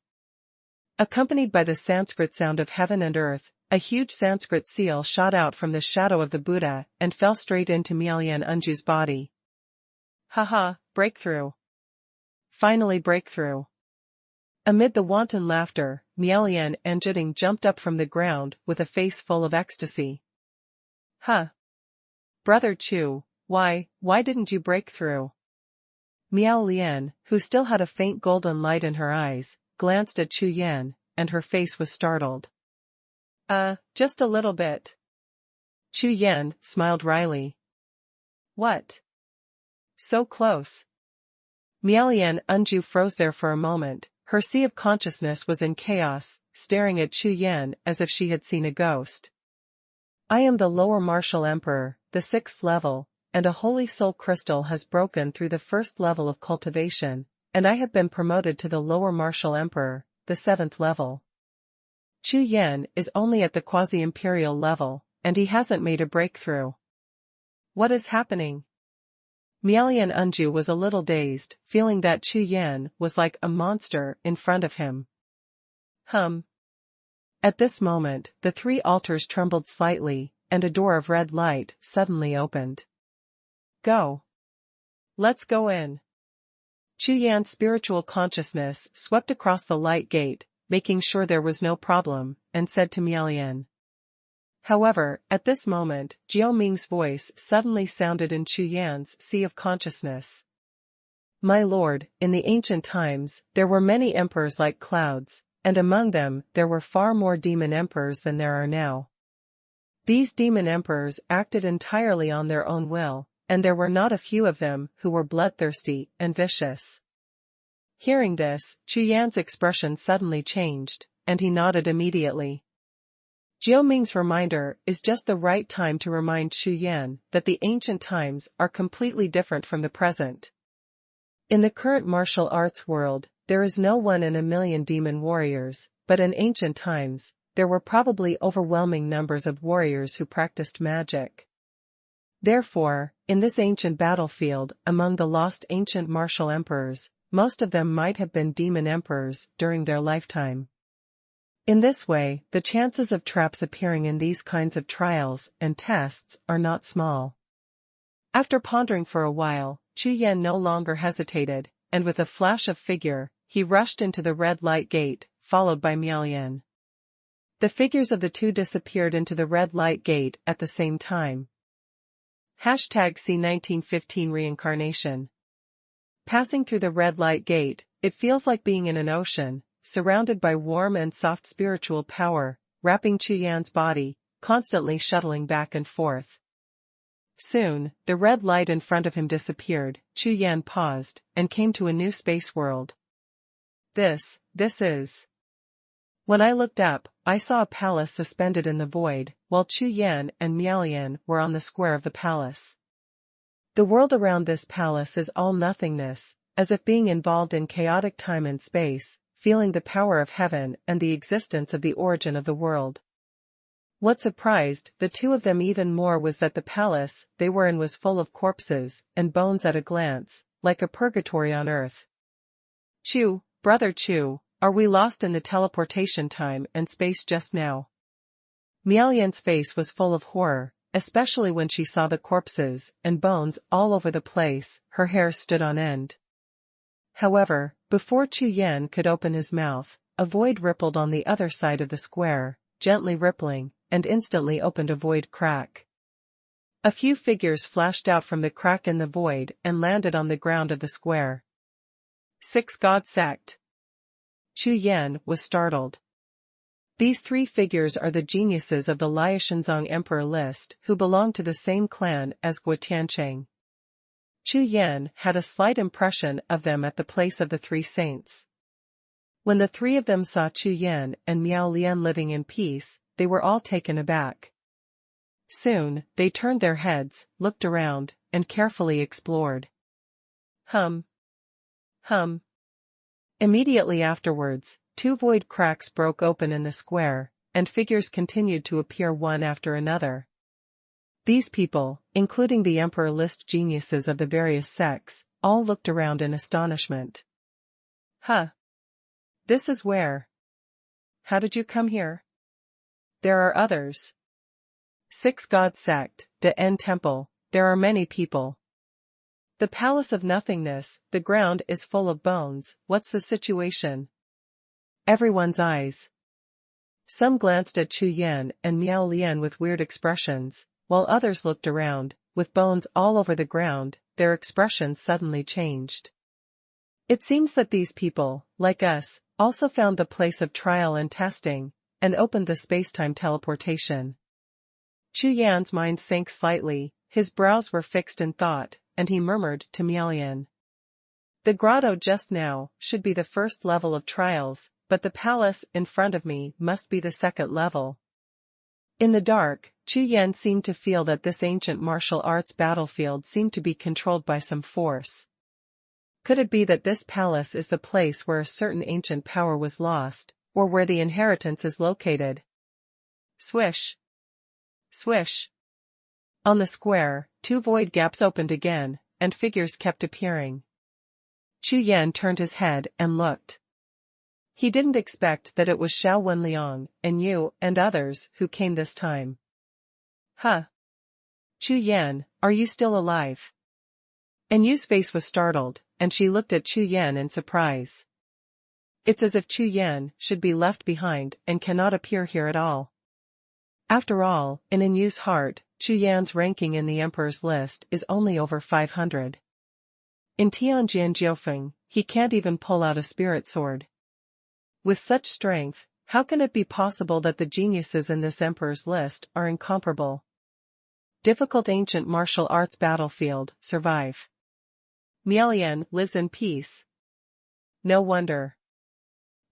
[SPEAKER 1] Accompanied by the Sanskrit sound of heaven and earth, a huge Sanskrit seal shot out from the shadow of the Buddha and fell straight into Miao Lian Enju's body. Haha, breakthrough. Finally breakthrough. Amid the wanton laughter, Miao Lian Enju jumped up from the ground with a face full of ecstasy. Huh. Brother Chu, why didn't you break through? Miao Lian, who still had a faint golden light in her eyes, glanced at Chu Yan, and her face was startled. Just a little bit. Chu Yan smiled wryly. What? So close. Miao Lian Enju froze there for a moment, her sea of consciousness was in chaos, staring at Chu Yan as if she had seen a ghost. I am the lower martial emperor, the 6th level, and a holy soul crystal has broken through the 1st level of cultivation, and I have been promoted to the lower martial emperor, the 7th level. Chu Yan is only at the quasi-imperial level, and he hasn't made a breakthrough. What is happening? Miao Lian Enju was a little dazed, feeling that Chu Yan was like a monster in front of him. At this moment, the 3 altars trembled slightly, and a door of red light suddenly opened. Go. Let's go in. Chu Yan's spiritual consciousness swept across the light gate, making sure there was no problem, and said to Miao. However, at this moment, Jiao Ming's voice suddenly sounded in Chu Yan's sea of consciousness. My lord, in the ancient times, there were many emperors like clouds, and among them there were far more demon emperors than there are now. These demon emperors acted entirely on their own will, and there were not a few of them who were bloodthirsty and vicious. Hearing this, Chu Yan's expression suddenly changed, and he nodded immediately. Jiao Ming's reminder is just the right time to remind Chu Yan that the ancient times are completely different from the present. In the current martial arts world, there is no 1 in a million demon warriors, but in ancient times, there were probably overwhelming numbers of warriors who practiced magic. Therefore, in this ancient battlefield among the lost ancient martial emperors, most of them might have been demon emperors during their lifetime. In this way, the chances of traps appearing in these kinds of trials and tests are not small. After pondering for a while, Chu Yan no longer hesitated, and with a flash of figure, he rushed into the red light gate, followed by Miao. The figures of the two disappeared into the red light gate at the same time. #C 1915 Reincarnation. Passing through the red light gate, it feels like being in an ocean, surrounded by warm and soft spiritual power, wrapping Chu Yan's body, constantly shuttling back and forth. Soon, the red light in front of him disappeared. Chu Yan paused, and came to a new space world. This is. When I looked up, I saw a palace suspended in the void, while Chu Yan and Miao were on the square of the palace. The world around this palace is all nothingness, as if being involved in chaotic time and space, feeling the power of heaven and the existence of the origin of the world. What surprised the two of them even more was that the palace they were in was full of corpses and bones at a glance, like a purgatory on earth. Chu, brother Chu, are we lost in the teleportation time and space just now? Miao-Yan's face was full of horror, especially when she saw the corpses and bones all over the place. Her hair stood on end. However, before Chu Yan could open his mouth, a void rippled on the other side of the square, gently rippling, and instantly opened a void crack. A few figures flashed out from the crack in the void and landed on the ground of the square. 6 God Sect. Chu Yan was startled. These 3 figures are the geniuses of the Liaoshenzong Emperor list who belong to the same clan as Guo Tiancheng. Chu Yan had a slight impression of them at the place of the 3 saints. When the 3 of them saw Chu Yan and Miao Lian living in peace, they were all taken aback. Soon, they turned their heads, looked around, and carefully explored. Hum. Immediately afterwards, 2 void cracks broke open in the square, and figures continued to appear one after another. These people, including the Emperor list geniuses of the various sects, all looked around in astonishment. This is where? How did you come here? There are others. 6 God Sect, De En Temple, there are many people. The Palace of Nothingness, the ground is full of bones. What's the situation? Everyone's eyes. Some glanced at Chu Yan and Miao Lian with weird expressions, while others looked around, with bones all over the ground. Their expressions suddenly changed. It seems that these people, like us, also found the place of trial and testing, and opened the space-time teleportation. Chu Yan's mind sank slightly, his brows were fixed in thought, and he murmured to Miao-Yan. The grotto just now should be the first level of trials, but the palace in front of me must be the second level. In the dark, Chu Yan seemed to feel that this ancient martial arts battlefield seemed to be controlled by some force. Could it be that this palace is the place where a certain ancient power was lost, or where the inheritance is located? Swish. Swish. On the square, 2 void gaps opened again, and figures kept appearing. Chu Yan turned his head and looked. He didn't expect that it was Xiao Wenliang and Yu and others who came this time. Chu Yan, are you still alive? And Yu's face was startled, and she looked at Chu Yan in surprise. It's as if Chu Yan should be left behind and cannot appear here at all. After all, in Yu's heart, Chu Yan's ranking in the emperor's list is only over 500. In Tianjian, he can't even pull out a spirit sword. With such strength, how can it be possible that the geniuses in this emperor's list are incomparable? Difficult ancient martial arts battlefield, survive. Miao lives in peace. No wonder.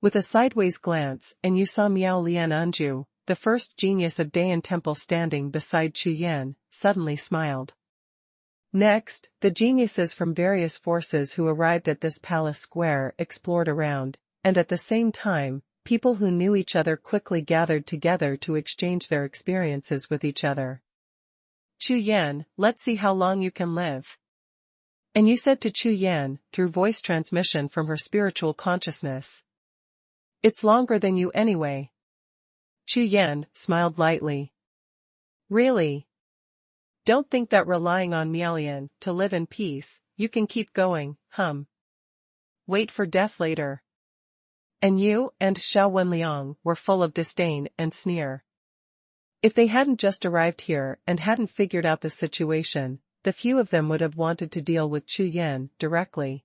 [SPEAKER 1] With a sideways glance, and you saw Miao Liananju, the first genius of Dayan Temple standing beside Chu Yan, suddenly smiled. Next, the geniuses from various forces who arrived at this palace square explored around, and at the same time, people who knew each other quickly gathered together to exchange their experiences with each other. Chu Yan, let's see how long you can live. And you said to Chu Yan, through voice transmission from her spiritual consciousness. It's longer than you anyway. Chu Yan smiled lightly. Really? Don't think that relying on Miao to live in peace, you can keep going, Wait for death later. And you and Xiao Wenliang were full of disdain and sneer. If they hadn't just arrived here and hadn't figured out the situation, the few of them would have wanted to deal with Chu Yan directly.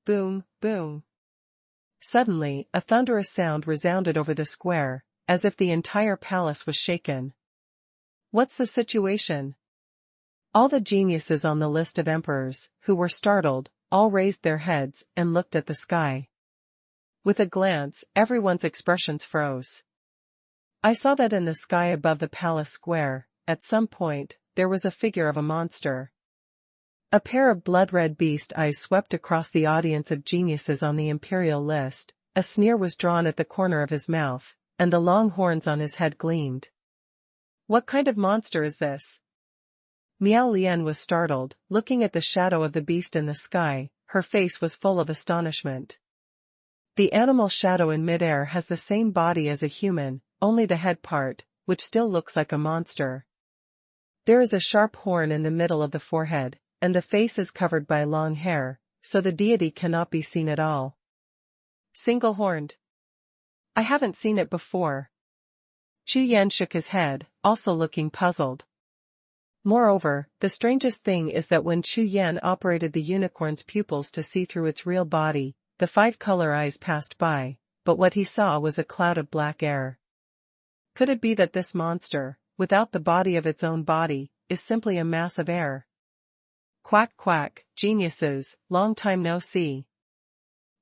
[SPEAKER 1] Boom, boom. Suddenly, a thunderous sound resounded over the square, as if the entire palace was shaken. What's the situation? All the geniuses on the list of emperors, who were startled, all raised their heads and looked at the sky. With a glance, everyone's expressions froze. I saw that in the sky above the palace square, at some point, there was a figure of a monster. A pair of blood-red beast eyes swept across the audience of geniuses on the imperial list, a sneer was drawn at the corner of his mouth, and the long horns on his head gleamed. What kind of monster is this? Miao Lian was startled, looking at the shadow of the beast in the sky, her face was full of astonishment. The animal shadow in midair has the same body as a human, only the head part, which still looks like a monster. There is a sharp horn in the middle of the forehead, and the face is covered by long hair, so the deity cannot be seen at all. Single-horned. I haven't seen it before. Chu Yan shook his head, also looking puzzled. Moreover, the strangest thing is that when Chu Yan operated the unicorn's pupils to see through its real body, the 5 color eyes passed by, but what he saw was a cloud of black air. Could it be that this monster, without the body of its own body, is simply a mass of air? Quack quack, geniuses, long time no see.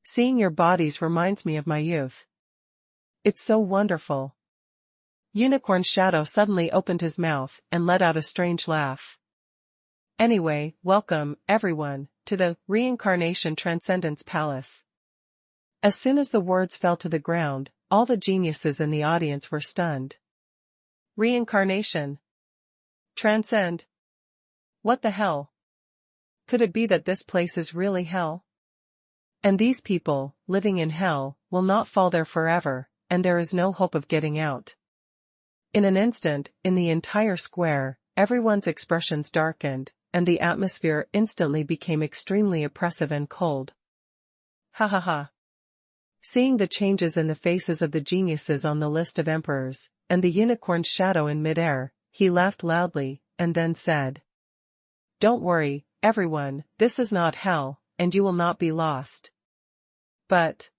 [SPEAKER 1] Seeing your bodies reminds me of my youth. It's so wonderful. Unicorn Shadow suddenly opened his mouth and let out a strange laugh. Anyway, welcome, everyone, to the Reincarnation Transcendence Palace. As soon as the words fell to the ground, all the geniuses in the audience were stunned. Reincarnation. Transcend. What the hell? Could it be that this place is really hell? And these people, living in hell, will not fall there forever, and there is no hope of getting out. In an instant, in the entire square, everyone's expressions darkened, and the atmosphere instantly became extremely oppressive and cold. Ha ha ha. Seeing the changes in the faces of the geniuses on the list of emperors, and the unicorn's shadow in midair, he laughed loudly, and then said, "Don't worry, everyone, this is not hell, and you will not be lost." But...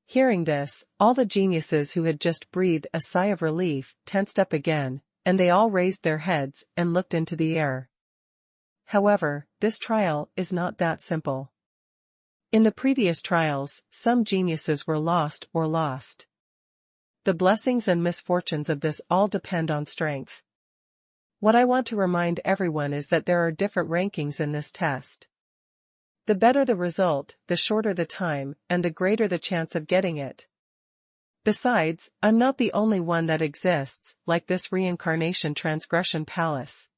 [SPEAKER 1] Hearing this, all the geniuses who had just breathed a sigh of relief tensed up again, and they all raised their heads and looked into the air. However, this trial is not that simple. In the previous trials, some geniuses were lost or lost. The blessings and misfortunes of this all depend on strength. What I want to remind everyone is that there are different rankings in this test. The better the result, the shorter the time, and the greater the chance of getting it. Besides, I'm not the only one that exists, like this reincarnation transgression palace.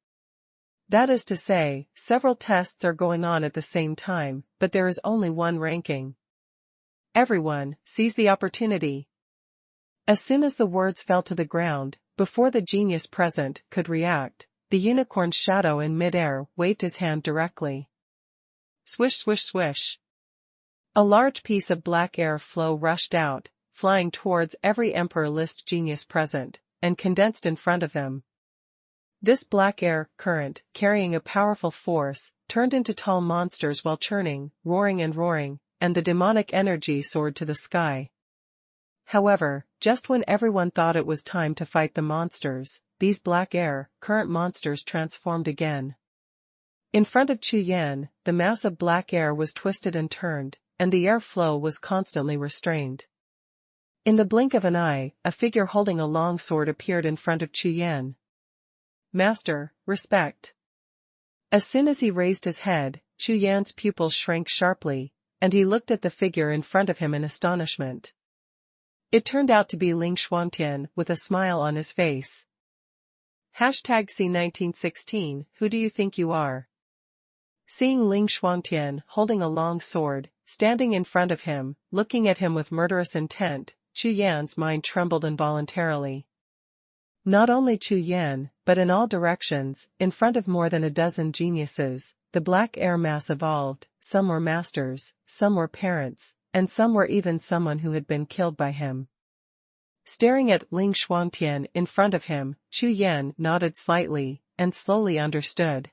[SPEAKER 1] That is to say, several tests are going on at the same time, but there is only one ranking. Everyone, seize the opportunity. As soon as the words fell to the ground, before the genius present could react, the unicorn's shadow in midair waved his hand directly. Swish swish swish. A large piece of black air flow rushed out, flying towards every Emperor List genius present, and condensed in front of them. This black air current, carrying a powerful force, turned into tall monsters while churning, roaring, and the demonic energy soared to the sky. However, just when everyone thought it was time to fight the monsters, these black air current monsters transformed again. In front of Chu Yan, the mass of black air was twisted and turned, and the air flow was constantly restrained. In the blink of an eye, a figure holding a long sword appeared in front of Chu Yan. Master, respect. As soon as he raised his head, Chu Yan's pupils shrank sharply, and he looked at the figure in front of him in astonishment. It turned out to be Ling Xuantian with a smile on his face. #C1916, who do you think you are? Seeing Ling Xuantian holding a long sword, standing in front of him, looking at him with murderous intent, Chu Yan's mind trembled involuntarily. Not only Chu Yan, but in all directions, in front of more than a dozen geniuses, the black air mass evolved. Some were masters, some were parents, and some were even someone who had been killed by him. Staring at Ling Xuantian in front of him, Chu Yan nodded slightly, and slowly understood.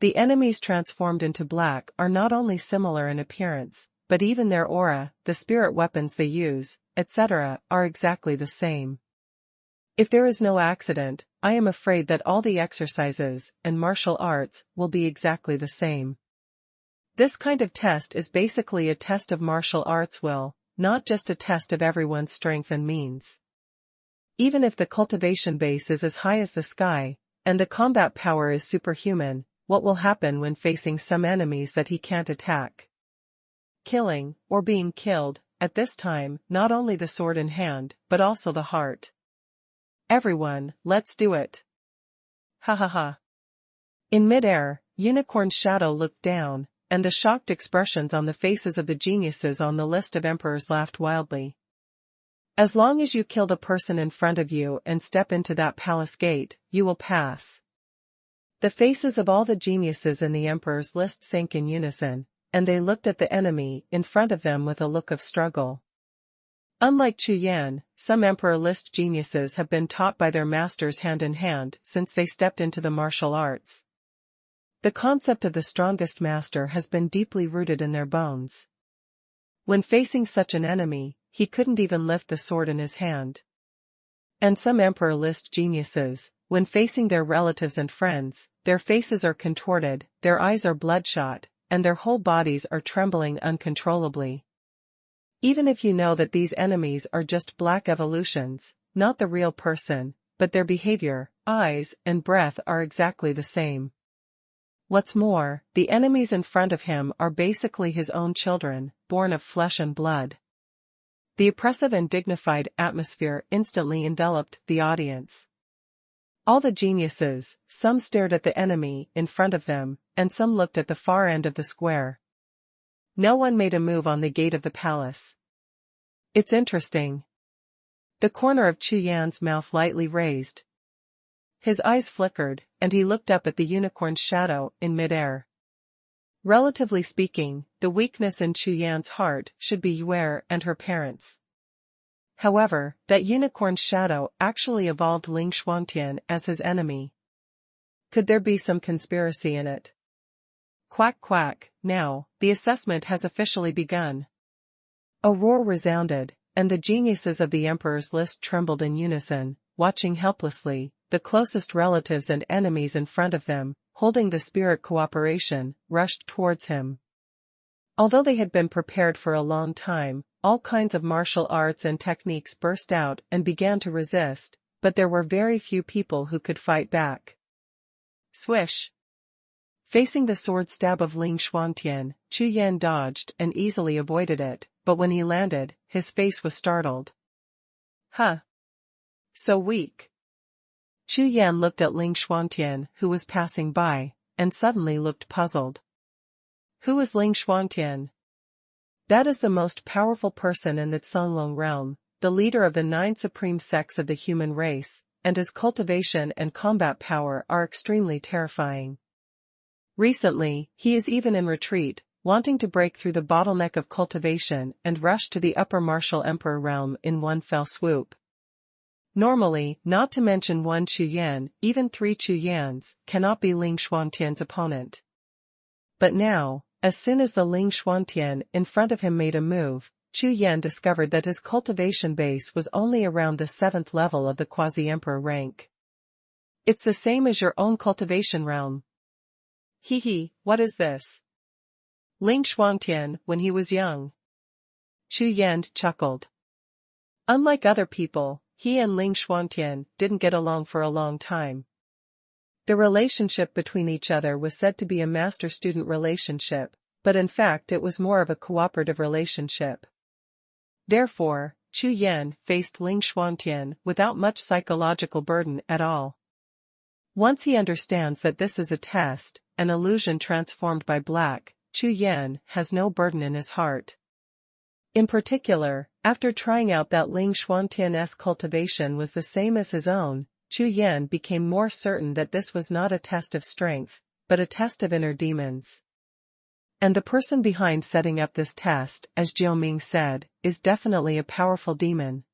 [SPEAKER 1] The enemies transformed into black are not only similar in appearance, but even their aura, the spirit weapons they use, etc., are exactly the same. If there is no accident, I am afraid that all the exercises and martial arts will be exactly the same. This kind of test is basically a test of martial arts will, not just a test of everyone's strength and means. Even if the cultivation base is as high as the sky, and the combat power is superhuman, what will happen when facing some enemies that he can't attack? Killing, or being killed, at this time, not only the sword in hand, but also the heart. Everyone, let's do it. Ha ha ha. In mid-air, Unicorn's shadow looked down, and the shocked expressions on the faces of the geniuses on the list of emperors laughed wildly. As long as you kill the person in front of you and step into that palace gate, you will pass. The faces of all the geniuses in the emperor's list sank in unison, and they looked at the enemy in front of them with a look of struggle. Unlike Chu Yan, some emperor list geniuses have been taught by their masters hand in hand since they stepped into the martial arts. The concept of the strongest master has been deeply rooted in their bones. When facing such an enemy, he couldn't even lift the sword in his hand. And some emperor list geniuses, when facing their relatives and friends, their faces are contorted, their eyes are bloodshot, and their whole bodies are trembling uncontrollably. Even if you know that these enemies are just black evolutions, not the real person, but their behavior, eyes, and breath are exactly the same. What's more, the enemies in front of him are basically his own children, born of flesh and blood. The oppressive and dignified atmosphere instantly enveloped the audience. All the geniuses, some stared at the enemy in front of them, and some looked at the far end of the square. No one made a move on the gate of the palace. It's interesting. The corner of Chu Yan's mouth lightly raised. His eyes flickered, and he looked up at the unicorn's shadow in midair. Relatively speaking, the weakness in Chu Yan's heart should be Yue and her parents. However, that unicorn's shadow actually evolved Ling Xuantian as his enemy. Could there be some conspiracy in it? Quack quack, now, the assessment has officially begun. A roar resounded, and the geniuses of the emperor's list trembled in unison, watching helplessly, the closest relatives and enemies in front of them, holding the spirit cooperation, rushed towards him. Although they had been prepared for a long time, all kinds of martial arts and techniques burst out and began to resist, but there were very few people who could fight back. Swish! Facing the sword stab of Ling Xuantian, Chu Yan dodged and easily avoided it, but when he landed, his face was startled. Huh! So weak. Chu Yan looked at Ling Xuantian, who was passing by, and suddenly looked puzzled. Who is Ling Xuantian? That is the most powerful person in the Songlong realm, the leader of the 9 supreme sects of the human race, and his cultivation and combat power are extremely terrifying. Recently, he is even in retreat, wanting to break through the bottleneck of cultivation and rush to the upper martial emperor realm in one fell swoop. Normally, not to mention one Chu Yan, even 3 Chu Yans, cannot be Ling Xuantian's opponent. But now, as soon as the Ling Xuantian in front of him made a move, Chu Yan discovered that his cultivation base was only around the 7th level of the quasi-emperor rank. It's the same as your own cultivation realm. Hee, what is this? Ling Xuantian, when he was young. Chu Yan chuckled. Unlike other people, he and Ling Xuantian didn't get along for a long time. The relationship between each other was said to be a master-student relationship, but in fact it was more of a cooperative relationship. Therefore, Chu Yan faced Ling Xuantian without much psychological burden at all. Once he understands that this is a test, an illusion transformed by black, Chu Yan has no burden in his heart. In particular, after trying out that Ling Xuantian's cultivation was the same as his own, Chu Yan became more certain that this was not a test of strength, but a test of inner demons. And the person behind setting up this test, as Jiao Ming said, is definitely a powerful demon.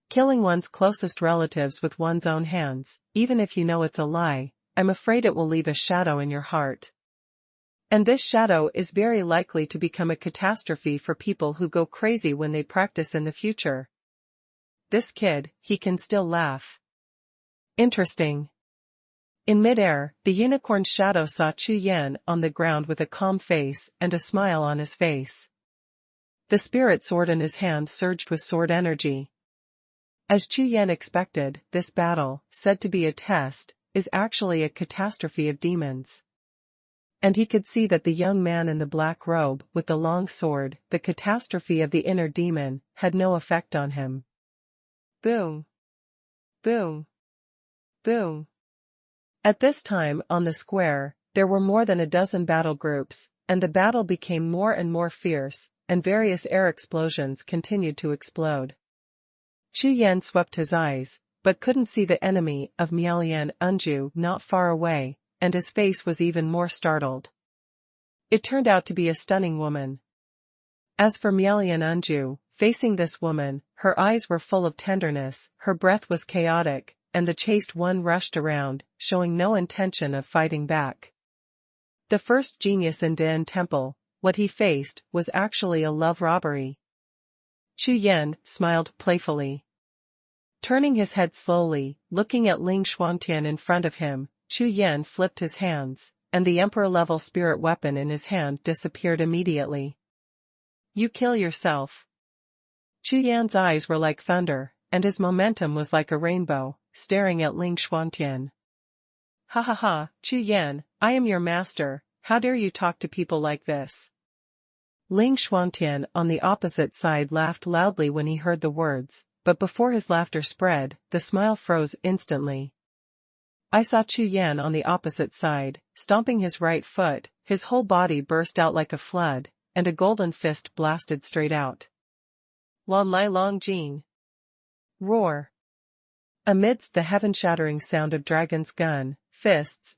[SPEAKER 1] Killing one's closest relatives with one's own hands, even if you know it's a lie, I'm afraid it will leave a shadow in your heart. And this shadow is very likely to become a catastrophe for people who go crazy when they practice in the future. This kid, he can still laugh. Interesting. In midair, the unicorn shadow saw Chu Yan on the ground with a calm face and a smile on his face. The spirit sword in his hand surged with sword energy. As Chu Yan expected, this battle, said to be a test, is actually a catastrophe of demons. And he could see that the young man in the black robe with the long sword, the catastrophe of the inner demon, had no effect on him. Boom. Boom. Boom. At this time on the square, there were more than a dozen battle groups, and the battle became more and more fierce, and various air explosions continued to explode. Chu Yan swept his eyes, but couldn't see the enemy of Miaolian Unju not far away, and his face was even more startled. It turned out to be a stunning woman. As for Miaolian Unju, facing this woman, her eyes were full of tenderness, her breath was chaotic, and the chaste one rushed around, showing no intention of fighting back. The first genius in Dan Temple, what he faced was actually a love robbery. Chu Yan smiled playfully. Turning his head slowly, looking at Ling Xuantian in front of him, Chu Yan flipped his hands, and the emperor-level spirit weapon in his hand disappeared immediately. You kill yourself. Chu Yan's eyes were like thunder, and his momentum was like a rainbow, staring at Ling Xuantian. Ha ha ha, Chu Yan, I am your master, how dare you talk to people like this? Ling Xuantian on the opposite side laughed loudly when he heard the words, but before his laughter spread, the smile froze instantly. I saw Chu Yan on the opposite side, stomping his right foot, his whole body burst out like a flood, and a golden fist blasted straight out. Wan Lai Long Jing. Roar. Amidst the heaven-shattering sound of dragon's gun, fists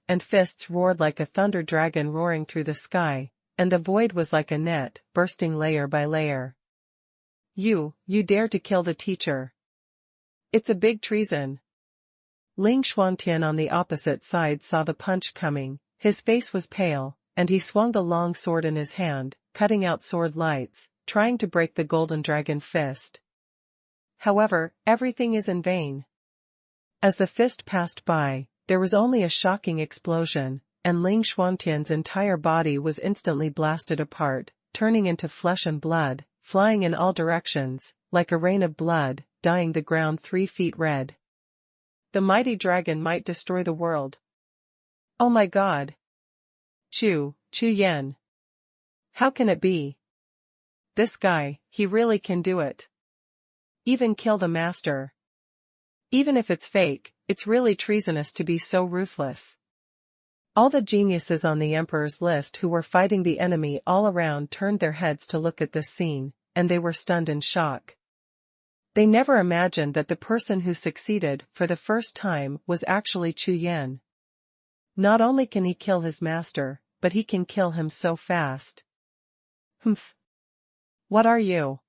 [SPEAKER 1] roared like a thunder dragon roaring through the sky, and the void was like a net, bursting layer by layer. You dare to kill the teacher. It's a big treason. Ling Xuantian on the opposite side saw the punch coming, his face was pale, and he swung the long sword in his hand, cutting out sword lights, trying to break the golden dragon fist. However, everything is in vain. As the fist passed by, there was only a shocking explosion, and Ling Xuantian's entire body was instantly blasted apart, turning into flesh and blood, flying in all directions, like a rain of blood, dyeing the ground 3 feet red. The mighty dragon might destroy the world. Oh my God! Chu Yan. How can it be? This guy, he really can do it. Even kill the master. Even if it's fake, it's really treasonous to be so ruthless. All the geniuses on the emperor's list who were fighting the enemy all around turned their heads to look at this scene, and they were stunned in shock. They never imagined that the person who succeeded for the first time was actually Chu Yan. Not only can he kill his master, but he can kill him so fast. Humph. What are you?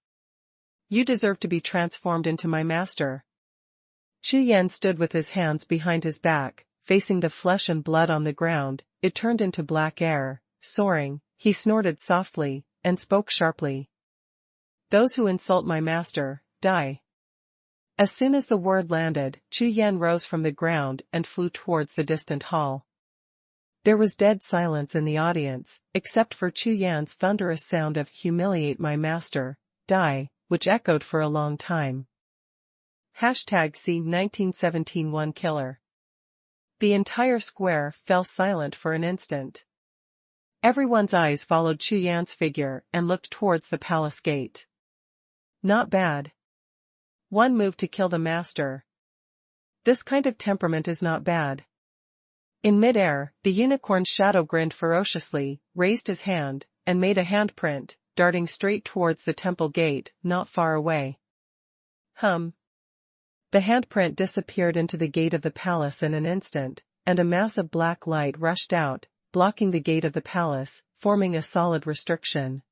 [SPEAKER 1] You deserve to be transformed into my master. Chu Yan stood with his hands behind his back, facing the flesh and blood on the ground. It turned into black air, soaring. He snorted softly, and spoke sharply. Those who insult my master, die. As soon as the word landed, Chu Yan rose from the ground and flew towards the distant hall. There was dead silence in the audience, except for Chu Yan's thunderous sound of "humiliate my master, die," which echoed for a long time. #C 1917 One Killer. The entire square fell silent for an instant. Everyone's eyes followed Chu Yan's figure and looked towards the palace gate. Not bad. One move to kill the master. This kind of temperament is not bad. In mid-air, the unicorn's shadow grinned ferociously, raised his hand, and made a handprint, darting straight towards the temple gate, not far away. The handprint disappeared into the gate of the palace in an instant, and a massive black light rushed out, blocking the gate of the palace, forming a solid restriction.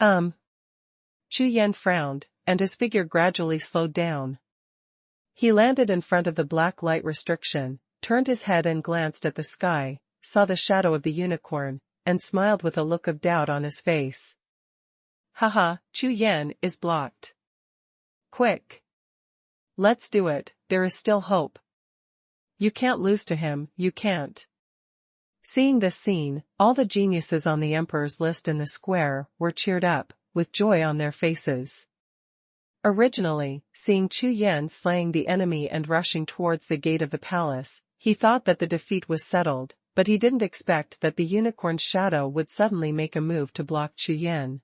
[SPEAKER 1] Chu Yan frowned, and his figure gradually slowed down. He landed in front of the black light restriction, turned his head and glanced at the sky, saw the shadow of the unicorn, and smiled with a look of doubt on his face. Haha, Chu Yan is blocked. Quick. Let's do it, there is still hope. You can't lose to him, you can't. Seeing this scene, all the geniuses on the emperor's list in the square were cheered up, with joy on their faces. Originally, seeing Chu Yan slaying the enemy and rushing towards the gate of the palace, he thought that the defeat was settled, but he didn't expect that the unicorn's shadow would suddenly make a move to block Chu Yan.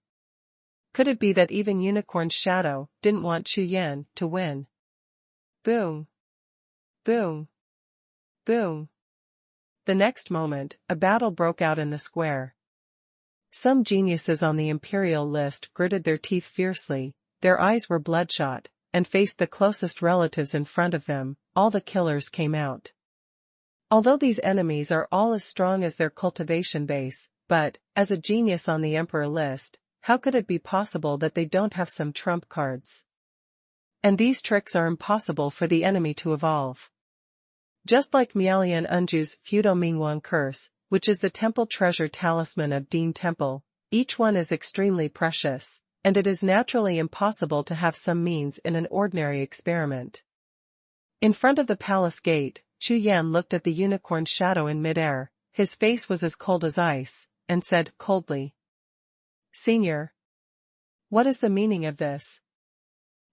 [SPEAKER 1] Could it be that even Unicorn's shadow didn't want Chu Yan to win? Boom. Boom. Boom. The next moment, a battle broke out in the square. Some geniuses on the imperial list gritted their teeth fiercely, their eyes were bloodshot, and faced the closest relatives in front of them. All the killers came out. Although these enemies are all as strong as their cultivation base, but, as a genius on the emperor list, how could it be possible that they don't have some trump cards? And these tricks are impossible for the enemy to evolve. Just like Mialian Unju's Feudal Mingwang curse, which is the temple treasure talisman of Dean Temple, each one is extremely precious, and it is naturally impossible to have some means in an ordinary experiment. In front of the palace gate, Chu Yan looked at the unicorn's shadow in midair. His face was as cold as ice, and said coldly, "Senior, what is the meaning of this?"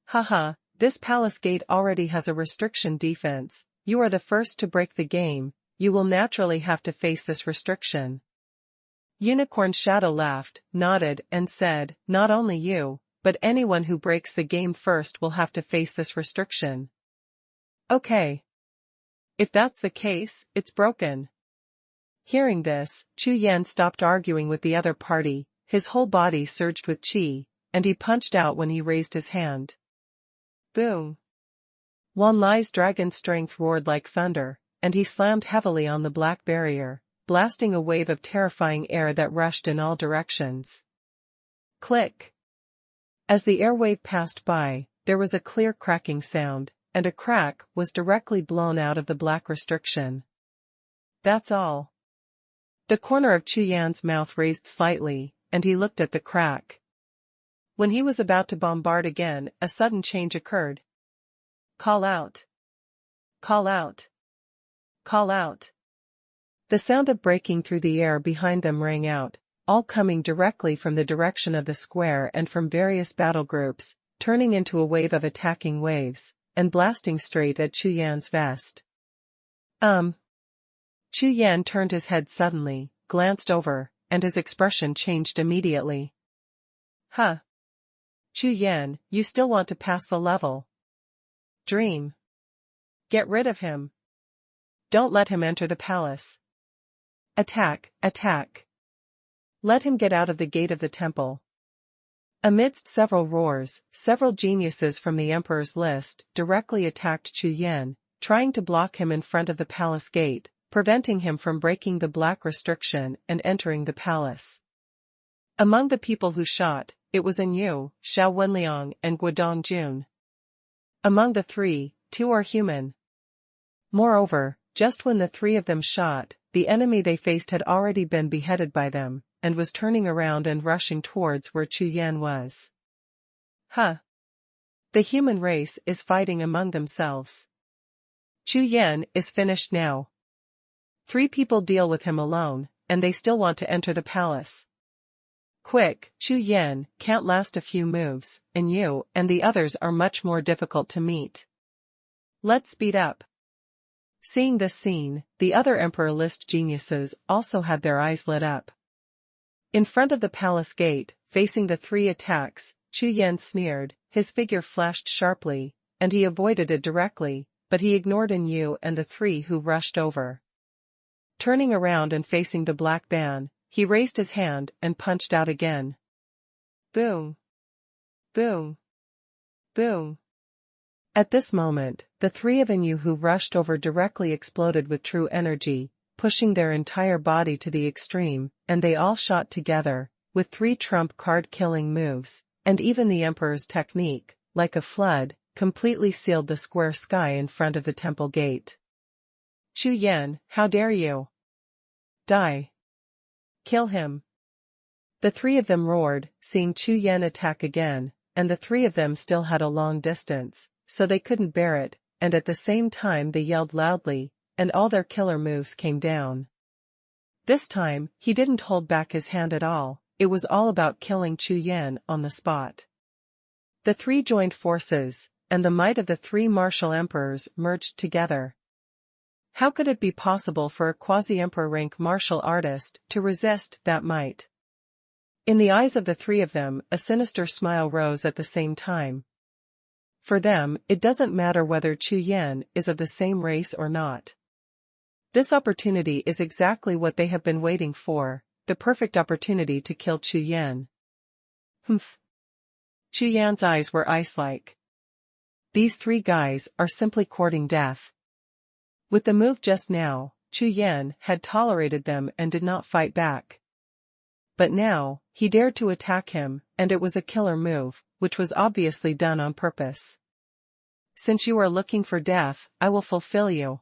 [SPEAKER 1] Haha, this palace gate already has a restriction defense. You are the first to break the game, you will naturally have to face this restriction. Unicorn's shadow laughed, nodded, and said, not only you, but anyone who breaks the game first will have to face this restriction. Okay. If that's the case, it's broken. Hearing this, Chu Yan stopped arguing with the other party, his whole body surged with qi, and he punched out when he raised his hand. Boom. Wan Lai's dragon strength roared like thunder, and he slammed heavily on the black barrier, blasting a wave of terrifying air that rushed in all directions. Click. As the air wave passed by, there was a clear cracking sound, and a crack was directly blown out of the black restriction. That's all. The corner of Chu Yan's mouth raised slightly, and he looked at the crack. When he was about to bombard again, a sudden change occurred. Call out. Call out. Call out. The sound of breaking through the air behind them rang out, all coming directly from the direction of the square and from various battle groups, turning into a wave of attacking waves, and blasting straight at Chu Yan's vest. Chu Yan turned his head suddenly, glanced over, and his expression changed immediately. Huh. Chu Yan, you still want to pass the level? Dream. Get rid of him. Don't let him enter the palace. Attack, attack. Let him get out of the gate of the temple. Amidst several roars, several geniuses from the emperor's list directly attacked Chu Yan, trying to block him in front of the palace gate, preventing him from breaking the black restriction and entering the palace. Among the people who shot, it was Yu, Xiao Wenliang and Guodong Jun. Among the three, 2 are human. Moreover, just when the 3 of them shot, the enemy they faced had already been beheaded by them, and was turning around and rushing towards where Chu Yan was. Huh. The human race is fighting among themselves. Chu Yan is finished now. 3 people deal with him alone, and they still want to enter the palace. Quick, Chu Yan can't last a few moves, and you and the others are much more difficult to meet. Let's speed up. Seeing this scene, the other Emperor List geniuses also had their eyes lit up. In front of the palace gate, facing the 3 attacks, Chu Yan sneered, his figure flashed sharply, and he avoided it directly, but he ignored Yu and the 3 who rushed over. Turning around and facing the black ban, he raised his hand and punched out again. Boom! Boom! Boom! At this moment, the 3 of Yu who rushed over directly exploded with true energy, pushing their entire body to the extreme, and they all shot together, with 3 trump card killing moves, and even the Emperor's technique, like a flood, completely sealed the square sky in front of the temple gate. Chu Yan, how dare you? Die! Kill him! The 3 of them roared, seeing Chu Yan attack again, and the 3 of them still had a long distance, so they couldn't bear it, and at the same time they yelled loudly, and all their killer moves came down. This time, he didn't hold back his hand at all, it was all about killing Chu Yan on the spot. The 3 joined forces, and the might of the 3 martial emperors merged together. How could it be possible for a quasi-emperor rank martial artist to resist that might? In the eyes of the 3 of them, a sinister smile rose at the same time. For them, it doesn't matter whether Chu Yan is of the same race or not. This opportunity is exactly what they have been waiting for, the perfect opportunity to kill Chu Yan. Humph. Chu Yan's eyes were ice-like. These 3 guys are simply courting death. With the move just now, Chu Yan had tolerated them and did not fight back. But now, he dared to attack him, and it was a killer move, which was obviously done on purpose. Since you are looking for death, I will fulfill you.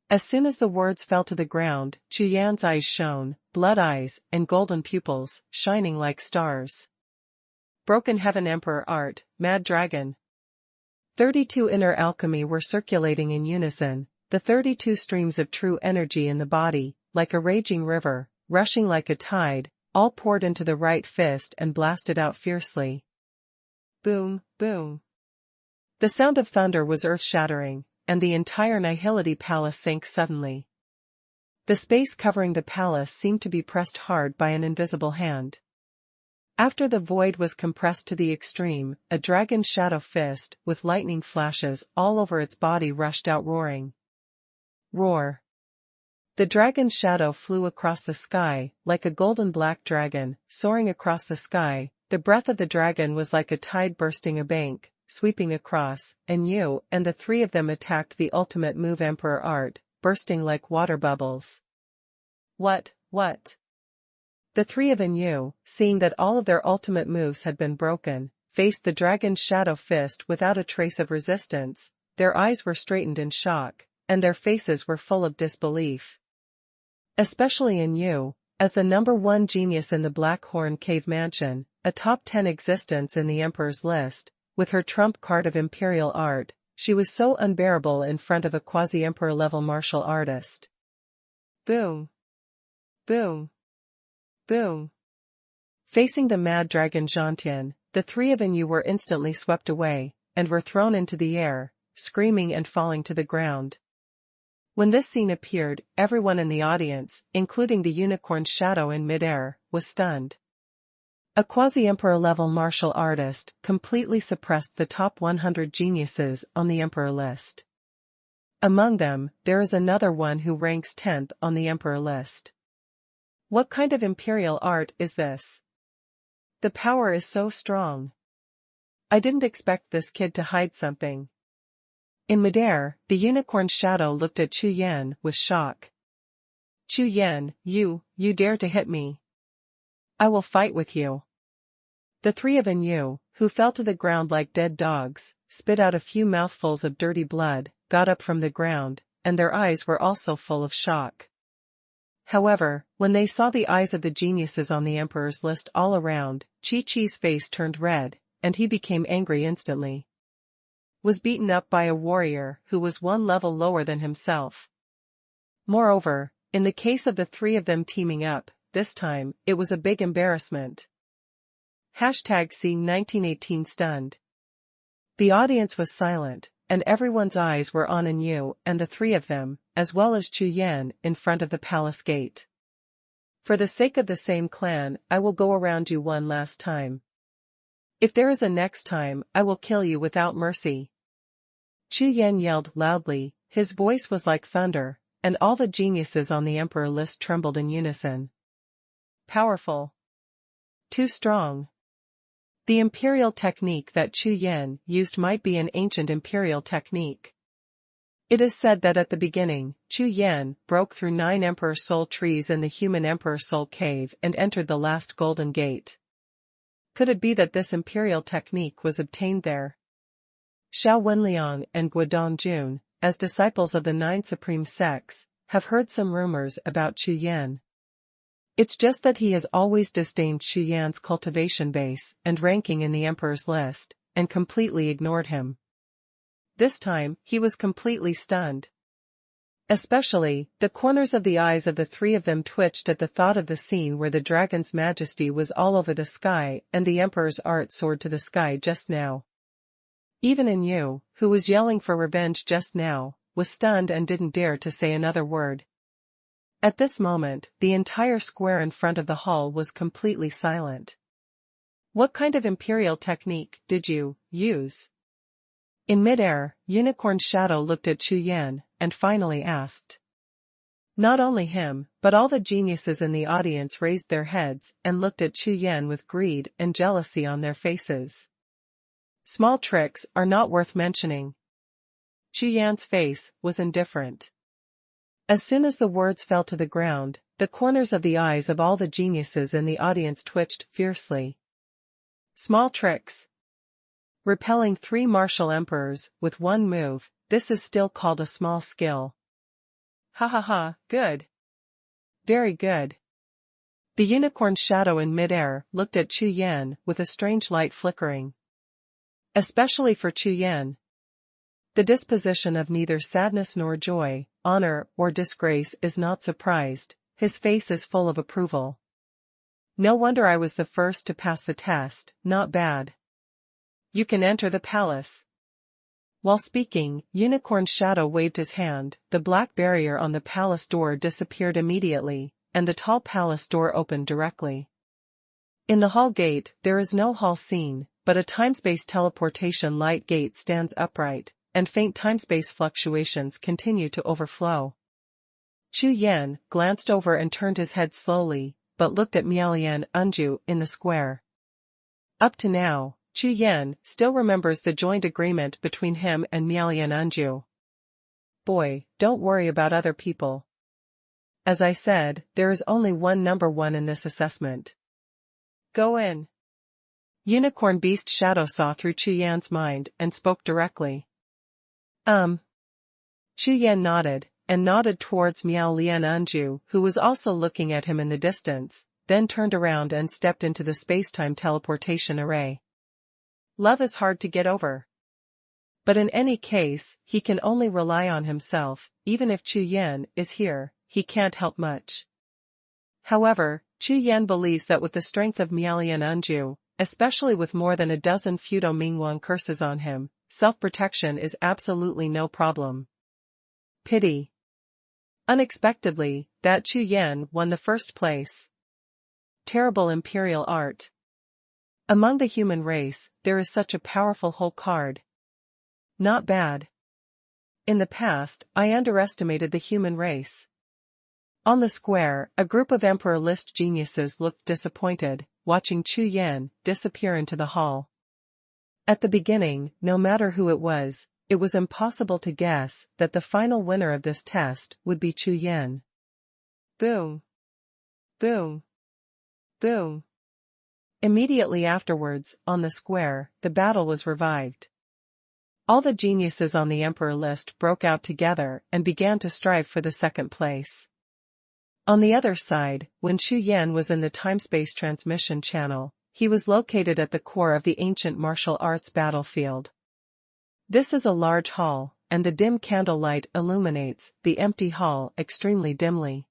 [SPEAKER 1] As soon as the words fell to the ground, Chu Yan's eyes shone, blood eyes and golden pupils, shining like stars. Broken Heaven Emperor Art, Mad Dragon. 32 inner alchemy were circulating in unison, the 32 streams of true energy in the body, like a raging river, rushing like a tide, all poured into the right fist and blasted out fiercely. Boom, boom. The sound of thunder was earth-shattering, and the entire Nihility Palace sank suddenly. The space covering the palace seemed to be pressed hard by an invisible hand. After the void was compressed to the extreme, a dragon shadow fist, with lightning flashes all over its body rushed out roaring. Roar. The dragon's shadow flew across the sky, like a golden black dragon, soaring across the sky. The breath of the dragon was like a tide bursting a bank, sweeping across, and Yu and the 3 of them attacked the ultimate move Emperor Art, bursting like water bubbles. What? The 3 of Yu, seeing that all of their ultimate moves had been broken, faced the dragon's shadow fist without a trace of resistance. Their eyes were straightened in shock, and their faces were full of disbelief. Especially Yu, as the number 1 genius in the Black Horn Cave Mansion, a top 10 existence in the Emperor's list, with her trump card of imperial art, she was so unbearable in front of a quasi-emperor level martial artist. Boom. Boom. Boom. Facing the mad dragon Zhantian, the 3 of Yu were instantly swept away, and were thrown into the air, screaming and falling to the ground. When this scene appeared, everyone in the audience, including the unicorn's shadow in mid-air, was stunned. A quasi-emperor level martial artist completely suppressed the top 100 geniuses on the emperor list. Among them, there is another one who ranks 10th on the emperor list. What kind of imperial art is this? The power is so strong. I didn't expect this kid to hide something. In midair, the unicorn's shadow looked at Chu Yan with shock. Chu Yan, you dare to hit me. I will fight with you. The three of you, who fell to the ground like dead dogs, spit out a few mouthfuls of dirty blood, got up from the ground, and their eyes were also full of shock. However, when they saw the eyes of the geniuses on the emperor's list all around, Chi-Chi's face turned red, and he became angry instantly. Was beaten up by a warrior who was one level lower than himself. Moreover, in the case of the three of them teaming up, this time, it was a big embarrassment. #C1918 stunned. The audience was silent, and everyone's eyes were on Yu and the three of them, as well as Chu Yan, in front of the palace gate. For the sake of the same clan, I will go around you one last time. If there is a next time, I will kill you without mercy. Chu Yan yelled loudly, his voice was like thunder, and all the geniuses on the emperor list trembled in unison. Powerful. Too strong. The imperial technique that Chu Yan used might be an ancient imperial technique. It is said that at the beginning, Chu Yan broke through 9 Emperor Soul trees in the human Emperor Soul cave and entered the last Golden Gate. Could it be that this imperial technique was obtained there? Xiao Wenliang and Guodong Jun, as disciples of the 9 supreme sects, have heard some rumors about Chu Yan. It's just that he has always disdained Chu Yan's cultivation base and ranking in the emperor's list, and completely ignored him. This time, he was completely stunned. Especially, the corners of the eyes of the three of them twitched at the thought of the scene where the dragon's majesty was all over the sky and the emperor's art soared to the sky just now. Even Yu, who was yelling for revenge just now, was stunned and didn't dare to say another word. At this moment, the entire square in front of the hall was completely silent. What kind of imperial technique did you use? In midair, Unicorn's shadow looked at Chu Yan, and finally asked. Not only him, but all the geniuses in the audience raised their heads and looked at Chu Yan with greed and jealousy on their faces. Small tricks are not worth mentioning. Chu Yan's face was indifferent. As soon as the words fell to the ground, the corners of the eyes of all the geniuses in the audience twitched fiercely. Small tricks. Repelling 3 martial emperors with one move, this is still called a small skill. Ha ha ha, good. Very good. The unicorn's shadow in midair looked at Chu Yan with a strange light flickering. Especially for Chu Yan. The disposition of neither sadness nor joy, honor or disgrace is not surprised, his face is full of approval. No wonder I was the first to pass the test, not bad. You can enter the palace. While speaking, Unicorn's shadow waved his hand, the black barrier on the palace door disappeared immediately, and the tall palace door opened directly. In the hall gate, there is no hall scene, but a timespace teleportation light gate stands upright, and faint timespace fluctuations continue to overflow. Chu Yan glanced over and turned his head slowly, but looked at Miaolian Unju in the square. Up to now, Chu Yan still remembers the joint agreement between him and Miaolian Unju. Boy, don't worry about other people. As I said, there is only one number 1 in this assessment. Go in. Unicorn Beast Shadow saw through Chu Yan's mind and spoke directly. Chu Yan nodded, and nodded towards Miaolian Unju, who was also looking at him in the distance, then turned around and stepped into the space-time teleportation array. Love is hard to get over. But in any case, he can only rely on himself, even if Chu Yan is here, he can't help much. However, Chu Yan believes that with the strength of Miaolian Unju, especially with more than a dozen feudal Mingguang curses on him, self-protection is absolutely no problem. Pity. Unexpectedly, that Chu Yan won the first place. Terrible imperial art. Among the human race, there is such a powerful whole card. Not bad. In the past, I underestimated the human race. On the square, a group of Emperor List geniuses looked disappointed, watching Chu Yan disappear into the hall. At the beginning, no matter who it was, it was impossible to guess that the final winner of this test would be Chu Yan. Boom. Boom. Boom. Immediately afterwards, on the square, the battle was revived. All the geniuses on the emperor list broke out together and began to strive for the second place. On the other side, when Chu Yan was in the time-space transmission channel, he was located at the core of the ancient martial arts battlefield. This is a large hall, and the dim candlelight illuminates the empty hall extremely dimly.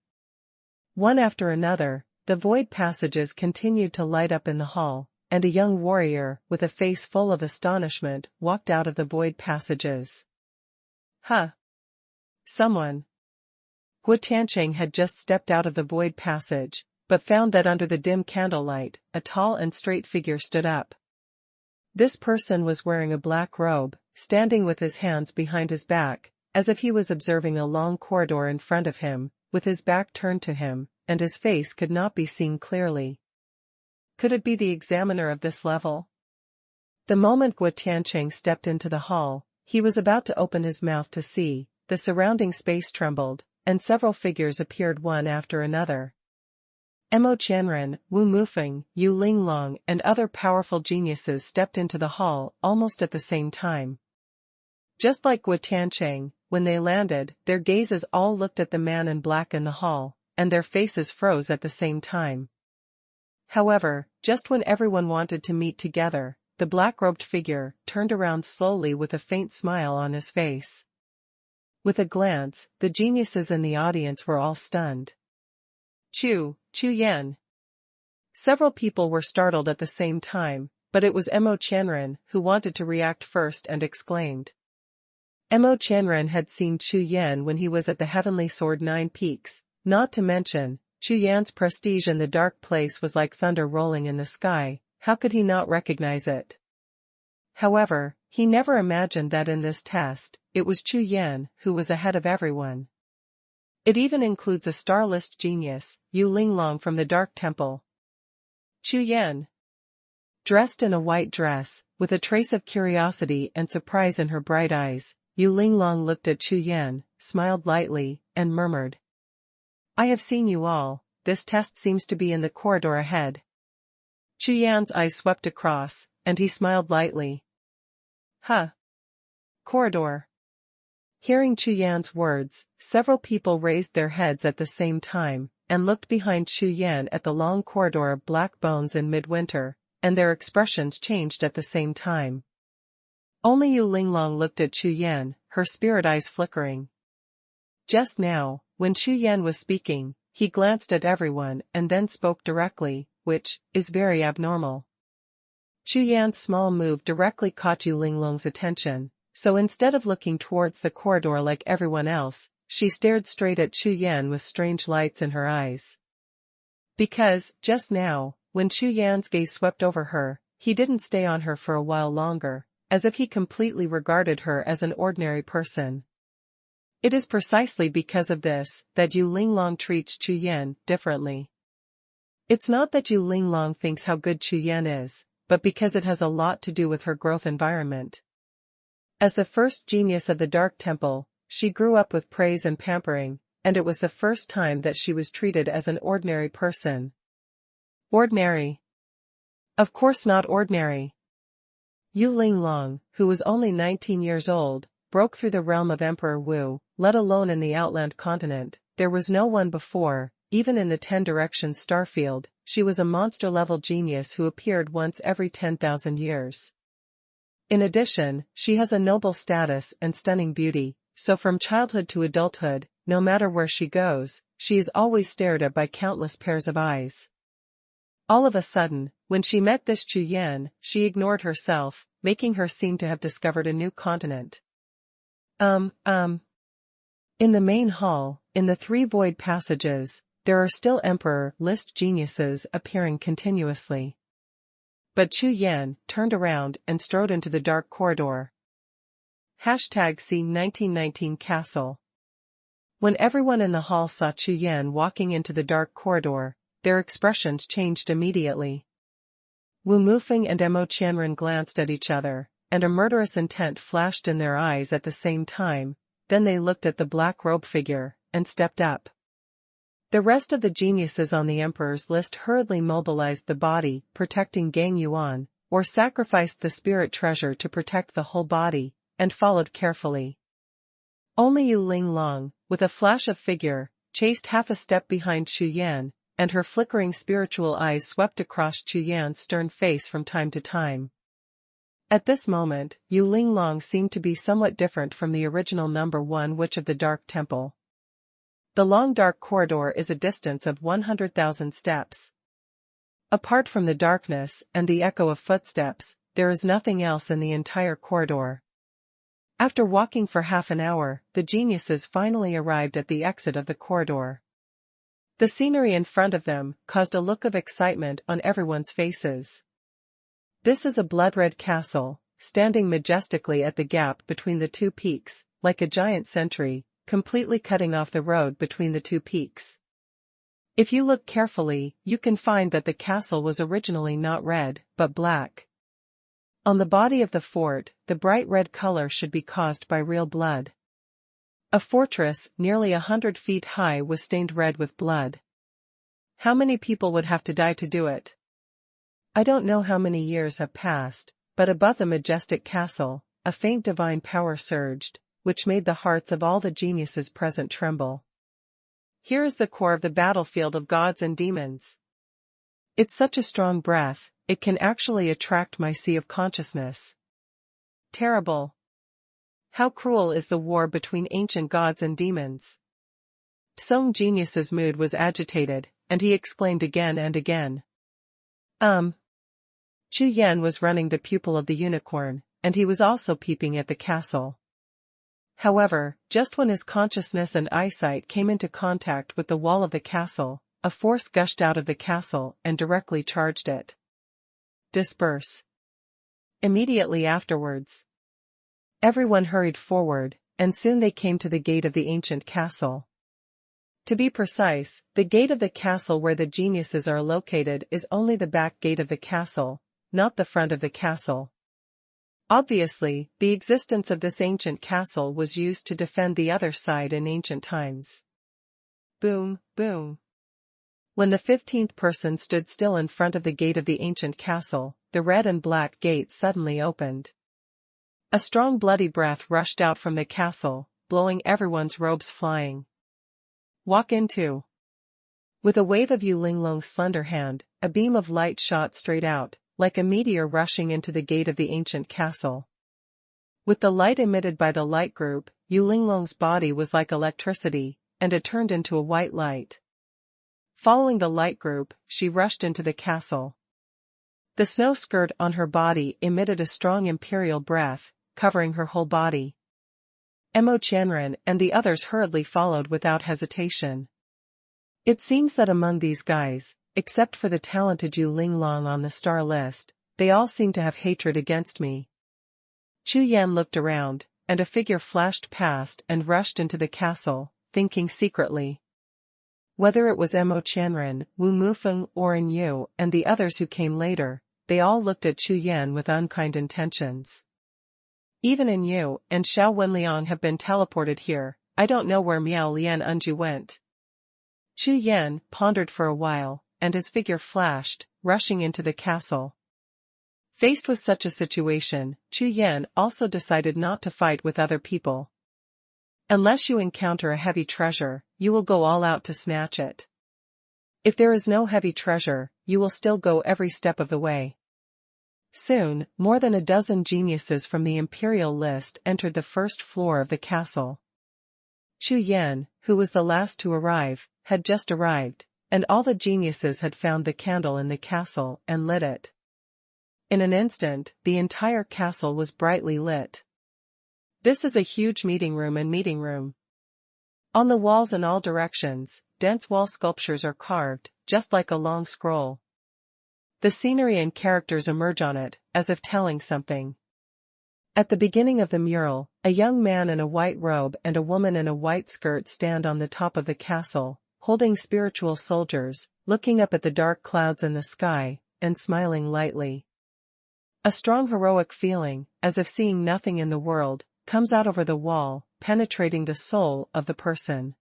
[SPEAKER 1] One after another, the void passages continued to light up in the hall, and a young warrior with a face full of astonishment walked out of the void passages. Huh! Someone! Guo Tiancheng had just stepped out of the void passage, but found that under the dim candlelight, a tall and straight figure stood up. This person was wearing a black robe, standing with his hands behind his back, as if he was observing a long corridor in front of him, with his back turned to him, and his face could not be seen clearly. Could it be the examiner of this level? The moment Guo Tiancheng stepped into the hall, he was about to open his mouth to see, the surrounding space trembled, and several figures appeared one after another. Mo Qianren, Wu Mufeng, Yu Linglong and other powerful geniuses stepped into the hall almost at the same time. Just like Guo Tiancheng, when they landed, their gazes all looked at the man in black in the hall, and their faces froze at the same time. However, just when everyone wanted to meet together, the black-robed figure turned around slowly with a faint smile on his face. With a glance, the geniuses in the audience were all stunned. Chu Yan. Several people were startled at the same time, but it was Mo Qianren who wanted to react first and exclaimed. Mo Qianren had seen Chu Yan when he was at the Heavenly Sword 9 Peaks, not to mention, Chu Yan's prestige in the dark place was like thunder rolling in the sky. How could he not recognize it? However, he never imagined that in this test, it was Chu Yan who was ahead of everyone. It even includes a star-list genius, Yu Linglong from the Dark Temple. Chu Yan. Dressed in a white dress, with a trace of curiosity and surprise in her bright eyes, Yu Linglong looked at Chu Yan, smiled lightly, and murmured. I have seen you all, this test seems to be in the corridor ahead. Chu Yan's eyes swept across, and he smiled lightly. Huh. Corridor. Hearing Chu Yan's words, several people raised their heads at the same time, and looked behind Chu Yan at the long corridor of black bones in midwinter, and their expressions changed at the same time. Only Yu Linglong looked at Chu Yan, her spirit eyes flickering. Just now, when Chu Yan was speaking, he glanced at everyone and then spoke directly, which is very abnormal. Chu Yan's small move directly caught Yu Linglong's attention, so instead of looking towards the corridor like everyone else, she stared straight at Chu Yan with strange lights in her eyes. Because, just now, when Chu Yan's gaze swept over her, he didn't stay on her for a while longer, as if he completely regarded her as an ordinary person. It is precisely because of this that Yu Linglong treats Chu Yan differently. It's not that Yu Linglong thinks how good Chu Yan is, but because it has a lot to do with her growth environment. As the first genius of the Dark Temple, she grew up with praise and pampering, and it was the first time that she was treated as an ordinary person. Ordinary? Of course not ordinary. Yu Linglong, who was only 19 years old, broke through the realm of Emperor Wu, let alone in the Outland continent. There was no one before, even in the 10 Directions starfield. She was a monster-level genius who appeared once every 10,000 years. In addition, she has a noble status and stunning beauty, so from childhood to adulthood, no matter where she goes, she is always stared at by countless pairs of eyes. All of a sudden, when she met this Chu Yan, she ignored herself, making her seem to have discovered a new continent. In the main hall, in the 3 void passages, there are still Emperor list geniuses appearing continuously. But Chu Yan turned around and strode into the dark corridor. #See 1919 Castle. When everyone in the hall saw Chu Yan walking into the dark corridor, their expressions changed immediately. Wu Mufeng and Mo Qianren glanced at each other, and a murderous intent flashed in their eyes at the same time. Then they looked at the black-robed figure, and stepped up. The rest of the geniuses on the emperor's list hurriedly mobilized the body, protecting Gang Yuan, or sacrificed the spirit treasure to protect the whole body, and followed carefully. Only Yu Linglong, with a flash of figure, chased half a step behind Chu Yan, and her flickering spiritual eyes swept across Chu Yan's stern face from time to time. At this moment, Yu Linglong seemed to be somewhat different from the original number 1 witch of the Dark Temple. The long dark corridor is a distance of 100,000 steps. Apart from the darkness and the echo of footsteps, there is nothing else in the entire corridor. After walking for half an hour, the geniuses finally arrived at the exit of the corridor. The scenery in front of them caused a look of excitement on everyone's faces. This is a blood-red castle, standing majestically at the gap between the 2 peaks, like a giant sentry, completely cutting off the road between the 2 peaks. If you look carefully, you can find that the castle was originally not red, but black. On the body of the fort, the bright red color should be caused by real blood. A fortress nearly 100 feet high was stained red with blood. How many people would have to die to do it? I don't know how many years have passed, but above the majestic castle, a faint divine power surged, which made the hearts of all the geniuses present tremble. Here is the core of the battlefield of gods and demons. It's such a strong breath, it can actually attract my sea of consciousness. Terrible. How cruel is the war between ancient gods and demons. Song Genius's mood was agitated, and he exclaimed again and again. Chu Yan was running the pupil of the unicorn, and he was also peeping at the castle. However, just when his consciousness and eyesight came into contact with the wall of the castle, a force gushed out of the castle and directly charged it. Disperse. Immediately afterwards, everyone hurried forward, and soon they came to the gate of the ancient castle. To be precise, the gate of the castle where the geniuses are located is only the back gate of the castle, not the front of the castle. Obviously, the existence of this ancient castle was used to defend the other side in ancient times. Boom, boom. When the 15th person stood still in front of the gate of the ancient castle, the red and black gate suddenly opened. A strong bloody breath rushed out from the castle, blowing everyone's robes flying. Walk into. With a wave of Yu Linglong's slender hand, a beam of light shot straight out, like a meteor rushing into the gate of the ancient castle. With the light emitted by the light group, Yu Linglong's body was like electricity, and it turned into a white light. Following the light group, she rushed into the castle. The snow skirt on her body emitted a strong imperial breath, covering her whole body. Mo Qianren and the others hurriedly followed without hesitation. It seems that among these guys, except for the talented Yu Linglong on the star list, they all seem to have hatred against me. Chu Yan looked around, and a figure flashed past and rushed into the castle, thinking secretly. Whether it was Mo Qianren, Wu Mufeng or An Yu and the others who came later, they all looked at Chu Yan with unkind intentions. Even An Yu and Xiao Wenliang have been teleported here. I don't know where Miao Lian Enju went. Chu Yan pondered for a while, and his figure flashed, rushing into the castle. Faced with such a situation, Chu Yan also decided not to fight with other people. Unless you encounter a heavy treasure, you will go all out to snatch it. If there is no heavy treasure, you will still go every step of the way. Soon, more than a dozen geniuses from the imperial list entered the first floor of the castle. Chu Yan, who was the last to arrive, had just arrived, and all the geniuses had found the candle in the castle and lit it. In an instant, the entire castle was brightly lit. This is a huge meeting room. On the walls in all directions, dense wall sculptures are carved, just like a long scroll. The scenery and characters emerge on it, as if telling something. At the beginning of the mural, a young man in a white robe and a woman in a white skirt stand on the top of the castle, holding spiritual soldiers, looking up at the dark clouds in the sky, and smiling lightly. A strong heroic feeling, as if seeing nothing in the world, comes out over the wall, penetrating the soul of the person.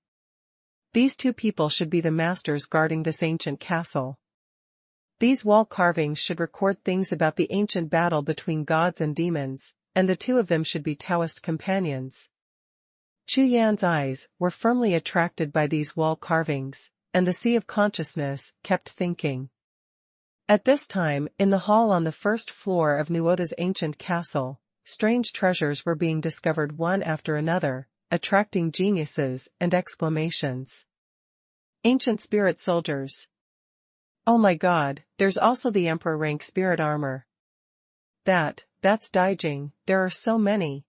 [SPEAKER 1] These two people should be the masters guarding this ancient castle. These wall carvings should record things about the ancient battle between gods and demons, and the two of them should be Taoist companions. Chu Yan's eyes were firmly attracted by these wall carvings, and the sea of consciousness kept thinking. At this time, in the hall on the first floor of Nuoda's ancient castle, strange treasures were being discovered one after another, attracting geniuses and exclamations. Ancient spirit soldiers. Oh my god, there's also the emperor rank spirit armor. That's Daijing, there are so many.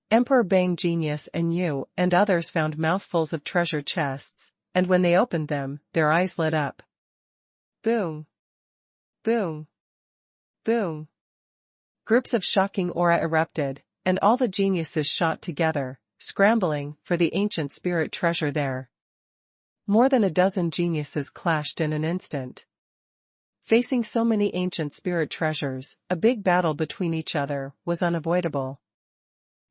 [SPEAKER 1] Emperor Bang Genius and Yu and others found mouthfuls of treasure chests, and when they opened them, their eyes lit up. Boom. Boom. Boom. Groups of shocking aura erupted, and all the geniuses shot together, scrambling for the ancient spirit treasure there. More than a dozen geniuses clashed in an instant. Facing so many ancient spirit treasures, a big battle between each other was unavoidable.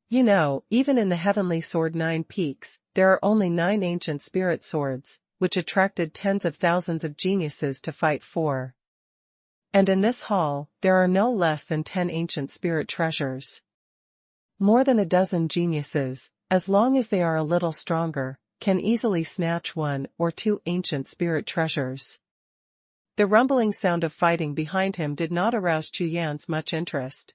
[SPEAKER 1] You know, even in the Heavenly Sword 9 Peaks, there are only 9 ancient spirit swords, which attracted tens of thousands of geniuses to fight for. And in this hall, there are no less than 10 ancient spirit treasures. More than a dozen geniuses, as long as they are a little stronger, can easily snatch 1 or 2 ancient spirit treasures. The rumbling sound of fighting behind him did not arouse Chu Yan's much interest.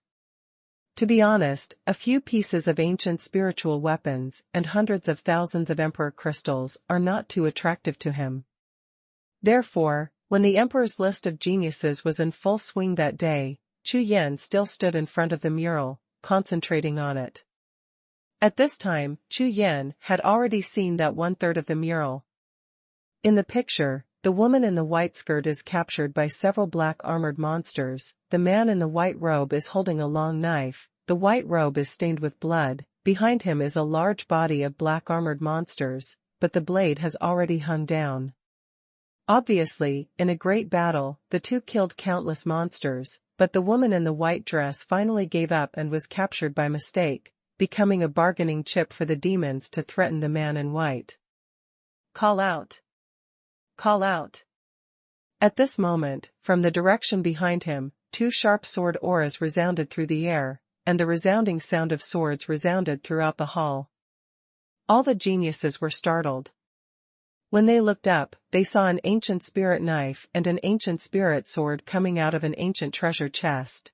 [SPEAKER 1] To be honest, a few pieces of ancient spiritual weapons and hundreds of thousands of emperor crystals are not too attractive to him. Therefore, when the emperor's list of geniuses was in full swing that day, Chu Yan still stood in front of the mural, concentrating on it. At this time, Chu Yan had already seen that 1/3 of the mural. In the picture, the woman in the white skirt is captured by several black armored monsters, the man in the white robe is holding a long knife, the white robe is stained with blood, behind him is a large body of black armored monsters, but the blade has already hung down. Obviously, in a great battle, the two killed countless monsters, but the woman in the white dress finally gave up and was captured by mistake, becoming a bargaining chip for the demons to threaten the man in white. Call out! Call out! At this moment, from the direction behind him, 2 sharp sword auras resounded through the air, and the resounding sound of swords resounded throughout the hall. All the geniuses were startled. When they looked up, they saw an ancient spirit knife and an ancient spirit sword coming out of an ancient treasure chest.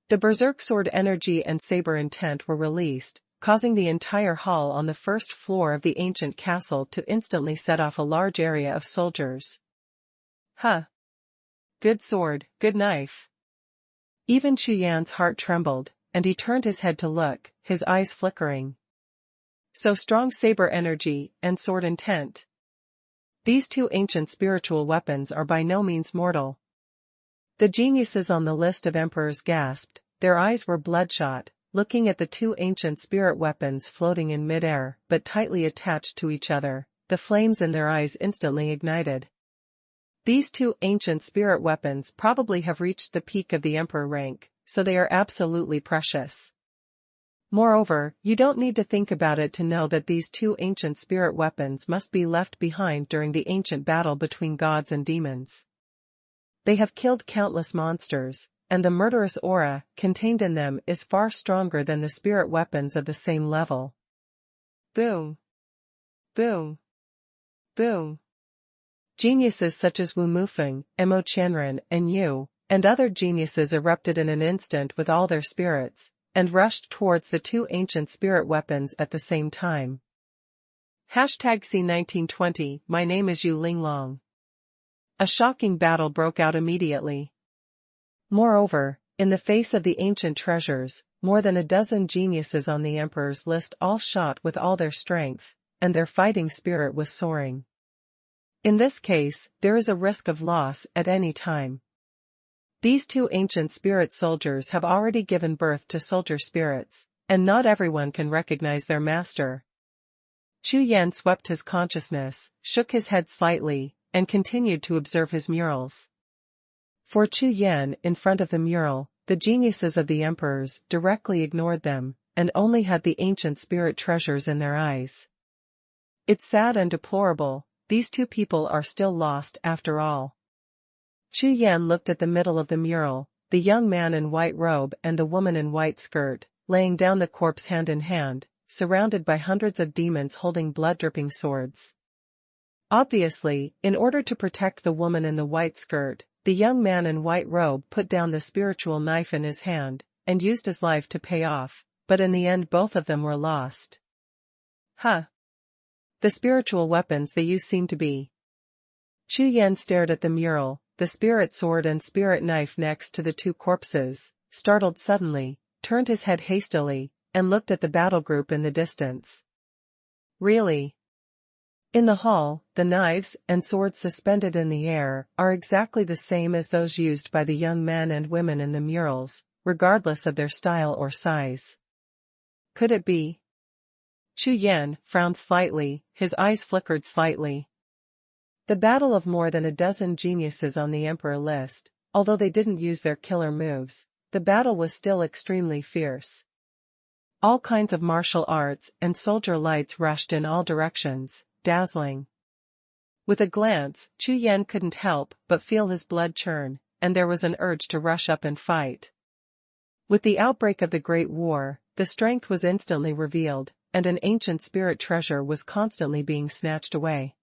[SPEAKER 1] The berserk sword energy and saber intent were released, causing the entire hall on the first floor of the ancient castle to instantly set off a large area of soldiers. Huh! Good sword, good knife. Even Chu Yan's heart trembled, and he turned his head to look, his eyes flickering. So strong saber energy and sword intent. These 2 ancient spiritual weapons are by no means mortal. The geniuses on the list of emperors gasped, their eyes were bloodshot, looking at the 2 ancient spirit weapons floating in midair but tightly attached to each other, the flames in their eyes instantly ignited. These 2 ancient spirit weapons probably have reached the peak of the emperor rank, so they are absolutely precious. Moreover, you don't need to think about it to know that these 2 ancient spirit weapons must be left behind during the ancient battle between gods and demons. They have killed countless monsters, and the murderous aura contained in them is far stronger than the spirit weapons of the same level. Boom! Boom! Boom! Geniuses such as Wu Mufeng, Mo Qianren, and Yu, and other geniuses erupted in an instant with all their spirits, and rushed towards the 2 ancient spirit weapons at the same time. #C1920 My name is Yu Linglong. A shocking battle broke out immediately. Moreover, in the face of the ancient treasures, more than a dozen geniuses on the emperor's list all shot with all their strength, and their fighting spirit was soaring. In this case, there is a risk of loss at any time. These 2 ancient spirit soldiers have already given birth to soldier spirits, and not everyone can recognize their master. Chu Yan swept his consciousness, shook his head slightly, and continued to observe his murals. For Chu Yan, in front of the mural, the geniuses of the emperors directly ignored them, and only had the ancient spirit treasures in their eyes. It's sad and deplorable, these two people are still lost after all. Chu Yan looked at the middle of the mural, the young man in white robe and the woman in white skirt, laying down the corpse hand in hand, surrounded by hundreds of demons holding blood-dripping swords. Obviously, in order to protect the woman in the white skirt, the young man in white robe put down the spiritual knife in his hand, and used his life to pay off, but in the end both of them were lost. Huh. The spiritual weapons they use seem to be. Chu Yan stared at the mural, the spirit sword and spirit knife next to the two corpses, startled suddenly, turned his head hastily, and looked at the battle group in the distance. Really? In the hall, the knives and swords suspended in the air are exactly the same as those used by the young men and women in the murals, regardless of their style or size. Could it be? Chu Yan frowned slightly, his eyes flickered slightly. The battle of more than a dozen geniuses on the emperor list, although they didn't use their killer moves, the battle was still extremely fierce. All kinds of martial arts and soldier lights rushed in all directions, dazzling. With a glance, Chu Yan couldn't help but feel his blood churn, and there was an urge to rush up and fight. With the outbreak of the Great War, the strength was instantly revealed, and an ancient spirit treasure was constantly being snatched away.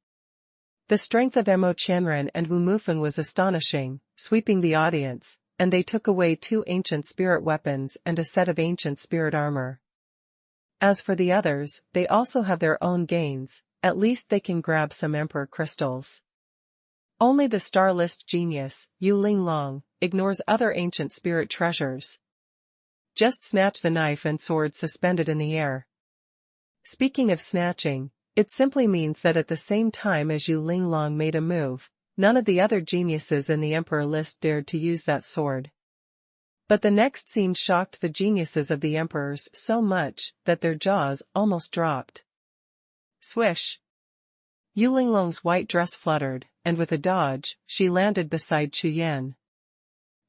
[SPEAKER 1] The strength of Mo Qianren and Wu Mufeng was astonishing, sweeping the audience, and they took away 2 ancient spirit weapons and a set of ancient spirit armor. As for the others, they also have their own gains, at least they can grab some emperor crystals. Only the star-list genius, Yu Linglong, ignores other ancient spirit treasures. Just snatch the knife and sword suspended in the air. Speaking of snatching, it simply means that at the same time as Yu Linglong made a move, none of the other geniuses in the emperor list dared to use that sword. But the next scene shocked the geniuses of the emperors so much that their jaws almost dropped. Swish! Yu Linglong's white dress fluttered, and with a dodge, she landed beside Chu Yan.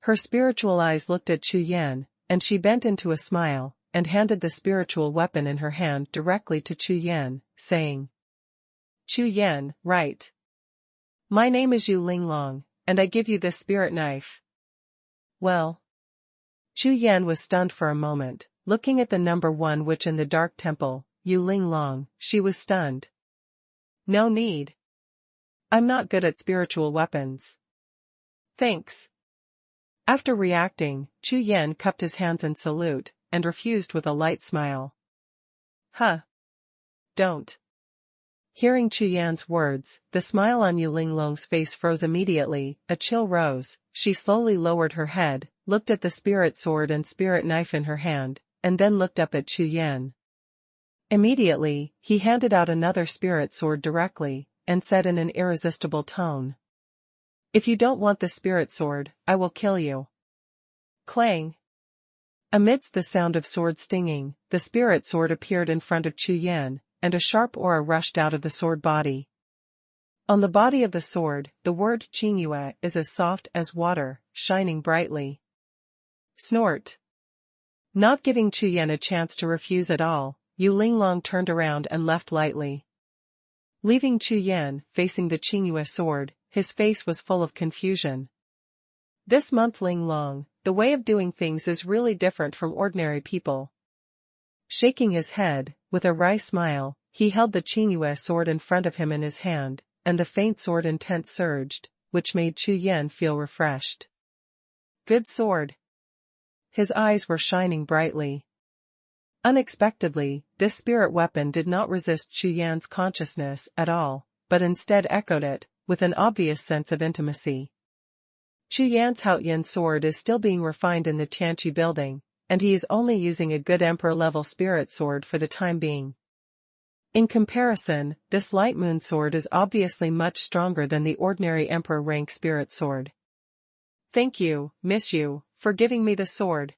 [SPEAKER 1] Her spiritual eyes looked at Chu Yan, and she bent into a smile, and handed the spiritual weapon in her hand directly to Chu Yan, saying, "Chu Yan, right. My name is Yu Linglong, and I give you this spirit knife." Well. Chu Yan was stunned for a moment, looking at the number 1 witch in the dark temple, Yu Linglong, she was stunned. No need. I'm not good at spiritual weapons. Thanks. After reacting, Chu Yan cupped his hands in salute, and refused with a light smile. Huh. Don't. Hearing Chu Yan's words, the smile on Yu Linglong's face froze immediately, a chill rose, she slowly lowered her head, looked at the spirit sword and spirit knife in her hand, and then looked up at Chu Yan. Immediately, he handed out another spirit sword directly, and said in an irresistible tone, "If you don't want the spirit sword, I will kill you." Clang! Amidst the sound of sword stinging, the spirit sword appeared in front of Chu Yan, and a sharp aura rushed out of the sword body. On the body of the sword, the word Qingyue is as soft as water, shining brightly. Snort! Not giving Chu Yan a chance to refuse at all, Yu Linglong turned around and left lightly. Leaving Chu Yan facing the Qingyue sword, his face was full of confusion. This month Linglong, the way of doing things is really different from ordinary people. Shaking his head, with a wry smile, he held the Qingyue sword in front of him in his hand, and the faint sword intent surged, which made Chu Yan feel refreshed. Good sword. His eyes were shining brightly. Unexpectedly, this spirit weapon did not resist Chu Yan's consciousness at all, but instead echoed it, with an obvious sense of intimacy. Chu Yan's Haoyan sword is still being refined in the Tianqi building, and he is only using a good emperor-level spirit sword for the time being. In comparison, this light moon sword is obviously much stronger than the ordinary emperor rank spirit sword. Thank you, Miss Yu, for giving me the sword.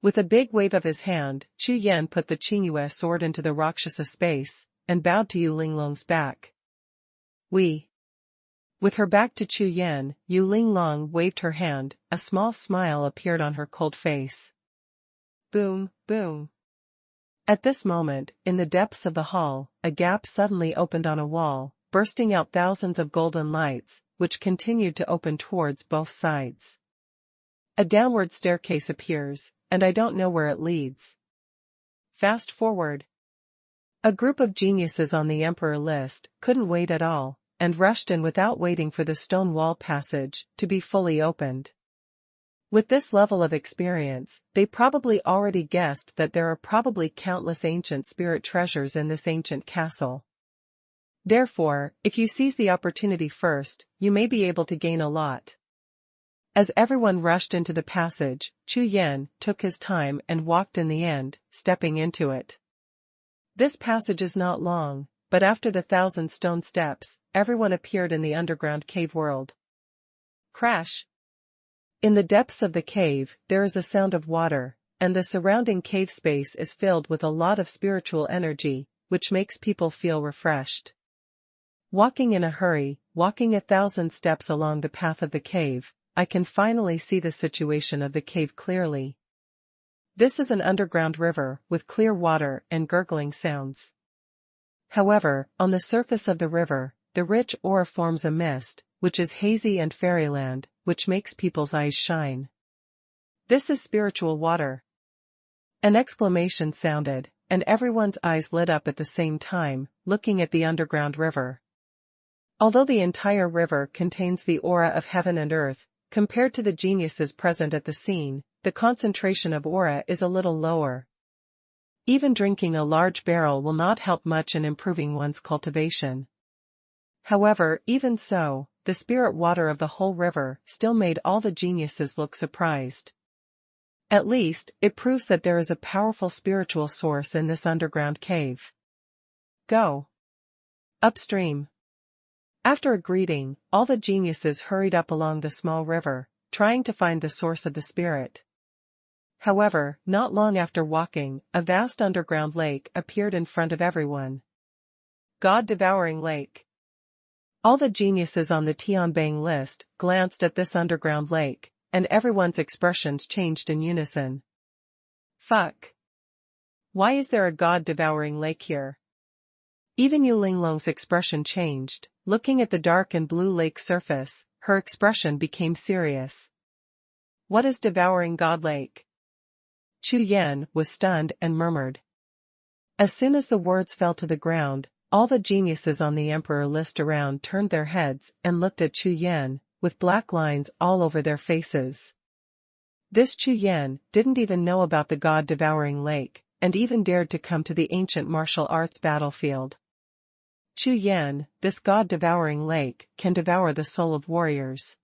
[SPEAKER 1] With a big wave of his hand, Chu Yan put the Qingyue sword into the Rakshasa space, and bowed to Yu Linglong's back. With her back to Chu Yan, Yu Linglong waved her hand, a small smile appeared on her cold face. Boom, boom. At this moment, in the depths of the hall, a gap suddenly opened on a wall, bursting out thousands of golden lights, which continued to open towards both sides. A downward staircase appears, and I don't know where it leads. Fast forward. A group of geniuses on the Emperor list couldn't wait at all, and rushed in without waiting for the stone wall passage to be fully opened. With this level of experience, they probably already guessed that there are probably countless ancient spirit treasures in this ancient castle. Therefore, if you seize the opportunity first, you may be able to gain a lot. As everyone rushed into the passage, Chu Yan took his time and walked in the end, stepping into it. This passage is not long, but after the 1,000 stone steps, everyone appeared in the underground cave world. Crash! In the depths of the cave, there is a sound of water, and the surrounding cave space is filled with a lot of spiritual energy, which makes people feel refreshed. Walking in a hurry, walking 1,000 steps along the path of the cave, I can finally see the situation of the cave clearly. This is an underground river, with clear water and gurgling sounds. However, on the surface of the river, the rich aura forms a mist, which is hazy and fairyland, which makes people's eyes shine. This is spiritual water. An exclamation sounded, and everyone's eyes lit up at the same time, looking at the underground river. Although the entire river contains the aura of heaven and earth, compared to the geniuses present at the scene, the concentration of aura is a little lower. Even drinking a large barrel will not help much in improving one's cultivation. However, even so, the spirit water of the whole river still made all the geniuses look surprised. At least, it proves that there is a powerful spiritual source in this underground cave. Go upstream. After a greeting, all the geniuses hurried up along the small river, trying to find the source of the spirit. However, not long after walking, a vast underground lake appeared in front of everyone. God-devouring lake. All the geniuses on the Tianbang list glanced at this underground lake, and everyone's expressions changed in unison. Fuck. Why is there a god-devouring lake here? Even Yu Linglong's expression changed. Looking at the dark and blue lake surface, her expression became serious. What is devouring God Lake? Chu Yan was stunned and murmured. As soon as the words fell to the ground, all the geniuses on the Emperor list around turned their heads and looked at Chu Yan, with black lines all over their faces. This Chu Yan didn't even know about the God-devouring lake, and even dared to come to the ancient martial arts battlefield. Chu Yan, this god-devouring lake, can devour the soul of warriors.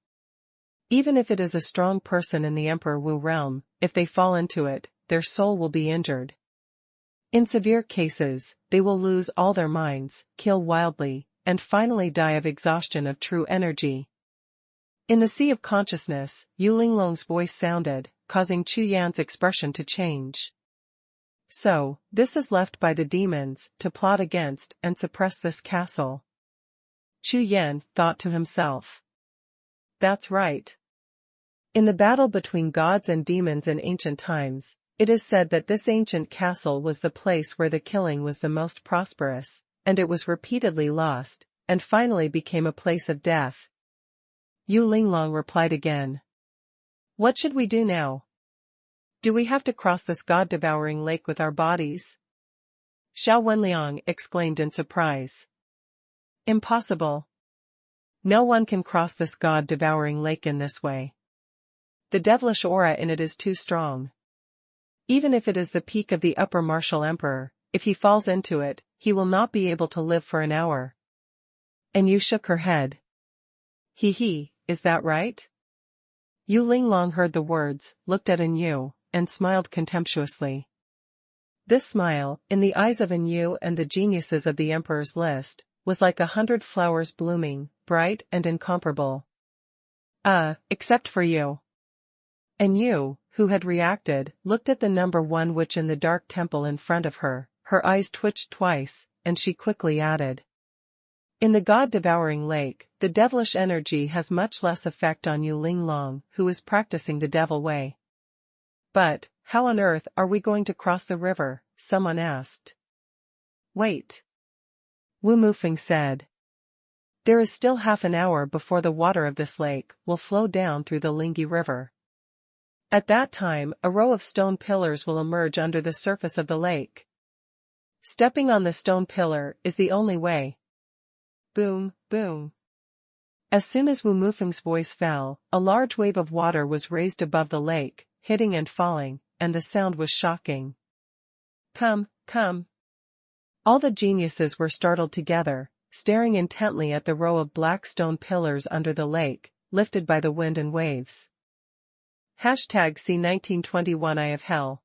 [SPEAKER 1] Even if it is a strong person in the Emperor Wu realm, if they fall into it, their soul will be injured. In severe cases, they will lose all their minds, kill wildly, and finally die of exhaustion of true energy. In the sea of consciousness, Yu Linglong's voice sounded, causing Chu Yan's expression to change. So, this is left by the demons to plot against and suppress this castle. Chu Yan thought to himself. That's right. In the battle between gods and demons in ancient times, it is said that this ancient castle was the place where the killing was the most prosperous, and it was repeatedly lost, and finally became a place of death. Yu Linglong replied again. What should we do now? Do we have to cross this god-devouring lake with our bodies? Xiao Wenliang exclaimed in surprise. Impossible. No one can cross this god-devouring lake in this way. The devilish aura in it is too strong. Even if it is the peak of the upper martial emperor, if he falls into it, he will not be able to live for an hour. And Yu shook her head. He, is that right? Yu Linglong heard the words, looked at Yu, and smiled contemptuously. This smile, in the eyes of Yu and the geniuses of the emperor's list, was like 100 flowers blooming, bright and incomparable. Except for you. Yu, who had reacted, looked at the number 1 witch in the dark temple in front of her, her eyes twitched twice, and she quickly added. In the God-devouring lake, the devilish energy has much less effect on Yu Linglong, who is practicing the devil way. But, how on earth are we going to cross the river? Someone asked. Wait. Wu Mufeng said. There is still half an hour before the water of this lake will flow down through the Lingyi River. At that time, a row of stone pillars will emerge under the surface of the lake. Stepping on the stone pillar is the only way. Boom, boom. As soon as Wu Mufeng's voice fell, a large wave of water was raised above the lake, hitting and falling, and the sound was shocking. Come, come. All the geniuses were startled together, staring intently at the row of black stone pillars under the lake, lifted by the wind and waves. Hashtag see 1921 Eye of Hell.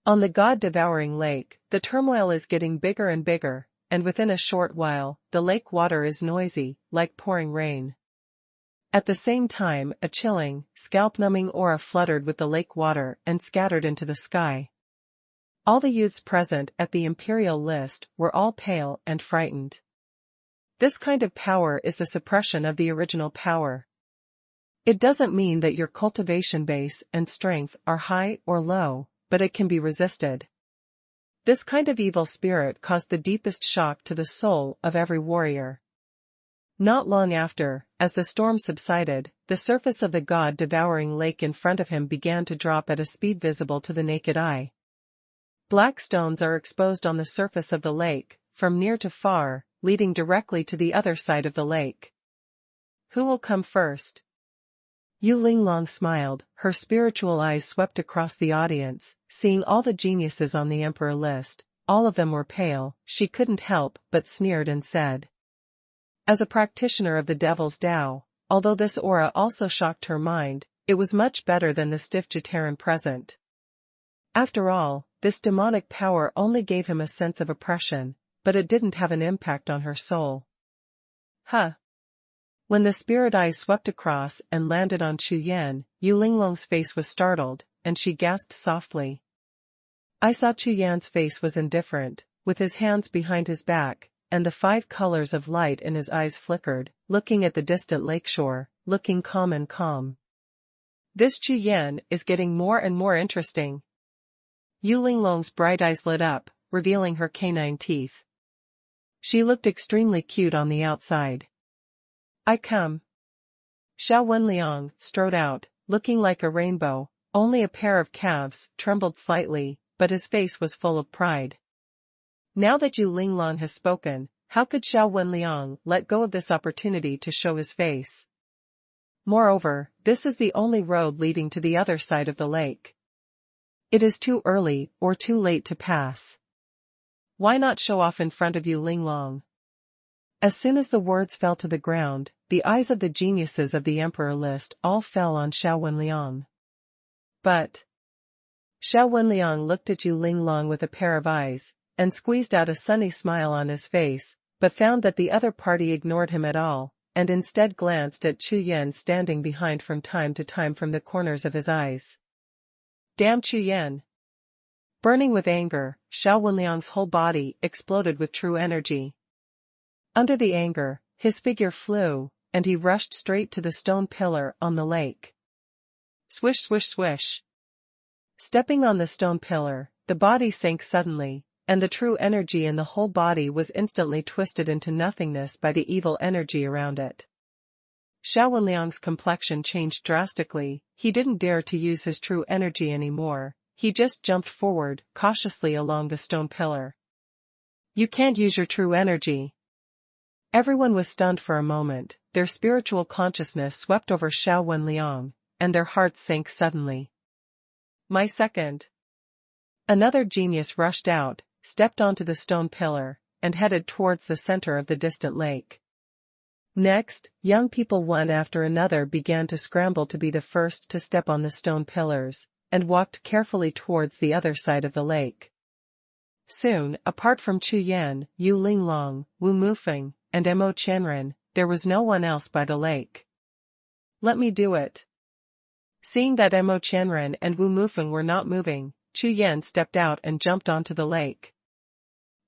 [SPEAKER 1] On the God-devouring lake, the turmoil is getting bigger and bigger, and within a short while, the lake water is noisy, like pouring rain. At the same time, a chilling, scalp-numbing aura fluttered with the lake water and scattered into the sky. All the youths present at the imperial list were all pale and frightened. This kind of power is the suppression of the original power. It doesn't mean that your cultivation base and strength are high or low, but it can be resisted. This kind of evil spirit caused the deepest shock to the soul of every warrior. Not long after, as the storm subsided, the surface of the God-devouring lake in front of him began to drop at a speed visible to the naked eye. Black stones are exposed on the surface of the lake, from near to far, leading directly to the other side of the lake. Who will come first? Yu Linglong smiled, her spiritual eyes swept across the audience, seeing all the geniuses on the emperor list. All of them were pale. She couldn't help but sneered and said. As a practitioner of the Devil's Tao, although this aura also shocked her mind, it was much better than the stiff Jitaran present. After all, this demonic power only gave him a sense of oppression, but it didn't have an impact on her soul. Huh. When the spirit eyes swept across and landed on Chu Yan, Yu Linglong's face was startled, and she gasped softly. I saw Chu Yan's face was indifferent, with his hands behind his back, and the 5 colors of light in his eyes flickered, looking at the distant lakeshore, looking calm and calm. This Chu Yan is getting more and more interesting. Yu Linglong's bright eyes lit up, revealing her canine teeth. She looked extremely cute on the outside. I come. Xuanhuan strode out, looking like a rainbow. Only a pair of calves trembled slightly, but his face was full of pride. Now that Yu Linglong has spoken, how could Xuanhuan let go of this opportunity to show his face? Moreover, this is the only road leading to the other side of the lake. It is too early or too late to pass. Why not show off in front of Yu Linglong? As soon as the words fell to the ground, the eyes of the geniuses of the emperor list all fell on Xuanhuan. But Xuanhuan looked at Yu Linglong with a pair of eyes, and squeezed out a sunny smile on his face, but found that the other party ignored him at all, and instead glanced at Chu Yan standing behind from time to time from the corners of his eyes. Damn Chu Yan! Burning with anger, Xuanhuan's whole body exploded with true energy. Under the anger, his figure flew, and he rushed straight to the stone pillar on the lake. Swish swish swish. Stepping on the stone pillar, the body sank suddenly, and the true energy in the whole body was instantly twisted into nothingness by the evil energy around it. Xuanhuan's complexion changed drastically. He didn't dare to use his true energy anymore. He just jumped forward, cautiously along the stone pillar. You can't use your true energy. Everyone was stunned for a moment. Their spiritual consciousness swept over Xuanhuan, and their hearts sank suddenly. My second. Another genius rushed out, stepped onto the stone pillar, and headed towards the center of the distant lake. Next, young people one after another began to scramble to be the first to step on the stone pillars, and walked carefully towards the other side of the lake. Soon, apart from Chu Yan, Yu Linglong, Wu Mufeng, and Mo Qianren, there was no one else by the lake. Let me do it. Seeing that Mo Qianren and Wu Mufeng were not moving, Chu Yan stepped out and jumped onto the lake.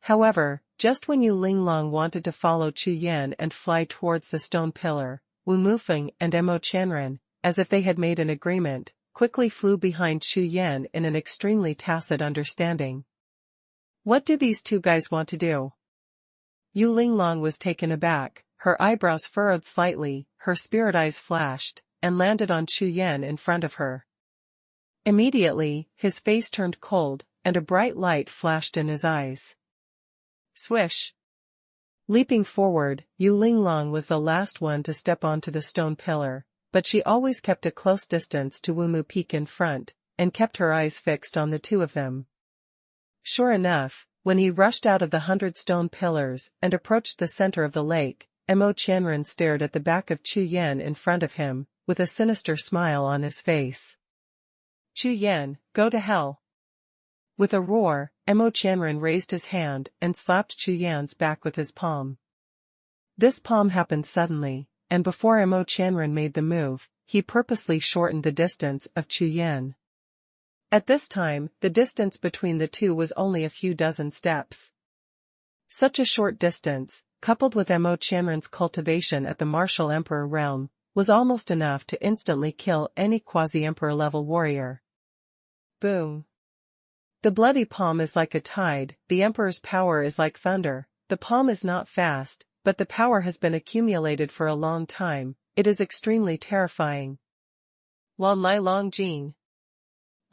[SPEAKER 1] However, just when Yu Linglong wanted to follow Chu Yan and fly towards the stone pillar, Wu Mufeng and Mo Chanren, as if they had made an agreement, quickly flew behind Chu Yan in an extremely tacit understanding. What do these two guys want to do? Yu Linglong was taken aback, her eyebrows furrowed slightly, her spirit eyes flashed, and landed on Chu Yan in front of her. Immediately, his face turned cold, and a bright light flashed in his eyes. Swish! Leaping forward, Yu Linglong was the last one to step onto the stone pillar, but she always kept a close distance to Wu Mu Peak in front, and kept her eyes fixed on the two of them. Sure enough, when he rushed out of the 100 stone pillars and approached the center of the lake, Mo Chanren stared at the back of Chu Yan in front of him, with a sinister smile on his face. Chu Yan, go to hell! With a roar, Mo Chanren raised his hand and slapped Chu Yan's back with his palm. This palm happened suddenly, and before Mo Chanren made the move, he purposely shortened the distance of Chu Yan. At this time, the distance between the two was only a few dozen steps. Such a short distance, coupled with Mo Chanren's cultivation at the martial emperor realm, was almost enough to instantly kill any quasi-emperor level warrior. Boom! The bloody palm is like a tide, the emperor's power is like thunder. The palm is not fast, but the power has been accumulated for a long time. It is extremely terrifying. Wan Lai Long Jin.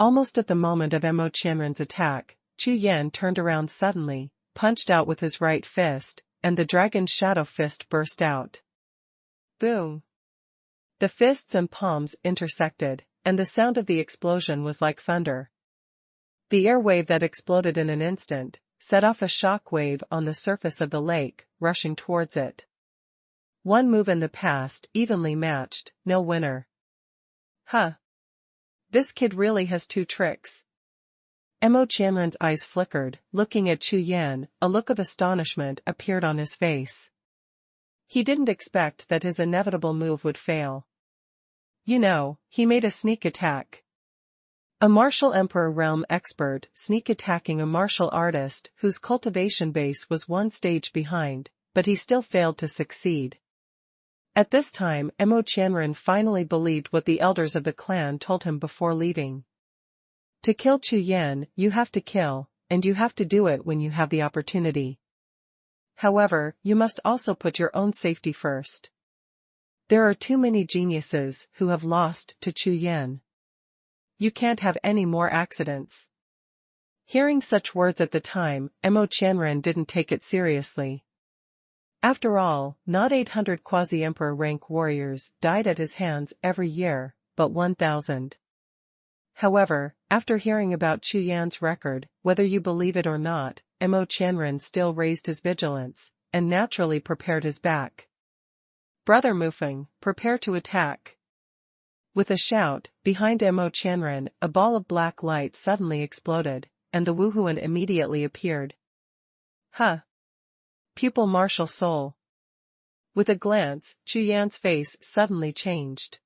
[SPEAKER 1] Almost at the moment of Mo Chanren's attack, Chu Yan turned around suddenly, punched out with his right fist, and the dragon's shadow fist burst out. Boom! The fists and palms intersected, and the sound of the explosion was like thunder. The air wave that exploded in an instant set off a shock wave on the surface of the lake, rushing towards it. One move in the past, evenly matched, no winner. Huh! This kid really has two tricks. Mo Chanren's eyes flickered, looking at Chu Yan, a look of astonishment appeared on his face. He didn't expect that his inevitable move would fail. You know, he made a sneak attack. A martial emperor realm expert sneak attacking a martial artist whose cultivation base was one stage behind, but he still failed to succeed. At this time, Mo Chanren finally believed what the elders of the clan told him before leaving. To kill Chu Yan, you have to kill, and you have to do it when you have the opportunity. However, you must also put your own safety first. There are too many geniuses who have lost to Chu Yan. You can't have any more accidents. Hearing such words at the time, Mo Chanren didn't take it seriously. After all, not 800 quasi-emperor rank warriors died at his hands every year, but 1,000. However, after hearing about Chu Yan's record, whether you believe it or not, Mo Chanren still raised his vigilance, and naturally prepared his back. Brother Mufeng, prepare to attack. With a shout, behind Mo Chanren, a ball of black light suddenly exploded, and the Wuhun immediately appeared. Huh! Pupil martial soul. With a glance, Chu Yan's face suddenly changed.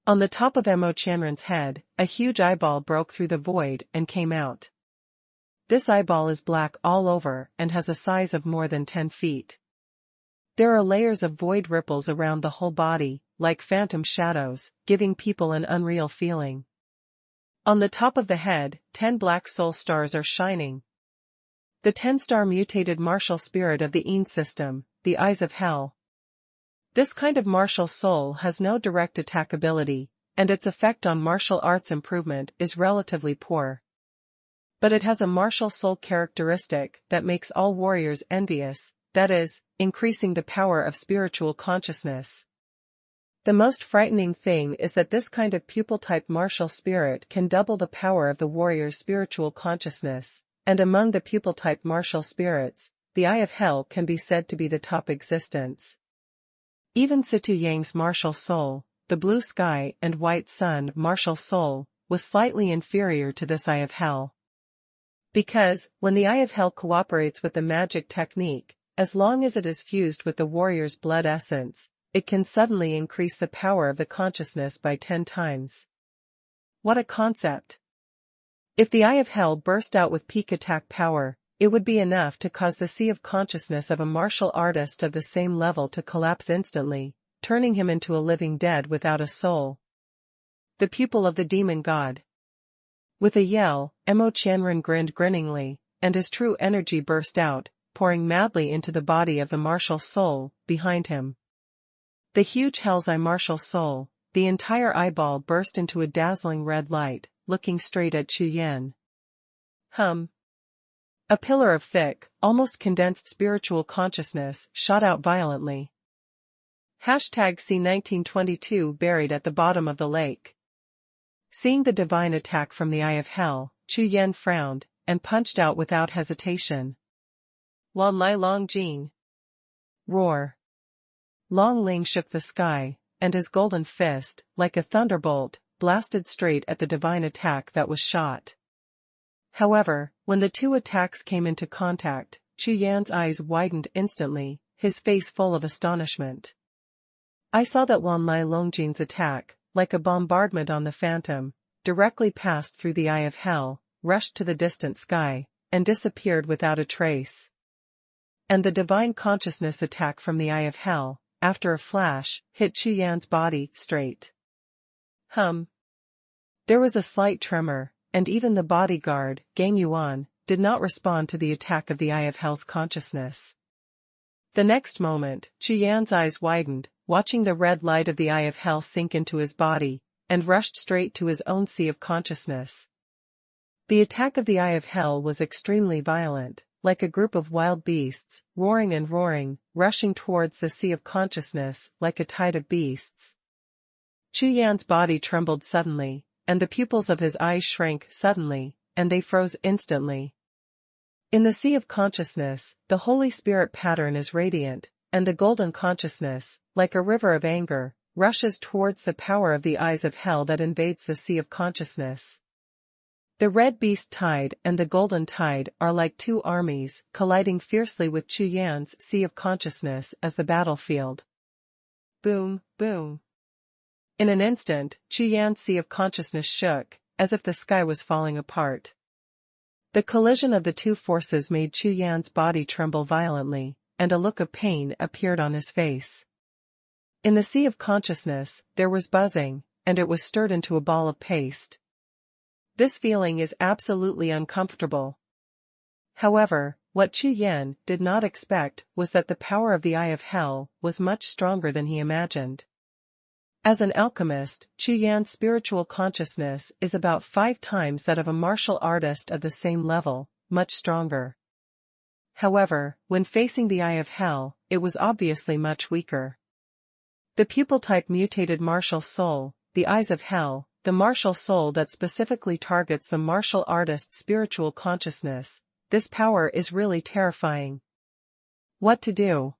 [SPEAKER 1] On the top of Mo Chanren's head, a huge eyeball broke through the void and came out. This eyeball is black all over and has a size of more than 10 feet. There are layers of void ripples around the whole body, like phantom shadows, giving people an unreal feeling. On the top of the head, 10 black soul stars are shining. The 10-star mutated martial spirit of the Yin system, the Eyes of Hell. This kind of martial soul has no direct attack ability, and its effect on martial arts improvement is relatively poor. But it has a martial soul characteristic that makes all warriors envious, that is, increasing the power of spiritual consciousness. The most frightening thing is that this kind of pupil-type martial spirit can double the power of the warrior's spiritual consciousness. And among the pupil-type martial spirits, the Eye of Hell can be said to be the top existence. Even Situ Yang's martial soul, the blue sky and white sun martial soul, was slightly inferior to this Eye of Hell. Because, when the Eye of Hell cooperates with the magic technique, as long as it is fused with the warrior's blood essence, it can suddenly increase the power of the consciousness by 10 times. What a concept! If the Eye of Hell burst out with peak attack power, it would be enough to cause the sea of consciousness of a martial artist of the same level to collapse instantly, turning him into a living dead without a soul. The pupil of the demon god. With a yell, Mo Qianren grinned grinningly, and his true energy burst out, pouring madly into the body of the martial soul behind him. The huge Hell's Eye martial soul, the entire eyeball burst into a dazzling red light, looking straight at Chu Yan. A pillar of thick, almost condensed spiritual consciousness shot out violently. #C1922 buried at the bottom of the lake. Seeing the divine attack from the Eye of Hell, Chu Yan frowned, and punched out without hesitation. Wan Lai Long Jing. Roar. Long Ling shook the sky, and his golden fist, like a thunderbolt, blasted straight at the divine attack that was shot. However, when the two attacks came into contact, Chu Yan's eyes widened instantly, his face full of astonishment. I saw that Wan Lai Longjing's attack, like a bombardment on the phantom, directly passed through the Eye of Hell, rushed to the distant sky, and disappeared without a trace. And the divine consciousness attack from the Eye of Hell, after a flash, hit Chu Yan's body straight. There was a slight tremor, and even the bodyguard, Gang Yuan, did not respond to the attack of the Eye of Hell's consciousness. The next moment, Chu Yan's eyes widened, watching the red light of the Eye of Hell sink into his body, and rushed straight to his own sea of consciousness. The attack of the Eye of Hell was extremely violent, like a group of wild beasts, roaring and roaring, rushing towards the sea of consciousness like a tide of beasts. Chu Yan's body trembled suddenly, and the pupils of his eyes shrank suddenly, and they froze instantly. In the sea of consciousness, the Holy Spirit pattern is radiant, and the golden consciousness, like a river of anger, rushes towards the power of the eyes of hell that invades the sea of consciousness. The red beast tide and the golden tide are like two armies colliding fiercely with Chu Yan's sea of consciousness as the battlefield. Boom, boom. In an instant, Chu Yan's sea of consciousness shook, as if the sky was falling apart. The collision of the two forces made Chu Yan's body tremble violently, and a look of pain appeared on his face. In the sea of consciousness, there was buzzing, and it was stirred into a ball of paste. This feeling is absolutely uncomfortable. However, what Chu Yan did not expect was that the power of the Eye of Hell was much stronger than he imagined. As an alchemist, Chu Yan's spiritual consciousness is about 5 times that of a martial artist of the same level, much stronger. However, when facing the Eye of Hell, it was obviously much weaker. The pupil-type mutated martial soul, the Eyes of Hell, the martial soul that specifically targets the martial artist's spiritual consciousness, this power is really terrifying. What to do?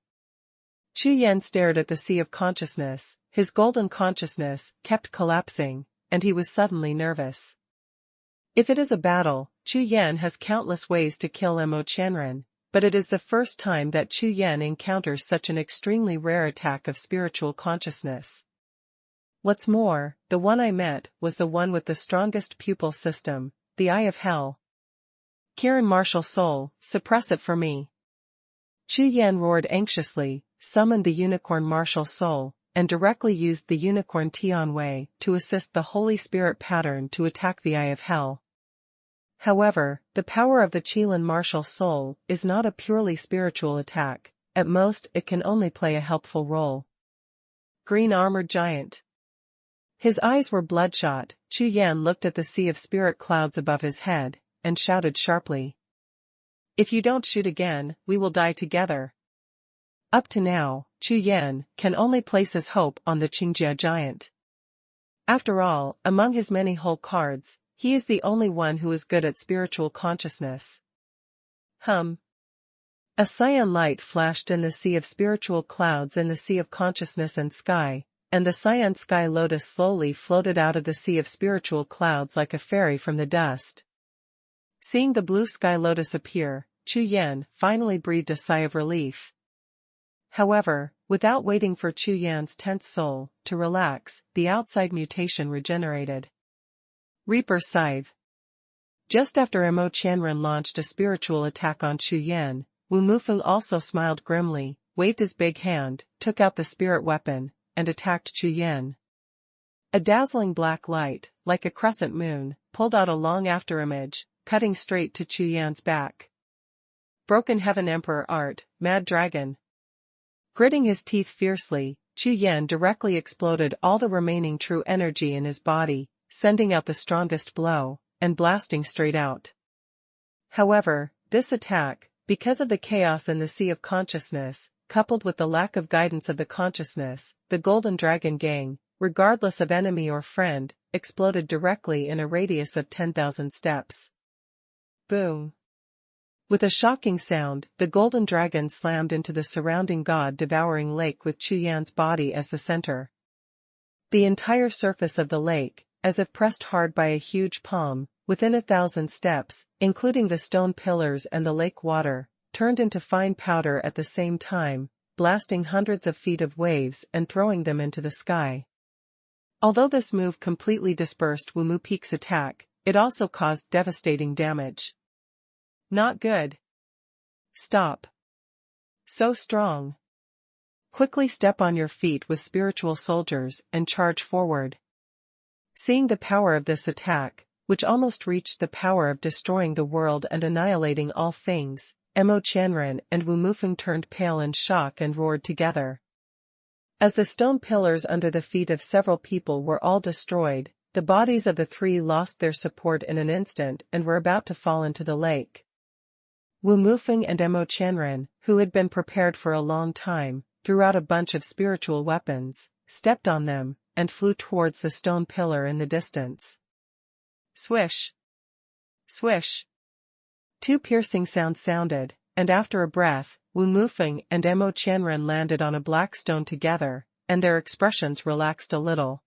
[SPEAKER 1] Chu Yan stared at the sea of consciousness, his golden consciousness kept collapsing, and he was suddenly nervous. If it is a battle, Chu Yan has countless ways to kill Mo Qianren, but it is the first time that Chu Yan encounters such an extremely rare attack of spiritual consciousness. What's more, the one I met was the one with the strongest pupil system, the Eye of Hell. Kirin martial soul, suppress it for me. Chu Yan roared anxiously, summoned the unicorn martial soul, and directly used the unicorn Tianwei to assist the Holy Spirit pattern to attack the Eye of Hell. However, the power of the Qilin martial soul is not a purely spiritual attack, at most it can only play a helpful role. Green armored giant. His eyes were bloodshot. Chu Yan looked at the sea of spirit clouds above his head, and shouted sharply. If you don't shoot again, we will die together. Up to now, Chu Yan can only place his hope on the Qingjia giant. After all, among his many whole cards, he is the only one who is good at spiritual consciousness. A cyan light flashed in the sea of spiritual clouds in the sea of consciousness and sky, and the cyan sky lotus slowly floated out of the sea of spiritual clouds like a fairy from the dust. Seeing the blue sky lotus appear, Chu Yan finally breathed a sigh of relief. However, without waiting for Chu Yan's tense soul to relax, the outside mutation regenerated. Reaper Scythe. Just after Mo Qianren launched a spiritual attack on Chu Yan, Wu Mufeng also smiled grimly, waved his big hand, took out the spirit weapon, and attacked Chu Yan. A dazzling black light, like a crescent moon, pulled out a long afterimage, cutting straight to Chu Yan's back. Broken Heaven Emperor Art, Mad Dragon. Gritting his teeth fiercely, Chu Yan directly exploded all the remaining true energy in his body, sending out the strongest blow, and blasting straight out. However, this attack, because of the chaos in the Sea of Consciousness, coupled with the lack of guidance of the consciousness, the Golden Dragon Gang, regardless of enemy or friend, exploded directly in a radius of 10,000 steps. Boom! With a shocking sound, the Golden Dragon slammed into the surrounding God-devouring lake with Chu Yan's body as the center. The entire surface of the lake, as if pressed hard by a huge palm, within 1,000 steps, including the stone pillars and the lake water, turned into fine powder at the same time, blasting hundreds of feet of waves and throwing them into the sky. Although this move completely dispersed Wu Mufeng's attack, it also caused devastating damage. Not good. Stop. So strong. Quickly step on your feet with spiritual soldiers and charge forward. Seeing the power of this attack, which almost reached the power of destroying the world and annihilating all things, Mo Qianren and Wu Mufeng turned pale in shock and roared together. As the stone pillars under the feet of several people were all destroyed, the bodies of the three lost their support in an instant and were about to fall into the lake. Wu Mufeng and Mo Qianren, who had been prepared for a long time, threw out a bunch of spiritual weapons, stepped on them, and flew towards the stone pillar in the distance. Swish! Swish! Two piercing sounds sounded, and after a breath, Wu Mufeng and Mo Qianren landed on a black stone together, and their expressions relaxed a little.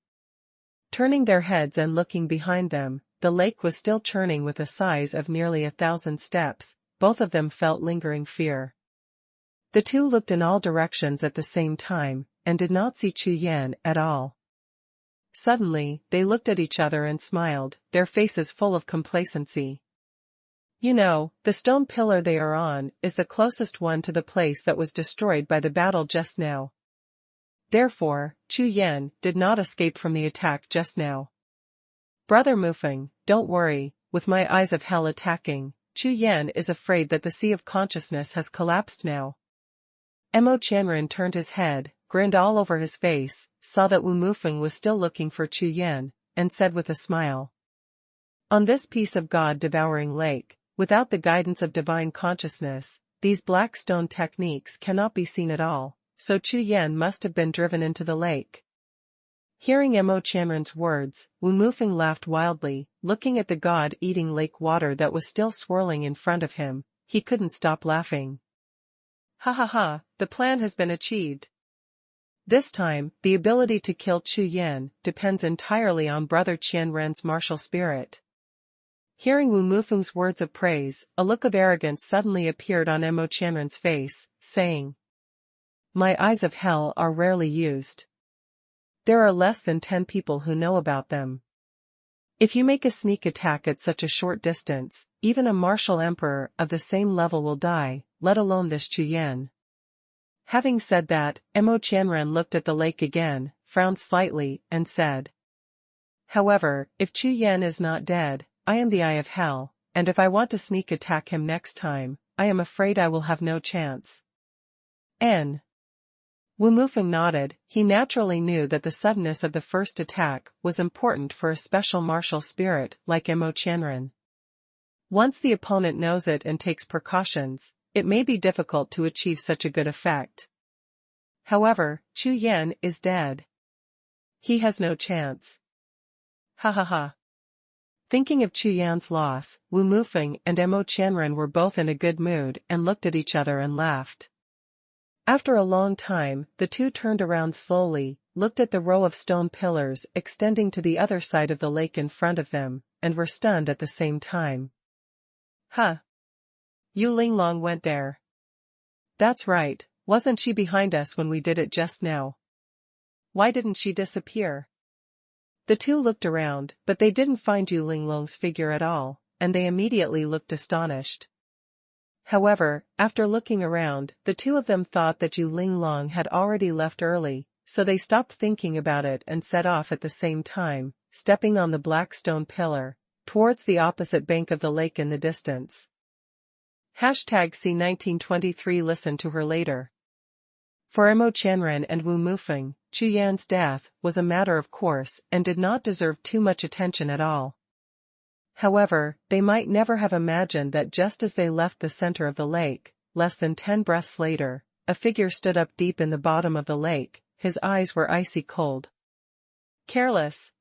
[SPEAKER 1] Turning their heads and looking behind them, the lake was still churning with a size of nearly 1,000 steps. Both of them felt lingering fear. The two looked in all directions at the same time, and did not see Chu Yan at all. Suddenly, they looked at each other and smiled, their faces full of complacency. You know, the stone pillar they are on is the closest one to the place that was destroyed by the battle just now. Therefore, Chu Yan did not escape from the attack just now. Brother Mufeng, don't worry, with my eyes of hell attacking, Chu Yan is afraid that the Sea of Consciousness has collapsed now. Mo Qianren turned his head, grinned all over his face, saw that Wu Mufeng was still looking for Chu Yan, and said with a smile. On this piece of God-devouring lake, without the guidance of divine consciousness, these black stone techniques cannot be seen at all, so Chu Yan must have been driven into the lake. Hearing Mo Qianren's words, Wu Mufeng laughed wildly, looking at the god-eating lake water that was still swirling in front of him. He couldn't stop laughing. Ha ha ha, the plan has been achieved. This time, the ability to kill Chu Yan depends entirely on Brother Qianren's martial spirit. Hearing Wu Mufeng's words of praise, a look of arrogance suddenly appeared on Mo Qianren's face, saying, "My eyes of hell are rarely used. There are less than 10 people who know about them. If you make a sneak attack at such a short distance, even a martial emperor of the same level will die, let alone this Chu Yan." Having said that, Mo Qianren looked at the lake again, frowned slightly, and said, "However, if Chu Yan is not dead, I am the Eye of Hell, and if I want to sneak attack him next time, I am afraid I will have no chance." Wu Mufeng nodded. He naturally knew that the suddenness of the first attack was important for a special martial spirit like Mo Qianren. Once the opponent knows it and takes precautions, it may be difficult to achieve such a good effect. However, Chu Yan is dead. He has no chance. Ha ha ha. Thinking of Chu Yan's loss, Wu Mufeng and Mo Qianren were both in a good mood and looked at each other and laughed. After a long time, the two turned around slowly, looked at the row of stone pillars extending to the other side of the lake in front of them, and were stunned at the same time. Huh. Yu Linglong went there. That's right, wasn't she behind us when we did it just now? Why didn't she disappear? The two looked around, but they didn't find Yu Linglong's figure at all, and they immediately looked astonished. However, after looking around, the two of them thought that Yu Linglong had already left early, so they stopped thinking about it and set off at the same time, stepping on the black stone pillar, towards the opposite bank of the lake in the distance. #See 1923. Listen to her later. For Mo Qianren and Wu Mufeng, Chu Yan's death was a matter of course and did not deserve too much attention at all. However, they might never have imagined that just as they left the center of the lake, less than 10 breaths later, a figure stood up deep in the bottom of the lake. His eyes were icy cold. Careless.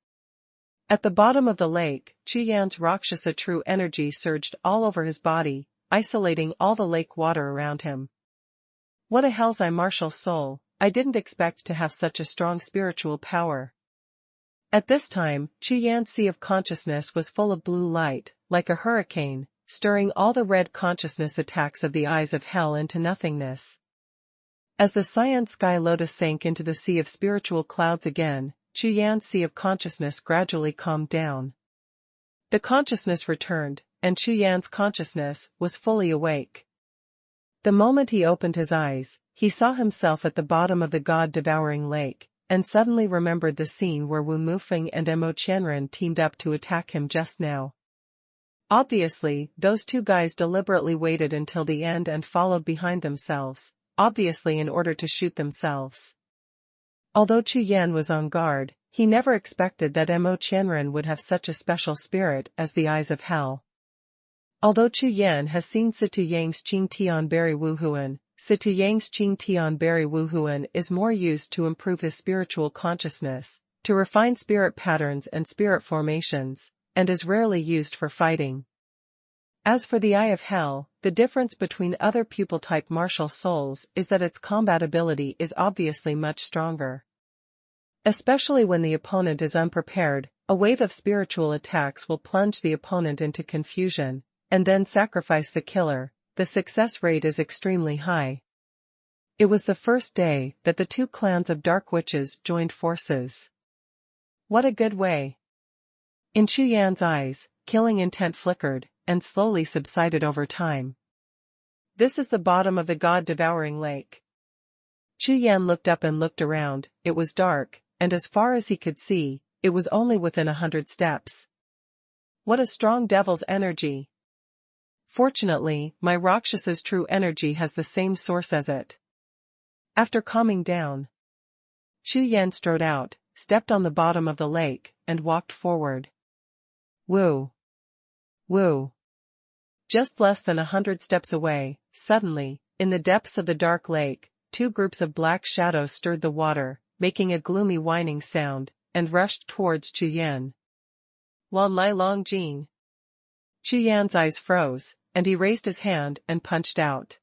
[SPEAKER 1] At the bottom of the lake, Chu Yan's Rakshasa true energy surged all over his body, isolating all the lake water around him. What a hell's eye martial soul, I didn't expect to have such a strong spiritual power. At this time, Chu Yan's sea of consciousness was full of blue light, like a hurricane, stirring all the red consciousness attacks of the eyes of hell into nothingness. As the cyan sky lotus sank into the sea of spiritual clouds again, Chu Yan's sea of consciousness gradually calmed down. The consciousness returned, and Chu Yan's consciousness was fully awake. The moment he opened his eyes, he saw himself at the bottom of the God-devouring lake, and suddenly remembered the scene where Wu Mufeng and Mo Qianren teamed up to attack him just now. Obviously, those two guys deliberately waited until the end and followed behind themselves, obviously in order to shoot themselves. Although Chu Yan was on guard, he never expected that Mo Qianren would have such a special spirit as the eyes of hell. Although Chu Yan has seen Situ Yang's Qing Tian Berry Wuhun, Situ Yang's Qing Tian Berry Wuhun is more used to improve his spiritual consciousness, to refine spirit patterns and spirit formations, and is rarely used for fighting. As for the Eye of Hell, the difference between other pupil-type martial souls is that its combat ability is obviously much stronger. Especially when the opponent is unprepared, a wave of spiritual attacks will plunge the opponent into confusion, and then sacrifice the killer. The success rate is extremely high. It was the first day that the two clans of dark witches joined forces. What a good way! In Chu Yan's eyes, killing intent flickered, and slowly subsided over time. This is the bottom of the God-devouring lake. Chu Yan looked up and looked around. It was dark, and as far as he could see, it was only within 100 steps. What a strong devil's energy! Fortunately, my Rakshasa's true energy has the same source as it. After calming down, Chu Yan strode out, stepped on the bottom of the lake, and walked forward. Woo! Woo! Just less than 100 steps away, suddenly, in the depths of the dark lake, two groups of black shadows stirred the water, making a gloomy whining sound, and rushed towards Chu Yan. Wan Lai Long Jin. Chu Yan's eyes froze, and he raised his hand and punched out.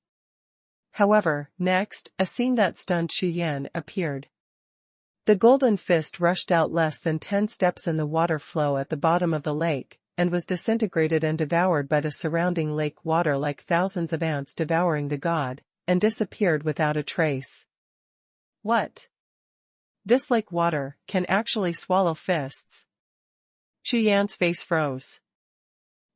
[SPEAKER 1] However, next, a scene that stunned Chu Yan appeared. The golden fist rushed out less than 10 steps in the water flow at the bottom of the lake, and was disintegrated and devoured by the surrounding lake water like thousands of ants devouring the god, and disappeared without a trace. What? This lake water can actually swallow fists? Chu Yan's face froze.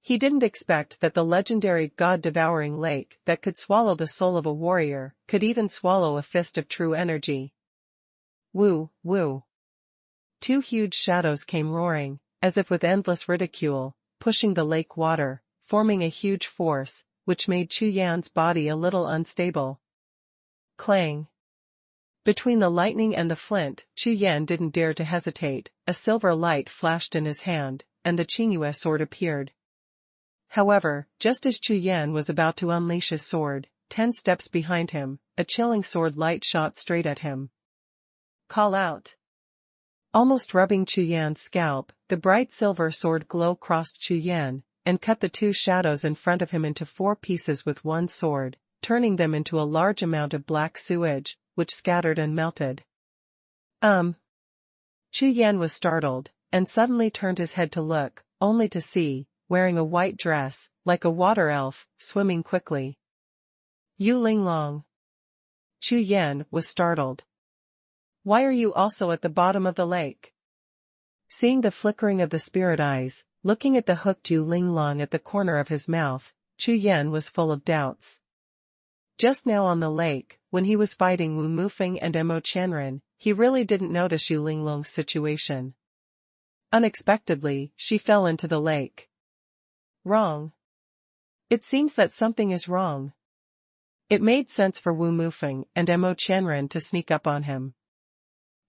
[SPEAKER 1] He didn't expect that the legendary god-devouring lake that could swallow the soul of a warrior could even swallow a fist of true energy. Woo, woo. Two huge shadows came roaring, as if with endless ridicule, pushing the lake water, forming a huge force, which made Chu Yan's body a little unstable. Clang. Between the lightning and the flint, Chu Yan didn't dare to hesitate. A silver light flashed in his hand, and the Qingyue sword appeared. However, just as Chu Yan was about to unleash his sword, 10 steps behind him, a chilling sword light shot straight at him. Call out. Almost rubbing Chu Yan's scalp, the bright silver sword glow crossed Chu Yan, and cut the two shadows in front of him into 4 pieces with one sword, turning them into a large amount of black sewage, which scattered and melted. Chu Yan was startled, and suddenly turned his head to look, only to see, wearing a white dress, like a water elf, swimming quickly. Yu Linglong. Chu Yan was startled. Why are you also at the bottom of the lake? Seeing the flickering of the spirit eyes, looking at the hooked Yu Linglong at the corner of his mouth, Chu Yan was full of doubts. Just now on the lake, when he was fighting Wu Mufeng and Mo Chanren, he really didn't notice Yu Linglong's situation. Unexpectedly, she fell into the lake. Wrong. It seems that something is wrong. It made sense for Wu Mufeng and Mo Chanren to sneak up on him.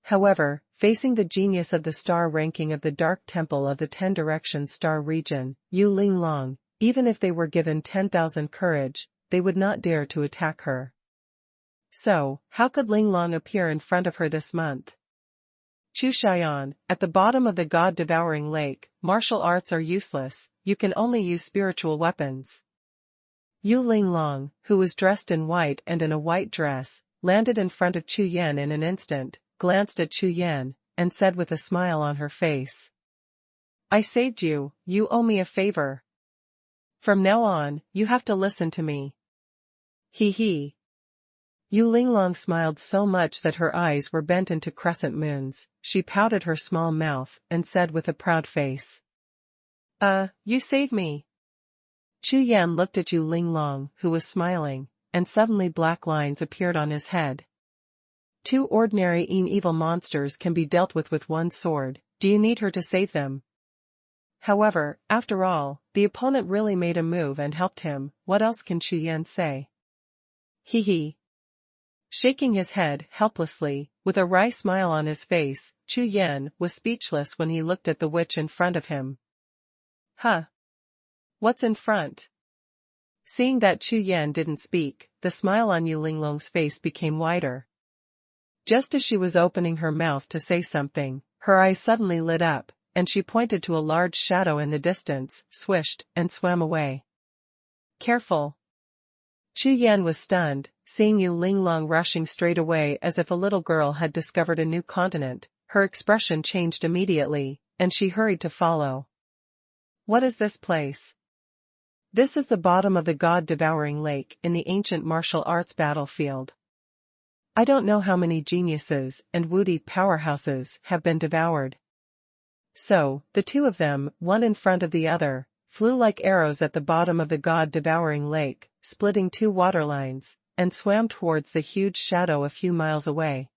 [SPEAKER 1] However, facing the genius of the star ranking of the Dark Temple of the 10 Directions Star region, Yu Linglong, even if they were given 10,000 courage, they would not dare to attack her. So, how could Linglong appear in front of her this month? Chu Yan, at the bottom of the God-devouring lake, martial arts are useless, you can only use spiritual weapons. Yu Linglong, who was dressed in white and in a white dress, landed in front of Chu Yan in an instant, glanced at Chu Yan, and said with a smile on her face. I saved you, you owe me a favor. From now on, you have to listen to me. Hee hee. Yu Linglong smiled so much that her eyes were bent into crescent moons, she pouted her small mouth and said with a proud face. You saved me. Chu Yan looked at Yu Linglong, who was smiling, and suddenly black lines appeared on his head. 2 ordinary evil monsters can be dealt with one sword, do you need her to save them? However, after all, the opponent really made a move and helped him, what else can Chu Yan say? Hee hee. Shaking his head helplessly, with a wry smile on his face, Chu Yan was speechless when he looked at the witch in front of him. Huh? What's in front? Seeing that Chu Yan didn't speak, the smile on Yu Linglong's face became wider. Just as she was opening her mouth to say something, her eyes suddenly lit up, and she pointed to a large shadow in the distance, swished, and swam away. Careful. Chu Yan was stunned, seeing Yu Linglong rushing straight away as if a little girl had discovered a new continent. Her expression changed immediately, and she hurried to follow. What is this place? This is the bottom of the God-devouring lake in the ancient martial arts battlefield. I don't know how many geniuses and woody powerhouses have been devoured. So, the 2 of them, one in front of the other, flew like arrows at the bottom of the God-devouring lake, splitting 2 water lines, and swam towards the huge shadow a few miles away.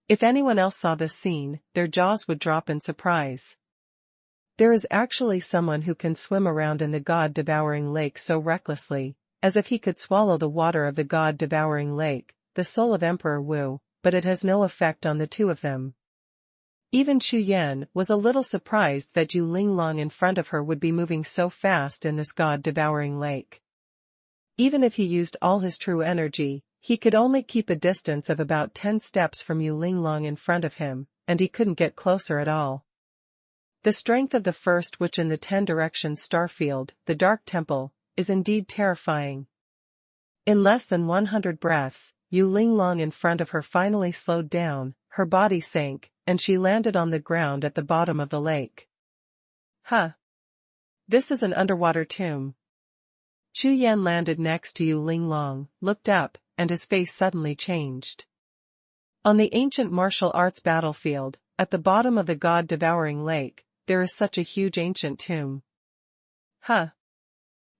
[SPEAKER 1] If anyone else saw this scene, their jaws would drop in surprise. There is actually someone who can swim around in the God-devouring lake so recklessly, as if he could swallow the water of the God-devouring lake, the soul of Emperor Wu, but it has no effect on the 2 of them. Even Chu Yan was a little surprised that Yu Linglong in front of her would be moving so fast in this God-devouring lake. Even if he used all his true energy, he could only keep a distance of about 10 steps from Yu Linglong in front of him, and he couldn't get closer at all. The strength of the first witch in the 10 Directions Starfield, the Dark Temple, is indeed terrifying. In less than 100 breaths, Yu Linglong in front of her finally slowed down, her body sank, and she landed on the ground at the bottom of the lake. Huh. This is an underwater tomb. Chu Yan landed next to Yu Linglong, looked up, and his face suddenly changed. On the ancient martial arts battlefield, at the bottom of the God-devouring lake, there is such a huge ancient tomb. Huh.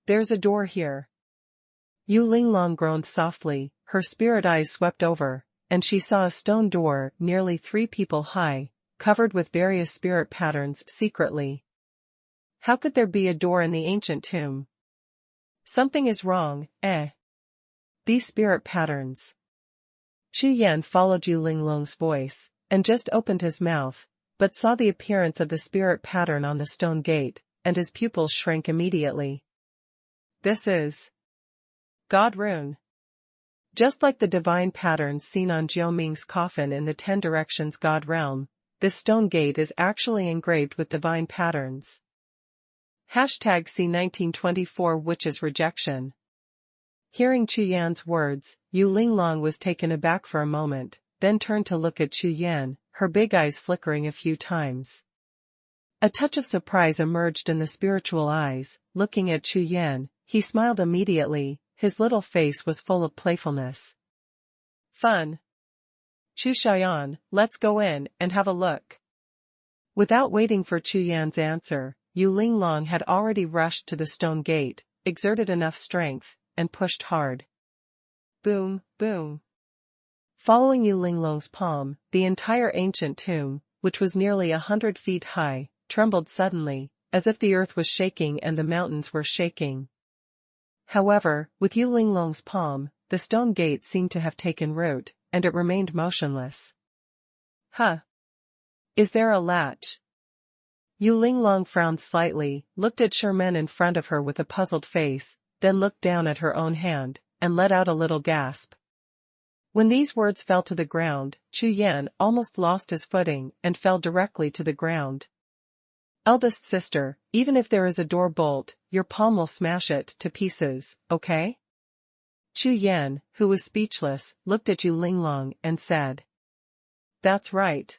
[SPEAKER 1] There's a door here. Yu Linglong groaned softly, her spirit eyes swept over, and she saw a stone door nearly 3 people high, covered with various spirit patterns secretly. How could there be a door in the ancient tomb? Something is wrong, eh? These spirit patterns. Chu Yan followed Yu Linglong's voice, and just opened his mouth, but saw the appearance of the spirit pattern on the stone gate, and his pupils shrank immediately. This is God Rune. Just like the divine patterns seen on Jiao Ming's coffin in the 10 Directions God Realm, this stone gate is actually engraved with divine patterns. Hashtag C1924 Witch's Rejection. Hearing Chu Yan's words, Yu Linglong was taken aback for a moment, then turned to look at Chu Yan, her big eyes flickering a few times. A touch of surprise emerged in the spiritual eyes. Looking at Chu Yan, he smiled immediately, his little face was full of playfulness. Fun. Chu Yan, let's go in and have a look. Without waiting for Chu Yan's answer, Yu Linglong had already rushed to the stone gate, exerted enough strength, and pushed hard. Boom, boom. Following Yu Linglong's palm, the entire ancient tomb, which was nearly 100 feet high, trembled suddenly, as if the earth was shaking and the mountains were shaking. However, with Yu Linglong's palm, the stone gate seemed to have taken root, and it remained motionless. Huh. Is there a latch? Yu Linglong frowned slightly, looked at Sherman in front of her with a puzzled face, then looked down at her own hand, and let out a little gasp. When these words fell to the ground, Chu Yan almost lost his footing and fell directly to the ground. Eldest sister, even if there is a door bolt, your palm will smash it to pieces, okay? Chu Yan, who was speechless, looked at Yu Linglong and said. That's right.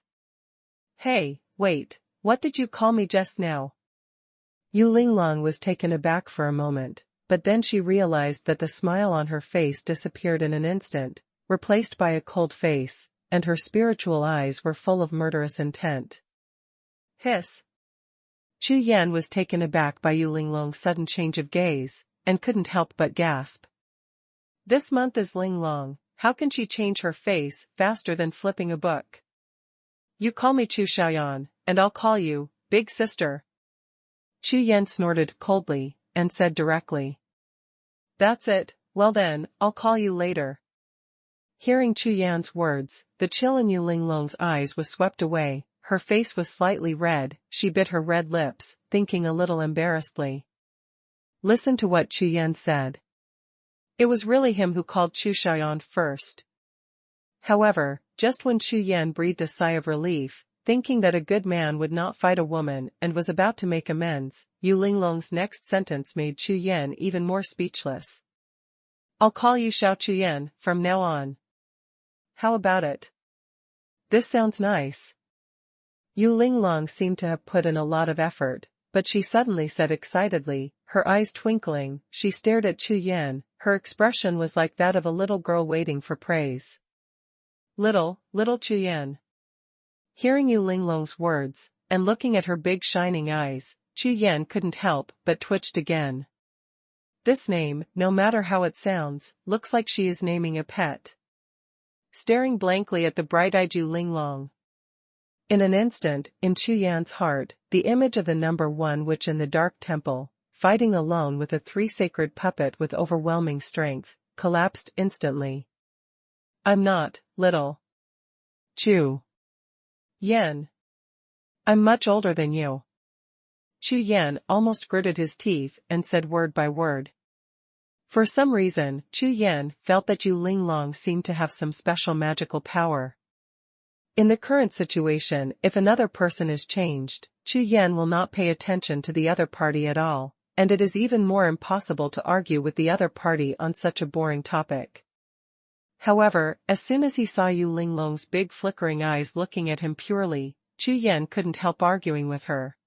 [SPEAKER 1] Hey, wait, what did you call me just now? Yu Linglong was taken aback for a moment, but then she realized that the smile on her face disappeared in an instant, replaced by a cold face, and her spiritual eyes were full of murderous intent. Hiss. Chu Yan was taken aback by Yu Linglong's sudden change of gaze, and couldn't help but gasp. This month is Linglong, how can she change her face faster than flipping a book? You call me Chu Xiaoyan, and I'll call you, big sister. Chu Yan snorted coldly, and said directly. That's it, well then, I'll call you later. Hearing Chu Yan's words, the chill in Yu Linglong's eyes was swept away, her face was slightly red, she bit her red lips, thinking a little embarrassedly. Listen to what Chu Yan said. It was really him who called Chu Xiaoyan first. However, just when Chu Yan breathed a sigh of relief, thinking that a good man would not fight a woman and was about to make amends, Yu Linglong's next sentence made Chu Yan even more speechless. I'll call you Xiao Chu Yan from now on. How about it? This sounds nice. Yu Linglong seemed to have put in a lot of effort, but she suddenly said excitedly, her eyes twinkling, she stared at Chu Yan, her expression was like that of a little girl waiting for praise. Little Chu Yan. Hearing Yu Linglong's words, and looking at her big shining eyes, Chu Yan couldn't help but twitched again. This name, no matter how it sounds, looks like she is naming a pet. Staring blankly at the bright-eyed Yu Linglong. In an instant, in Chu Yan's heart, the image of the number one witch in the dark temple, fighting alone with a three-sacred puppet with overwhelming strength, collapsed instantly. I'm not, little. Chu Yan. I'm much older than you. Chu Yan almost gritted his teeth and said word by word. For some reason, Chu Yan felt that Yu Linglong seemed to have some special magical power. In the current situation, if another person is changed, Chu Yan will not pay attention to the other party at all, and it is even more impossible to argue with the other party on such a boring topic. However, as soon as he saw Yu Linglong's big flickering eyes looking at him purely, Chu Yan couldn't help arguing with her.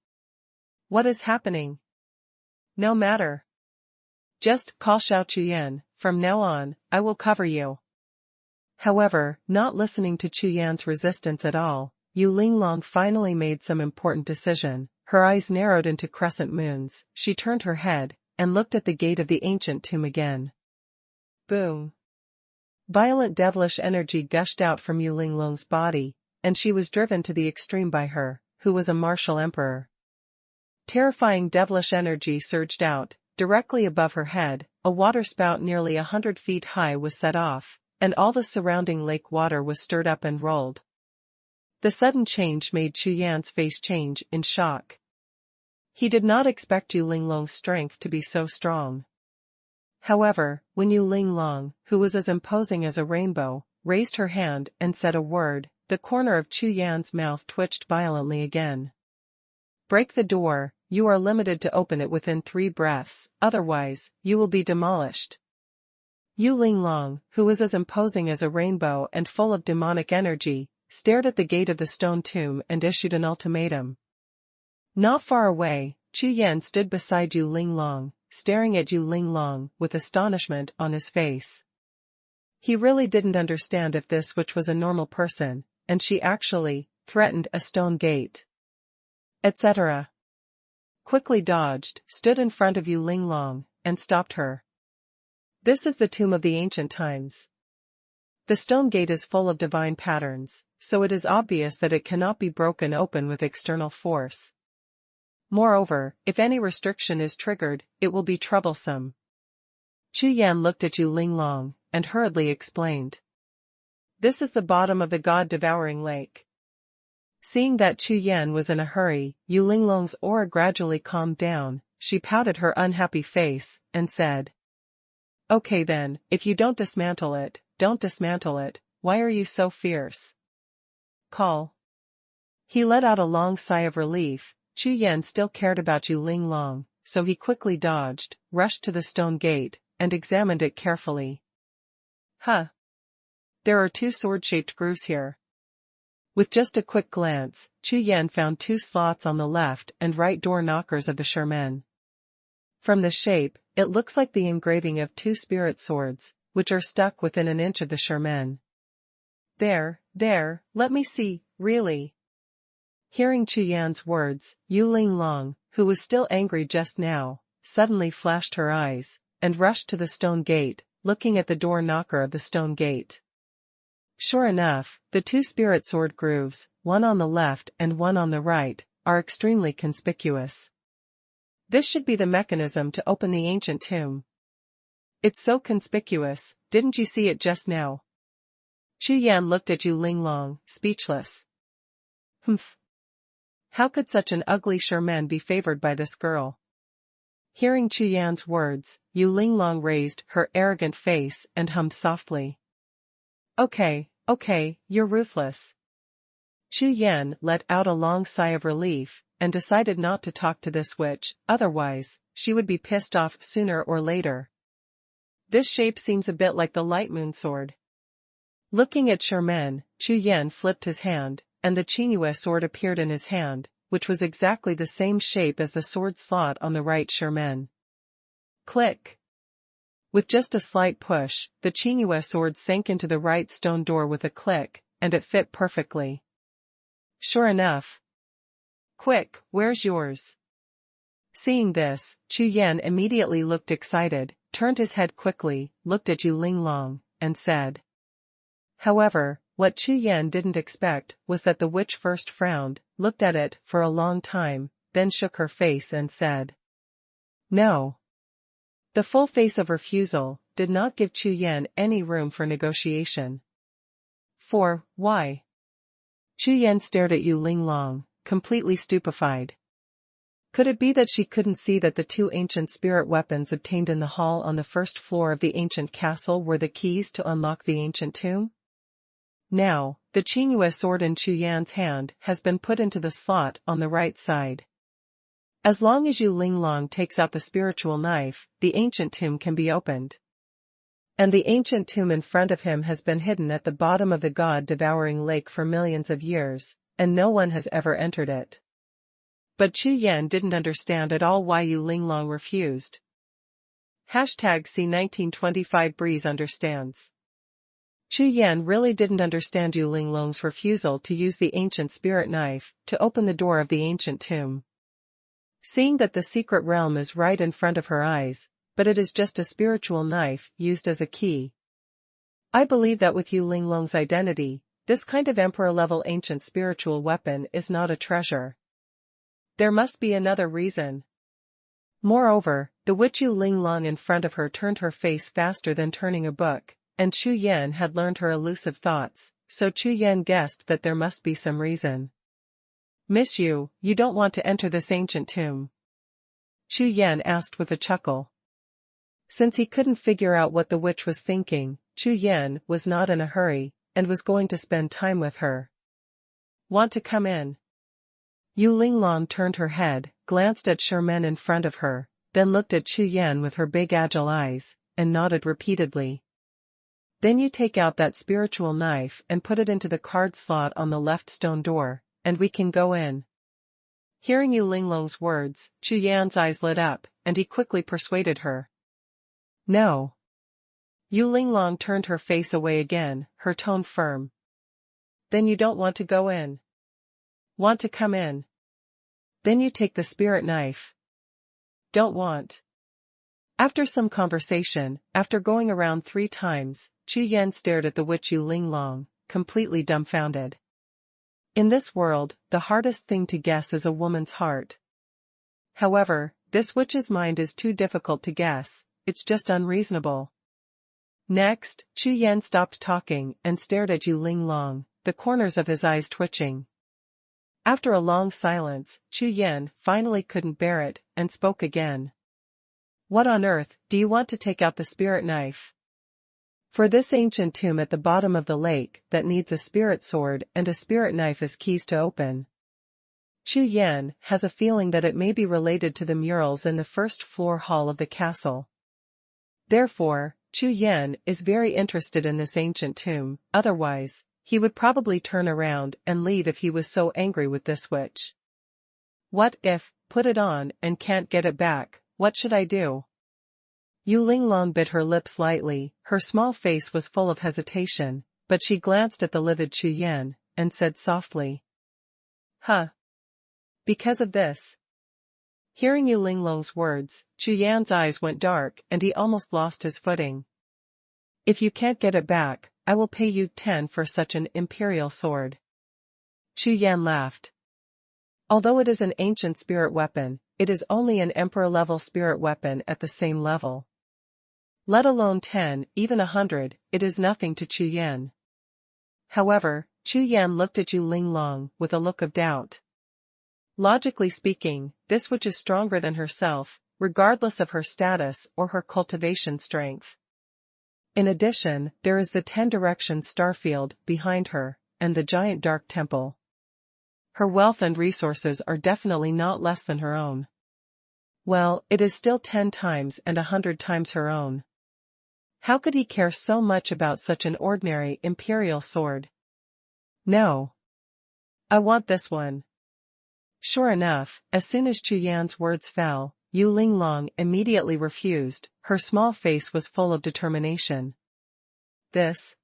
[SPEAKER 1] What is happening? No matter. Just call Xiao Chu Yan, from now on, I will cover you. However, not listening to Chu Yan's resistance at all, Yu Linglong finally made some important decision, her eyes narrowed into crescent moons, she turned her head, and looked at the gate of the ancient tomb again. Boom. Violent devilish energy gushed out from Yu Linglong's body, and she was driven to the extreme by her, who was a martial emperor. Terrifying devilish energy surged out, directly above her head, a water spout nearly 100 feet high was set off, and all the surrounding lake water was stirred up and rolled. The sudden change made Chu Yan's face change in shock. He did not expect Yu Linglong's strength to be so strong. However, when Yu Linglong, who was as imposing as a rainbow, raised her hand and said a word, the corner of Chu Yan's mouth twitched violently again. Break the door, you are limited to open it within 3 breaths, otherwise, you will be demolished. Yu Linglong, who was as imposing as a rainbow and full of demonic energy, stared at the gate of the stone tomb and issued an ultimatum. Not far away, Chu Yan stood beside Yu Linglong, staring at Yu Linglong with astonishment on his face. He really didn't understand if this witch was a normal person, and she actually threatened a stone gate, etc. quickly dodged, stood in front of Yu Linglong, and stopped her. This is the tomb of the ancient times. The stone gate is full of divine patterns, so it is obvious that it cannot be broken open with external force. Moreover, if any restriction is triggered, it will be troublesome. Chu Yan looked at Yu Linglong, and hurriedly explained. This is the bottom of the God-devouring lake. Seeing that Chu Yan was in a hurry, Yu Linglong's aura gradually calmed down, she pouted her unhappy face, and said. Okay then, if you don't dismantle it, why are you so fierce? Call. He let out a long sigh of relief. Chu Yan still cared about Yu Linglong, so he quickly dodged, rushed to the stone gate, and examined it carefully. Huh. There are 2 sword-shaped grooves here. With just a quick glance, Chu Yan found 2 slots on the left and right door knockers of the Shermen. From the shape, it looks like the engraving of 2 spirit swords, which are stuck within an inch of the Shermen. There, let me see, really. Hearing Chu Yan's words, Yu Linglong, who was still angry just now, suddenly flashed her eyes, and rushed to the stone gate, looking at the door knocker of the stone gate. Sure enough, the 2 spirit sword grooves, one on the left and one on the right, are extremely conspicuous. This should be the mechanism to open the ancient tomb. It's so conspicuous, didn't you see it just now? Chu Yan looked at Yu Linglong, speechless. Humph. How could such an ugly Sherman be favored by this girl? Hearing Chu Yan's words, Yu Linglong raised her arrogant face and hummed softly. Okay, you're ruthless. Chu Yan let out a long sigh of relief, and decided not to talk to this witch, otherwise, she would be pissed off sooner or later. This shape seems a bit like the light moon sword. Looking at Sherman, Chu Yan flipped his hand, and the Qingyue sword appeared in his hand, which was exactly the same shape as the sword slot on the right Sherman. Click. With just a slight push, the Qingyue sword sank into the right stone door with a click, and it fit perfectly. Sure enough. Quick, where's yours? Seeing this, Chu Yan immediately looked excited, turned his head quickly, looked at Yu Linglong, and said. However, what Chu Yan didn't expect was that the witch first frowned, looked at it for a long time, then shook her face and said. No. The full face of refusal did not give Chu Yan any room for negotiation. Why? Chu Yan stared at Yu Linglong, completely stupefied. Could it be that she couldn't see that the 2 ancient spirit weapons obtained in the hall on the first floor of the ancient castle were the keys to unlock the ancient tomb? Now, the Qingyue sword in Chu Yan's hand has been put into the slot on the right side. As long as Yu Linglong takes out the spiritual knife, the ancient tomb can be opened. And the ancient tomb in front of him has been hidden at the bottom of the God-devouring lake for millions of years, and no one has ever entered it. But Chu Yan didn't understand at all why Yu Linglong refused. #C1925 Breeze understands. Chu Yan really didn't understand Yu Linglong's refusal to use the ancient spirit knife to open the door of the ancient tomb. Seeing that the secret realm is right in front of her eyes, but it is just a spiritual knife used as a key. I believe that with Yu Linglong's identity, this kind of emperor-level ancient spiritual weapon is not a treasure. There must be another reason. Moreover, the witch Yu Linglong in front of her turned her face faster than turning a book, and Chu Yan had learned her elusive thoughts, so Chu Yan guessed that there must be some reason. Miss Yu, you don't want to enter this ancient tomb? Chu Yan asked with a chuckle. Since he couldn't figure out what the witch was thinking, Chu Yan was not in a hurry, and was going to spend time with her. Want to come in? Yu Linglong turned her head, glanced at Sherman in front of her, then looked at Chu Yan with her big agile eyes, and nodded repeatedly. Then you take out that spiritual knife and put it into the card slot on the left stone door, and we can go in. Hearing Yu Linglong's words, Chu Yan's eyes lit up, and he quickly persuaded her. No. Yu Linglong turned her face away again, her tone firm. Then you don't want to go in? Want to come in? Then you take the spirit knife. Don't want. After some conversation, after going around 3 times, Chu Yan stared at the witch Yu Linglong, completely dumbfounded. In this world, the hardest thing to guess is a woman's heart. However, this witch's mind is too difficult to guess, it's just unreasonable. Next, Chu Yan stopped talking and stared at Yu Linglong, the corners of his eyes twitching. After a long silence, Chu Yan finally couldn't bear it, and spoke again. What on earth do you want to take out the spirit knife? For this ancient tomb at the bottom of the lake that needs a spirit sword and a spirit knife as keys to open. Chu Yan has a feeling that it may be related to the murals in the first floor hall of the castle. Therefore, Chu Yan is very interested in this ancient tomb, otherwise, he would probably turn around and leave if he was so angry with this witch. What if, put it on and can't get it back, what should I do? Yu Linglong bit her lips lightly, her small face was full of hesitation, but she glanced at the livid Chu Yan, and said softly. Huh. Because of this. Hearing Yu Linglong's words, Chu Yan's eyes went dark and he almost lost his footing. If you can't get it back, I will pay you 10 for such an imperial sword. Chu Yan laughed. Although it is an ancient spirit weapon, it is only an emperor-level spirit weapon at the same level. Let alone 10, even 100, it is nothing to Chu Yan. However, Chu Yan looked at Yu Linglong with a look of doubt. Logically speaking, this witch is stronger than herself, regardless of her status or her cultivation strength. In addition, there is the 10 directions starfield behind her, and the giant dark temple. Her wealth and resources are definitely not less than her own. Well, it is still 10 times and 100 times her own. How could he care so much about such an ordinary imperial sword? No. I want this one. Sure enough, as soon as Chu Yan's words fell, Yu Linglong immediately refused, her small face was full of determination. This?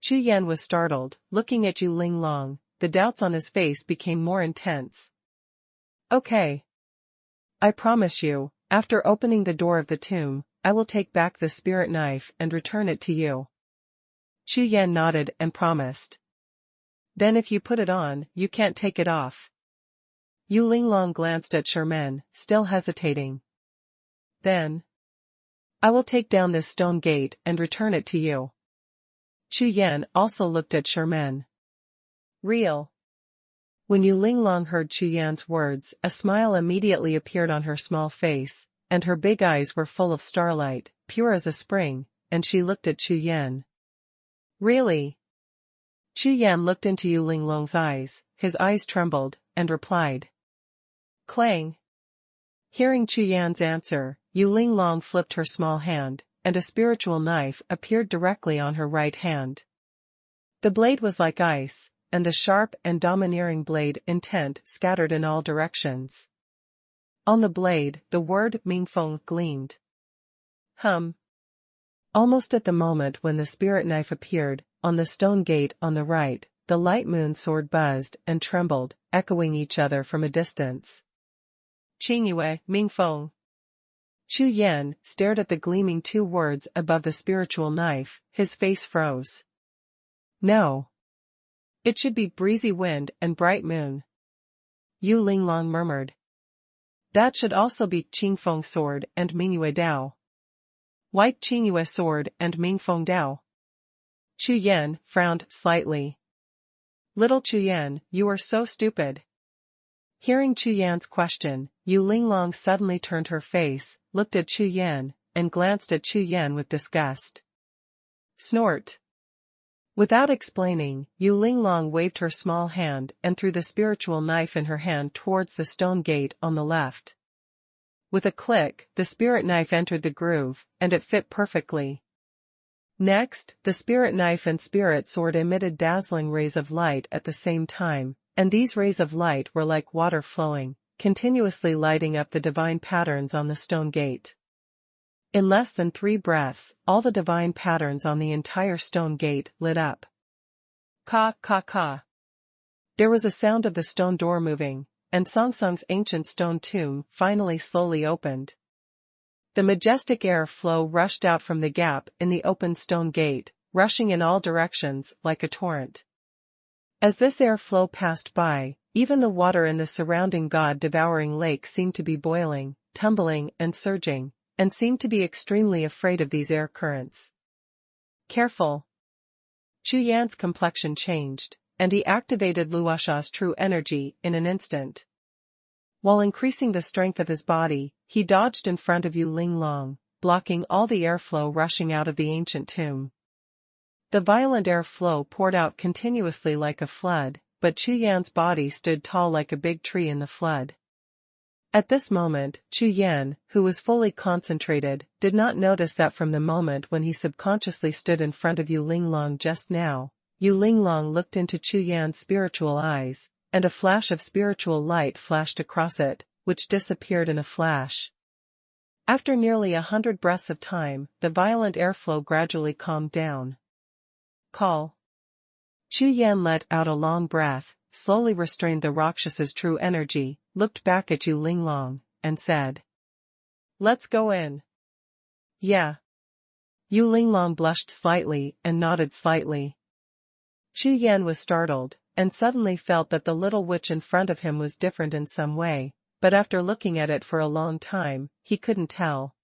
[SPEAKER 1] Chu Yan was startled, looking at Yu Linglong, the doubts on his face became more intense. Okay. I promise you, after opening the door of the tomb, I will take back the spirit knife and return it to you. Chu Yan nodded and promised. Then if you put it on, you can't take it off. Yu Linglong glanced at Sherman, still hesitating. Then. I will take down this stone gate and return it to you. Chu Yan also looked at Sherman. Real. When Yu Linglong heard Chu Yan's words, a smile immediately appeared on her small face, and her big eyes were full of starlight, pure as a spring, and she looked at Chu Yan. Really? Chu Yan looked into Yu Linglong's eyes, his eyes trembled, and replied. Clang. Hearing Chu Yan's answer, Yu Linglong flipped her small hand, and a spiritual knife appeared directly on her right hand. The blade was like ice, and the sharp and domineering blade intent scattered in all directions. On the blade, the word Mingfeng gleamed. Almost at the moment when the spirit knife appeared, on the stone gate on the right, the light moon sword buzzed and trembled, echoing each other from a distance. Qingyue, Mingfeng. Chu Yan stared at the gleaming 2 words above the spiritual knife, his face froze. No. It should be breezy wind and bright moon. Yu Linglong murmured. That should also be Qingfeng sword and Mingyue Dao. White Qingyue sword and Mingfeng Dao. Chu Yan frowned slightly. Little Chu Yan, you are so stupid. Hearing Chu Yan's question, Yu Linglong suddenly turned her face, looked at Chu Yan, and glanced at Chu Yan with disgust. Snort. Without explaining, Yu Linglong waved her small hand and threw the spiritual knife in her hand towards the stone gate on the left. With a click, the spirit knife entered the groove, and it fit perfectly. Next, the spirit knife and spirit sword emitted dazzling rays of light at the same time, and these rays of light were like water flowing, continuously lighting up the divine patterns on the stone gate. In less than 3 breaths, all the divine patterns on the entire stone gate lit up. Ka ka ka. There was a sound of the stone door moving, and Song Song's ancient stone tomb finally slowly opened. The majestic air flow rushed out from the gap in the open stone gate, rushing in all directions like a torrent. As this air flow passed by, even the water in the surrounding God-devouring lake seemed to be boiling, tumbling and surging, and seemed to be extremely afraid of these air currents. Careful! Chu Yan's complexion changed, and he activated Luosha's true energy in an instant. While increasing the strength of his body, he dodged in front of Yu Linglong, blocking all the airflow rushing out of the ancient tomb. The violent airflow poured out continuously like a flood, but Chu Yan's body stood tall like a big tree in the flood. At this moment, Chu Yan, who was fully concentrated, did not notice that from the moment when he subconsciously stood in front of Yu Linglong just now, Yu Linglong looked into Chu Yan's spiritual eyes, and a flash of spiritual light flashed across it, which disappeared in a flash. After nearly 100 breaths of time, the violent airflow gradually calmed down. Call. Chu Yan let out a long breath, slowly restrained the Rakshas's true energy, looked back at Yu Linglong, and said, "Let's go in." "Yeah." Yu Linglong blushed slightly and nodded slightly. Chu Yan was startled, and suddenly felt that the little witch in front of him was different in some way, but after looking at it for a long time, he couldn't tell.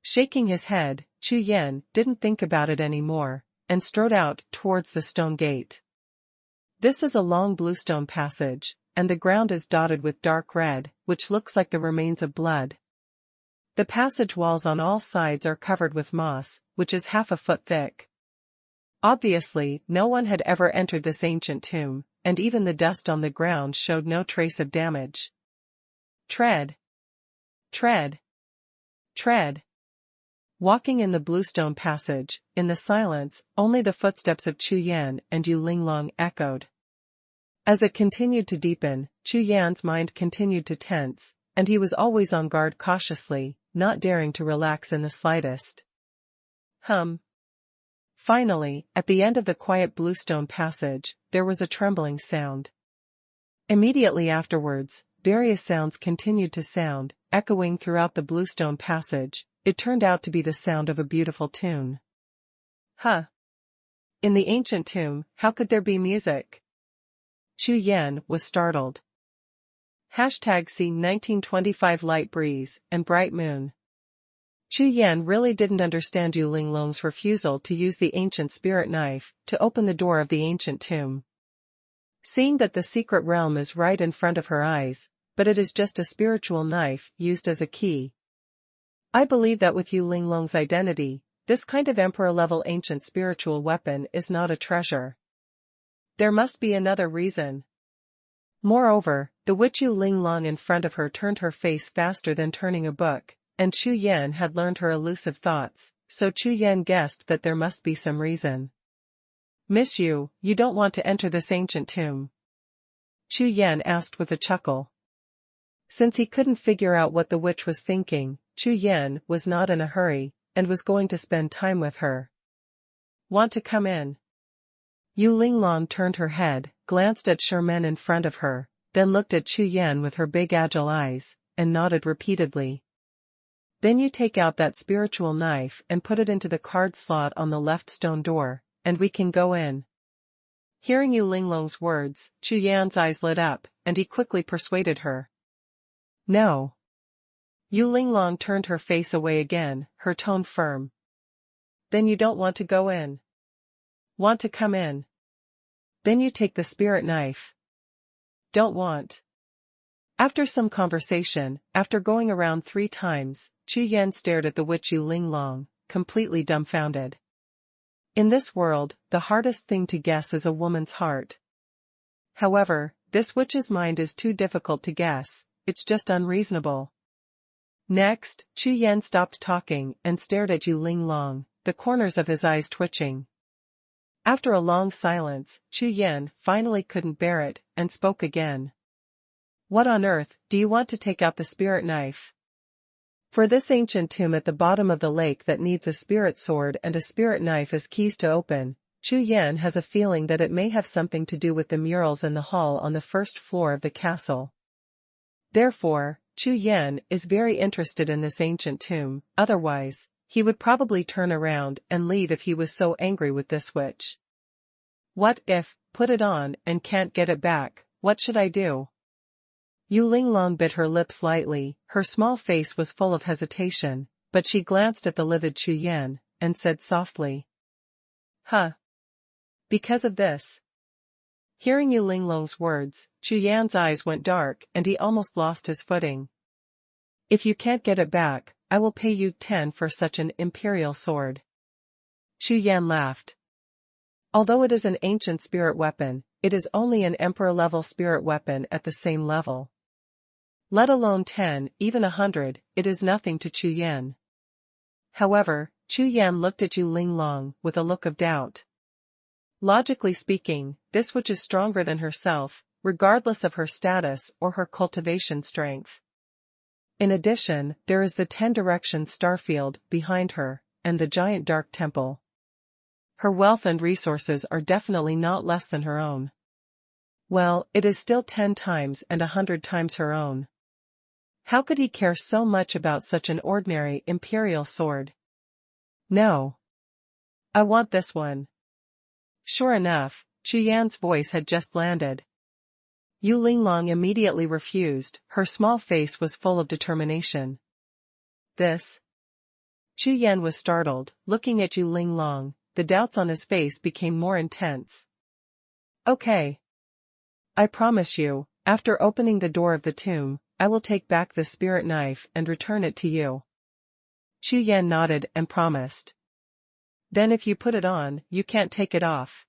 [SPEAKER 1] Shaking his head, Chu Yan didn't think about it anymore, and strode out towards the stone gate. This is a long bluestone passage, and the ground is dotted with dark red, which looks like the remains of blood. The passage walls on all sides are covered with moss, which is half a foot thick. Obviously, no one had ever entered this ancient tomb, and even the dust on the ground showed no trace of damage. Tread. Tread. Tread. Walking in the bluestone passage, in the silence, only the footsteps of Chu Yan and Yu Linglong echoed. As it continued to deepen, Chu Yan's mind continued to tense, and he was always on guard cautiously, not daring to relax in the slightest. Finally, at the end of the quiet bluestone passage, there was a trembling sound. Immediately afterwards, various sounds continued to sound, echoing throughout the bluestone passage. It turned out to be the sound of a beautiful tune. In the ancient tomb, how could there be music? Chu Yan was startled. #See 1925 Light Breeze and Bright Moon. Chu Yan really didn't understand Yu Linglong's refusal to use the ancient spirit knife to open the door of the ancient tomb. Seeing that the secret realm is right in front of her eyes, but it is just a spiritual knife used as a key. I believe that with Yu Linglong's identity, this kind of emperor-level ancient spiritual weapon is not a treasure. There must be another reason. Moreover, the witch Yu Linglong in front of her turned her face faster than turning a book, and Chu Yan had learned her elusive thoughts, so Chu Yan guessed that there must be some reason. "Miss Yu, you don't want to enter this ancient tomb?" Chu Yan asked with a chuckle. Since he couldn't figure out what the witch was thinking, Chu Yan was not in a hurry, and was going to spend time with her. "Want to come in?" Yu Linglong turned her head, glanced at Sherman in front of her, then looked at Chu Yan with her big agile eyes, and nodded repeatedly. "Then you take out that spiritual knife and put it into the card slot on the left stone door, and we can go in." Hearing Yu Linglong's words, Chu Yan's eyes lit up, and he quickly persuaded her. "No." Yu Linglong turned her face away again, her tone firm. "Then you don't want to go in? Want to come in? Then you take the spirit knife." "Don't want." After some conversation, after going around 3 times, Chu Yan stared at the witch Yu Linglong, completely dumbfounded. In this world, the hardest thing to guess is a woman's heart. However, this witch's mind is too difficult to guess, it's just unreasonable. Next, Chu Yan stopped talking and stared at Yu Linglong, the corners of his eyes twitching. After a long silence, Chu Yan finally couldn't bear it, and spoke again. "What on earth do you want to take out the spirit knife?" For this ancient tomb at the bottom of the lake that needs a spirit sword and a spirit knife as keys to open, Chu Yan has a feeling that it may have something to do with the murals in the hall on the first floor of the castle. Therefore, Chu Yan is very interested in this ancient tomb, otherwise, he would probably turn around and leave if he was so angry with this witch. What if, put it on and can't get it back, what should I do? Yu Linglong bit her lips lightly, her small face was full of hesitation, but she glanced at the livid Chu Yan, and said softly. Huh. Because of this. Hearing Yu Linglong's words, Chu Yan's eyes went dark and he almost lost his footing. If you can't get it back, I will pay you 10 for such an imperial sword. Chu Yan laughed. Although it is an ancient spirit weapon, it is only an emperor-level spirit weapon at the same level. Let alone 10, even 100, it is nothing to Chu Yan. However, Chu Yan looked at Yu Linglong with a look of doubt. Logically speaking, this witch is stronger than herself, regardless of her status or her cultivation strength. In addition, there is the 10 directions starfield behind her, and the giant dark temple. Her wealth and resources are definitely not less than her own. Well, it is still 10 times and 100 times her own. How could he care so much about such an ordinary imperial sword? No. I want this one. Sure enough, Chu Yan's voice had just landed. Yu Linglong immediately refused, her small face was full of determination. This? Chu Yan was startled, looking at Yu Linglong, the doubts on his face became more intense. Okay. I promise you, after opening the door of the tomb, I will take back the spirit knife and return it to you. Chu Yan nodded and promised. Then if you put it on, you can't take it off.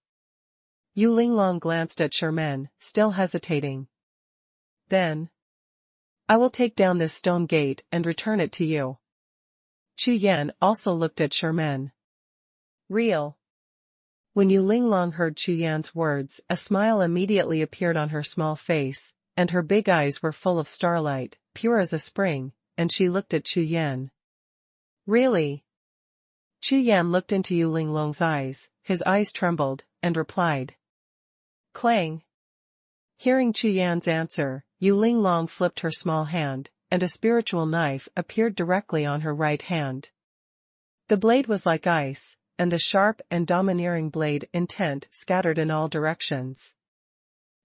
[SPEAKER 1] Yu Linglong glanced at Sherman, still hesitating. Then. I will take down this stone gate and return it to you. Chu Yan also looked at Sherman. Real. When Yu Linglong heard Chu Yan's words, a smile immediately appeared on her small face, and her big eyes were full of starlight, pure as a spring, and she looked at Chu Yan. Really? Chu Yan looked into Yu Linglong's eyes, his eyes trembled, and replied. Clang. Hearing Chu Yan's answer, Yu Linglong flipped her small hand, and a spiritual knife appeared directly on her right hand. The blade was like ice, and the sharp and domineering blade intent scattered in all directions.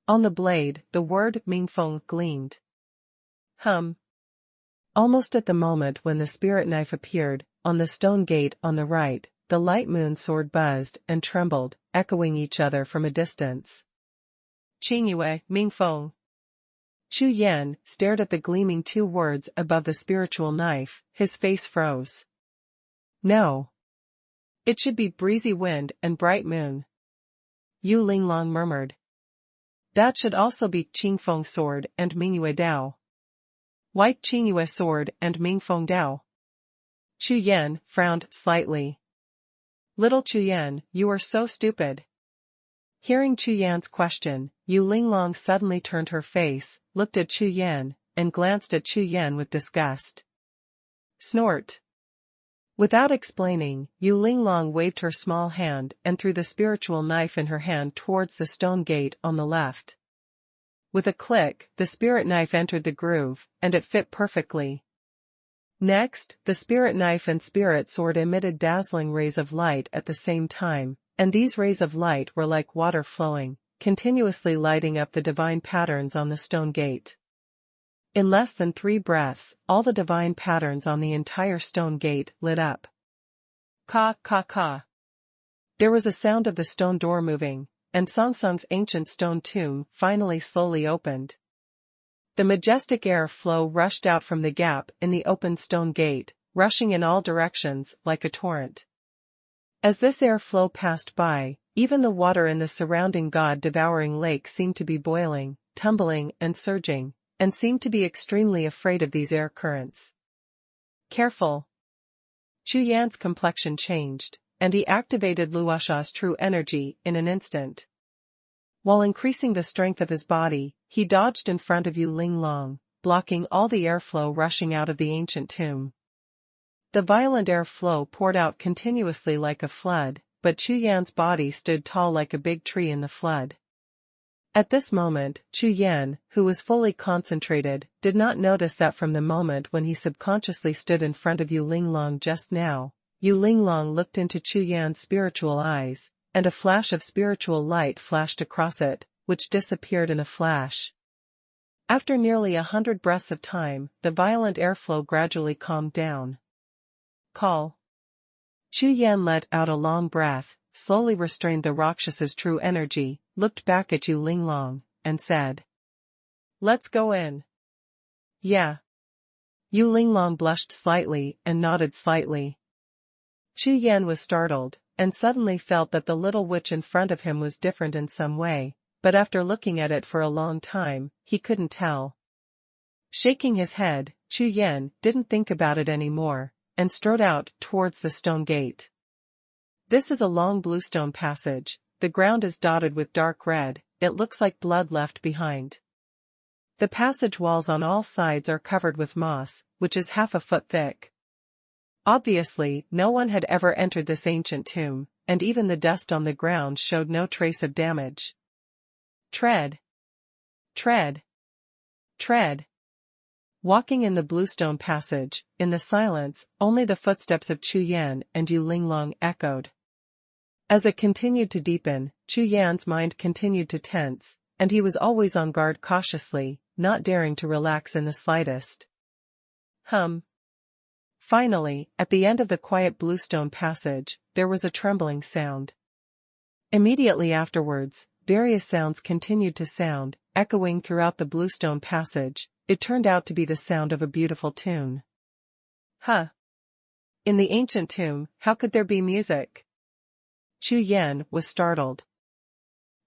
[SPEAKER 1] On the blade, the word Mingfeng gleamed. Almost at the moment when the spirit knife appeared, on the stone gate on the right, the light moon sword buzzed and trembled, echoing each other from a distance. Qingyue, Mingfeng. Chu Yan stared at the gleaming 2 words above the spiritual knife, his face froze. No. It should be breezy wind and bright moon. Yu Linglong murmured. That should also be Qingfeng sword and Mingyue Dao. White Qingyue sword and Mingfeng Dao. Chu Yan frowned slightly. Little Chu Yan, you are so stupid. Hearing Chu Yan's question, Yu Linglong suddenly turned her face, looked at Chu Yan, and glanced at Chu Yan with disgust. Snort. Without explaining, Yu Linglong waved her small hand and threw the spiritual knife in her hand towards the stone gate on the left. With a click, the spirit knife entered the groove, and it fit perfectly. Next, the spirit knife and spirit sword emitted dazzling rays of light at the same time, and these rays of light were like water flowing, continuously lighting up the divine patterns on the stone gate. In less than 3 breaths, all the divine patterns on the entire stone gate lit up. Ka ka ka. There was a sound of the stone door moving, and Song Song's ancient stone tomb finally slowly opened. The majestic air flow rushed out from the gap in the open stone gate, rushing in all directions like a torrent. As this air flow passed by, even the water in the surrounding god-devouring lake seemed to be boiling, tumbling and surging, and seemed to be extremely afraid of these air currents. Careful. Chu Yan's complexion changed, and he activated Luosha's true energy in an instant. While increasing the strength of his body, he dodged in front of Yu Linglong, blocking all the airflow rushing out of the ancient tomb. The violent airflow poured out continuously like a flood, but Chu Yan's body stood tall like a big tree in the flood. At this moment, Chu Yan, who was fully concentrated, did not notice that from the moment when he subconsciously stood in front of Yu Linglong just now, Yu Linglong looked into Chu Yan's spiritual eyes, and a flash of spiritual light flashed across it, which disappeared in a flash. After nearly 100 breaths of time, the violent airflow gradually calmed down. Call. Chu Yan let out a long breath, slowly restrained the Rakshas's true energy, looked back at Yu Linglong, and said, "Let's go in." "Yeah." Yu Linglong blushed slightly and nodded slightly. Chu Yan was startled, and suddenly felt that the little witch in front of him was different in some way, but after looking at it for a long time, he couldn't tell. Shaking his head, Chu Yan didn't think about it anymore, and strode out towards the stone gate. This is a long bluestone passage. The ground is dotted with dark red, it looks like blood left behind. The passage walls on all sides are covered with moss, which is half a foot thick. Obviously, no one had ever entered this ancient tomb, and even the dust on the ground showed no trace of damage. Tread. Tread. Tread. Walking in the bluestone passage, in the silence, only the footsteps of Chu Yan and Yu Linglong echoed. As it continued to deepen, Chu Yan's mind continued to tense, and he was always on guard cautiously, not daring to relax in the slightest. Finally, at the end of the quiet bluestone passage, there was a trembling sound. Immediately afterwards, various sounds continued to sound, echoing throughout the bluestone passage. It turned out to be the sound of a beautiful tune. In the ancient tomb, how could there be music? Chu Yan was startled.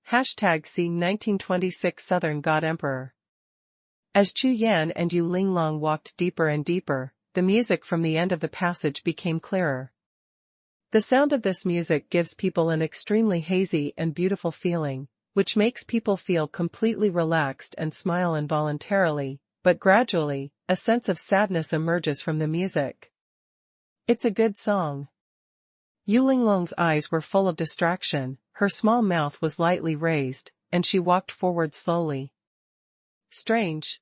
[SPEAKER 1] #See 1926 Southern God Emperor. As Chu Yan and Yu Linglong walked deeper and deeper, the music from the end of the passage became clearer. The sound of this music gives people an extremely hazy and beautiful feeling, which makes people feel completely relaxed and smile involuntarily, but gradually, a sense of sadness emerges from the music. It's a good song. Yu Linglong's eyes were full of distraction, her small mouth was lightly raised, and she walked forward slowly. Strange.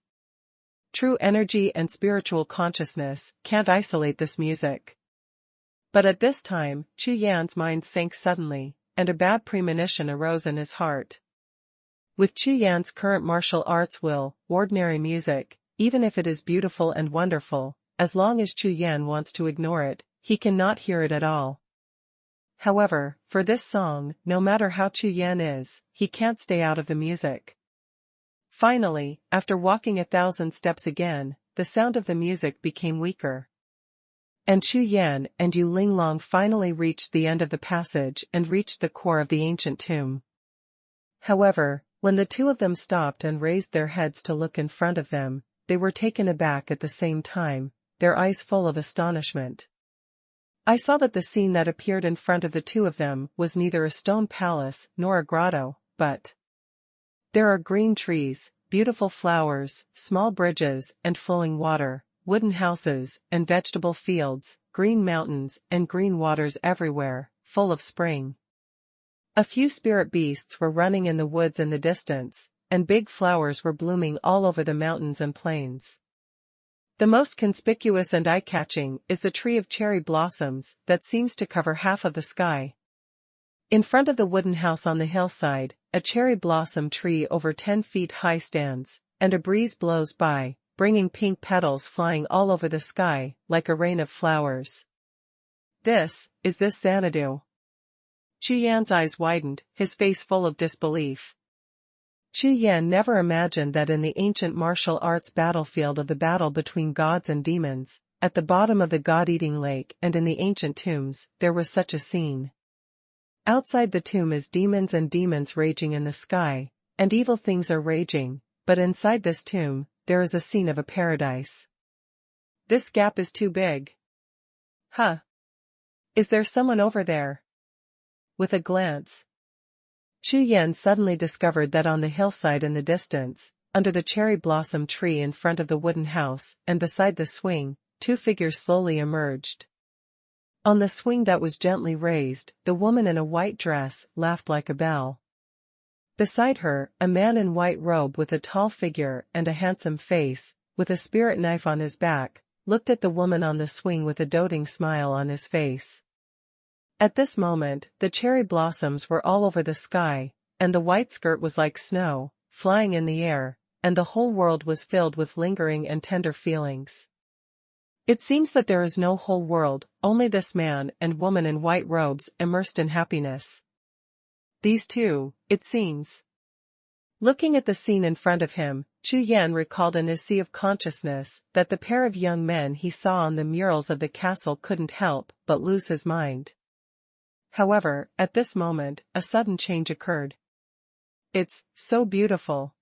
[SPEAKER 1] True energy and spiritual consciousness can't isolate this music. But at this time, Chu Yan's mind sank suddenly, and a bad premonition arose in his heart. With Chu Yan's current martial arts will, ordinary music, even if it is beautiful and wonderful, as long as Chu Yan wants to ignore it, he cannot hear it at all. However, for this song, no matter how Chu Yan is, he can't stay out of the music. Finally, after walking 1,000 steps again, the sound of the music became weaker. And Chu Yan and Yu Linglong finally reached the end of the passage and reached the core of the ancient tomb. However, when the two of them stopped and raised their heads to look in front of them, they were taken aback at the same time, their eyes full of astonishment. I saw that the scene that appeared in front of the two of them was neither a stone palace nor a grotto, but there are green trees, beautiful flowers, small bridges and flowing water, wooden houses and vegetable fields, green mountains and green waters everywhere, full of spring. A few spirit beasts were running in the woods in the distance, and big flowers were blooming all over the mountains and plains. The most conspicuous and eye-catching is the tree of cherry blossoms that seems to cover half of the sky. In front of the wooden house on the hillside, a cherry blossom tree over 10 feet high stands, and a breeze blows by, bringing pink petals flying all over the sky, like a rain of flowers. This Xanadu? Chu Yan's eyes widened, his face full of disbelief. Chu Yan never imagined that in the ancient martial arts battlefield of the battle between gods and demons, at the bottom of the God-eating lake and in the ancient tombs, there was such a scene. Outside the tomb is demons and demons raging in the sky, and evil things are raging, but inside this tomb, there is a scene of a paradise. This gap is too big. Is there someone over there? With a glance, Chu Yan suddenly discovered that on the hillside in the distance, under the cherry blossom tree in front of the wooden house and beside the swing, two figures slowly emerged. On the swing that was gently raised, the woman in a white dress laughed like a bell. Beside her, a man in white robe with a tall figure and a handsome face, with a spirit knife on his back, looked at the woman on the swing with a doting smile on his face. At this moment, the cherry blossoms were all over the sky, and the white skirt was like snow, flying in the air, and the whole world was filled with lingering and tender feelings. It seems that there is no whole world, only this man and woman in white robes immersed in happiness. These two, it seems. Looking at the scene in front of him, Chu Yan recalled in his sea of consciousness that the pair of young men he saw on the murals of the castle couldn't help but lose his mind. However, at this moment, a sudden change occurred. It's so beautiful.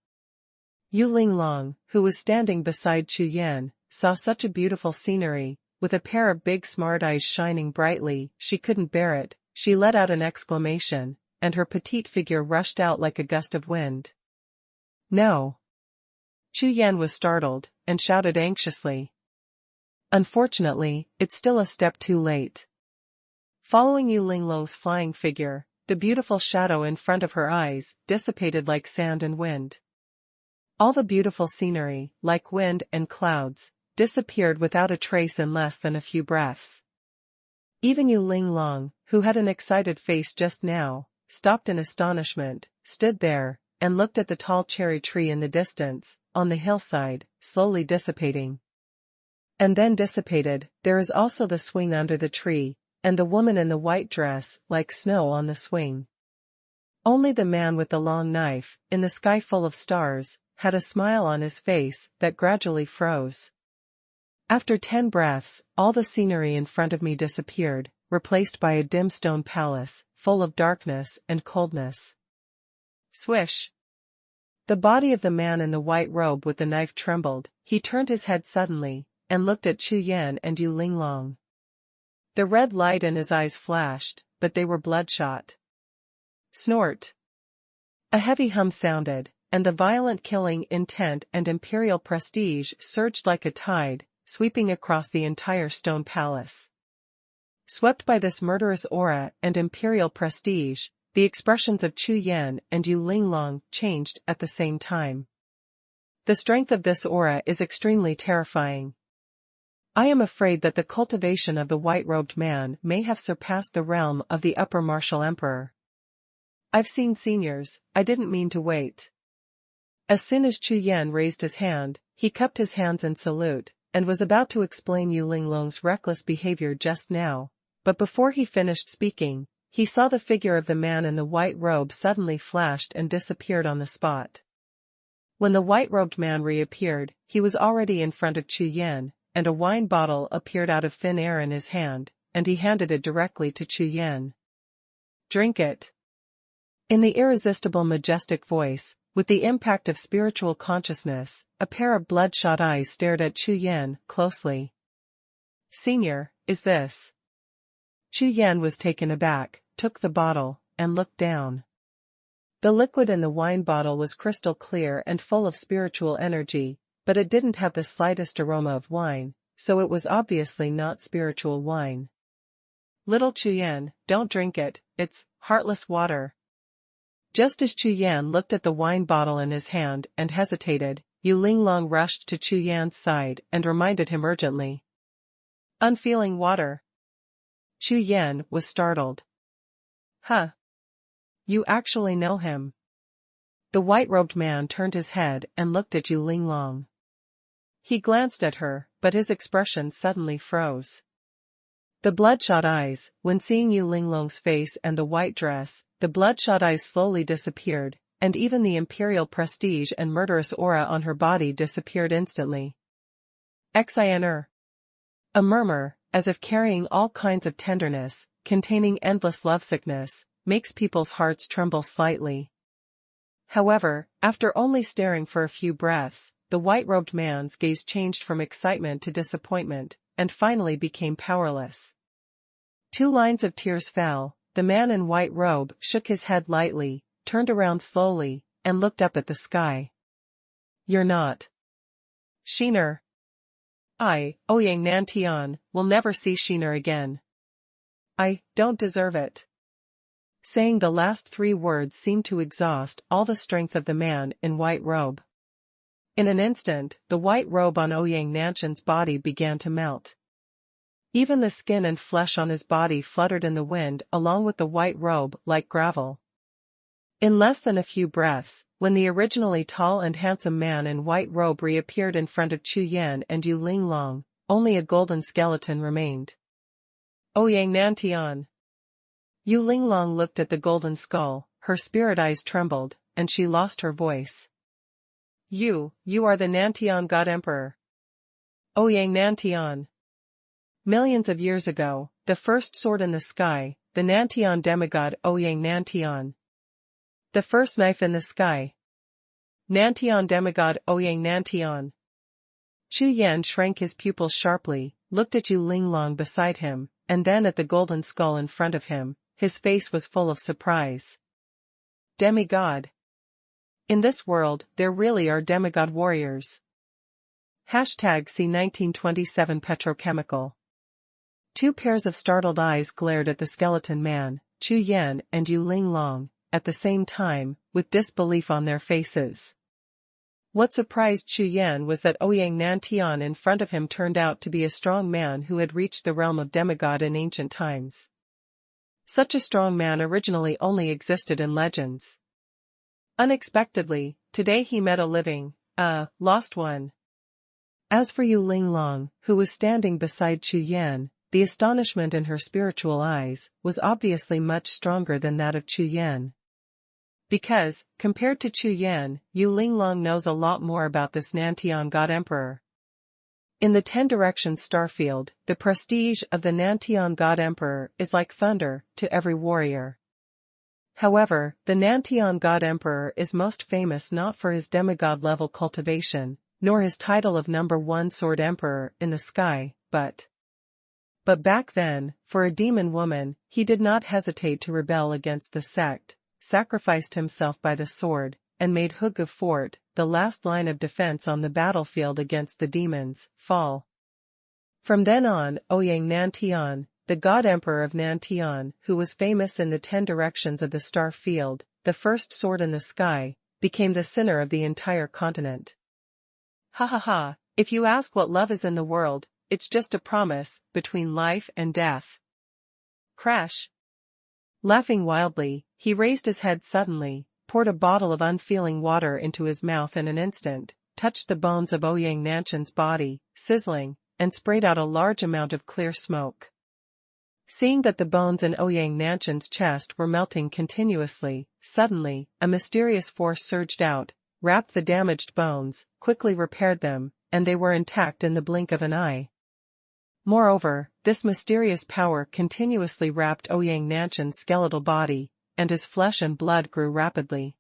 [SPEAKER 1] Yu Linglong, who was standing beside Chu Yan, saw such a beautiful scenery, with a pair of big smart eyes shining brightly. She couldn't bear it. She let out an exclamation, and her petite figure rushed out like a gust of wind. No. Chu Yan was startled, and shouted anxiously. Unfortunately, it's still a step too late. Following Yu Linglong's flying figure, the beautiful shadow in front of her eyes dissipated like sand and wind. All the beautiful scenery, like wind and clouds, disappeared without a trace in less than a few breaths. Even Yu Linglong, who had an excited face just now, stopped in astonishment, stood there, and looked at the tall cherry tree in the distance, on the hillside, slowly dissipating. And then dissipated. There is also the swing under the tree, and the woman in the white dress, like snow on the swing. Only the man with the long knife, in the sky full of stars, had a smile on his face that gradually froze. After 10 breaths, all the scenery in front of me disappeared, replaced by a dim stone palace, full of darkness and coldness. Swish! The body of the man in the white robe with the knife trembled. He turned his head suddenly, and looked at Chu Yan and Yu Linglong. The red light in his eyes flashed, but they were bloodshot. Snort! A heavy hum sounded, and the violent killing intent and imperial prestige surged like a tide, sweeping across the entire stone palace. Swept by this murderous aura and imperial prestige, the expressions of Chu Yan and Yu Linglong changed at the same time. The strength of this aura is extremely terrifying. I am afraid that the cultivation of the white-robed man may have surpassed the realm of the upper martial emperor. I've seen seniors, I didn't mean to wait. As soon as Chu Yan raised his hand, he cupped his hands in salute, and was about to explain Yu Linglong's reckless behavior just now, but before he finished speaking, he saw the figure of the man in the white robe suddenly flashed and disappeared on the spot. When the white-robed man reappeared, he was already in front of Chu Yan, and a wine bottle appeared out of thin air in his hand, and he handed it directly to Chu Yan. Drink it. In the irresistible majestic voice, with the impact of spiritual consciousness, a pair of bloodshot eyes stared at Chu Yan closely. Senior, is this? Chu Yan was taken aback, took the bottle, and looked down. The liquid in the wine bottle was crystal clear and full of spiritual energy, but it didn't have the slightest aroma of wine, so it was obviously not spiritual wine. Little Chu Yan, don't drink it, it's heartless water. Just as Chu Yan looked at the wine bottle in his hand and hesitated, Yu Linglong rushed to Chu Yan's side and reminded him urgently. Unfeeling water. Chu Yan was startled. Huh. You actually know him. The white-robed man turned his head and looked at Yu Linglong. He glanced at her, but his expression suddenly froze. The bloodshot eyes, when seeing Yu Linglong's face and the white dress, the bloodshot eyes slowly disappeared, and even the imperial prestige and murderous aura on her body disappeared instantly. Xinr. A murmur, as if carrying all kinds of tenderness, containing endless lovesickness, makes people's hearts tremble slightly. However, after only staring for a few breaths, the white-robed man's gaze changed from excitement to disappointment, and finally became powerless. 2 lines of tears fell. The man in white robe shook his head lightly, turned around slowly, and looked up at the sky. You're not. Xinr. I, Ouyang Nantian, will never see Xinr again. I don't deserve it. Saying the last three words seemed to exhaust all the strength of the man in white robe. In an instant, the white robe on Ouyang Nanshan's body began to melt. Even the skin and flesh on his body fluttered in the wind along with the white robe like gravel. In less than a few breaths, when the originally tall and handsome man in white robe reappeared in front of Chu Yan and Yu Linglong, only a golden skeleton remained. Ouyang Nantian. Yu Linglong looked at the golden skull, her spirit eyes trembled, and she lost her voice. You are the Nantian God Emperor. Ouyang Nantian. Millions of years ago, the first sword in the sky, the Nantian demigod Ouyang Nantian. The first knife in the sky. Nantian demigod Ouyang Nantian. Chu Yan shrank his pupils sharply, looked at Yu Linglong beside him, and then at the golden skull in front of him. His face was full of surprise. Demigod. In this world, there really are demigod warriors. Hashtag see 1927 Petrochemical. Two pairs of startled eyes glared at the skeleton man, Chu Yan and Yu Linglong, at the same time, with disbelief on their faces. What surprised Chu Yan was that Ouyang Nantian in front of him turned out to be a strong man who had reached the realm of demigod in ancient times. Such a strong man originally only existed in legends. Unexpectedly, today he met a living, lost one. As for Yu Linglong, who was standing beside Chu Yan, the astonishment in her spiritual eyes was obviously much stronger than that of Chu Yan. Because, compared to Chu Yan, Yu Linglong knows a lot more about this Nantian God Emperor. In the 10 Directions starfield, the prestige of the Nantian God Emperor is like thunder to every warrior. However, the Nantian God Emperor is most famous not for his demigod-level cultivation, nor his title of #1 Sword Emperor in the sky, but back then, for a demon woman, he did not hesitate to rebel against the sect, sacrificed himself by the sword, and made Huge Fort, the last line of defense on the battlefield against the demons, fall. From then on, Ouyang Nantian, the God Emperor of Nantian, who was famous in the 10 directions of the star field, the first sword in the sky, became the sinner of the entire continent. Ha ha ha, if you ask what love is in the world, it's just a promise between life and death. Crash. Laughing wildly, he raised his head suddenly, poured a bottle of unfeeling water into his mouth in an instant, touched the bones of Ouyang Nanshan's body, sizzling, and sprayed out a large amount of clear smoke. Seeing that the bones in Ouyang Nanshan's chest were melting continuously, suddenly, a mysterious force surged out, wrapped the damaged bones, quickly repaired them, and they were intact in the blink of an eye. Moreover, this mysterious power continuously wrapped Ouyang Nanshan's skeletal body, and his flesh and blood grew rapidly.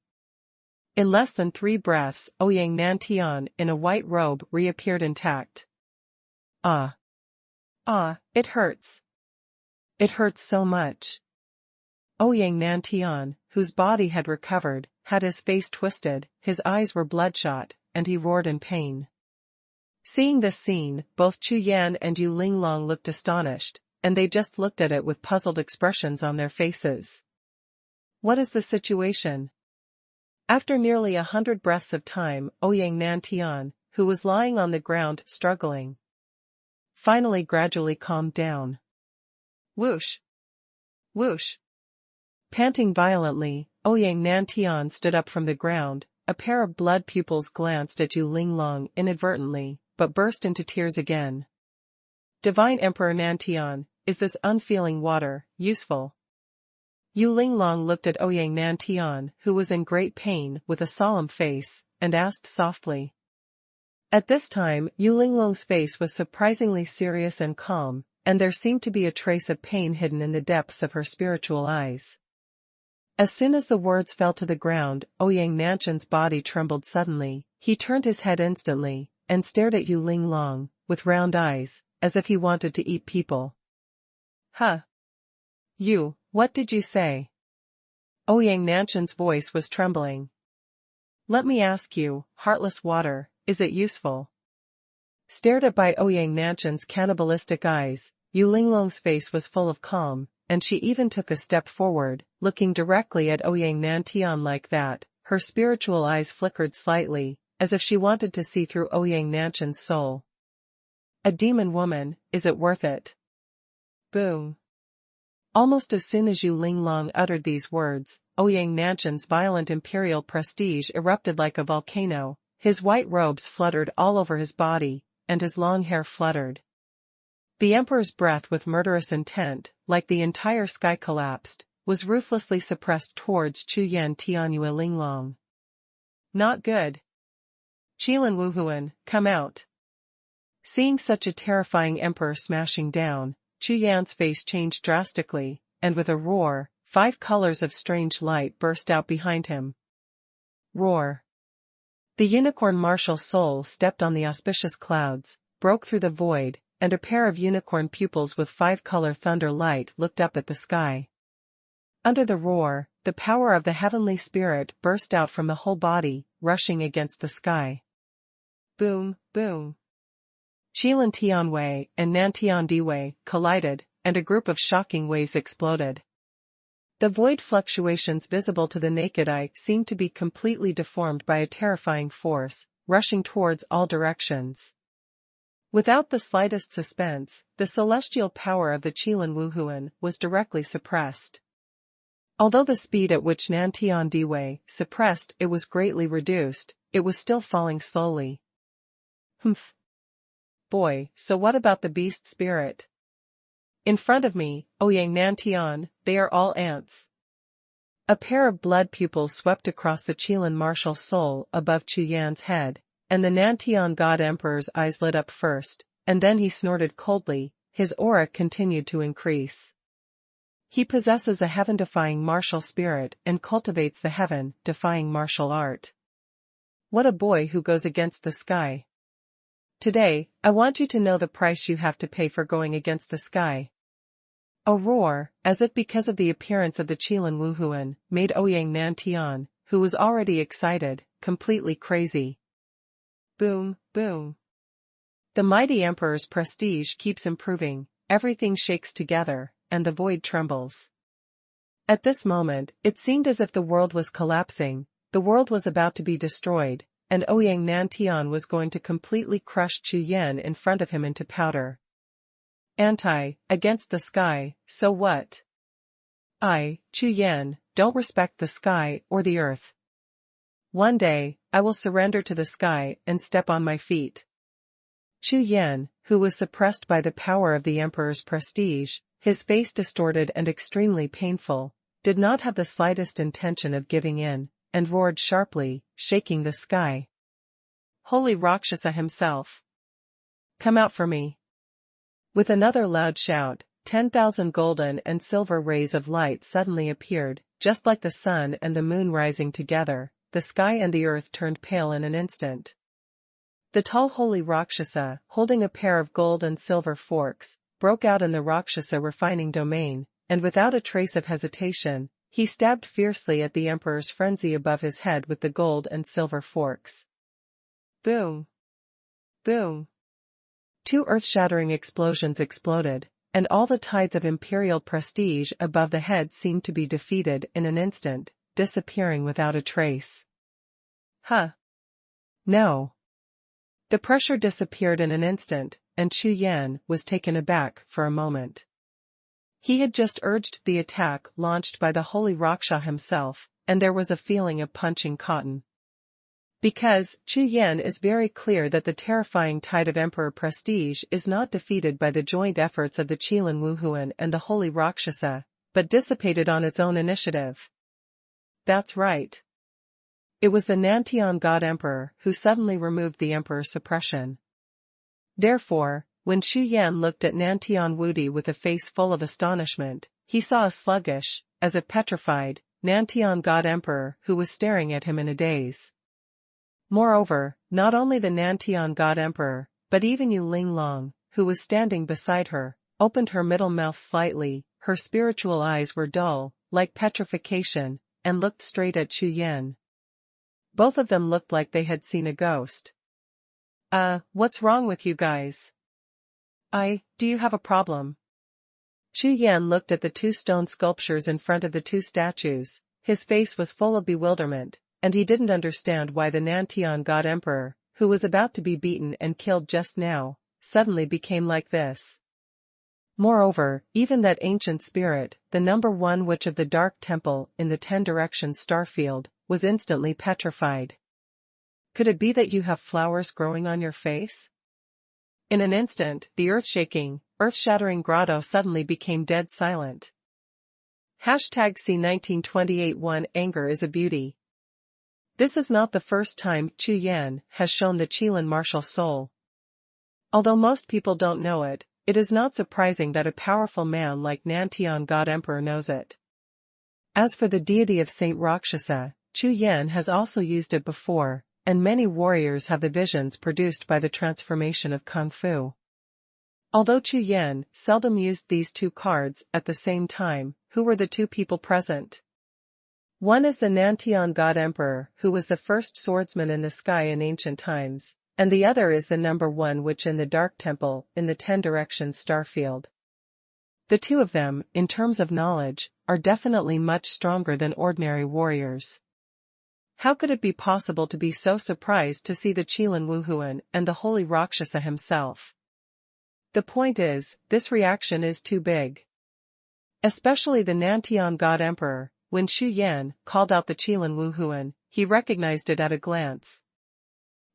[SPEAKER 1] In less than 3 breaths, Ouyang Nantian in a white robe reappeared intact. Ah, it hurts. It hurts so much. Ouyang Nantian, whose body had recovered, had his face twisted, his eyes were bloodshot, and he roared in pain. Seeing this scene, both Chu Yan and Yu Linglong looked astonished, and they just looked at it with puzzled expressions on their faces. What is the situation? After nearly 100 breaths of time, Ouyang Nantian, who was lying on the ground struggling, finally gradually calmed down. Whoosh! Whoosh! Panting violently, Ouyang Nantian stood up from the ground. A pair of blood pupils glanced at Yu Linglong inadvertently, but burst into tears again. Divine Emperor Nantian, is this unfeeling water useful? Yu Linglong looked at Ouyang Nantian, who was in great pain, with a solemn face, and asked softly. At this time, Yu Linglong's face was surprisingly serious and calm, and there seemed to be a trace of pain hidden in the depths of her spiritual eyes. As soon as the words fell to the ground, Ouyang Nanshan's body trembled suddenly. He turned his head instantly, and stared at Yu Linglong, with round eyes, as if he wanted to eat people. Huh? What did you say? Ouyang Nanshan's voice was trembling. Let me ask you, heartless water, is it useful? Stared at by Ouyang Nanshan's cannibalistic eyes, Yu Linglong's face was full of calm, and she even took a step forward, looking directly at Ouyang Nantian like that. Her spiritual eyes flickered slightly, as if she wanted to see through Ouyang Nantian's soul. A demon woman, is it worth it? Boom. Almost as soon as Yu Linglong uttered these words, Ouyang Nantian's violent imperial prestige erupted like a volcano, his white robes fluttered all over his body, and his long hair fluttered. The emperor's breath with murderous intent, like the entire sky collapsed, was ruthlessly suppressed towards Chu Yan Tianyue Linglong. Not good. Qilin Wuhun, come out. Seeing such a terrifying emperor smashing down, Chu Yan's face changed drastically, and with a roar, 5 colors of strange light burst out behind him. Roar. The unicorn martial soul stepped on the auspicious clouds, broke through the void, and a pair of unicorn pupils with 5-color thunder light looked up at the sky. Under the roar, the power of the heavenly spirit burst out from the whole body, rushing against the sky. Boom, boom. Qilin Tianwei and Nantian Diwei collided, and a group of shocking waves exploded. The void fluctuations visible to the naked eye seemed to be completely deformed by a terrifying force, rushing towards all directions. Without the slightest suspense, the celestial power of the Qilin Wuhun was directly suppressed. Although the speed at which Nantian Diwei suppressed it was greatly reduced, it was still falling slowly. Humph. Boy, so what about the beast spirit? In front of me, Ouyang Nantian, they are all ants. A pair of blood pupils swept across the Qilin martial soul above Chu Yan's head, and the Nantian God Emperor's eyes lit up first, and then he snorted coldly. His aura continued to increase. He possesses a heaven-defying martial spirit and cultivates the heaven-defying martial art. What a boy who goes against the sky. Today, I want you to know the price you have to pay for going against the sky. A roar, as if because of the appearance of the Qilin Wuhun, made Ouyang Nantian, who was already excited, completely crazy. Boom, boom. The mighty emperor's prestige keeps improving, everything shakes together, and the void trembles. At this moment, it seemed as if the world was collapsing, the world was about to be destroyed, and Ouyang Nantian was going to completely crush Chu Yan in front of him into powder. Against the sky, so what? I, Chu Yan, don't respect the sky or the earth. One day, I will surrender to the sky and step on my feet. Chu Yan, who was suppressed by the power of the emperor's prestige, his face distorted and extremely painful, did not have the slightest intention of giving in, and roared sharply, shaking the sky. Holy Rakshasa himself! Come out for me! With another loud shout, 10,000 golden and silver rays of light suddenly appeared, just like the sun and the moon rising together. The sky and the earth turned pale in an instant. The tall holy Rakshasa, holding a pair of gold and silver forks, broke out in the Rakshasa refining domain, and without a trace of hesitation, he stabbed fiercely at the emperor's frenzy above his head with the gold and silver forks. Boom! Boom! 2 earth-shattering explosions exploded, and all the tides of imperial prestige above the head seemed to be defeated in an instant, disappearing without a trace. Huh? No. The pressure disappeared in an instant, and Chu Yan was taken aback for a moment. He had just urged the attack launched by the holy Rakshasa himself, and there was a feeling of punching cotton. Because Chu Yan is very clear that the terrifying tide of emperor prestige is not defeated by the joint efforts of the Qilin Wuhun and the holy Rakshasa, but dissipated on its own initiative. That's right. It was the Nantian God Emperor who suddenly removed the emperor's suppression. Therefore, when Chu Yan looked at Nantian Wudi with a face full of astonishment, he saw a sluggish, as if petrified, Nantian God Emperor who was staring at him in a daze. Moreover, not only the Nantian God Emperor, but even Yu Linglong, who was standing beside her, opened her middle mouth slightly, her spiritual eyes were dull, like petrification, and looked straight at Chu Yan. Both of them looked like they had seen a ghost. What's wrong with you guys? Do you have a problem? Chu Yan looked at the two stone sculptures in front of the two statues. His face was full of bewilderment, and he didn't understand why the Nantian God Emperor, who was about to be beaten and killed just now, suddenly became like this. Moreover, even that ancient spirit, the number one witch of the Dark Temple in the 10 Directions Starfield, was instantly petrified. Could it be that you have flowers growing on your face? In an instant, the earth-shaking, earth-shattering grotto suddenly became dead silent. #C1928-1 Anger is a beauty. This is not the first time Chu Yan has shown the Qilin martial soul. Although most people don't know it, it is not surprising that a powerful man like Nantian God Emperor knows it. As for the deity of Saint Rakshasa, Chu Yan has also used it before, and many warriors have the visions produced by the transformation of Kung Fu. Although Chu Yan seldom used these two cards at the same time, who were the two people present? One is the Nantian God Emperor, who was the first swordsman in the sky in ancient times, and the other is the number one witch in the Dark Temple in the 10 Directions Starfield. The two of them, in terms of knowledge, are definitely much stronger than ordinary warriors. How could it be possible to be so surprised to see the Qilin Wuhun and the holy Rakshasa himself? The point is, this reaction is too big. Especially the Nantian God Emperor, when Chu Yan called out the Qilin Wuhun, he recognized it at a glance.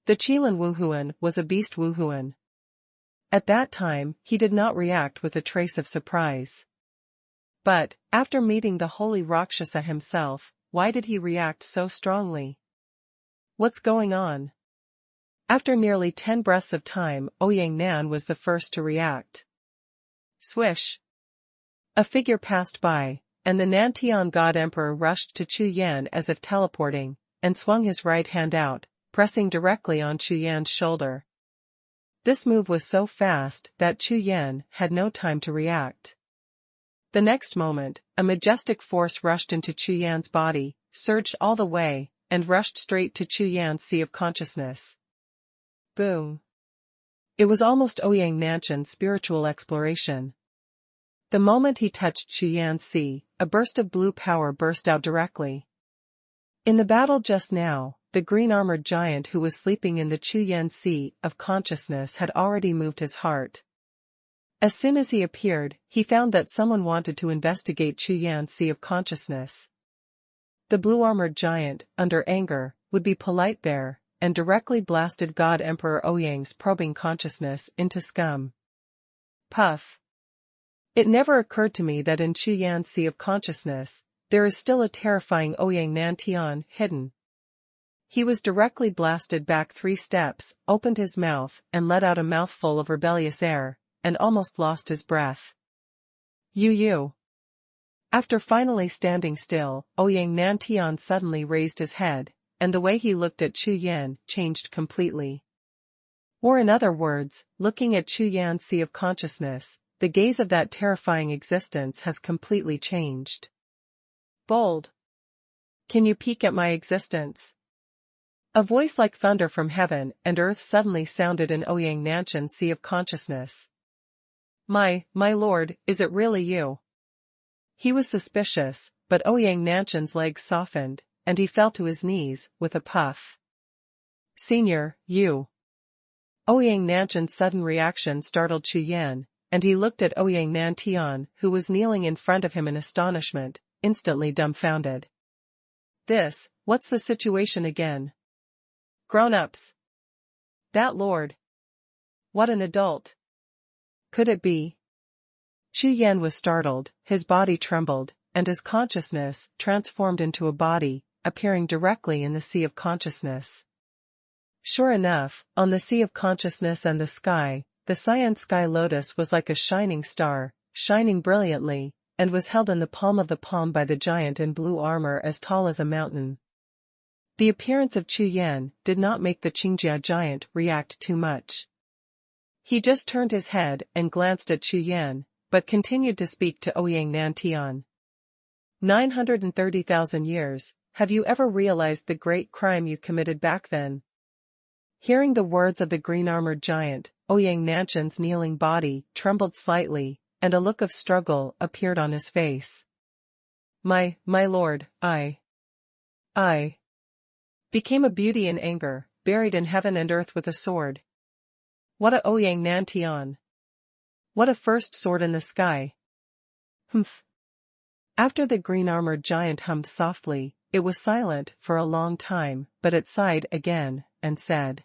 [SPEAKER 1] The Qilin Wuhun was a beast Wuhun. At that time, he did not react with a trace of surprise. But, after meeting the holy Rakshasa himself, why did he react so strongly? What's going on? After nearly 10 breaths of time, Ouyang Nan was the first to react. Swish! A figure passed by, and the Nantian God Emperor rushed to Chu Yan as if teleporting, and swung his right hand out, pressing directly on Chu Yan's shoulder. This move was so fast that Chu Yan had no time to react. The next moment, a majestic force rushed into Chu Yan's body, surged all the way, and rushed straight to Chu Yan's sea of consciousness. Boom! It was almost Ouyang Nanchan's spiritual exploration. The moment he touched Chu Yan's sea, a burst of blue power burst out directly. In the battle just now, the green-armored giant who was sleeping in the Chu Yan sea of consciousness had already moved his heart. As soon as he appeared, he found that someone wanted to investigate Chu Yan's sea of consciousness. The blue-armored giant, under anger, would be polite there, and directly blasted God Emperor Ouyang's probing consciousness into scum. Puff. It never occurred to me that in Chu Yan's sea of consciousness, there is still a terrifying Ouyang Nantian hidden. He was directly blasted back 3 steps, opened his mouth, and let out a mouthful of rebellious air, and almost lost his breath. You. After finally standing still, Ouyang Nantian suddenly raised his head, and the way he looked at Chu Yan changed completely. Or in other words, looking at Chu Yan's sea of consciousness, the gaze of that terrifying existence has completely changed. Bold. Can you peek at my existence? A voice like thunder from heaven and earth suddenly sounded in Ouyang Nanchan's sea of consciousness. My lord, is it really you? He was suspicious, but Ouyang Nanchan's legs softened, and he fell to his knees, with a puff. Senior, you. Ouyang Nanchan's sudden reaction startled Chu Yan, and he looked at Ouyang Nantian, who was kneeling in front of him in astonishment, instantly dumbfounded. What's the situation again? Grown-ups. That lord. What an adult. Could it be? Chu Yan was startled, his body trembled, and his consciousness transformed into a body, appearing directly in the sea of consciousness. Sure enough, on the sea of consciousness and the sky, the cyan sky lotus was like a shining star, shining brilliantly, and was held in the palm of the palm by the giant in blue armor as tall as a mountain. The appearance of Chu Yan did not make the Qingjia giant react too much. He just turned his head and glanced at Chu Yan, but continued to speak to Ouyang Nantian. 930,000 years, have you ever realized the great crime you committed back then? Hearing the words of the green-armored giant, Ouyang Nanchan's kneeling body trembled slightly, and a look of struggle appeared on his face. My lord, I became a beauty in anger, buried in heaven and earth with a sword. What a Ouyang Nantian! What a first sword in the sky! Humph! After the green-armored giant hummed softly, it was silent for a long time, but it sighed again, and said,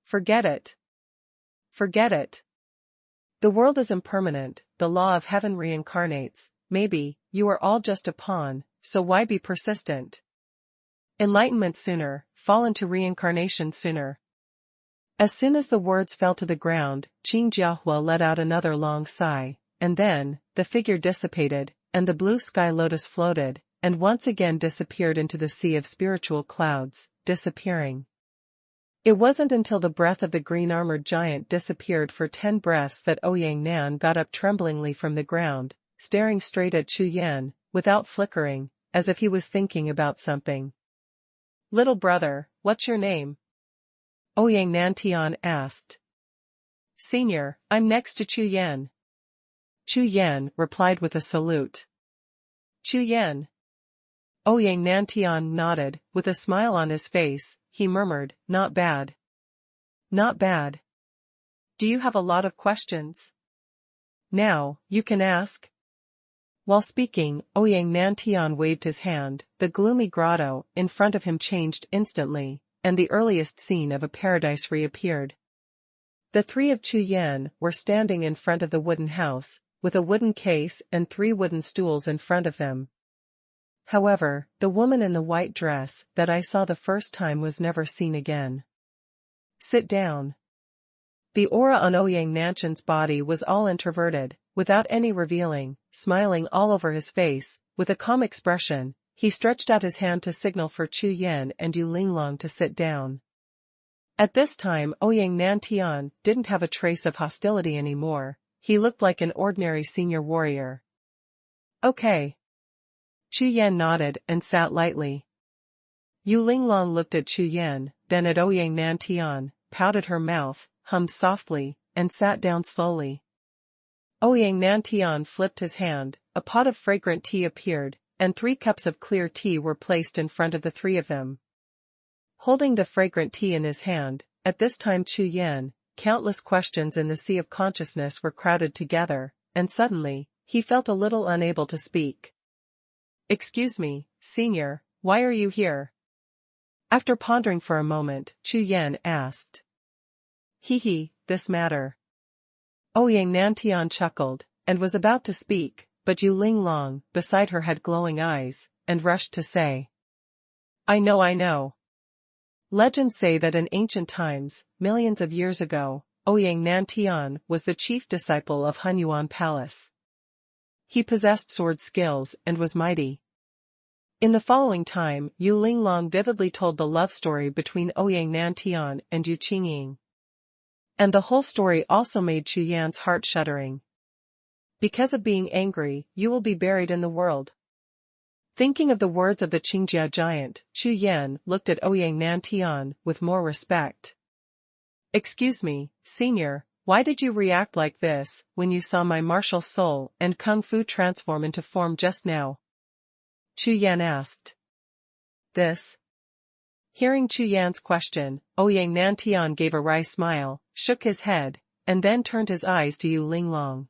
[SPEAKER 1] "Forget it. Forget it. The world is impermanent, the law of heaven reincarnates, maybe, you are all just a pawn, so why be persistent? Enlightenment sooner, fall into reincarnation sooner." As soon as the words fell to the ground, Jiuxiao let out another long sigh, and then, the figure dissipated, and the blue sky lotus floated, and once again disappeared into the sea of spiritual clouds, disappearing. It wasn't until the breath of the green-armored giant disappeared for 10 breaths that Ouyang Nan got up tremblingly from the ground, staring straight at Chu Yan, without flickering, as if he was thinking about something. "Little brother, what's your name?" Ouyang Nantian asked. "Senior, I'm next to Chu Yan." Chu Yan replied with a salute. "Chu Yan." Ouyang Nantian nodded, with a smile on his face. He murmured, "Not bad. Not bad. Do you have a lot of questions? Now, you can ask." While speaking, Ouyang Nantian waved his hand, the gloomy grotto in front of him changed instantly, and the earliest scene of a paradise reappeared. The three of Chu Yan were standing in front of the wooden house, with a wooden case and 3 wooden stools in front of them. However, the woman in the white dress that I saw the first time was never seen again. "Sit down." The aura on Ouyang Nantian's body was all introverted, without any revealing, smiling all over his face, with a calm expression. He stretched out his hand to signal for Chu Yan and Yu Linglong to sit down. At this time Ouyang Nantian didn't have a trace of hostility anymore. He looked like an ordinary senior warrior. "Okay." Chu Yan nodded and sat lightly. Yu Linglong looked at Chu Yan, then at Ouyang Nantian, pouted her mouth, hummed softly, and sat down slowly. Ouyang Nantian flipped his hand, a pot of fragrant tea appeared, and 3 cups of clear tea were placed in front of the 3 of them. Holding the fragrant tea in his hand, at this time Chu Yan, countless questions in the sea of consciousness were crowded together, and suddenly, he felt a little unable to speak. "Excuse me, senior, why are you here?" After pondering for a moment, Chu Yan asked. This matter." Ouyang Nantian chuckled, and was about to speak, but Yu Linglong, beside her, had glowing eyes, and rushed to say. I know. Legends say that in ancient times, millions of years ago, Ouyang Nantian was the chief disciple of Xuanhuan Palace. He possessed sword skills and was mighty. In the following time, Yu Linglong vividly told the love story between Ouyang Nantian and Yu Qingying. And the whole story also made Chu Yan's heart shuddering. "Because of being angry, you will be buried in the world." Thinking of the words of the Qingjia giant, Chu Yan looked at Ouyang Nantian with more respect. "Excuse me, senior, why did you react like this when you saw my martial soul and kung fu transform into form just now?" Chu Yan asked. "This?" Hearing Chu Yan's question, Ouyang Nantian gave a wry smile, shook his head, and then turned his eyes to Yu Linglong.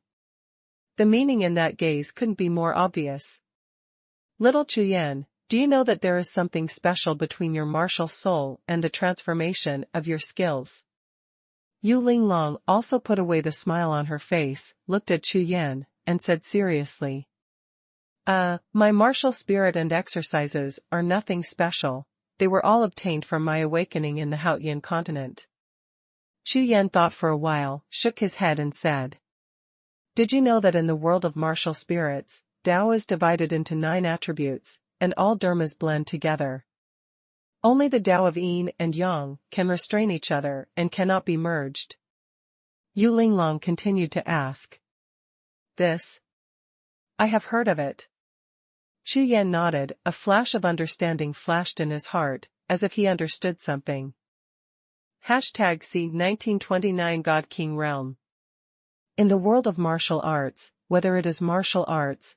[SPEAKER 1] The meaning in that gaze couldn't be more obvious. "Little Chu Yan, do you know that there is something special between your martial soul and the transformation of your skills?" Yu Linglong also put away the smile on her face, looked at Chu Yan, and said seriously. My martial spirit and exercises are nothing special. They were all obtained from my awakening in the Haotian continent." Chu Yan thought for a while, shook his head and said. "Did you know that in the world of martial spirits, Tao is divided into 9 attributes, and all dharmas blend together? Only the Tao of Yin and Yang can restrain each other and cannot be merged." Yu Linglong continued to ask. "This? I have heard of it." Chu Yan nodded, a flash of understanding flashed in his heart, as if he understood something. #C 1929 God King Realm. In the world of martial arts, whether it is martial arts,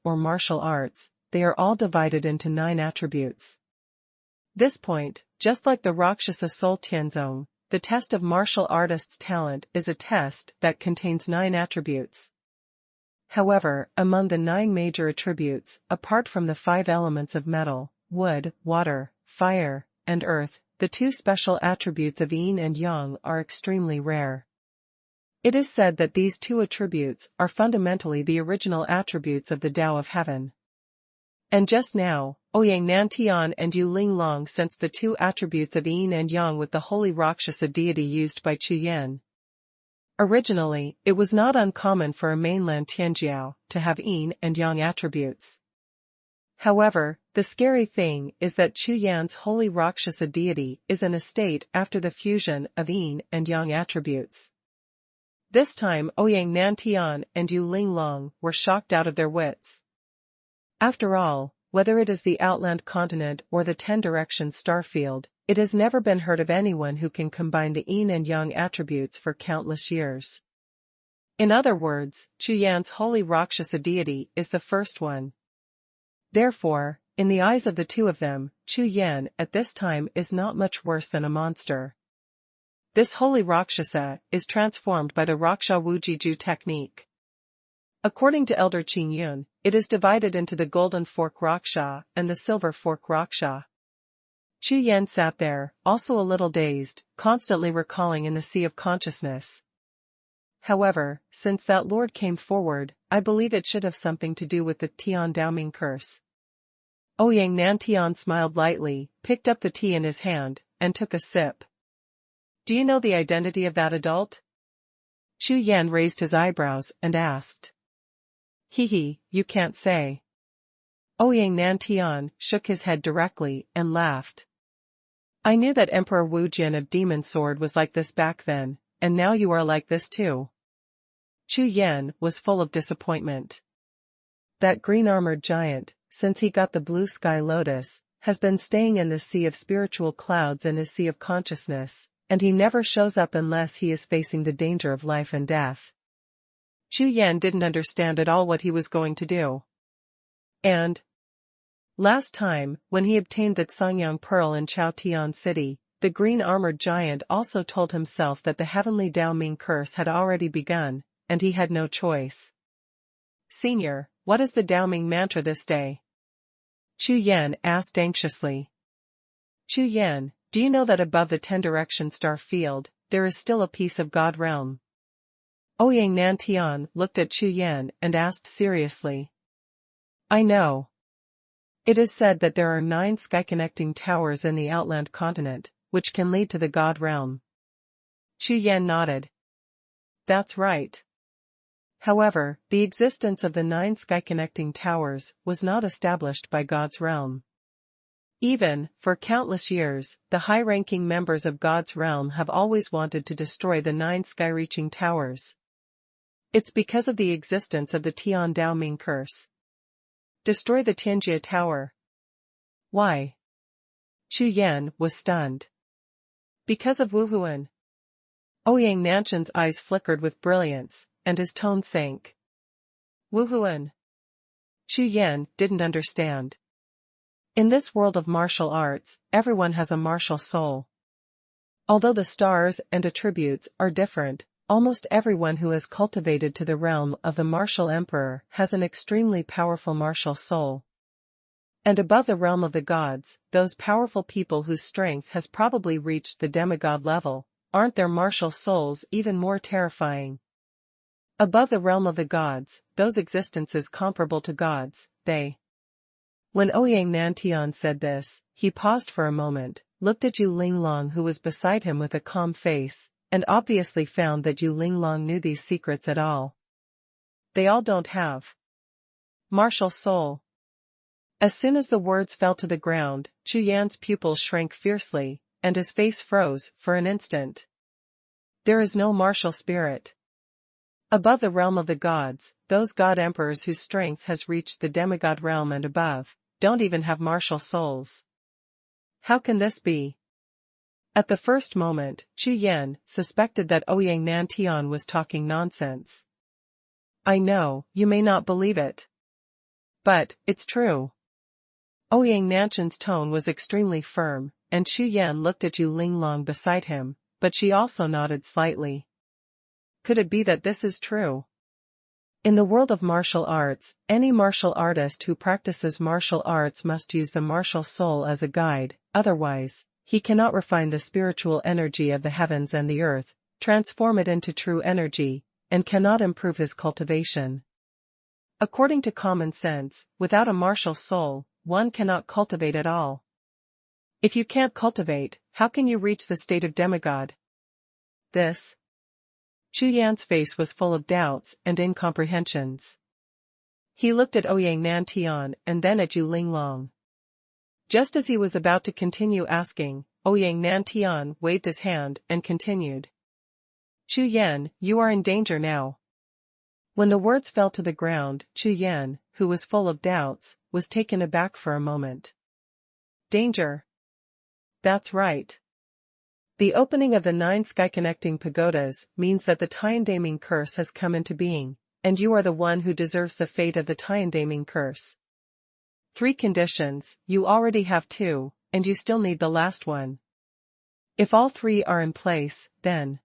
[SPEAKER 1] or martial arts, they are all divided into 9 attributes. This point, just like the Rakshasa soul Tianzong, the test of martial artists' talent is a test that contains 9 attributes. However, among the 9 major attributes, apart from the 5 elements of metal, wood, water, fire, and earth, the 2 special attributes of yin and yang are extremely rare. It is said that these 2 attributes are fundamentally the original attributes of the Tao of Heaven. And just now, Ouyang Nantian and Yu Linglong sensed the 2 attributes of yin and yang with the holy Rakshasa deity used by Chu Yan. Originally, it was not uncommon for a mainland Tianjiao to have yin and yang attributes. However, the scary thing is that Chu Yan's holy Rakshasa deity is in a state after the fusion of yin and yang attributes. This time Ouyang Nantian and Yu Linglong were shocked out of their wits. After all, whether it is the Outland continent or the 10 directions star field, it has never been heard of anyone who can combine the yin and yang attributes for countless years. In other words, Chu Yan's holy Rakshasa deity is the first one. Therefore, in the eyes of the 2 of them, Chu Yan at this time is not much worse than a monster. This holy Rakshasa is transformed by the Raksha Wujiju technique. According to Elder Qing Yun, it is divided into the golden fork Raksha and the silver fork Raksha. Chu Yan sat there, also a little dazed, constantly recalling in the sea of consciousness. However, since that lord came forward, I believe it should have something to do with the Tian Daoming curse. Ouyang Nantian smiled lightly, picked up the tea in his hand, and took a sip. Do you know the identity of that adult? Chu Yan raised his eyebrows and asked. He, you can't say. Ouyang Nantian shook his head directly and laughed. I knew that Emperor Wu Jin of Demon Sword was like this back then, and now you are like this too. Chu Yan was full of disappointment. That green-armored giant, since he got the blue sky lotus, has been staying in the sea of spiritual clouds and his sea of consciousness, and he never shows up unless he is facing the danger of life and death. Chu Yan didn't understand at all what he was going to do. And last time, when he obtained the Sangyang Pearl in Chaotian City, the green-armored giant also told himself that the heavenly Daoming curse had already begun, and he had no choice. Senior, what is the Daoming mantra this day? Chu Yan asked anxiously. Chu Yan, do you know that above the 10 direction star field, there is still a piece of God realm? Ouyang Nantian looked at Chu Yan and asked seriously. I know. It is said that there are 9 sky-connecting towers in the Outland continent, which can lead to the God realm. Chu Yan nodded. That's right. However, the existence of the 9 sky-connecting towers was not established by God's realm. Even, for countless years, the high-ranking members of God's realm have always wanted to destroy the 9 sky-reaching towers. It's because of the existence of the Tian Daoming curse. Destroy the Tianjia Tower. Why? Chu Yan was stunned. Because of Wuhun. Ouyang Nantian's eyes flickered with brilliance, and his tone sank. Wuhun. Chu Yan didn't understand. In this world of martial arts, everyone has a martial soul. Although the stars and attributes are different, almost everyone who has cultivated to the realm of the martial emperor has an extremely powerful martial soul. And above the realm of the gods, those powerful people whose strength has probably reached the demigod level, aren't their martial souls even more terrifying? Above the realm of the gods, those existences comparable to gods, they. When Ouyang Nantian said this, he paused for a moment, looked at Yu Linglong who was beside him with a calm face, and obviously found that Yu Linglong knew these secrets at all. They all don't have martial soul. As soon as the words fell to the ground, Chu Yan's pupils shrank fiercely, and his face froze for an instant. There is no martial spirit. Above the realm of the gods, those god emperors whose strength has reached the demigod realm and above, don't even have martial souls. How can this be? At the first moment, Chu Yan suspected that Ouyang Nantian was talking nonsense. I know, you may not believe it. But, it's true. Ouyang Nantian's tone was extremely firm, and Chu Yan looked at Yu Linglong beside him, but she also nodded slightly. Could it be that this is true? In the world of martial arts, any martial artist who practices martial arts must use the martial soul as a guide, otherwise, he cannot refine the spiritual energy of the heavens and the earth, transform it into true energy, and cannot improve his cultivation. According to common sense, without a martial soul, one cannot cultivate at all. If you can't cultivate, how can you reach the state of demigod? Chu Yan's face was full of doubts and incomprehensions. He looked at Ouyang Nantian and then at Yu Linglong. Just as he was about to continue asking, Ouyang Nantian waved his hand and continued. Chu Yan, you are in danger now. When the words fell to the ground, Chu Yan, who was full of doubts, was taken aback for a moment. Danger? That's right. The opening of the 9 sky-connecting pagodas means that the Tiandaming curse has come into being, and you are the one who deserves the fate of the Tiandaming curse. 3 conditions, you already have 2, and you still need the last one. If all 3 are in place, then...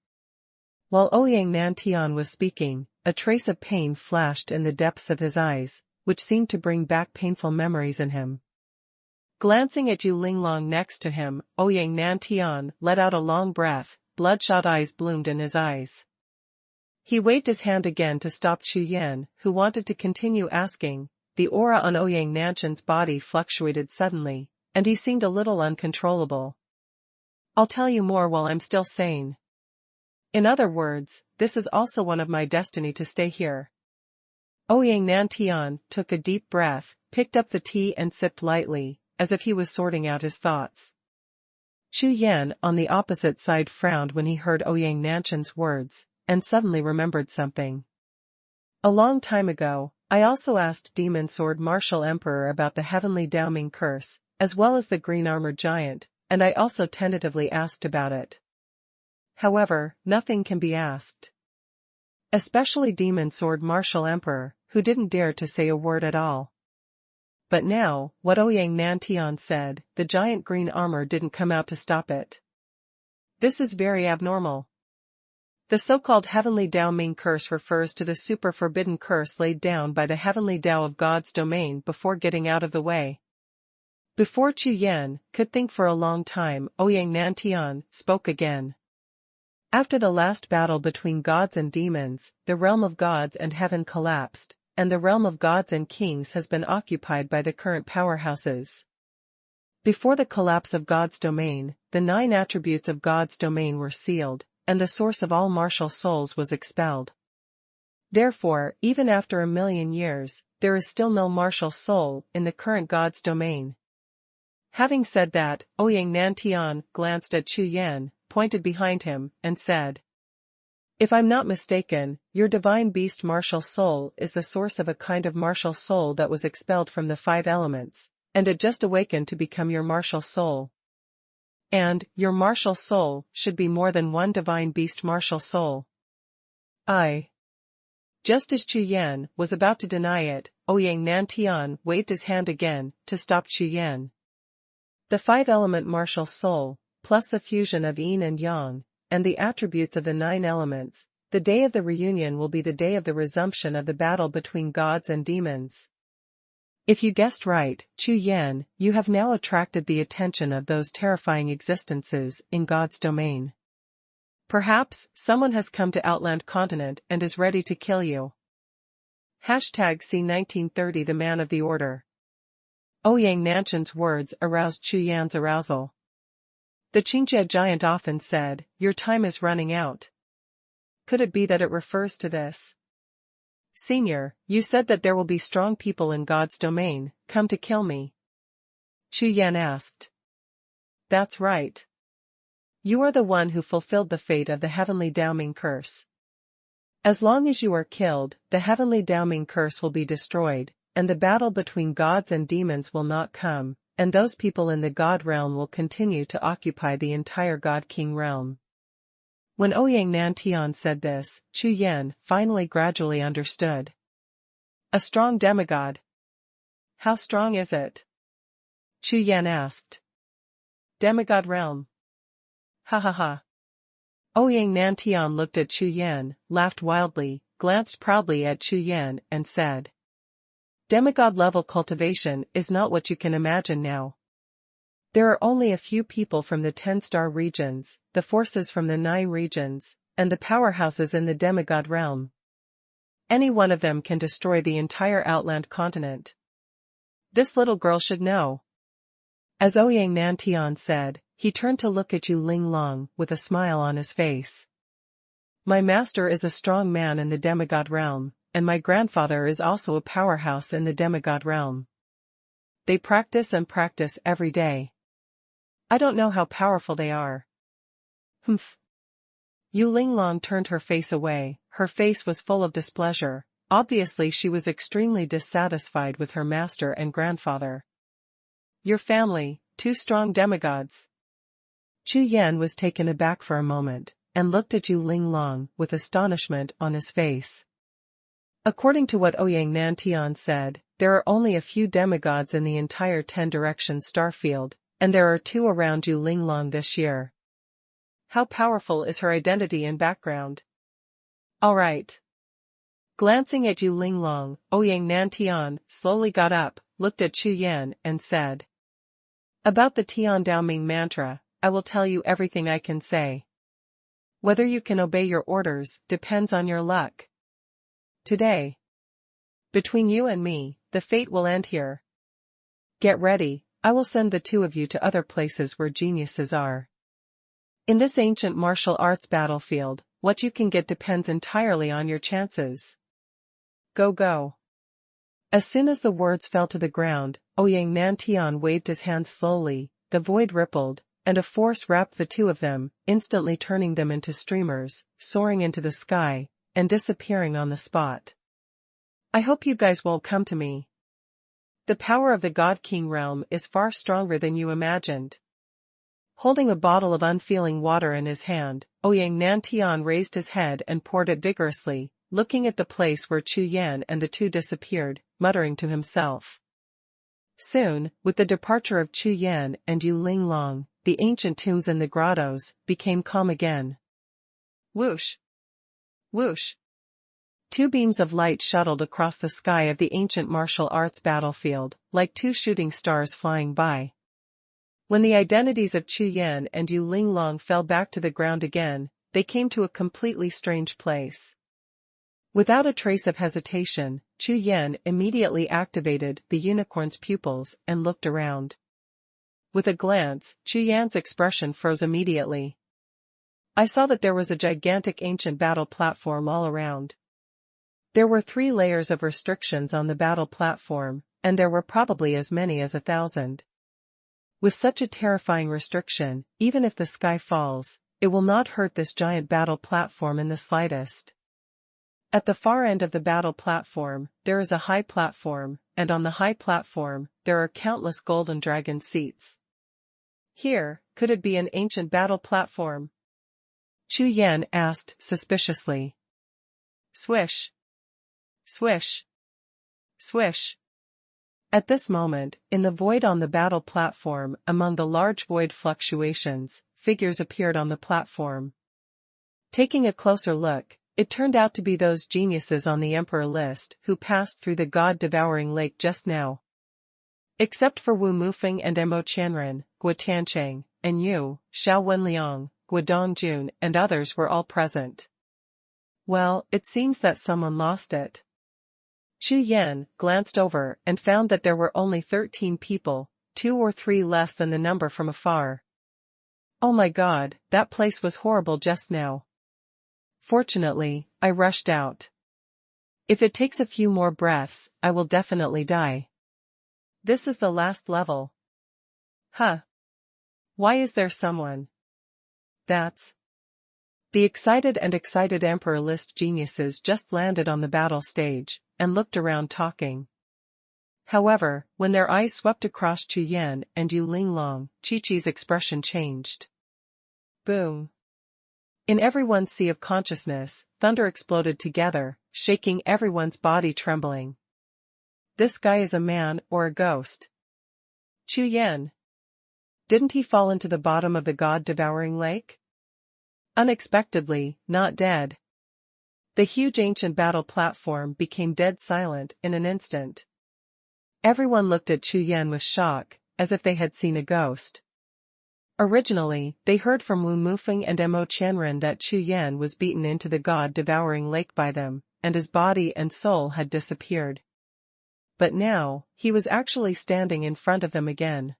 [SPEAKER 1] While Ouyang Nantian was speaking, a trace of pain flashed in the depths of his eyes, which seemed to bring back painful memories in him. Glancing at Yu Linglong next to him, Ouyang Nantian let out a long breath, bloodshot eyes bloomed in his eyes. He waved his hand again to stop Chu Yan, who wanted to continue asking. The aura on Ouyang Nantian's body fluctuated suddenly, and he seemed a little uncontrollable. I'll tell you more while I'm still sane. In other words, this is also one of my destiny to stay here. Ouyang Nantian took a deep breath, picked up the tea and sipped lightly, as if he was sorting out his thoughts. Chu Yan on the opposite side frowned when he heard Ouyang Nantian's words, and suddenly remembered something. A long time ago, I also asked Demon Sword Martial Emperor about the Heavenly Daoming Curse, as well as the Green-Armored Giant, and I also tentatively asked about it. However, nothing can be asked. Especially Demon Sword Martial Emperor, who didn't dare to say a word at all. But now, what Ouyang Nantian said, the giant green armor didn't come out to stop it. This is very abnormal. The so-called Heavenly Daoming Curse refers to the super forbidden curse laid down by the Heavenly Dao of God's domain before getting out of the way. Before Chu Yan could think for a long time, Ouyang Nantian spoke again. After the last battle between gods and demons, the realm of gods and heaven collapsed, and the realm of gods and kings has been occupied by the current powerhouses. Before the collapse of God's domain, the 9 attributes of God's domain were sealed, and the source of all martial souls was expelled. Therefore, even after 1,000,000 years, there is still no martial soul in the current God's domain. Having said that, Ouyang Nantian glanced at Chu Yan, pointed behind him, and said, If I'm not mistaken, your divine beast martial soul is the source of a kind of martial soul that was expelled from the 5 elements, and it just awakened to become your martial soul. And, your martial soul should be more than one divine beast martial soul. Just as Chu Yan was about to deny it, Ouyang Nantian waved his hand again, to stop Chu Yan. The 5-element martial soul, plus the fusion of yin and yang, and the attributes of the 9 elements, the day of the reunion will be the day of the resumption of the battle between gods and demons. If you guessed right, Chu Yan, you have now attracted the attention of those terrifying existences in God's domain. Perhaps, someone has come to Outland Continent and is ready to kill you. #C1930 The Man of the Order. Ouyang Nantian's words aroused Chu Yan's arousal. The Qingjie giant often said, your time is running out. Could it be that it refers to this? Senior, you said that there will be strong people in God's domain, come to kill me. Chu Yan asked. That's right. You are the one who fulfilled the fate of the Heavenly Daoming Curse. As long as you are killed, the Heavenly Daoming Curse will be destroyed, and the battle between gods and demons will not come, and those people in the God realm will continue to occupy the entire God King realm. When Ouyang Nantian said this, Chu Yan finally gradually understood. A strong demigod. How strong is it? Chu Yan asked. Demigod realm. Ha ha ha. Ouyang Nantian looked at Chu Yan, laughed wildly, glanced proudly at Chu Yan, and said. Demigod-level cultivation is not what you can imagine now. There are only a few people from the 10-star regions, the forces from the 9 regions, and the powerhouses in the demigod realm. Any one of them can destroy the entire outland continent. This little girl should know. As Ouyang Nantian said, he turned to look at Yu Linglong with a smile on his face. My master is a strong man in the demigod realm, and my grandfather is also a powerhouse in the demigod realm. They practice and practice every day. I don't know how powerful they are. Humph. Yu Linglong turned her face away. Her face was full of displeasure. Obviously she was extremely dissatisfied with her master and grandfather. Your family, 2 strong demigods. Chu Yan was taken aback for a moment, and looked at Yu Linglong with astonishment on his face. According to what Ouyang Nantian said, there are only a few demigods in the entire 10-direction starfield, and there are 2 around Yu Linglong this year. How powerful is her identity and background? All right. Glancing at Yu Linglong, Ouyang Nantian slowly got up, looked at Chu Yan, and said. About the Tian Daoming mantra, I will tell you everything I can say. Whether you can obey your orders depends on your luck. Today. Between you and me, the fate will end here. Get ready, I will send the 2 of you to other places where geniuses are. In this ancient martial arts battlefield, what you can get depends entirely on your chances. Go go. As soon as the words fell to the ground, Ouyang Nantian waved his hand slowly, the void rippled, and a force wrapped the 2 of them, instantly turning them into streamers, soaring into the sky, and disappearing on the spot. I hope you guys won't come to me. The power of the God King realm is far stronger than you imagined. Holding a bottle of unfeeling water in his hand, Ouyang Nantian raised his head and poured it vigorously, looking at the place where Chu Yan and the 2 disappeared, muttering to himself. Soon, with the departure of Chu Yan and Yu Linglong, the ancient tombs and the grottos became calm again. Whoosh! Whoosh! 2 beams of light shuttled across the sky of the ancient martial arts battlefield, like 2 shooting stars flying by. When the identities of Chu Yan and Yu Linglong fell back to the ground again, they came to a completely strange place. Without a trace of hesitation, Chu Yan immediately activated the unicorn's pupils and looked around. With a glance, Chu Yan's expression froze immediately. I saw that there was a gigantic ancient battle platform all around. There were 3 layers of restrictions on the battle platform, and there were probably as many as 1,000. With such a terrifying restriction, even if the sky falls, it will not hurt this giant battle platform in the slightest. At the far end of the battle platform, there is a high platform, and on the high platform, there are countless golden dragon seats. Here, could it be an ancient battle platform? Chu Yan asked suspiciously. Swish. Swish. Swish. At this moment, in the void on the battle platform, among the large void fluctuations, figures appeared on the platform. Taking a closer look, it turned out to be those geniuses on the Emperor list who passed through the God-devouring lake just now. Except for Wu Mufeng and Mo Qianren, Guo Tiancheng, and Yu, Xiao Wenliang, Guo Dongjun and others were all present. Well, it seems that someone lost it. Chu Yan glanced over and found that there were only 13 people, 2 or 3 less than the number from afar. Oh my God, that place was horrible just now. Fortunately, I rushed out. If it takes a few more breaths, I will definitely die. This is the last level. Huh. Why is there someone? That's... The excited Emperor list geniuses just landed on the battle stage, and looked around talking. However, when their eyes swept across Chu Yan and Yu Linglong, Chi-Chi's expression changed. Boom. In everyone's sea of consciousness, thunder exploded together, shaking everyone's body trembling. This guy is a man or a ghost? Chu Yan. Didn't he fall into the bottom of the God-devouring lake? Unexpectedly, not dead. The huge ancient battle platform became dead silent in an instant. Everyone looked at Chu Yan with shock, as if they had seen a ghost. Originally, they heard from Wu Mufeng and Mo Qianren that Chu Yan was beaten into the God-devouring lake by them, and his body and soul had disappeared. But now, he was actually standing in front of them again.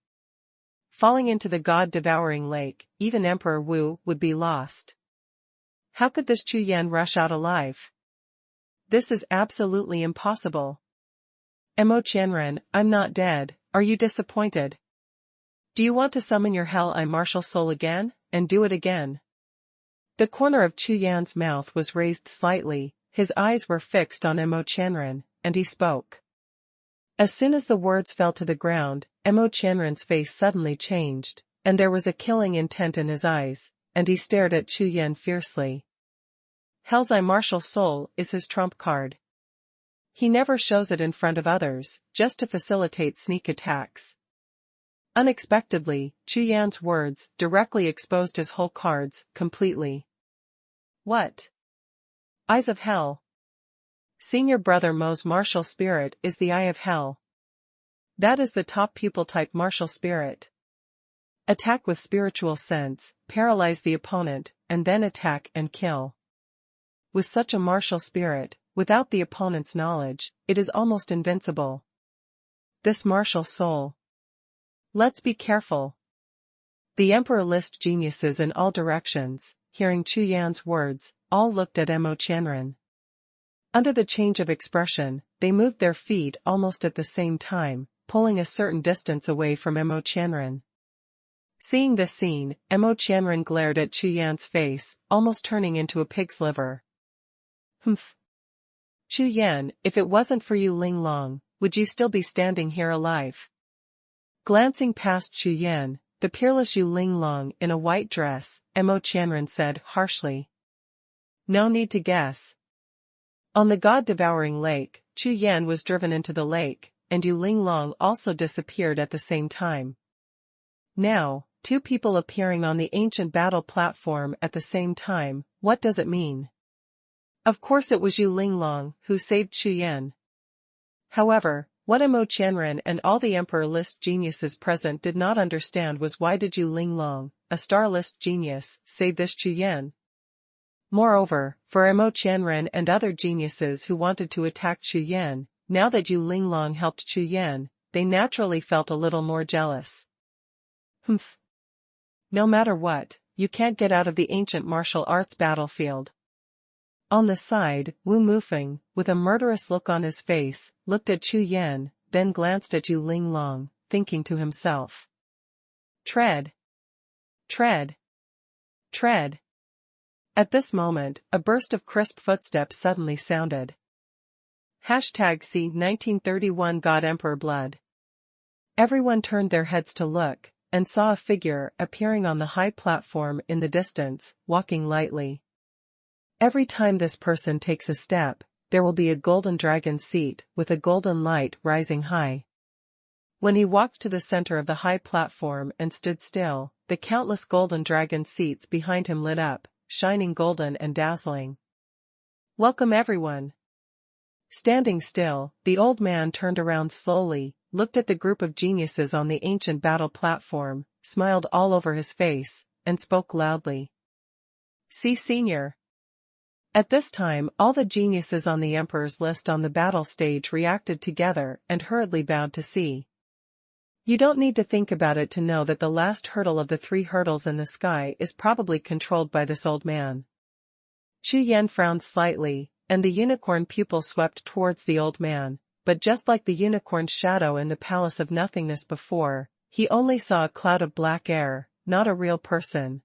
[SPEAKER 1] Falling into the God-devouring lake, even Emperor Wu would be lost. How could this Chu Yan rush out alive? This is absolutely impossible. Mo Qianren, I'm not dead, are you disappointed? Do you want to summon your Hell-I martial soul again, and do it again? The corner of Chu Yan's mouth was raised slightly, his eyes were fixed on Mo Qianren, and he spoke. As soon as the words fell to the ground, Mo Qianren's face suddenly changed, and there was a killing intent in his eyes, and he stared at Chu Yan fiercely. Hell's-I martial soul is his trump card. He never shows it in front of others, just to facilitate sneak attacks. Unexpectedly, Chu Yan's words directly exposed his whole cards, completely. What? Eyes of Hell. Senior Brother Mo's martial spirit is the Eye of Hell. That is the top pupil type martial spirit. Attack with spiritual sense, paralyze the opponent, and then attack and kill. With such a martial spirit, without the opponent's knowledge, it is almost invincible. This martial soul. Let's be careful. The Emperor listened geniuses in all directions, hearing Chu Yan's words, all looked at Mo Qianren. Under the change of expression, they moved their feet almost at the same time, pulling a certain distance away from Mo Qianren. Seeing this scene, Mo Qianren glared at Chu Yan's face, almost turning into a pig's liver. Humph. Chu Yan, if it wasn't for you Linglong, would you still be standing here alive? Glancing past Chu Yan, the peerless Yu Linglong in a white dress, Mo Qianren said harshly. No need to guess. On the God-devouring lake, Chu Yan was driven into the lake, and Yu Linglong also disappeared at the same time. Now, two people appearing on the ancient battle platform at the same time, what does it mean? Of course it was Yu Linglong who saved Chu Yan. However, what Mo Qianren and all the Emperor list geniuses present did not understand was why did Yu Linglong, a star list genius, save this Chu Yan? Moreover, for Mo Qianren and other geniuses who wanted to attack Chu Yan, now that Yu Linglong helped Chu Yan, they naturally felt a little more jealous. Humph. No matter what, you can't get out of the ancient martial arts battlefield. On the side, Wu Mufeng, with a murderous look on his face, looked at Chu Yan, then glanced at Yu Linglong, thinking to himself. Tread. Tread. Tread. At this moment, a burst of crisp footsteps suddenly sounded. #C 1931 God Emperor Blood. Everyone turned their heads to look, and saw a figure appearing on the high platform in the distance, walking lightly. Every time this person takes a step, there will be a golden dragon seat with a golden light rising high. When he walked to the center of the high platform and stood still, the countless golden dragon seats behind him lit up, shining golden and dazzling. Welcome everyone. Standing still, the old man turned around slowly, looked at the group of geniuses on the ancient battle platform, smiled all over his face, and spoke loudly. See Senior. At this time all the geniuses on the Emperor's list on the battle stage reacted together and hurriedly bowed to see. You don't need to think about it to know that the last hurdle of the 3 hurdles in the sky is probably controlled by this old man. Chu Yan frowned slightly, and the unicorn pupil swept towards the old man, but just like the unicorn's shadow in the Palace of Nothingness before, he only saw a cloud of black air, not a real person.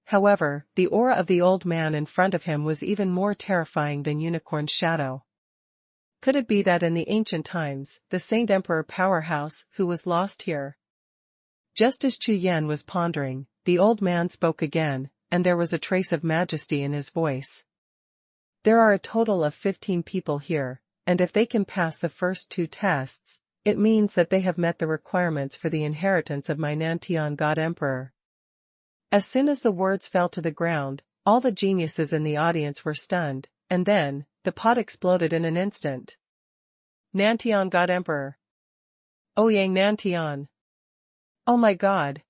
[SPEAKER 1] However, the aura of the old man in front of him was even more terrifying than Unicorn's shadow. Could it be that in the ancient times, the Saint Emperor powerhouse who was lost here? Just as Chu Yan was pondering, the old man spoke again, and there was a trace of majesty in his voice. There are a total of 15 people here, and if they can pass the first 2 tests, it means that they have met the requirements for the inheritance of my Nantian God Emperor. As soon as the words fell to the ground, all the geniuses in the audience were stunned, and then, the pot exploded in an instant. Nantian God Emperor. Ouyang Nantian. Oh my God.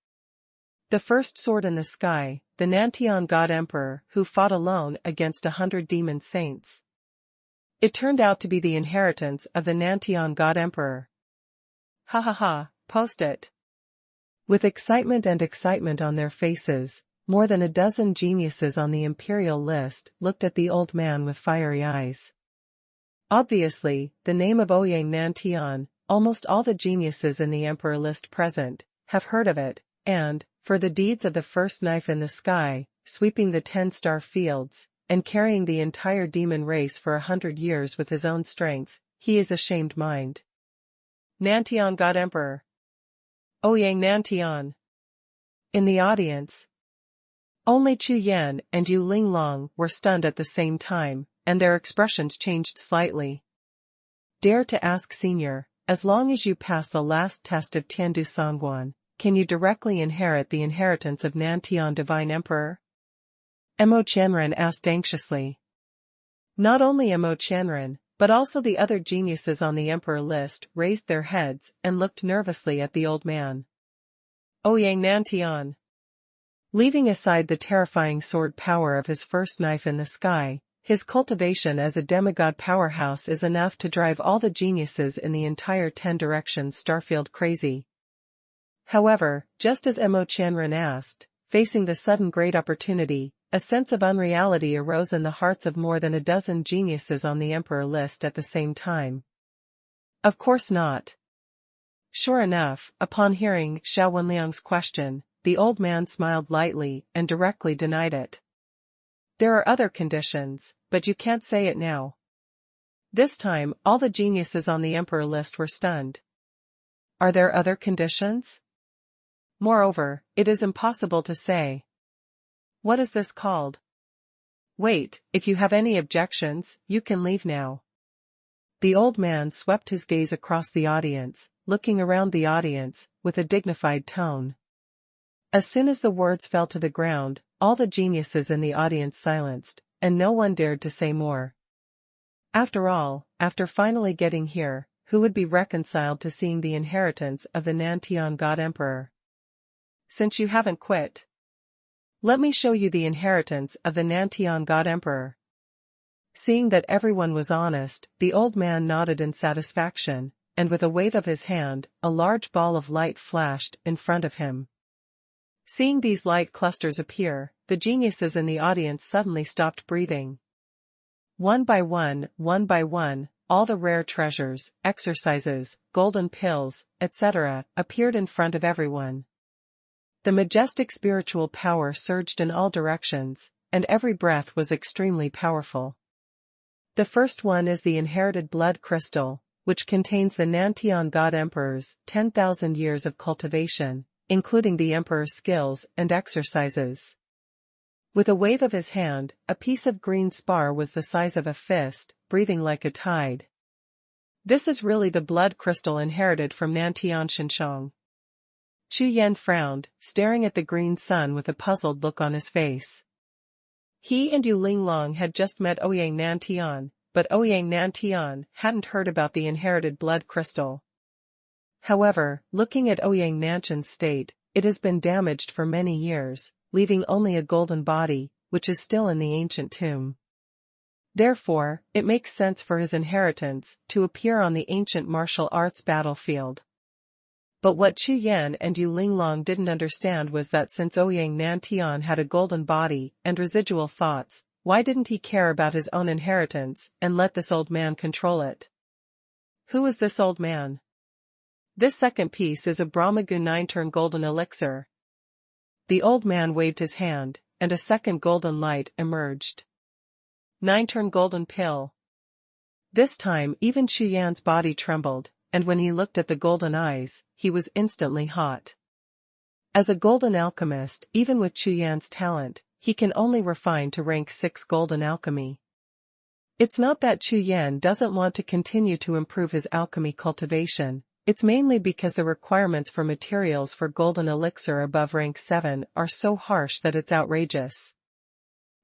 [SPEAKER 1] The first sword in the sky, the Nantian God Emperor who fought alone against 100 demon saints. It turned out to be the inheritance of the Nantian God Emperor. Ha ha ha, post it. With excitement on their faces, more than a dozen geniuses on the imperial list looked at the old man with fiery eyes. Obviously, the name of Ouyang Nantian, almost all the geniuses in the emperor list present, have heard of it, and, for the deeds of the first knife in the sky, sweeping the 10-star fields, and carrying the entire demon race for 100 years with his own strength, he is ashamed mind. Nantian God Emperor. Ouyang Nantian. In the audience, only Chu Yan and Yu Linglong were stunned at the same time, and their expressions changed slightly. Dare to ask Senior, as long as you pass the last test of Tiandu Xuanhuan, can you directly inherit the inheritance of Nantian Divine Emperor? Mo Qianren asked anxiously. Not only Mo Qianren, but also the other geniuses on the emperor list raised their heads and looked nervously at the old man. Ouyang Nantian. Leaving aside the terrifying sword power of his first knife in the sky, his cultivation as a demigod powerhouse is enough to drive all the geniuses in the entire 10 Directions starfield crazy. However, just as Mo Qianren asked, facing the sudden great opportunity, a sense of unreality arose in the hearts of more than a dozen geniuses on the emperor list at the same time. Of course not. Sure enough, upon hearing Xiao Wenliang's question, the old man smiled lightly and directly denied it. There are other conditions, but you can't say it now. This time, all the geniuses on the emperor list were stunned. Are there other conditions? Moreover, it is impossible to say. What is this called? Wait, if you have any objections, you can leave now. The old man swept his gaze across the audience, looking around the audience, with a dignified tone. As soon as the words fell to the ground, all the geniuses in the audience silenced, and no one dared to say more. After all, after finally getting here, who would be reconciled to seeing the inheritance of the Nantian God Emperor? Since you haven't quit, let me show you the inheritance of the Nantian God Emperor. Seeing that everyone was honest, the old man nodded in satisfaction, and with a wave of his hand, a large ball of light flashed in front of him. Seeing these light clusters appear, the geniuses in the audience suddenly stopped breathing. One by one, all the rare treasures, exercises, golden pills, etc., appeared in front of everyone. The majestic spiritual power surged in all directions, and every breath was extremely powerful. The first one is the inherited blood crystal, which contains the Nantian God Emperor's 10,000 years of cultivation, including the Emperor's skills and exercises. With a wave of his hand, a piece of green spar was the size of a fist, breathing like a tide. This is really the blood crystal inherited from Nantian Shinshong. Chu Yan frowned, staring at the green sun with a puzzled look on his face. He and Yu Linglong had just met Ouyang Nantian, but Ouyang Nantian hadn't heard about the inherited blood crystal. However, looking at Ouyang Nantian's state, it has been damaged for many years, leaving only a golden body, which is still in the ancient tomb. Therefore, it makes sense for his inheritance to appear on the ancient martial arts battlefield. But what Chu Yan and Yu Linglong didn't understand was that since Ouyang Nantian had a golden body and residual thoughts, why didn't he care about his own inheritance and let this old man control it? Who is this old man? This second piece is a Brahmagu 9-turn golden elixir. The old man waved his hand, and a second golden light emerged. 9-turn golden pill. This time even Chu Yan's body trembled, and when he looked at the golden eyes, he was instantly hot. As a golden alchemist, even with Chu Yan's talent, he can only refine to rank 6 golden alchemy. It's not that Chu Yan doesn't want to continue to improve his alchemy cultivation, it's mainly because the requirements for materials for golden elixir above rank 7 are so harsh that it's outrageous.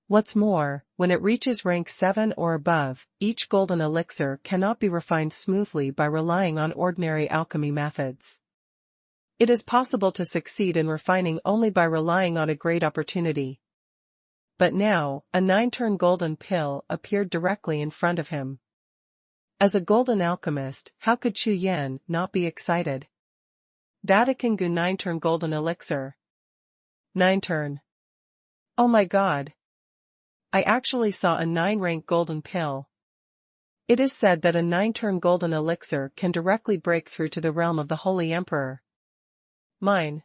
[SPEAKER 1] What's more, when it reaches rank 7 or above, each golden elixir cannot be refined smoothly by relying on ordinary alchemy methods. It is possible to succeed in refining only by relying on a great opportunity. But now, a 9-turn golden pill appeared directly in front of him. As a golden alchemist, how could Chu Yan not be excited? Vatican Gu 9-turn golden elixir. 9-turn. Oh my god. I actually saw a 9-rank golden pill. It is said that a 9-turn golden elixir can directly break through to the realm of the Holy Emperor. Mine.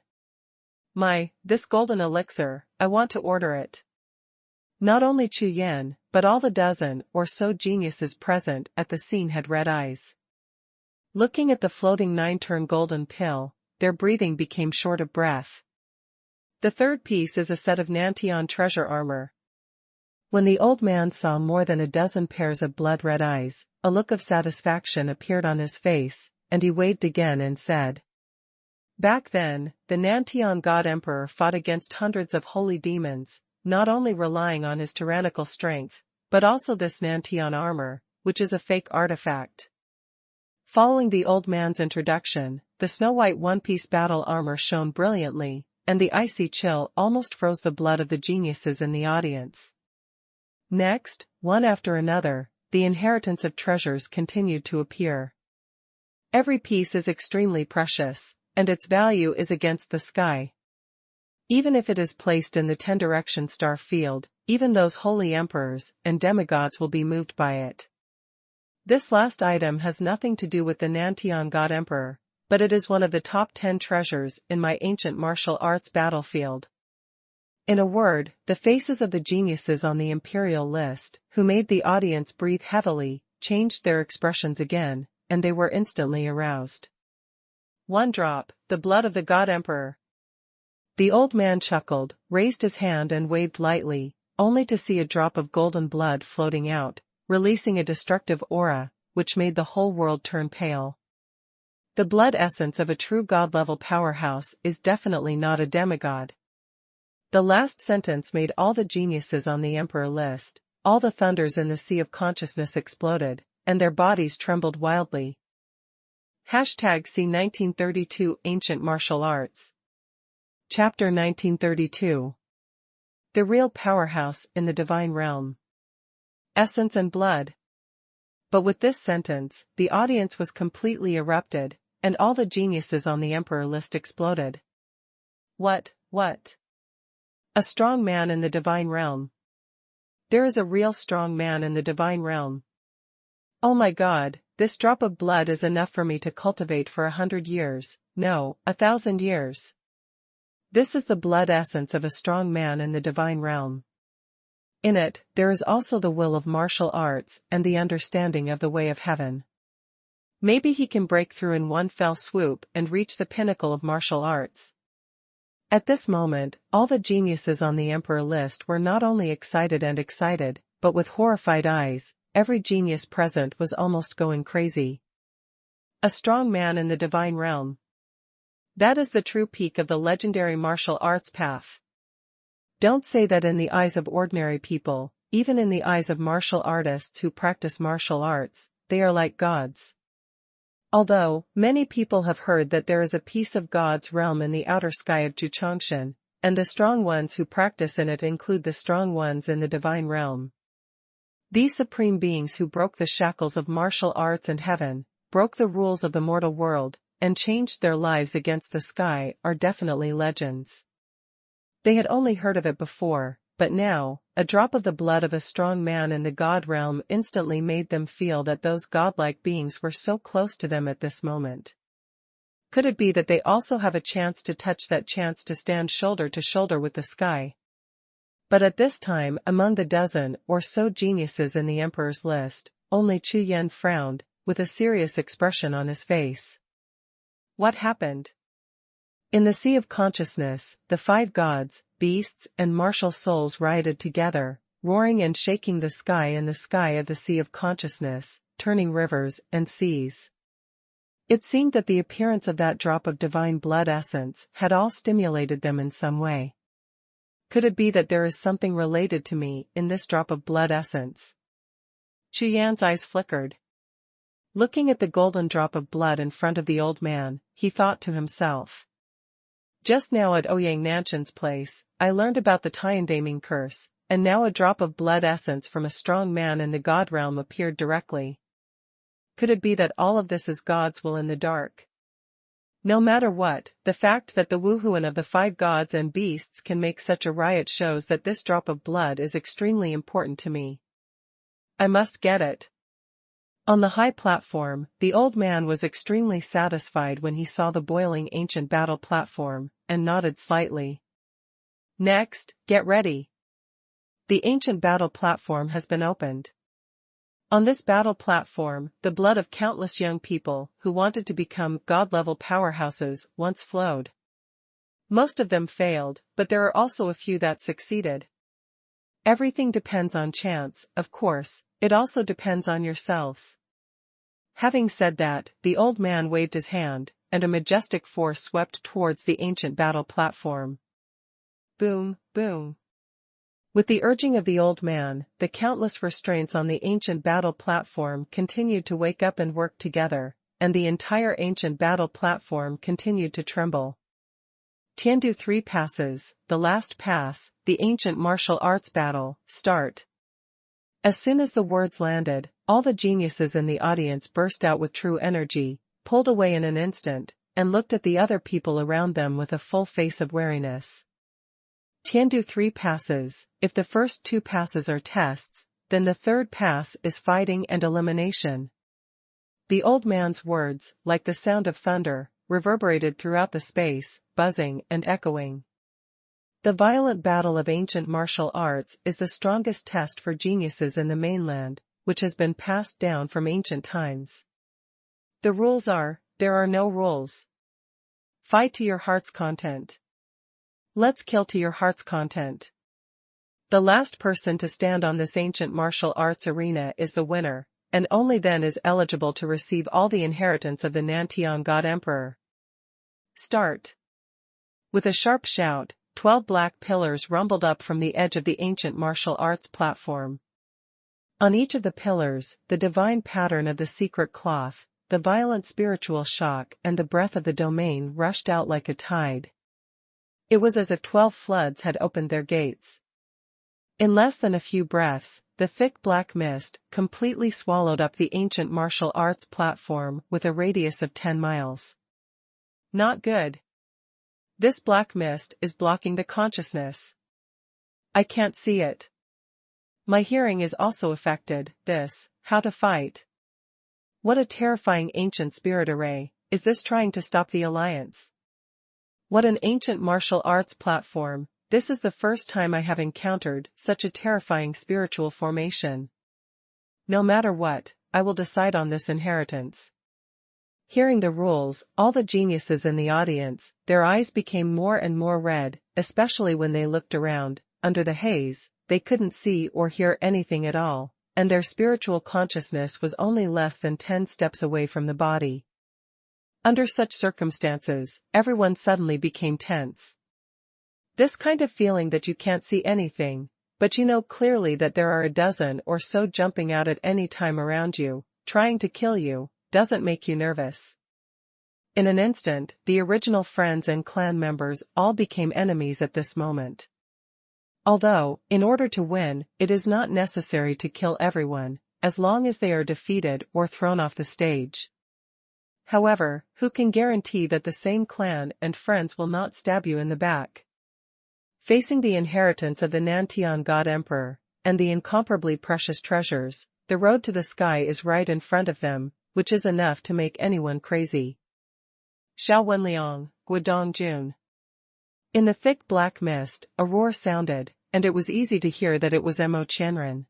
[SPEAKER 1] This golden elixir, I want to order it. Not only Chu Yan, but all the dozen or so geniuses present at the scene had red eyes. Looking at the floating 9-turn golden pill, their breathing became short of breath. The third piece is a set of Nantian treasure armor. When the old man saw more than a dozen pairs of blood-red eyes, a look of satisfaction appeared on his face, and he waved again and said, "Back then, the Nantian God Emperor fought against hundreds of holy demons, not only relying on his tyrannical strength, but also this Nantian armor, which is a fake artifact." Following the old man's introduction, the snow-white one-piece battle armor shone brilliantly, and the icy chill almost froze the blood of the geniuses in the audience. Next, one after another, the inheritance of treasures continued to appear. Every piece is extremely precious, and its value is against the sky. Even if it is placed in the 10-direction star field, even those holy emperors and demigods will be moved by it. This last item has nothing to do with the Nantian God Emperor, but it is one of the top 10 treasures in my ancient martial arts battlefield. In a word, the faces of the geniuses on the imperial list, who made the audience breathe heavily, changed their expressions again, and they were instantly aroused. One drop, the blood of the God Emperor. The old man chuckled, raised his hand and waved lightly, only to see a drop of golden blood floating out, releasing a destructive aura, which made the whole world turn pale. The blood essence of a true god-level powerhouse is definitely not a demigod. The last sentence made all the geniuses on the emperor list, all the thunders in the sea of consciousness exploded, and their bodies trembled wildly. Hashtag see 1932 Ancient Martial Arts. Chapter 1932. The real powerhouse in the divine realm. Essence and blood. But with this sentence, the audience was completely erupted, and all the geniuses on the emperor list exploded. What? A strong man in the divine realm. There is a real strong man in the divine realm. Oh my god, this drop of blood is enough for me to cultivate for 100 years, no, 1,000 years. This is the blood essence of a strong man in the divine realm. In it, there is also the will of martial arts and the understanding of the way of heaven. Maybe he can break through in one fell swoop and reach the pinnacle of martial arts. At this moment, all the geniuses on the emperor list were not only excited, but with horrified eyes, every genius present was almost going crazy. A strong man in the divine realm. That is the true peak of the legendary martial arts path. Don't say that in the eyes of ordinary people, even in the eyes of martial artists who practice martial arts, they are like gods. Although, many people have heard that there is a piece of God's realm in the outer sky of Jiuxiao, and the strong ones who practice in it include the strong ones in the divine realm. These supreme beings who broke the shackles of martial arts and heaven, broke the rules of the mortal world, and changed their lives against the sky are definitely legends. They had only heard of it before, but now, a drop of the blood of a strong man in the god realm instantly made them feel that those godlike beings were so close to them at this moment. Could it be that they also have a chance to touch that chance to stand shoulder to shoulder with the sky? But at this time, among the dozen or so geniuses in the emperor's list, only Chu Yan frowned, with a serious expression on his face. What happened? In the sea of consciousness, the 5 gods, beasts and martial souls rioted together, roaring and shaking the sky and the sky of the sea of consciousness, turning rivers and seas. It seemed that the appearance of that drop of divine blood essence had all stimulated them in some way. Could it be that there is something related to me in this drop of blood essence? Chu Yan's eyes flickered. Looking at the golden drop of blood in front of the old man, he thought to himself. Just now at Ouyang Nanshan's place, I learned about the Tiandaming curse, and now a drop of blood essence from a strong man in the god realm appeared directly. Could it be that all of this is God's will in the dark? No matter what, the fact that the Wuhun of the 5 gods and beasts can make such a riot shows that this drop of blood is extremely important to me. I must get it. On the high platform, the old man was extremely satisfied when he saw the boiling ancient battle platform, and nodded slightly. Next, get ready. The ancient battle platform has been opened. On this battle platform, the blood of countless young people who wanted to become god-level powerhouses once flowed. Most of them failed, but there are also a few that succeeded. Everything depends on chance, of course, it also depends on yourselves. Having said that, the old man waved his hand, and a majestic force swept towards the ancient battle platform. Boom, boom. With the urging of the old man, the countless restraints on the ancient battle platform continued to wake up and work together, and the entire ancient battle platform continued to tremble. Tiandu 3 passes, the last pass, the ancient martial arts battle, start. As soon as the words landed, all the geniuses in the audience burst out with true energy, pulled away in an instant, and looked at the other people around them with a full face of wariness. Tiandu 3 passes, if the first 2 passes are tests, then the third pass is fighting and elimination. The old man's words, like the sound of thunder, reverberated throughout the space, buzzing and echoing. The violent battle of ancient martial arts is the strongest test for geniuses in the mainland, which has been passed down from ancient times. The rules are, there are no rules. Fight to your heart's content. Let's kill to your heart's content. The last person to stand on this ancient martial arts arena is the winner, and only then is eligible to receive all the inheritance of the Nantian God Emperor. Start. With a sharp shout, 12 black pillars rumbled up from the edge of the ancient martial arts platform. On each of the pillars, the divine pattern of the secret cloth, the violent spiritual shock and the breath of the domain rushed out like a tide. It was as if 12 floods had opened their gates. In less than a few breaths, the thick black mist completely swallowed up the ancient martial arts platform with a radius of 10 miles. Not good. This black mist is blocking the consciousness. I can't see it. My hearing is also affected. How to fight. What a terrifying ancient spirit array, is this trying to stop the alliance? What an ancient martial arts platform, this is the first time I have encountered such a terrifying spiritual formation. No matter what, I will decide on this inheritance. Hearing the rules, all the geniuses in the audience, their eyes became more and more red, especially when they looked around. Under the haze, they couldn't see or hear anything at all, and their spiritual consciousness was only less than 10 steps away from the body. Under such circumstances, everyone suddenly became tense. This kind of feeling that you can't see anything, but you know clearly that there are a dozen or so jumping out at any time around you, trying to kill you, doesn't make you nervous. In an instant, the original friends and clan members all became enemies at this moment. Although, in order to win, it is not necessary to kill everyone, as long as they are defeated or thrown off the stage. However, who can guarantee that the same clan and friends will not stab you in the back? Facing the inheritance of the Nantian God Emperor, and the incomparably precious treasures, the road to the sky is right in front of them, which is enough to make anyone crazy. Xiaowenliang, Guodongjun. In the thick black mist, a roar sounded, and it was easy to hear that it was Mo Qianren.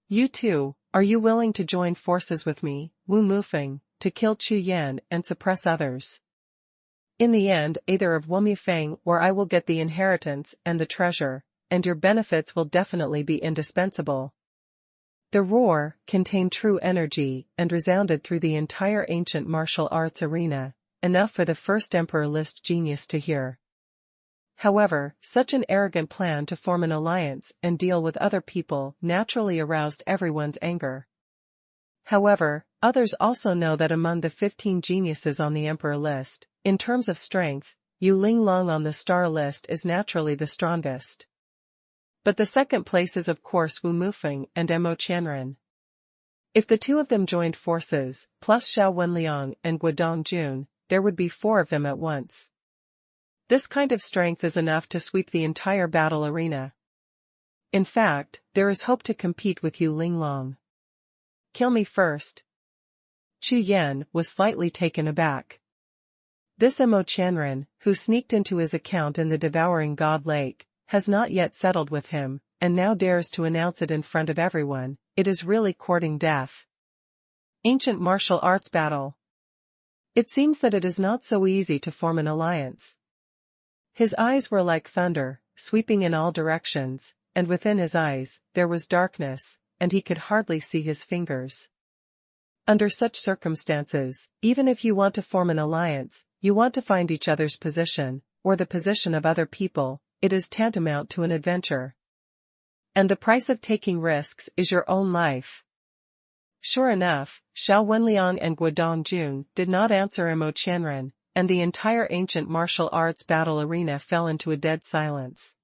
[SPEAKER 1] You too, Are you willing to join forces with me, Wu Mufeng, to kill Chu Yan and suppress others? In the end, either of Wu Mufeng or I will get the inheritance and the treasure, and your benefits will definitely be indispensable. The roar contained true energy and resounded through the entire ancient martial arts arena, enough for the first Emperor List genius to hear. However, such an arrogant plan to form an alliance and deal with other people naturally aroused everyone's anger. However, others also know that among the 15 geniuses on the Emperor List, in terms of strength, Yu Linglong on the star list is naturally the strongest. But the second place is of course Wu Mufeng and Mo Qianren. If the two of them joined forces, plus Xiao Wenliang and Guodong Jun, there would be 4 of them at once. This kind of strength is enough to sweep the entire battle arena. In fact, there is hope to compete with Yu Linglong. Kill me first. Chu Yan was slightly taken aback. This Mo Qianren, who sneaked into his account in the Devouring God Lake, has not yet settled with him, and now dares to announce it in front of everyone. It is really courting death. Ancient martial arts battle. It seems that it is not so easy to form an alliance. His eyes were like thunder, sweeping in all directions, and within his eyes, there was darkness, and he could hardly see his fingers. Under such circumstances, even if you want to form an alliance, you want to find each other's position, or the position of other people, it is tantamount to an adventure. And the price of taking risks is your own life. Sure enough, Xiao Wenliang and Guodong Jun did not answer Mo Qianren, and the entire ancient martial arts battle arena fell into a dead silence.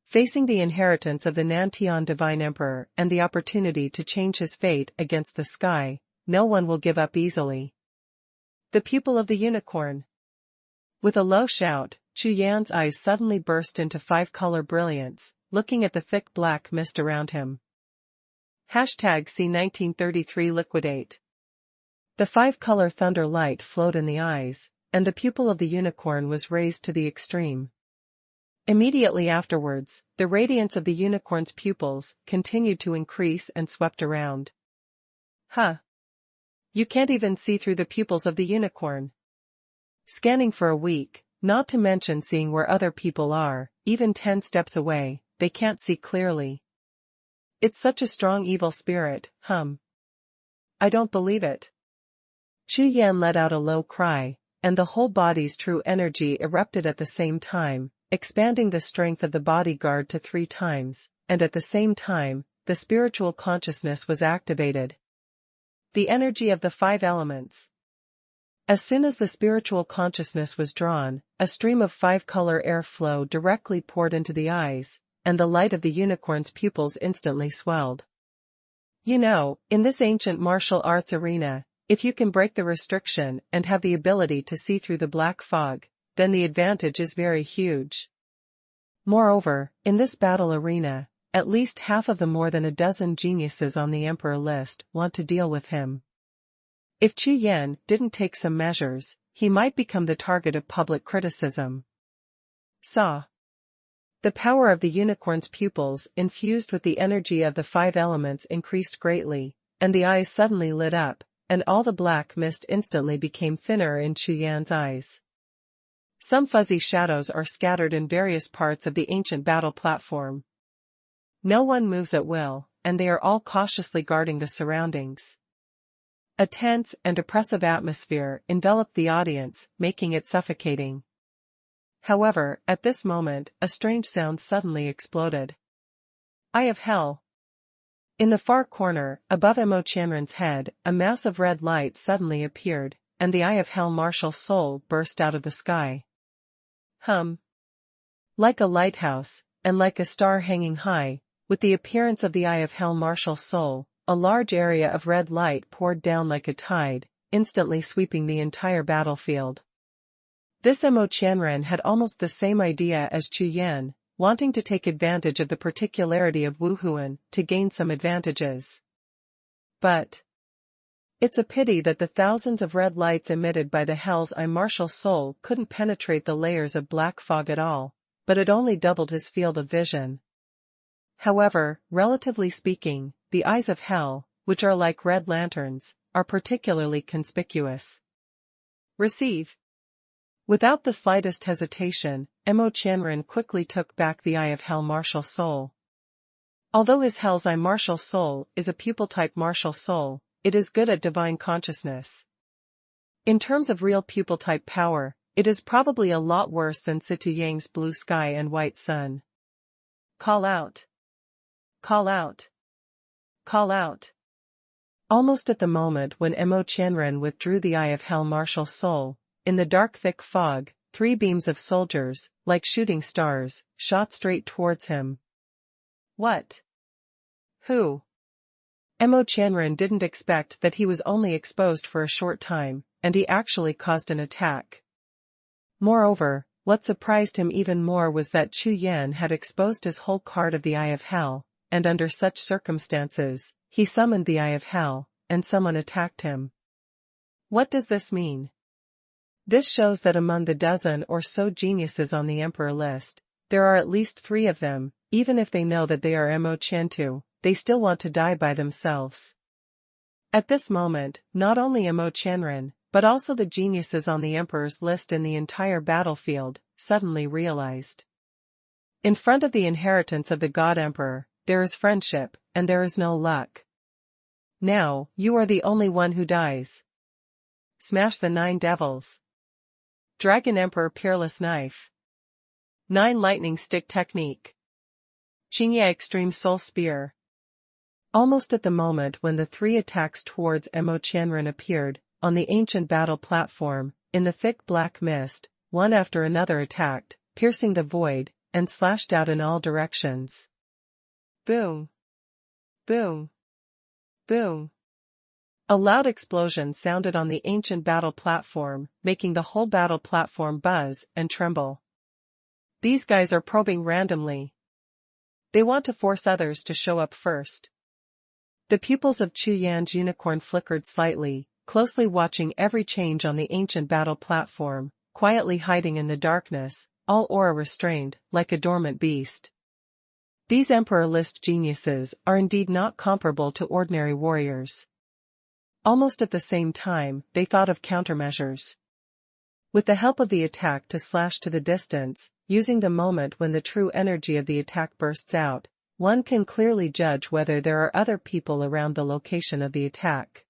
[SPEAKER 1] Facing the inheritance of the Nantian Divine Emperor and the opportunity to change his fate against the sky, no one will give up easily. The pupil of the unicorn. With a low shout, Chu Yan's eyes suddenly burst into 5-color brilliance, looking at the thick black mist around him. #C1933 Liquidate. The 5-color thunder light flowed in the eyes, and the pupil of the unicorn was raised to the extreme. Immediately afterwards, the radiance of the unicorn's pupils continued to increase and swept around. Huh! You can't even see through the pupils of the unicorn. Scanning for a week, not to mention seeing where other people are, even 10 steps away, they can't see clearly. It's such a strong evil spirit, I don't believe it. Chu Yan let out a low cry, and the whole body's true energy erupted at the same time, expanding the strength of the bodyguard to 3 times, and at the same time, the spiritual consciousness was activated. The energy of the 5 elements. As soon as the spiritual consciousness was drawn, a stream of 5-color airflow directly poured into the eyes, and the light of the unicorn's pupils instantly swelled. You know, in this ancient martial arts arena, if you can break the restriction and have the ability to see through the black fog, then the advantage is very huge. Moreover, in this battle arena, at least half of the more than a dozen geniuses on the Emperor List want to deal with him. If Chu Yan didn't take some measures, he might become the target of public criticism. Saw. The power of the unicorn's pupils infused with the energy of the 5 elements increased greatly, and the eyes suddenly lit up, and all the black mist instantly became thinner in Chu Yan's eyes. Some fuzzy shadows are scattered in various parts of the ancient battle platform. No one moves at will, and they are all cautiously guarding the surroundings. A tense and oppressive atmosphere enveloped the audience, making it suffocating. However, at this moment, a strange sound suddenly exploded. Eye of Hell. In the far corner, above Mo Qianren's head, a mass of red light suddenly appeared, and the Eye of Hell martial soul burst out of the sky. Like a lighthouse, and like a star hanging high, with the appearance of the Eye of Hell martial soul, a large area of red light poured down like a tide, instantly sweeping the entire battlefield. This Mo Qianren had almost the same idea as Chu Yan, wanting to take advantage of the particularity of Wuhun to gain some advantages. But it's a pity that the thousands of red lights emitted by the Hell's Eye martial soul couldn't penetrate the layers of black fog at all, but it only doubled his field of vision. However, relatively speaking, the eyes of Hell, which are like red lanterns, are particularly conspicuous. Receive. Without the slightest hesitation, Mo Qianren quickly took back the Eye of Hell martial soul. Although his Hell's Eye martial soul is a pupil-type martial soul, it is good at divine consciousness. In terms of real pupil-type power, it is probably a lot worse than Situ Yang's blue sky and white sun. Call out. Call out. Call out. Almost at the moment when Mo Qianren withdrew the Eye of Hell martial soul, in the dark thick fog, 3 beams of soldiers, like shooting stars, shot straight towards him. What? Who? Mo Qianren didn't expect that he was only exposed for a short time, and he actually caused an attack. Moreover, what surprised him even more was that Chu Yan had exposed his whole card of the Eye of Hell, and under such circumstances, he summoned the Eye of Hell, and someone attacked him. What does this mean? This shows that among the dozen or so geniuses on the Emperor list, there are at least 3 of them, even if they know that they are Mo Qiantu, they still want to die by themselves. At this moment, not only Mo Qianren, but also the geniuses on the Emperor's list in the entire battlefield, suddenly realized. In front of the inheritance of the God Emperor, there is friendship, and there is no luck. Now, you are the only one who dies. Smash the 9 devils. Dragon Emperor Peerless Knife. 9 Lightning Stick Technique. Qingye Extreme Soul Spear. Almost at the moment when the 3 attacks towards Mo Qianren appeared, on the ancient battle platform, in the thick black mist, one after another attacked, piercing the void, and slashed out in all directions. Boom! Boom! Boom! A loud explosion sounded on the ancient battle platform, making the whole battle platform buzz and tremble. These guys are probing randomly. They want to force others to show up first. The pupils of Chu Yan's unicorn flickered slightly, closely watching every change on the ancient battle platform, quietly hiding in the darkness, all aura restrained, like a dormant beast. These Emperor list geniuses are indeed not comparable to ordinary warriors. Almost at the same time, they thought of countermeasures. With the help of the attack to slash to the distance, using the moment when the true energy of the attack bursts out, one can clearly judge whether there are other people around the location of the attack.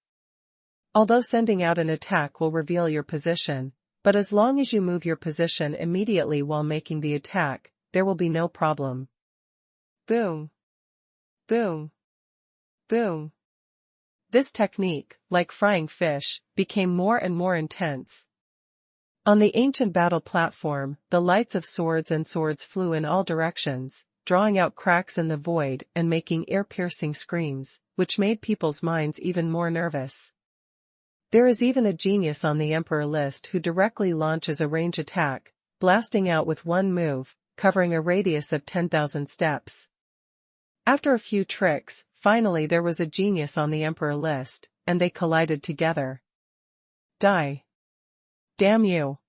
[SPEAKER 1] Although sending out an attack will reveal your position, but as long as you move your position immediately while making the attack, there will be no problem. Boom! Boom! Boom! This technique, like frying fish, became more and more intense. On the ancient battle platform, the lights of swords and swords flew in all directions, drawing out cracks in the void and making ear-piercing screams, which made people's minds even more nervous. There is even a genius on the Emperor list who directly launches a range attack, blasting out with one move, covering a radius of 10,000 steps. After a few tricks, finally there was a genius on the Emperor list, and they collided together. Die! Damn you!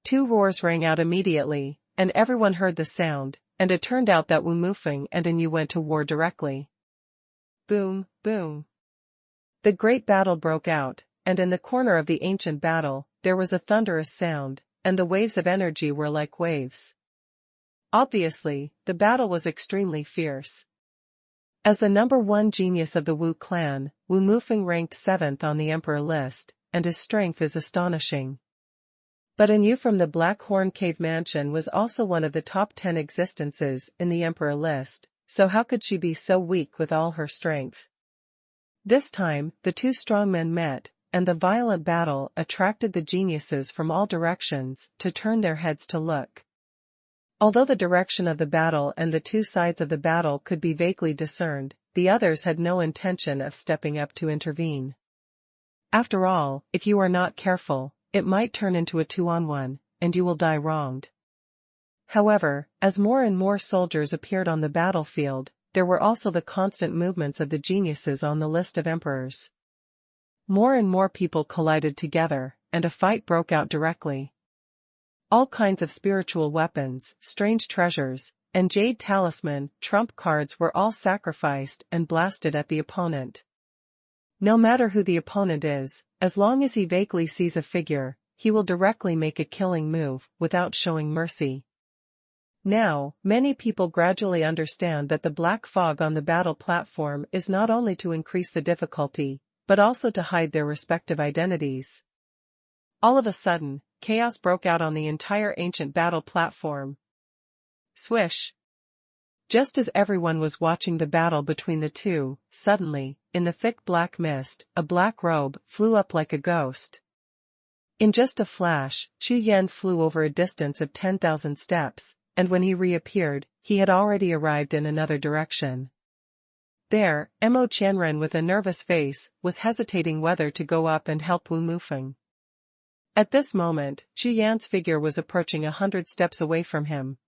[SPEAKER 1] 2 roars rang out immediately, and everyone heard the sound, and it turned out that Wumufeng and Anu went to war directly. Boom, boom. The great battle broke out, and in the corner of the ancient battle, there was a thunderous sound, and the waves of energy were like waves. Obviously, the battle was extremely fierce. As the number 1 genius of the Wu clan, Wumufeng ranked 7th on the Emperor list, and his strength is astonishing. But Anu from the Black Horn Cave Mansion was also one of the top 10 existences in the Emperor list, so how could she be so weak with all her strength? This time, the 2 strongmen met, and the violent battle attracted the geniuses from all directions to turn their heads to look. Although the direction of the battle and the 2 sides of the battle could be vaguely discerned, the others had no intention of stepping up to intervene. After all, if you are not careful, it might turn into a 2-on-1, and you will die wronged. However, as more and more soldiers appeared on the battlefield, there were also the constant movements of the geniuses on the list of emperors. More and more people collided together, and a fight broke out directly. All kinds of spiritual weapons, strange treasures, and jade talisman trump cards were all sacrificed and blasted at the opponent. No matter who the opponent is, as long as he vaguely sees a figure, he will directly make a killing move, without showing mercy. Now, many people gradually understand that the black fog on the battle platform is not only to increase the difficulty, but also to hide their respective identities. All of a sudden, chaos broke out on the entire ancient battle platform. Swish! Just as everyone was watching the battle between the two, suddenly, in the thick black mist, a black robe flew up like a ghost. In just a flash, Chu Yan flew over a distance of 10,000 steps, and when he reappeared, he had already arrived in another direction. There, Mo Qianren with a nervous face, was hesitating whether to go up and help Wu Mufeng. At this moment, Chu Yan's figure was approaching 100 steps away from him.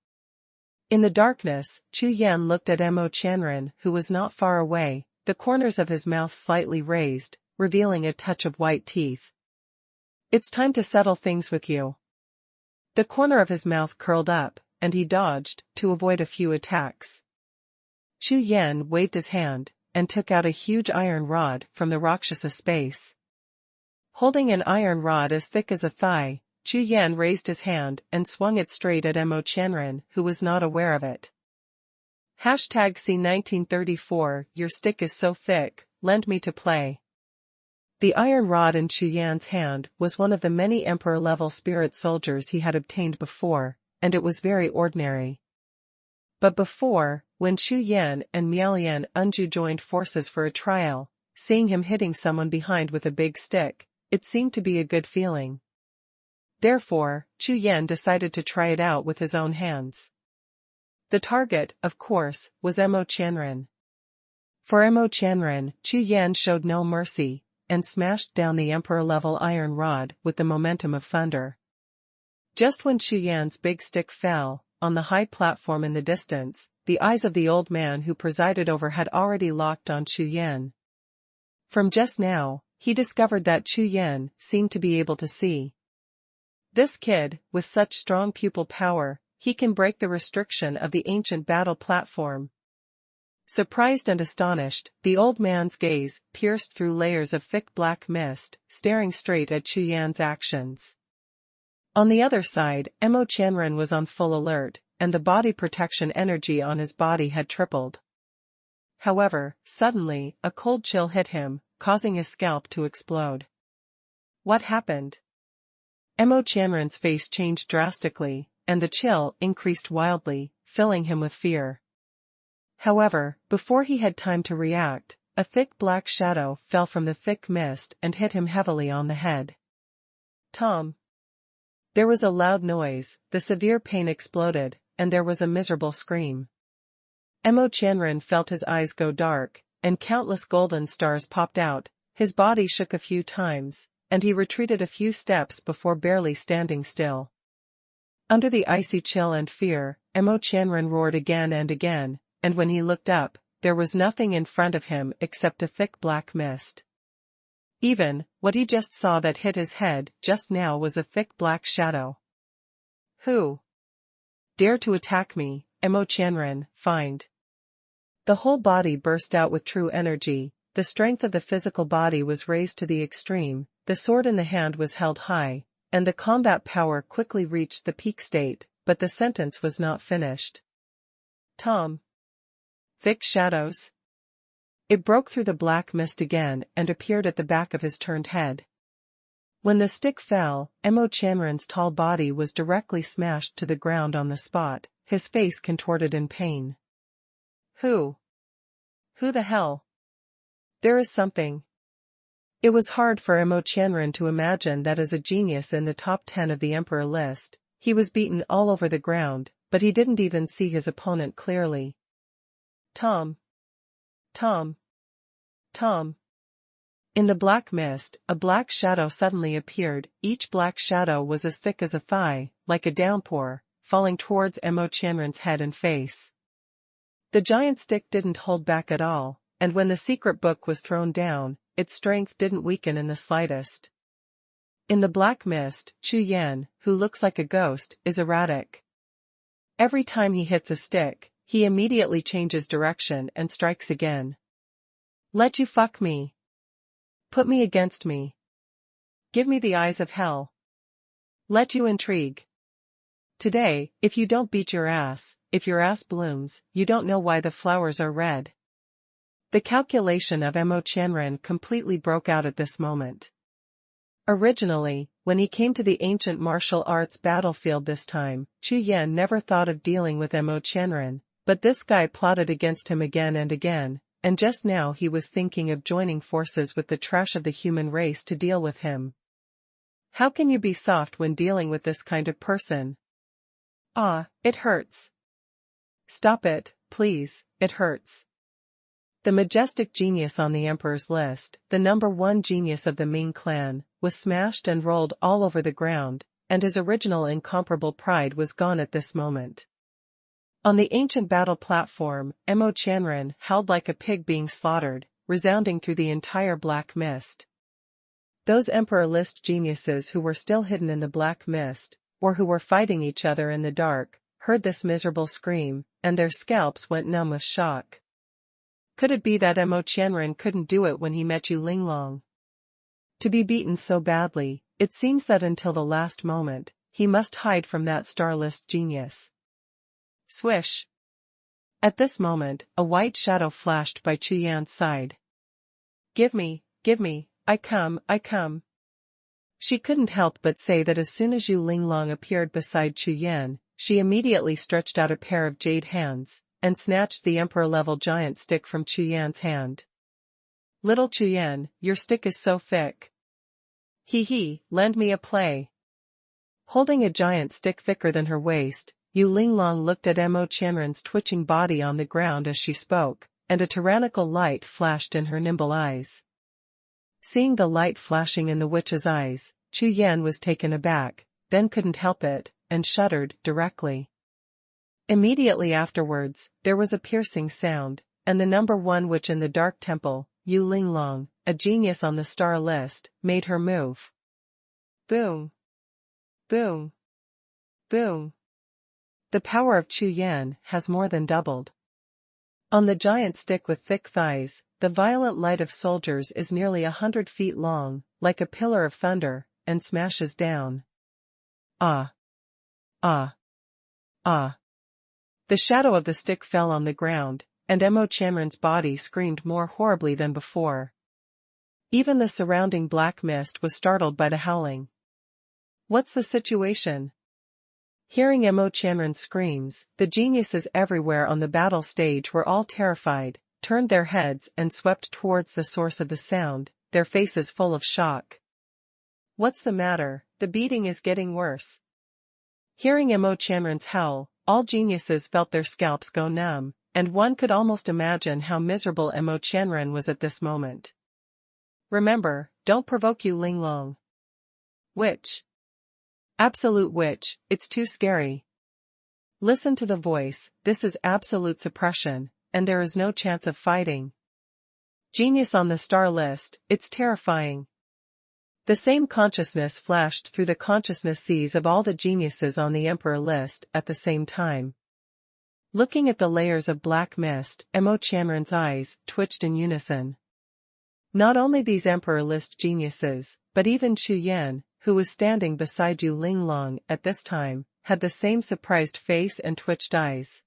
[SPEAKER 1] In the darkness, Chu Yan looked at Mo Qianren, who was not far away, the corners of his mouth slightly raised, revealing a touch of white teeth. "It's time to settle things with you." The corner of his mouth curled up, and he dodged, to avoid a few attacks. Chu Yan waved his hand, and took out a huge iron rod from the Rakshasa space. Holding an iron rod as thick as a thigh, Chu Yan raised his hand and swung it straight at Mo Qianren, who was not aware of it. #C1934 Your stick is so thick, lend me to play. The iron rod in Chu Yan's hand was one of the many emperor-level spirit soldiers he had obtained before, and it was very ordinary. But before, when Chu Yan and Miaolian Unju joined forces for a trial, seeing him hitting someone behind with a big stick, it seemed to be a good feeling. Therefore, Chu Yan decided to try it out with his own hands. The target, of course, was Mo Qianren. For Mo Qianren, Chu Yan showed no mercy, and smashed down the emperor-level iron rod with the momentum of thunder. Just when Chu Yan's big stick fell, on the high platform in the distance, the eyes of the old man who presided over had already locked on Chu Yan. From just now, he discovered that Chu Yan seemed to be able to see. This kid, with such strong pupil power, he can break the restriction of the ancient battle platform. Surprised and astonished, the old man's gaze pierced through layers of thick black mist, staring straight at Chu Yan's actions. On the other side, Mo Qianren was on full alert, and the body protection energy on his body had tripled. However, suddenly, a cold chill hit him, causing his scalp to explode. What happened? Mo Qianren's face changed drastically, and the chill increased wildly, filling him with fear. However, before he had time to react, a thick black shadow fell from the thick mist and hit him heavily on the head. Tom! There was a loud noise, the severe pain exploded, and there was a miserable scream. Mo Qianren felt his eyes go dark, and countless golden stars popped out, his body shook a few times, and he retreated a few steps before barely standing still. Under the icy chill and fear, Mo Qianren roared again and again, and when he looked up, there was nothing in front of him except a thick black mist. Even, what he just saw that hit his head just now was a thick black shadow. Who dare to attack me, Mo Qianren, find. The whole body burst out with true energy, the strength of the physical body was raised to the extreme, the sword in the hand was held high, and the combat power quickly reached the peak state, but the sentence was not finished. Tom. Thick shadows. It broke through the black mist again and appeared at the back of his turned head. When the stick fell, Mo Qianren's tall body was directly smashed to the ground on the spot, his face contorted in pain. Who the hell? There is something. It was hard for Mo Qianren to imagine that as a genius in the top 10 of the Emperor list, he was beaten all over the ground, but he didn't even see his opponent clearly. Tom. In the black mist, a black shadow suddenly appeared, each black shadow was as thick as a thigh, like a downpour, falling towards Mo Qianren's head and face. The giant stick didn't hold back at all, and when the secret book was thrown down, its strength didn't weaken in the slightest. In the black mist, Chu Yan, who looks like a ghost, is erratic. Every time he hits a stick, he immediately changes direction and strikes again. Let you fuck me. Put me against me. Give me the eyes of hell. Let you intrigue. Today, if you don't beat your ass, if your ass blooms, you don't know why the flowers are red. The calculation of Mo Qianren completely broke out at this moment. Originally, when he came to the ancient martial arts battlefield this time, Chu Yan never thought of dealing with Mo Qianren, but this guy plotted against him again and again, and just now he was thinking of joining forces with the trash of the human race to deal with him. How can you be soft when dealing with this kind of person? Ah, it hurts. Stop it, please, it hurts. The majestic genius on the emperor's list, the #1 genius of the Ming clan, was smashed and rolled all over the ground, and his original incomparable pride was gone at this moment. On the ancient battle platform, Mo Qianren howled like a pig being slaughtered, resounding through the entire black mist. Those emperor list geniuses who were still hidden in the black mist, or who were fighting each other in the dark, heard this miserable scream, and their scalps went numb with shock. Could it be that Mo Qianren couldn't do it when he met Yu Linglong? To be beaten so badly, it seems that until the last moment, he must hide from that star-list genius. Swish! At this moment, a white shadow flashed by Chu Yan's side. Give me, I come. She couldn't help but say that as soon as Yu Linglong appeared beside Chu Yan, she immediately stretched out a pair of jade hands, and snatched the emperor-level giant stick from Chu Yan's hand. Little Chu Yan, your stick is so thick. Hee, lend me a play. Holding a giant stick thicker than her waist, Yu Linglong looked at Mo Qianren's twitching body on the ground as she spoke, and a tyrannical light flashed in her nimble eyes. Seeing the light flashing in the witch's eyes, Chu Yan was taken aback, then couldn't help it, and shuddered directly. Immediately afterwards, there was a piercing sound, and the #1 witch in the dark temple, Yu Linglong, a genius on the star list, made her move. Boom! Boom! Boom! The power of Chu Yan has more than doubled. On the giant stick with thick thighs, the violent light of soldiers is nearly 100 feet long, like a pillar of thunder, and smashes down. Ah! Ah! Ah! The shadow of the stick fell on the ground, and Mo Qianren's body screamed more horribly than before. Even the surrounding black mist was startled by the howling. What's the situation? Hearing Mo Qianren's screams, the geniuses everywhere on the battle stage were all terrified, turned their heads and swept towards the source of the sound, their faces full of shock. What's the matter? The beating is getting worse. Hearing Mo Qianren's howl, all geniuses felt their scalps go numb, and one could almost imagine how miserable Mo Qianren was at this moment. Remember, don't provoke Yu Linglong. Witch. Absolute witch, it's too scary. Listen to the voice, this is absolute suppression, and there is no chance of fighting. Genius on the star list, it's terrifying. The same consciousness flashed through the consciousness seas of all the geniuses on the emperor list at the same time. Looking at the layers of black mist, Mo Qianren's eyes twitched in unison. Not only these emperor list geniuses, but even Chu Yan, who was standing beside Yu Linglong at this time, had the same surprised face and twitched eyes.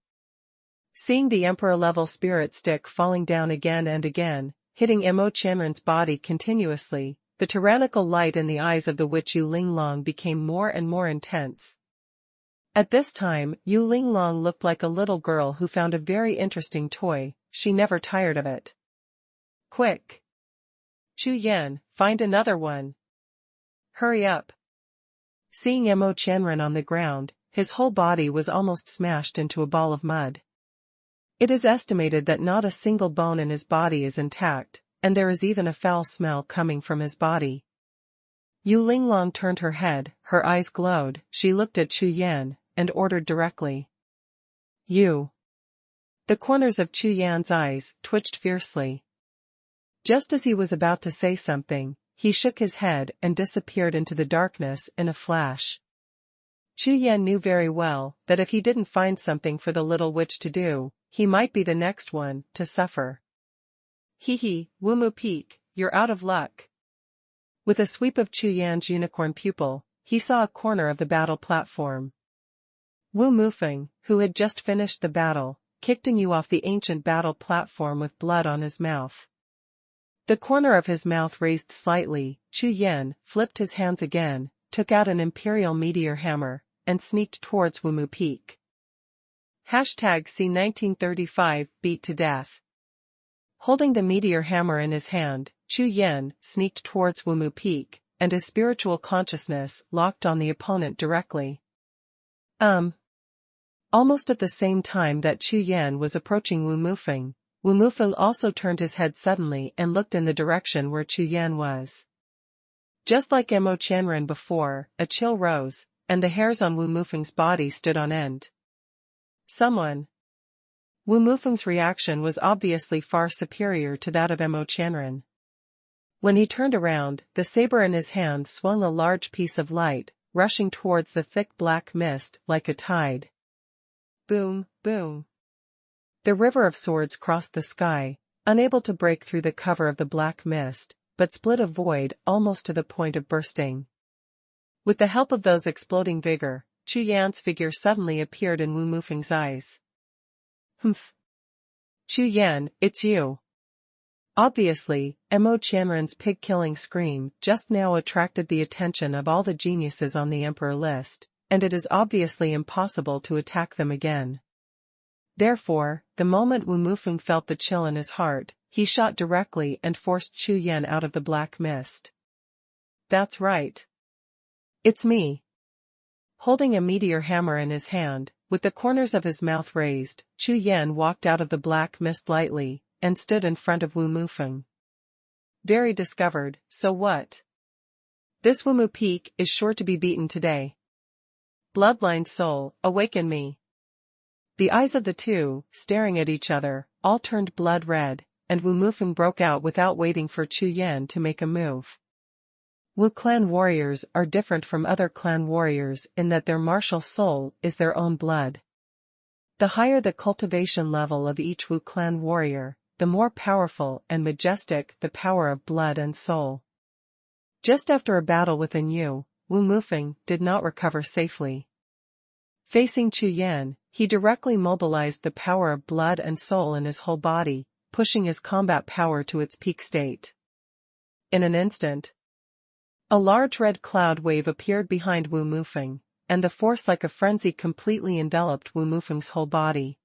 [SPEAKER 1] Seeing the emperor-level spirit stick falling down again and again, hitting Mo Qianren's body continuously, the tyrannical light in the eyes of the witch Yu Linglong became more and more intense. At this time, Yu Linglong looked like a little girl who found a very interesting toy, she never tired of it. Quick! Chu Yan, find another one. Hurry up. Seeing Mo Qianren on the ground, his whole body was almost smashed into a ball of mud. It is estimated that not a single bone in his body is intact, and there is even a foul smell coming from his body. Yu Linglong turned her head, her eyes glowed, she looked at Chu Yan, and ordered directly. You. The corners of Chu Yan's eyes twitched fiercely. Just as he was about to say something, he shook his head and disappeared into the darkness in a flash. Chu Yan knew very well that if he didn't find something for the little witch to do, he might be the next one to suffer. Hee, Wumu Peak, you're out of luck. With a sweep of Chu Yan's unicorn pupil, he saw a corner of the battle platform. Wu Mufeng, who had just finished the battle, kicked Yu off the ancient battle platform with blood on his mouth. The corner of his mouth raised slightly. Chu Yan flipped his hands again, took out an imperial meteor hammer, and sneaked towards Wumu Peak. #C1935 beat to death. Holding the meteor hammer in his hand, Chu Yan sneaked towards Wumu Peak, and his spiritual consciousness locked on the opponent directly. Almost at the same time that Chu Yan was approaching Wu Mufeng also turned his head suddenly and looked in the direction where Chu Yan was. Just like Mo Chanren before, a chill rose, and the hairs on Wu Mufeng's body stood on end. Someone. Wu Mufeng's reaction was obviously far superior to that of Mo Chanren. When he turned around, the saber in his hand swung a large piece of light, rushing towards the thick black mist like a tide. Boom, boom. The river of swords crossed the sky, unable to break through the cover of the black mist, but split a void almost to the point of bursting. With the help of those exploding vigor, Chu Yan's figure suddenly appeared in Wu Mufeng's eyes. Humph. Chu Yan, it's you. Obviously, Mo Chanren's pig-killing scream just now attracted the attention of all the geniuses on the Emperor list, and it is obviously impossible to attack them again. Therefore, the moment Wu Mufeng felt the chill in his heart, he shot directly and forced Chu Yan out of the black mist. That's right. It's me. Holding a meteor hammer in his hand, with the corners of his mouth raised, Chu Yan walked out of the black mist lightly, and stood in front of Wu Mufeng. Very discovered, so what? This Wumu Peak is sure to be beaten today. Bloodline soul, awaken me. The eyes of the two, staring at each other, all turned blood red, and Wu Mufeng broke out without waiting for Chu Yan to make a move. Wu clan warriors are different from other clan warriors in that their martial soul is their own blood. The higher the cultivation level of each Wu clan warrior, the more powerful and majestic the power of blood and soul. Just after a battle with Yu, Wu Mufeng did not recover safely. Facing Chu Yan, he directly mobilized the power of blood and soul in his whole body, pushing his combat power to its peak state. In an instant, a large red cloud wave appeared behind Wu Mufeng, and the force like a frenzy completely enveloped Wu Mufeng's whole body.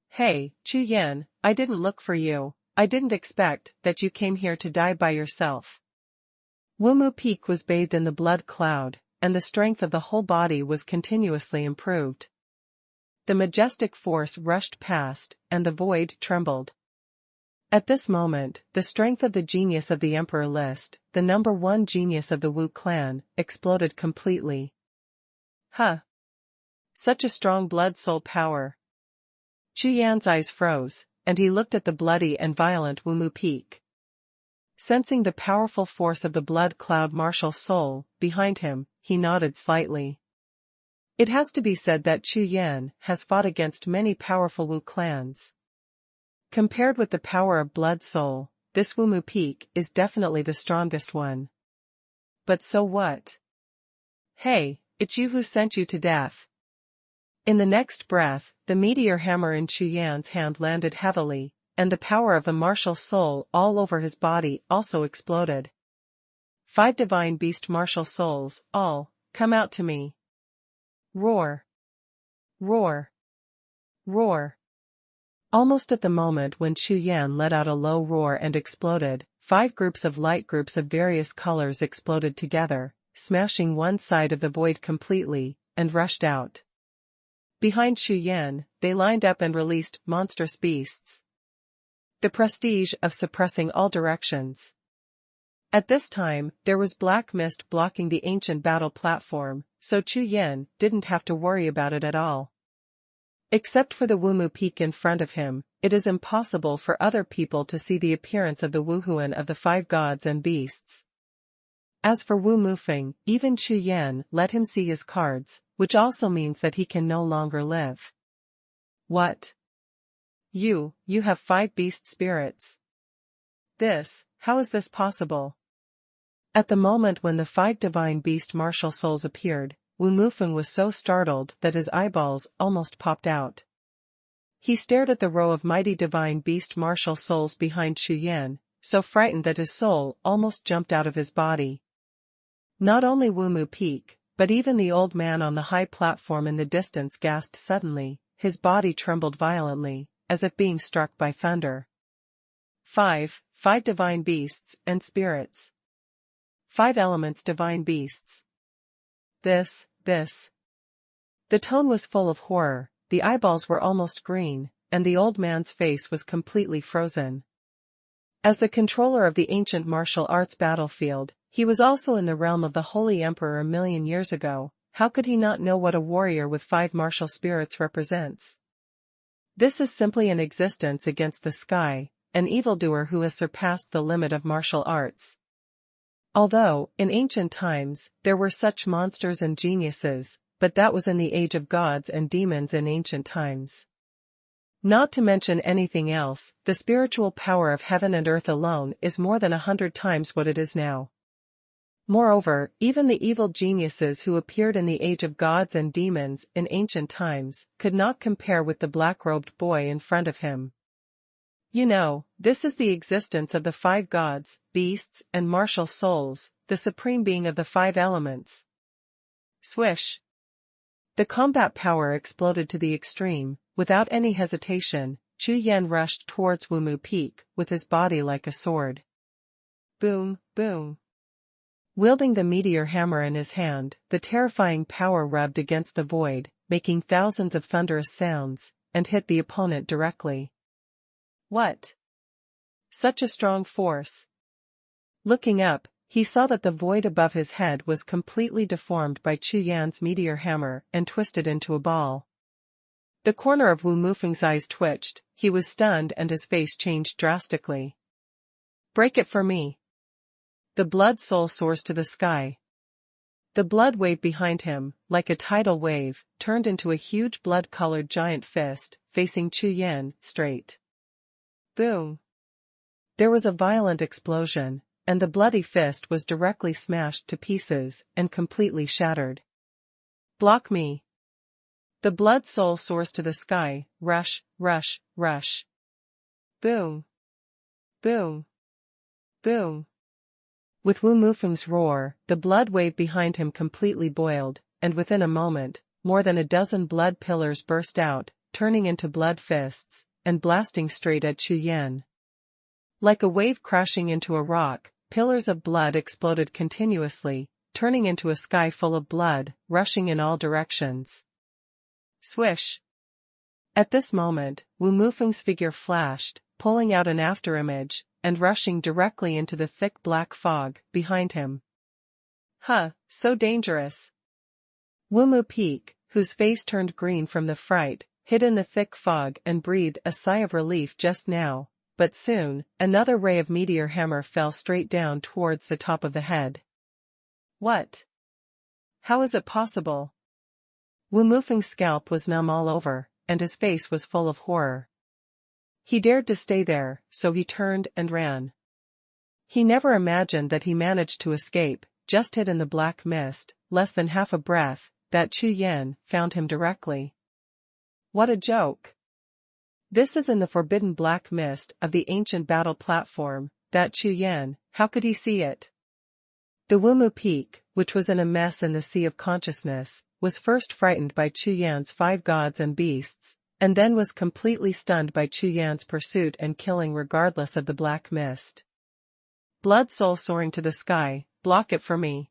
[SPEAKER 1] Hey, Chu Yan, I didn't look for you. I didn't expect that you came here to die by yourself. Wumu Peak was bathed in the blood cloud, and the strength of the whole body was continuously improved. The majestic force rushed past, and the void trembled. At this moment, the strength of the genius of the Emperor list, the number one genius of the Wu clan, exploded completely. Huh! Such a strong blood-soul power. Chu Yan's eyes froze, and he looked at the bloody and violent Wumu Peak. Sensing the powerful force of the blood cloud martial soul behind him, he nodded slightly. It has to be said that Chu Yan has fought against many powerful Wu clans. Compared with the power of blood soul, this Wumu Peak is definitely the strongest one. But so what? Hey, it's you who sent you to death. In the next breath, the meteor hammer in Chu Yan's hand landed heavily, and the power of a martial soul all over his body also exploded. 5 divine beast martial souls, all, come out to me. Roar. Roar. Roar. Almost at the moment when Chu Yan let out a low roar and exploded, 5 groups of light groups of various colors exploded together, smashing one side of the void completely, and rushed out. Behind Chu Yan, they lined up and released monstrous beasts. The prestige of suppressing all directions. At this time, there was black mist blocking the ancient battle platform, so Chu Yan didn't have to worry about it at all. Except for the Wumu Peak in front of him, it is impossible for other people to see the appearance of the Wuhuan of the 5 gods and beasts. As for Wu Mufeng, even Chu Yan let him see his cards, which also means that he can no longer live. What? You have 5 beast spirits. How is this possible? At the moment when the 5 divine beast martial souls appeared, Wu Mufeng was so startled that his eyeballs almost popped out. He stared at the row of mighty divine beast martial souls behind Chu Yan, so frightened that his soul almost jumped out of his body. Not only Wu Mu Peak, but even the old man on the high platform in the distance gasped suddenly, his body trembled violently, as if being struck by thunder. 5 divine beasts and spirits. 5 elements divine beasts. This. The tone was full of horror, the eyeballs were almost green, and the old man's face was completely frozen. As the controller of the ancient martial arts battlefield, he was also in the realm of the Holy Emperor a million years ago. How could he not know what a warrior with 5 martial spirits represents? This is simply an existence against the sky, an evildoer who has surpassed the limit of martial arts. Although, in ancient times, there were such monsters and geniuses, but that was in the age of gods and demons in ancient times. Not to mention anything else, the spiritual power of heaven and earth alone is more than 100 times what it is now. Moreover, even the evil geniuses who appeared in the age of gods and demons in ancient times could not compare with the black-robed boy in front of him. You know, this is the existence of the 5 gods, beasts, and martial souls, the supreme being of the 5 elements. Swish! The combat power exploded to the extreme. Without any hesitation, Chu Yan rushed towards Wu Mu Peak, with his body like a sword. Boom, boom. Wielding the meteor hammer in his hand, the terrifying power rubbed against the void, making thousands of thunderous sounds, and hit the opponent directly. What? Such a strong force. Looking up, he saw that the void above his head was completely deformed by Chu Yan's meteor hammer and twisted into a ball. The corner of Wu Mufeng's eyes twitched, he was stunned and his face changed drastically. Break it for me. The blood soul soars to the sky. The blood wave behind him, like a tidal wave, turned into a huge blood-colored giant fist, facing Chu Yan, straight. Boom! There was a violent explosion, and the bloody fist was directly smashed to pieces and completely shattered. Block me! The blood soul soars to the sky, rush, rush, rush. Boom! Boom! Boom! With Wu Mufeng's roar, the blood wave behind him completely boiled, and within a moment, more than a dozen blood pillars burst out, turning into blood fists, and blasting straight at Chu Yan. Like a wave crashing into a rock, pillars of blood exploded continuously, turning into a sky full of blood, rushing in all directions. Swish! At this moment, Wu Mufeng's figure flashed, pulling out an afterimage, and rushing directly into the thick black fog behind him. So dangerous! Wu Mu Peak, whose face turned green from the fright, hid in the thick fog and breathed a sigh of relief just now, but soon, another ray of meteor hammer fell straight down towards the top of the head. What? How is it possible? Wu Mufeng's scalp was numb all over, and his face was full of horror. He dared to stay there, so he turned and ran. He never imagined that he managed to escape, just hid in the black mist, less than half a breath, that Chu Yan found him directly. What a joke! This is in the forbidden black mist of the ancient battle platform, that Chu Yan, how could he see it? The Wu Mu Peak, which was in a mess in the sea of consciousness, was first frightened by Chu Yan's 5 gods and beasts, and then was completely stunned by Chu Yan's pursuit and killing regardless of the black mist. Blood soul soaring to the sky, block it for me.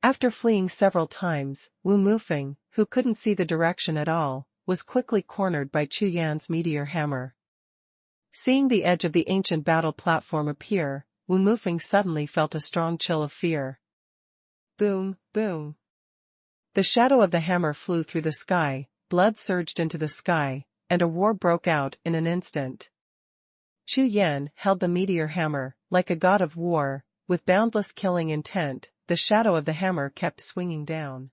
[SPEAKER 1] After fleeing several times, Wu Mufeng, who couldn't see the direction at all, was quickly cornered by Chu Yan's meteor hammer. Seeing the edge of the ancient battle platform appear, Wu Mufeng suddenly felt a strong chill of fear. Boom, boom. The shadow of the hammer flew through the sky, blood surged into the sky, and a war broke out in an instant. Chu Yan held the meteor hammer, like a god of war, with boundless killing intent. The shadow of the hammer kept swinging down.